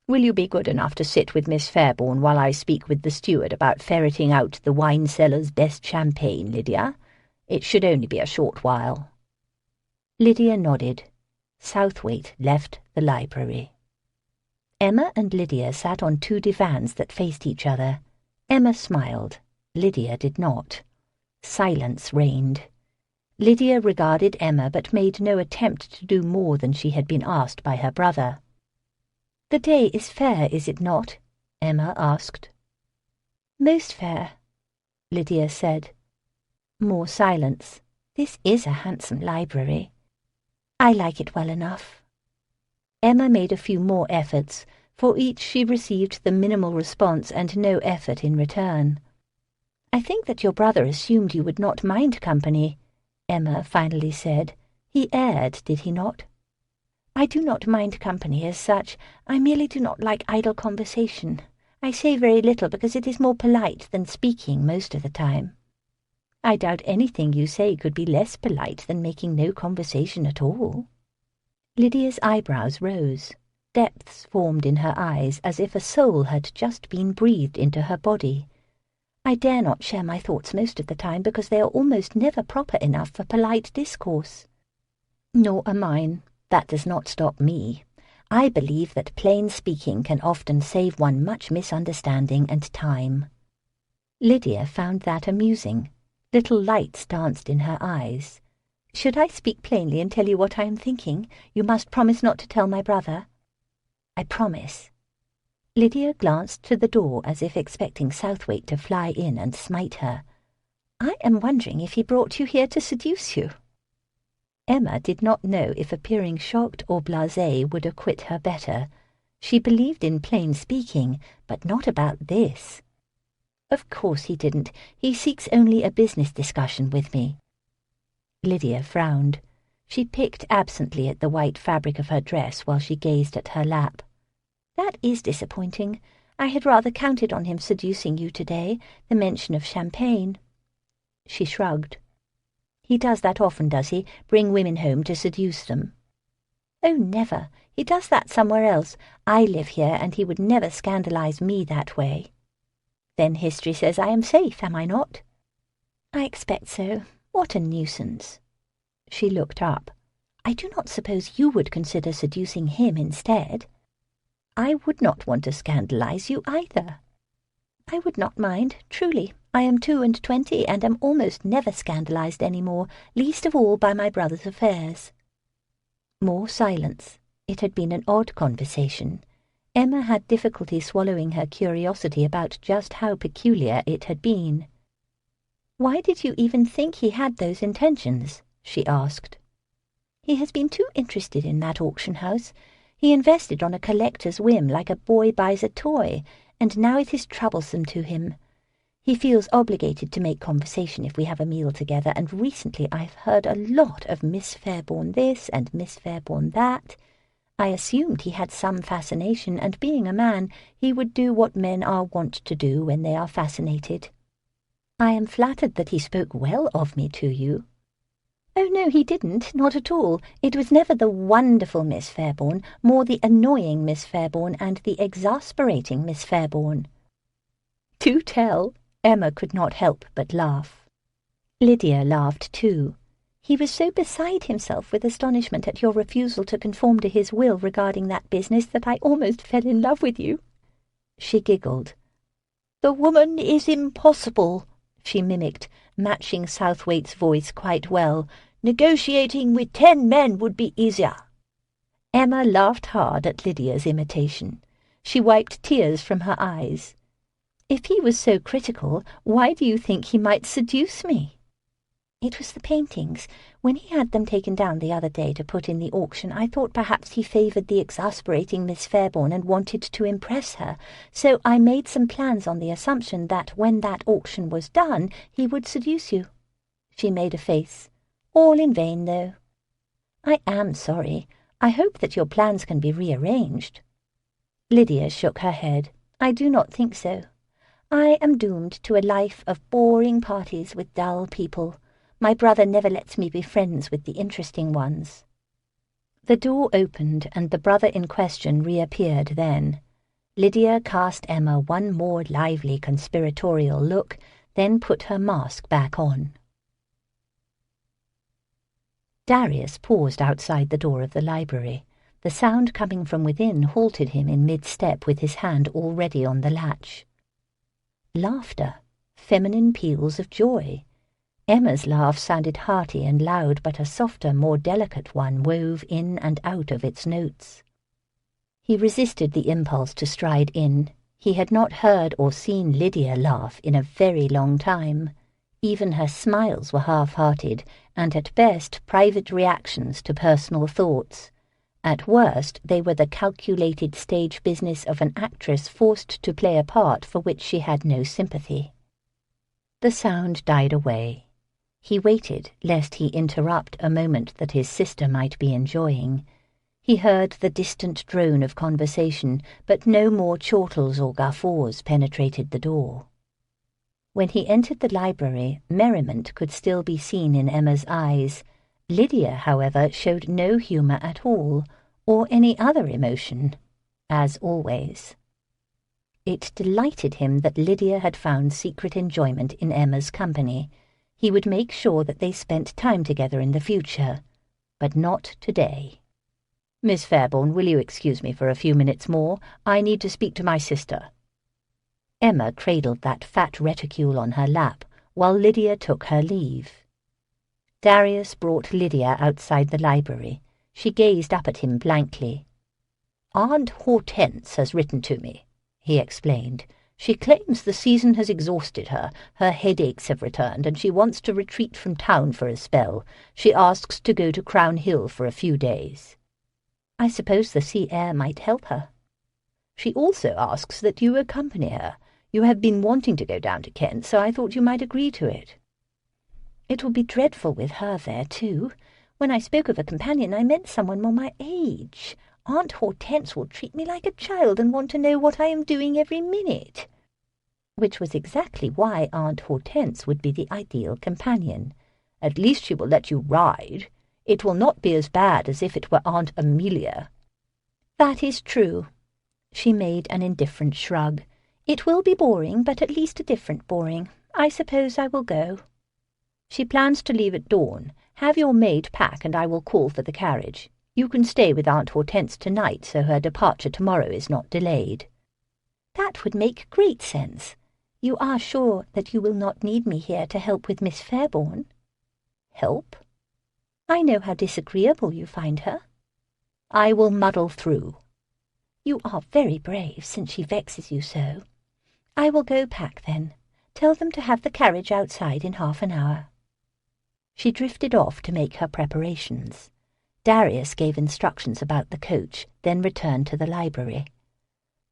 Speaker 2: "Will you be good enough to sit with Miss Fairbourne while I speak with the steward about ferreting out the wine cellar's best champagne, Lydia? It should only be a short while." Lydia nodded. Southwaite left the library. Emma and Lydia sat on two divans that faced each other. Emma smiled. Lydia did not. Silence reigned. Lydia regarded Emma but made no attempt to do more than she had been asked by her brother. "The day is fair, is it not?" Emma asked. "Most fair," Lydia said. More silence. "This is a handsome library. I like it well enough." Emma made a few more efforts. For each she received the minimal response and no effort in return. "I think that your brother assumed you would not mind company," Emma finally said. "He erred, did he not?" "I do not mind company as such. I merely do not like idle conversation. I say very little because it is more polite than speaking most of the time." "I doubt anything you say could be less polite than making no conversation at all." Lydia's eyebrows rose. Depths formed in her eyes as if a soul had just been breathed into her body. "I dare not share my thoughts most of the time because they are almost never proper enough for polite discourse." "Nor are mine. That does not stop me. I believe that plain speaking can often save one much misunderstanding and time." Lydia found that amusing. Little lights danced in her eyes. "Should I speak plainly and tell you what I am thinking? You must promise not to tell my brother." "I promise." Lydia glanced to the door as if expecting Southwaite to fly in and smite her. "I am wondering if he brought you here to seduce you." Emma did not know if appearing shocked or blasé would acquit her better. She believed in plain speaking, but not about this. "Of course he didn't. He seeks only a business discussion with me." Lydia frowned. She picked absently at the white fabric of her dress while she gazed at her lap. "That is disappointing. I had rather counted on him seducing you today. The mention of champagne." She shrugged. "He does that often, does he? Bring women home to seduce them?" "Oh, never. He does that somewhere else. I live here, and he would never scandalize me that way." "Then history says I am safe, am I not?" "I expect so. What a nuisance." She looked up. "I do not suppose you would consider seducing him instead." "I would not want to scandalize you either." "I would not mind, truly. I am 22 and am almost never scandalized any more, least of all by my brother's affairs." More silence. It had been an odd conversation. Emma had difficulty swallowing her curiosity about just how peculiar it had been. "Why did you even think he had those intentions?" she asked. "He has been too interested in that auction house. He invested on a collector's whim like a boy buys a toy, and now it is troublesome to him. He feels obligated to make conversation if we have a meal together, and recently I've heard a lot of Miss Fairbourne this and Miss Fairbourne that. I assumed he had some fascination, and being a man, he would do what men are wont to do when they are fascinated." "I am flattered that he spoke well of me to you." "Oh, no, he didn't, not at all. It was never the wonderful Miss Fairbourne, more the annoying Miss Fairbourne and the exasperating Miss Fairbourne." "Do tell." Emma could not help but laugh. Lydia laughed too. "He was so beside himself with astonishment at your refusal to conform to his will regarding that business that I almost fell in love with you." She giggled. "The woman is impossible," she mimicked, matching Southwaite's voice quite well. "Negotiating with 10 men would be easier." Emma laughed hard at Lydia's imitation. She wiped tears from her eyes. "If he was so critical, why do you think he might seduce me?" "It was the paintings. When he had them taken down the other day to put in the auction, I thought perhaps he favoured the exasperating Miss Fairbourne and wanted to impress her, so I made some plans on the assumption that when that auction was done, he would seduce you." She made a face. "All in vain, though." "I am sorry. I hope that your plans can be rearranged." Lydia shook her head. "I do not think so. I am doomed to a life of boring parties with dull people. My brother never lets me be friends with the interesting ones." The door opened, and the brother in question reappeared then. Lydia cast Emma one more lively conspiratorial look, then put her mask back on. Darius paused outside the door of the library. The sound coming from within halted him in mid-step with his hand already on the latch. Laughter, feminine peals of joy. Emma's laugh sounded hearty and loud, but a softer, more delicate one wove in and out of its notes. He resisted the impulse to stride in. He had not heard or seen Lydia laugh in a very long time. Even her smiles were half-hearted, and at best private reactions to personal thoughts. At worst, they were the calculated stage business of an actress forced to play a part for which she had no sympathy. The sound died away. He waited, lest he interrupt a moment that his sister might be enjoying. He heard the distant drone of conversation, but no more chortles or guffaws penetrated the door. When he entered the library, merriment could still be seen in Emma's eyes. Lydia, however, showed no humour at all, or any other emotion, as always. It delighted him that Lydia had found secret enjoyment in Emma's company. He would make sure that they spent time together in the future, but not today. "Miss Fairbourne, will you excuse me for a few minutes more? I need to speak to my sister." Emma cradled that fat reticule on her lap, while Lydia took her leave. Darius brought Lydia outside the library. She gazed up at him blankly. "Aunt Hortense has written to me," he explained. "She claims the season has exhausted her. Her headaches have returned, and she wants to retreat from town for a spell. She asks to go to Crown Hill for a few days." "I suppose the sea air might help her." "She also asks that you accompany her. You have been wanting to go down to Kent, so I thought you might agree to it." "It will be dreadful with her there, too. When I spoke of a companion, I meant someone more my age. Aunt Hortense will treat me like a child and want to know what I am doing every minute." Which was exactly why Aunt Hortense would be the ideal companion. "At least she will let you ride. It will not be as bad as if it were Aunt Amelia." "That is true." She made an indifferent shrug. "It will be boring, but at least a different boring. I suppose I will go." "She plans to leave at dawn. Have your maid pack, and I will call for the carriage. You can stay with Aunt Hortense tonight, so her departure tomorrow is not delayed." "That would make great sense. You are sure that you will not need me here to help with Miss Fairbourne?" "Help?" "I know how disagreeable you find her." "I will muddle through." "You are very brave, since she vexes you so. I will go pack, then. Tell them to have the carriage outside in half an hour." She drifted off to make her preparations. Darius gave instructions about the coach, then returned to the library.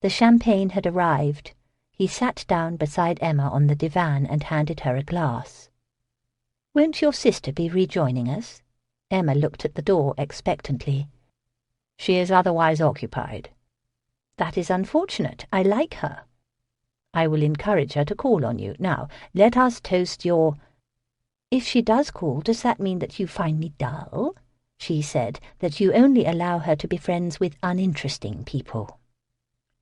Speaker 2: The champagne had arrived. He sat down beside Emma on the divan and handed her a glass. "Won't your sister be rejoining us?" Emma looked at the door expectantly. "She is otherwise occupied." "That is unfortunate. I like her." "I will encourage her to call on you. Now, let us toast your—" "If she does call, does that mean that you find me dull?" she said, "that you only allow her to be friends with uninteresting people?"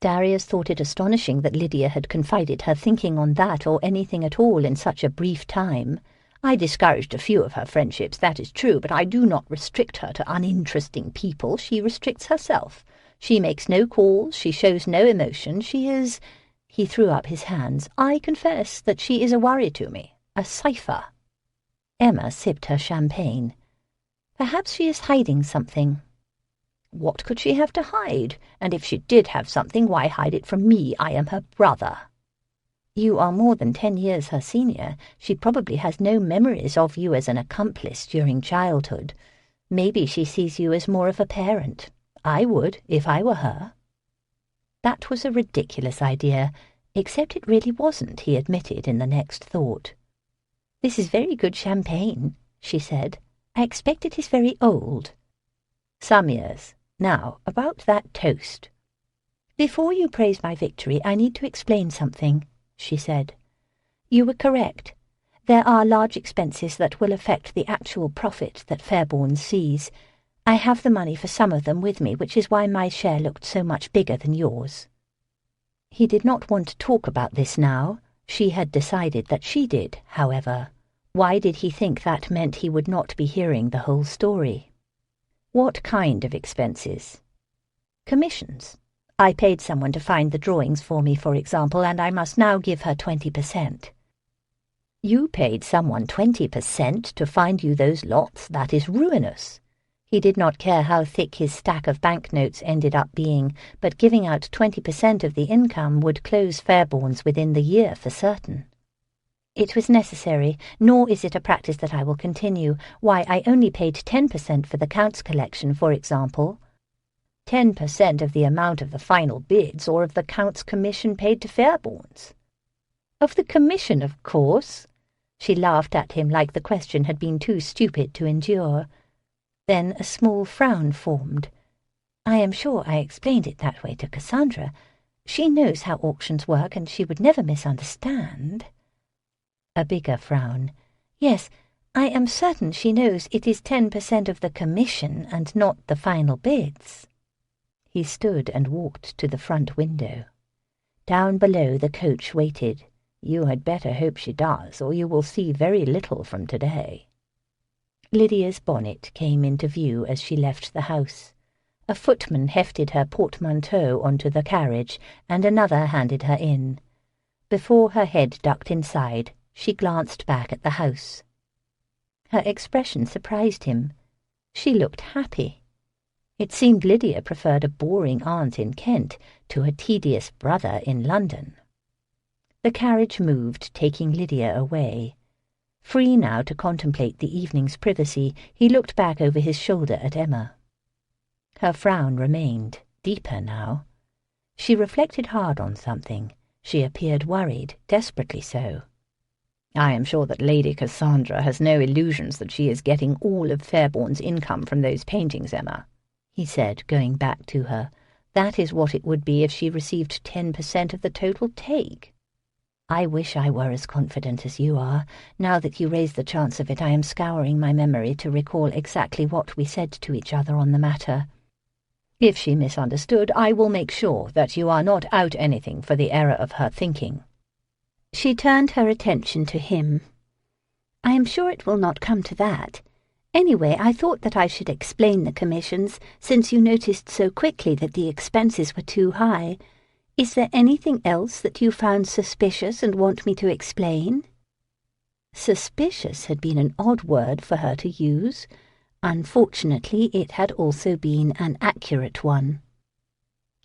Speaker 2: Darius thought it astonishing that Lydia had confided her thinking on that or anything at all in such a brief time. "I discouraged a few of her friendships, that is true, but I do not restrict her to uninteresting people. She restricts herself. She makes no calls, she shows no emotion, she is—" He threw up his hands. "I confess that she is a worry to me, a cipher." Emma sipped her champagne. "Perhaps she is hiding something." "What could she have to hide? And if she did have something, why hide it from me? I am her brother." "You are more than 10 years her senior. She probably has no memories of you as an accomplice during childhood. Maybe she sees you as more of a parent. I would, if I were her." That was a ridiculous idea, except it really wasn't, he admitted in the next thought. "This is very good champagne," she said. "I expect it is very old." "Some years. Now, about that toast." "Before you praise my victory, I need to explain something," she said. "You were correct.
Speaker 1: There are large expenses that will affect the actual profit that Fairbourne sees. I have the money for some of them with me, which is why my share looked so much bigger than yours." He did not want to talk about this now. She had decided that she did, however. Why did he think that meant he would not be hearing the whole story? "What kind of expenses?" "Commissions. I paid someone to find the drawings for me, for example, and I must now give her 20%. "You paid someone 20% to find you those lots? That is ruinous." He did not care how thick his stack of banknotes ended up being, but giving out 20% of the income would close Fairbourne's within the year for certain. "It was necessary, nor is it a practice that I will continue. Why, I only paid 10% for the Count's collection, for example." 10% of the amount of the final bids, or of the Count's commission paid to Fairbourne's?" "Of the commission, of course." She laughed at him like the question had been too stupid to endure. Then a small frown formed. "I am sure I explained it that way to Cassandra. She knows how auctions work, and she would never misunderstand." A bigger frown. "Yes, I am certain she knows it is 10% of the commission and not the final bids." He stood and walked to the front window. Down below the coach waited. "You had better hope she does, or you will see very little from today." Lydia's bonnet came into view as she left the house. A footman hefted her portmanteau onto the carriage, and another handed her in. Before her head ducked inside, she glanced back at the house. Her expression surprised him. She looked happy. It seemed Lydia preferred a boring aunt in Kent to a tedious brother in London. The carriage moved, taking Lydia away. Free now to contemplate the evening's privacy, he looked back over his shoulder at Emma. Her frown remained, deeper now. She reflected hard on something. She appeared worried, desperately so. "I am sure that Lady Cassandra has no illusions that she is getting all of Fairbourne's income from those paintings, Emma," he said, going back to her. "That is what it would be if she received 10% of the total take." "I wish I were as confident as you are. Now that you raise the chance of it, I am scouring my memory to recall exactly what we said to each other on the matter." "If she misunderstood, I will make sure that you are not out anything for the error of her thinking." She turned her attention to him. "I am sure it will not come to that. Anyway, I thought that I should explain the commissions, since you noticed so quickly that the expenses were too high. Is there anything else that you found suspicious and want me to explain?" Suspicious had been an odd word for her to use. Unfortunately, it had also been an accurate one.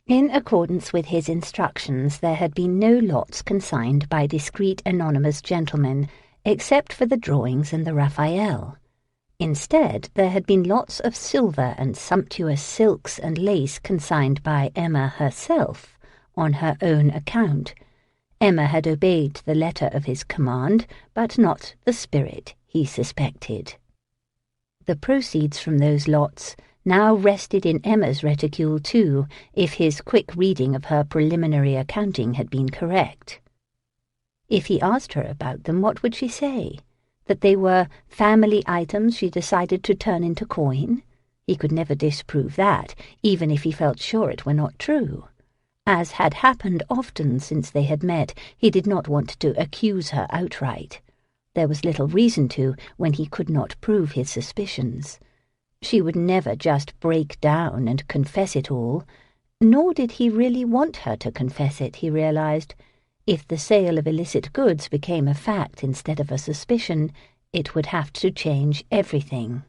Speaker 1: In accordance with his instructions, there had been no lots consigned by discreet anonymous gentlemen, except for the drawings and the Raphael. Instead, there had been lots of silver and sumptuous silks and lace consigned by Emma herself, on her own account. Emma had obeyed the letter of his command, but not the spirit, he suspected. The proceeds from those lots now rested in Emma's reticule too, if his quick reading of her preliminary accounting had been correct. If he asked her about them, what would she say? That they were family items she decided to turn into coin? He could never disprove that, even if he felt sure it were not true. As had happened often since they had met, he did not want to accuse her outright. There was little reason to, when he could not prove his suspicions. She would never just break down and confess it all. Nor did he really want her to confess it, he realized. If the sale of illicit goods became a fact instead of a suspicion, it would have to change everything.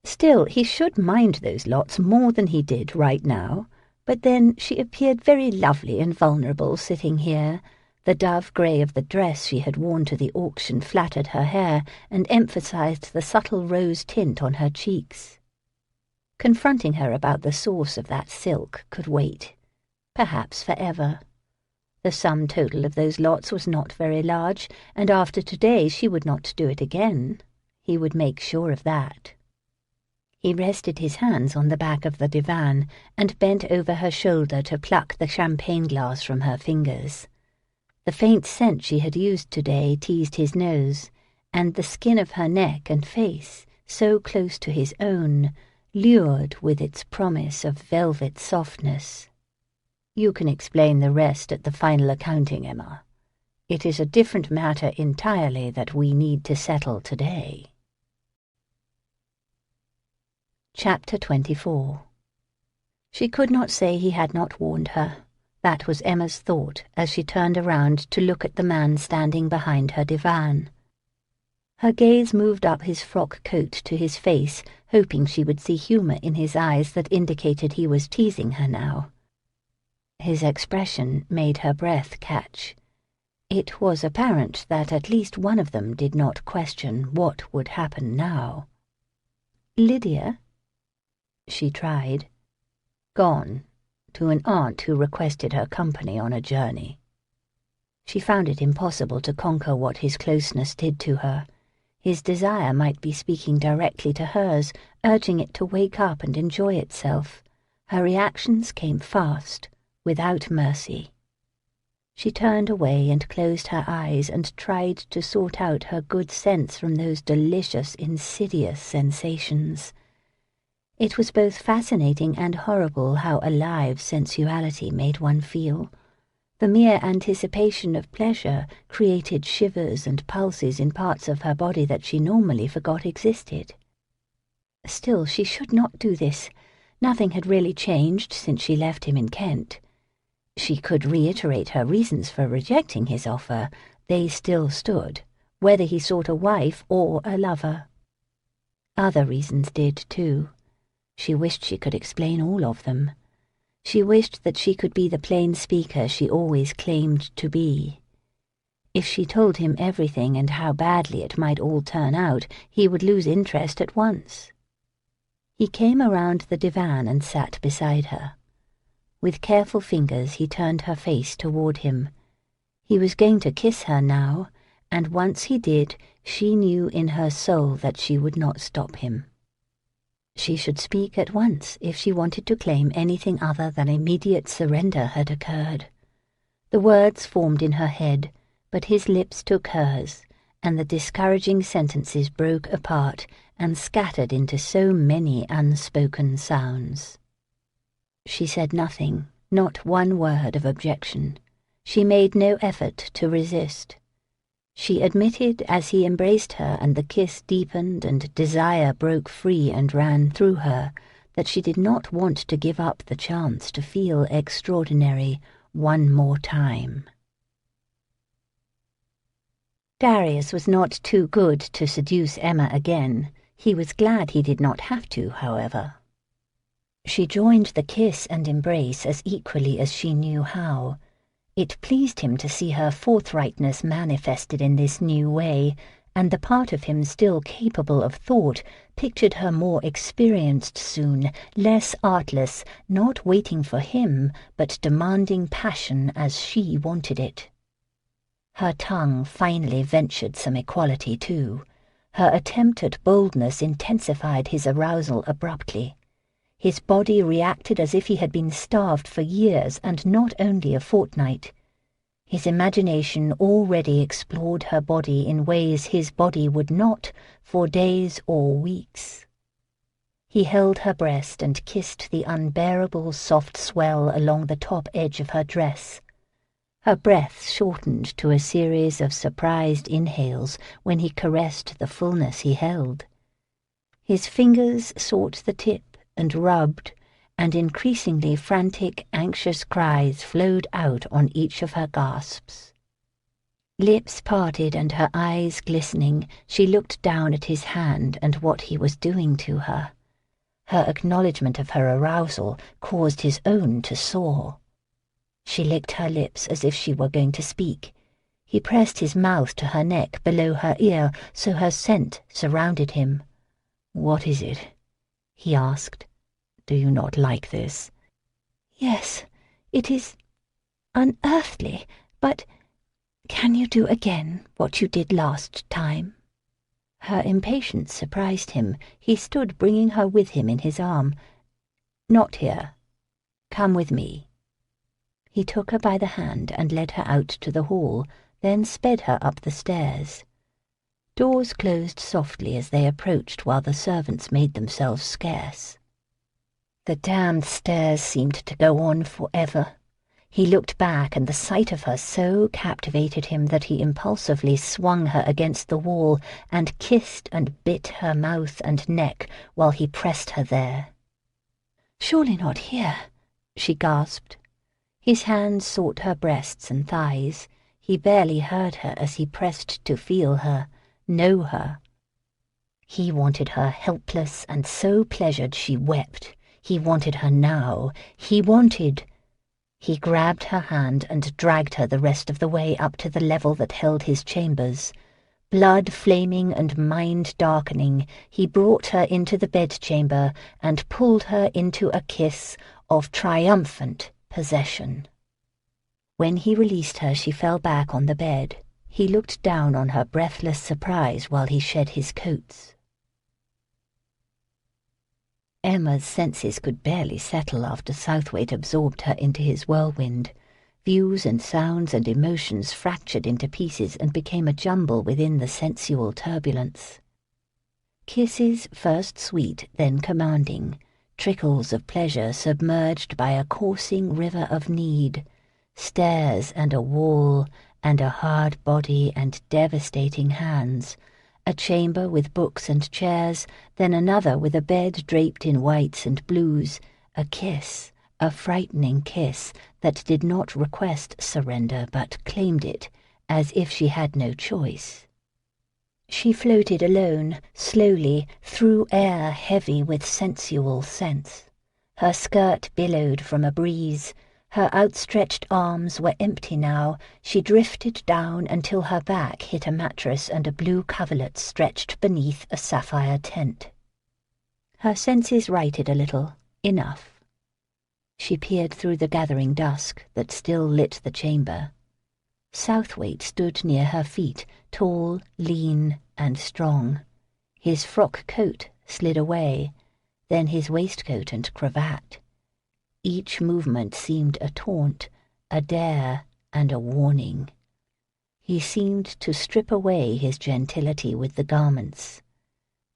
Speaker 1: Still, he should mind those lots more than he did right now. But then she appeared very lovely and vulnerable sitting here. The dove grey of the dress she had worn to the auction flattered her hair and emphasized the subtle rose tint on her cheeks. Confronting her about the source of that silk could wait, perhaps forever. The sum total of those lots was not very large, and after today she would not do it again. He would make sure of that. He rested his hands on the back of the divan and bent over her shoulder to pluck the champagne glass from her fingers. The faint scent she had used today teased his nose, and the skin of her neck and face, so close to his own, lured with its promise of velvet softness. "You can explain the rest at the final accounting, Emma. It is a different matter entirely that we need to settle today." Chapter 24. She could not say he had not warned her. That was Emma's thought as she turned around to look at the man standing behind her divan. Her gaze moved up his frock coat to his face, hoping she would see humour in his eyes that indicated he was teasing her now. His expression made her breath catch. It was apparent that at least one of them did not question what would happen now. "Lydia?" She tried. "Gone. To an aunt who requested her company on a journey." She found it impossible to conquer what his closeness did to her. His desire might be speaking directly to hers, urging it to wake up and enjoy itself. Her reactions came fast, without mercy. She turned away and closed her eyes and tried to sort out her good sense from those delicious, insidious sensations. It was both fascinating and horrible how alive sensuality made one feel. The mere anticipation of pleasure created shivers and pulses in parts of her body that she normally forgot existed. Still, she should not do this. Nothing had really changed since she left him in Kent. She could reiterate her reasons for rejecting his offer. They still stood, whether he sought a wife or a lover. Other reasons did, too. She wished she could explain all of them. She wished that she could be the plain speaker she always claimed to be. If she told him everything and how badly it might all turn out, he would lose interest at once. He came around the divan and sat beside her. With careful fingers he turned her face toward him. He was going to kiss her now, and once he did, she knew in her soul that she would not stop him. She should speak at once if she wanted to claim anything other than immediate surrender had occurred. The words formed in her head, but his lips took hers, and the discouraging sentences broke apart and scattered into so many unspoken sounds. She said nothing, not one word of objection. She made no effort to resist. She admitted as he embraced her and the kiss deepened and desire broke free and ran through her, that she did not want to give up the chance to feel extraordinary one more time. Darius was not too good to seduce Emma again. He was glad he did not have to, however. She joined the kiss and embrace as equally as she knew how. It pleased him to see her forthrightness manifested in this new way, and the part of him still capable of thought pictured her more experienced soon, less artless, not waiting for him, but demanding passion as she wanted it. Her tongue finally ventured some equality too. Her attempt at boldness intensified his arousal abruptly. His body reacted as if he had been starved for years and not only a fortnight. His imagination already explored her body in ways his body would not for days or weeks. He held her breast and kissed the unbearable soft swell along the top edge of her dress. Her breath shortened to a series of surprised inhales when he caressed the fullness he held. His fingers sought the tip and rubbed, and increasingly frantic, anxious cries flowed out on each of her gasps. Lips parted and her eyes glistening, she looked down at his hand and what he was doing to her. Her acknowledgment of her arousal caused his own to soar. She licked her lips as if she were going to speak. He pressed his mouth to her neck below her ear so her scent surrounded him. "What is it?" he asked. "Do you not like this?" "Yes, it is unearthly, but can you do again what you did last time?" Her impatience surprised him. He stood bringing her with him in his arm. "Not here. Come with me."
Speaker 2: He took her by the hand and led her out to the hall, then sped her up the stairs. Doors closed softly as they approached, while the servants made themselves scarce. The damned stairs seemed to go on forever. He looked back, and the sight of her so captivated him that he impulsively swung her against the wall and kissed and bit her mouth and neck while he pressed her there. "Surely not here," she gasped. His hands sought her breasts and thighs. He barely heard her as he pressed to feel her, know her. He wanted her helpless and so pleasured she wept. He wanted her now. He grabbed her hand and dragged her the rest of the way up to the level that held his chambers. Blood flaming and mind darkening, he brought her into the bedchamber and pulled her into a kiss of triumphant possession. When he released her, she fell back on the bed. He looked down on her breathless surprise while he shed his coats. Emma's senses could barely settle after Southwaite absorbed her into his whirlwind. Views and sounds and emotions fractured into pieces and became a jumble within the sensual turbulence. Kisses first sweet, then commanding, trickles of pleasure submerged by a coursing river of need, stairs and a wall and a hard body and devastating hands, a chamber with books and chairs, then another with a bed draped in whites and blues, a kiss, a frightening kiss that did not request surrender but claimed it, as if she had no choice. She floated alone, slowly, through air heavy with sensual scents. Her skirt billowed from a breeze. Her outstretched arms were empty now. She drifted down until her back hit a mattress and a blue coverlet stretched beneath a sapphire tent. Her senses righted a little, enough. She peered through the gathering dusk that still lit the chamber. Southwaite stood near her feet, tall, lean, and strong. His frock coat slid away, then his waistcoat and cravat. Each movement seemed a taunt, a dare, and a warning. He seemed to strip away his gentility with the garments.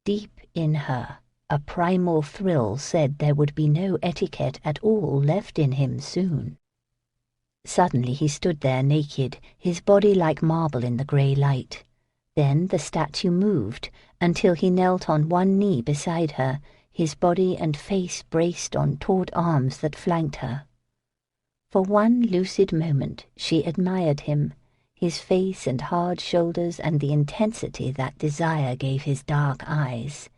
Speaker 2: Deep in her, a primal thrill said there would be no etiquette at all left in him soon. Suddenly he stood there naked, his body like marble in the grey light. Then the statue moved until he knelt on one knee beside her, his body and face braced on taut arms that flanked her. For one lucid moment she admired him, his face and hard shoulders and the intensity that desire gave his dark eyes.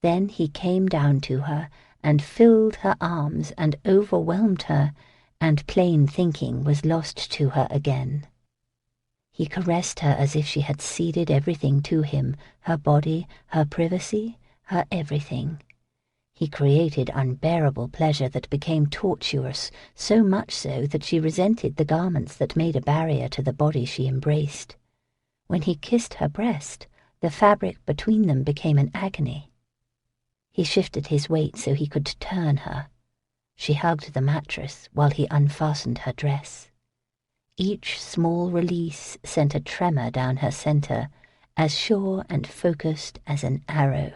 Speaker 2: Then he came down to her and filled her arms and overwhelmed her, and plain thinking was lost to her again. He caressed her as if she had ceded everything to him, her body, her privacy, her everything. He created unbearable pleasure that became tortuous, so much so that she resented the garments that made a barrier to the body she embraced. When he kissed her breast, the fabric between them became an agony. He shifted his weight so he could turn her. She hugged the mattress while he unfastened her dress. Each small release sent a tremor down her center, as sure and focused as an arrow.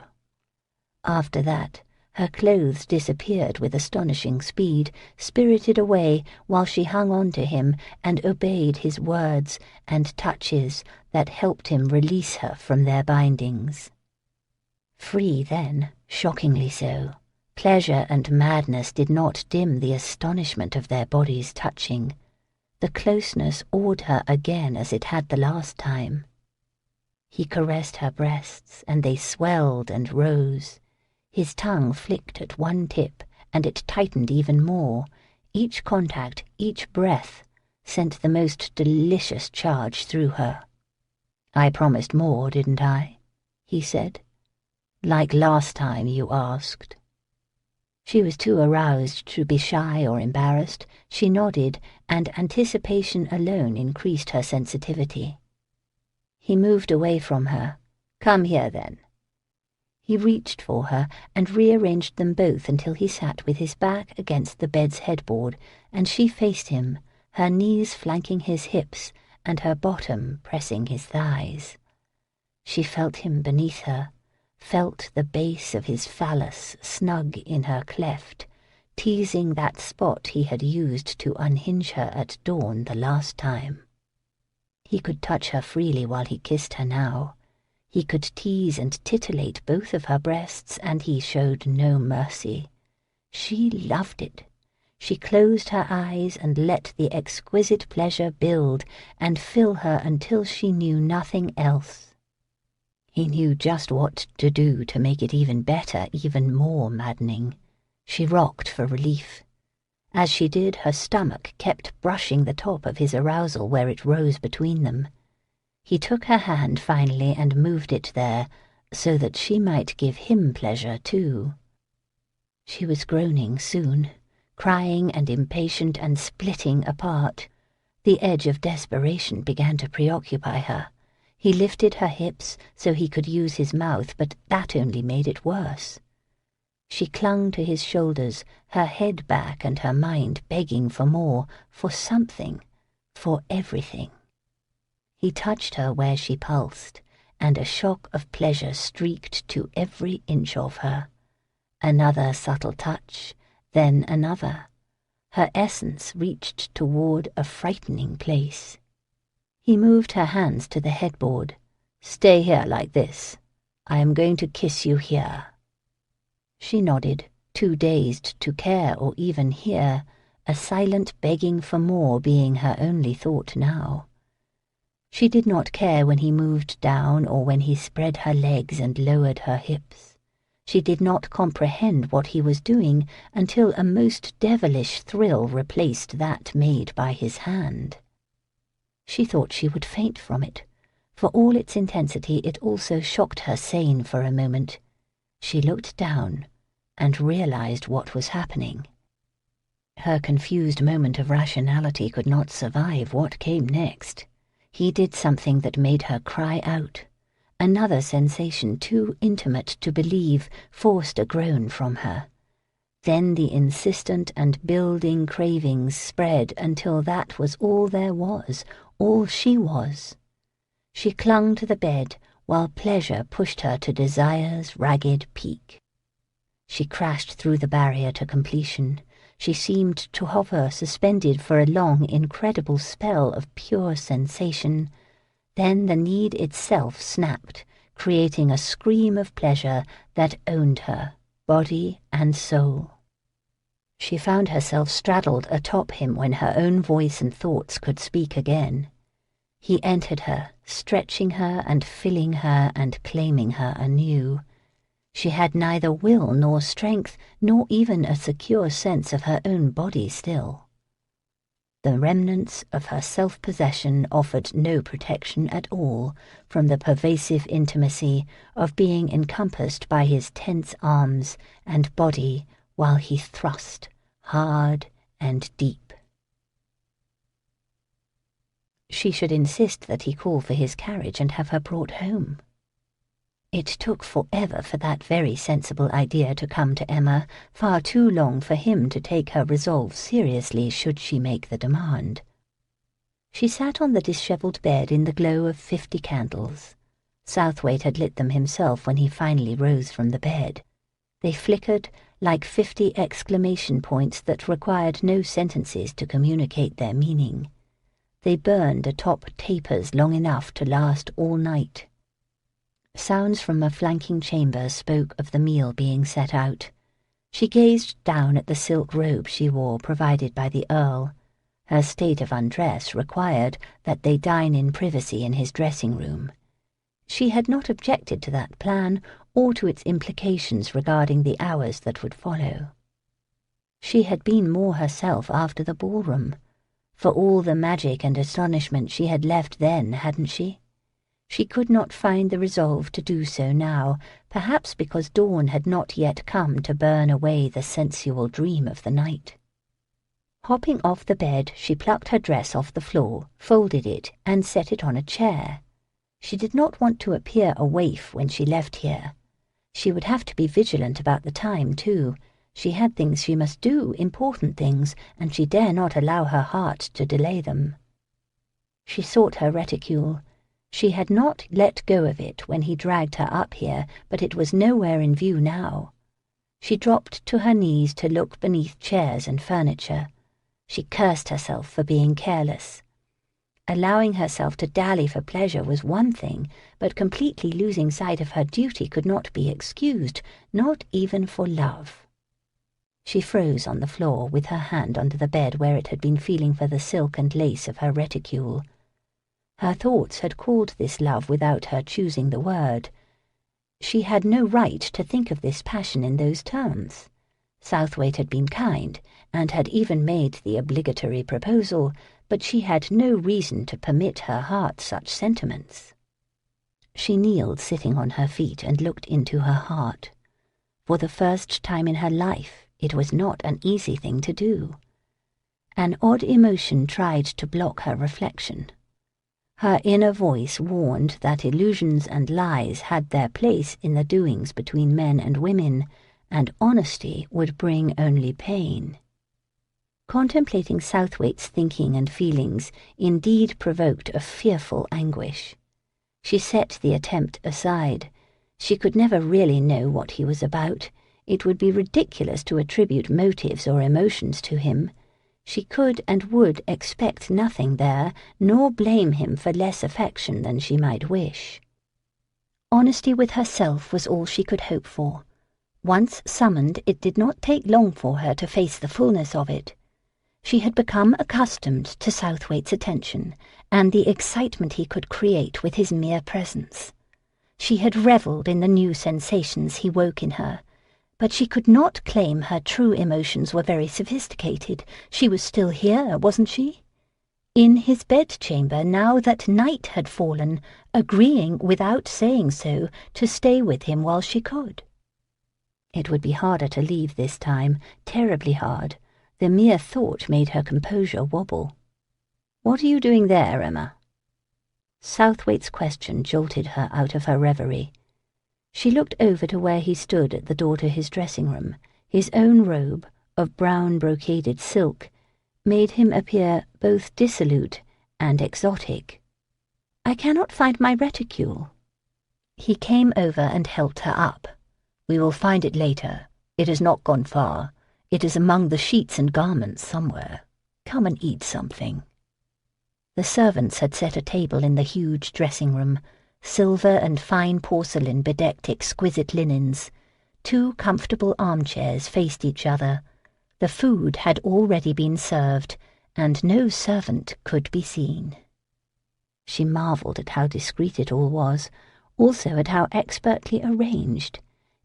Speaker 2: After that, her clothes disappeared with astonishing speed, spirited away while she hung on to him and obeyed his words and touches that helped him release her from their bindings. Free then, shockingly so, pleasure and madness did not dim the astonishment of their bodies touching. The closeness awed her again as it had the last time. He caressed her breasts, and they swelled and rose. His tongue flicked at one tip, and it tightened even more. Each contact, each breath, sent the most delicious charge through her. "I promised more, didn't I?" he said. "Like last time you asked." She was too aroused to be shy or embarrassed. She nodded, and anticipation alone increased her sensitivity. He moved away from her. "Come here, then." He reached for her and rearranged them both until he sat with his back against the bed's headboard, and she faced him,
Speaker 1: her knees flanking his hips and her bottom pressing his thighs. She felt him beneath her, felt the base of his phallus snug in her cleft, teasing that spot he had used to unhinge her at dawn the last time. He could touch her freely while he kissed her now. He could tease and titillate both of her breasts, and he showed no mercy. She loved it. She closed her eyes and let the exquisite pleasure build and fill her until she knew nothing else. He knew just what to do to make it even better, even more maddening. She rocked for relief. As she did, her stomach kept brushing the top of his arousal where it rose between them. He took her hand finally and moved it there, so that she might give him pleasure too. She was groaning soon, crying and impatient and splitting apart. The edge of desperation began to preoccupy her. He lifted her hips so he could use his mouth, but that only made it worse. She clung to his shoulders, her head back and her mind begging for more, for something, for everything. He touched her where she pulsed, and a shock of pleasure streaked to every inch of her. Another subtle touch, then another. Her essence reached toward a frightening place. He moved her hands to the headboard. "Stay here like this. I am going to kiss you here." She nodded, too dazed to care or even hear, a silent begging for more being her only thought now. She did not care when he moved down or when he spread her legs and lowered her hips. She did not comprehend what he was doing until a most devilish thrill replaced that made by his hand. She thought she would faint from it. For all its intensity, it also shocked her sane for a moment. She looked down and realized what was happening. Her confused moment of rationality could not survive what came next. He did something that made her cry out. Another sensation too intimate to believe forced a groan from her. Then the insistent and building cravings spread until that was all there was, all she was. She clung to the bed while pleasure pushed her to desire's ragged peak. She crashed through the barrier to completion. She seemed to hover suspended for a long, incredible spell of pure sensation. Then the need itself snapped, creating a scream of pleasure that owned her, body and soul. She found herself straddled atop him when her own voice and thoughts could speak again. He entered her, stretching her and filling her and claiming her anew. She had neither will nor strength, nor even a secure sense of her own body still. The remnants of her self-possession offered no protection at all from the pervasive intimacy of being encompassed by his tense arms and body while he thrust hard and deep. She should insist that he call for his carriage and have her brought home. It took forever for that very sensible idea to come to Emma, far too long for him to take her resolve seriously should she make the demand. She sat on the dishevelled bed in the glow of 50 candles. Southwaite had lit them himself when he finally rose from the bed. They flickered like 50 exclamation points that required no sentences to communicate their meaning. They burned atop tapers long enough to last all night. Sounds from a flanking chamber spoke of the meal being set out. She gazed down at the silk robe she wore provided by the Earl. Her state of undress required that they dine in privacy in his dressing-room. She had not objected to that plan or to its implications regarding the hours that would follow. She had been more herself after the ballroom. For all the magic and astonishment she had left then, hadn't she? She could not find the resolve to do so now, perhaps because dawn had not yet come to burn away the sensual dream of the night. Hopping off the bed, she plucked her dress off the floor, folded it, and set it on a chair. She did not want to appear a waif when she left here. She would have to be vigilant about the time, too.
Speaker 2: She had things she must do, important things, and she dare not allow her heart to delay them. She sought her reticule. She had not let go of it when he dragged her up here, but it was nowhere in view now. She dropped to her knees to look beneath chairs and furniture. She cursed herself for being careless. Allowing herself to dally for pleasure was one thing, but completely losing sight of her duty could not be excused, not even for love. She froze on the floor with her hand under the bed where it had been feeling for the silk and lace of her reticule. Her thoughts had called this love without her choosing the word. She had no right to think of this passion in those terms. Southwaite had been kind, and had even made the obligatory proposal, but she had no reason to permit her heart such sentiments. She kneeled sitting on her feet and looked into her heart. For the first time in her life, it was not an easy thing to do. An odd emotion tried to block her reflection. Her inner voice warned that illusions and lies had their place in the doings between men and women, and honesty would bring only pain. Contemplating Southwaite's thinking and feelings indeed provoked a fearful anguish. She set the attempt aside. She could never really know what he was about. It would be ridiculous to attribute motives or emotions to him. She could and would expect nothing there, nor blame him for less affection than she might wish. Honesty with herself was all she could hope for. Once summoned, it did not take long for her to face the fullness of it. She had become accustomed to Southwaite's attention, and the excitement he could create with his mere presence. She had revelled in the new sensations he woke in her, but she could not claim her true emotions were very sophisticated. She was still here, wasn't she? In his bedchamber, now that night had fallen, agreeing, without saying so, to stay with him while she could. It would be harder to leave this time, terribly hard. The mere thought made her composure wobble. "What are you doing there, Emma?" Southwaite's question jolted her out of her reverie. She looked over to where he stood at the door to his dressing room. His own robe, of brown brocaded silk, made him appear both dissolute and exotic. "I cannot find my reticule." He came over and helped her up. "We will find it later. It has not gone far. It is among the sheets and garments somewhere. Come and eat something." The servants had set a table in the huge dressing room. Silver and fine porcelain bedecked exquisite linens. 2 comfortable armchairs faced each other. The food had already been served, and no servant could be seen. She marvelled at how discreet it all was, also at how expertly arranged.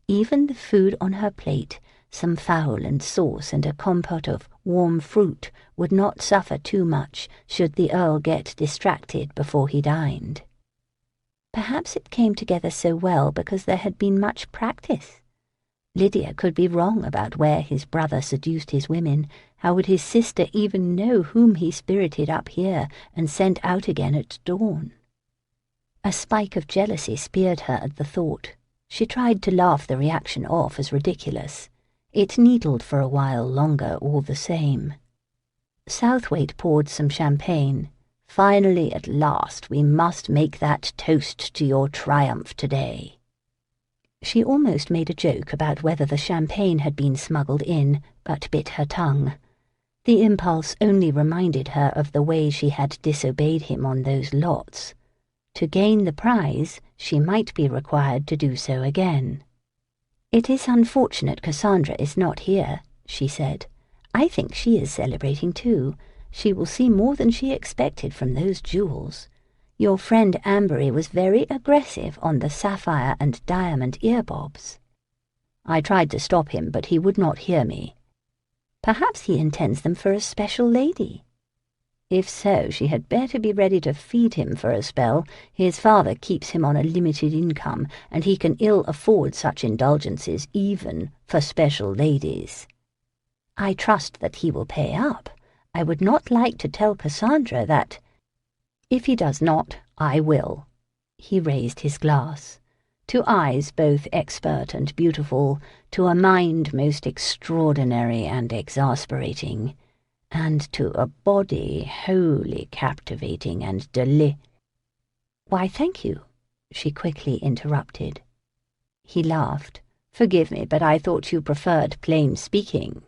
Speaker 2: Even the food on her plate, some fowl and sauce and a compote of warm fruit, would not suffer too much should the Earl get distracted before he dined. Perhaps it came together so well because there had been much practice. Lydia could be wrong about where his brother seduced his women. How would his sister even know whom he spirited up here and sent out again at dawn? A spike of jealousy speared her at the thought. She tried to laugh the reaction off as ridiculous. It needled for a while longer all the same. Southwaite poured some champagne. "Finally, at last, we must make that toast to your triumph today." She almost made a joke about whether the champagne had been smuggled in, but bit her tongue. The impulse only reminded her of the way she had disobeyed him on those lots. To gain the prize, she might be required to do so again. "It is unfortunate Cassandra is not here," she said. "I think she is celebrating too. She will see more than she expected from those jewels. Your friend Ambery was very aggressive on the sapphire and diamond earbobs." "I tried to stop him, but he would not hear me." "Perhaps he intends them for a special lady." "If so, she had better be ready to feed him for a spell. His father keeps him on a limited income, and he can ill afford such indulgences, even for special ladies." "I trust that he will pay up. I would not like to tell Cassandra that—" "If he does not, I will." He raised his glass.
Speaker 1: To eyes both expert and beautiful, to a mind most extraordinary and exasperating, and to a body wholly captivating and Why, thank you, she quickly interrupted. He laughed. Forgive me, but I thought you preferred plain speaking.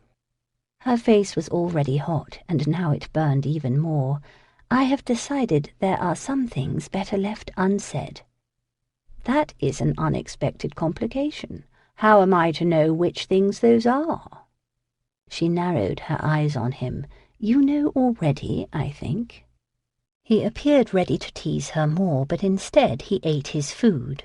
Speaker 1: Her face was already hot, and now it burned even more. I have decided there are some things better left unsaid. That is an unexpected complication. How am I to know which things those are? She narrowed her eyes on him. You know already, I think. He appeared ready to tease her more, but instead he ate his food.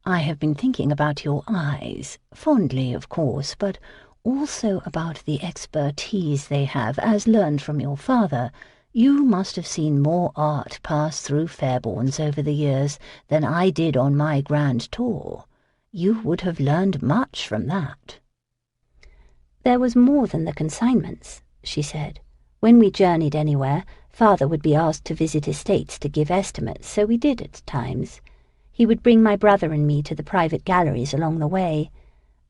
Speaker 1: I have been thinking about your eyes, fondly, of course, but also about the expertise they have, as learned from your father. You must have seen more art pass through Fairbourne's over the years than I did on my grand tour. You would have learned much from that. There was more than the consignments, she said. When we journeyed anywhere, father would be asked to visit estates to give estimates, so we did at times. He would bring my brother and me to the private galleries along the way.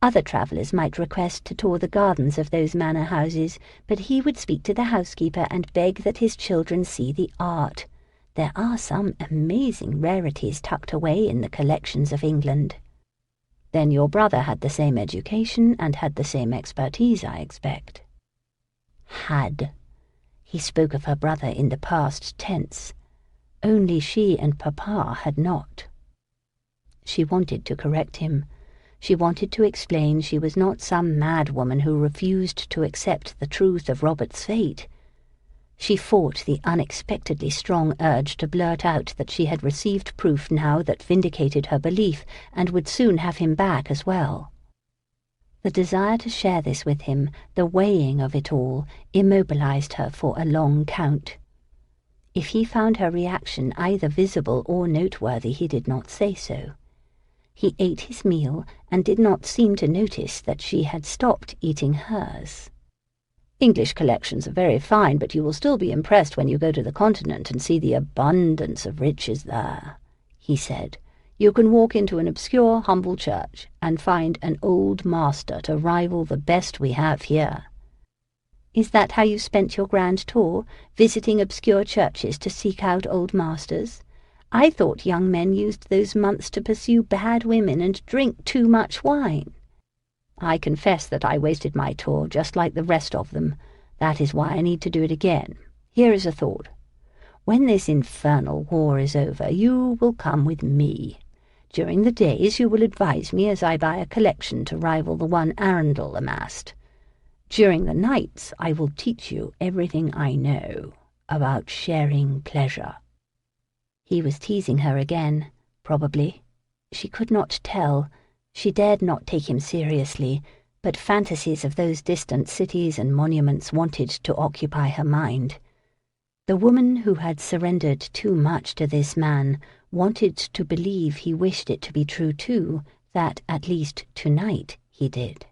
Speaker 1: Other travellers might request to tour the gardens of those manor houses, but he would speak to the housekeeper and beg that his children see the art. There are some amazing rarities tucked away in the collections of England. Then your brother had the same education and had the same expertise, I expect. Had. He spoke of her brother in the past tense. Only she and Papa had not. She wanted to correct him. She wanted to explain she was not some mad woman who refused to accept the truth of Robert's fate. She fought the unexpectedly strong urge to blurt out that she had received proof now that vindicated her belief and would soon have him back as well. The desire to share this with him, the weighing of it all, immobilized her for a long count. If he found her reaction either visible or noteworthy, he did not say so. He ate his meal and did not seem to notice that she had stopped eating hers. English collections are very fine, but you will still be impressed when you go to the continent and see the abundance of riches there, he said. You can walk into an obscure, humble church and find an old master to rival the best we have here. Is that how you spent your grand tour, visiting obscure churches to seek out old masters? I thought young men used those months to pursue bad women and drink too much wine. I confess that I wasted my tour just like the rest of them. That is why I need to do it again. Here is a thought. When this infernal war is over, you will come with me. During the days you will advise me as I buy a collection to rival the one Arundel amassed. During the nights I will teach you everything I know about sharing pleasure. He was teasing her again, probably. She could not tell. She dared not take him seriously, but fantasies of those distant cities and monuments wanted to occupy her mind. The woman who had surrendered too much to this man wanted to believe he wished it to be true too, that at least tonight he did.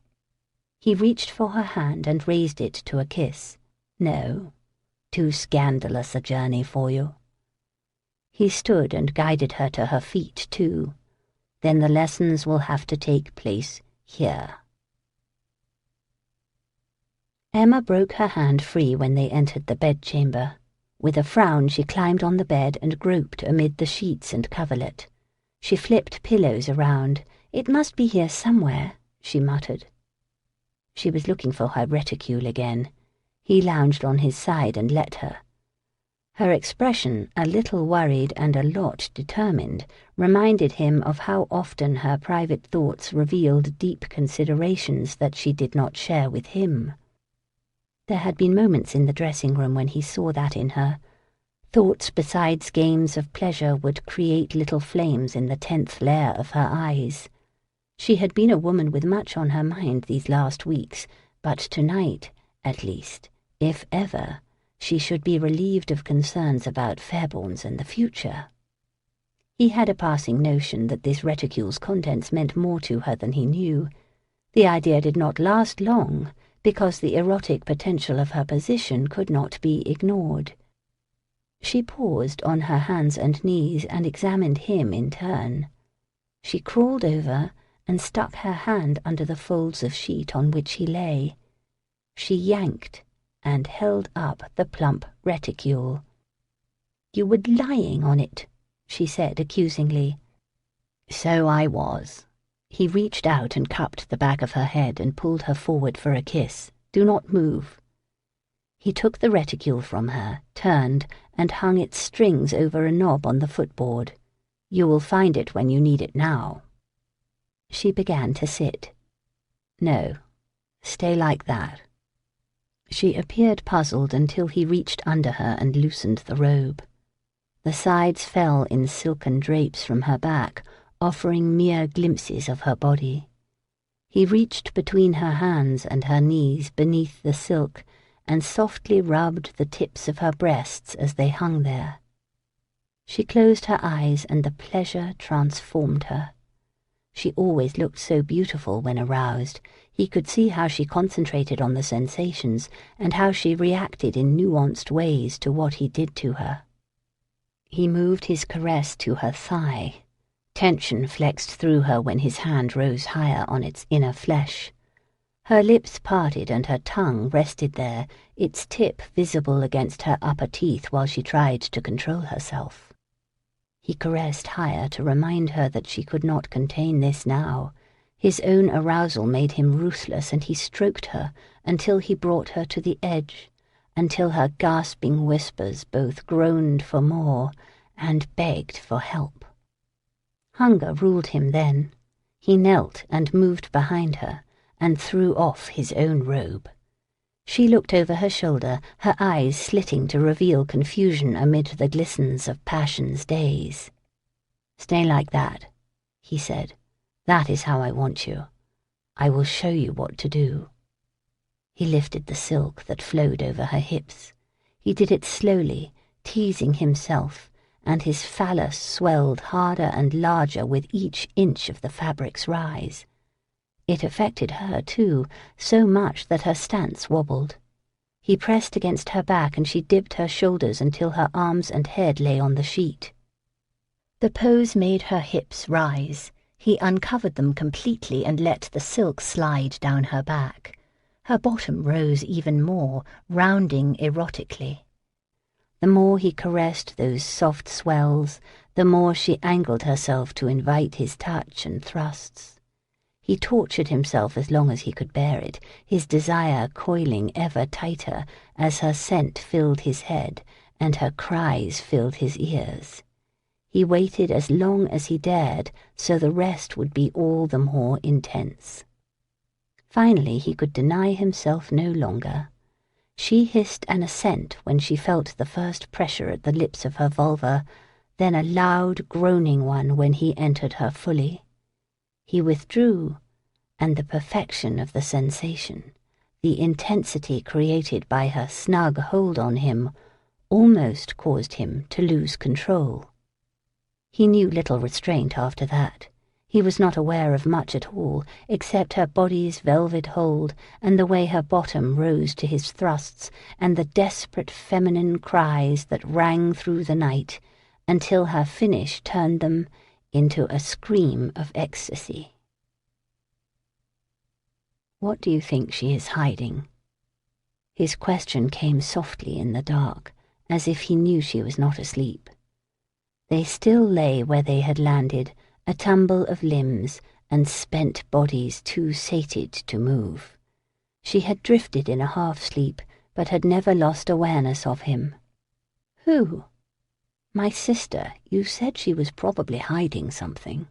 Speaker 1: He reached for her hand and raised it to a kiss. No, too scandalous a journey for you. He stood and guided her to her feet, too. Then the lessons will have to take place here. Emma broke her hand free when they entered the bedchamber. With a frown she climbed on the bed and groped amid the sheets and coverlet. She flipped pillows around. It must be here somewhere, she muttered. She was looking for her reticule again. He lounged on his side and let her. Her expression, a little worried and a lot determined, reminded him of how often her private thoughts revealed deep considerations that she did not share with him. There had been moments in the dressing-room when he saw that in her. Thoughts besides games of pleasure would create little flames in the 10th layer of her eyes. She had been a woman with much on her mind these last weeks, but tonight, at least, if ever, she should be relieved of concerns about Fairbourne's and the future. He had a passing notion that this reticule's contents meant more to her than he knew. The idea did not last long, because the erotic potential of her position could not be ignored. She paused on her hands and knees and examined him in turn.
Speaker 2: She crawled over and stuck her hand under the folds of sheet on which he lay. She yanked and held up the plump reticule. "You were lying on it," she said accusingly. "So I was." He reached out and cupped the back of her head and pulled her forward for a kiss. "Do not move." He took the reticule from her, turned, and hung its strings over a knob on the footboard. "You will find it when you need it now." She began to sit. "No, stay like that." She appeared puzzled until he reached under her and loosened the robe. The sides fell in silken drapes from her back, offering mere glimpses of her body. He reached between her hands and her knees beneath the silk and softly rubbed the tips of her breasts as they hung there. She closed her eyes and the pleasure transformed her. She always looked so beautiful when aroused. He could see how she concentrated on the sensations and how she reacted in nuanced ways to what he did to her. He moved his caress to her thigh. Tension flexed through her when his hand rose higher on its inner flesh. Her lips parted and her tongue rested there, its tip visible against her upper teeth while she tried to control herself. He caressed higher to remind her that she could not contain this now. His own arousal made him ruthless, and he stroked her until he brought her to the edge, until her gasping whispers both groaned for more and begged for help. Hunger ruled him then. He knelt and moved behind her and threw off his own robe. She looked over her shoulder, her eyes slitting to reveal confusion amid the glistens of passion's days. "Stay like that," he said. "That is how I want you. I will show you what to do." He lifted the silk that flowed over her hips. He did it slowly, teasing himself, and his phallus swelled harder and larger with each inch of the fabric's rise. It affected her, too, so much that her stance wobbled. He pressed against her back and she dipped her shoulders until her arms and head lay on the sheet. The pose made her hips rise. He uncovered them completely and let the silk slide down her back. Her bottom rose even more, rounding erotically. The more he caressed those soft swells, the more she angled herself to invite his touch and thrusts. He tortured himself as long as he could bear it, his desire coiling ever tighter as her scent filled his head and her cries filled his ears. He waited as long as he dared, so the rest would be all the more intense. Finally, he could deny himself no longer. She hissed an assent when she felt the first pressure at the lips of her vulva, then a loud, groaning one when he entered her fully. He withdrew, and the perfection of the sensation, the intensity created by her snug hold on him, almost caused him to lose control. He knew little restraint after that. He was not aware of much at all, except her body's velvet hold and the way her bottom rose to his thrusts and the desperate feminine cries that rang through the night until her finish turned them into a scream of ecstasy. "What do you think she is hiding?" His question came softly in the dark, as if he knew she was not asleep. They still lay where they had landed, a tumble of limbs and spent bodies too sated to move. She had drifted in a half-sleep, but had never lost awareness of him. "Who?" "My sister. You said she was probably hiding something."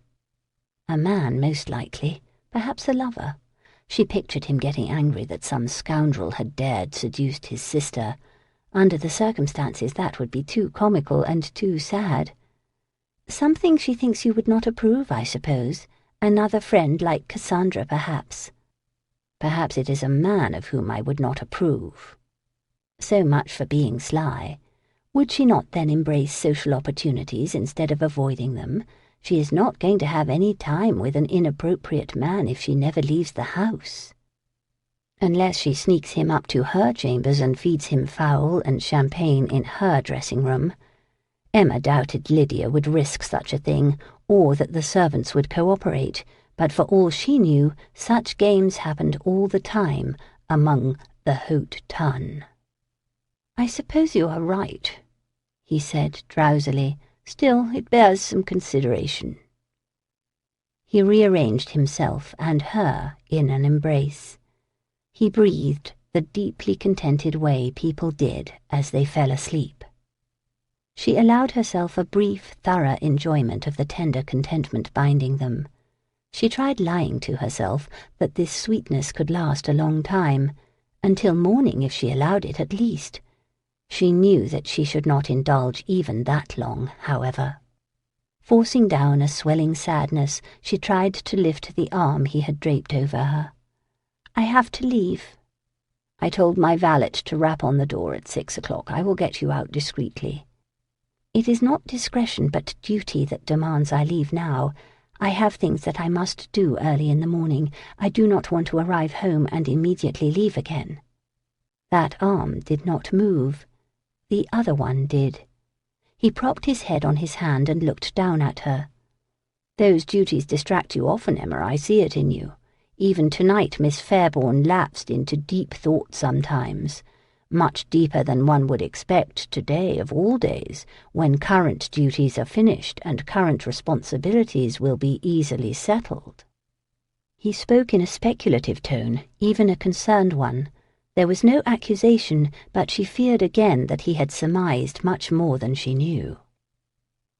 Speaker 2: "A man, most likely. Perhaps a lover." She pictured him getting angry that some scoundrel had dared seduce his sister. Under the circumstances, that would be too comical and too sad. "Something she thinks you would not approve, I suppose. Another friend like Cassandra, perhaps." "Perhaps it is a man of whom I would not approve." So much for being sly. Would she not then embrace social opportunities instead of avoiding them? She is not going to have any time with an inappropriate man if she never leaves the house. Unless she sneaks him up to her chambers and feeds him fowl and champagne in her dressing room. Emma doubted Lydia would risk such a thing,
Speaker 1: or that the servants would cooperate, but for all she knew, such games happened all the time among the haute tonne. "I suppose you are right," he said drowsily. "Still, it bears some consideration." He rearranged himself and her in an embrace. He breathed the deeply contented way people did as they fell asleep. She allowed herself a brief, thorough enjoyment of the tender contentment binding them. She tried lying to herself that this sweetness could last a long time, until morning if she allowed it at least. She knew that she should not indulge even that long, however. Forcing down a swelling sadness, she tried to lift the arm he had draped over her. "I have to leave. I told my valet to rap on the door at 6 o'clock. I will get you out discreetly. It is not discretion but duty that demands I leave now. I have things that I must do early in the morning. I do not want to arrive home and immediately leave again." That arm did not move. The other one did. He propped his head on his hand and looked down at her. "Those duties distract you often, Emma. I see it in you. Even tonight Miss Fairbourne lapsed into deep thought sometimes, much deeper than one would expect today of all days, when current duties are finished and current responsibilities will be easily settled." He spoke in a speculative tone, even a concerned one. There was no accusation, but she feared again that he had surmised much more than she knew.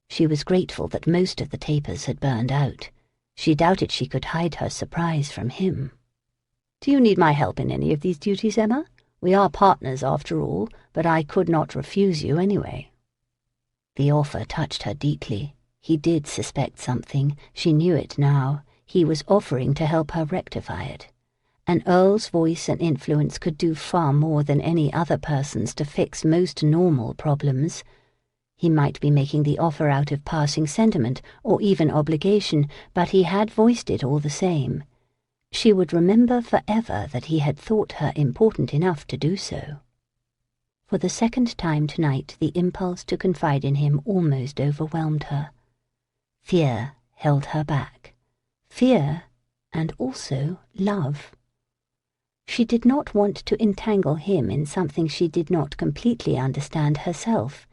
Speaker 1: She was grateful that most of the tapers had burned out. She doubted she could hide her surprise from him. "Do you need my help in any of these duties, Emma? We are partners after all, but I could not refuse you anyway." The offer touched her deeply. He did suspect something. She knew it now. He was offering to help her rectify it. An earl's voice and influence could do far more than any other person's to fix most normal problems. He might be making the offer out of passing sentiment or even obligation, but he had voiced it all the same. She would remember forever that he had thought her important enough to do so. For the second time tonight, the impulse to confide in him almost overwhelmed her. Fear held her back. Fear, and also love. She did not want to entangle him in something she did not completely understand herself.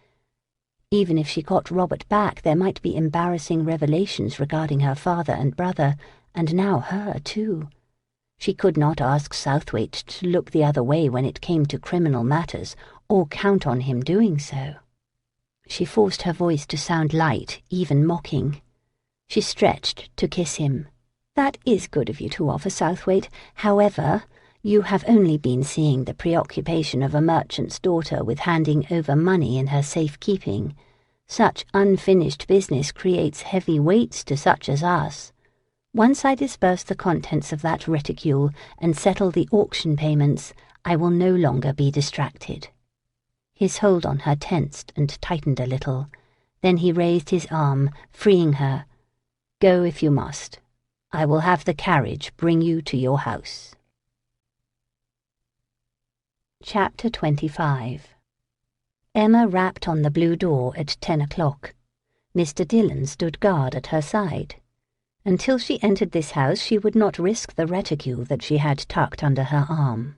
Speaker 1: Even if she got Robert back, there might be embarrassing revelations regarding her father and brother, and now her too. She could not ask Southwaite to look the other way when it came to criminal matters, or count on him doing so. She forced her voice to sound light, even mocking. She stretched to kiss him. "That is good of you to offer, Southwaite. However, you have only been seeing the preoccupation of a merchant's daughter with handing over money in her safekeeping. Such unfinished business creates heavy weights to such as us. Once I disperse the contents of that reticule and settle the auction payments, I will no longer be distracted." His hold on her tensed and tightened a little. Then he raised his arm, freeing her. "Go if you must. I will have the carriage bring you to your house." Chapter 25. Emma rapped on the blue door at 10 o'clock. Mr. Dillon stood guard at her side. Until she entered this house, she would not risk the reticule that she had tucked under her arm.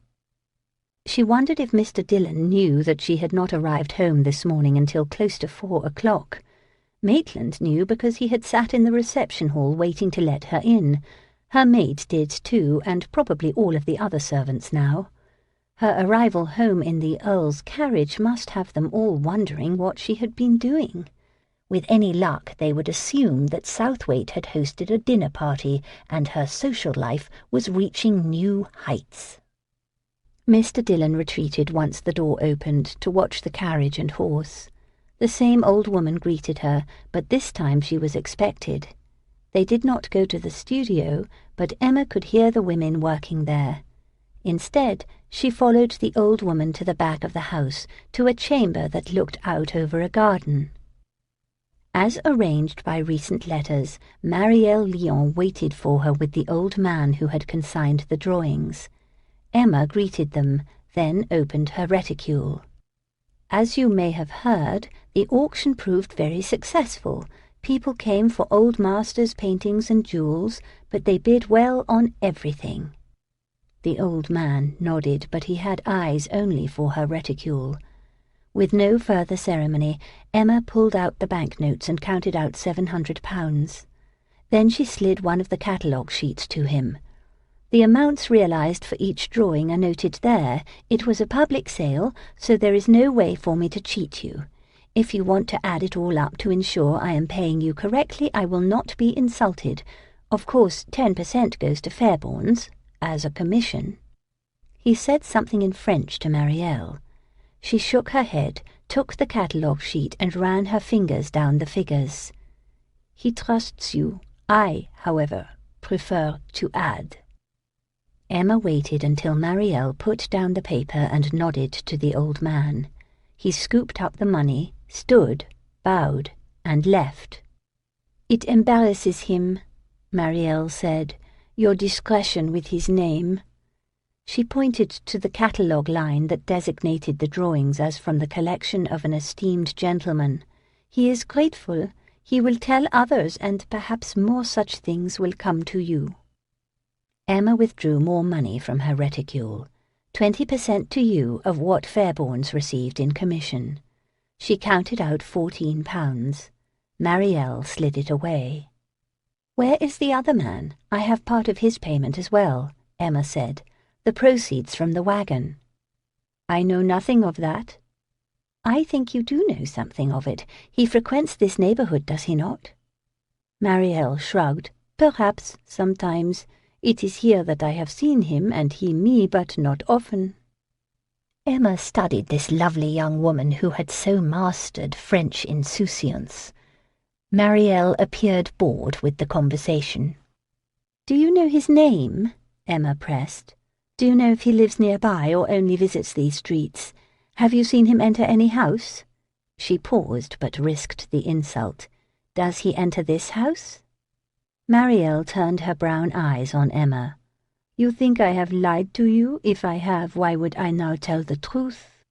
Speaker 1: She wondered if Mr. Dillon knew that she had not arrived home this morning until close to 4 o'clock. Maitland knew because he had sat in the reception hall waiting to let her in. Her maid did too, and probably all of the other servants now. Her arrival home in the Earl's carriage must have them all wondering what she had been doing. With any luck, they would assume that Southwaite had hosted a dinner party, and her social life was reaching new heights. Mr. Dillon retreated once the door opened to watch the carriage and horse. The same old woman greeted her, but this time she was expected. They did not go to the studio, but Emma could hear the women working there. Instead, she followed the old woman to the back of the house, to a chamber that looked out over a garden. As arranged by recent letters, Marielle Lyon waited for her with the old man who had consigned the drawings. Emma greeted them, then opened her reticule. "As you may have heard, the auction proved very successful. People came for old masters' paintings and jewels, but they bid well on everything. The old man nodded, but he had eyes only for her reticule. With no further ceremony, Emma pulled out the banknotes and counted out £700. Then she slid one of the catalogue sheets to him. The amounts realised for each drawing are noted there. It was a public sale, so there is no way for me to cheat you. If you want to add it all up to ensure I am paying you correctly, I will not be insulted. Of course, 10% goes to Fairbourne's, as a commission." He said something in French to Marielle. She shook her head, took the catalogue sheet and ran her fingers down the figures. "He trusts you. I, however, prefer to add." Emma waited until Marielle put down the paper and nodded to the old man. He scooped up the money, stood, bowed, and left. "It embarrasses him," Marielle said, "your discretion with his name." She pointed to the catalogue line that designated the drawings as from the collection of an esteemed gentleman. "He is grateful. He will tell others, and perhaps more such things will come to you." Emma withdrew more money from her reticule. 20% to you of what Fairbourne's received in commission. She counted out £14. Marielle slid it away. "Where is the other man? I have part of his payment as well," Emma said. "The proceeds from the wagon." "I know nothing of that." "I think you do know something of it. He frequents this neighbourhood, does he not?" Marielle shrugged. "Perhaps, sometimes. It is here that I have seen him, and he me, but not often." Emma studied this lovely young woman who had so mastered French insouciance. Marielle appeared bored with the conversation. "Do you know his name?" Emma pressed. "Do you know if he lives nearby or only visits these streets? Have you seen him enter any house?" She paused, but risked the insult. "Does he enter this house?" Marielle turned her brown eyes on Emma. "You think I have lied to you? If I have, why would I now tell the truth?"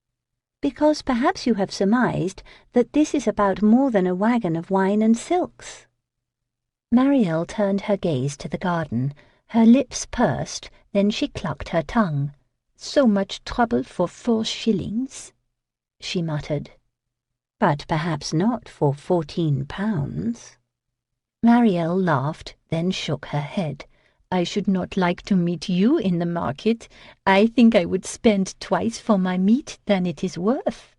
Speaker 1: "Because perhaps you have surmised that this is about more than a wagon of wine and silks." Marielle turned her gaze to the garden. Her lips pursed, then she clucked her tongue. "So much trouble for 4 shillings," she muttered. "But perhaps not for £14. Marielle laughed, then shook her head. "I should not like to meet you in the market. I think I would spend twice for my meat than it is worth."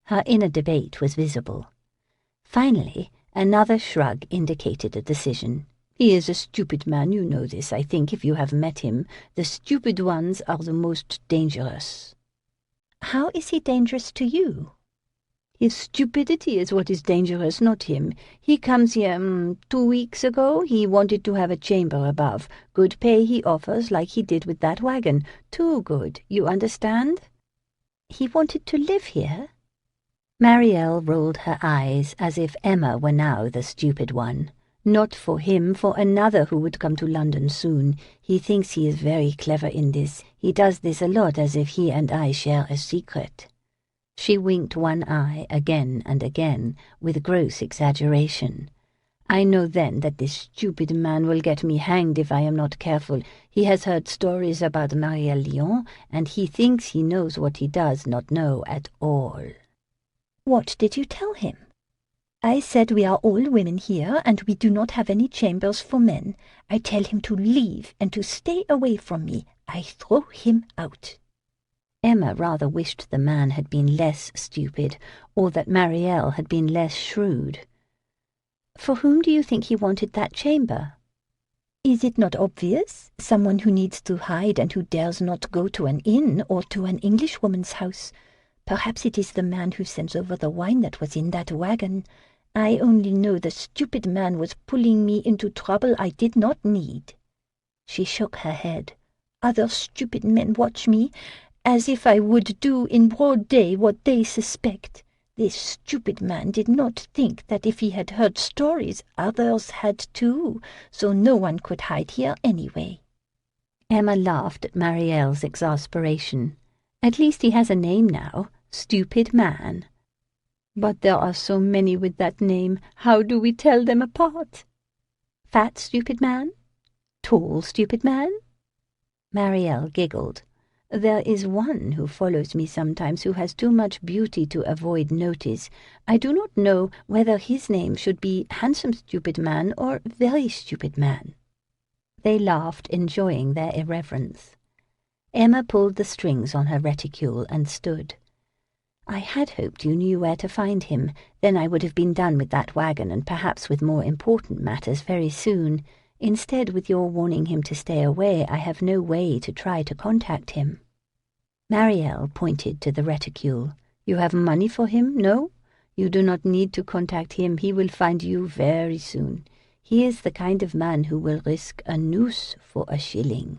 Speaker 1: Her inner debate was visible. Finally, another shrug indicated a decision. "He is a stupid man, you know this, I think, if you have met him. The stupid ones are the most dangerous." "How is he dangerous to you?" "His stupidity is what is dangerous, not him. He comes here, 2 weeks ago. He wanted to have a chamber above. Good pay he offers, like he did with that wagon. Too good, you understand?" "He wanted to live here?" Marielle rolled her eyes as if Emma were now the stupid one. "Not for him, for another who would come to London soon. He thinks he is very clever in this. He does this a lot, as if he and I share a secret." She winked one eye again and again, with gross exaggeration. "I know then that this stupid man will get me hanged if I am not careful. He has heard stories about Marielle Lyon, and he thinks he knows what he does not know at all." "What did you tell him?" "I said we are all women here, and we do not have any chambers for men. I tell him to leave and to stay away from me. I throw him out." Emma rather wished the man had been less stupid, or that Marielle had been less shrewd. "For whom do you think he wanted that chamber?" "Is it not obvious? Someone who needs to hide and who dares not go to an inn or to an Englishwoman's house. Perhaps it is the man who sends over the wine that was in that wagon. I only know the stupid man was pulling me into trouble I did not need." She shook her head. "Other stupid men watch me, as if I would do in broad day what they suspect. This stupid man did not think that if he had heard stories, others had too, so no one could hide here anyway." Emma laughed at Marielle's exasperation. "At least he has a name now, Stupid Man."
Speaker 2: But there are so many with that name. How do we tell them apart?
Speaker 1: Fat stupid man? Tall stupid man? Marielle giggled. There is one who follows me sometimes who has too much beauty to avoid notice. I do not know whether his name should be handsome stupid man or very stupid man. They laughed, enjoying their irreverence. Emma pulled the strings on her reticule and stood. I had hoped you knew where to find him. Then I would have been done with that wagon and perhaps with more important matters very soon. Instead, with your warning him to stay away, I have no way to try to contact him. Marielle pointed to the reticule. You have money for him, no? You do not need to contact him. He will find you very soon. He is the kind of man who will risk a noose for a shilling.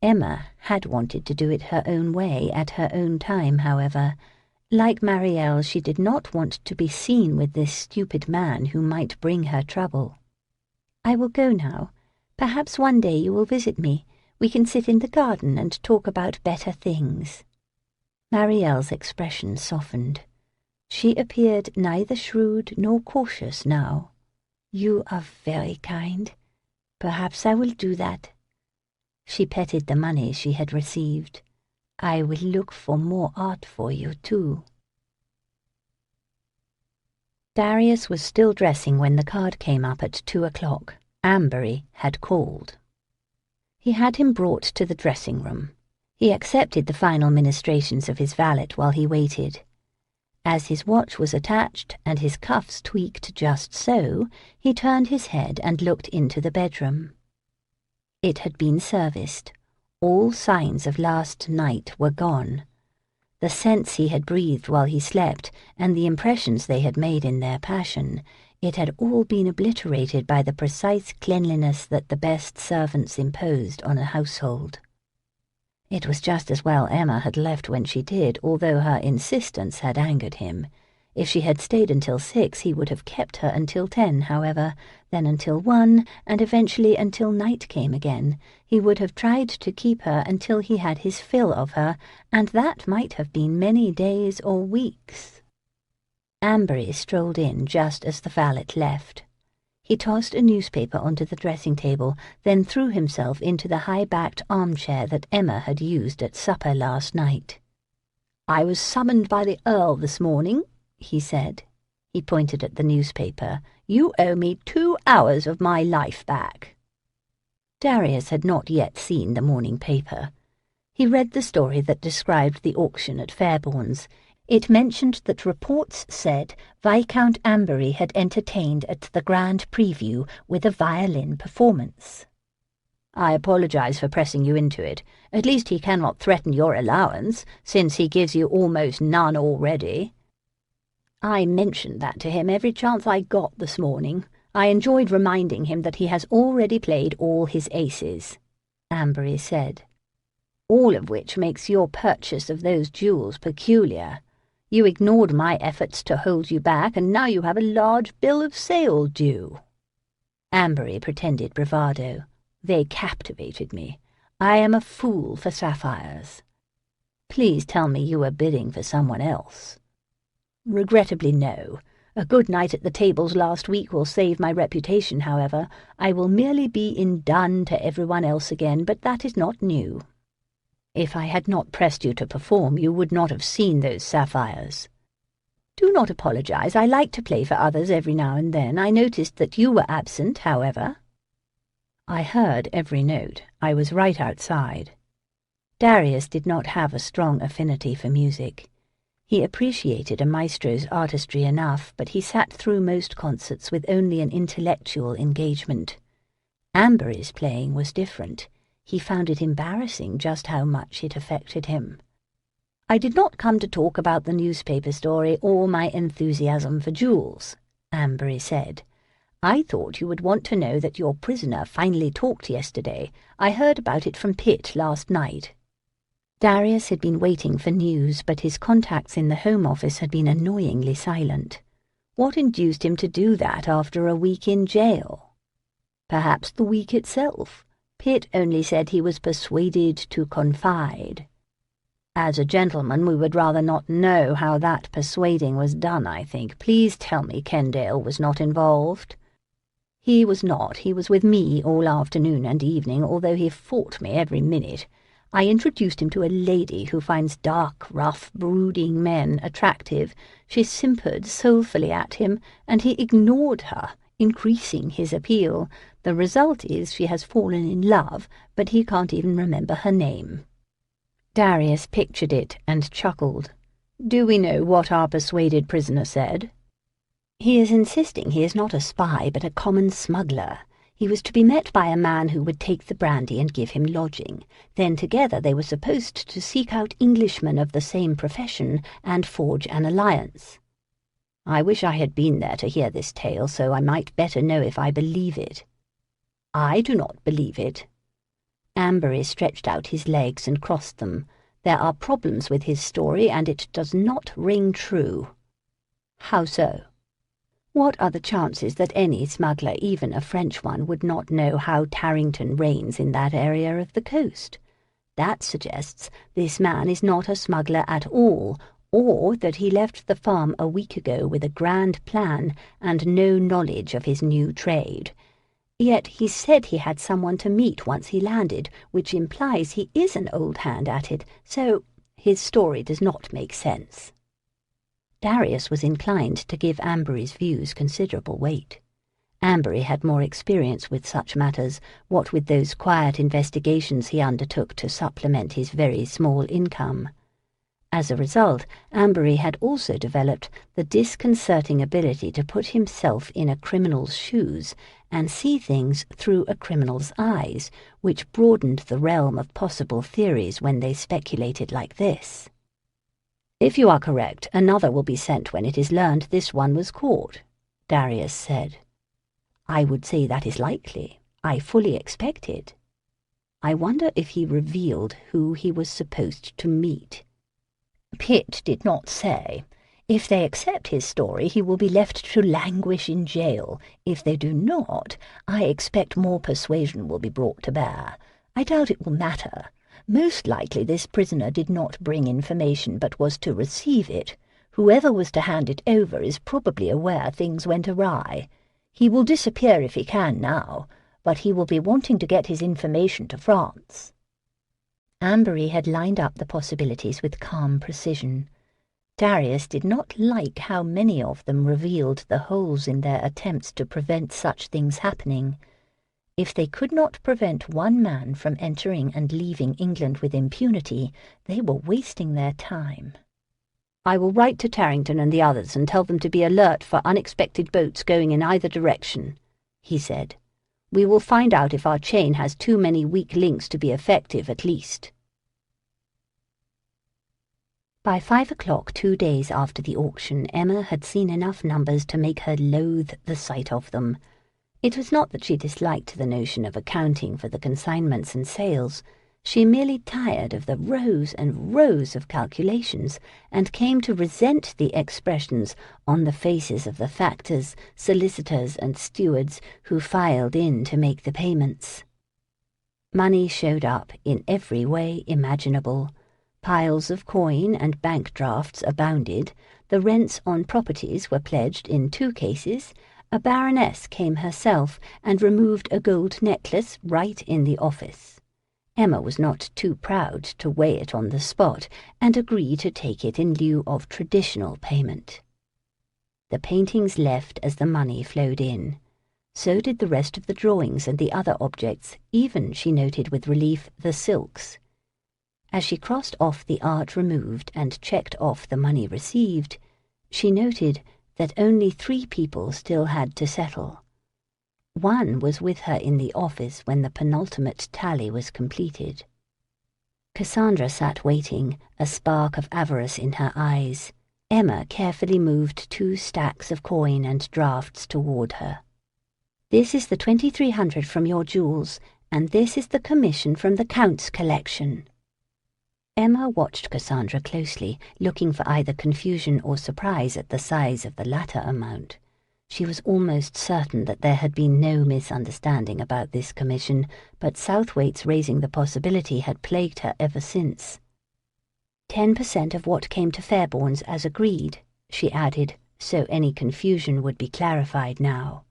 Speaker 1: Emma had wanted to do it her own way at her own time, however. Like Marielle, she did not want to be seen with this stupid man who might bring her trouble. I will go now. Perhaps one day you will visit me. We can sit in the garden and talk about better things. Marielle's expression softened. She appeared neither shrewd nor cautious now. You are very kind. Perhaps I will do that. She petted the money she had received. I will look for more art for you, too. Darius was still dressing when the card came up at 2 o'clock. Ambery had called. He had him brought to the dressing-room. He accepted the final ministrations of his valet while he waited. As his watch was attached and his cuffs tweaked just so, he turned his head and looked into the bedroom. It had been serviced. All signs of last night were gone. The scents he had breathed while he slept, and the impressions they had made in their passion, it had all been obliterated by the precise cleanliness that the best servants imposed on a household. It was just as well Emma had left when she did, although her insistence had angered him. If she had stayed until 6, he would have kept her until 10, however, then until 1, and eventually until night came again. He would have tried to keep her until he had his fill of her, and that might have been many days or weeks. Ambery strolled in just as the valet left. He tossed a newspaper onto the dressing-table, then threw himself into the high-backed armchair that Emma had used at supper last night. "I was summoned by the Earl this morning," he said. He pointed at the newspaper. "You owe me 2 hours of my life back." Darius had not yet seen the morning paper. He read the story that described the auction at Fairbourne's. It mentioned that reports said Viscount Ambery had entertained at the Grand Preview with a violin performance. "I apologize for pressing you into it. At least he cannot threaten your allowance, since he gives you almost none already." "I mentioned that to him every chance I got this morning. I enjoyed reminding him that he has already played all his aces," Ambery said. "All of which makes your purchase of those jewels peculiar. You ignored my efforts to hold you back, and now you have a large bill of sale due." Ambery pretended bravado. "They captivated me. I am a fool for sapphires." "Please tell me you were bidding for someone else." "Regrettably, no. A good night at the tables last week will save my reputation, however. I will merely be in dun to everyone else again, but that is not new. If I had not pressed you to perform, you would not have seen those sapphires." "Do not apologize. I like to play for others every now and then. I noticed that you were absent, however." "I heard every note. I was right outside." Darius did not have a strong affinity for music. He appreciated a maestro's artistry enough, but he sat through most concerts with only an intellectual engagement. Ambery's playing was different. He found it embarrassing just how much it affected him. "I did not come to talk about the newspaper story or my enthusiasm for jewels," Ambery said. "I thought you would want to know that your prisoner finally talked yesterday. I heard about it from Pitt last night." Darius had been waiting for news, but his contacts in the Home Office had been annoyingly silent. What induced him to do that after a week in jail? Perhaps the week itself. Pitt only said he was persuaded to confide. As a gentleman, we would rather not know how that persuading was done, I think. Please tell me Kendale was not involved. He was not. He was with me all afternoon and evening, although he fought me every minute. I introduced him to a lady who finds dark, rough, brooding men attractive. She simpered soulfully at him, and he ignored her, increasing his appeal. The result is she has fallen in love, but he can't even remember her name." Darius pictured it and chuckled. "Do we know what our persuaded prisoner said?" "He is insisting he is not a spy, but a common smuggler. He was to be met by a man who would take the brandy and give him lodging. Then together they were supposed to seek out Englishmen of the same profession and forge an alliance." "I wish I had been there to hear this tale, so I might better know if I believe it." "I do not believe it." Ambery stretched out his legs and crossed them. "There are problems with his story, and it does not ring true." "How so?" "What are the chances that any smuggler, even a French one, would not know how Tarrington reigns in that area of the coast? That suggests this man is not a smuggler at all, or that he left the farm a week ago with a grand plan and no knowledge of his new trade. Yet he said he had someone to meet once he landed, which implies he is an old hand at it, so his story does not make sense." Darius was inclined to give Ambery's views considerable weight. Ambery had more experience with such matters, what with those quiet investigations he undertook to supplement his very small income. As a result, Ambery had also developed the disconcerting ability to put himself in a criminal's shoes and see things through a criminal's eyes, which broadened the realm of possible theories when they speculated like this. "If you are correct, another will be sent when it is learned this one was caught," Darius said. "I would say that is likely. I fully expect it. I wonder if he revealed who he was supposed to meet." "Pitt did not say. If they accept his story, he will be left to languish in jail. If they do not, I expect more persuasion will be brought to bear. I doubt it will matter. Most likely this prisoner did not bring information, but was to receive it. Whoever was to hand it over is probably aware things went awry. He will disappear if he can now, but he will be wanting to get his information to France." Ambery had lined up the possibilities with calm precision. Darius did not like how many of them revealed the holes in their attempts to prevent such things happening. If they could not prevent one man from entering and leaving England with impunity, they were wasting their time. "I will write to Tarrington and the others and tell them to be alert for unexpected boats going in either direction," he said. "We will find out if our chain has too many weak links to be effective, at least." By 5 o'clock 2 days after the auction, Emma had seen enough numbers to make her loathe the sight of them. It was not that she disliked the notion of accounting for the consignments and sales. She merely tired of the rows and rows of calculations, and came to resent the expressions on the faces of the factors, solicitors, and stewards who filed in to make the payments. Money showed up in every way imaginable. Piles of coin and bank drafts abounded. The rents on properties were pledged in 2 cases. A baroness came herself and removed a gold necklace right in the office. Emma was not too proud to weigh it on the spot and agree to take it in lieu of traditional payment. The paintings left as the money flowed in. So did the rest of the drawings and the other objects, even, she noted with relief, the silks. As she crossed off the art removed and checked off the money received, she noted that only 3 people still had to settle. One was with her in the office when the penultimate tally was completed. Cassandra sat waiting, a spark of avarice in her eyes. Emma carefully moved 2 stacks of coin and drafts toward her. "This is the 2,300 from your jewels, and this is the commission from the Count's collection." Emma watched Cassandra closely, looking for either confusion or surprise at the size of the latter amount. She was almost certain that there had been no misunderstanding about this commission, but Southwaite's raising the possibility had plagued her ever since. 10% of what came to Fairbourne's as agreed, she added, so any confusion would be clarified now.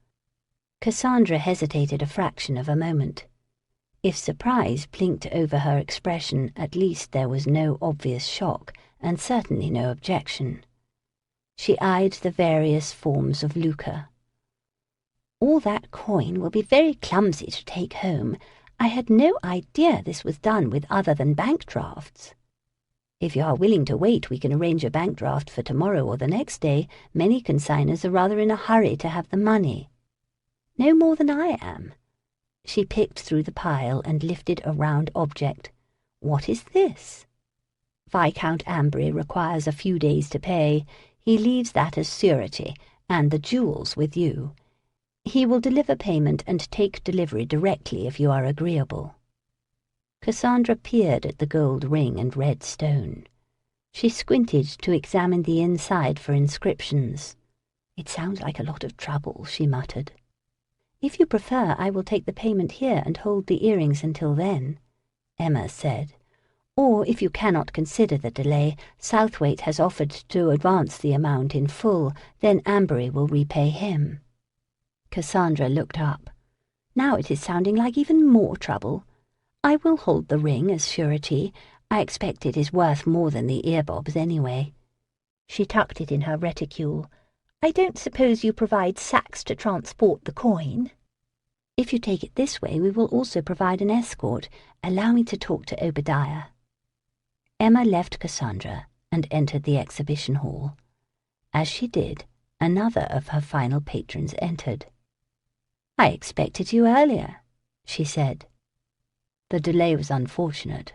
Speaker 1: Cassandra hesitated a fraction of a moment. If surprise blinked over her expression, at least there was no obvious shock, and certainly no objection. She eyed the various forms of lucre. "All that coin will be very clumsy to take home. I had no idea this was done with other than bank drafts. If you are willing to wait, we can arrange a bank draft for tomorrow or the next day. Many consignors are rather in a hurry to have the money." "No more than I am." She picked through the pile and lifted a round object. "What is this?" "Viscount Amberry requires a few days to pay. He leaves that as surety, and the jewels with you. He will deliver payment and take delivery directly if you are agreeable." Cassandra peered at the gold ring and red stone. She squinted to examine the inside for inscriptions. "It sounds like a lot of trouble," she muttered. "If you prefer, I will take the payment here and hold the earrings until then," Emma said. "Or, if you cannot consider the delay, Southwaite has offered to advance the amount in full, then Amberry will repay him." Cassandra looked up. "Now it is sounding like even more trouble. I will hold the ring as surety. I expect it is worth more than the earbobs anyway." She tucked it in her reticule. "I don't suppose you provide sacks to transport the coin?" "If you take it this way, we will also provide an escort. Allow me to talk to Obadiah." Emma left Cassandra and entered the exhibition hall. As she did, another of her final patrons entered. "I expected you earlier," she said. "The delay was unfortunate,"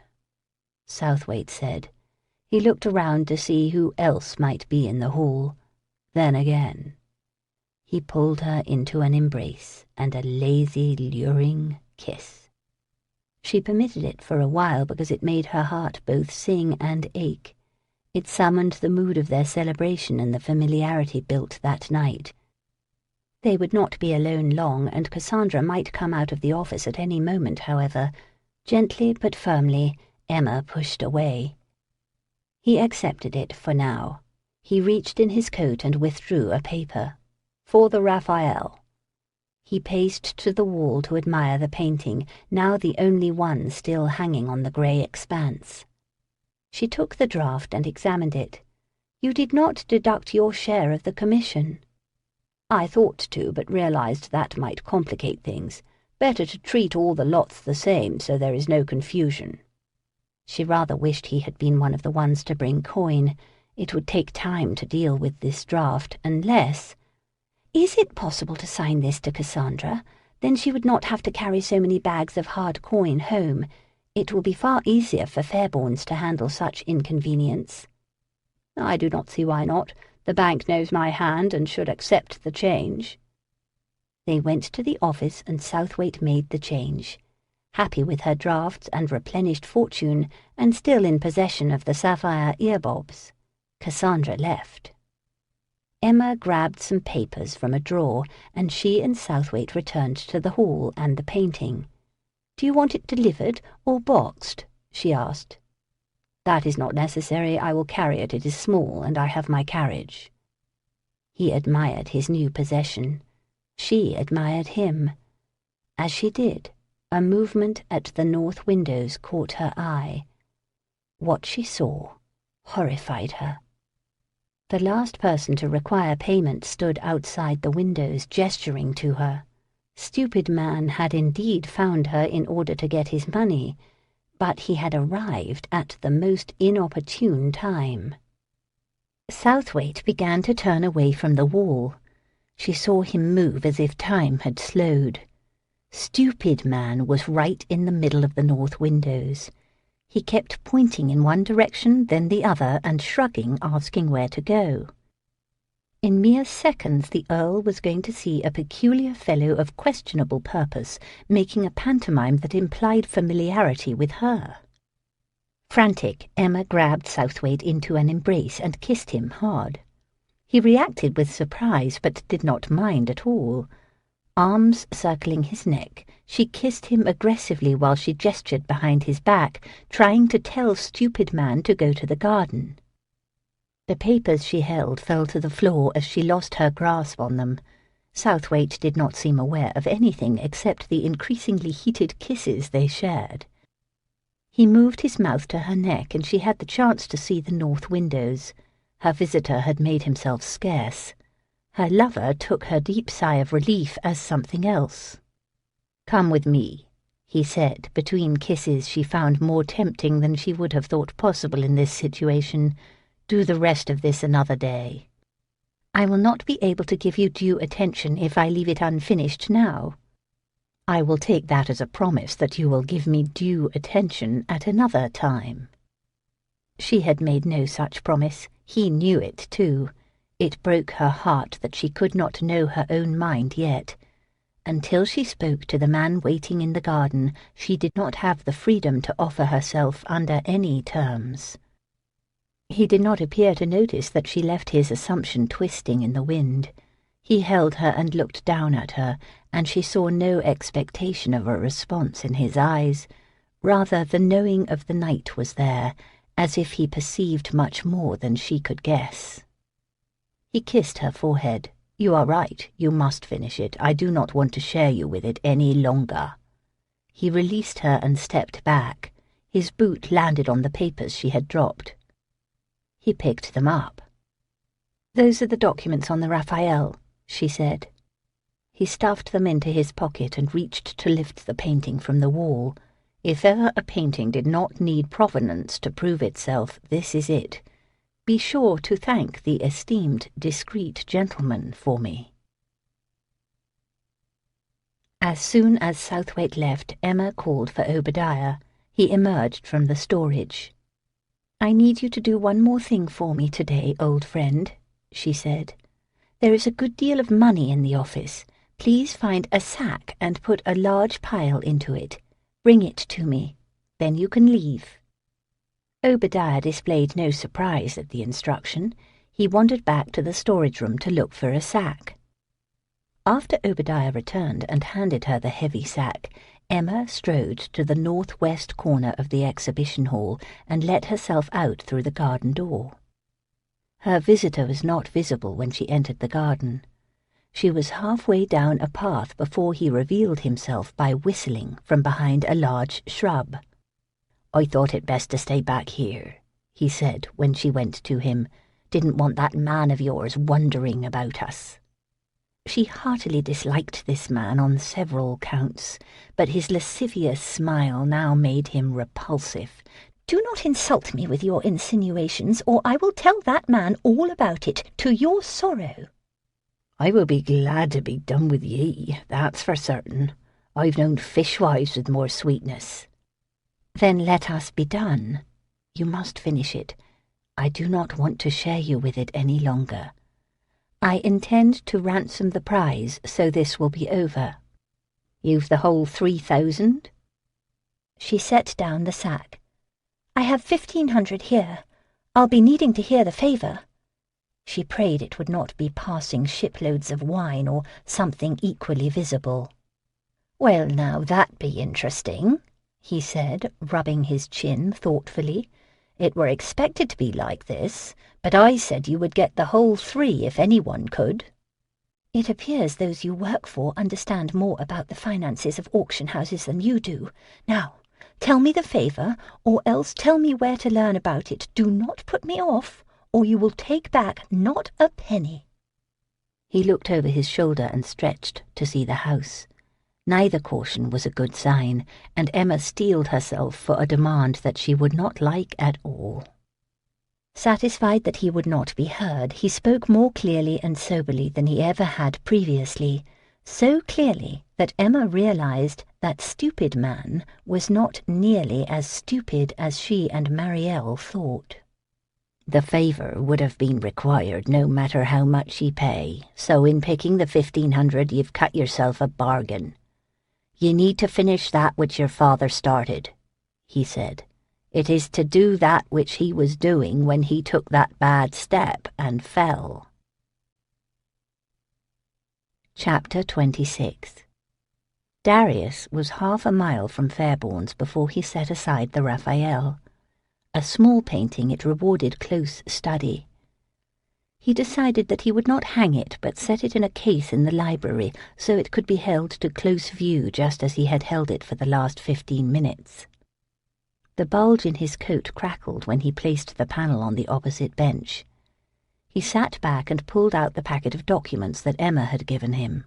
Speaker 1: Southwaite said. He looked around to see who else might be in the hall. Then again. He pulled her into an embrace and a lazy, luring kiss. She permitted it for a while because it made her heart both sing and ache. It summoned the mood of their celebration and the familiarity built that night. They would not be alone long, and Cassandra might come out of the office at any moment, however. Gently but firmly, Emma pushed away. He accepted it for now. He reached in his coat and withdrew a paper. "For the Raphael." He paced to the wall to admire the painting, now the only one still hanging on the grey expanse. She took the draft and examined it. "You did not deduct your share of the commission." "I thought to, but realized that might complicate things. Better to treat all the lots the same, so there is no confusion." She rather wished he had been one of the ones to bring coin. It would take time to deal with this draft, unless— "Is it possible to sign this to Cassandra? Then she would not have to carry so many bags of hard coin home. It will be far easier for Fairbournes to handle such inconvenience." "I do not see why not. The bank knows my hand and should accept the change." They went to the office and Southwaite made the change. Happy with her drafts and replenished fortune, and still in possession of the sapphire earbobs, Cassandra left. Emma grabbed some papers from a drawer, and she and Southwaite returned to the hall and the painting. "Do you want it delivered or boxed?" she asked. "That is not necessary. I will carry it. It is small, and I have my carriage." He admired his new possession. She admired him. As she did, a movement at the north windows caught her eye. What she saw horrified her. The last person to require payment stood outside the windows, gesturing to her. Stupid man had indeed found her in order to get his money, but he had arrived at the most inopportune time. Southwaite began to turn away from the wall. She saw him move as if time had slowed. Stupid man was right in the middle of the north windows. He kept pointing in one direction, then the other, and shrugging, asking where to go. In mere seconds the Earl was going to see a peculiar fellow of questionable purpose, making a pantomime that implied familiarity with her. Frantic, Emma grabbed Southwaite into an embrace and kissed him hard. He reacted with surprise, but did not mind at all. Arms circling his neck, she kissed him aggressively while she gestured behind his back, trying to tell stupid man to go to the garden. The papers she held fell to the floor as she lost her grasp on them. Southwaite did not seem aware of anything except the increasingly heated kisses they shared. He moved his mouth to her neck, and she had the chance to see the north windows. Her visitor had made himself scarce. Her lover took her deep sigh of relief as something else. "Come with me," he said, between kisses she found more tempting than she would have thought possible in this situation. "Do the rest of this another day." "I will not be able to give you due attention if I leave it unfinished now." "I will take that as a promise that you will give me due attention at another time." She had made no such promise. He knew it, too. It broke her heart that she could not know her own mind yet. Until she spoke to the man waiting in the garden, she did not have the freedom to offer herself under any terms. He did not appear to notice that she left his assumption twisting in the wind. He held her and looked down at her, and she saw no expectation of a response in his eyes. Rather, the knowing of the night was there, as if he perceived much more than she could guess. He kissed her forehead. "You are right. You must finish it. I do not want to share you with it any longer." He released her and stepped back. His boot landed on the papers she had dropped. He picked them up. "Those are the documents on the Raphael," she said. He stuffed them into his pocket and reached to lift the painting from the wall. If ever a painting did not need provenance to prove itself, this is it. "Be sure to thank the esteemed, discreet gentleman for me." As soon as Southwaite left, Emma called for Obadiah. He emerged from the storage. "I need you to do one more thing for me today, old friend," she said. "There is a good deal of money in the office. Please find a sack and put a large pile into it. Bring it to me. Then you can leave." Obadiah displayed no surprise at the instruction. He wandered back to the storage room to look for a sack. After Obadiah returned and handed her the heavy sack, Emma strode to the northwest corner of the exhibition hall and let herself out through the garden door. Her visitor was not visible when she entered the garden. She was halfway down a path before he revealed himself by whistling from behind a large shrub. "I thought it best to stay back here," he said when she went to him. "Didn't want that man of yours wondering about us." She heartily disliked this man on several counts, but his lascivious smile now made him repulsive. "Do not insult me with your insinuations, or I will tell that man all about it, to your sorrow." "I will be glad to be done with ye, that's for certain. I've known fishwives with more sweetness." "Then let us be done. You must finish it. I do not want to share you with it any longer. I intend to ransom the prize, so this will be over." "You've the whole 3,000? She set down the sack. "I have 1,500 here. I'll be needing to hear the favour." She prayed it would not be passing shiploads of wine or something equally visible. "Well, now that be interesting," he said, rubbing his chin thoughtfully. "It were expected to be like this, but I said you would get the whole 3 if anyone could." "It appears those you work for understand more about the finances of auction houses than you do. Now, tell me the favour, or else tell me where to learn about it. Do not put me off, or you will take back not a penny." He looked over his shoulder and stretched to see the house. Neither caution was a good sign, and Emma steeled herself for a demand that she would not like at all. Satisfied that he would not be heard, he spoke more clearly and soberly than he ever had previously, so clearly that Emma realized that stupid man was not nearly as stupid as she and Marielle thought. "The favour would have been required no matter how much ye pay, so in picking the 1,500 you've cut yourself a bargain. Ye need to finish that which your father started," he said. "It is to do that which he was doing when he took that bad step and fell."
Speaker 2: Chapter 26. Darius was half a mile from Fairbourne's before he set aside the Raphael. A small painting, it rewarded close study. He decided that he would not hang it, but set it in a case in the library, so it could be held to close view just as he had held it for the last 15 minutes. The bulge in his coat crackled when he placed the panel on the opposite bench. He sat back and pulled out the packet of documents that Emma had given him.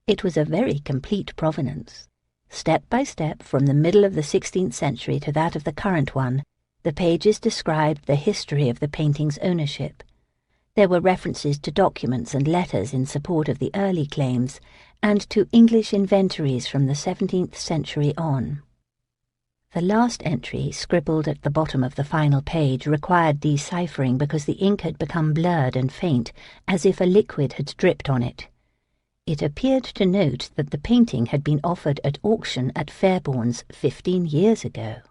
Speaker 2: It was a very complete provenance. Step by step, from the middle of the 16th century to that of the current one, the pages described the history of the painting's ownership. There were references to documents and letters in support of the early claims, and to English inventories from the 17th century on. The last entry, scribbled at the bottom of the final page, required deciphering because the ink had become blurred and faint, as if a liquid had dripped on it. It appeared to note that the painting had been offered at auction at Fairbourne's 15 years ago.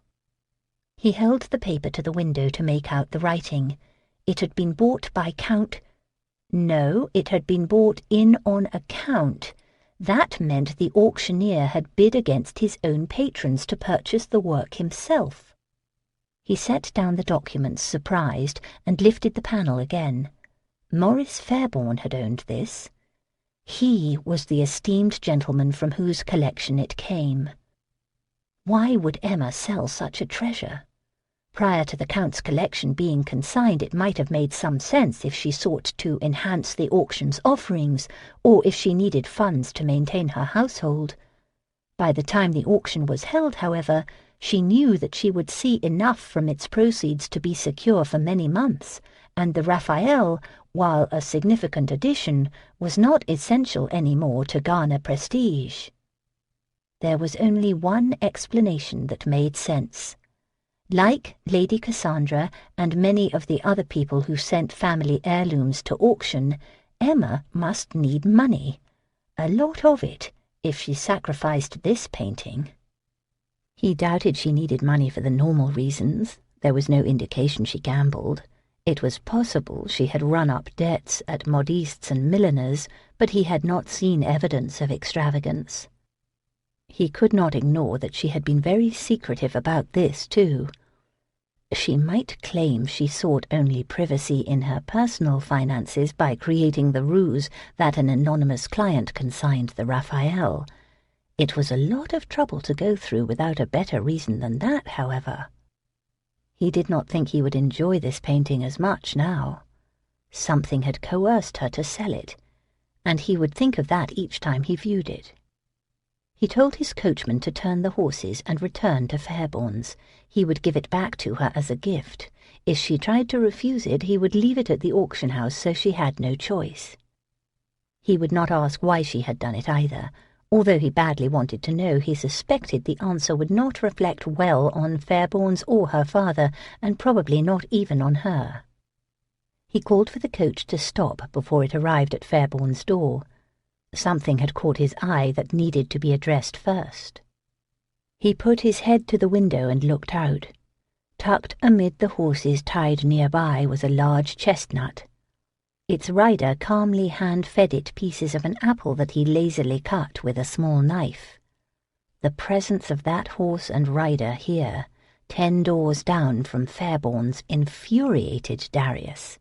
Speaker 2: He held the paper to the window to make out the writing. It had been bought by No, it had been bought in on account. That meant the auctioneer had bid against his own patrons to purchase the work himself. He set down the documents, surprised, and lifted the panel again. Maurice Fairbourne had owned this. He was the esteemed gentleman from whose collection it came. Why would Emma sell such a treasure? Prior to the Count's collection being consigned, it might have made some sense if she sought to enhance the auction's offerings, or if she needed funds to maintain her household. By the time the auction was held, however, she knew that she would see enough from its proceeds to be secure for many months, and the Raphael, while a significant addition, was not essential any more to garner prestige. There was only one explanation that made sense. Like Lady Cassandra and many of the other people who sent family heirlooms to auction, Emma must need money. A lot of it, if she sacrificed this painting. He doubted she needed money for the normal reasons. There was no indication she gambled. It was possible she had run up debts at modistes and milliners, but he had not seen evidence of extravagance. He could not ignore that she had been very secretive about this, too. She might claim she sought only privacy in her personal finances by creating the ruse that an anonymous client consigned the Raphael. It was a lot of trouble to go through without a better reason than that, however. He did not think he would enjoy this painting as much now. Something had coerced her to sell it, and he would think of that each time he viewed it. He told his coachman to turn the horses and return to Fairbourne's. He would give it back to her as a gift. If she tried to refuse it, he would leave it at the auction house, so she had no choice. He would not ask why she had done it either. Although he badly wanted to know, he suspected the answer would not reflect well on Fairbourne's or her father, and probably not even on her. He called for the coach to stop before it arrived at Fairbourne's door. Something had caught his eye that needed to be addressed first. He put his head to the window and looked out. Tucked amid the horses tied nearby was a large chestnut. Its rider calmly hand-fed it pieces of an apple that he lazily cut with a small knife. The presence of that horse and rider here, 10 doors down from Fairbourne's, infuriated Darius.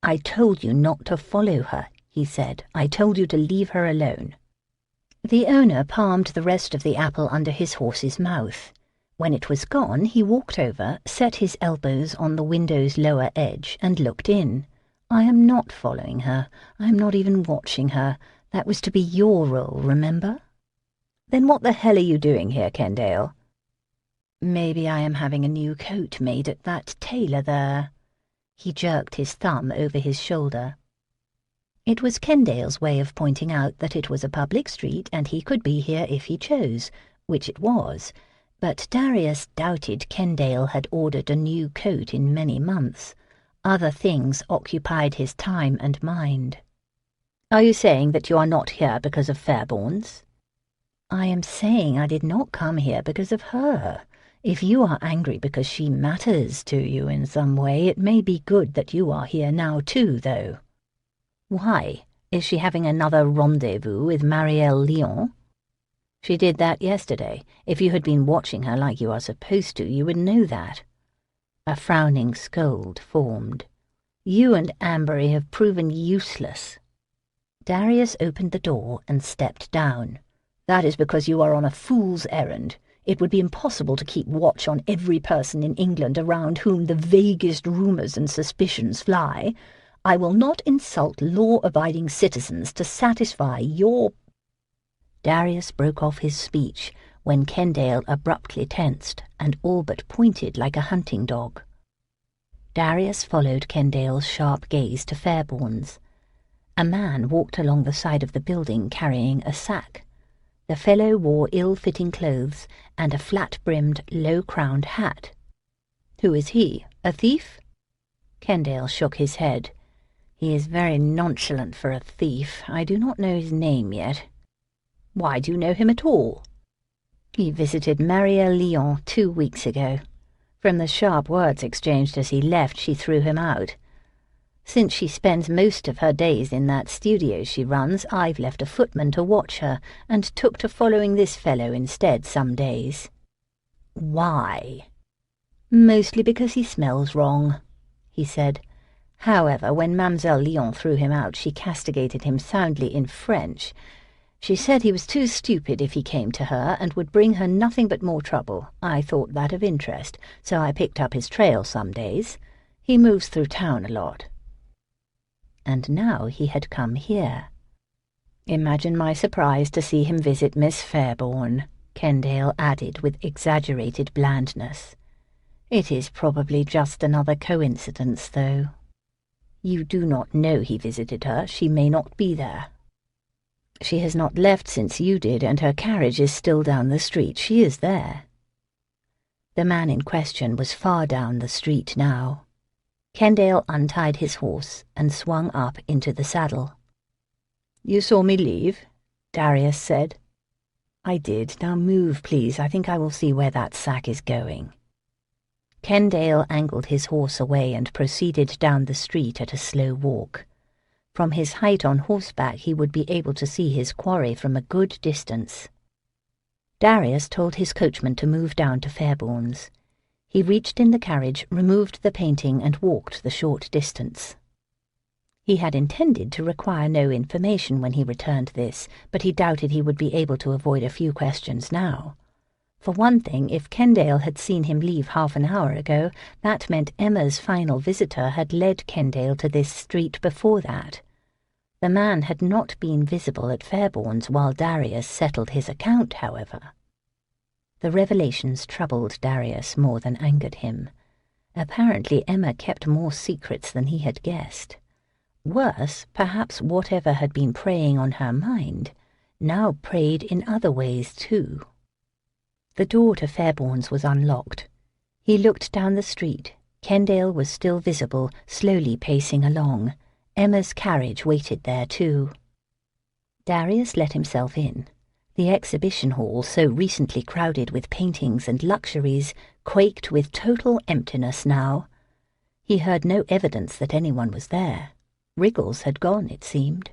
Speaker 2: "I told you not to follow her," he said. "I told you to leave her alone." The owner palmed the rest of the apple under his horse's mouth. When it was gone, he walked over, set his elbows on the window's lower edge, and looked in. "I am not following her. I am not even watching her. That was to be your role, remember?" "Then what the hell are you doing here, Kendale?" "Maybe I am having a new coat made at that tailor there." He jerked his thumb over his shoulder. It was Kendale's way of pointing out that it was a public street and he could be here if he chose, which it was, but Darius doubted Kendale had ordered a new coat in many months. Other things occupied his time and mind. "Are you saying that you are not here because of Fairbourne's?" "I am saying I did not come here because of her. If you are angry because she matters to you in some way, it may be good that you are here now too, though." "Why? Is she having another rendezvous with Marielle Lyon? She did that yesterday. If you had been watching her like you are supposed to, you would know that. A frowning scold formed. You and Ambery have proven useless. Darius opened the door and stepped down. That is because you are on a fool's errand. It would be impossible to keep watch on every person in England around whom the vaguest rumours and suspicions fly. I will not insult law-abiding citizens to satisfy your... Darius broke off his speech when Kendale abruptly tensed and all but pointed like a hunting dog. Darius followed Kendale's sharp gaze to Fairbourne's. A man walked along the side of the building carrying a sack. The fellow wore ill-fitting clothes and a flat-brimmed, low-crowned hat. Who is he? A thief? Kendale shook his head. He is very nonchalant for a thief. I do not know his name yet. Why do you know him at all? He visited Marielle Lyon 2 weeks ago. From the sharp words exchanged as he left, she threw him out. Since she spends most of her days in that studio she runs, I've left a footman to watch her, and took to following this fellow instead some days. Why? Mostly because he smells wrong, he said. However, when Mademoiselle Lyon threw him out, she castigated him soundly in French. She said he was too stupid if he came to her, and would bring her nothing but more trouble. I thought that of interest, so I picked up his trail some days. He moves through town a lot. And now he had come here. Imagine my surprise to see him visit Miss Fairbourne, Kendale added with exaggerated blandness. It is probably just another coincidence, though. You do not know he visited her. She may not be there. She has not left since you did, and her carriage is still down the street. She is there. The man in question was far down the street now. Kendale untied his horse and swung up into the saddle. You saw me leave? Darius said. I did. Now move, please. I think I will see where that sack is going. Kendale angled his horse away and proceeded down the street at a slow walk. From his height on horseback he would be able to see his quarry from a good distance. Darius told his coachman to move down to Fairbourne's. He reached in the carriage, removed the painting, and walked the short distance. He had intended to require no information when he returned this, but he doubted he would be able to avoid a few questions now. For one thing, if Kendale had seen him leave half an hour ago, that meant Emma's final visitor had led Kendale to this street before that. The man had not been visible at Fairbourne's while Darius settled his account, however. The revelations troubled Darius more than angered him. Apparently Emma kept more secrets than he had guessed. Worse, perhaps whatever had been preying on her mind now preyed in other ways too. The door to Fairbourne's was unlocked. He looked down the street. Kendale was still visible, slowly pacing along. Emma's carriage waited there too. Darius let himself in. The exhibition hall, so recently crowded with paintings and luxuries, quaked with total emptiness now. He heard no evidence that anyone was there. Wriggles had gone, it seemed.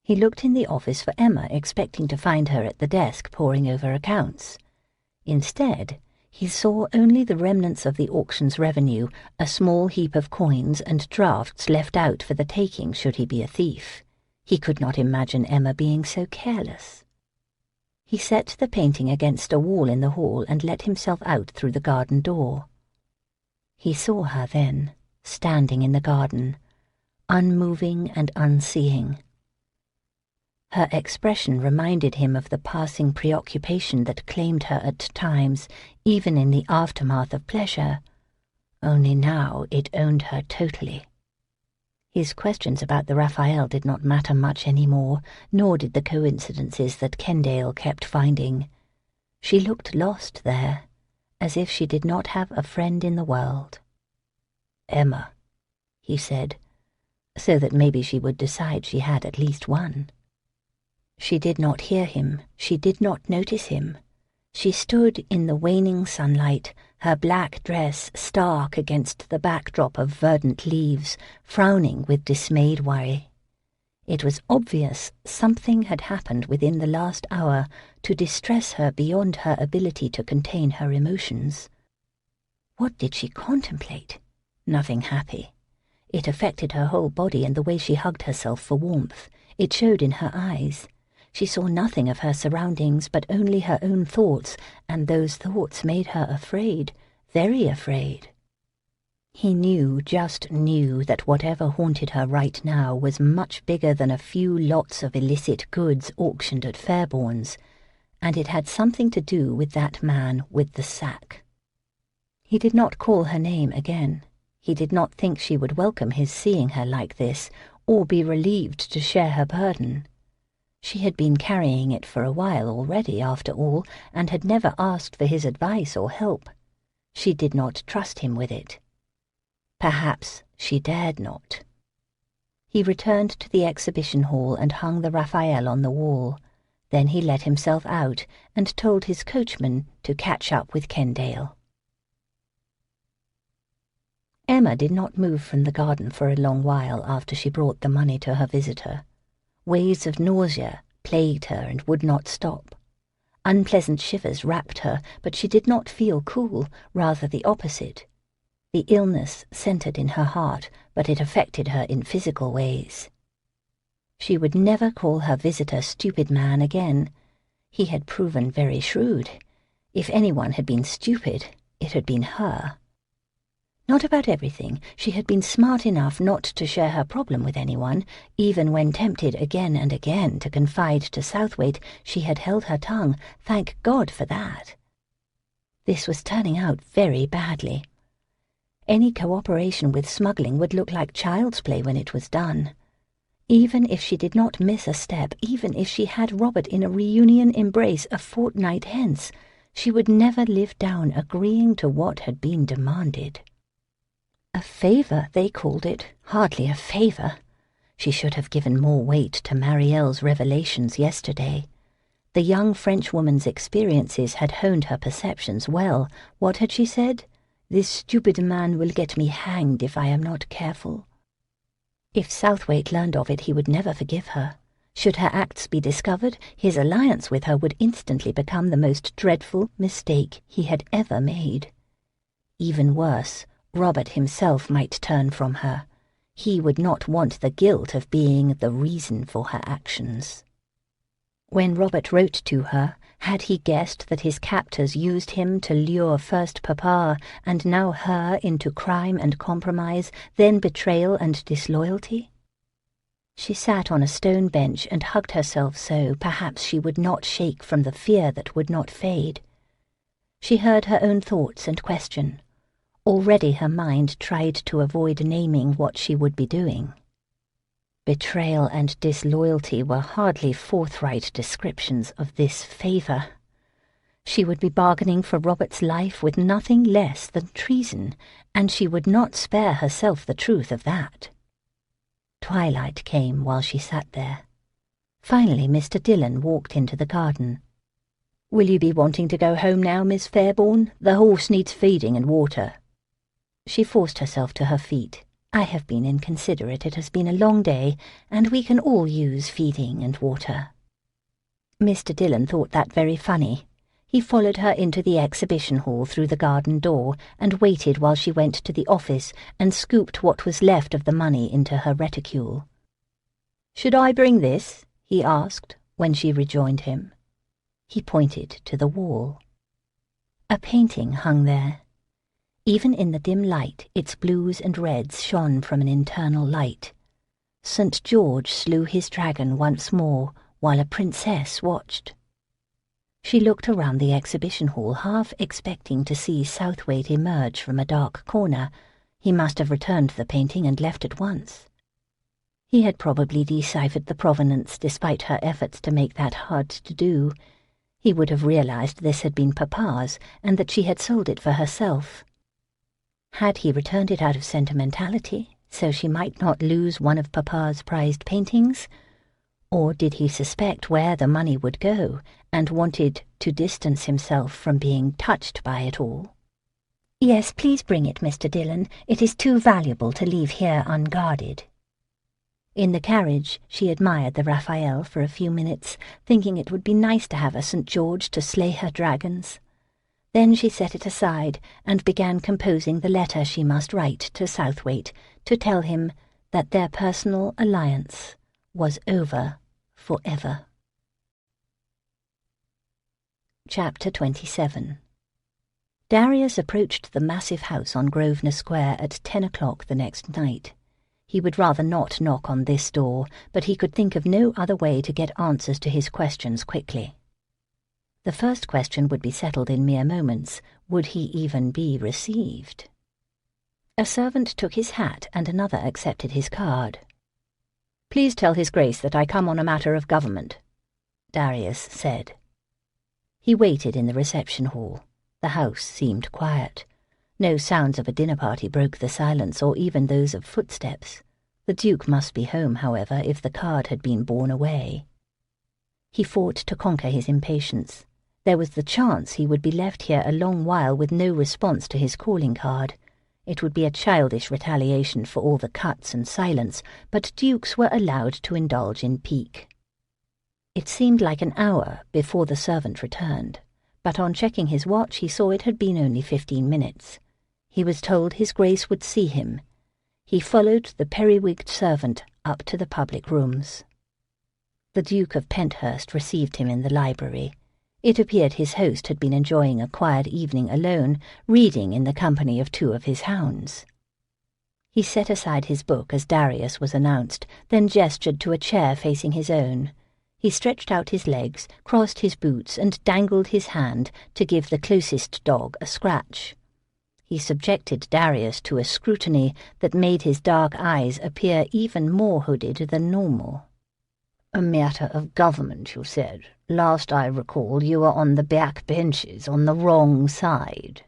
Speaker 2: He looked in the office for Emma, expecting to find her at the desk poring over accounts. Instead, he saw only the remnants of the auction's revenue, a small heap of coins and drafts left out for the taking should he be a thief. He could not imagine Emma being so careless. He set the painting against a wall in the hall and let himself out through the garden door. He saw her then, standing in the garden, unmoving and unseeing. Her expression reminded him of the passing preoccupation that claimed her at times, even in the aftermath of pleasure. Only now it owned her totally. His questions about the Raphael did not matter much any more, nor did the coincidences that Kendale kept finding. She looked lost there, as if she did not have a friend in the world. "Emma," he said, so that maybe she would decide she had at least one. She did not hear him. She did not notice him. She stood in the waning sunlight, her black dress stark against the backdrop of verdant leaves, frowning with dismayed worry. It was obvious something had happened within the last hour to distress her beyond her ability to contain her emotions. What did she contemplate? Nothing happy. It affected her whole body and the way she hugged herself for warmth. It showed in her eyes. She saw nothing of her surroundings but only her own thoughts, and those thoughts made her afraid, very afraid. He just knew that whatever haunted her right now was much bigger than a few lots of illicit goods auctioned at Fairbourne's, and it had something to do with that man with the sack. He did not call her name again. He did not think she would welcome his seeing her like this, or be relieved to share her burden. She had been carrying it for a while already, after all, and had never asked for his advice or help. She did not trust him with it. Perhaps she dared not. He returned to the exhibition hall and hung the Raphael on the wall. Then he let himself out and told his coachman to catch up with Kendale. Emma did not move from the garden for a long while after she brought the money to her visitor. Waves of nausea plagued her and would not stop. Unpleasant shivers racked her, but she did not feel cool, rather the opposite. The illness centered in her heart, but it affected her in physical ways. She would never call her visitor stupid man again. He had proven very shrewd. If anyone had been stupid, it had been her. Not about everything. She had been smart enough not to share her problem with anyone. Even when tempted again and again to confide to Southwaite, she had held her tongue. Thank God for that. This was turning out very badly. Any cooperation with smuggling would look like child's play when it was done. Even if she did not miss a step, even if she had Robert in a reunion embrace a fortnight hence, she would never live down agreeing to what had been demanded. A favour, they called it, hardly a favour. She should have given more weight to Marielle's revelations yesterday. The young Frenchwoman's experiences had honed her perceptions well. What had she said? "This stupid man will get me hanged if I am not careful." If Southwaite learned of it, he would never forgive her. Should her acts be discovered, his alliance with her would instantly become the most dreadful mistake he had ever made. Even worse, Robert himself might turn from her. He would not want the guilt of being the reason for her actions. When Robert wrote to her, had he guessed that his captors used him to lure first Papa and now her into crime and compromise, then betrayal and disloyalty? She sat on a stone bench and hugged herself so perhaps she would not shake from the fear that would not fade. She heard her own thoughts and question. Already her mind tried to avoid naming what she would be doing. Betrayal and disloyalty were hardly forthright descriptions of this favour. She would be bargaining for Robert's life with nothing less than treason, and she would not spare herself the truth of that. Twilight came while she sat there. Finally Mr. Dillon walked into the garden. "Will you be wanting to go home now, Miss Fairbourne? The horse needs feeding and water." She forced herself to her feet. "I have been inconsiderate. It has been a long day, and we can all use feeding and water." Mr. Dillon thought that very funny. He followed her into the exhibition hall through the garden door and waited while she went to the office and scooped what was left of the money into her reticule. "Should I bring this?" he asked when she rejoined him. He pointed to the wall. A painting hung there. Even in the dim light, its blues and reds shone from an internal light. St. George slew his dragon once more, while a princess watched. She looked around the exhibition hall, half expecting to see Southwaite emerge from a dark corner. He must have returned the painting and left at once. He had probably deciphered the provenance, despite her efforts to make that hard to do. He would have realized this had been Papa's, and that she had sold it for herself. Had he returned it out of sentimentality, so she might not lose one of Papa's prized paintings? Or did he suspect where the money would go, and wanted to distance himself from being touched by it all? "Yes, please bring it, Mr. Dillon. It is too valuable to leave here unguarded." In the carriage, she admired the Raphael for a few minutes, thinking it would be nice to have a St. George to slay her dragons. Then she set it aside and began composing the letter she must write to Southwaite to tell him that their personal alliance was over forever. Chapter 27. Darius approached the massive house on Grosvenor Square at 10 o'clock the next night. He would rather not knock on this door, but he could think of no other way to get answers to his questions quickly. The first question would be settled in mere moments. Would he even be received? A servant took his hat and another accepted his card. "Please tell His Grace that I come on a matter of government," Darius said. He waited in the reception hall. The house seemed quiet. No sounds of a dinner party broke the silence, or even those of footsteps. The Duke must be home, however, if the card had been borne away. He fought to conquer his impatience. There was the chance he would be left here a long while with no response to his calling card. It would be a childish retaliation for all the cuts and silence, but dukes were allowed to indulge in pique. It seemed like an hour before the servant returned, but on checking his watch he saw it had been only 15 minutes. He was told His Grace would see him. He followed the periwigged servant up to the public rooms. The Duke of Penthurst received him in the library. It appeared his host had been enjoying a quiet evening alone, reading in the company of 2 of his hounds. He set aside his book as Darius was announced, then gestured to a chair facing his own. He stretched out his legs, crossed his boots, and dangled his hand to give the closest dog a scratch. He subjected Darius to a scrutiny that made his dark eyes appear even more hooded than normal. "A matter of government, you said. Last I recall, you were on the back benches on the wrong side.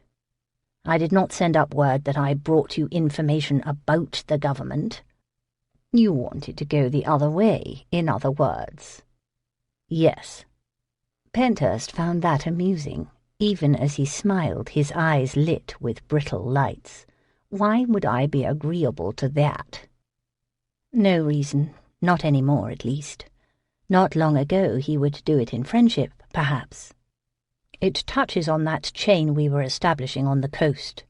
Speaker 2: I did not send up word that I brought you information about the government. You wanted to go the other way, in other words." "Yes." Penthurst found that amusing. Even as he smiled, his eyes lit with brittle lights. "Why would I be agreeable to that?" "No reason. Not any more, at least. Not long ago he would do it in friendship, perhaps." "It touches on that chain we were establishing on the coast."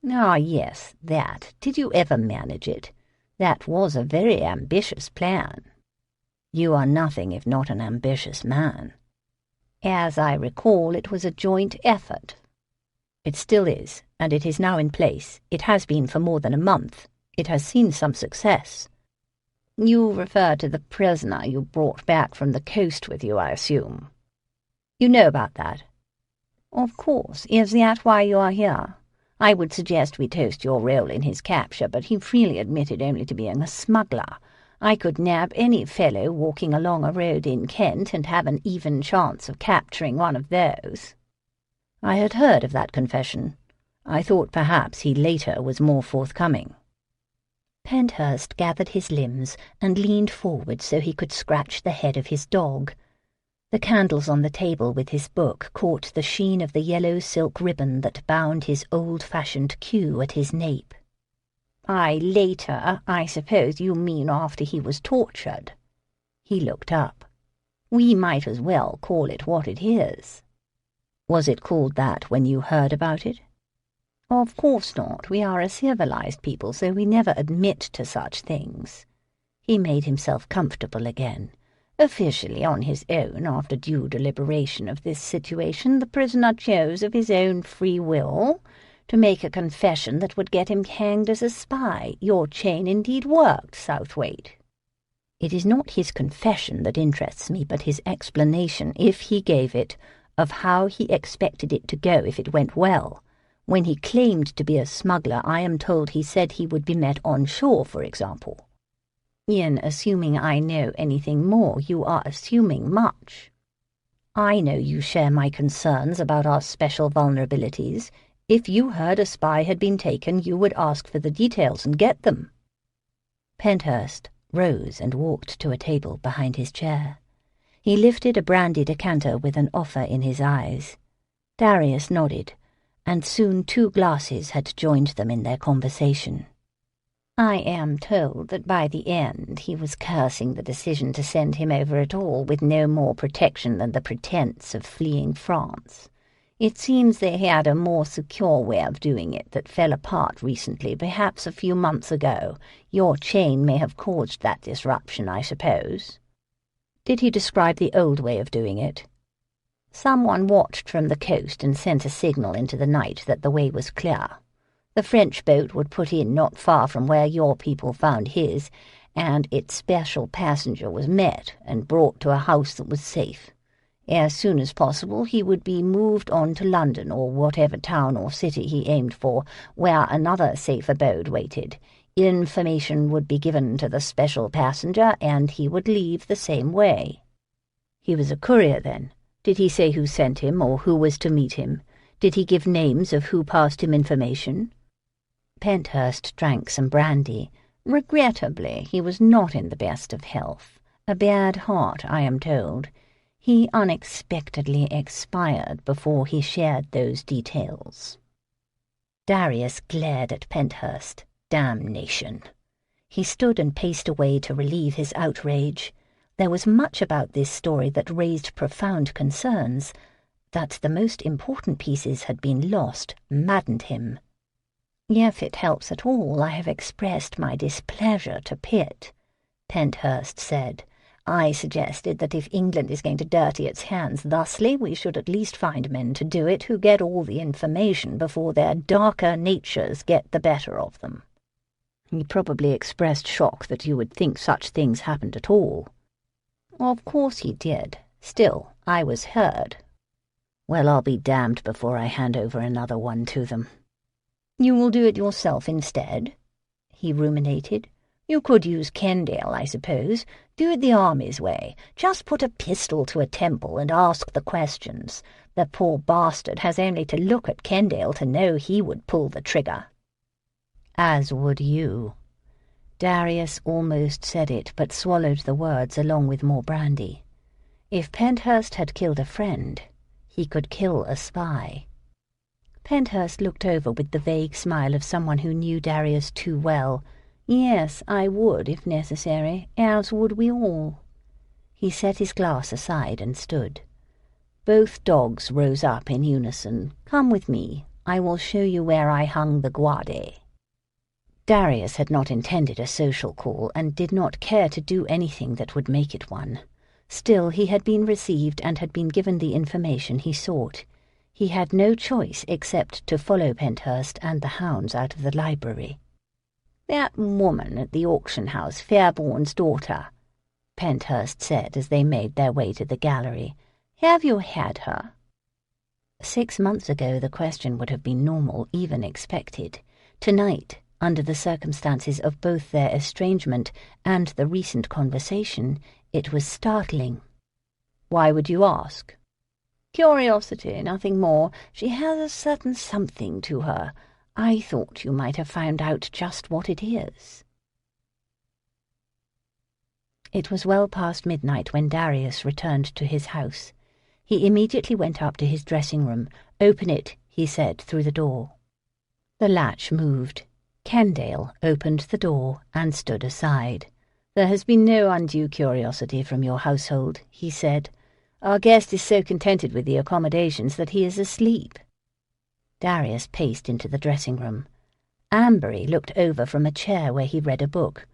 Speaker 2: "Ah, yes, that. Did you ever manage it? That was a very ambitious plan." "You are nothing if not an ambitious man." "As I recall, it was a joint effort." "It still is, and it is now in place. It has been for more than a month. It has seen some success." "You refer to the prisoner you brought back from the coast with you, I assume." "You know about that?" "Of course. Is that why you are here? I would suggest we toast your role in his capture, but he freely admitted only to being a smuggler. I could nab any fellow walking along a road in Kent and have an even chance of capturing one of those." "I had heard of that confession. I thought perhaps he later was more forthcoming." Penthurst gathered his limbs and leaned forward so he could scratch the head of his dog. The candles on the table with his book caught the sheen of the yellow silk ribbon that bound his old-fashioned queue at his nape. Later, I suppose you mean after he was tortured." He looked up. "We might as well call it what it is." "Was it called that when you heard about it?" "Of course not. We are a civilized people, so we never admit to such things." He made himself comfortable again. "Officially on his own, after due deliberation of this situation, the prisoner chose of his own free will to make a confession that would get him hanged as a spy. Your chain indeed worked, Southwaite." "It is not his confession that interests me, but his explanation, if he gave it, of how he expected it to go if it went well. When he claimed to be a smuggler, I am told he said he would be met on shore, for example." "In assuming I know anything more, you are assuming much." "I know you share my concerns about our special vulnerabilities. If you heard a spy had been taken, you would ask for the details and get them." Penthurst rose and walked to a table behind his chair. He lifted a brandy decanter with an offer in his eyes. Darius nodded, and soon 2 glasses had joined them in their conversation. I am told that by the end he was cursing the decision to send him over at all, with no more protection than the pretence of fleeing France. It seems they had a more secure way of doing it that fell apart recently, perhaps a few months ago. Your chain may have caused that disruption, I suppose."
Speaker 1: "Did he describe the old way of doing it?"
Speaker 2: "Someone watched from the coast and sent a signal into the night that the way was clear. The French boat would put in not far from where your people found his, and its special passenger was met and brought to a house that was safe. As soon as possible he would be moved on to London, or whatever town or city he aimed for, where another safe abode waited. Information would be given to the special passenger, and he would leave the same way."
Speaker 1: "He was a courier, then. Did he say who sent him, or who was to meet him? Did he give names of who passed him information?"
Speaker 2: Penthurst drank some brandy. Regrettably, he was not in the best of health. A bad heart, I am told. He unexpectedly expired before he shared those details. Darius glared at Penthurst. Damnation! He stood and paced away to relieve his outrage. There was much about this story that raised profound concerns. That the most important pieces had been lost maddened him. "If it helps at all, I have expressed my displeasure to Pitt," Penthurst said. "I suggested that if England is going to dirty its hands thusly, we should at least find men to do it who get all the information before their darker natures get the better of them."
Speaker 1: "He probably expressed shock that you would think such things happened at all."
Speaker 2: "Of course he did. Still, I was heard."
Speaker 1: "Well, I'll be damned before I hand over another one to them."
Speaker 2: "You will do it yourself instead?" he ruminated. "You could use Kendale, I suppose. Do it the army's way. Just put a pistol to a temple and ask the questions. The poor bastard has only to look at Kendale to know he would pull the trigger."
Speaker 1: "As would you." Darius almost said it, but swallowed the words along with more brandy. If Penthurst had killed a friend, he could kill a spy. Penthurst looked over with the vague smile of someone who knew Darius too well.
Speaker 2: "Yes, I would, if necessary, as would we all."
Speaker 1: He set his glass aside and stood. Both dogs rose up in unison.
Speaker 2: "Come with me. I will show you where I hung the guarde."
Speaker 1: Darius had not intended a social call, and did not care to do anything that would make it one. Still, he had been received and had been given the information he sought. He had no choice except to follow Penthurst and the hounds out of the library.
Speaker 2: "That woman at the auction house, Fairbourne's daughter," Penthurst said as they made their way to the gallery. "Have you had her?"
Speaker 1: 6 months ago the question would have been normal, even expected. Tonight, under the circumstances of both their estrangement and the recent conversation, it was startling.
Speaker 2: "Why would you ask?" "Curiosity, nothing more. She has a certain something to her. I thought you might have found out just what it is."
Speaker 1: It was well past midnight when Darius returned to his house. He immediately went up to his dressing-room. "Open it," he said through the door. The latch moved. Kendale opened the door and stood aside.
Speaker 2: "There has been no undue curiosity from your household," he said. "Our guest is so contented with the accommodations that he is asleep."
Speaker 1: Darius paced into the dressing-room. Ambery looked over from a chair where he read a book.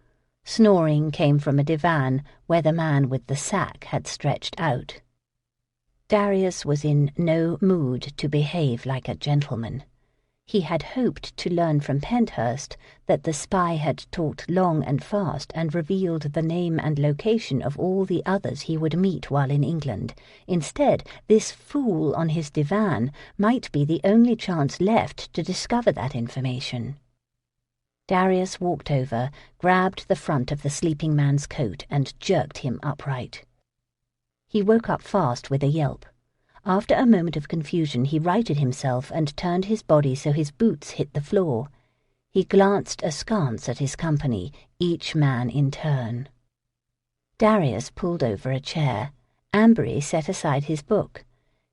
Speaker 1: Snoring came from a divan where the man with the sack had stretched out. Darius was in no mood to behave like a gentleman. He had hoped to learn from Penthurst that the spy had talked long and fast and revealed the name and location of all the others he would meet while in England. Instead, this fool on his divan might be the only chance left to discover that information. Darius walked over, grabbed the front of the sleeping man's coat and jerked him upright. He woke up fast with a yelp. After a moment of confusion, he righted himself and turned his body so his boots hit the floor. He glanced askance at his company, each man in turn. Darius pulled over a chair. Ambery set aside his book.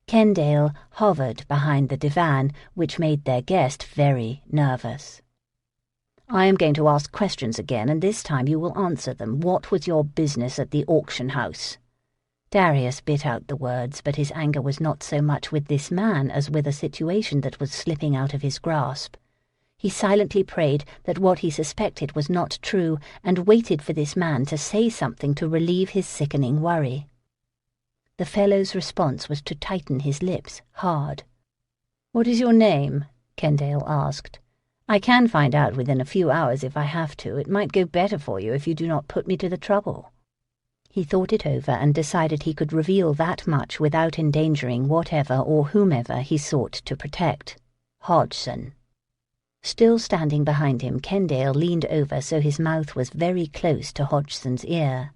Speaker 1: Kendale hovered behind the divan, which made their guest very nervous.
Speaker 2: I am going to ask questions again, and this time you will answer them. What was your business at the auction house?" Darius bit out the words, but his anger was not so much with this man as with a situation that was slipping out of his grasp. He silently prayed that what he suspected was not true, and waited for this man to say something to relieve his sickening worry. The fellow's response was to tighten his lips hard. "What is your name?" Kendale asked. "I can find out within a few hours if I have to. It might go better for you if you do not put me to the trouble." He thought it over and decided he could reveal that much without endangering whatever or whomever he sought to protect. "Hodgson." Still standing behind him, Kendale leaned over so his mouth was very close to Hodgson's ear.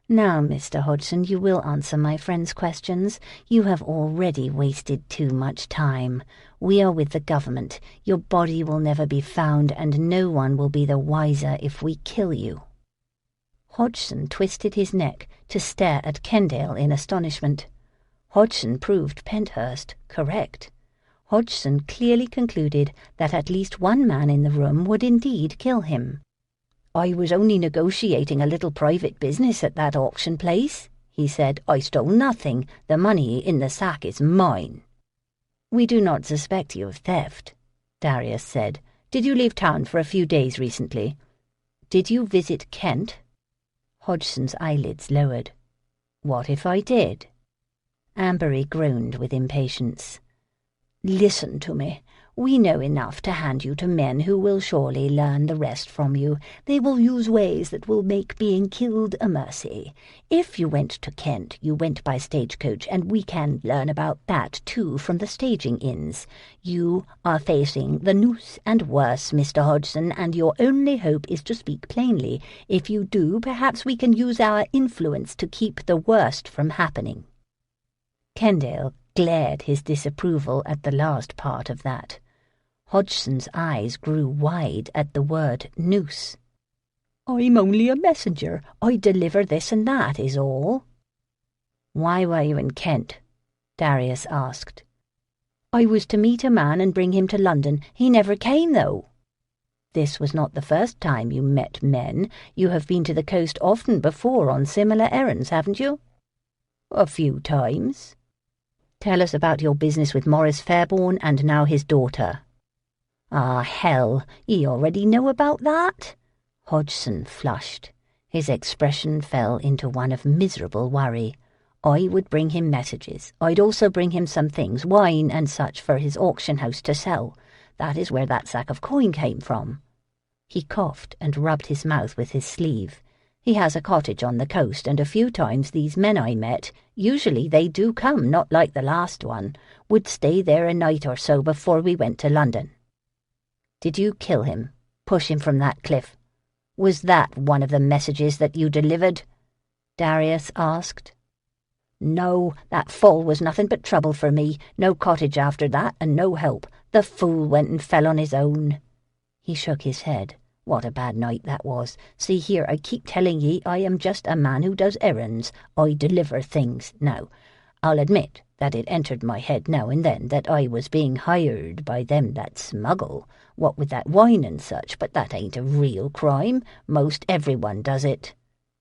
Speaker 2: "Now, Mr. Hodgson, you will answer my friend's questions. You have already wasted too much time. We are with the government. Your body will never be found, and no one will be the wiser if we kill you." Hodgson twisted his neck to stare at Kendale in astonishment. Hodgson proved Penthurst correct. Hodgson clearly concluded that at least one man in the room would indeed kill him. "I was only negotiating a little private business at that auction place," he said. "I stole nothing. The money in the sack is mine." "We do not suspect you of theft," Darius said. "Did you leave town for a few days recently? Did you visit Kent?" Hodgson's eyelids lowered. "What if I did?" Ambery groaned with impatience. "Listen to me. We know enough to hand you to men who will surely learn the rest from you. They will use ways that will make being killed a mercy. If you went to Kent, you went by stagecoach, and we can learn about that too from the staging inns. You are facing the noose and worse, Mr. Hodgson, and your only hope is to speak plainly. If you do, perhaps we can use our influence to keep the worst from happening." Kendale glared his disapproval at the last part of that. Hodgson's eyes grew wide at the word noose. "I'm only a messenger. I deliver this and that is all." "Why were you in Kent?" Darius asked. "I was to meet a man and bring him to London. He never came, though." "This was not the first time you met men. You have been to the coast often before on similar errands, haven't you?" "A few times." "Tell us about your business with Miss Fairbourne and now his daughter." "Ah, hell, ye already know about that?" Hodgson flushed. His expression fell into one of miserable worry. "I would bring him messages. I'd also bring him some things, wine and such, for his auction house to sell. That is where that sack of coin came from." He coughed and rubbed his mouth with his sleeve. "He has a cottage on the coast, and a few times these men I met, usually they do come, not like the last one, would stay there a night or so before we went to London." "Did you kill him? Push him from that cliff? Was that one of the messages that you delivered?" Darius asked. "No, that fall was nothing but trouble for me. No cottage after that, and no help. The fool went and fell on his own." He shook his head. "What a bad night that was. See here, I keep telling ye I am just a man who does errands. I deliver things. Now, I'll admit that it entered my head now and then that I was being hired by them that smuggle, what with that wine and such, but that ain't a real crime. Most everyone does it."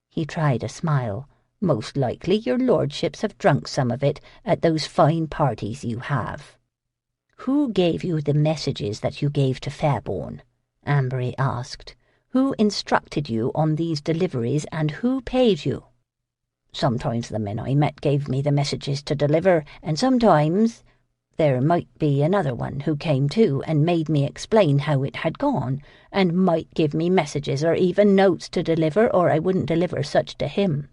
Speaker 2: He tried a smile. "Most likely your lordships have drunk some of it at those fine parties you have." "Who gave you the messages that you gave to Fairbourne?" Ambery asked. "Who instructed you on these deliveries, and who paid you?" "Sometimes the men I met gave me the messages to deliver, and sometimes there might be another one who came too and made me explain how it had gone, and might give me messages or even notes to deliver, or I wouldn't deliver such to him.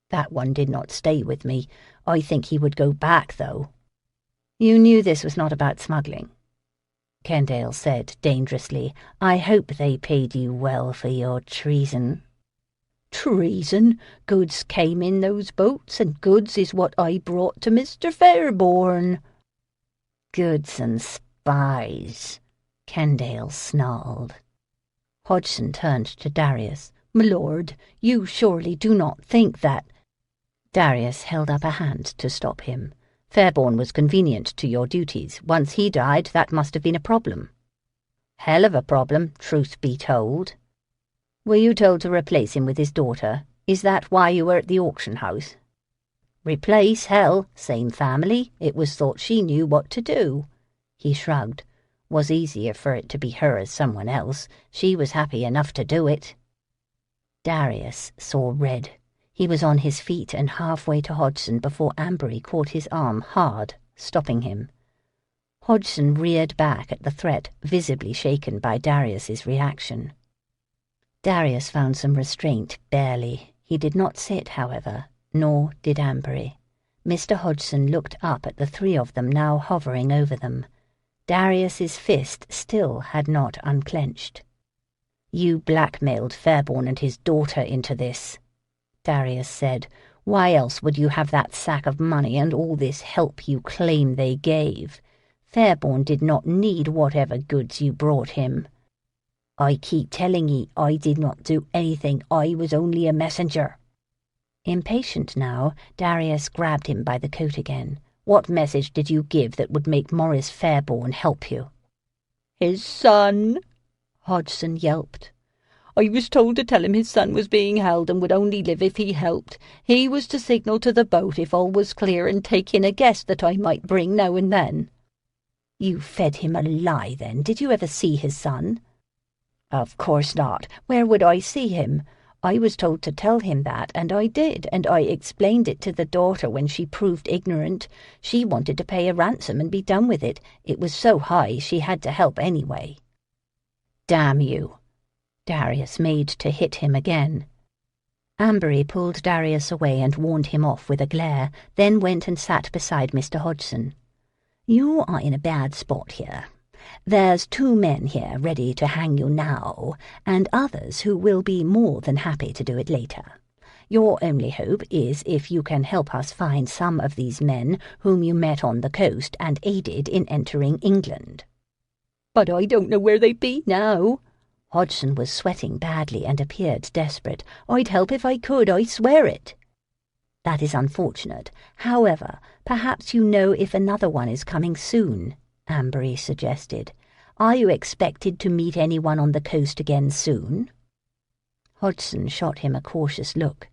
Speaker 2: That one did not stay with me. I think he would go back, though." "You knew this was not about smuggling?" Kendale said dangerously. "I hope they paid you well for your treason." "Treason? Goods came in those boats, and goods is what I brought to Mr. Fairbourne." "Goods and spies," Kendale snarled. Hodgson turned to Darius. "My lord, you surely do not think that—" Darius held up a hand to stop him. "Fairbourne was convenient to your duties. Once he died, that must have been a problem." Hell of a problem, truth be told. Were you told to replace him with his daughter? Is that why you were at the auction house? Replace, hell, same family. It was thought she knew what to do. He shrugged. Was easier for it to be her as someone else. She was happy enough to do it. Darius saw red. He was on his feet and halfway to Hodgson before Ambery caught his arm hard, stopping him. Hodgson reared back at the threat, visibly shaken by Darius's reaction. Darius found some restraint, barely. He did not sit, however, nor did Ambery. Mr. Hodgson looked up at the three of them now hovering over them. Darius's fist still had not unclenched. "You blackmailed Fairbourne and his daughter into this," Darius said. "Why else would you have that sack of money and all this help you claim they gave? Fairbourne did not need whatever goods you brought him." "I keep telling ye I did not do anything. I was only a messenger." Impatient now, Darius grabbed him by the coat again. "What message did you give that would make Maurice Fairbourne help you?" "His son," Hodgson yelped. "I was told to tell him his son was being held and would only live if he helped. He was to signal to the boat if all was clear and take in a guest that I might bring now and then." "You fed him a lie, then. Did you ever see his son?" "Of course not. Where would I see him? I was told to tell him that, and I did, and I explained it to the daughter when she proved ignorant. She wanted to pay a ransom and be done with it. It was so high she had to help anyway." "Damn you!" Darius made to hit him again. Ambery pulled Darius away and warned him off with a glare, then went and sat beside Mr. Hodgson. "You are in a bad spot here. There's 2 men here ready to hang you now, and others who will be more than happy to do it later. Your only hope is if you can help us find some of these men whom you met on the coast and aided in entering England." "But I don't know where they be now." Hodgson was sweating badly and appeared desperate. "I'd help if I could, I swear it." "That is unfortunate. However, perhaps you know if another one is coming soon," Ambery suggested. "Are you expected to meet anyone on the coast again soon?" Hodgson shot him a cautious look.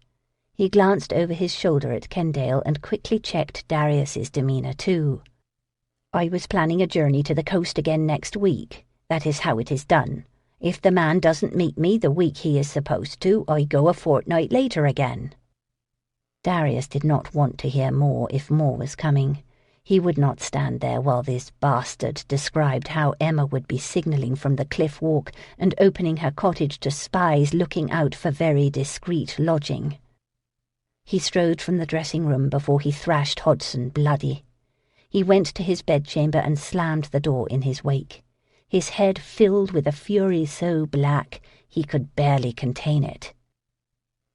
Speaker 2: He glanced over his shoulder at Kendale and quickly checked Darius's demeanour too. "I was planning a journey to the coast again next week. That is how it is done. If the man doesn't meet me the week he is supposed to, I go a fortnight later again." Darius did not want to hear more if more was coming. He would not stand there while this bastard described how Emma would be signalling from the cliff walk and opening her cottage to spies looking out for very discreet lodging. He strode from the dressing-room before he thrashed Hodgson bloody. He went to his bedchamber and slammed the door in his wake. His head filled with a fury so black he could barely contain it.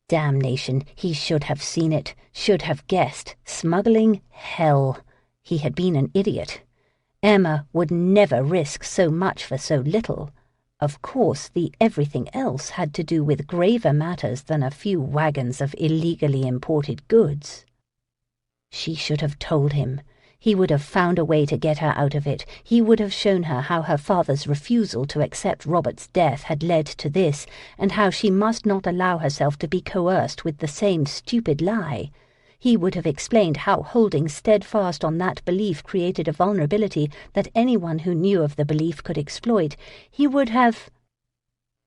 Speaker 2: Damnation, he should have seen it, should have guessed. Smuggling? Hell! He had been an idiot. Emma would never risk so much for so little. Of course, the everything else had to do with graver matters than a few wagons of illegally imported goods. She should have told him. He would have found a way to get her out of it. He would have shown her how her father's refusal to accept Robert's death had led to this, and how she must not allow herself to be coerced with the same stupid lie. He would have explained how holding steadfast on that belief created a vulnerability that anyone who knew of the belief could exploit. He would have...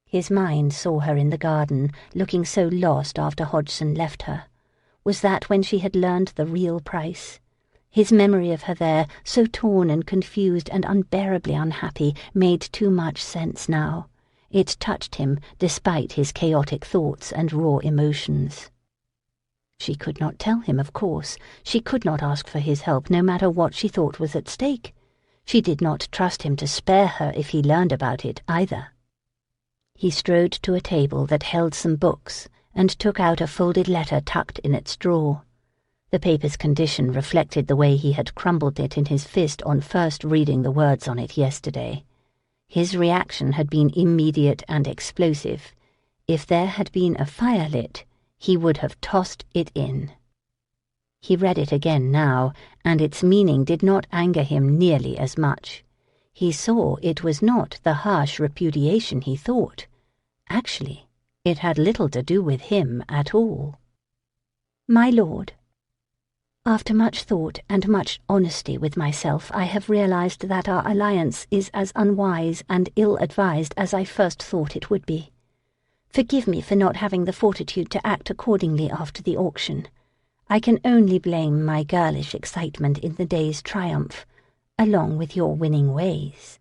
Speaker 2: His mind saw her in the garden, looking so lost after Hodgson left her. Was that when she had learned the real price? His memory of her there, so torn and confused and unbearably unhappy, made too much sense now. It touched him, despite his chaotic thoughts and raw emotions. She could not tell him, of course. She could not ask for his help, no matter what she thought was at stake. She did not trust him to spare her if he learned about it, either. He strode to a table that held some books, and took out a folded letter tucked in its drawer. The paper's condition reflected the way he had crumbled it in his fist on first reading the words on it yesterday. His reaction had been immediate and explosive. If there had been a fire lit, he would have tossed it in. He read it again now, and its meaning did not anger him nearly as much.
Speaker 1: He saw it was not the harsh repudiation he thought. Actually, it had little to do with him at all. "My lord, after much thought and much honesty with myself, I have realized that our alliance is as unwise and ill-advised as I first thought it would be. Forgive me for not having the fortitude to act accordingly after the auction. I can only blame my girlish excitement in the day's triumph, along with your winning ways.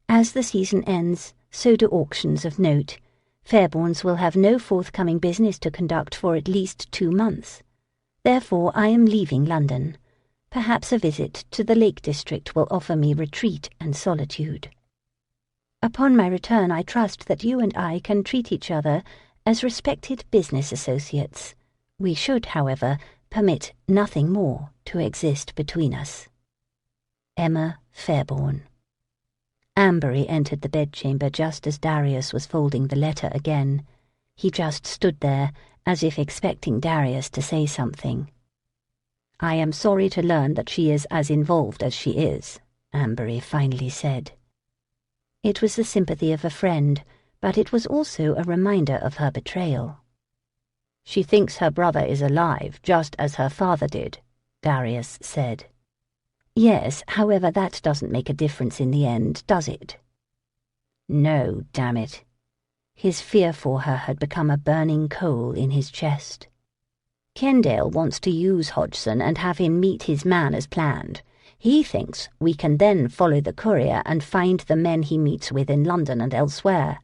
Speaker 1: As the season ends, so do auctions of note. Fairbournes will have no forthcoming business to conduct for at least 2 months. Therefore I am leaving London. Perhaps a visit to the Lake District will offer me retreat and solitude. Upon my return, I trust that you and I can treat each other as respected business associates. We should, however, permit nothing more to exist between us. Emma Fairbourne." Ambery entered the bedchamber just as Darius was folding the letter again. He just stood there, as if expecting Darius to say something. "I am sorry to learn that she is as involved as she is," Ambery finally said. It was the sympathy of a friend, but it was also a reminder of her betrayal. "She thinks her brother is alive, just as her father did," Darius said. "Yes, however, that doesn't make a difference in the end, does it?" "No, damn it." His fear for her had become a burning coal in his chest. "Kendale wants to use Hodgson and have him meet his man as planned. He thinks we can then follow the courier and find the men he meets with in London and elsewhere."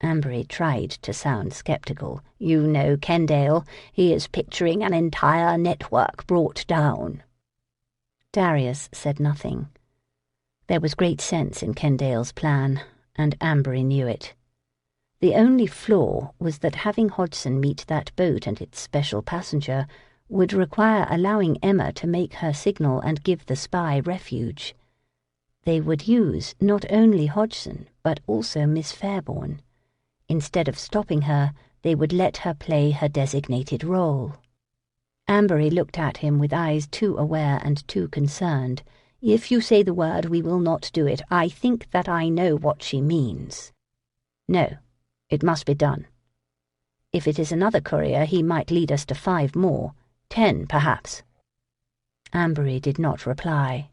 Speaker 1: Ambery tried to sound sceptical. "You know Kendale. He is picturing an entire network brought down." Darius said nothing. There was great sense in Kendale's plan, and Ambery knew it. The only flaw was that having Hodgson meet that boat and its special passenger would require allowing Emma to make her signal and give the spy refuge. They would use not only Hodgson, but also Miss Fairbourne. Instead of stopping her, they would let her play her designated role. Ambery looked at him with eyes too aware and too concerned. "If you say the word, we will not do it. I think that I know what she means." "No, it must be done. If it is another courier, he might lead us to 5 more, 10 perhaps." Ambery did not reply.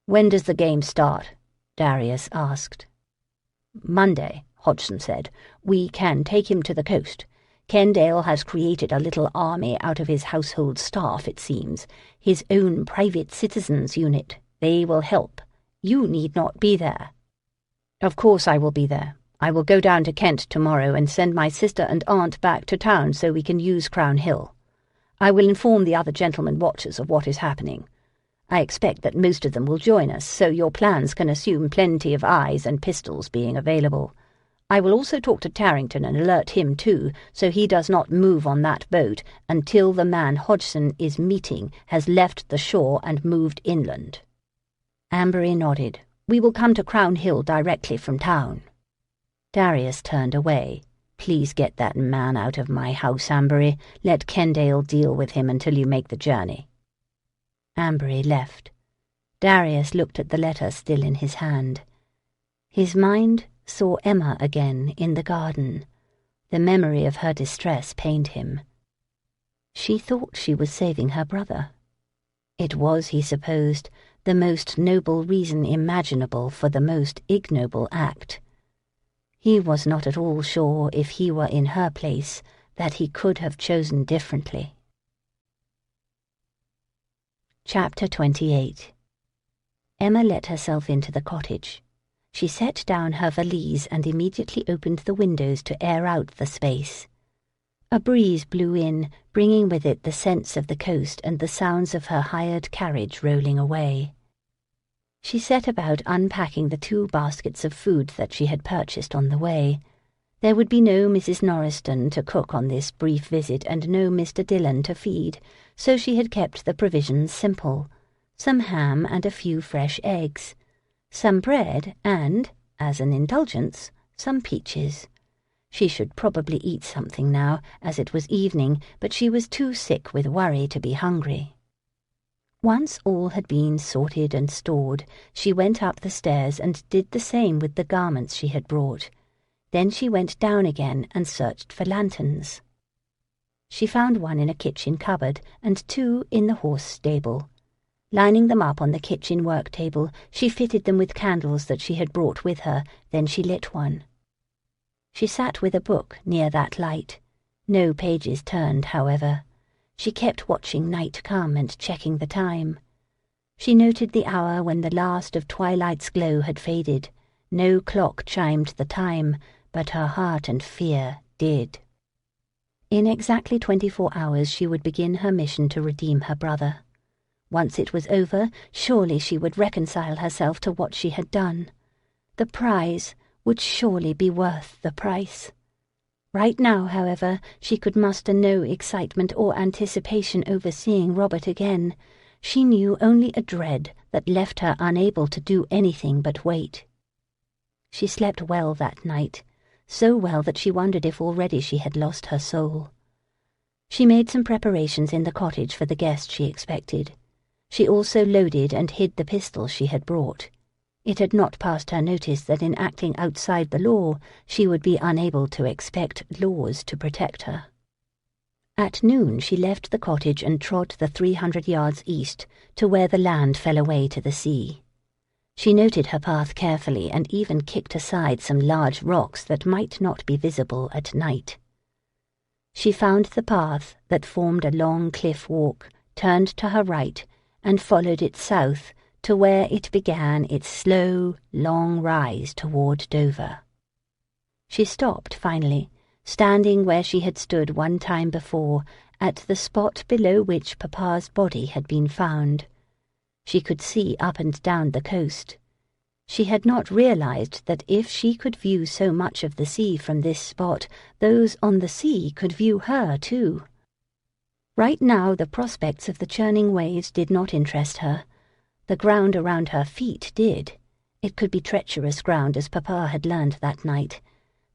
Speaker 1: "When does the game start?" Darius asked. "Monday," Hodgson said. "We can take him to the coast. Kendale has created a little army out of his household staff, it seems, his own private citizens unit. They will help. You need not be there." "Of course I will be there. I will go down to Kent tomorrow and send my sister and aunt back to town so we can use Crown Hill. I will inform the other gentlemen watchers of what is happening. I expect that most of them will join us, so your plans can assume plenty of eyes and pistols being available. I will also talk to Tarrington and alert him too, so he does not move on that boat until the man Hodgson is meeting has left the shore and moved inland." Ambery nodded. "We will come to Crown Hill directly from town." Darius turned away. "Please get that man out of my house, Ambery. Let Kendale deal with him until you make the journey." Ambery left. Darius looked at the letter still in his hand. His mind saw Emma again in the garden. The memory of her distress pained him. She thought she was saving her brother. It was, he supposed, the most noble reason imaginable for the most ignoble act. He was not at all sure, if he were in her place, that he could have chosen differently. Chapter 28. Emma let herself into the cottage. She set down her valise and immediately opened the windows to air out the space. A breeze blew in, bringing with it the scents of the coast and the sounds of her hired carriage rolling away. She set about unpacking the 2 baskets of food that she had purchased on the way. There would be no Mrs. Norriston to cook on this brief visit and no Mr. Dillon to feed, so she had kept the provisions simple: some ham and a few fresh eggs, some bread and, as an indulgence, some peaches. She should probably eat something now, as it was evening, but she was too sick with worry to be hungry. Once all had been sorted and stored, she went up the stairs and did the same with the garments she had brought. Then she went down again and searched for lanterns. She found one in a kitchen cupboard and 2 in the horse stable. Lining them up on the kitchen work table, she fitted them with candles that she had brought with her, then she lit one. She sat with a book near that light. No pages turned, however. She kept watching night come and checking the time. She noted the hour when the last of twilight's glow had faded. No clock chimed the time, but her heart and fear did. In exactly 24 hours she would begin her mission to redeem her brother. Once it was over, surely she would reconcile herself to what she had done. The prize would surely be worth the price. Right now, however, she could muster no excitement or anticipation over seeing Robert again. She knew only a dread that left her unable to do anything but wait. She slept well that night, so well that she wondered if already she had lost her soul. She made some preparations in the cottage for the guest she expected. She also loaded and hid the pistol she had brought. It had not passed her notice that in acting outside the law, she would be unable to expect laws to protect her. At noon she left the cottage and trod the 300 yards east to where the land fell away to the sea. She noted her path carefully and even kicked aside some large rocks that might not be visible at night. She found the path that formed a long cliff walk, turned to her right, and followed it south to where it began its slow, long rise toward Dover. She stopped finally, standing where she had stood one time before, at the spot below which Papa's body had been found. She could see up and down the coast. She had not realized that if she could view so much of the sea from this spot, those on the sea could view her too. Right now the prospects of the churning waves did not interest her. The ground around her feet did. It could be treacherous ground, as Papa had learned that night.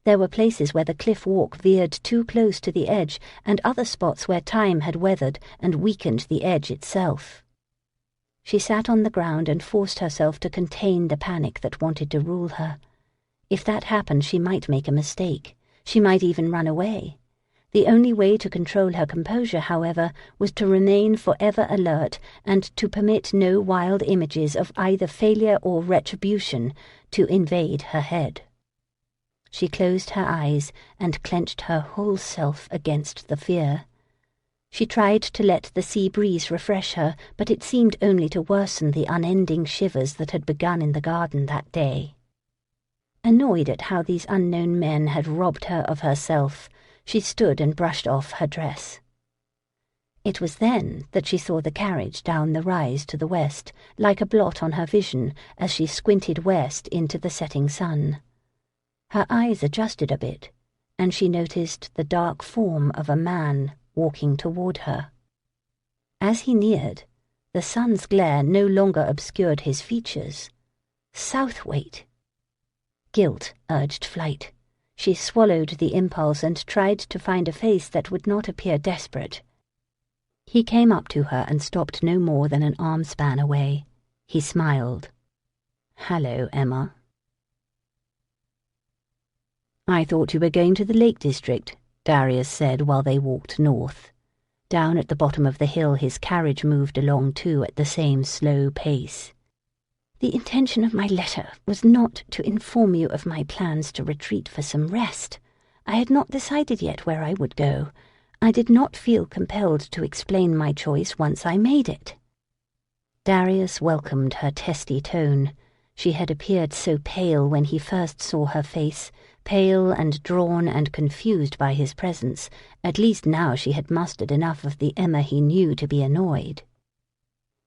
Speaker 1: There were places where the cliff walk veered too close to the edge, and other spots where time had weathered and weakened the edge itself. She sat on the ground and forced herself to contain the panic that wanted to rule her. If that happened, she might make a mistake. She might even run away. The only way to control her composure, however, was to remain forever alert and to permit no wild images of either failure or retribution to invade her head. She closed her eyes and clenched her whole self against the fear. She tried to let the sea breeze refresh her, but it seemed only to worsen the unending shivers that had begun in the garden that day. Annoyed at how these unknown men had robbed her of herself, she stood and brushed off her dress. It was then that she saw the carriage down the rise to the west, like a blot on her vision as she squinted west into the setting sun. Her eyes adjusted a bit, and she noticed the dark form of a man walking toward her. As he neared, the sun's glare no longer obscured his features. Southwaite! Guilt urged flight. She swallowed the impulse and tried to find a face that would not appear desperate. He came up to her and stopped no more than an arm-span away. He smiled. "Hello, Emma." "I thought you were going to the Lake District," Darius said while they walked north. Down at the bottom of the hill his carriage moved along too at the same slow pace. "The intention of my letter was not to inform you of my plans to retreat for some rest. I had not decided yet where I would go. I did not feel compelled to explain my choice once I made it." Darius welcomed her testy tone. She had appeared so pale when he first saw her face, pale and drawn and confused by his presence. At least now she had mustered enough of the Emma he knew to be annoyed.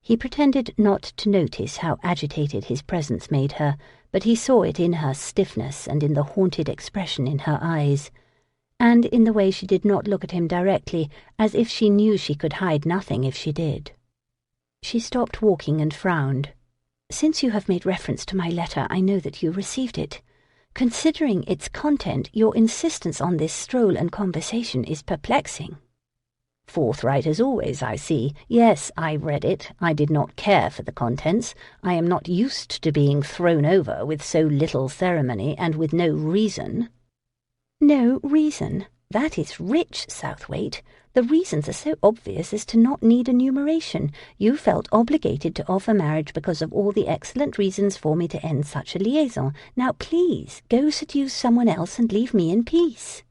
Speaker 1: He pretended not to notice how agitated his presence made her, but he saw it in her stiffness and in the haunted expression in her eyes, and in the way she did not look at him directly, as if she knew she could hide nothing if she did. She stopped walking and frowned. "Since you have made reference to my letter, I know that you received it. Considering its content, your insistence on this stroll and conversation is perplexing." Forthright as always, I see. Yes, I read it. I did not care for the contents. I am not used to being thrown over with so little ceremony and with no reason. No reason? That is rich, Southwaite. The reasons are so obvious as to not need enumeration. You felt obligated to offer marriage because of all the excellent reasons for me to end such a liaison. Now please, go seduce someone else and leave me in peace.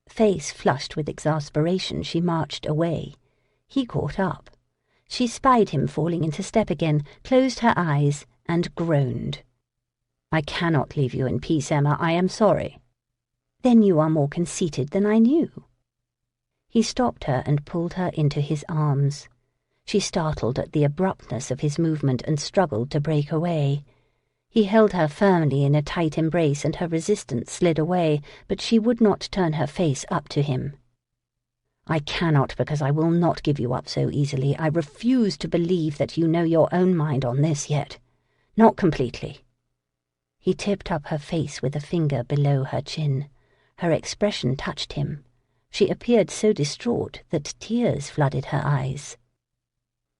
Speaker 1: Face flushed with exasperation, she marched away. He caught up. She spied him falling into step again, closed her eyes, and groaned. I cannot leave you in peace, Emma. I am sorry. Then you are more conceited than I knew. He stopped her and pulled her into his arms. She startled at the abruptness of his movement and struggled to break away. He held her firmly in a tight embrace, and her resistance slid away, but she would not turn her face up to him. I cannot, because I will not give you up so easily. I refuse to believe that you know your own mind on this yet. Not completely. He tipped up her face with a finger below her chin. Her expression touched him. She appeared so distraught that tears flooded her eyes.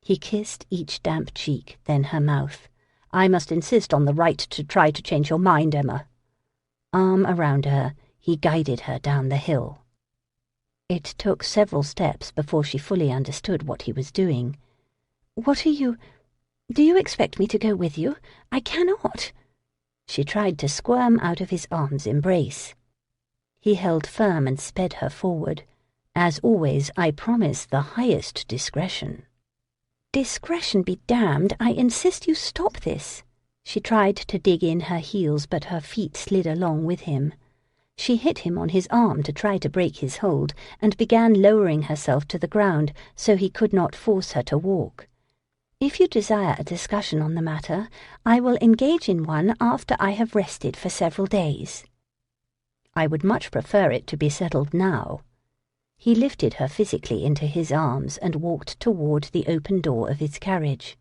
Speaker 1: He kissed each damp cheek, then her mouth. I must insist on the right to try to change your mind, Emma. Arm around her, he guided her down the hill. It took several steps before she fully understood what he was doing. What are you... Do you expect me to go with you? I cannot. She tried to squirm out of his arm's embrace. He held firm and sped her forward. As always, I promise the highest discretion. Discretion be damned, I insist you stop this. She tried to dig in her heels, but her feet slid along with him. She hit him on his arm to try to break his hold, and began lowering herself to the ground so he could not force her to walk. If you desire a discussion on the matter, I will engage in one after I have rested for several days. I would much prefer it to be settled now. He lifted her physically into his arms and walked toward the open door of his carriage.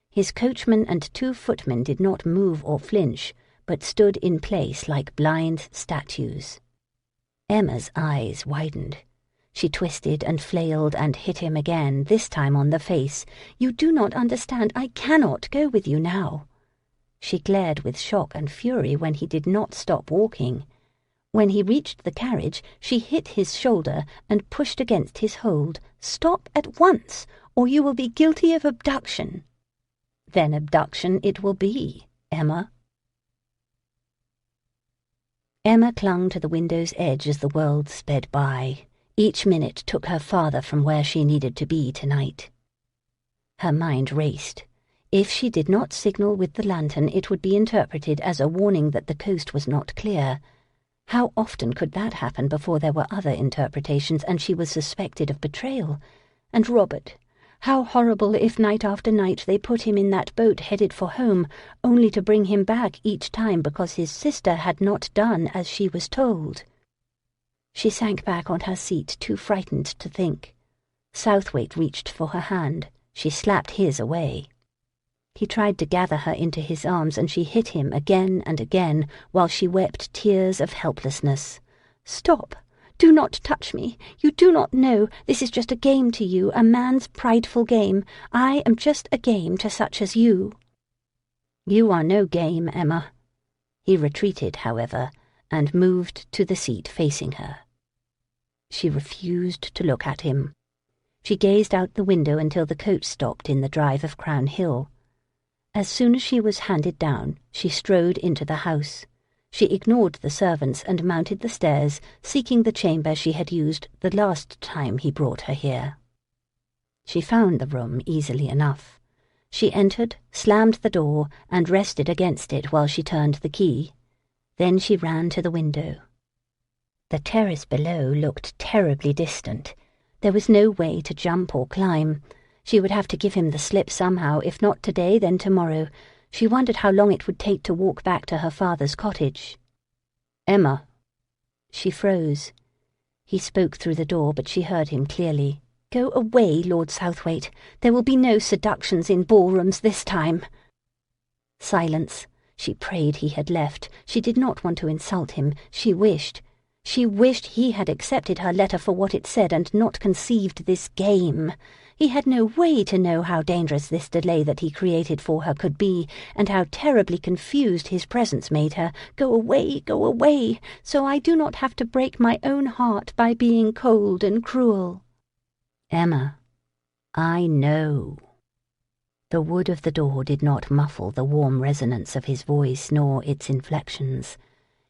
Speaker 1: His coachman and 2 footmen did not move or flinch, but stood in place like blind statues. Emma's eyes widened. She twisted and flailed and hit him again, this time on the face. You do not understand. I cannot go with you now. She glared with shock and fury when he did not stop walking. When he reached the carriage, she hit his shoulder and pushed against his hold. Stop at once, or you will be guilty of abduction. Then abduction it will be, Emma. Emma clung to the window's edge as the world sped by. Each minute took her farther from where she needed to be tonight. Her mind raced. If she did not signal with the lantern, it would be interpreted as a warning that the coast was not clear. How often could that happen before there were other interpretations and she was suspected of betrayal? And Robert, how horrible if night after night they put him in that boat headed for home, only to bring him back each time because his sister had not done as she was told. She sank back on her seat, too frightened to think. Southwaite reached for her hand. She slapped his away. He tried to gather her into his arms, and she hit him again and again, while she wept tears of helplessness. Stop! Do not touch me! You do not know. This is just a game to you, a man's prideful game. I am just a game to such as you. You are no game, Emma. He retreated, however, and moved to the seat facing her. She refused to look at him. She gazed out the window until the coach stopped in the drive of Crown Hill. As soon as she was handed down, she strode into the house. She ignored the servants and mounted the stairs, seeking the chamber she had used the last time he brought her here. She found the room easily enough. She entered, slammed the door, and rested against it while she turned the key. Then she ran to the window. The terrace below looked terribly distant. There was no way to jump or climb. She would have to give him the slip somehow, if not today, then tomorrow. She wondered how long it would take to walk back to her father's cottage. Emma. She froze. He spoke through the door, but she heard him clearly. Go away, Lord Southwaite. There will be no seductions in ballrooms this time. Silence. She prayed he had left. She did not want to insult him. She wished. She wished he had accepted her letter for what it said and not conceived this game. He had no way to know how dangerous this delay that he created for her could be, and how terribly confused his presence made her. Go away, so I do not have to break my own heart by being cold and cruel.
Speaker 2: Emma, I know. The wood of the door did not muffle the warm resonance of his voice nor its inflections.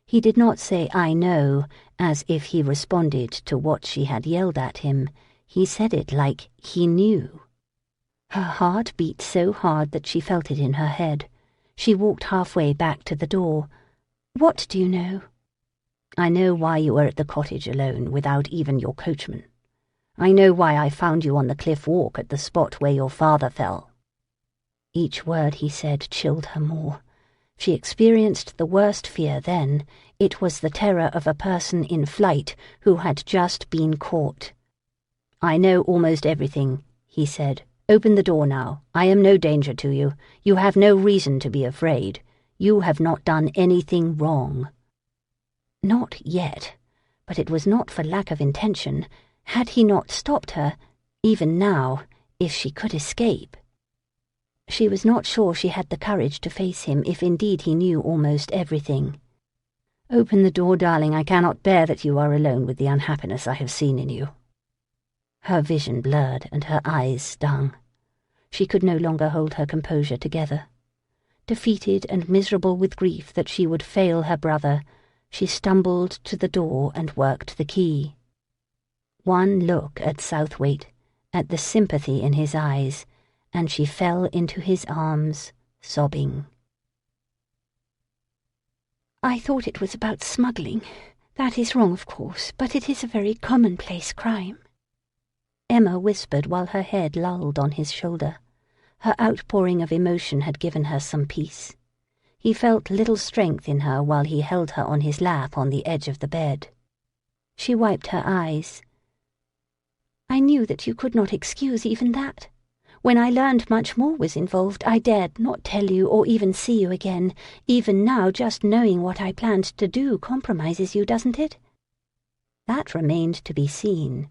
Speaker 2: He did not say "I know" as if he responded to what she had yelled at him. He said it like he knew. Her heart beat so hard that she felt it in her head. She walked halfway back to the door.
Speaker 1: What do you know?
Speaker 2: I know why you were at the cottage alone without even your coachman. I know why I found you on the cliff walk at the spot where your father fell. Each word he said chilled her more. She experienced the worst fear then. It was the terror of a person in flight who had just been caught. I know almost everything, he said. Open the door now. I am no danger to you. You have no reason to be afraid. You have not done anything wrong. Not yet, but it was not for lack of intention. Had he not stopped her, even now, if she could escape? She was not sure she had the courage to face him if indeed he knew almost everything. Open the door, darling. I cannot bear that you are alone with the unhappiness I have seen in you. Her vision blurred and her eyes stung. She could no longer hold her composure together. Defeated and miserable with grief that she would fail her brother, she stumbled to the door and worked the key. One look at Southwaite, at the sympathy in his eyes, and she fell into his arms, sobbing.
Speaker 1: I thought it was about smuggling. That is wrong, of course, but it is a very commonplace crime.
Speaker 2: Emma whispered while her head lolled on his shoulder. Her outpouring of emotion had given her some peace. He felt little strength in her while he held her on his lap on the edge of the bed. She wiped her eyes.
Speaker 1: I knew that you could not excuse even that. When I learned much more was involved, I dared not tell you or even see you again. Even now, just knowing what I planned to do compromises you, doesn't it?
Speaker 2: That remained to be seen.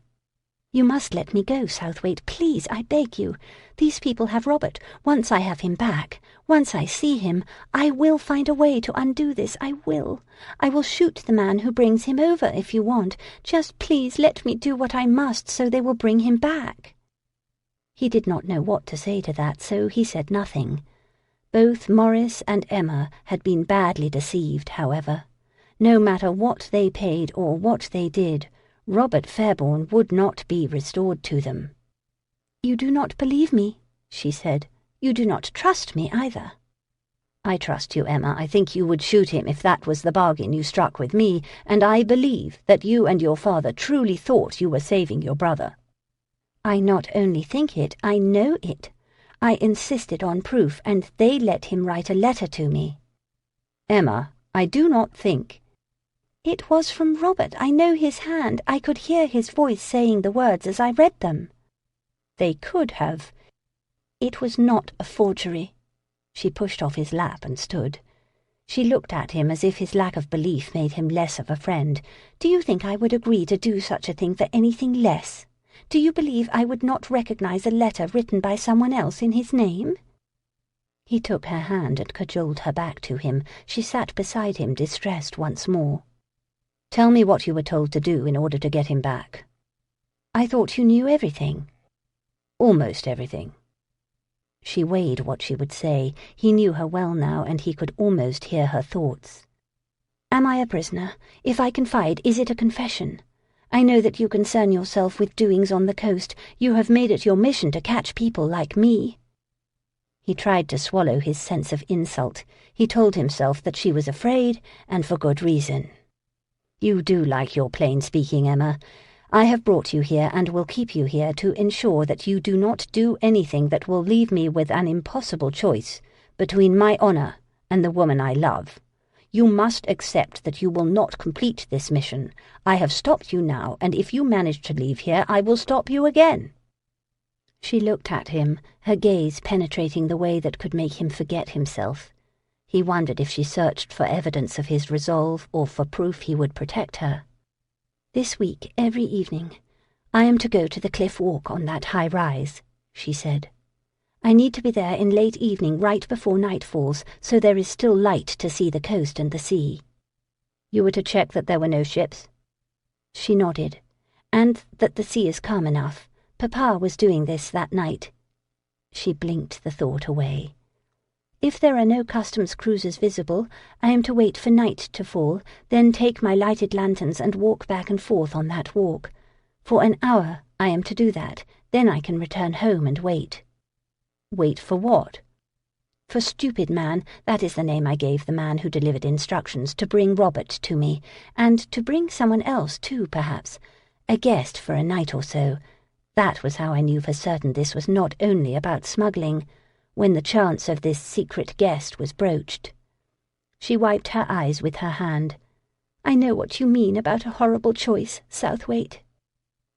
Speaker 1: You must let me go, Southwaite, please, I beg you. These people have Robert. Once I have him back, once I see him, I will find a way to undo this, I will. I will shoot the man who brings him over if you want. Just please let me do what I must so they will bring him back.
Speaker 2: He did not know what to say to that, so he said nothing. Both Morris and Emma had been badly deceived, however. No matter what they paid or what they did, Robert Fairbourne would not be restored to them.
Speaker 1: You do not believe me, she said. You do not trust me either.
Speaker 2: I trust you, Emma. I think you would shoot him if that was the bargain you struck with me, and I believe that you and your father truly thought you were saving your brother.
Speaker 1: I not only think it, I know it. I insisted on proof, and they let him write a letter to me.
Speaker 2: Emma, I do not think.
Speaker 1: It was from Robert. I know his hand. I could hear his voice saying the words as I read them.
Speaker 2: They could have.
Speaker 1: It was not a forgery.
Speaker 2: She pushed off his lap and stood. She looked at him as if his lack of belief made him less of a friend.
Speaker 1: Do you think I would agree to do such a thing for anything less? Do you believe I would not recognize a letter written by someone else in his name?
Speaker 2: He took her hand and cajoled her back to him. She sat beside him, distressed once more. Tell me what you were told to do in order to get him back.
Speaker 1: I thought you knew everything.
Speaker 2: Almost everything. She weighed what she would say. He knew her well now, and he could almost hear her thoughts.
Speaker 1: Am I a prisoner? If I confide, is it a confession? I know that you concern yourself with doings on the coast. You have made it your mission to catch people like me.
Speaker 2: He tried to swallow his sense of insult. He told himself that she was afraid, and for good reason. You do like your plain speaking, Emma. I have brought you here and will keep you here to ensure that you do not do anything that will leave me with an impossible choice between my honor and the woman I love. You must accept that you will not complete this mission. I have stopped you now, and if you manage to leave here, I will stop you again. She looked at him, her gaze penetrating the way that could make him forget himself. He wondered if she searched for evidence of his resolve or for proof he would protect her.
Speaker 1: "This week, every evening, I am to go to the cliff walk on that high rise," she said. "I need to be there in late evening right before night falls, so there is still light to see the coast and the sea." "You were to check that there were no ships?" She nodded. "And that the sea is calm enough. Papa was doing this that night." She blinked the thought away. "If there are no customs cruisers visible, I am to wait for night to fall, then take my lighted lanterns and walk back and forth on that walk. For an hour I am to do that, then I can return home and wait." "Wait for what?" "For Stupid Man, that is the name I gave the man who delivered instructions to bring Robert to me, and to bring someone else too, perhaps. A guest for a night or so. That was how I knew for certain this was not only about smuggling, when the chance of this secret guest was broached." She wiped her eyes with her hand. "I know what you mean about a horrible choice, Southwaite."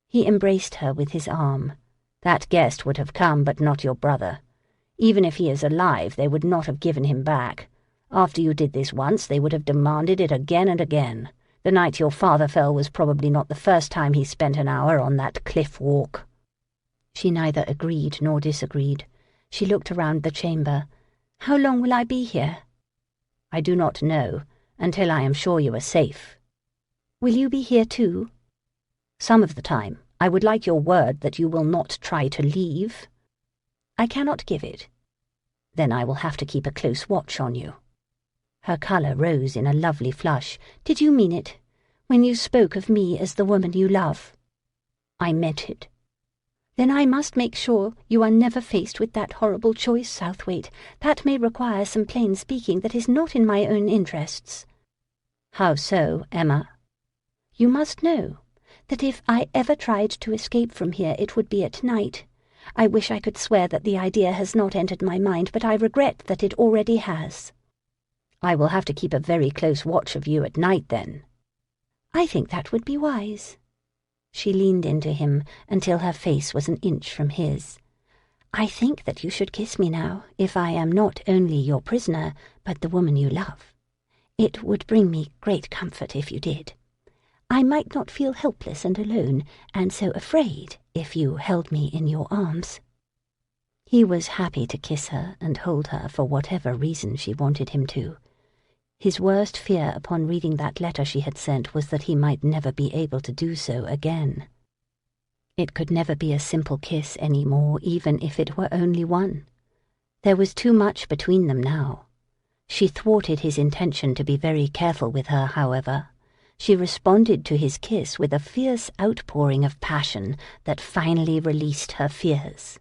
Speaker 1: He embraced her with his arm. "That guest would have come, but not your brother. Even if he is alive, they would not have given him back. After you did this once, they would have demanded it again and again. The night your father fell was probably not the first time he spent an hour on that cliff walk." She neither agreed nor disagreed. She looked around the chamber. "How long will I be here?" "I do not know, until I am sure you are safe." "Will you be here too?" "Some of the time. I would like your word that you will not try to leave." "I cannot give it." "Then I will have to keep a close watch on you." Her colour rose in a lovely flush. "Did you mean it, when you spoke of me as the woman you love?" "I meant it." "Then I must make sure you are never faced with that horrible choice, Southwaite. That may require some plain speaking that is not in my own interests." "How so, Emma?" "You must know that if I ever tried to escape from here, it would be at night. I wish I could swear that the idea has not entered my mind, but I regret that it already has." "I will have to keep a very close watch of you at night, then." "I think that would be wise." She leaned into him until her face was an inch from his. "I think that you should kiss me now, if I am not only your prisoner, but the woman you love. It would bring me great comfort if you did. I might not feel helpless and alone, and so afraid, if you held me in your arms." He was happy to kiss her and hold her for whatever reason she wanted him to. His worst fear upon reading that letter she had sent was that he might never be able to do so again. It could never be a simple kiss any more, even if it were only one. There was too much between them now. She thwarted his intention to be very careful with her, however. She responded to his kiss with a fierce outpouring of passion that finally released her fears.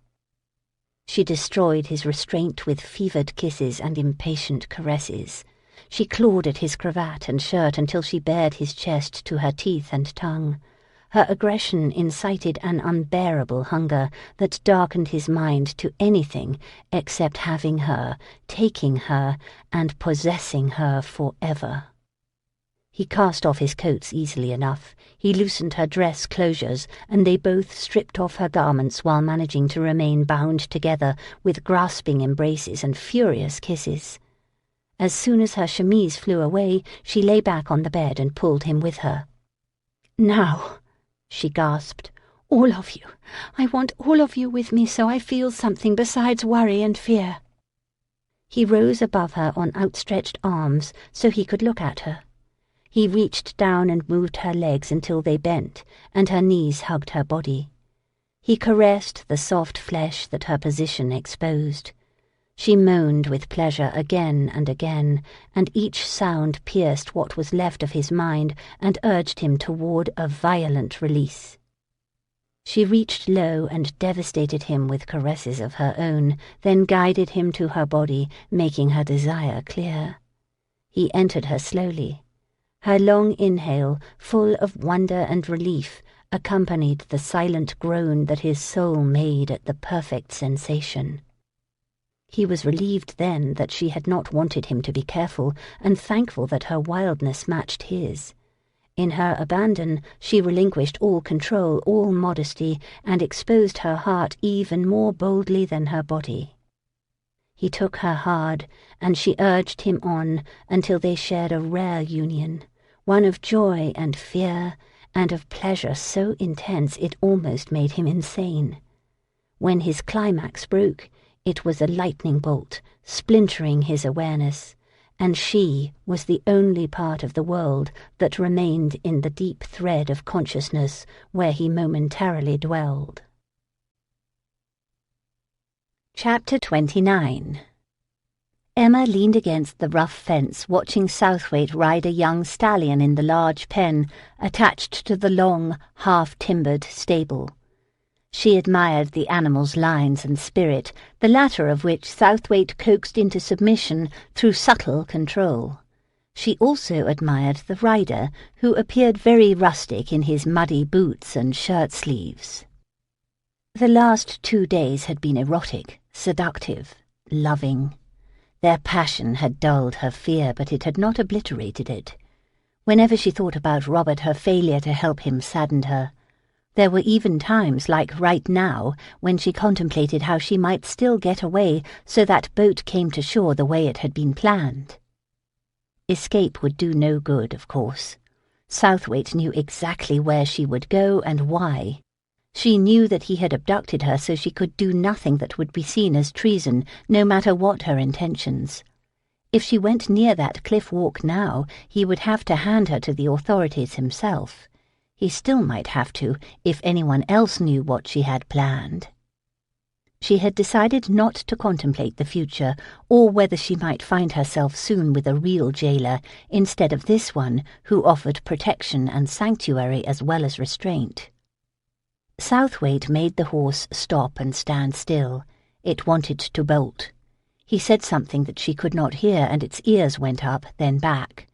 Speaker 1: She destroyed his restraint with fevered kisses and impatient caresses. She clawed at his cravat and shirt until she bared his chest to her teeth and tongue. Her aggression incited an unbearable hunger that darkened his mind to anything except having her, taking her, and possessing her forever. He cast off his coats easily enough. He loosened her dress closures, and they both stripped off her garments while managing to remain bound together with grasping embraces and furious kisses. As soon as her chemise flew away, she lay back on the bed and pulled him with her. "Now," she gasped, "all of you. I want all of you with me so I feel something besides worry and fear." He rose above her on outstretched arms so he could look at her. He reached down and moved her legs until they bent, and her knees hugged her body. He caressed the soft flesh that her position exposed. She moaned with pleasure again and again, and each sound pierced what was left of his mind and urged him toward a violent release. She reached low and devastated him with caresses of her own, then guided him to her body, making her desire clear. He entered her slowly. Her long inhale, full of wonder and relief, accompanied the silent groan that his soul made at the perfect sensation. He was relieved then that she had not wanted him to be careful, and thankful that her wildness matched his. In her abandon, she relinquished all control, all modesty, and exposed her heart even more boldly than her body. He took her hard, and she urged him on until they shared a rare union, one of joy and fear, and of pleasure so intense it almost made him insane. When his climax broke, it was a lightning bolt, splintering his awareness, and she was the only part of the world that remained in the deep thread of consciousness where he momentarily dwelled. Chapter 29. Emma leaned against the rough fence, watching Southwaite ride a young stallion in the large pen attached to the long, half-timbered stable. She admired the animal's lines and spirit, the latter of which Southwaite coaxed into submission through subtle control. She also admired the rider, who appeared very rustic in his muddy boots and shirt-sleeves. The last 2 days had been erotic, seductive, loving. Their passion had dulled her fear, but it had not obliterated it. Whenever she thought about Robert, her failure to help him saddened her. There were even times, like right now, when she contemplated how she might still get away so that boat came to shore the way it had been planned. Escape would do no good, of course. Southwaite knew exactly where she would go and why. She knew that he had abducted her, so she could do nothing that would be seen as treason, no matter what her intentions. If she went near that cliff walk now, he would have to hand her to the authorities himself. He still might have to, if anyone else knew what she had planned. She had decided not to contemplate the future, or whether she might find herself soon with a real jailer, instead of this one, who offered protection and sanctuary as well as restraint. Southwaite made the horse stop and stand still. It wanted to bolt. He said something that she could not hear, and its ears went up, then back.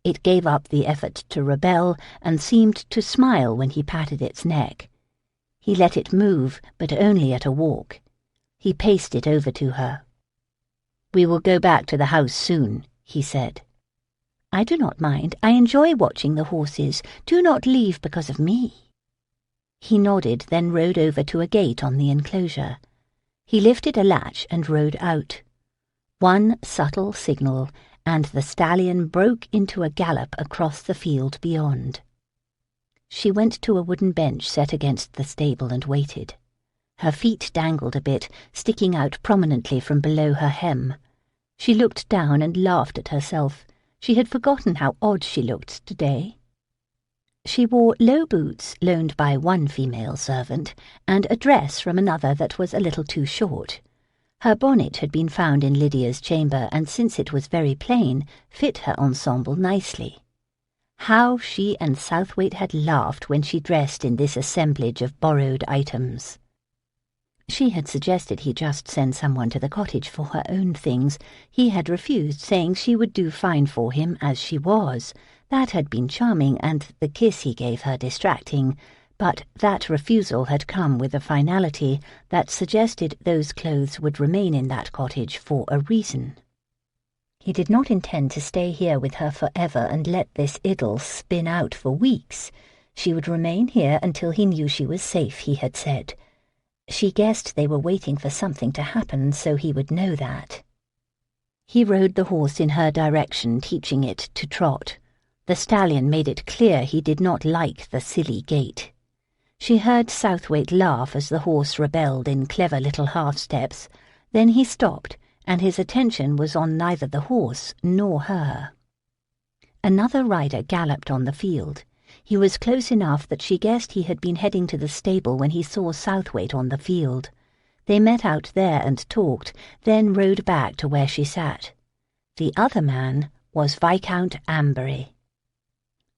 Speaker 1: It gave up the effort to rebel and seemed to smile when he patted its neck. He let it move, but only at a walk. He paced it over to her. "We will go back to the house soon," he said. "I do not mind. I enjoy watching the horses. Do not leave because of me." He nodded, then rode over to a gate on the enclosure. He lifted a latch and rode out. One subtle signal, and the stallion broke into a gallop across the field beyond. She went to a wooden bench set against the stable and waited. Her feet dangled a bit, sticking out prominently from below her hem. She looked down and laughed at herself. She had forgotten how odd she looked today. She wore low boots loaned by one female servant, and a dress from another that was a little too short. Her bonnet had been found in Lydia's chamber, and since it was very plain, fit her ensemble nicely. How she and Southwaite had laughed when she dressed in this assemblage of borrowed items. She had suggested he just send someone to the cottage for her own things. He had refused, saying she would do fine for him as she was. That had been charming, and the kiss he gave her distracting, but that refusal had come with a finality that suggested those clothes would remain in that cottage for a reason. He did not intend to stay here with her forever and let this idyll spin out for weeks. She would remain here until he knew she was safe, he had said. She guessed they were waiting for something to happen, so he would know that. He rode the horse in her direction, teaching it to trot. The stallion made it clear he did not like the silly gait. She heard Southwaite laugh as the horse rebelled in clever little half-steps. Then he stopped, and his attention was on neither the horse nor her. Another rider galloped on the field. He was close enough that she guessed he had been heading to the stable when he saw Southwaite on the field. They met out there and talked, then rode back to where she sat. The other man was Viscount Ambery.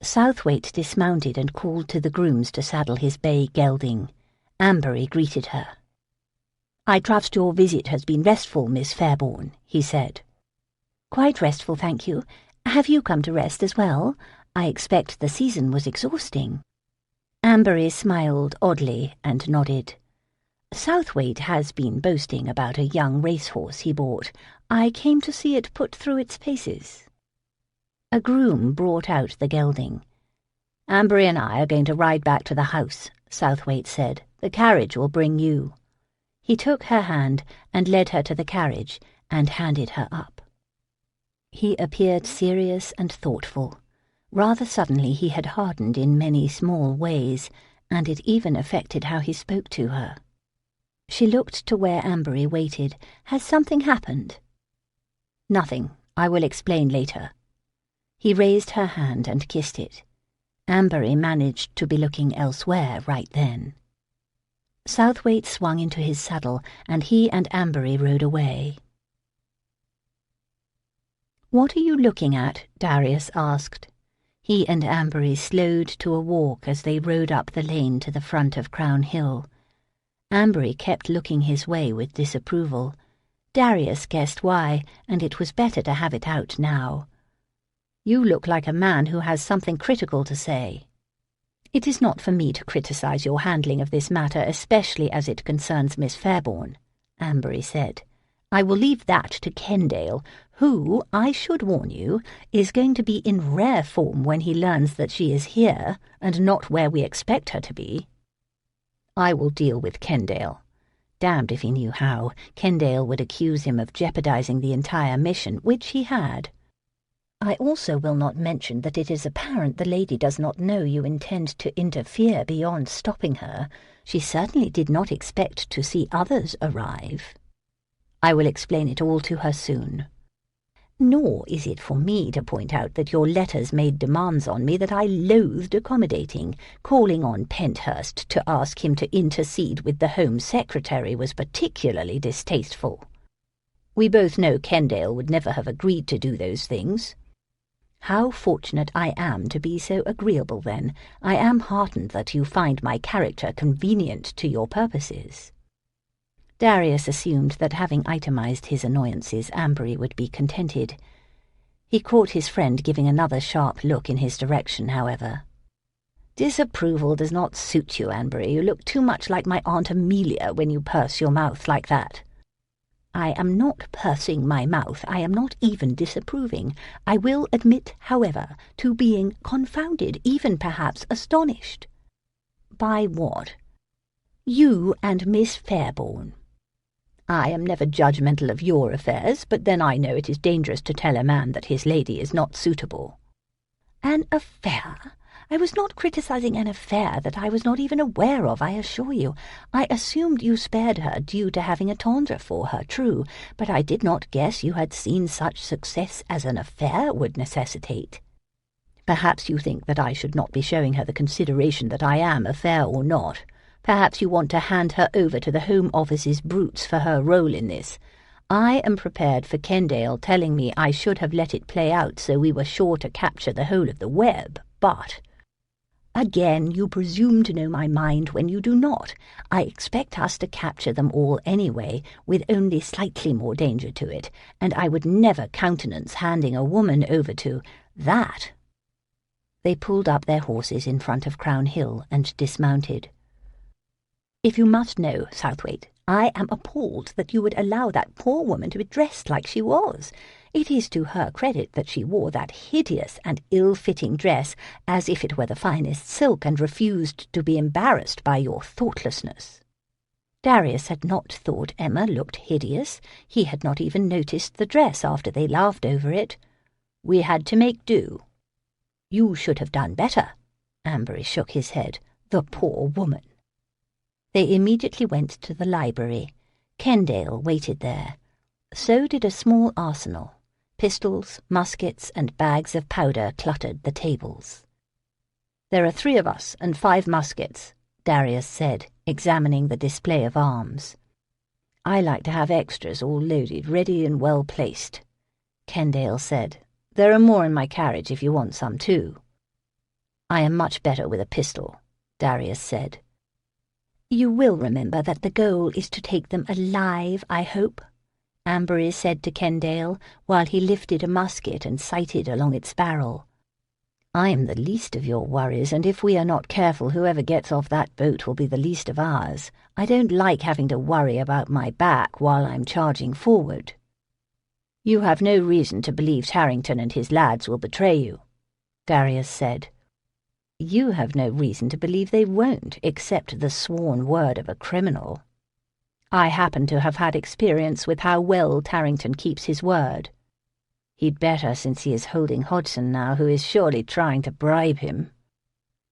Speaker 1: Southwaite dismounted and called to the grooms to saddle his bay gelding. Ambery greeted her. "I trust your visit has been restful, Miss Fairbourne," he said. "Quite restful, thank you. Have you come to rest as well? I expect the season was exhausting." Ambery smiled oddly and nodded. "Southwaite has been boasting about a young racehorse he bought. I came to see it put through its paces." A groom brought out the gelding. "Ambery and I are going to ride back to the house," Southwaite said. "The carriage will bring you." He took her hand and led her to the carriage and handed her up. He appeared serious and thoughtful. Rather suddenly he had hardened in many small ways, and it even affected how he spoke to her. She looked to where Ambery waited. "Has something happened?" "Nothing. I will explain later." He raised her hand and kissed it. Ambery managed to be looking elsewhere right then. Southwaite swung into his saddle, and he and Ambery rode away. "What are you looking at?" Darius asked. He and Ambery slowed to a walk as they rode up the lane to the front of Crown Hill. Ambery kept looking his way with disapproval. Darius guessed why, and it was better to have it out now. "You look like a man who has something critical to say." "It is not for me to criticize your handling of this matter, especially as it concerns Miss Fairbourne," Ambery said. "I will leave that to Kendale, who, I should warn you, is going to be in rare form when he learns that she is here and not where we expect her to be." "I will deal with Kendale." Damned if he knew how. Kendale would accuse him of jeopardizing the entire mission, which he had. "I also will not mention that it is apparent the lady does not know you intend to interfere beyond stopping her. She certainly did not expect to see others arrive." "I will explain it all to her soon." "Nor is it for me to point out that your letters made demands on me that I loathed accommodating. Calling on Penthurst to ask him to intercede with the Home Secretary was particularly distasteful." "We both know Kendale would never have agreed to do those things." "How fortunate I am to be so agreeable, then. I am heartened that you find my character convenient to your purposes." Darius assumed that having itemized his annoyances, Ambery would be contented. He caught his friend giving another sharp look in his direction, however. "Disapproval does not suit you, Ambery. You look too much like my Aunt Amelia when you purse your mouth like that." "I am not pursing my mouth. I am not even disapproving. I will admit, however, to being confounded, even perhaps astonished." "By what?" "You and Miss Fairbourne." "I am never judgmental of your affairs, but then I know it is dangerous to tell a man that his lady is not suitable." "An affair? I was not criticizing an affair that I was not even aware of, I assure you. I assumed you spared her due to having a tendre for her, true, but I did not guess you had seen such success as an affair would necessitate." "Perhaps you think that I should not be showing her the consideration that I am, affair or not. Perhaps you want to hand her over to the Home Office's brutes for her role in this. I am prepared for Kendale telling me I should have let it play out so we were sure to capture the whole of the web, but—" "Again, you presume to know my mind when you do not. I expect us to capture them all anyway, with only slightly more danger to it, and I would never countenance handing a woman over to that." They pulled up their horses in front of Crown Hill and dismounted. "If you must know, Southwaite, I am appalled that you would allow that poor woman to be dressed like she was. It is to her credit that she wore that hideous and ill-fitting dress as if it were the finest silk and refused to be embarrassed by your thoughtlessness." Darius had not thought Emma looked hideous. He had not even noticed the dress after they laughed over it. "We had to make do." "You should have done better." Ambery shook his head. "The poor woman." They immediately went to the library. Kendale waited there. So did a small arsenal. Pistols, muskets, and bags of powder cluttered the tables. "There are 3 of us and 5 muskets," Darius said, examining the display of arms. "I like to have extras all loaded, ready and well placed," Kendale said. "There are more in my carriage if you want some too." "I am much better with a pistol," Darius said. "You will remember that the goal is to take them alive, I hope," Ambery said to Kendale, while he lifted a musket and sighted along its barrel. "I am the least of your worries, and if we are not careful, whoever gets off that boat will be the least of ours. I don't like having to worry about my back while I'm charging forward." "You have no reason to believe Tarrington and his lads will betray you," Darius said. "You have no reason to believe they won't, except the sworn word of a criminal." "I happen to have had experience with how well Tarrington keeps his word."
Speaker 2: He'd better, since he is holding Hodgson now, who is surely trying to bribe him.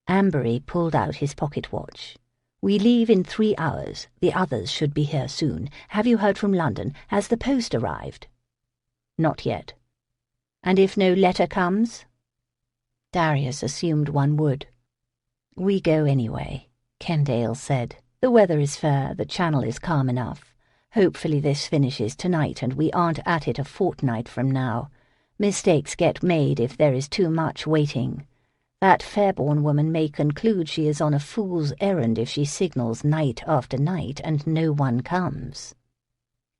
Speaker 2: Ambery pulled out his pocket watch. We leave in 3 hours. The others should be here soon. Have you heard from London? Has the post arrived? Not yet. And if no letter comes? Darius assumed one would. We go anyway, Kendale said. The weather is fair, the channel is calm enough. Hopefully this finishes tonight and we aren't at it a fortnight from now. Mistakes get made if there is too much waiting. That Fairbourne woman may conclude she is on a fool's errand if she signals night after night and no one comes.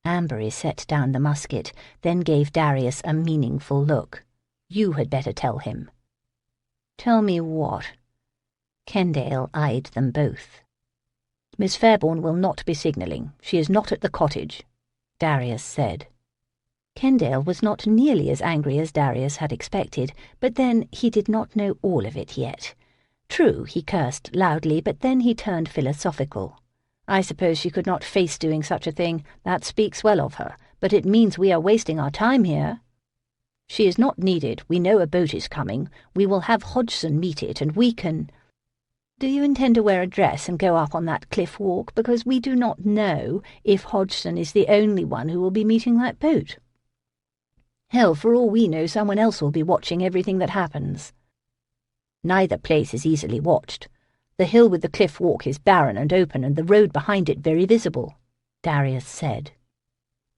Speaker 2: Ambery set down the musket, then gave Darius a meaningful look. You had better tell him. Tell me what? Kendale eyed them both. Miss Fairbourne will not be signalling. She is not at the cottage, Darius said. Kendale was not nearly as angry as Darius had expected, but then he did not know all of it yet. True, he cursed loudly, but then he turned philosophical. I suppose she could not face doing such a thing. That speaks well of her, but it means we are wasting our time here. She is not needed. We know a boat is coming. We will have Hodgson meet it, and we can... Do you intend to wear a dress and go up on that cliff walk? Because we do not know if Hodgson is the only one who will be meeting that boat. Hell, for all we know, someone else will be watching everything that happens. Neither place is easily watched. The hill with the cliff walk is barren and open, and the road behind it very visible, Darius said.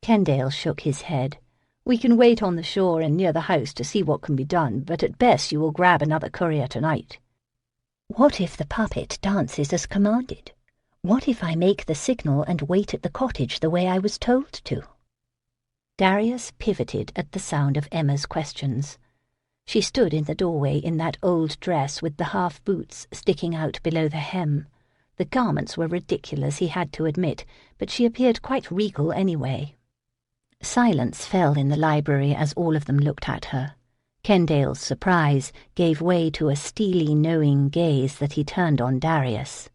Speaker 2: Kendale shook his head. We can wait on the shore and near the house to see what can be done, but at best you will grab another courier tonight. What if the puppet dances as commanded? What if I make the signal and wait at the cottage the way I was told to? Darius pivoted at the sound of Emma's questions. She stood in the doorway in that old dress with the half-boots sticking out below the hem. The garments were ridiculous, he had to admit, but she appeared quite regal anyway. Silence fell in the library as all of them looked at her. Kendale's surprise gave way to a steely, knowing gaze that he turned on Darius.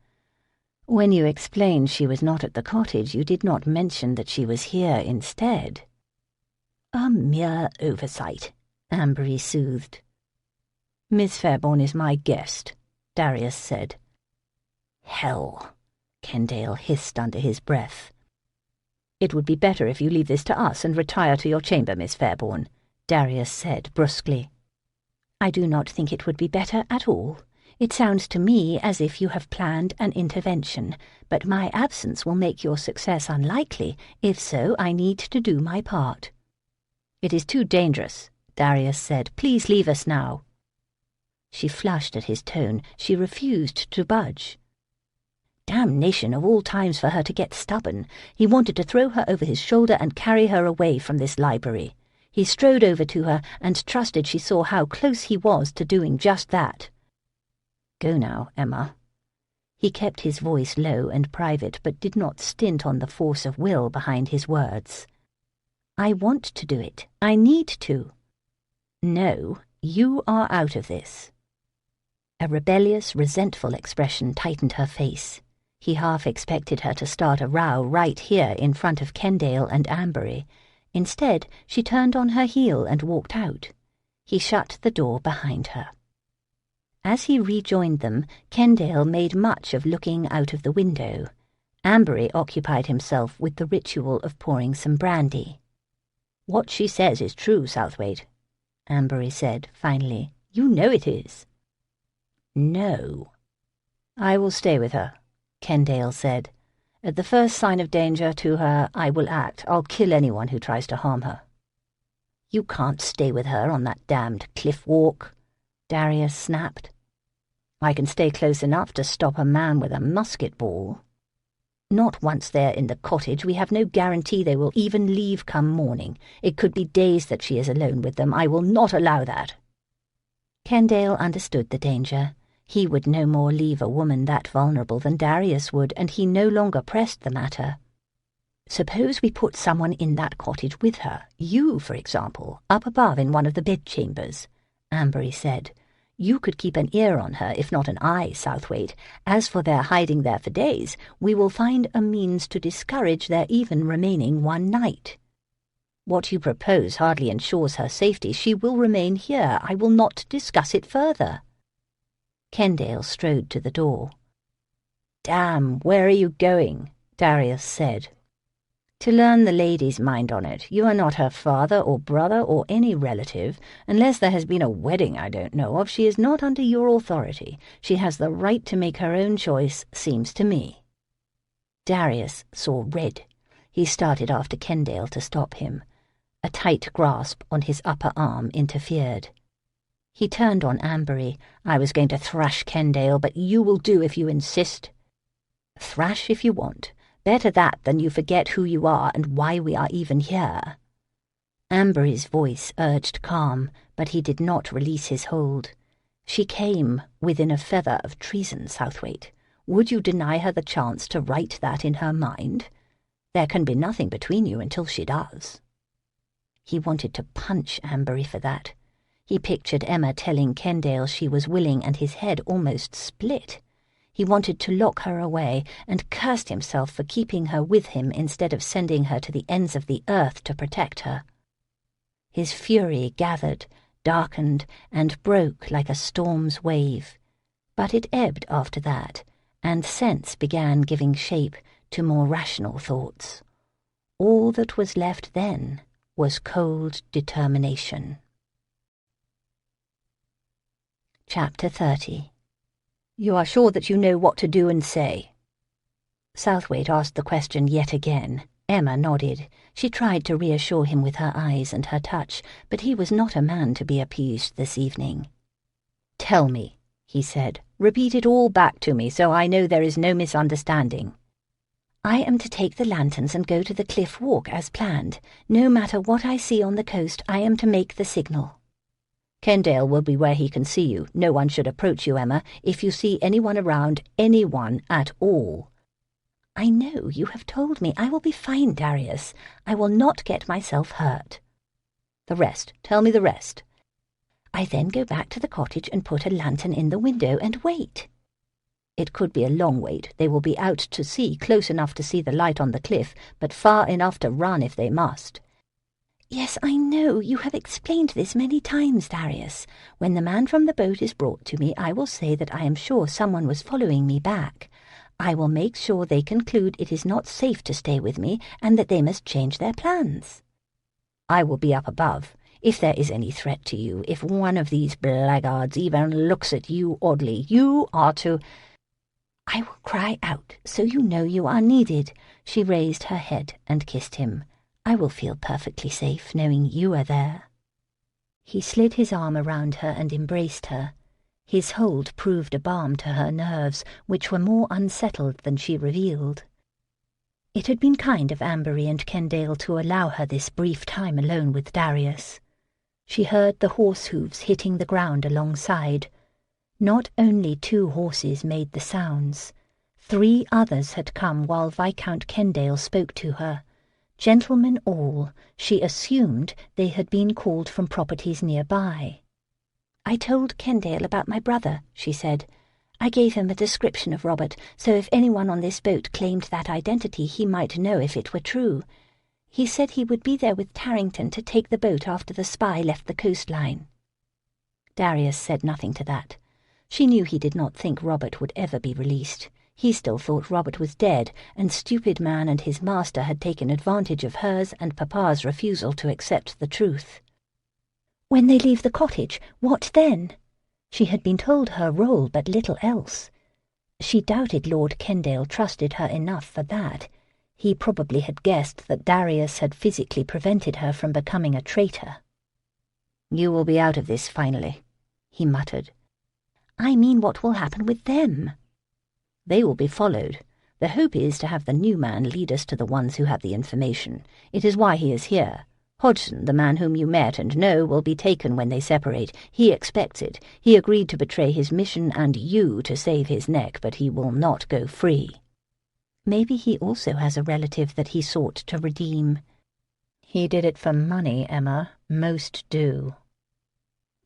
Speaker 2: When you explained she was not at the cottage, you did not mention that she was here instead. A mere oversight, Ambery soothed. Miss Fairbourne is my guest, Darius said. Hell, Kendale hissed under his breath. It would be better if you leave this to us and retire to your chamber, Miss Fairbourne, Darius said brusquely. I do not think it would be better at all. It sounds to me as if you have planned an intervention, but my absence will make your success unlikely. If so, I need to do my part. It is too dangerous, Darius said. Please leave us now. She flushed at his tone. She refused to budge. Damnation, of all times for her to get stubborn. He wanted to throw her over his shoulder and carry her away from this library. He strode over to her and trusted she saw how close he was to doing just that. Go now, Emma. He kept his voice low and private, but did not stint on the force of will behind his words. I want to do it. I need to. No, you are out of this. A rebellious, resentful expression tightened her face. He half expected her to start a row right here in front of Kendale and Ambery. Instead, she turned on her heel and walked out. He shut the door behind her. As he rejoined them, Kendale made much of looking out of the window. Ambery occupied himself with the ritual of pouring some brandy. What she says is true, Southwaite, Ambery said, finally. You know it is. No. I will stay with her, Kendale said. At the first sign of danger to her, I will act. I'll kill anyone who tries to harm her. You can't stay with her on that damned cliff walk, Darius snapped. I can stay close enough to stop a man with a musket ball. Not once they're in the cottage. We have no guarantee they will even leave come morning. It could be days that she is alone with them. I will not allow that. Kendale understood the danger. He would no more leave a woman that vulnerable than Darius would, and he no longer pressed the matter. Suppose we put someone in that cottage with her, you, for example, up above in one of the bedchambers, Ambery said. You could keep an ear on her, if not an eye, Southwaite. As for their hiding there for days, we will find a means to discourage their even remaining one night.
Speaker 1: What you propose hardly ensures her safety. She will remain here. I will not discuss it further." Kendale strode to the door. "Damn, where are you going?" Darius said. "To learn the lady's mind on it. You are not her father or brother or any relative. Unless there has been a wedding I don't know of, she is not under your authority. She has the right to make her own choice, seems to me." Darius saw red. He started after Kendale to stop him. A tight grasp on his upper arm interfered. He turned on Ambery. "I was going to thrash Kendale, but you will do if you insist." "Thrash if you want. Better that than you forget who you are and why we are even here." Ambery's voice urged calm, but he did not release his hold. "She came within a feather of treason, Southwaite. Would you deny her the chance to write that in her mind? There can be nothing between you until she does." He wanted to punch Ambery for that. He pictured Emma telling Kendale she was willing, and his head almost split. He wanted to lock her away, and cursed himself for keeping her with him instead of sending her to the ends of the earth to protect her. His fury gathered, darkened, and broke like a storm's wave. But it ebbed after that, and sense began giving shape to more rational thoughts. All that was left then was cold determination. Chapter 30. "You are sure that you know what to do and say?" Southwaite asked the question yet again. Emma nodded. She tried to reassure him with her eyes and her touch, but he was not a man to be appeased this evening. "Tell me," he said. "Repeat it all back to me, so I know there is no misunderstanding." "I am to take the lanterns and go to the cliff walk as planned. No matter what I see on the coast, I am to make the signal." "Kendale will be where he can see you. No one should approach you, Emma. If you see anyone around, anyone at all—" "I know, you have told me. I will be fine, Darius. I will not get myself hurt." "The rest. Tell me the rest." "I then go back to the cottage and put a lantern in the window and wait." "It could be a long wait. They will be out to sea, close enough to see the light on the cliff, but far enough to run if they must." "Yes, I know. You have explained this many times, Darius. When the man from the boat is brought to me, I will say that I am sure someone was following me back. I will make sure they conclude it is not safe to stay with me and that they must change their plans." "I will be up above. If there is any threat to you, if one of these blackguards even looks at you oddly, you are to—" "I will cry out, so you know you are needed." She raised her head and kissed him. "I will feel perfectly safe knowing you are there." He slid his arm around her and embraced her. His hold proved a balm to her nerves, which were more unsettled than she revealed. It had been kind of Ambery and Kendale to allow her this brief time alone with Darius. She heard the horse hooves hitting the ground alongside. Not only 2 horses made the sounds. 3 others had come while Viscount Kendale spoke to her. Gentlemen all, she assumed they had been called from properties nearby. "I told Kendale about my brother," she said. "I gave him a description of Robert, so if anyone on this boat claimed that identity, he might know if it were true. He said he would be there with Tarrington to take the boat after the spy left the coastline." Darius said nothing to that. She knew he did not think Robert would ever be released. He still thought Robert was dead, and stupid man and his master had taken advantage of hers and Papa's refusal to accept the truth. "When they leave the cottage, what then?" She had been told her role, but little else. She doubted Lord Kendale trusted her enough for that. He probably had guessed that Darius had physically prevented her from becoming a traitor. "You will be out of this finally," he muttered. "I mean, what will happen with them?" "They will be followed. The hope is to have the new man lead us to the ones who have the information. It is why he is here. Hodgson, the man whom you met and know, will be taken when they separate. He expects it. He agreed to betray his mission and you to save his neck, but he will not go free." "Maybe he also has a relative that he sought to redeem." "He did it for money, Emma. Most do."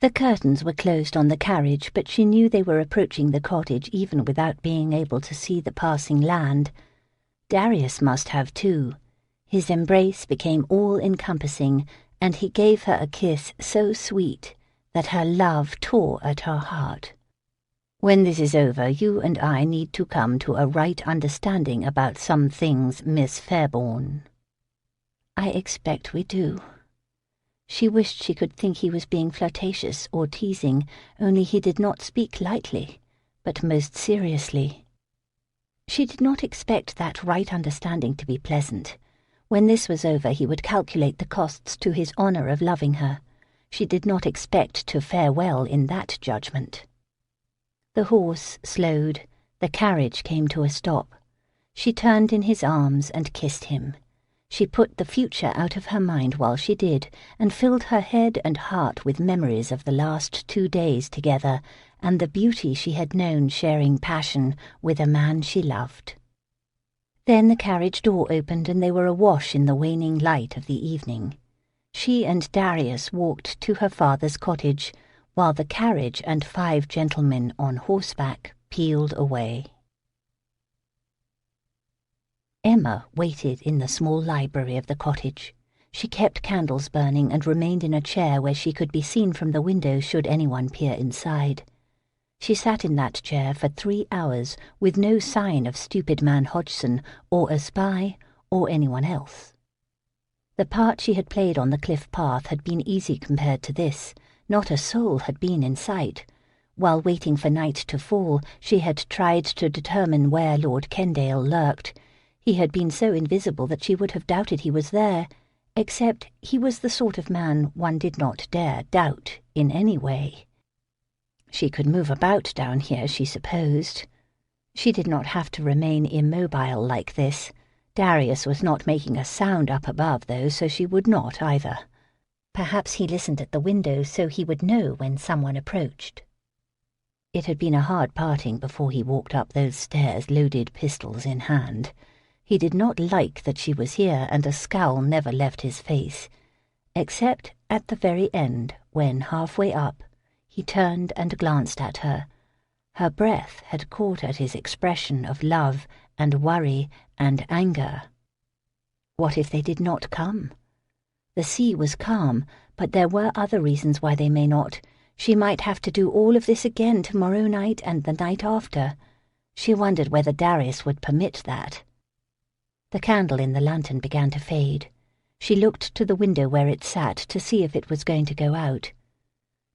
Speaker 1: The curtains were closed on the carriage, but she knew they were approaching the cottage even without being able to see the passing land. Darius must have too. His embrace became all-encompassing, and he gave her a kiss so sweet that her love tore at her heart. "When this is over, you and I need to come to a right understanding about some things, Miss Fairbourne." "I expect we do." She wished she could think he was being flirtatious or teasing, only he did not speak lightly, but most seriously. She did not expect that right understanding to be pleasant. When this was over, he would calculate the costs to his honour of loving her. She did not expect to fare well in that judgment. The horse slowed. The carriage came to a stop. She turned in his arms and kissed him. She put the future out of her mind while she did, and filled her head and heart with memories of the last 2 days together, and the beauty she had known sharing passion with a man she loved. Then the carriage door opened, and they were awash in the waning light of the evening. She and Darius walked to her father's cottage, while the carriage and 5 gentlemen on horseback peeled away. Emma waited in the small library of the cottage. She kept candles burning and remained in a chair where she could be seen from the window should anyone peer inside. She sat in that chair for 3 hours with no sign of stupid man Hodgson or a spy or anyone else. The part she had played on the cliff path had been easy compared to this. Not a soul had been in sight. While waiting for night to fall, she had tried to determine where Lord Kendale lurked. He had been so invisible that she would have doubted he was there, except he was the sort of man one did not dare doubt in any way. She could move about down here, she supposed. She did not have to remain immobile like this. Darius was not making a sound up above, though, so she would not either. Perhaps he listened at the window so he would know when someone approached. It had been a hard parting before he walked up those stairs, loaded pistols in hand. He did not like that she was here, and a scowl never left his face, except at the very end, when, halfway up, he turned and glanced at her. Her breath had caught at his expression of love and worry and anger. What if they did not come? The sea was calm, but there were other reasons why they may not. She might have to do all of this again tomorrow night and the night after. She wondered whether Darius would permit that. The candle in the lantern began to fade. She looked to the window where it sat to see if it was going to go out.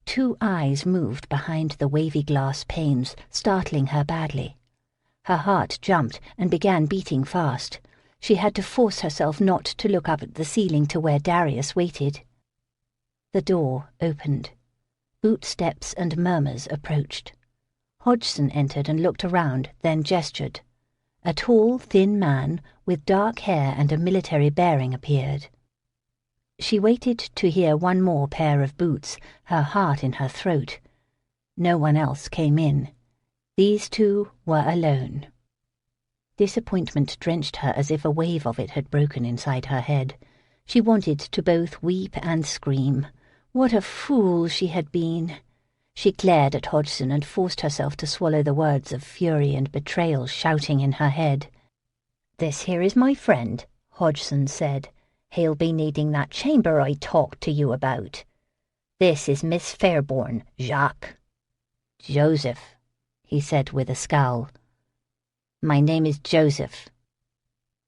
Speaker 1: 2 eyes moved behind the wavy glass panes, startling her badly. Her heart jumped and began beating fast. She had to force herself not to look up at the ceiling to where Darius waited. The door opened. Bootsteps and murmurs approached. Hodgson entered and looked around, then gestured. A tall, thin man with dark hair and a military bearing appeared. She waited to hear one more pair of boots, her heart in her throat. No one else came in. These 2 were alone. Disappointment drenched her as if a wave of it had broken inside her head. She wanted to both weep and scream. What a fool she had been! She glared at Hodgson and forced herself to swallow the words of fury and betrayal shouting in her head. "This here is my friend," Hodgson said. "He'll be needing that chamber I talked to you about. This is Miss Fairbourne, Jacques." "Joseph," he said with a scowl. "My name is Joseph."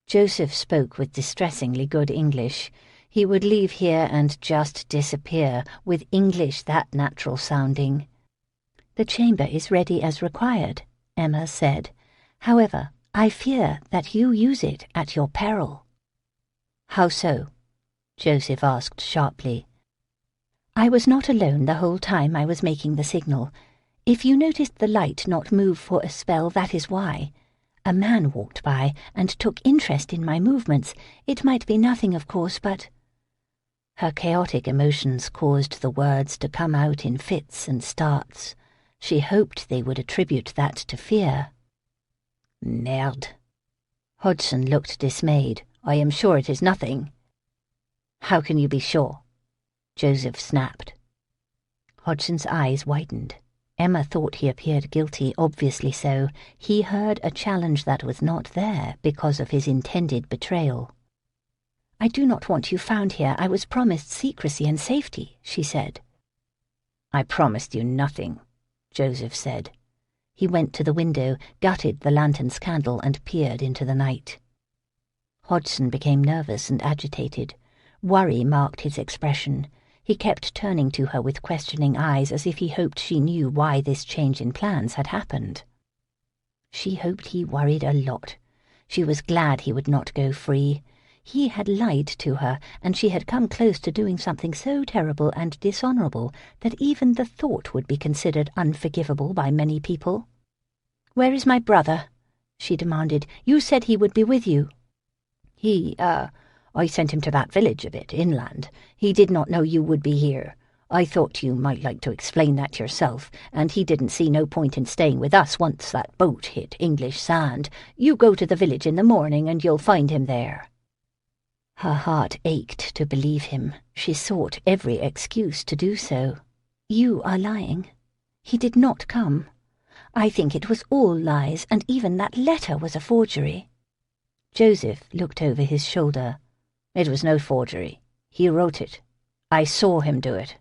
Speaker 1: Joseph spoke with distressingly good English. He would leave here and just disappear, with English that natural-sounding. "The chamber is ready as required," Emma said. "However, I fear that you use it at your peril." "How so?" Joseph asked sharply. "I was not alone the whole time I was making the signal. If you noticed the light not move for a spell, that is why. A man walked by and took interest in my movements. It might be nothing, of course, but—" Her chaotic emotions caused the words to come out in fits and starts. She hoped they would attribute that to fear. "Merde." Hodgson looked dismayed. "I am sure it is nothing." "How can you be sure?" Joseph snapped. Hodgson's eyes widened. Emma thought he appeared guilty, obviously so. He heard a challenge that was not there because of his intended betrayal.
Speaker 2: "I do not want you found here. I was promised secrecy and safety," she said.
Speaker 1: "I promised you nothing," Joseph said. He went to the window, gutted the lantern's candle, and peered into the night. Hodgson became nervous and agitated. Worry marked his expression. He kept turning to her with questioning eyes, as if he hoped she knew why this change in plans had happened. She hoped he worried a lot. She was glad he would not go free. He had lied to her, and she had come close to doing something so terrible and dishonourable that even the thought would be considered unforgivable by many people. "Where is my brother?" she demanded. "You said he would be with you." I sent him to that village a bit inland. He did not know you would be here. I thought you might like to explain that yourself, and he didn't see no point in staying with us once that boat hit English sand. You go to the village in the morning and you'll find him there." Her heart ached to believe him. She sought every excuse to do so.
Speaker 2: "You are lying. He did not come. I think it was all lies, and even that letter was a forgery."
Speaker 1: Joseph looked over his shoulder. "It was no forgery. He wrote it. I saw him do it."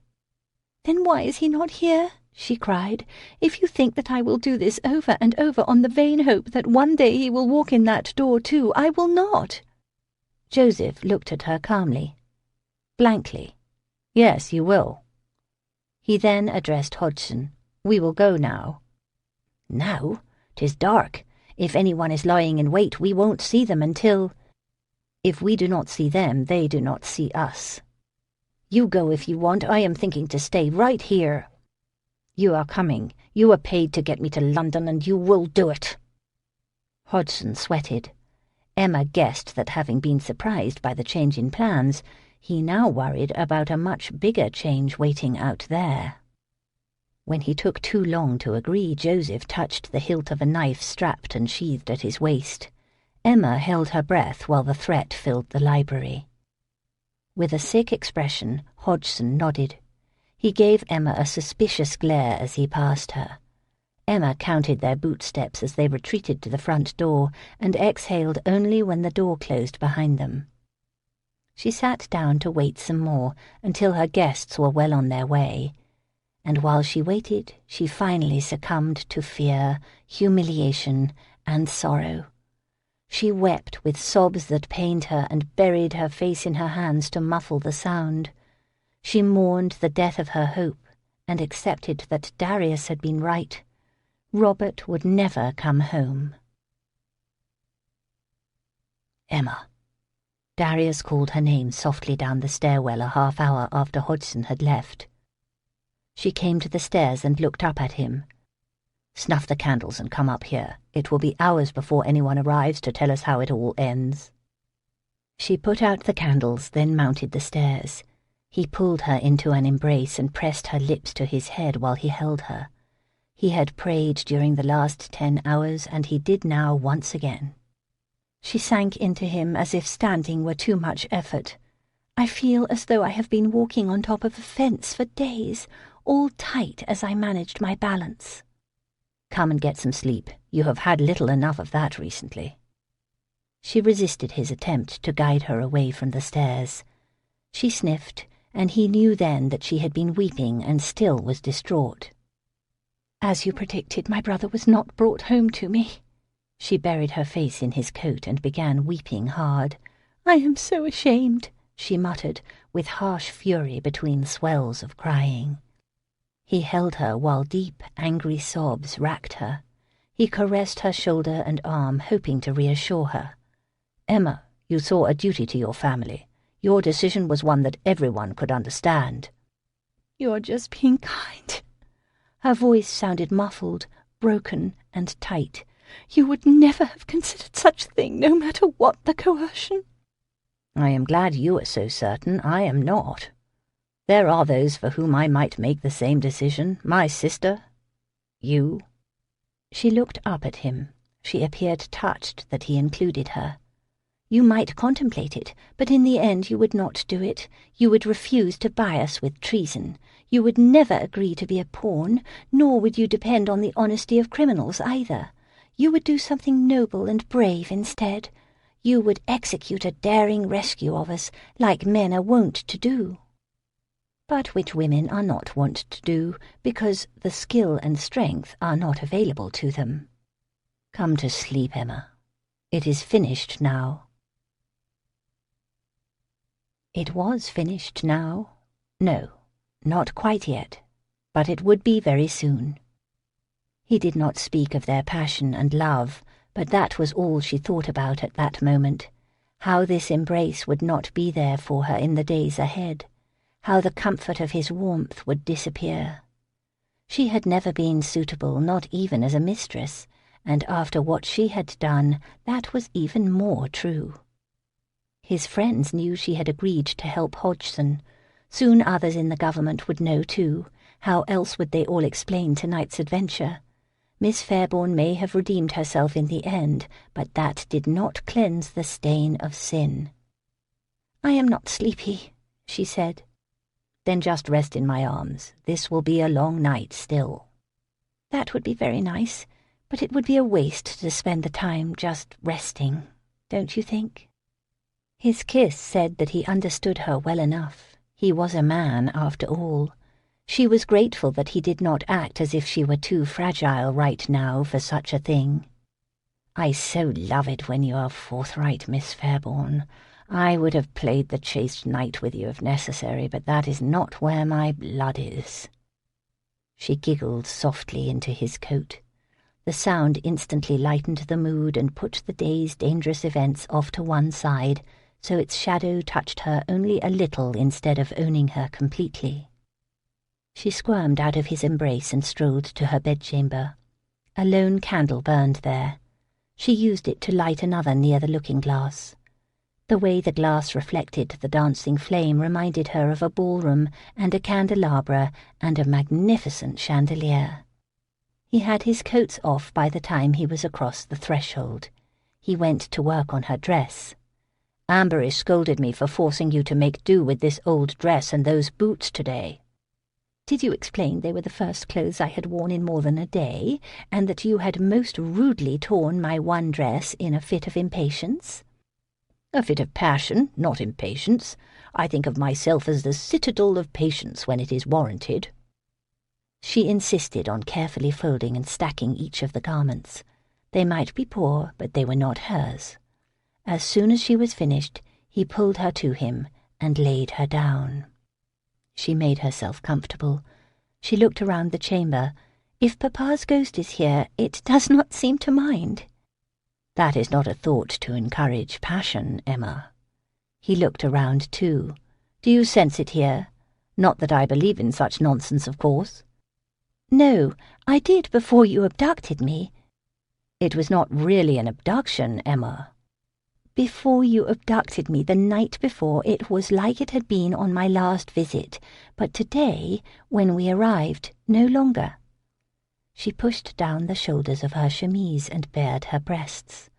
Speaker 2: "Then why is he not here?" she cried. "If you think that I will do this over and over on the vain hope that one day he will walk in that door too, I will not."
Speaker 1: Joseph looked at her calmly, blankly. "Yes, you will." He then addressed Hodgson. "We will go now." "Now? 'Tis dark. If anyone is lying in wait, we won't see them until... If we do not see them, they do not see us. You go if you want. I am thinking to stay right here." "You are coming. You are paid to get me to London, and you will do it." Hodgson sweated. Emma guessed that, having been surprised by the change in plans, he now worried about a much bigger change waiting out there. When he took too long to agree, Joseph touched the hilt of a knife strapped and sheathed at his waist. Emma held her breath while the threat filled the library. With a sick expression, Hodgson nodded. He gave Emma a suspicious glare as he passed her. Emma counted their bootsteps as they retreated to the front door, and exhaled only when the door closed behind them. She sat down to wait some more, until her guests were well on their way, and while she waited, she finally succumbed to fear, humiliation, and sorrow. She wept with sobs that pained her and buried her face in her hands to muffle the sound. She mourned the death of her hope and accepted that Darius had been right. Robert would never come home. "Emma." Darius called her name softly down the stairwell a half-hour after Hodgson had left. She came to the stairs and looked up at him. "Snuff the candles and come up here. It will be hours before anyone arrives to tell us how it all ends." She put out the candles, then mounted the stairs. He pulled her into an embrace and pressed her lips to his head while he held her. He had prayed during the last 10 hours, and he did now once again. She sank into him as if standing were too much effort. "I feel as though I have been walking on top of a fence for days, all tight as I managed my balance." "Come and get some sleep. You have had little enough of that recently." She resisted his attempt to guide her away from the stairs. She sniffed, and he knew then that she had been weeping and still was distraught.
Speaker 2: "As you predicted, my brother was not brought home to me."
Speaker 1: She buried her face in his coat and began weeping hard.
Speaker 2: "I am so ashamed,"
Speaker 1: she muttered, with harsh fury between swells of crying. He held her while deep, angry sobs racked her. He caressed her shoulder and arm, hoping to reassure her. "Emma, you saw a duty to your family. Your decision was one that everyone could understand."
Speaker 2: "You're just being kind."
Speaker 1: Her voice sounded muffled, broken, and tight.
Speaker 2: "You would never have considered such a thing, no matter what the coercion."
Speaker 1: "I am glad you are so certain. I am not. There are those for whom I might make the same decision. My sister. You." She looked up at him. She appeared touched that he included her. "You might contemplate it, but in the end you would not do it. You would refuse to buy us with treason. You would never agree to be a pawn, nor would you depend on the honesty of criminals either. You would do something noble and brave instead. You would execute a daring rescue of us, like men are wont to do. But which women are not wont to do, because the skill and strength are not available to them. Come to sleep, Emma. It is finished now." It was finished now. No, not quite yet, but it would be very soon. He did not speak of their passion and love, but that was all she thought about at that moment, how this embrace would not be there for her in the days ahead, how the comfort of his warmth would disappear. She had never been suitable, not even as a mistress, and after what she had done, that was even more true. His friends knew she had agreed to help Hodgson. Soon others in the government would know too. How else would they all explain tonight's adventure? Miss Fairbourne may have redeemed herself in the end, but that did not cleanse the stain of sin. "I am not sleepy," she said. "Then just rest in my arms. This will be a long night still." "That would be very nice, but it would be a waste to spend the time just resting, don't you think?" His kiss said that he understood her well enough. He was a man, after all. She was grateful that he did not act as if she were too fragile right now for such a thing. "I so love it when you are forthright, Miss Fairbourne. I would have played the chaste knight with you if necessary, but that is not where my blood is." She giggled softly into his coat. The sound instantly lightened the mood and put the day's dangerous events off to one side, so its shadow touched her only a little instead of owning her completely. She squirmed out of his embrace and strolled to her bedchamber. A lone candle burned there. She used it to light another near the looking-glass. The way the glass reflected the dancing flame reminded her of a ballroom and a candelabra and a magnificent chandelier. He had his coats off by the time he was across the threshold. He went to work on her dress. "Amber scolded me for forcing you to make do with this old dress and those boots today." "Did you explain they were the first clothes I had worn in more than a day, and that you had most rudely torn my one dress in a fit of impatience?" "A fit of passion, not impatience. I think of myself as the citadel of patience when it is warranted." She insisted on carefully folding and stacking each of the garments. They might be poor, but they were not hers. As soon as she was finished, he pulled her to him and laid her down. She made herself comfortable. She looked around the chamber. "If Papa's ghost is here, it does not seem to mind." "That is not a thought to encourage passion, Emma." He looked around too. "Do you sense it here? Not that I believe in such nonsense, of course." "No, I did before you abducted me." "It was not really an abduction, Emma." "Before you abducted me the night before, it was like it had been on my last visit, but today, when we arrived, no longer." She pushed down the shoulders of her chemise and bared her breasts.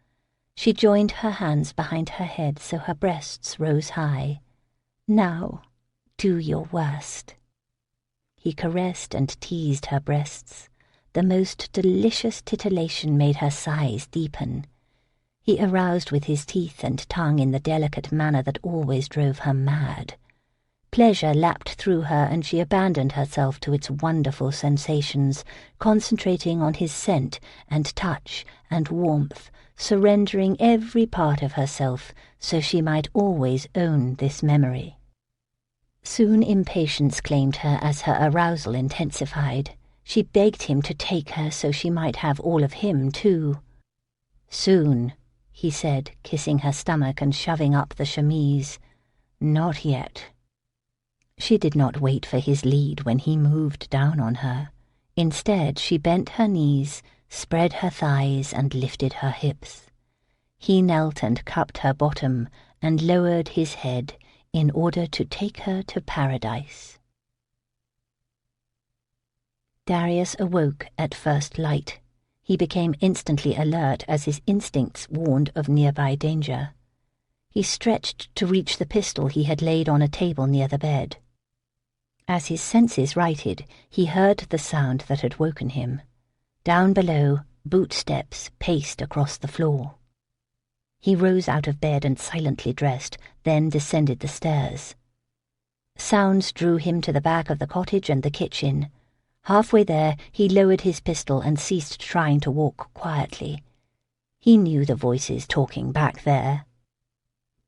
Speaker 1: She joined her hands behind her head so her breasts rose high. "Now, do your worst." He caressed and teased her breasts. The most delicious titillation made her sighs deepen. He aroused with his teeth and tongue in the delicate manner that always drove her mad. Pleasure lapped through her, and she abandoned herself to its wonderful sensations, concentrating on his scent and touch and warmth, surrendering every part of herself so she might always own this memory. Soon impatience claimed her as her arousal intensified. She begged him to take her so she might have all of him too. "Soon," he said, kissing her stomach and shoving up the chemise. "Not yet." She did not wait for his lead when he moved down on her. Instead, she bent her knees, spread her thighs, and lifted her hips. He knelt and cupped her bottom and lowered his head in order to take her to paradise. Darius awoke at first light. He became instantly alert as his instincts warned of nearby danger. He stretched to reach the pistol he had laid on a table near the bed. As his senses righted, he heard the sound that had woken him. Down below, boot steps paced across the floor. He rose out of bed and silently dressed, then descended the stairs. Sounds drew him to the back of the cottage and the kitchen. Halfway there, he lowered his pistol and ceased trying to walk quietly. He knew the voices talking back there.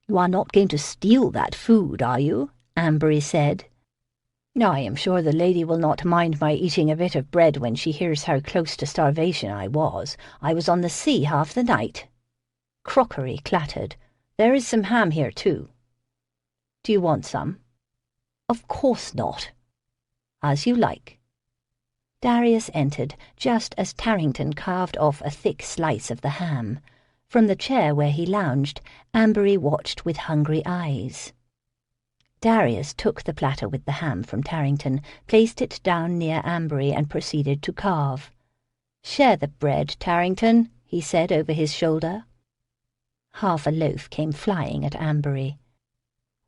Speaker 1: "You are not going to steal that food, are you?" Ambery said. "I am sure the lady will not mind my eating a bit of bread when she hears how close to starvation I was. I was on the sea half the night." Crockery clattered. "There is some ham here, too." "Do you want some?" "Of course not." "As you like." Darius entered just as Tarrington carved off a thick slice of the ham. From the chair where he lounged, Ambery watched with hungry eyes. Darius took the platter with the ham from Tarrington, placed it down near Ambery, and proceeded to carve. "Share the bread, Tarrington," he said over his shoulder. Half a loaf came flying at Ambery.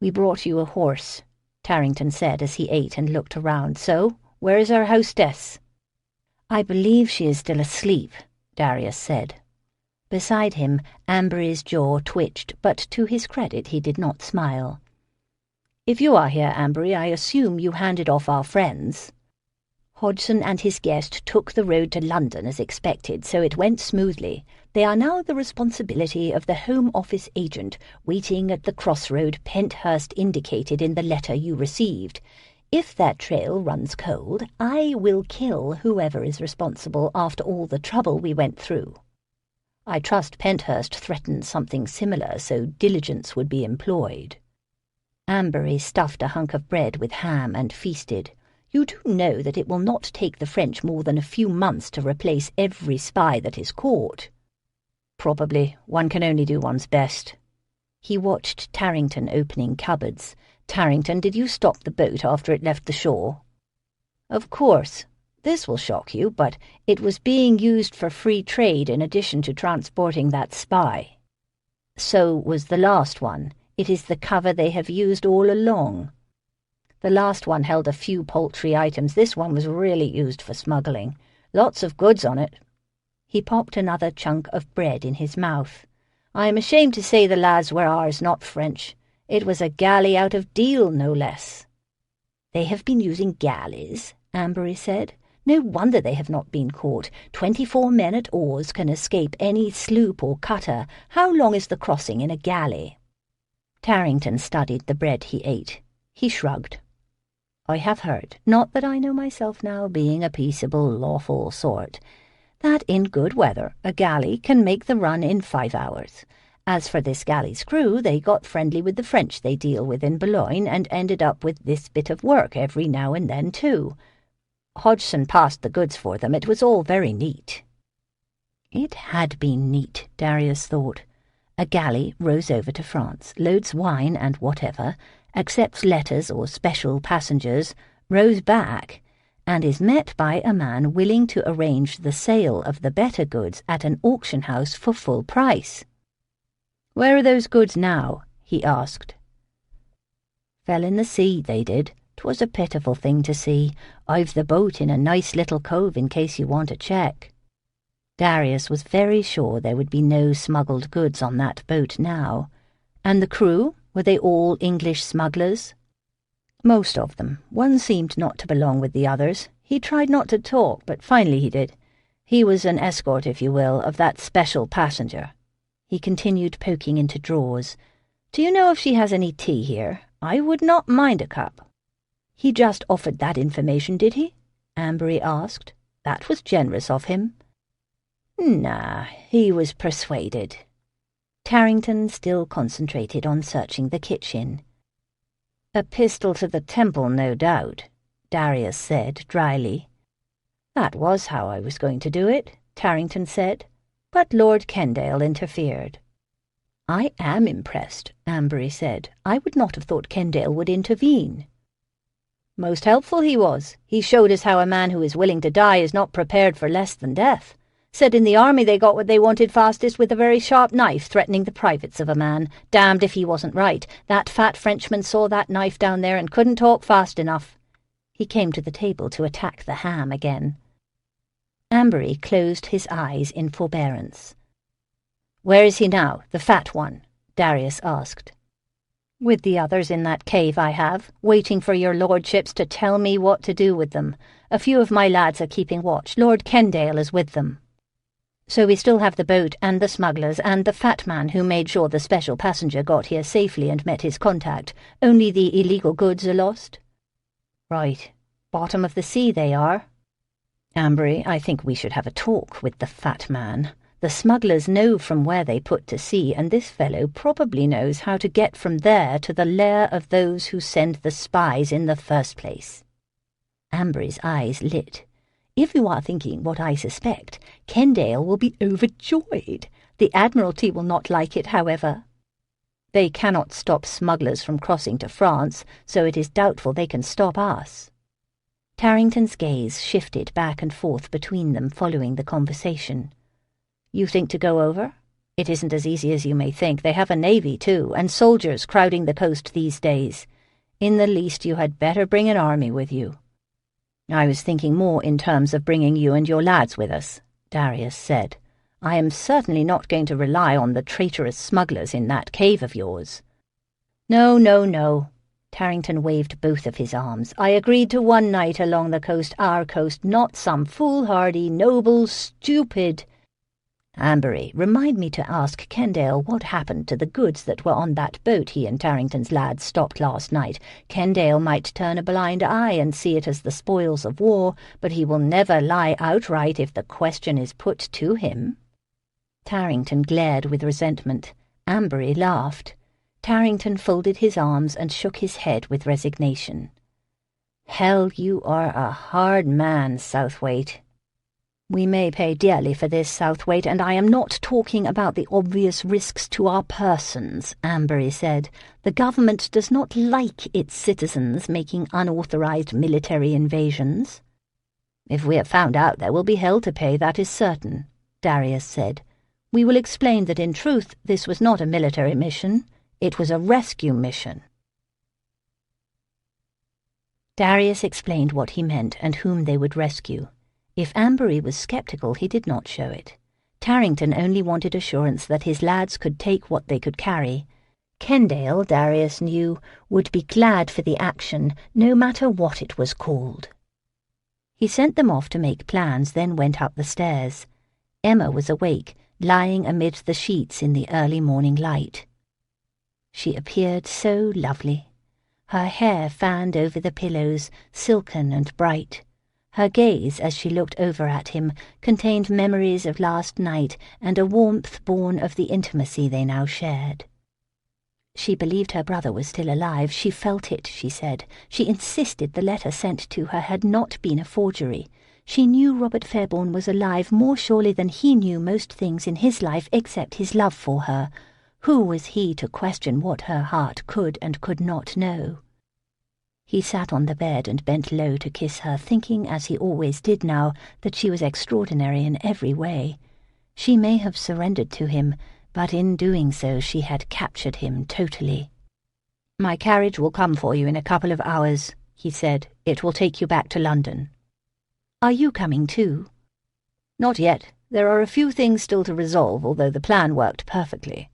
Speaker 1: "We brought you a horse," Tarrington said as he ate and looked around. "So, where is our hostess?" "I believe she is still asleep," Darius said. Beside him, Ambery's jaw twitched, but to his credit he did not smile. "If you are here, Ambery, I assume you handed off our friends." "Hodgson and his guest took the road to London as expected, so it went smoothly. They are now the responsibility of the Home Office agent waiting at the crossroad Penthurst indicated in the letter you received. If that trail runs cold, I will kill whoever is responsible after all the trouble we went through. I trust Penthurst threatened something similar, so diligence would be employed." Ambery stuffed a hunk of bread with ham and feasted. "You do know that it will not take the French more than a few months to replace every spy that is caught." "Probably. One can only do one's best." He watched Tarrington opening cupboards. "Tarrington, did you stop the boat after it left the shore?" "Of course. This will shock you, but it was being used for free trade in addition to transporting that spy." "So was the last one. It is the cover they have used all along." "The last one held a few paltry items. This one was really used for smuggling. Lots of goods on it." He popped another chunk of bread in his mouth. "I am ashamed to say the lads were ours, not French. It was a galley out of Deal, no less." "They have been using galleys," Ambery said. "No wonder they have not been caught. 24 men at oars can escape any sloop or cutter. How long is the crossing in a galley?" Tarrington studied the bread he ate. He shrugged. "I have heard, not that I know myself now, being a peaceable, lawful sort, that in good weather a galley can make the run in 5 hours. As for this galley's crew, they got friendly with the French they deal with in Boulogne and ended up with this bit of work every now and then, too. Hodgson passed the goods for them. It was all very neat." It had been neat, Darius thought. A galley rows over to France, loads wine and whatever, accepts letters or special passengers, rows back, and is met by a man willing to arrange the sale of the better goods at an auction house for full price. "Where are those goods now?" he asked. "Fell in the sea, they did. 'Twas a pitiful thing to see. I've the boat in a nice little cove in case you want a check." Darius was very sure there would be no smuggled goods on that boat now. And the crew, were they all English smugglers? "Most of them. One seemed not to belong with the others. He tried not to talk, but finally he did. He was an escort, if you will, of that special passenger." He continued poking into drawers. "Do you know if she has any tea here? I would not mind a cup." "He just offered that information, did he?" Ambery asked. "That was generous of him." "Nah, he was persuaded." Tarrington still concentrated on searching the kitchen. "A pistol to the temple, no doubt," Darius said dryly. "That was how I was going to do it," Tarrington said, but Lord Kendale interfered. "I am impressed," Ambery said. "I would not have thought Kendale would intervene." "Most helpful he was. He showed us how a man who is willing to die is not prepared for less than death. Said in the army they got what they wanted fastest with a very sharp knife, threatening the privates of a man. Damned if he wasn't right. That fat Frenchman saw that knife down there and couldn't talk fast enough." He came to the table to attack the ham again. Ambery closed his eyes in forbearance. "Where is he now, the fat one?" Darius asked. "With the others in that cave I have, waiting for your lordships to tell me what to do with them. A few of my lads are keeping watch. Lord Kendale is with them." "So we still have the boat and the smugglers and the fat man who made sure the special passenger got here safely and met his contact. Only the illegal goods are lost?" "Right. Bottom of the sea they are. Ambery, I think we should have a talk with the fat man. The smugglers know from where they put to sea, and this fellow probably knows how to get from there to the lair of those who send the spies in the first place." Ambery's eyes lit. "If you are thinking what I suspect, Kendale will be overjoyed. The Admiralty will not like it, however. They cannot stop smugglers from crossing to France, so it is doubtful they can stop us." Tarrington's gaze shifted back and forth between them following the conversation. "You think to go over? It isn't as easy as you may think. They have a navy, too, and soldiers crowding the coast these days. In the least, you had better bring an army with you." "I was thinking more in terms of bringing you and your lads with us," Darius said. "I am certainly not going to rely on the traitorous smugglers in that cave of yours." "No, no, no." Tarrington waved both of his arms. "I agreed to one night along the coast, our coast, not some foolhardy, noble, stupid—" "Ambery, remind me to ask Kendale what happened to the goods that were on that boat he and Tarrington's lads stopped last night. Kendale might turn a blind eye and see it as the spoils of war, but he will never lie outright if the question is put to him." Tarrington glared with resentment. Ambery laughed. Tarrington folded his arms and shook his head with resignation. "Hell, you are a hard man, Southwaite." "We may pay dearly for this, Southwaite, and I am not talking about the obvious risks to our persons," Ambery said. "The government does not like its citizens making unauthorized military invasions." "If we are found out, there will be hell to pay, that is certain," Darius said. "We will explain that in truth this was not a military mission. It was a rescue mission." Darius explained what he meant and whom they would rescue. If Ambery was sceptical, he did not show it. Tarrington only wanted assurance that his lads could take what they could carry. Kendale, Darius knew, would be glad for the action, no matter what it was called. He sent them off to make plans, then went up the stairs. Emma was awake, lying amid the sheets in the early morning light. She appeared so lovely. Her hair fanned over the pillows, silken and bright. Her gaze, as she looked over at him, contained memories of last night and a warmth born of the intimacy they now shared. She believed her brother was still alive. She felt it, she said. She insisted the letter sent to her had not been a forgery. She knew Robert Fairbourne was alive more surely than he knew most things in his life except his love for her. Who was he to question what her heart could and could not know? He sat on the bed and bent low to kiss her, thinking, as he always did now, that she was extraordinary in every way. She may have surrendered to him, but in doing so she had captured him totally. "My carriage will come for you in a couple of hours," he said. "It will take you back to London." "Are you coming too?" "Not yet. There are a few things still to resolve, although the plan worked perfectly."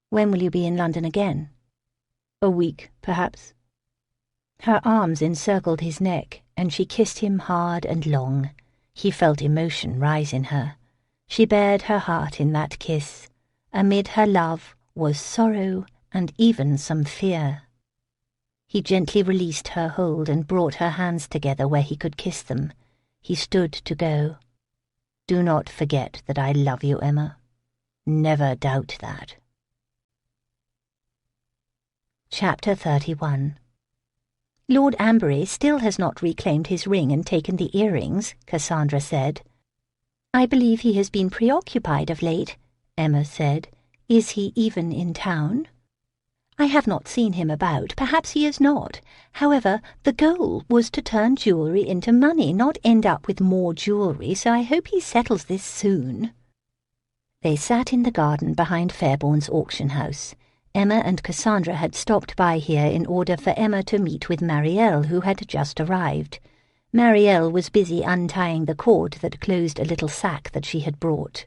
Speaker 1: "When will you be in London again?" "A week, perhaps." Her arms encircled his neck, and she kissed him hard and long. He felt emotion rise in her. She bared her heart in that kiss. Amid her love was sorrow and even some fear. He gently released her hold and brought her hands together where he could kiss them. He stood to go. "Do not forget that I love you, Emma. Never doubt that." Chapter 31. "Lord Ambery still has not reclaimed his ring and taken the earrings," Cassandra said. "I believe he has been preoccupied of late," Emma said. "Is he even in town?" "I have not seen him about. Perhaps he is not. However, the goal was to turn jewellery into money, not end up with more jewellery, so I hope he settles this soon." They sat in the garden behind Fairbourne's auction house. Emma and Cassandra had stopped by here in order for Emma to meet with Marielle, who had just arrived. Marielle was busy untying the cord that closed a little sack that she had brought.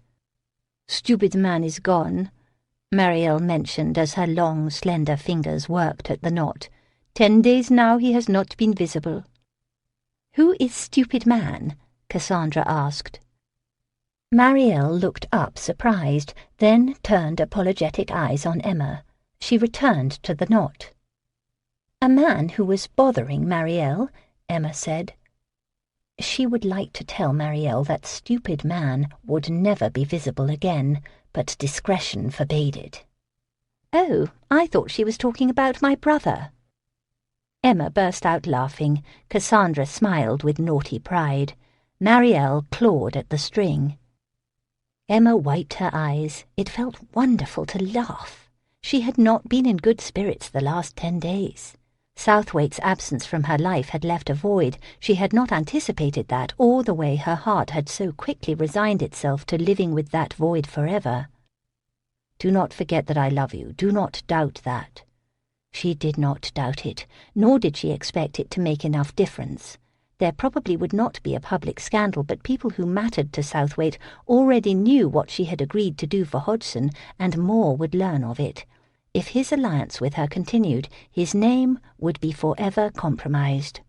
Speaker 1: "Stupid man is gone," Marielle mentioned as her long, slender fingers worked at the knot. 10 days now he has not been visible. "Who is stupid man?" Cassandra asked. Marielle looked up surprised, then turned apologetic eyes on Emma. She returned to the knot. "A man who was bothering Marielle," Emma said. She would like to tell Marielle that stupid man would never be visible again, but discretion forbade it. "Oh, I thought she was talking about my brother." Emma burst out laughing. Cassandra smiled with naughty pride. Marielle clawed at the string. Emma wiped her eyes. It felt wonderful to laugh. She had not been in good spirits the last 10 days. Southwaite's absence from her life had left a void. She had not anticipated that, or the way her heart had so quickly resigned itself to living with that void forever. "Do not forget that I love you. Do not doubt that." She did not doubt it, nor did she expect it to make enough difference. There probably would not be a public scandal, but people who mattered to Southwaite already knew what she had agreed to do for Hodgson, and more would learn of it. If his alliance with her continued, his name would be forever compromised.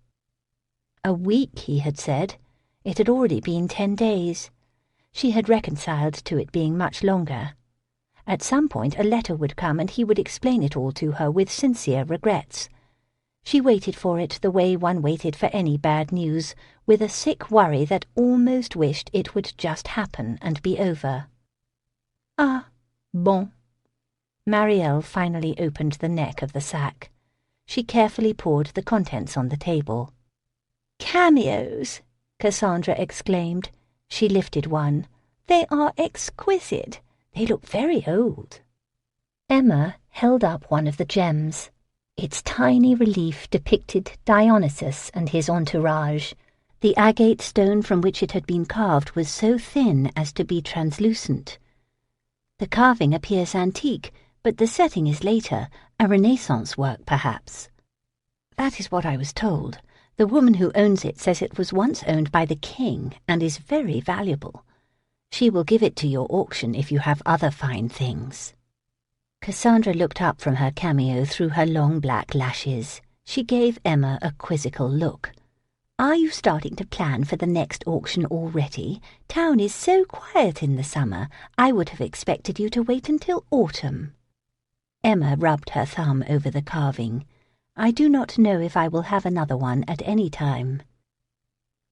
Speaker 1: A week, he had said. It had already been 10 days. She had reconciled to it being much longer. At some point a letter would come and he would explain it all to her with sincere regrets. She waited for it the way one waited for any bad news, with a sick worry that almost wished it would just happen and be over. "Ah, bon." Marielle finally opened the neck of the sack. She carefully poured the contents on the table. "Cameos!" Cassandra exclaimed. She lifted one. "They are exquisite. They look very old." Emma held up one of the gems. Its tiny relief depicted Dionysus and his entourage. The agate stone from which it had been carved was so thin as to be translucent. The carving appears antique, but the setting is later, a Renaissance work perhaps. "That is what I was told. The woman who owns it says it was once owned by the king and is very valuable. She will give it to your auction if you have other fine things." Cassandra looked up from her cameo through her long black lashes. She gave Emma a quizzical look. "Are you starting to plan for the next auction already? Town is so quiet in the summer. I would have expected you to wait until autumn." Emma rubbed her thumb over the carving. "I do not know if I will have another one at any time."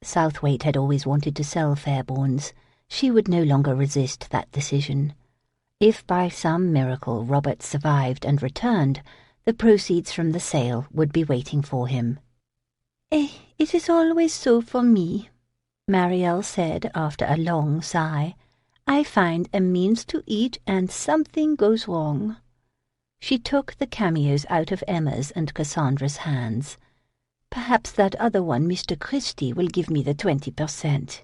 Speaker 1: Southwaite had always wanted to sell Fairbourne's. She would no longer resist that decision. If by some miracle Robert survived and returned, the proceeds from the sale would be waiting for him. "It is always so for me," Marielle said after a long sigh. "I find a means to eat and something goes wrong." She took the cameos out of Emma's and Cassandra's hands. "Perhaps that other one, Mr. Christie, will give me the 20%.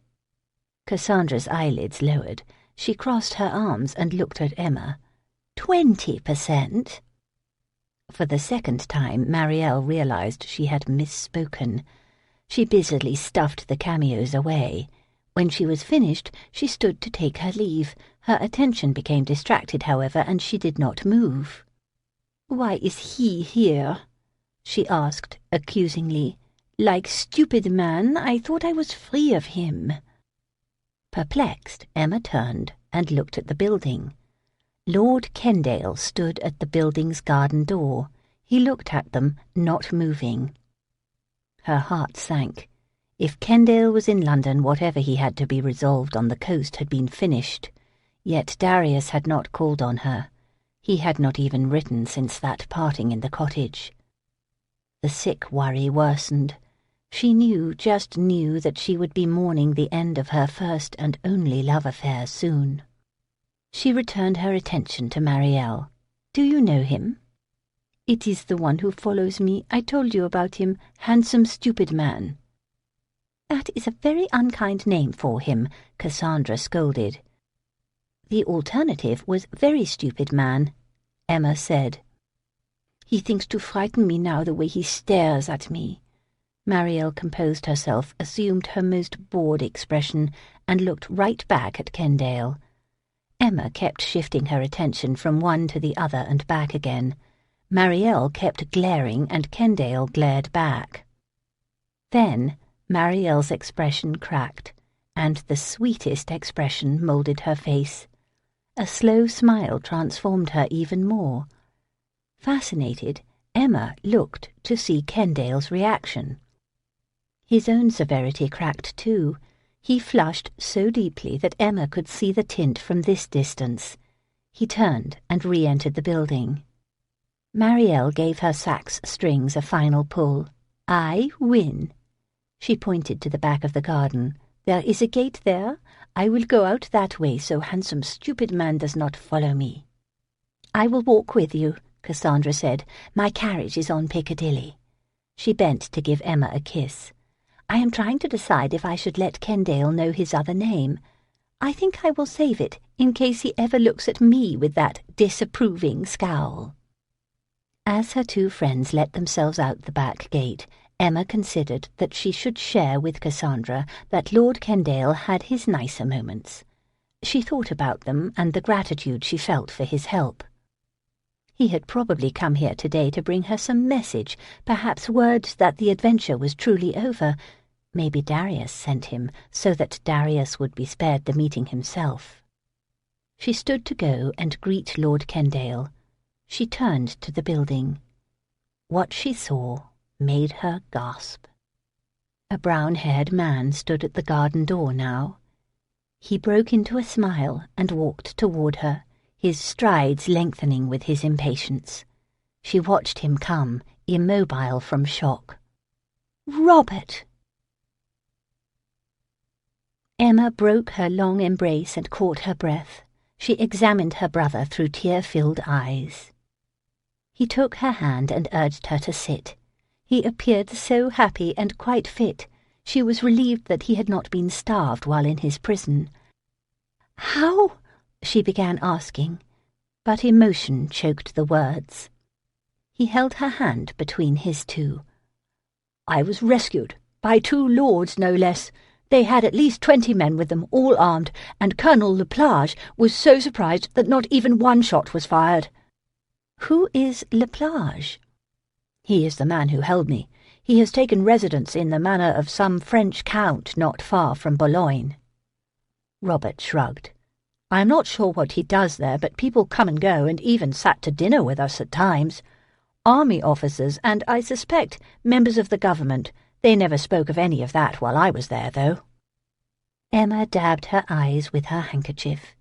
Speaker 1: Cassandra's eyelids lowered. She crossed her arms and looked at Emma. 20%? For the second time, Marielle realized she had misspoken. She busily stuffed the cameos away. When she was finished, she stood to take her leave. Her attention became distracted, however, and she did not move. "Why is he here?" she asked accusingly. "Like stupid man, I thought I was free of him." Perplexed, Emma turned and looked at the building. Lord Kendale stood at the building's garden door. He looked at them, not moving. Her heart sank. If Kendale was in London, whatever he had to be resolved on the coast had been finished. Yet Darius had not called on her. He had not even written since that parting in the cottage. The sick worry worsened. She just knew that she would be mourning the end of her first and only love affair soon. She returned her attention to Marielle. "Do you know him?" "It is the one who follows me. I told you about him. Handsome, stupid man." "That is a very unkind name for him," Cassandra scolded. "The alternative was very stupid man," Emma said. "He thinks to frighten me now the way he stares at me." Marielle composed herself, assumed her most bored expression, and looked right back at Kendale. Emma kept shifting her attention from one to the other and back again. Marielle kept glaring and Kendale glared back. Then Marielle's expression cracked, and the sweetest expression moulded her face. A slow smile transformed her even more. Fascinated, Emma looked to see Kendale's reaction. His own severity cracked too. He flushed so deeply that Emma could see the tint from this distance. He turned and re-entered the building. Marielle gave her sax strings a final pull. "I win." She pointed to the back of the garden. "There is a gate there. I will go out that way so handsome stupid man does not follow me." "I will walk with you," Cassandra said. "My carriage is on Piccadilly." She bent to give Emma a kiss. "I am trying to decide if I should let Kendale know his other name. I think I will save it in case he ever looks at me with that disapproving scowl." As her two friends let themselves out the back gate, Emma considered that she should share with Cassandra that Lord Kendale had his nicer moments. She thought about them and the gratitude she felt for his help. He had probably come here today to bring her some message, perhaps word that the adventure was truly over. Maybe Darius sent him, so that Darius would be spared the meeting himself. She stood to go and greet Lord Kendale. She turned to the building. What she saw made her gasp. A brown-haired man stood at the garden door now. He broke into a smile and walked toward her, his strides lengthening with his impatience. She watched him come, immobile from shock. "Robert!" Emma broke her long embrace and caught her breath. She examined her brother through tear-filled eyes. He took her hand and urged her to sit. He appeared so happy and quite fit. She was relieved that he had not been starved while in his prison. "How?" she began asking, but emotion choked the words. He held her hand between his two. "I was rescued, by 2 lords no less. They had at least 20 men with them, all armed, and Colonel Laplage was so surprised that not even 1 shot was fired." "Who is Laplage?" "He is the man who held me. He has taken residence in the manor of some French count not far from Boulogne." Robert shrugged. "I am not sure what he does there, but people come and go, and even sat to dinner with us at times. Army officers, and I suspect members of the government. They never spoke of any of that while I was there, though." Emma dabbed her eyes with her handkerchief.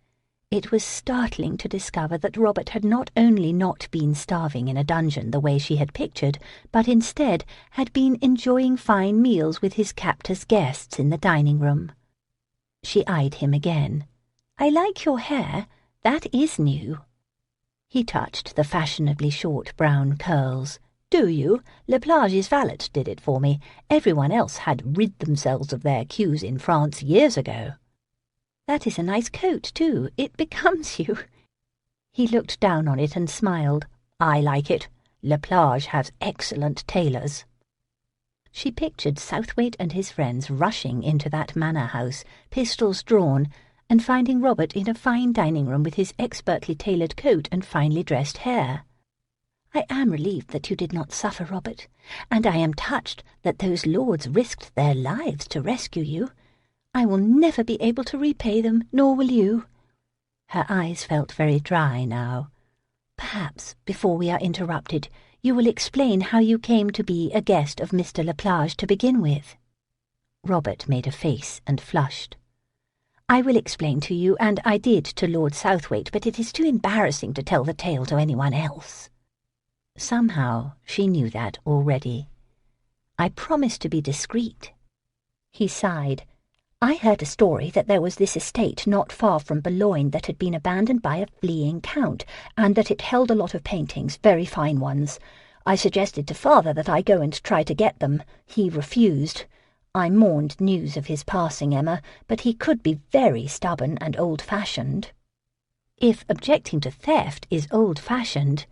Speaker 1: It was startling to discover that Robert had not only not been starving in a dungeon the way she had pictured, but instead had been enjoying fine meals with his captor's guests in the dining room. She eyed him again. "I like your hair. That is new." He touched the fashionably short brown curls. "Do you? Laplage's valet did it for me. Everyone else had rid themselves of their queues in France years ago." "That is a nice coat, too. It becomes you." He looked down on it and smiled. "I like it. Laplage has excellent tailors." She pictured Southwaite and his friends rushing into that manor house, pistols drawn, and finding Robert in a fine dining room with his expertly tailored coat and finely dressed hair. "I am relieved that you did not suffer, Robert, and I am touched that those lords risked their lives to rescue you. I will never be able to repay them, nor will you." Her eyes felt very dry now. "Perhaps, before we are interrupted, you will explain how you came to be a guest of Mr. Laplage to begin with." Robert made a face and flushed. "I will explain to you, and I did to Lord Southwaite, but it is too embarrassing to tell the tale to anyone else." Somehow she knew that already. "I promised to be discreet." He sighed. "I heard a story that there was this estate not far from Boulogne that had been abandoned by a fleeing count, and that it held a lot of paintings, very fine ones. I suggested to Father that I go and try to get them. He refused. I mourned news of his passing, Emma, but he could be very stubborn and old-fashioned." "If objecting to theft is old-fashioned—"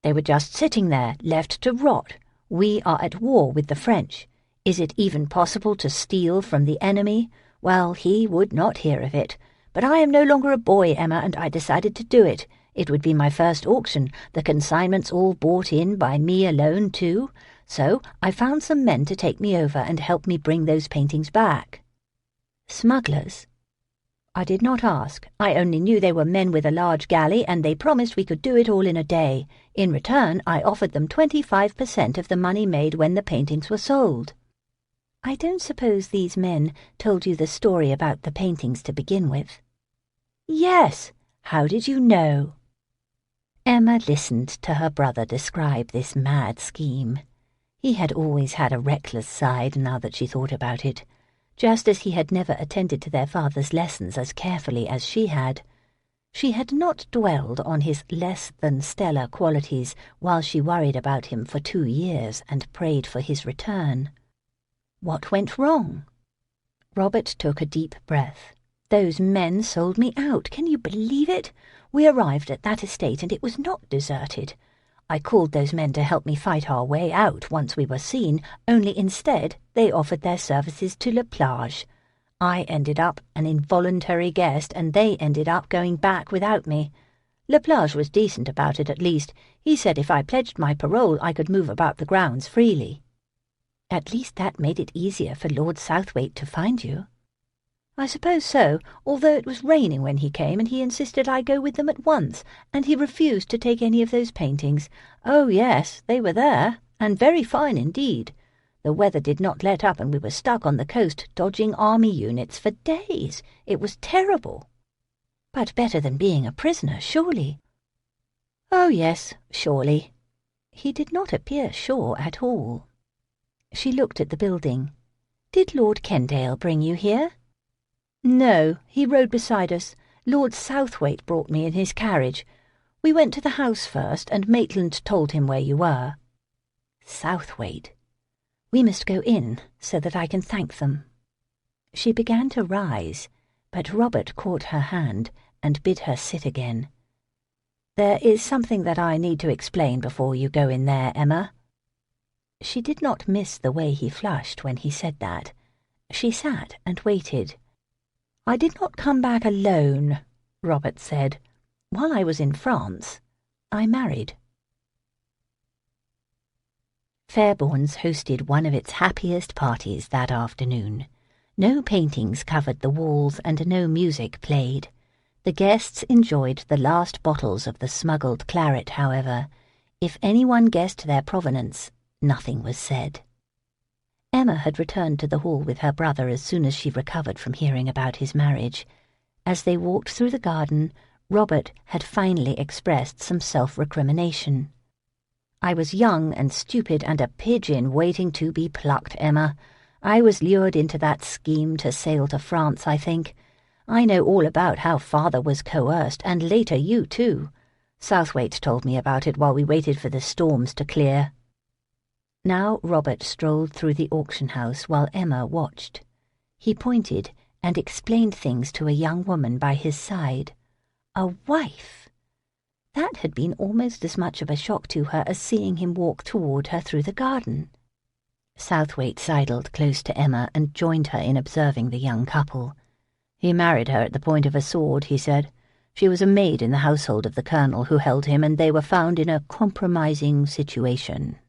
Speaker 1: "They were just sitting there, left to rot. We are at war with the French. Is it even possible to steal from the enemy? Well, he would not hear of it.
Speaker 2: But I am no longer a boy, Emma, and I decided to do it. It would be my first auction, the consignments all bought in by me alone, too. So I found some men to take me over and help me bring those paintings back.
Speaker 1: Smugglers?
Speaker 2: I did not ask. I only knew they were men with a large galley, and they promised we could do it all in a day. In return, I offered them 25% of the money made when the paintings were sold.
Speaker 1: I don't suppose these men told you the story about the paintings to begin with?
Speaker 2: Yes. How did you know?
Speaker 1: Emma listened to her brother describe this mad scheme. He had always had a reckless side, now that she thought about it. Just as he had never attended to their father's lessons as carefully as she had. She had not dwelled on his less-than-stellar qualities while she worried about him for 2 years and prayed for his return. What went wrong? Robert took a deep breath. Those men sold me out. Can you believe it? We arrived at that estate and it was not deserted. I called those men to help me fight our way out once we were seen, only instead they offered their services to La Plage. I ended up an involuntary guest, and they ended up going back without me. La Plage was decent about it, at least. He said if I pledged my parole, I could move about the grounds freely.
Speaker 2: At least that made it easier for Lord Southwaite to find you. I suppose so, although it was raining when he came, and he insisted I go with them at once, and he refused to take any of those paintings. Oh, yes, they were there, and very fine indeed. The weather did not let up, and we were stuck on the coast, dodging army units for days. It was terrible.
Speaker 1: But better than being a prisoner, surely.
Speaker 2: Oh, yes, surely.
Speaker 1: He did not appear sure at all. She looked at the building. Did Lord Kendale bring you here?
Speaker 2: No, he rode beside us. Lord Southwaite brought me in his carriage. We went to the house first, and Maitland told him where you were.
Speaker 1: Southwaite. We must go in, so that I can thank them. She began to rise, but Robert caught her hand and bid her sit again.
Speaker 2: There is something that I need to explain before you go in there, Emma.
Speaker 1: She did not miss the way he flushed when he said that. She sat and waited.
Speaker 2: I did not come back alone, Robert said. While I was in France, I married.
Speaker 1: Fairbourne's hosted one of its happiest parties that afternoon. No paintings covered the walls and no music played. The guests enjoyed the last bottles of the smuggled claret, however. If anyone guessed their provenance, nothing was said. Emma had returned to the hall with her brother as soon as she recovered from hearing about his marriage. As they walked through the garden, Robert had finally expressed some self-recrimination.
Speaker 2: I was young and stupid and a pigeon waiting to be plucked, Emma. I was lured into that scheme to sail to France, I think. I know all about how father was coerced, and later you too. Southwaite told me about it while we waited for the storms to clear.
Speaker 1: Now Robert strolled through the auction house while Emma watched. He pointed and explained things to a young woman by his side. A wife! That had been almost as much of a shock to her as seeing him walk toward her through the garden. Southwaite sidled close to Emma and joined her in observing the young couple.
Speaker 2: He married her at the point of a sword, he said. She was a maid in the household of the colonel who held him, and they were found in a compromising situation.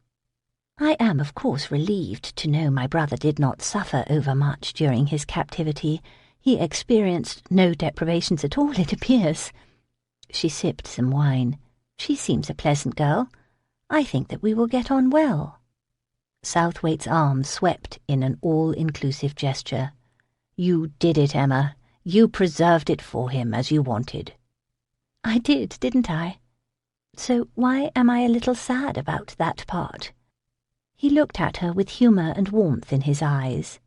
Speaker 1: I am, of course, relieved to know my brother did not suffer overmuch during his captivity. He experienced no deprivations at all, it appears. She sipped some wine. She seems a pleasant girl. I think that we will get on well. Southwaite's arm swept in an all-inclusive gesture.
Speaker 2: You did it, Emma. You preserved it for him as you wanted.
Speaker 1: I did, didn't I? So why am I a little sad about that part? He looked at her with humour and warmth in his eyes.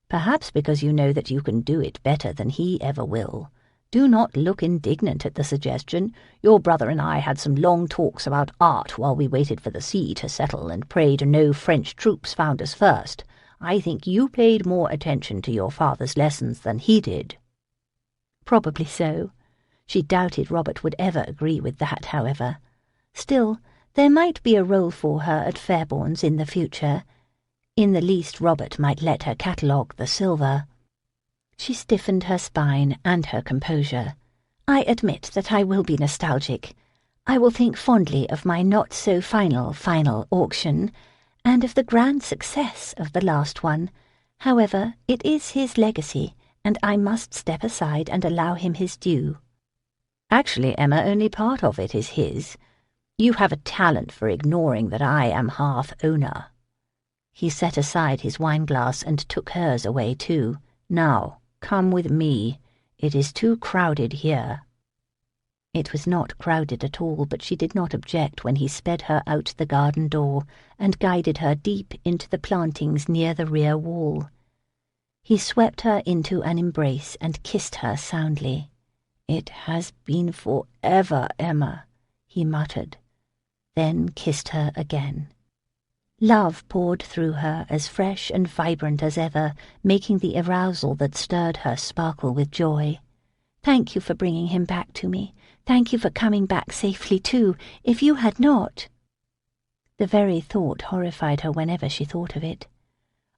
Speaker 2: Perhaps because you know that you can do it better than he ever will. Do not look indignant at the suggestion. Your brother and I had some long talks about art while we waited for the sea to settle and prayed no French troops found us first. I think you paid more attention to your father's lessons than he did.
Speaker 1: Probably so. She doubted Robert would ever agree with that, however. Still, there might be a role for her at Fairbourne's in the future. In the least, Robert might let her catalogue the silver. She stiffened her spine and her composure. "I admit that I will be nostalgic. I will think fondly of my not-so-final auction, and of the grand success of the last one. However, it is his legacy, and I must step aside and allow him his due." "Actually, Emma, only part of it is his. You have a talent for ignoring that I am half owner." He set aside his wineglass and took hers away too. "Now, come with me. It is too crowded here." It was not crowded at all, but she did not object when he sped her out the garden door and guided her deep into the plantings near the rear wall. He swept her into an embrace and kissed her soundly. "It has been forever, Emma," he muttered, then kissed her again. Love poured through her, as fresh and vibrant as ever, making the arousal that stirred her sparkle with joy. "Thank you for bringing him back to me. Thank you for coming back safely, too. If you had not—" The very thought horrified her whenever she thought of it.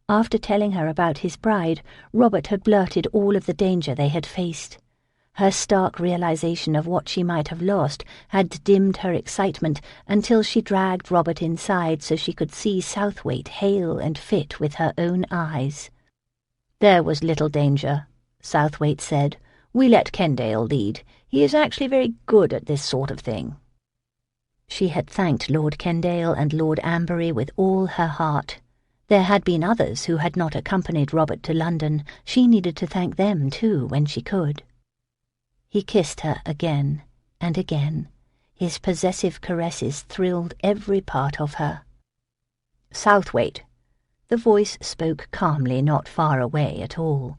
Speaker 1: After telling her about his bride, Robert had blurted all of the danger they had faced. Her stark realization of what she might have lost had dimmed her excitement until she dragged Robert inside so she could see Southwaite hale and fit with her own eyes. "There was little danger," Southwaite said. "We let Kendale lead. He is actually very good at this sort of thing." She had thanked Lord Kendale and Lord Amberley with all her heart. There had been others who had not accompanied Robert to London. She needed to thank them too when she could. He kissed her again and again. His possessive caresses thrilled every part of her. "Southwaite." The voice spoke calmly, not far away at all.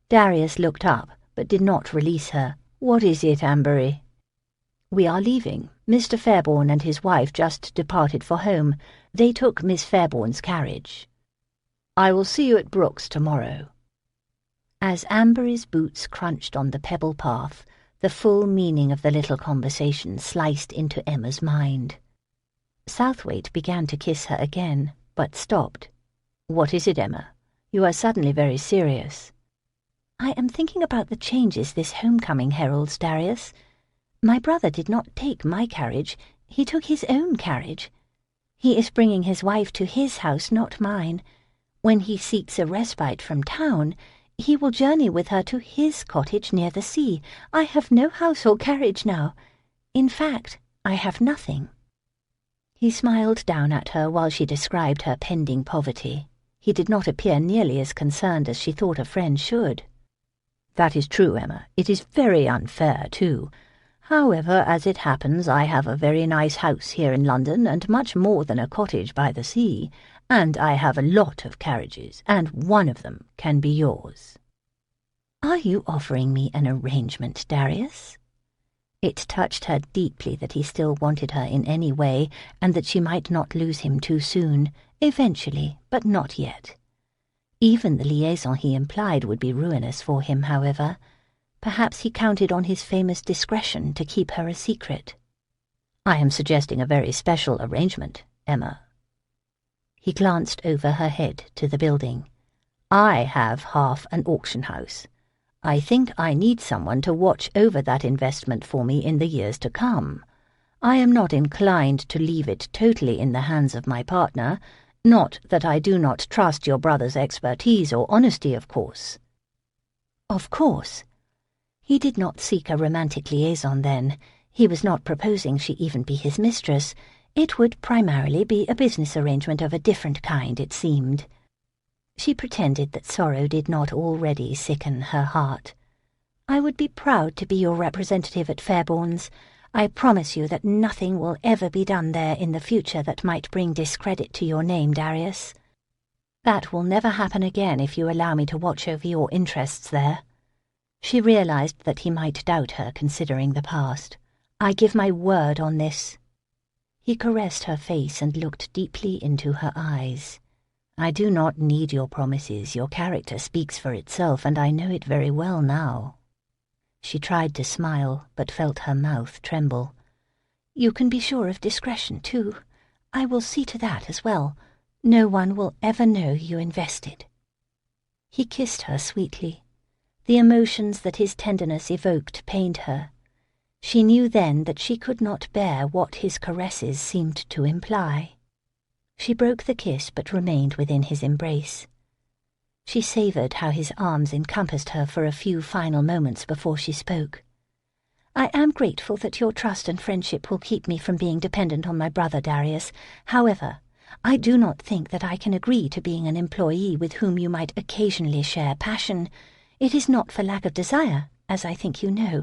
Speaker 1: Darius looked up, but did not release her. "What is it, Amberley?" "We are leaving. Mr. Fairbourne and his wife just departed for home. They took Miss Fairbourne's carriage." "I will see you at Brooks tomorrow." As Amberley's boots crunched on the pebble path, the full meaning of the little conversation sliced into Emma's mind. Southwaite began to kiss her again, but stopped. "What is it, Emma? You are suddenly very serious." "I am thinking about the changes this homecoming heralds, Darius. My brother did not take my carriage. He took his own carriage. He is bringing his wife to his house, not mine. When he seeks a respite from town, he will journey with her to his cottage near the sea. I have no house or carriage now. In fact, I have nothing." He smiled down at her while she described her pending poverty. He did not appear nearly as concerned as she thought a friend should. "That is true, Emma. It is very unfair, too. However, as it happens, I have a very nice house here in London, and much more than a cottage by the sea, and I have a lot of carriages, and one of them can be yours." "Are you offering me an arrangement, Darius?" It touched her deeply that he still wanted her in any way, and that she might not lose him too soon, eventually, but not yet. Even the liaison he implied would be ruinous for him, however. Perhaps he counted on his famous discretion to keep her a secret. "I am suggesting a very special arrangement, Emma." He glanced over her head to the building. "I have half an auction house. I think I need someone to watch over that investment for me in the years to come. I am not inclined to leave it totally in the hands of my partner. Not that I do not trust your brother's expertise or honesty, of course." Of course. He did not seek a romantic liaison then. He was not proposing she even be his mistress. It would primarily be a business arrangement of a different kind, it seemed. She pretended that sorrow did not already sicken her heart. "I would be proud to be your representative at Fairbourne's. I promise you that nothing will ever be done there in the future that might bring discredit to your name, Darius. That will never happen again if you allow me to watch over your interests there." She realized that he might doubt her, considering the past. "I give my word on this." He caressed her face and looked deeply into her eyes. "I do not need your promises. Your character speaks for itself, and I know it very well now." She tried to smile, but felt her mouth tremble. "You can be sure of discretion, too. I will see to that as well. No one will ever know you invested." He kissed her sweetly. The emotions that his tenderness evoked pained her. She knew then that she could not bear what his caresses seemed to imply. She broke the kiss but remained within his embrace. She savoured how his arms encompassed her for a few final moments before she spoke. "I am grateful that your trust and friendship will keep me from being dependent on my brother, Darius. However, I do not think that I can agree to being an employee with whom you might occasionally share passion. It is not for lack of desire, as I think you know.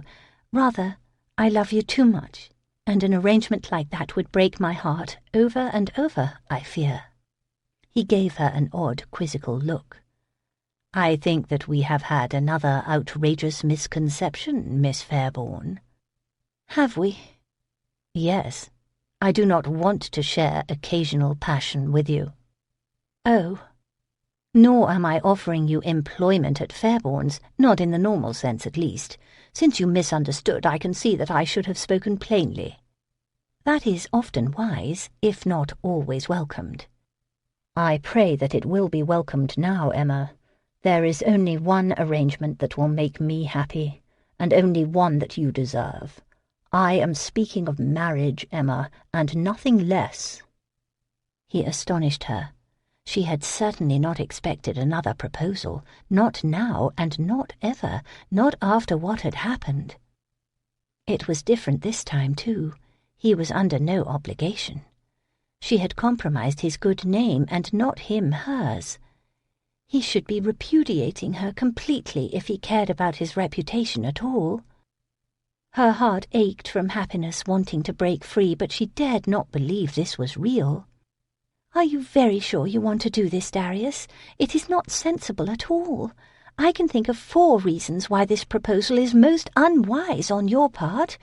Speaker 1: Rather, I love you too much, and an arrangement like that would break my heart over and over, I fear." He gave her an odd, quizzical look. "I think that we have had another outrageous misconception, Miss Fairbourne." "Have we?" "Yes. I do not want to share occasional passion with you." "Oh." "Nor am I offering you employment at Fairbourne's, not in the normal sense at least. Since you misunderstood, I can see that I should have spoken plainly." "That is often wise, if not always welcomed." "I pray that it will be welcomed now, Emma. There is only one arrangement that will make me happy, and only one that you deserve. I am speaking of marriage, Emma, and nothing less." He astonished her. She had certainly not expected another proposal, not now and not ever, not after what had happened. It was different this time, too. He was under no obligation. She had compromised his good name and not him hers. He should be repudiating her completely if he cared about his reputation at all. Her heart ached from happiness wanting to break free, but she dared not believe this was real. "Are you very sure you want to do this, Darius? It is not sensible at all. I can think of 4 reasons why this proposal is most unwise on your part."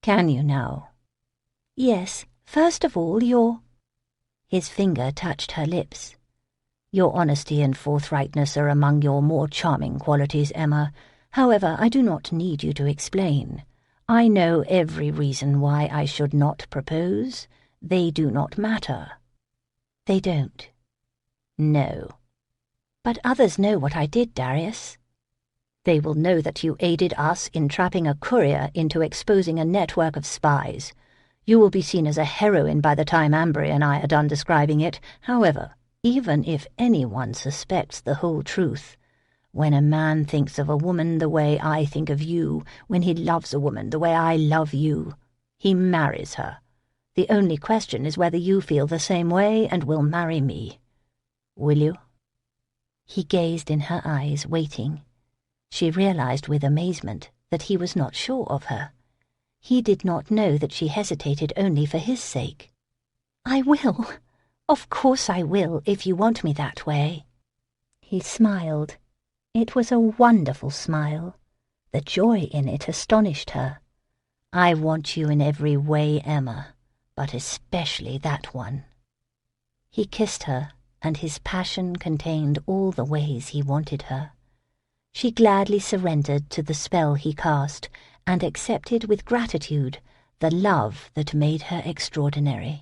Speaker 1: "Can you now?" "Yes. First of all, His finger touched her lips. "Your honesty and forthrightness are among your more charming qualities, Emma. However, I do not need you to explain. I know every reason why I should not propose. They do not matter." "They don't?" "No." "But others know what I did, Darius." "They will know that you aided us in trapping a courier into exposing a network of spies. You will be seen as a heroine by the time Ambry and I are done describing it. However, even if anyone suspects the whole truth, when a man thinks of a woman the way I think of you, when he loves a woman the way I love you, he marries her. The only question is whether you feel the same way and will marry me. Will you?" He gazed in her eyes, waiting. She realized with amazement that he was not sure of her. He did not know that she hesitated only for his sake. "I will. Of course I will, if you want me that way." He smiled. It was a wonderful smile. The joy in it astonished her. "I want you in every way, Emma, but especially that one." He kissed her, and his passion contained all the ways he wanted her. She gladly surrendered to the spell he cast, and accepted with gratitude the love that made her extraordinary.